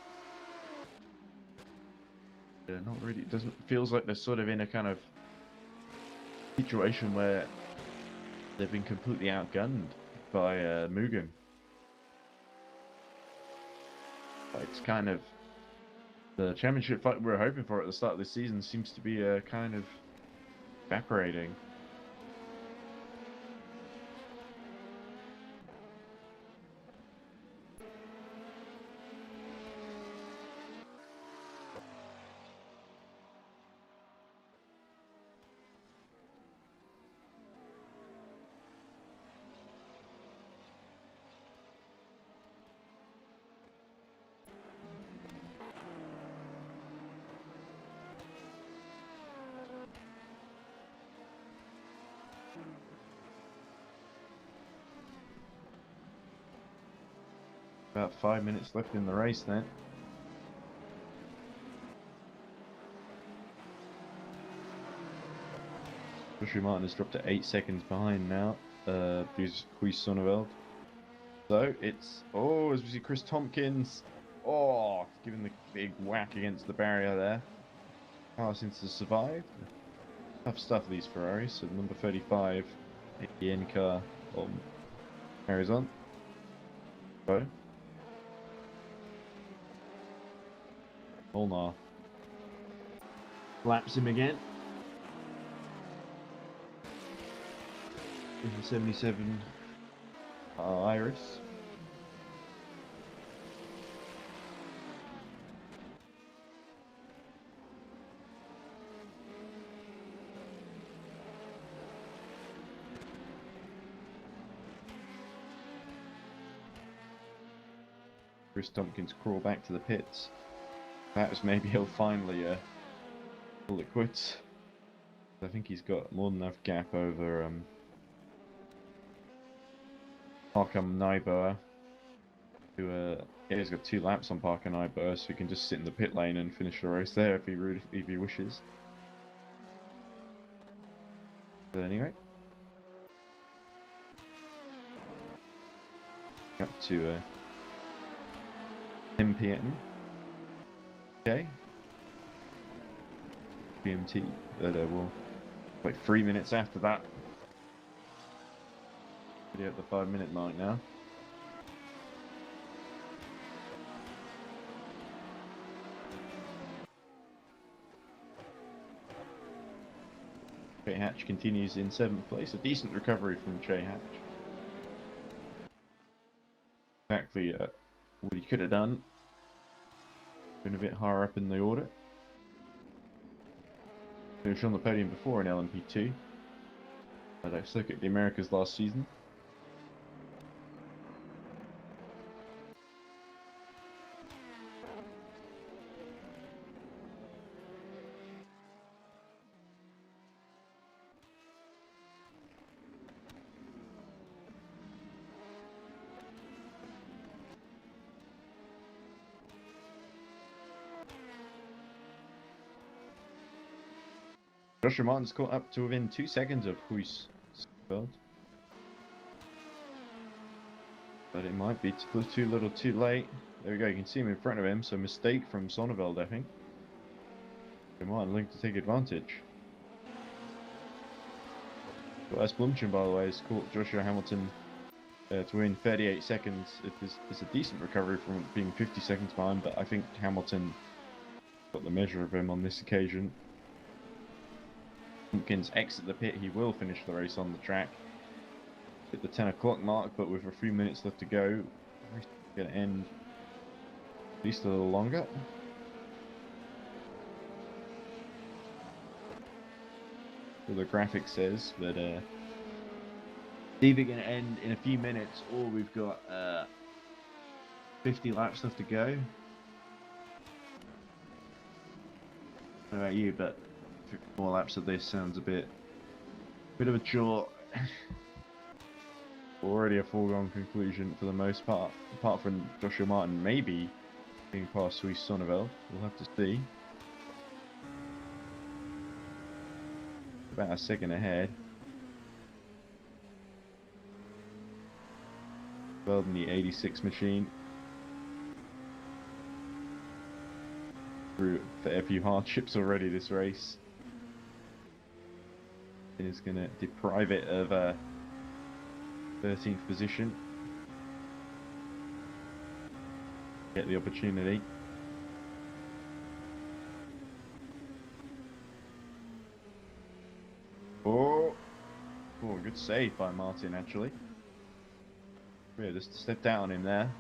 Yeah, not really. It doesn't feels like they're sort of in a kind of situation where they've been completely outgunned by Mugen. It's kind of the championship fight we were hoping for at the start of the season seems to be kind of evaporating. About 5 minutes left in the race then. Joshua Martin has dropped to 8 seconds behind now. Because Huy Sonneveld. So it's, as we see Chris Tompkins, giving the big whack against the barrier there. Car seems to survive. Tough stuff these Ferraris. So number 35, the end car carries on. So Molnar laps him again. In the 77 Iris. Chris Tompkins crawl back to the pits. Perhaps maybe he'll finally call it quits. I think he's got more than enough gap over Arkam Naiboa to Yeah, he's got 2 laps on Park and I burst. So he can just sit in the pit lane and finish the race there if he wishes. But anyway, up to 10 p.m. Okay. GMT. But we'll like 3 minutes after that. Pretty at the 5-minute mark now. Trey Hatch continues in 7th place. A decent recovery from Trey Hatch. Exactly what he could have done. Been a bit higher up in the order. Finished on the podium before in LMP2. At a Circuit of the Americas last season. Joshua Martin's caught up to within 2 seconds of Huis Sonneveld. But it might be too little too late. There we go, you can see him in front of him, so mistake from Sonneveld, I think. Martin looking to take advantage. But Blumchen, by the way, has caught Joshua Hamilton to win 38 seconds. It's a decent recovery from being 50 seconds behind, but I think Hamilton got the measure of him on this occasion. Tompkins exit the pit, he will finish the race on the track. Hit the 10 o'clock mark, but with a few minutes left to go, the race is going to end at least a little longer. What the graphic says, but it's either going to end in a few minutes or we've got 50 laps left to go. I don't know about you, but 50 more laps of this sounds a bit of a chore. Already a foregone conclusion for the most part, apart from Joshua Martin maybe being past Suisse Sonneveld. We'll have to see. About a second ahead. Well, in the 86 machine. Through a fair few hardships already this race. It is going to deprive it of a 13th position. Get the opportunity. Oh, good save by Martin actually. Yeah, just stepped out on him there.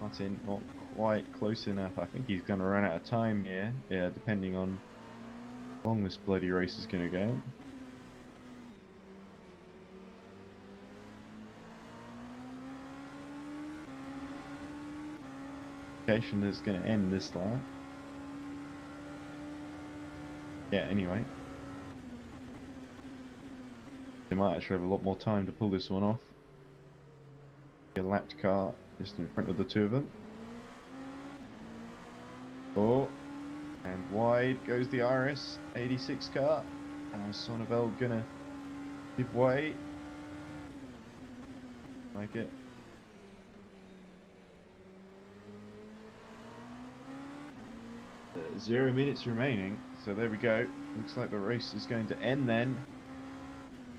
Martin not quite close enough. I think he's going to run out of time here. Yeah, depending on how long this bloody race is going to go. Qualification is going to end this lap. Yeah, anyway. They might actually have a lot more time to pull this one off. A lapped car just in front of the two of them. Oh, and wide goes the RS 86 car. And Sonneveld gonna give way. Like it. Zero minutes remaining, so there we go. Looks like the race is going to end then.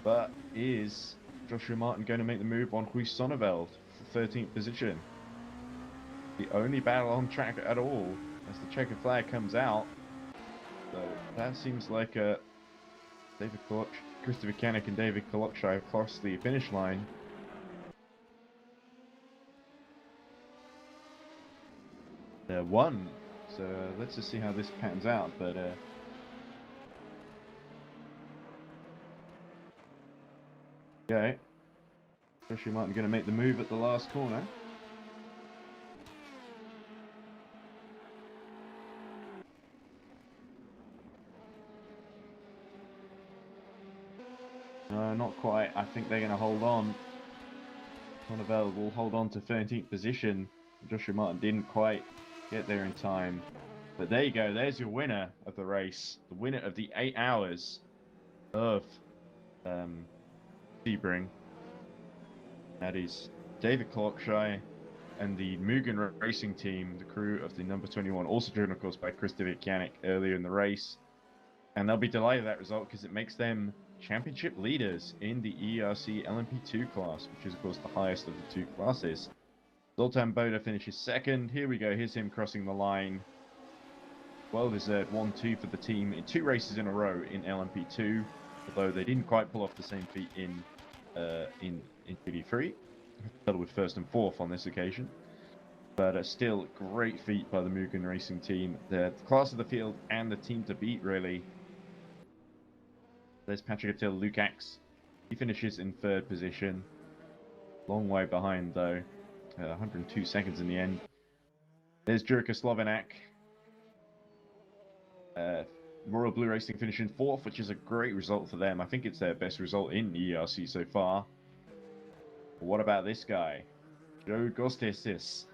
But is Joshua Martin going to make the move on Huis Sonneveld for 13th position? The only battle on track at all as the checkered flag comes out. So that seems like Christopher Kanek and David Kolokshai crossed the finish line. One. So let's just see how this pans out. But okay, Joshua Martin going to make the move at the last corner. No, not quite. I think they're going to hold on. Connevel will hold on to 13th position. Joshua Martin didn't quite get there in time. But there you go. There's your winner of the race. The winner of the 8 hours of Sebring. That is David Kolokshai and the Mugen Racing team, the crew of the number 21, also driven, of course, by Christopher Kanek earlier in the race. And they'll be delighted with that result because it makes them championship leaders in the EERC LMP2 class, which is, of course, the highest of the two classes. Zoltan Boda finishes second. Here we go. Here's him crossing the line. Well-deserved 1-2 for the team in 2 races in a row in LMP2, although they didn't quite pull off the same feat in GD3. Settled with 1st and 4th on this occasion. But still, great feat by the Mugen Racing team. The class of the field and the team to beat, really. There's Patrick Attila Lukacs. He finishes in 3rd position. Long way behind, though. 102 seconds in the end. There's Jurka Slovenak. Royal Blue Racing finishing 4th, which is a great result for them. I think it's their best result in EERC so far. But what about this guy? Joe Gostesis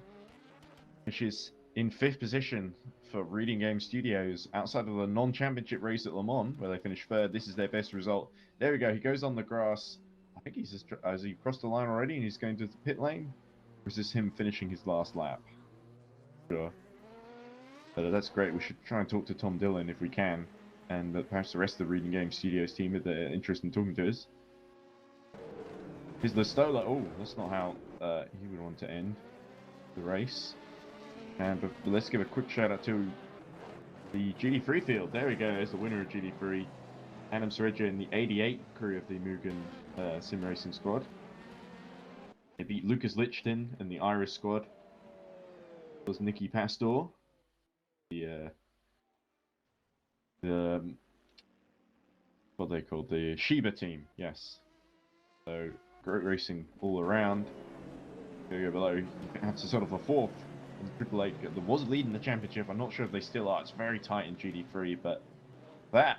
finishes in 5th position for Reading Game Studios. Outside of the non-championship race at Le Mans, where they finished 3rd, this is their best result. There we go. He goes on the grass. I think he's just, has he crossed the line already and he's going to the pit lane? Or is this him finishing his last lap? Sure. But that's great. We should try and talk to Tom Dillon if we can. And perhaps the rest of the Reading Game Studios team if they're interested in talking to us. Here's Listola. Oh, that's not how he would want to end the race. But let's give a quick shout out to the GD3 field. There we go. There's the winner of GD3. Adam Soreja in the 88 crew of the Mugen Sim Racing squad. They beat Lucas Lichten and the Iris squad. It was Nicky Pastor. What they called the Shiba team, yes. So great racing all around. Go below, you have to sort of a 4th in Triple Eight. There was leading the championship. I'm not sure if they still are. It's very tight in GD3, but that,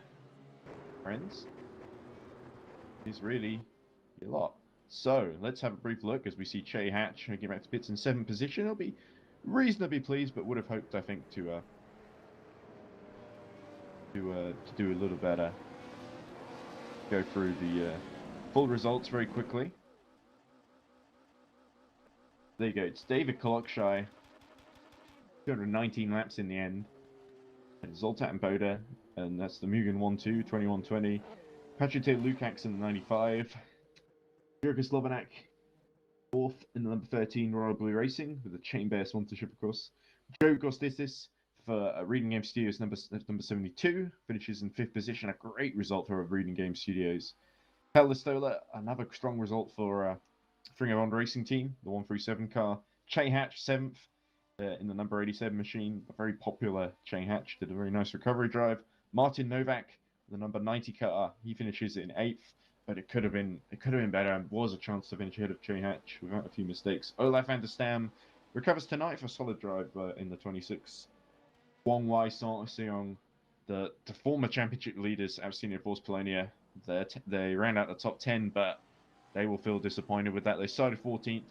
friends, is really a lot. So let's have a brief look as we see Che Hatch getting back to pits in 7th position. He'll be reasonably pleased, but would have hoped, I think, to do a little better. Go through the full results very quickly. There you go. It's David Kolokshai, 219 laps in the end. And Zoltan Boda, and that's the Mugen 1-2, 21-20. Patrick Lukacs in the 95. Jurka Slovenak, 4th in the number 13 Royal Blue Racing, with the Chain Bear sponsorship, of course. Joe Gostisis for Reading Game Studios number 72, finishes in 5th position. A great result for Reading Game Studios. Pel Listola, another strong result for Ring of Honor Racing Team, the 137 car. Che Hatch, 7th in the number 87 machine. A very popular Che Hatch, did a very nice recovery drive. Martin Novak, the number 90 car, he finishes in 8th. But it could have been better, and was a chance to finish ahead of Che Hatch without a few mistakes. Olaf van der Stam recovers tonight for a solid drive in the 26. Wong Wai Seong, the former championship leaders out of Senior Force Polonia, they ran out the top 10, but they will feel disappointed with that. They started 14th,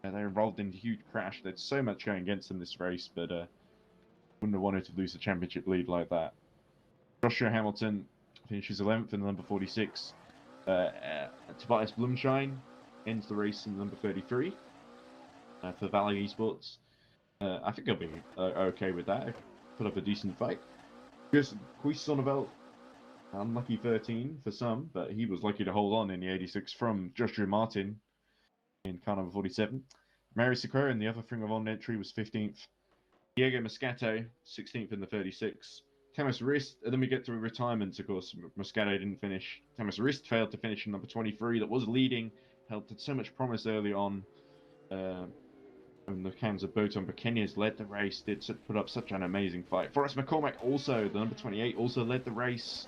and they're involved in a huge crash. There's so much going against them this race, but wouldn't have wanted to lose the championship lead like that. Joshua Hamilton finishes 11th in the number 46. Tobias Blumschein ends the race in number 33 for Valley Esports. I think I'll be okay with that. Put up a decent fight. Just Quis Sonneveld, unlucky 13 for some, but he was lucky to hold on in the 86 from Joshua Martin in car number 47. Mary Sequeira in the other Ring of Honor entry was 15th. Diego Moscato, 16th in the 36. Thomas Rist, and then we get to retirements, of course. Moscato didn't finish. Thomas Rist failed to finish in number 23, that was leading, held so much promise early on. And the Kansas Boton Buccaneers led the race, put up such an amazing fight. Forrest McCormack also, the number 28, also led the race.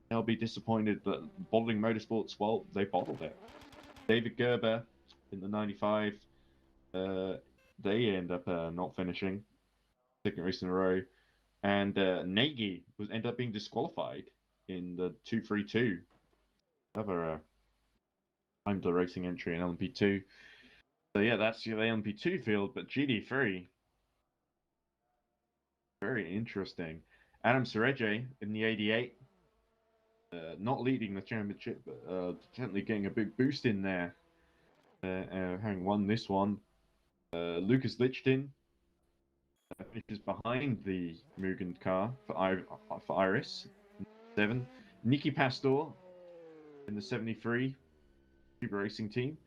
They'll be disappointed that Bottling Motorsports, well, they bottled it. David Gerber in the 95, they end up not finishing. Second race in a row. And Nagy ended up being disqualified in the 232. Another timed racing entry in LMP2. So yeah, that's your LMP2 field, but GD3, very interesting. Adam Sereje in the 88, not leading the championship, but gently getting a big boost in there, having won this one. Lucas Lichten finishes behind the Mugen car for Iris, 7. Nicky Pastor in the 73 Super Racing team.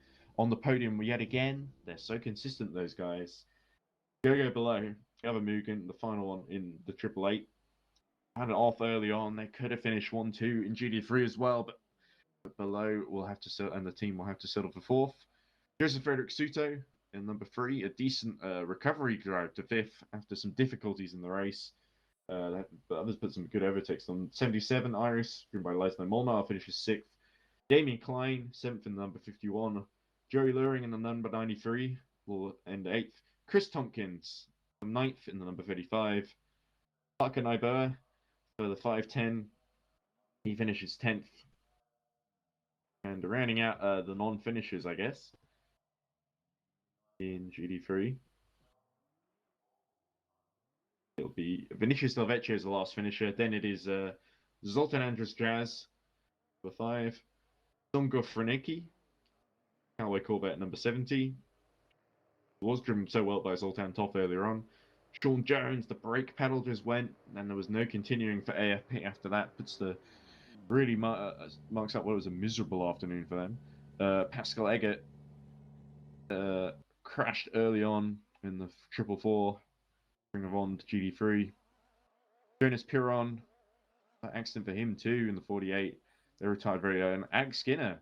On the podium yet again. They're so consistent, those guys. Go below. The other Mugen, the final one in the 888. Had it off early on. They could have finished 1-2 in GD3 as well, but below will have to settle, and the team will have to settle for 4th. Joseph Frederick Suto in number 3, a decent recovery drive to 5th after some difficulties in the race. But others put some good overtakes on. 77, Iris, driven by Leslie Molnar, finishes 6th. Damien Klein, 7th in the number 51. Joey Luring in the number 93 will end 8th. Chris Tompkins, 9th in the number 35. Parker Naiber for the 510. He finishes 10th. And rounding out the non-finishers, I guess, in GD3. It'll be Vinicius Delvecchio as the last finisher. Then it is Zoltan Andrus Jazz for 5. Songo Franecki, Callaway Corvette number 70. Was driven so well by Zoltan Toff earlier on. Sean Jones, the brake pedal just went, and there was no continuing for AFP after that. Puts the really marks up what was a miserable afternoon for them. Pascal Eggert crashed early on in the 444, bring of on to GD3. Jonas Piron, accident for him too in the 48. They retired very early. And Ag Skinner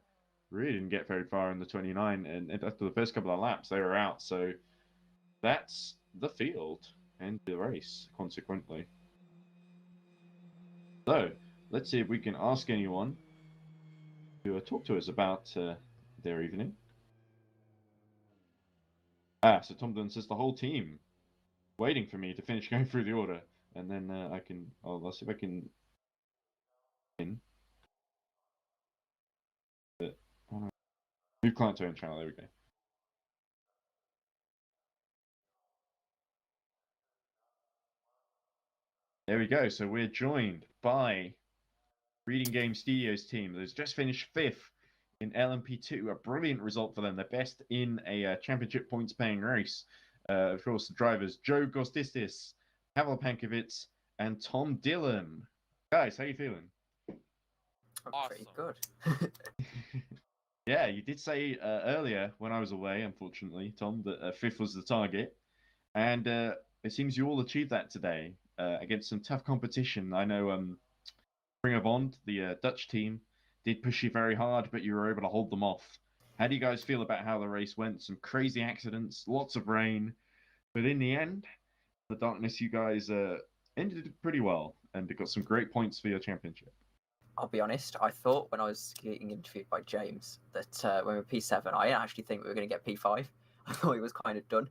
really didn't get very far in the 29, and after the first couple of laps, they were out. So that's the field and the race, consequently. So let's see if we can ask anyone to talk to us about their evening. So Tom Dunn says the whole team waiting for me to finish going through the order, and then I'll see if I can in. But, move client to own channel. There we go. There we go. So we're joined by Reading Game Studios team that has just finished 5th in LMP2. A brilliant result for them. They're best in a championship points-paying race. Of course, the drivers Joe Gostistis, Pavel Pankovic, and Tom Dillon. Guys, how you feeling? Awesome. Pretty good. Yeah, you did say earlier when I was away, unfortunately, Tom, that 5th was the target. And it seems you all achieved that today against some tough competition. I know Ring of Bond, the Dutch team, did push you very hard, but you were able to hold them off. How do you guys feel about how the race went? Some crazy accidents, lots of rain, but in the end, the darkness, you guys ended it pretty well and got some great points for your championship. I'll be honest, I thought when I was getting interviewed by James that when we were P7, I didn't actually think we were going to get P5. I thought it was kind of done.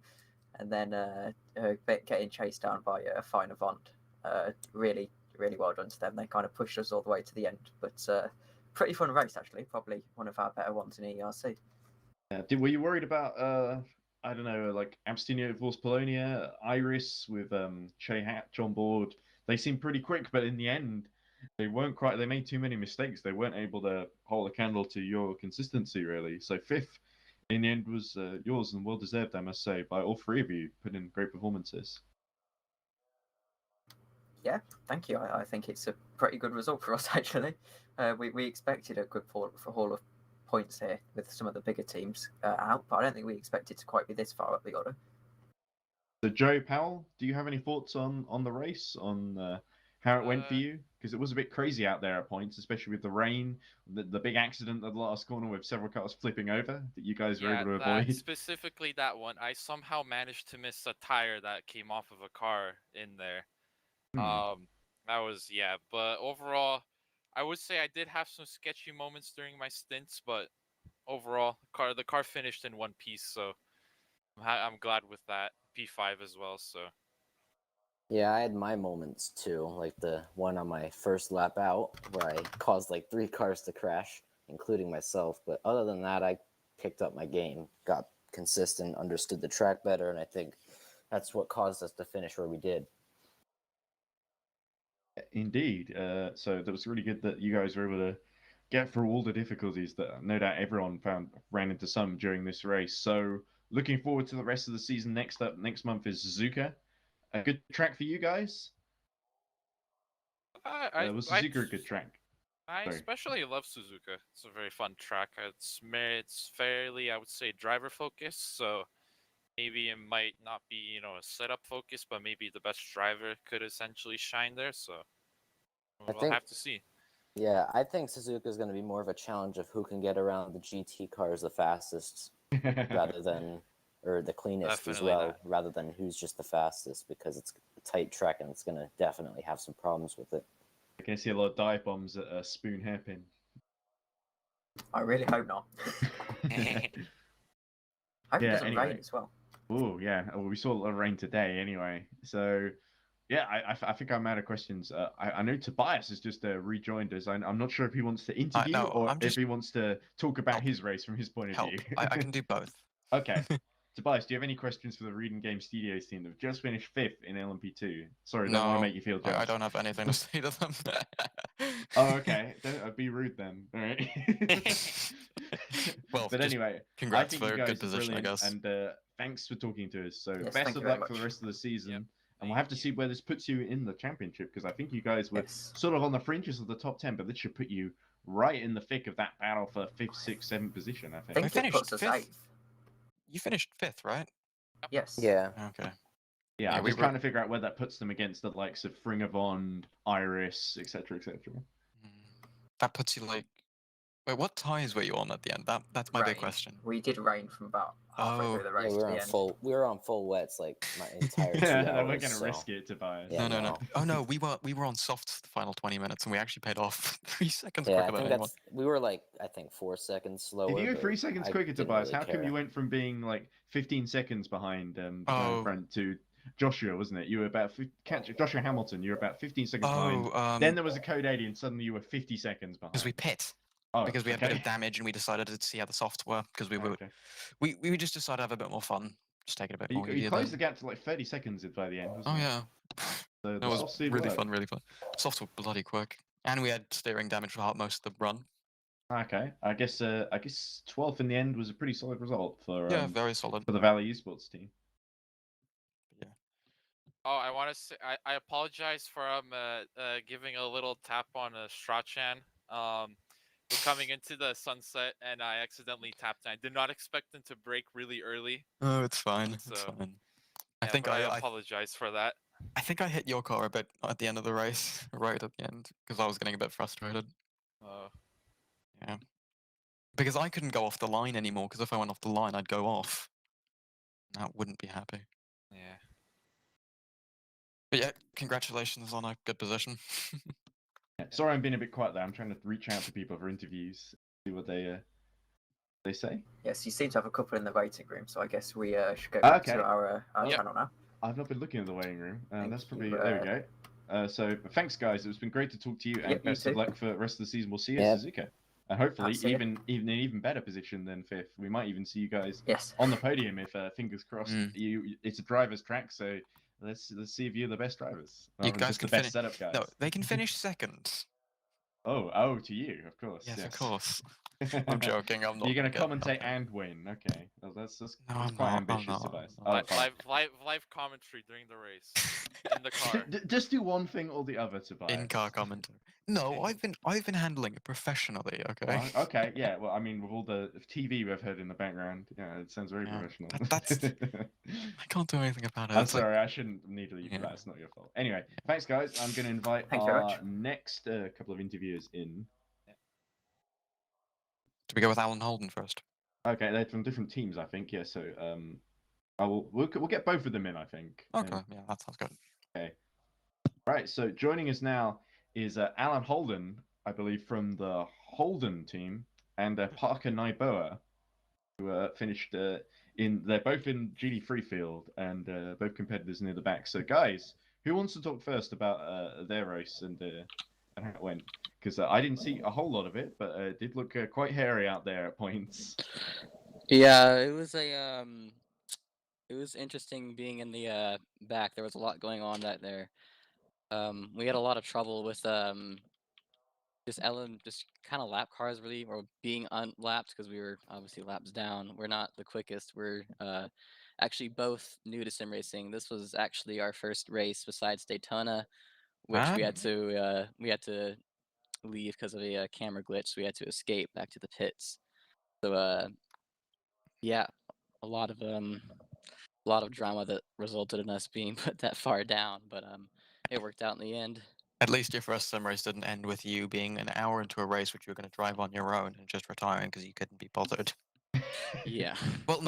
And then getting chased down by Fine Avant, really, really well done to them. They kind of pushed us all the way to the end. But pretty fun race, actually. Probably one of our better ones in EERC. Were you worried about, I don't know, like Abstinio Vos Polonia, Iris with Che Hatch on board? They seemed pretty quick, but in the end, they weren't quite. They made too many mistakes. They weren't able to hold a candle to your consistency, really. So 5th in the end was yours, and well deserved, I must say, by all 3 of you. Put in great performances. Yeah, thank you. I think it's a pretty good result for us, actually. We expected a good haul of points here with some of the bigger teams out, but I don't think we expected to quite be this far up the order. So Joe Powell, do you have any thoughts on the race, on how it went for you? Because it was a bit crazy out there at points, especially with the rain, the big accident at the last corner with several cars flipping over that you guys were able to avoid. Specifically that one, I somehow managed to miss a tire that came off of a car in there. That was, yeah, but overall, I would say I did have some sketchy moments during my stints, but overall, the car finished in one piece, so I'm glad with that. P5 as well, so. Yeah, I had my moments too, like the one on my first lap out where I caused like 3 cars to crash, including myself. But other than that, I picked up my game, got consistent, understood the track better, and I think that's what caused us to finish where we did. Indeed. So that was really good that you guys were able to get through all the difficulties that no doubt everyone ran into some during this race. So looking forward to the rest of the season. Next month is Suzuka. A good track for you guys? Was Suzuka a good track? I especially love Suzuka. It's a very fun track. It's fairly, I would say, driver focused. So maybe it might not be, a setup focus, but maybe the best driver could essentially shine there. So we'll have to see. Yeah, I think Suzuka is going to be more of a challenge of who can get around the GT cars the fastest, rather than, or the cleanest as well, rather than who's just the fastest, because it's a tight track and it's going to definitely have some problems with it. I can see a lot of dive bombs at a Spoon hairpin. I really hope not. I hope it doesn't rain as well. Oh yeah, well, we saw a lot of rain today anyway. So yeah, I think I'm out of questions. I know Tobias has just rejoined us. I'm not sure if he wants to interview or if he wants to talk about his race from his point of view. I can do both. Okay. Tobias, do you have any questions for the Reading Game Studios team that have just finished 5th in LMP2? Sorry, don't want to make you feel judged. I don't have anything to say to them. Oh, okay. Don't be rude then. All right. Well, but anyway, congrats I think for you a guys good position, I guess. And thanks for talking to us. So Yes, best of luck for the rest of the season. Yep. And we'll have to see where this puts you in the championship, because I think you guys were sort of on the fringes of the top 10, but this should put you right in the thick of that battle for 5th, 6th, 7th position, I think. I think it puts us 8th. You finished 5th, right? Yes. Yeah. Okay. Yeah, I'm just trying to figure out where that puts them against the likes of Fringavon, Iris, etc., etc. That puts you like... Wait, what ties were you on at the end? That's my big question. We did rain from about halfway through the race. Yeah, we were on full wets like my entire 2 hours. Yeah, we're gonna risk it, Tobias. Yeah, no. Oh no, we were on softs the final 20 minutes, and we actually paid off 3 seconds yeah, quicker than anyone. We were like, I think 4 seconds slower. If you go 3 seconds quicker, Tobias, how come you went from being like 15 seconds behind front to Joshua, wasn't it? You were about Joshua Hamilton. You were about 15 seconds behind. Then there was a code 80, and suddenly you were 50 seconds behind. Because we pit. Because we had a bit of damage, and we decided to see how the softs were. Because we just decided to have a bit more fun, just take it a bit more. You closed the gap to like 30 seconds by the end. Wasn't it? Yeah. So that was really fun. Softs were bloody quick, and we had steering damage for most of the run. Okay, I guess 12th in the end was a pretty solid result for very solid for the Valley Esports team. Yeah. Oh, I want to say I apologize for giving a little tap on Strachan. We're coming into the sunset, and I accidentally tapped. I did not expect them to break really early. Oh, it's fine. It's fine. Yeah, I apologize for that. I think I hit your car a bit at the end of the race, right at the end, because I was getting a bit frustrated. Yeah. Because I couldn't go off the line anymore, because if I went off the line, I'd go off. That wouldn't be happy. Yeah. But yeah, congratulations on a good position. Sorry, I'm being a bit quiet there. I'm trying to reach out to people for interviews, see what they say. Yes, you seem to have a couple in the waiting room, so I guess we should go back to our channel now. I've not been looking in the waiting room. That's probably there we go. So thanks, guys. It's been great to talk to you, and best of luck for the rest of the season. We'll see you at Suzuka, and hopefully even in an even better position than 5th. We might even see you guys on the podium if fingers crossed. It's a driver's track, so. Let's see if you're the best drivers. You guys can the best finish. setup guys. No, they can finish second. Oh, to you, of course. Yes, Yes. of course. I'm joking. I'm not. You're gonna gonna get commentate okay. and win. Okay, well, that's No, that's I'm quite not. ambitious, I'm not. Tobias. I'm Oh, not. fine. Live commentary during the race in the car. Just do one thing or the other, Tobias. In-car commentary. No, I've been handling it professionally. Okay. Well, okay, yeah. Well, I mean, with all the TV we've heard in the background, yeah, it sounds very Yeah, professional. that's. I can't do anything about it. I'm It's like, sorry, I shouldn't needle you for that. It's not your fault. Anyway, thanks, guys. I'm going to invite Thanks very our much. next couple of interviewers in. do we go with Alan Holden first? Okay, they're from different teams, I think. Yeah, so we'll get both of them in, I think. Okay, yeah, that sounds good. Okay. Right. So joining us now is Alan Holden, I believe, from the Holden team, and Parker Naiboa, who finished they're both in GD3 field and both competitors near the back. So guys, who wants to talk first about their race and how it went? Because I didn't see a whole lot of it, but it did look quite hairy out there at points. Yeah, it was interesting being in the back. There was a lot going on back there. We had a lot of trouble with just kind of lap cars really, or being unlapped because we were obviously laps down. We're not the quickest. We're actually both new to sim racing. This was actually our first race besides Daytona, which we had to leave because of a camera glitch. So we had to escape back to the pits. So yeah, a lot of drama that resulted in us being put that far down, but it worked out in the end. At least your first sim race didn't end with you being an hour into a race which you were going to drive on your own and just retiring because you couldn't be bothered. Yeah. Well,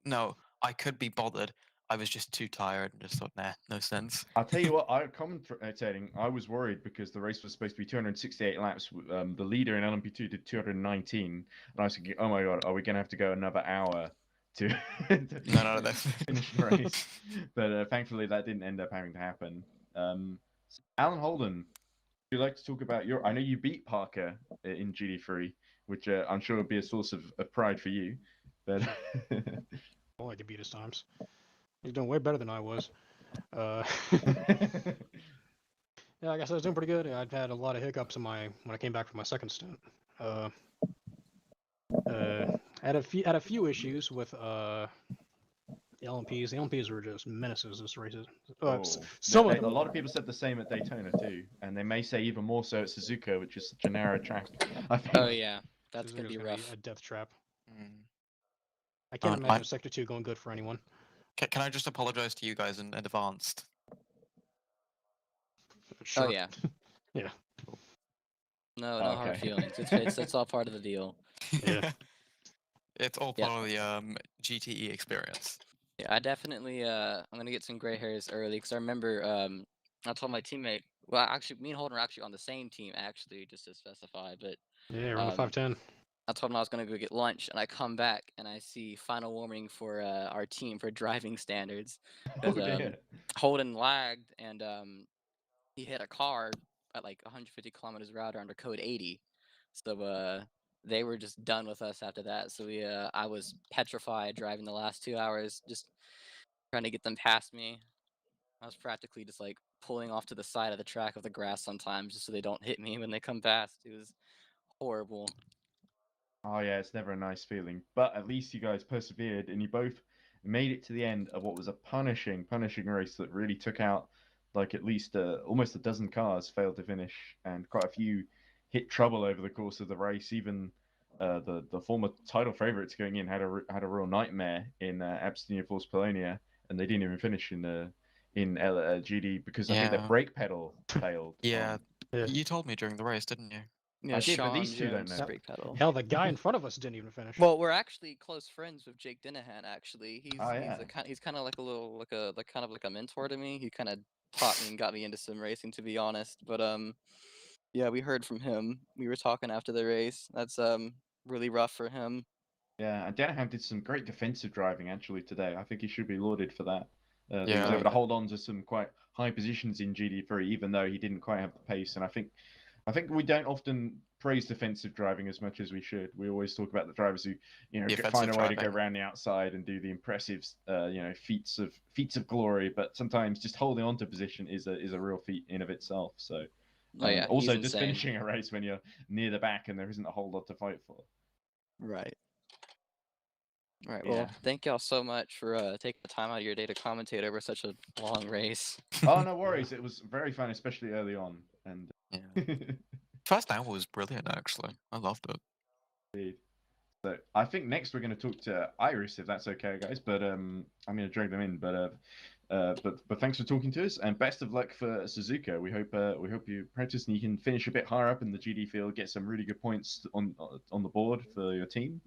no, I could be bothered. I was just too tired and just thought, nah, no sense. I'll tell you what, I commentating, I was worried because the race was supposed to be 268 laps. The leader in LMP2 did 219, and I was thinking, oh my god, are we going to have to go another hour to No, finish the race? But thankfully, that didn't end up having to happen. Alan Holden, would you like to talk about I know you beat Parker in GD3, which I'm sure would be a source of pride for you. But Oh, I could beat his times. He's doing way better than I was. Yeah, I guess I was doing pretty good. I've had a lot of hiccups when I came back from my second stint. Had a few issues with the LMPs. The LMPs were just menaces this race. a lot of people said the same at Daytona too, and they may say even more so at Suzuka, which is such a narrow track. I think. Oh yeah, that's gonna be rough. A death trap. Mm. I can't imagine Sector 2 going good for anyone. Can I just apologize to you guys in advance? Sure. Oh yeah. Yeah. No hard feelings. It's all part of the deal. Yeah. It's all part of the GTE experience. Yeah, I definitely I'm gonna get some gray hairs early because I remember I told my teammate. Well, actually, me and Holden are actually on the same team, actually, just to specify. But yeah, we're on the 510. I told him I was gonna go get lunch, and I come back and I see final warning for our team for driving standards. Holden lagged and he hit a car at like 150 kilometers per hour under code 80. So they were just done with us after that. So I was petrified driving the last 2 hours, just trying to get them past me. I was practically just like pulling off to the side of the track of the grass sometimes, just so they don't hit me when they come past. It was horrible. Oh yeah, it's never a nice feeling. But at least you guys persevered and you both made it to the end of what was a punishing race that really took out like at least almost a dozen cars failed to finish, and quite a few hit trouble over the course of the race. Even the former title favorites going in had a real nightmare in Abstinia Force Polonia, and they didn't even finish in GD because I think their brake pedal failed. Yeah, you told me during the race, didn't you? Yeah, I did, but Sean these two don't Jones' know. brake pedal. Hell, the guy in front of us didn't even finish. Well, we're actually close friends with Jake Dinahan. Actually, he's kind of like a mentor to me. He kind of taught me and got me into sim racing, to be honest. But yeah, we heard from him. We were talking after the race. That's really rough for him. Yeah, and Danahan did some great defensive driving actually today. I think he should be lauded for that. He was able to hold on to some quite high positions in GD3, even though he didn't quite have the pace. And I think we don't often praise defensive driving as much as we should. We always talk about the drivers who, find a way to go around the outside and do the impressive, feats of glory. But sometimes just holding on to position is a real feat in of itself. So, Oh yeah, Also, he's just insane. finishing a race when you're near the back and there isn't a whole lot to fight for. Right. Right. Yeah. Well, thank y'all so much for taking the time out of your day to commentate over such a long race. Oh, no worries. It was very fun, especially early on. And First hour was brilliant, actually. I loved it. Indeed. So I think next we're going to talk to Iris, if that's okay, guys. But I'm going to drag them in. But thanks for talking to us, and best of luck for Suzuka. We hope you practice and you can finish a bit higher up in the GD field, get some really good points on the board for your team,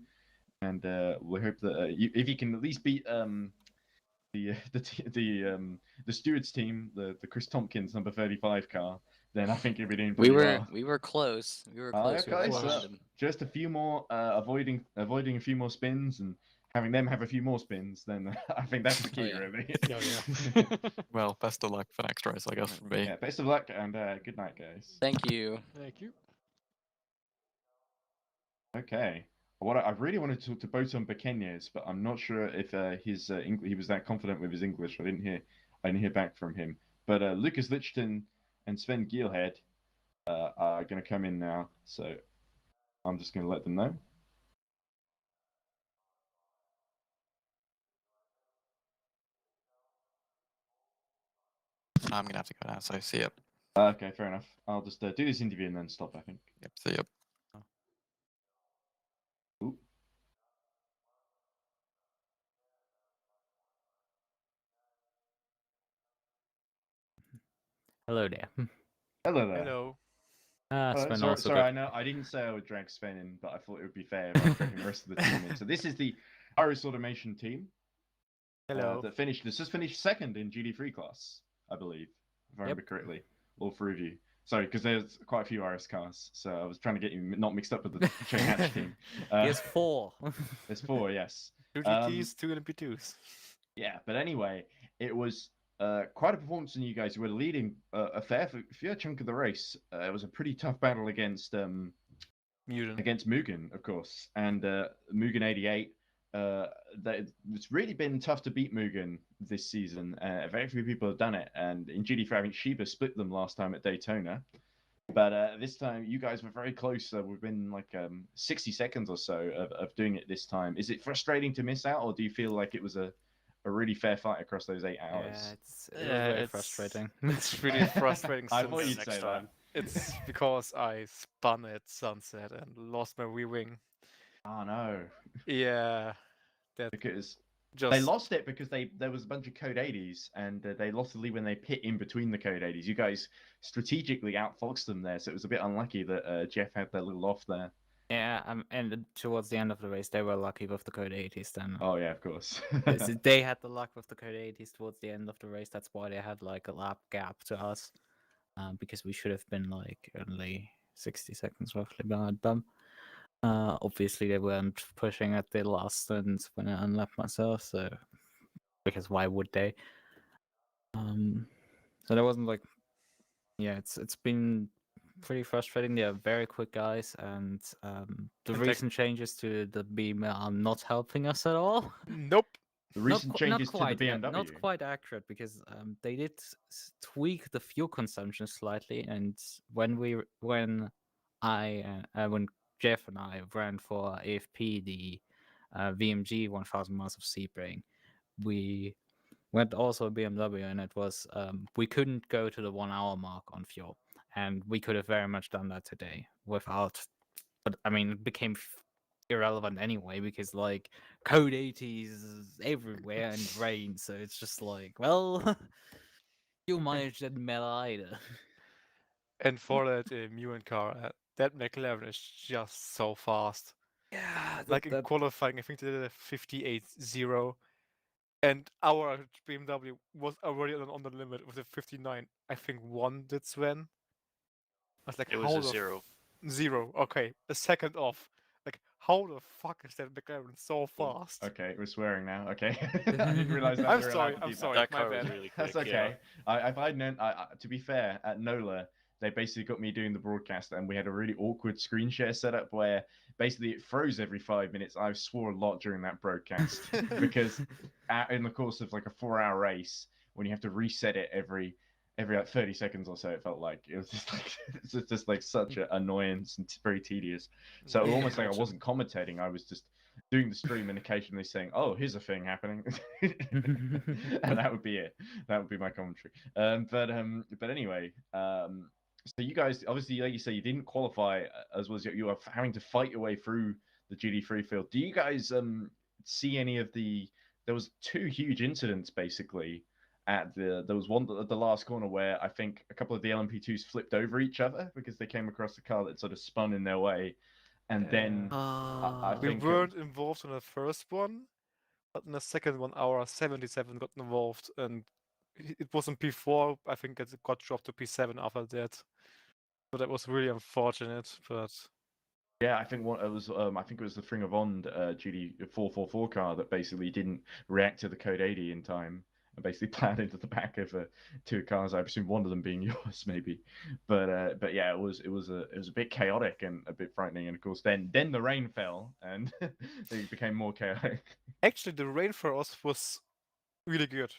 and we hope that if you can at least beat the stewards team, the Chris Tompkins number 35 car, then I think you'll be doing pretty well. We were close. We were close. We were Okay, right so behind him. just a few more avoiding a few more spins and having them have a few more spins, then I think that's the key, really. Well, best of luck for next race, I guess, from me. Yeah, best of luck and good night, guys. Thank you. Thank you. Okay. I really wanted to talk to Botan Bekenyes, but I'm not sure if he was that confident with his English. I didn't hear back from him. But Lucas Lichten and Sven Gielhed are going to come in now, so I'm just going to let them know. I'm going to have to go now, so see ya. Okay, fair enough. I'll just do this interview and then stop, I think. Yep, see ya. Ooh. Hello there. Hello there. Hello. Sven sorry, also sorry, got... I know I didn't say I would drag Sven in, but I thought it would be fair if I was dragging the rest of the team in. So this is the Iris Automation team. Hello. This just finished second in GD3 class, I believe, if I remember correctly. All three of you. Sorry, because there's quite a few Iris cars, so I was trying to get you not mixed up with the Chain Hatch team. There's 4. There's 4, yes. 2 GTs, 2 LMP2s. Yeah, but anyway, it was quite a performance from you guys. You were leading a fair chunk of the race. It was a pretty tough battle against Mugen, of course, and Mugen 88. It's really been tough to beat Mugen this season. Very few people have done it, and in GD4, I think Shiba split them last time at Daytona. But this time, you guys were very close. Within like 60 seconds or so of doing it this time. Is it frustrating to miss out, or do you feel like it was a really fair fight across those 8 hours? Yeah, it's frustrating. It's really frustrating. I thought you'd say that. It's because I spun at sunset and lost my wing. Oh no. Yeah. Because they lost it because there was a bunch of code 80s and they lost the lead when they pit in between the code 80s. You guys strategically outfoxed them there, so it was a bit unlucky that Jeff had that little off there. Yeah, and towards the end of the race, they were lucky with the code 80s then. Oh yeah, of course. They had the luck with the code 80s towards the end of the race. That's why they had like a lap gap to us, because we should have been like only 60 seconds roughly behind them. Obviously, they weren't pushing at the last stint when I unlapped myself, so because why would they? So there wasn't like, yeah, it's been pretty frustrating. They are very quick guys, and the recent changes to the beam are not helping us at all. Nope. The recent changes to the BMW. Not quite accurate, because they did tweak the fuel consumption slightly, and when Jeff and I ran for AFP the VMG 1000 Miles of Sebring, we went also a BMW, and it was we couldn't go to the 1 hour mark on fuel, and we could have very much done that today without. But I mean, it became irrelevant anyway, because like code 80s everywhere and rain, so it's just like, well, fuel mileage didn't matter either. And for that Mugen car, that McLaren is just so fast. Yeah, like in qualifying, I think they did a 58.0, and our BMW was already on the limit with a 59. I think 1 did Sven. I was like, it was a 0. 0. Okay, a second off. Like, how the fuck is that McLaren so fast? Okay, we're swearing now. Okay, I didn't realize that. I'm sorry. That My car bad. was really quick. That's okay. If I'd known, to be fair, at NOLA, they basically got me doing the broadcast, and we had a really awkward screen share setup where basically it froze every 5 minutes. I swore a lot during that broadcast because in the course of like a 4-hour race, when you have to reset it every every like 30 seconds or so. It felt like it was just like such an annoyance and very tedious. So Yeah, almost like I imagine. wasn't commentating. I was just doing the stream and occasionally saying, "Oh, here's a thing happening," and that would be it. That would be my commentary. But anyway, so you guys obviously, like you say, you didn't qualify as was you were having to fight your way through the GD3 field. Do you guys see any of the? There was 2 huge incidents basically. There was one at the last corner where I think a couple of the LMP2s flipped over each other because they came across a car that sort of spun in their way, and then I We think weren't involved in the first one, but in the second one, our 77 got involved, and it wasn't P4. I think it got dropped to P7 after that. So that was really unfortunate, but yeah, I think what it was. I think it was the Ring of Bond GD444 car that basically didn't react to the code 80 in time and basically plowed into the back of 2 cars. I presume one of them being yours, maybe. But yeah, it was a bit chaotic and a bit frightening. And of course, then the rain fell and it became more chaotic. actually the rain for us was really good.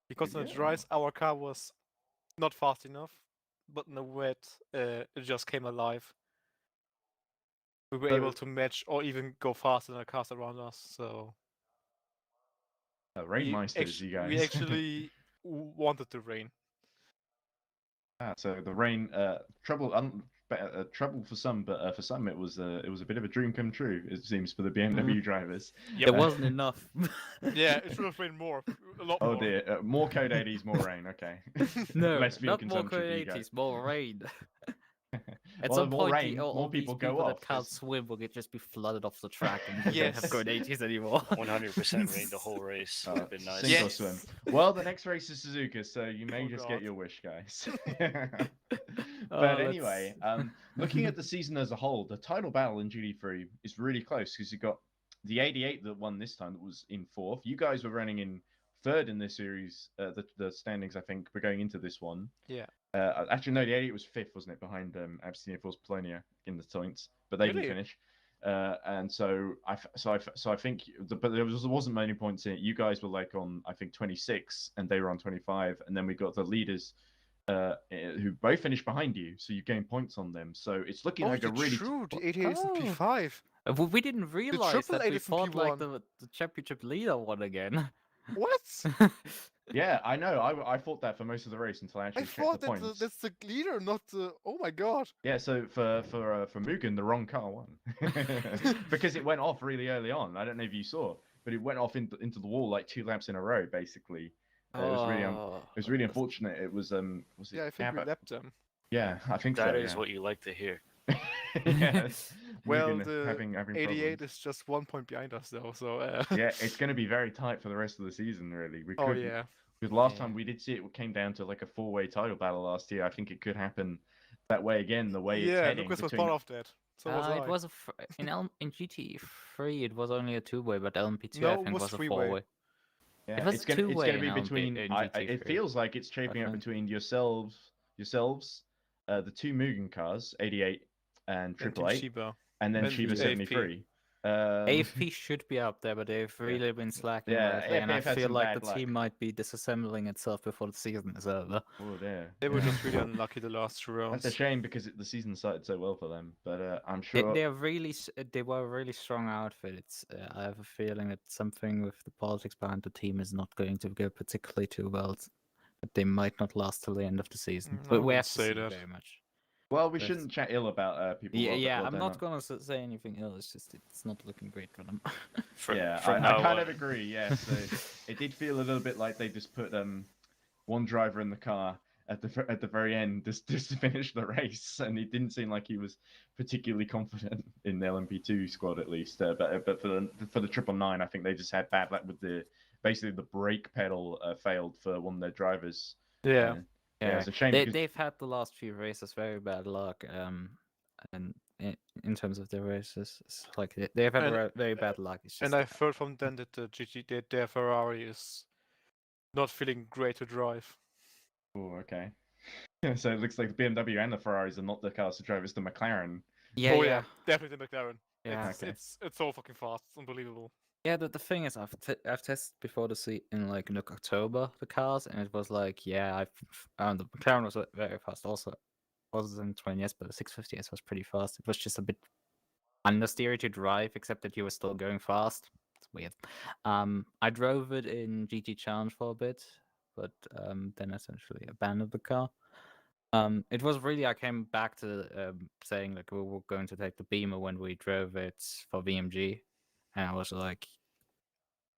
Because in the dries, our car was not fast enough, but in the wet, it just came alive. We were able to match or even go faster than the cars around us, so... Rain Meisters, you guys. We actually wanted the rain. So the rain, trouble for some, but for some it was a bit of a dream come true. It seems for the BMW drivers. It wasn't enough. Yeah, it should have rained more, a lot more. Oh dear, more code 80s, more rain. Okay. No, Less fuel not more consumption for you code guys. 80s, more rain. At Well, some more point, rain, all more these people people go that off. can't swim will just be flooded off the track and we don't have code 80s anymore. 100% rain the whole race. Would have been nice. Sink or swim. Well, the next race is Suzuka, so you may Oh, just God. get your wish, guys. But anyway, looking at the season as a whole, the title battle in GD3 is really close because you got the 88 that won this time that was in 4th. You guys were running in 3rd in this series, the standings, I think, were going into this one. Yeah. Actually, no, the 88 was 5th, wasn't it, behind Abstinia Force Polonia in the points, but they didn't finish. And so I think, but there wasn't many points in it. You guys were like on, I think, 26, and they were on 25, and then we got the leaders who both finished behind you, so you gained points on them. So it's looking like a really true. The 88 is in P5. We didn't realize that we fought like the championship leader one again. What? Yeah, I know. I thought that for most of the race until I actually checked the points. That's the leader, not the... Oh my god. Yeah, so for Mugen, the wrong car won because it went off really early on. I don't know if you saw, but it went off into the wall like 2 laps in a row, basically. It was really unfortunate. It was was it? Yeah, I think we lapped them. Yeah, I think so. That is what you like to hear. Yeah. Well, Mugen the having 88 problems. is just 1 point behind us, though. So Yeah, it's going to be very tight for the rest of the season, really. Oh yeah. Because last time we did see it came down to like a 4-way title battle last year. I think it could happen that way again. The way it's heading. Lucas was between... part of that. So was I. It was in GT3 it was only a 2-way, but LMP2 No, I it think was was a 3-way. 4-way. Yeah, It was it's going to be in between. GT3. It feels like it's shaping up between yourselves, the 2 Mugen cars, 88 and 888, and then Shiba 73. AFP should be up there, but they've really been slacking lately, and I feel like the team might be disassembling itself before the season is over. Oh dear. They were just really unlucky the last 2 rounds. That's a shame because the season started so well for them, but I'm sure they were really strong outfits. I have a feeling that something with the politics behind the team is not going to go particularly too well. But they might not last till the end of the season. But we have to see very much. Well, we shouldn't chat ill about people. Yeah, I'm not gonna say anything ill. It's just it's not looking great for them. I kind of agree. Yes, it did feel a little bit like they just put one driver in the car at the very end just to finish the race, and it didn't seem like he was particularly confident in the LMP2 squad at least. But for the 999, I think they just had bad luck with basically the brake pedal failed for one of their drivers. Yeah. Yeah, it's a shame. They've had the last few races very bad luck, and in terms of their races, it's like they've had very bad luck. It's just and I've heard from them that their Ferrari is not feeling great to drive. Oh, okay. So it looks like the BMW and the Ferraris are not the cars to drive; it's the McLaren. Yeah, definitely the McLaren. Yeah, it's so fucking fast. It's unbelievable. Yeah, the thing is, I've tested before in like October the cars, and it was like, yeah, the McLaren was very fast. Also, wasn't 20s, but the 650s was pretty fast. It was just a bit understeery to drive, except that you were still going fast. It's weird. I drove it in GT Challenge for a bit, but then essentially abandoned the car. It was really, I came back to saying like we were going to take the Beamer when we drove it for VMG, and I was like,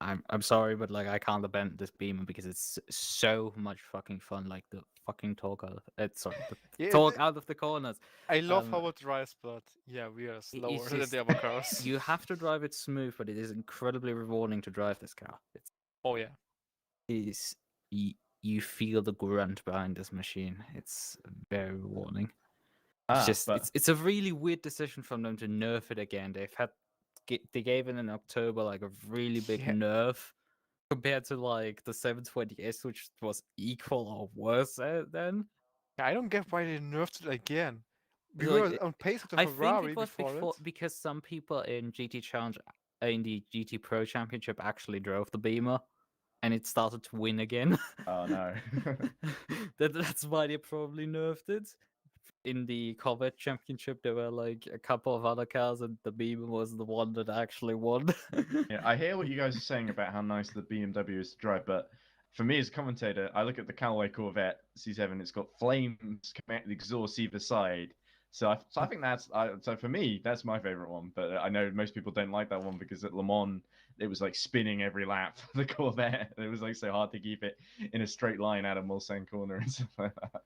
I'm sorry, but like I can't abandon this Beamer because it's so much fucking fun. Like the fucking torque out of the torque out of the corners. I love how it drives, but yeah, we are slower than the other cars. You have to drive it smooth, but it is incredibly rewarding to drive this car. Oh yeah. You feel the grunt behind this machine. It's very rewarding. It's a really weird decision from them to nerf it again. They gave it in October like a really big nerf compared to like the 720S, which was equal or worse then. I don't get why they nerfed it again. We Like, were on pace with the I Ferrari think it was before it. because some people in GT Challenge, in the GT Pro Championship, actually drove the Beamer, and it started to win again. Oh no. That's why they probably nerfed it. In the Corvette Championship, there were like a couple of other cars, and the Beamer was the one that actually won. Yeah, I hear what you guys are saying about how nice the BMW is to drive, but for me as a commentator, I look at the Callaway Corvette C7. It's got flames coming out the exhaust either side. So I think so for me that's my favorite one. But I know most people don't like that one because at Le Mans it was like spinning every lap for the Corvette. It was like so hard to keep it in a straight line out of Mulsanne corner and stuff like that.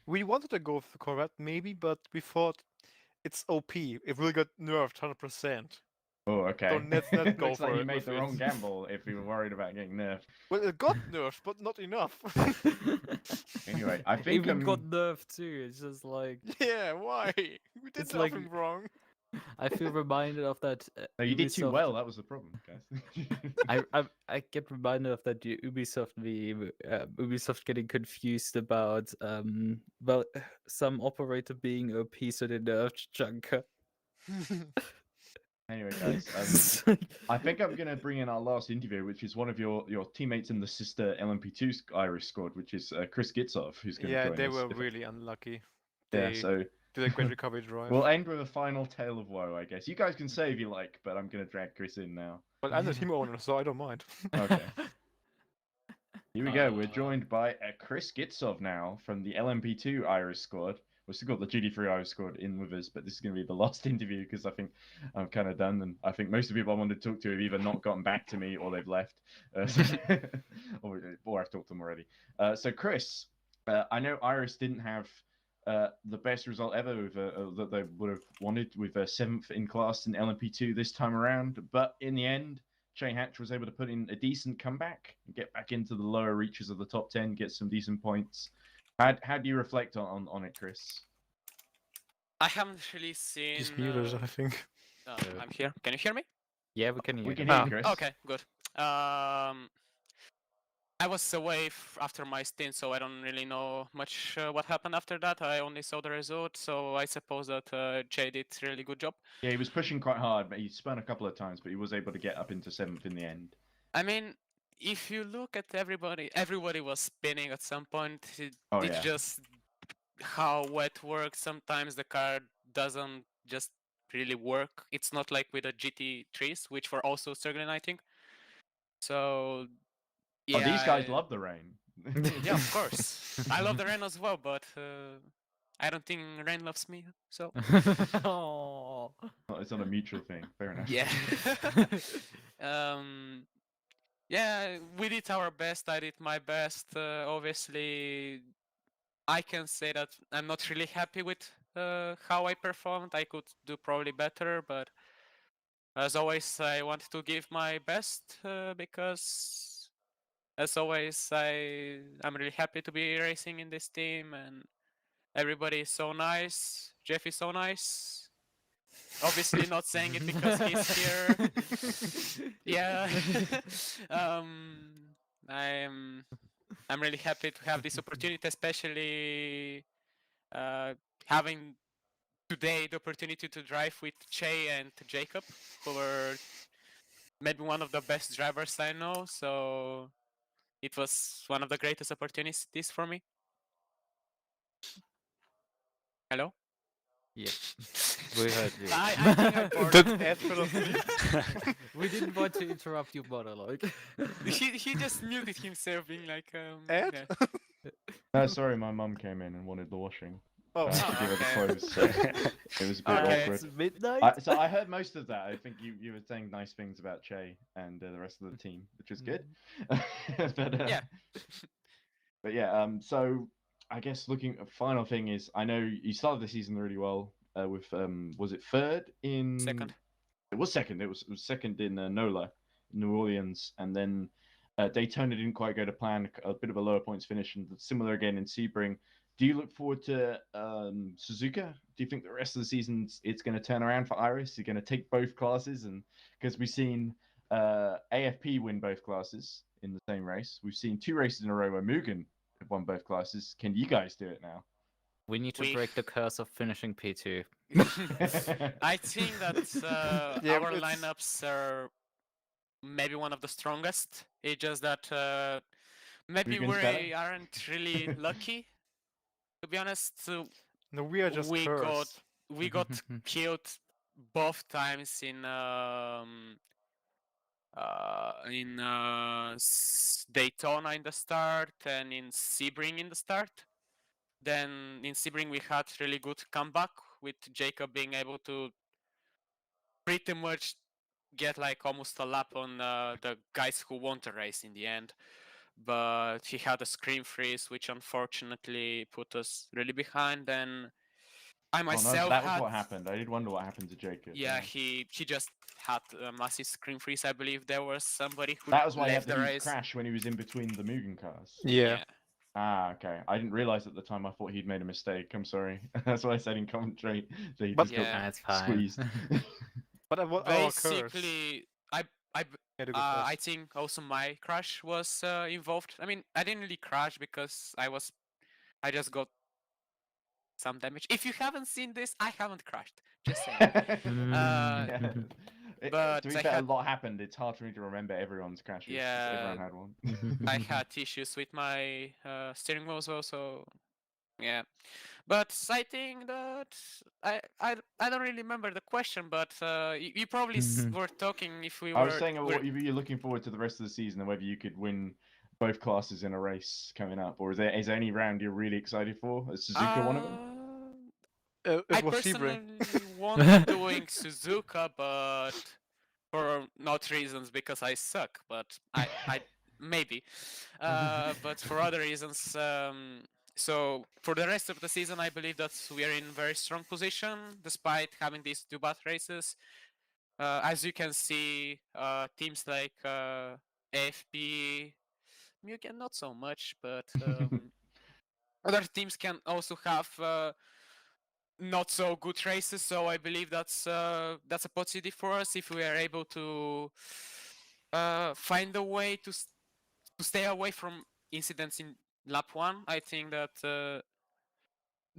We wanted to go with the Corvette maybe, but we thought it's OP. It really got nerfed 100%. Oh, okay. So let's not go Looks for like it you made the with wrong it. gamble if you were worried about getting nerfed. Well, it got nerfed, but not enough. Anyway, I think even got nerfed too. It's just like yeah, why? We did It's like- nothing wrong. I feel reminded of that. No, you did too Ubisoft- well. That was the problem, guys. I get reminded of that Ubisoft meme, Ubisoft getting confused about some operator being OP, so they nerfed Junker. Anyway, guys, I think I'm gonna bring in our last interview, which is one of your teammates in the sister LMP2 Irish squad, which is Chris Gitsov, who's gonna join us. Yeah, they were really unlucky. Yeah, so did a great recovery drive. we'll end with a final tale of woe, I guess. You guys can say if you like, but I'm gonna drag Chris in now. Well, I'm the team owner, so I don't mind. Okay. Here we go. We're joined by Chris Gitsov now from the LMP2 Irish squad. We've still got the GT3 Irish squad in with us, but this is going to be the last interview because I think I'm kind of done, and I think most of the people I wanted to talk to have either not gotten back to me or they've left, or I've talked to them already. So Chris, I know Irish didn't have the best result ever with, that they would have wanted with a 7th in class in LMP2 this time around, but in the end, Shane Hatch was able to put in a decent comeback and get back into the lower reaches of the top 10, get some decent points. How do you reflect on it, Chris? I haven't really seen. He's muted, I think. I'm here. Can you hear me? Yeah, we can hear. We can hear you, Chris. Okay, good. I was away after my stint, so I don't really know much what happened after that. I only saw the result, so I suppose that Jay did a really good job. Yeah, he was pushing quite hard, but he spun a couple of times, but he was able to get up into 7th in the end. I mean, if you look at everybody was spinning at some point. It's just how wet works. Sometimes the car doesn't just really work. It's not like with the GT3s, which were also struggling, I think. So, yeah. Oh, these guys love the rain. Yeah, of course. I love the rain as well, but I don't think rain loves me. So. Oh. It's not a mutual thing. Fair enough. Yeah. Yeah, we did our best. I did my best. Obviously, I can say that I'm not really happy with how I performed. I could do probably better, but as always, I wanted to give my best because, as always, I'm really happy to be racing in this team, and everybody is so nice. Jeff is so nice. Obviously not saying it because he's here. Yeah. I'm really happy to have this opportunity, especially having today the opportunity to drive with Che and Jacob, who were maybe one of the best drivers I know. So it was one of the greatest opportunities for me. Hello? Yeah, we heard you. I think I bored Did him. Ed fell asleep? We didn't want to interrupt your monologue. he just muted himself, being like, Ed? yeah. No, sorry, my mum came in and wanted the washing. Oh. To give her the okay. clothes, so it was a bit Okay. awkward. It's midnight. So I heard most of that. I think you were saying nice things about Che and the rest of the team, which was good. Yeah. But yeah, so I guess looking final thing is I know you started the season really well with was it third in Second. It was second. It was second in NOLA, New Orleans, and then Daytona didn't quite go to plan. A bit of a lower points finish, and similar again in Sebring. Do you look forward to Suzuka? Do you think the rest of the season it's going to turn around for Iris? You're going to take both classes, and because we've seen AFP win both classes in the same race, we've seen 2 races in a row where Mugen have won both classes. Can you guys do it now? We need to break the curse of finishing P2. I think that Yeah, our it's- lineups are maybe one of the strongest. It's just that maybe Mugen's we better? aren't really lucky. To be honest, No, we are just we cursed. got killed both times in Daytona in the start and in Sebring in the start. Then in Sebring we had really good comeback with Jacob being able to pretty much get like almost a lap on the guys who won the race in the end. But he had a screen freeze, which unfortunately put us really behind. And I myself that was had, what happened. I did wonder what happened to Jacob. yeah, he just had a massive screen freeze. I believe there was somebody who That was why he had left the the huge race. crash when he was in between the Mugen cars. Yeah. Ah, okay. I didn't realize at the time. I thought he'd made a mistake. I'm sorry. That's why I said in commentary that he But- just got Yeah. That's fine. squeezed. But what our curse? Basically, Yeah, to go I first. think also my crash was involved. I mean, I didn't really crash because I just got some damage. If you haven't seen this, I haven't crashed. Just saying. Yeah. But To be I fair, had- a lot happened. It's hard for me to remember everyone's crashes. 'Cause Yeah. everyone had one. I had issues with my steering wheel as well, so yeah. But I think that I don't really remember the question, but you probably were talking if we were. I was saying what you're looking forward to the rest of the season and whether you could win both classes in a race coming up, or is there any round you're really excited for? Is Suzuka one of them? It I was personally Sebring. wanted doing Suzuka, but for not reasons because I suck, but I maybe, but for other reasons. So for the rest of the season, I believe that we are in very strong position despite having these 2 bad races. As you can see, teams like AFP, Mugen not so much, but other teams can also have not so good races. So I believe that's a positive for us if we are able to find a way to stay away from incidents in lap 1. I think that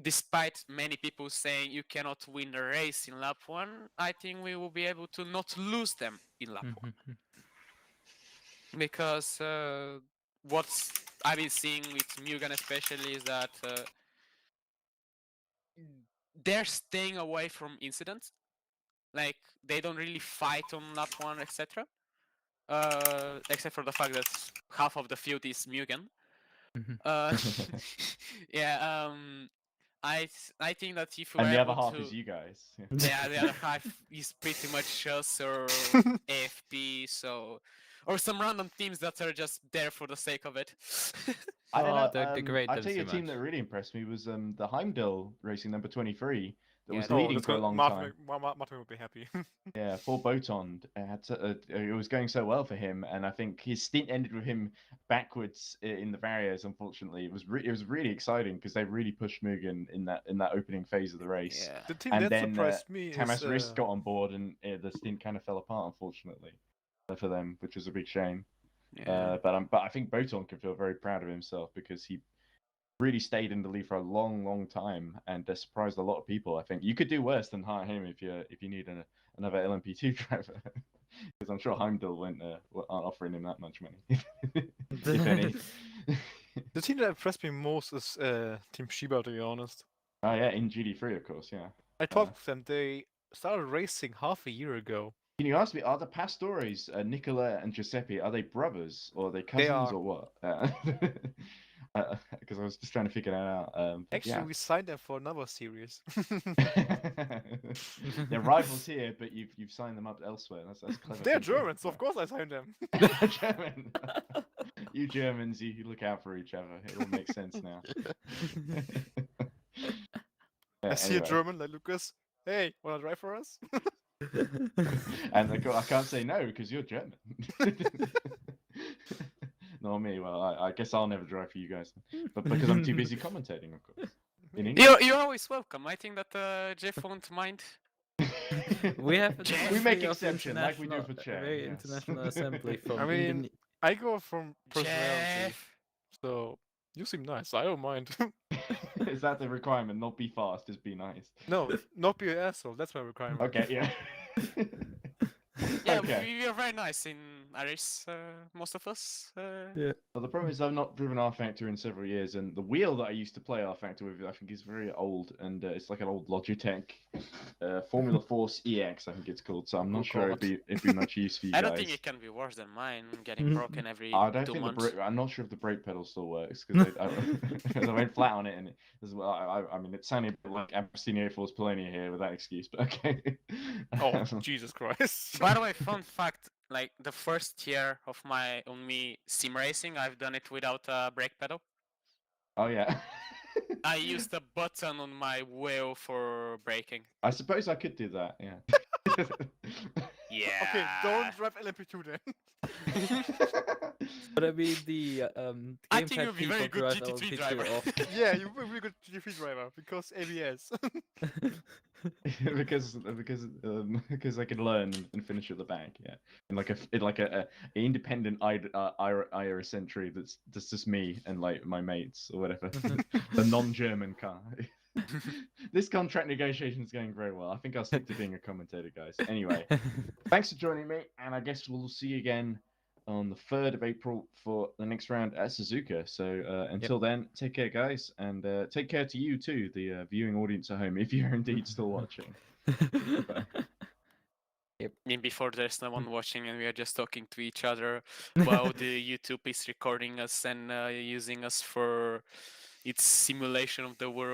despite many people saying you cannot win a race in lap 1, I think we will be able to not lose them in lap 1. Because what I've been seeing with Mugen especially is that they're staying away from incidents. Like they don't really fight on lap 1, etc. Except for the fact that half of the field is Mugen. Yeah. I think that if we're And the able other half to, is you guys. yeah, the other half is pretty much us or AFP, so or some random teams that are just there for the sake of it. I don't know. the great I tell you, a too team much. that really impressed me was the Heimdall Racing number 23 that Yeah, was Oh, leading that's for a good. long Martin, time. Martin would be happy. Yeah, for Boton, it was going so well for him, and I think his stint ended with him backwards in the barriers. Unfortunately, it was really exciting because they really pushed Mugen in that opening phase of the race. Yeah. The team And that then surprised me Tamas is Risk got on board, and the stint kind of fell apart, unfortunately, for them, which was a big shame. Yeah. But I think Boton can feel very proud of himself because he really stayed in the lead for a long time and surprised a lot of people. I think you could do worse than hire him if you need another LMP2 driver. Because I'm sure Heimdall aren't offering him that much money, if any. The team that impressed me most is Team Shiba, to be honest. Oh yeah, in GD3, of course, yeah. I talked with them. They started racing half a year ago. Can you ask me, are the Pastores, Nicola and Giuseppe, are they brothers or are they cousins are. or what? Because I was just trying to figure that out. Actually, we signed them for another series. They're rivals here, but you've signed them up elsewhere. That's clever. They're thinking. Germans, so of course I signed them. German. You Germans, you look out for each other. It all makes sense now. I see a German like Lucas. Hey, wanna drive for us? And I can't say no because you're German. Not me. Well, I guess I'll never drive for you guys, but because I'm too busy commentating, of course. In English. You're always welcome. I think that Jeff won't mind. We have we make exception like we do for Chad. Very Yes. international assembly from I mean, Indone- I go from personality, Jeff. so you seem nice. I don't mind. Is that the requirement? Not be fast, just be nice. No, not be an asshole. That's my requirement. Okay, yeah. Yeah, Okay. we are very nice in Irish, most of us. Yeah. Well, the problem is I've not driven R Factor in several years, and the wheel that I used to play R Factor with, I think, is very old, and it's like an old Logitech Formula Force EX, I think it's called. So I'm not sure it'd be much use for you I guys. don't think it can be worse than mine, getting broken every I don't 2 think months. I'm not sure if the brake pedal still works because I went flat on it, and I mean it sounded a bit like Agostino Force Polonia here with that excuse, but okay. Oh, Jesus Christ. By the way, fun fact, like the first year of me sim racing, I've done it without a brake pedal. Oh yeah. I used a button on my wheel for braking. I suppose I could do that, yeah. Yeah. Okay, don't drive LMP2 then. But I mean, the I game think you'll be people very good drive GT3 LMP2 driver. off. Yeah, you will be a good GT3 driver because ABS. because I can learn and finish at the back, yeah. In like a independent IRA Sentry that's just me and like my mates or whatever. The non-German car. This contract negotiation is going very well. I think I'll stick to being a commentator, guys. Anyway, thanks for joining me, and I guess we'll see you again on the 3rd of April for the next round at Suzuka. So until then, take care, guys, and take care to you too, the viewing audience at home, if you're indeed still watching. Bye. I mean, before there's no one watching and we are just talking to each other while the YouTube is recording us and using us for its simulation of the world.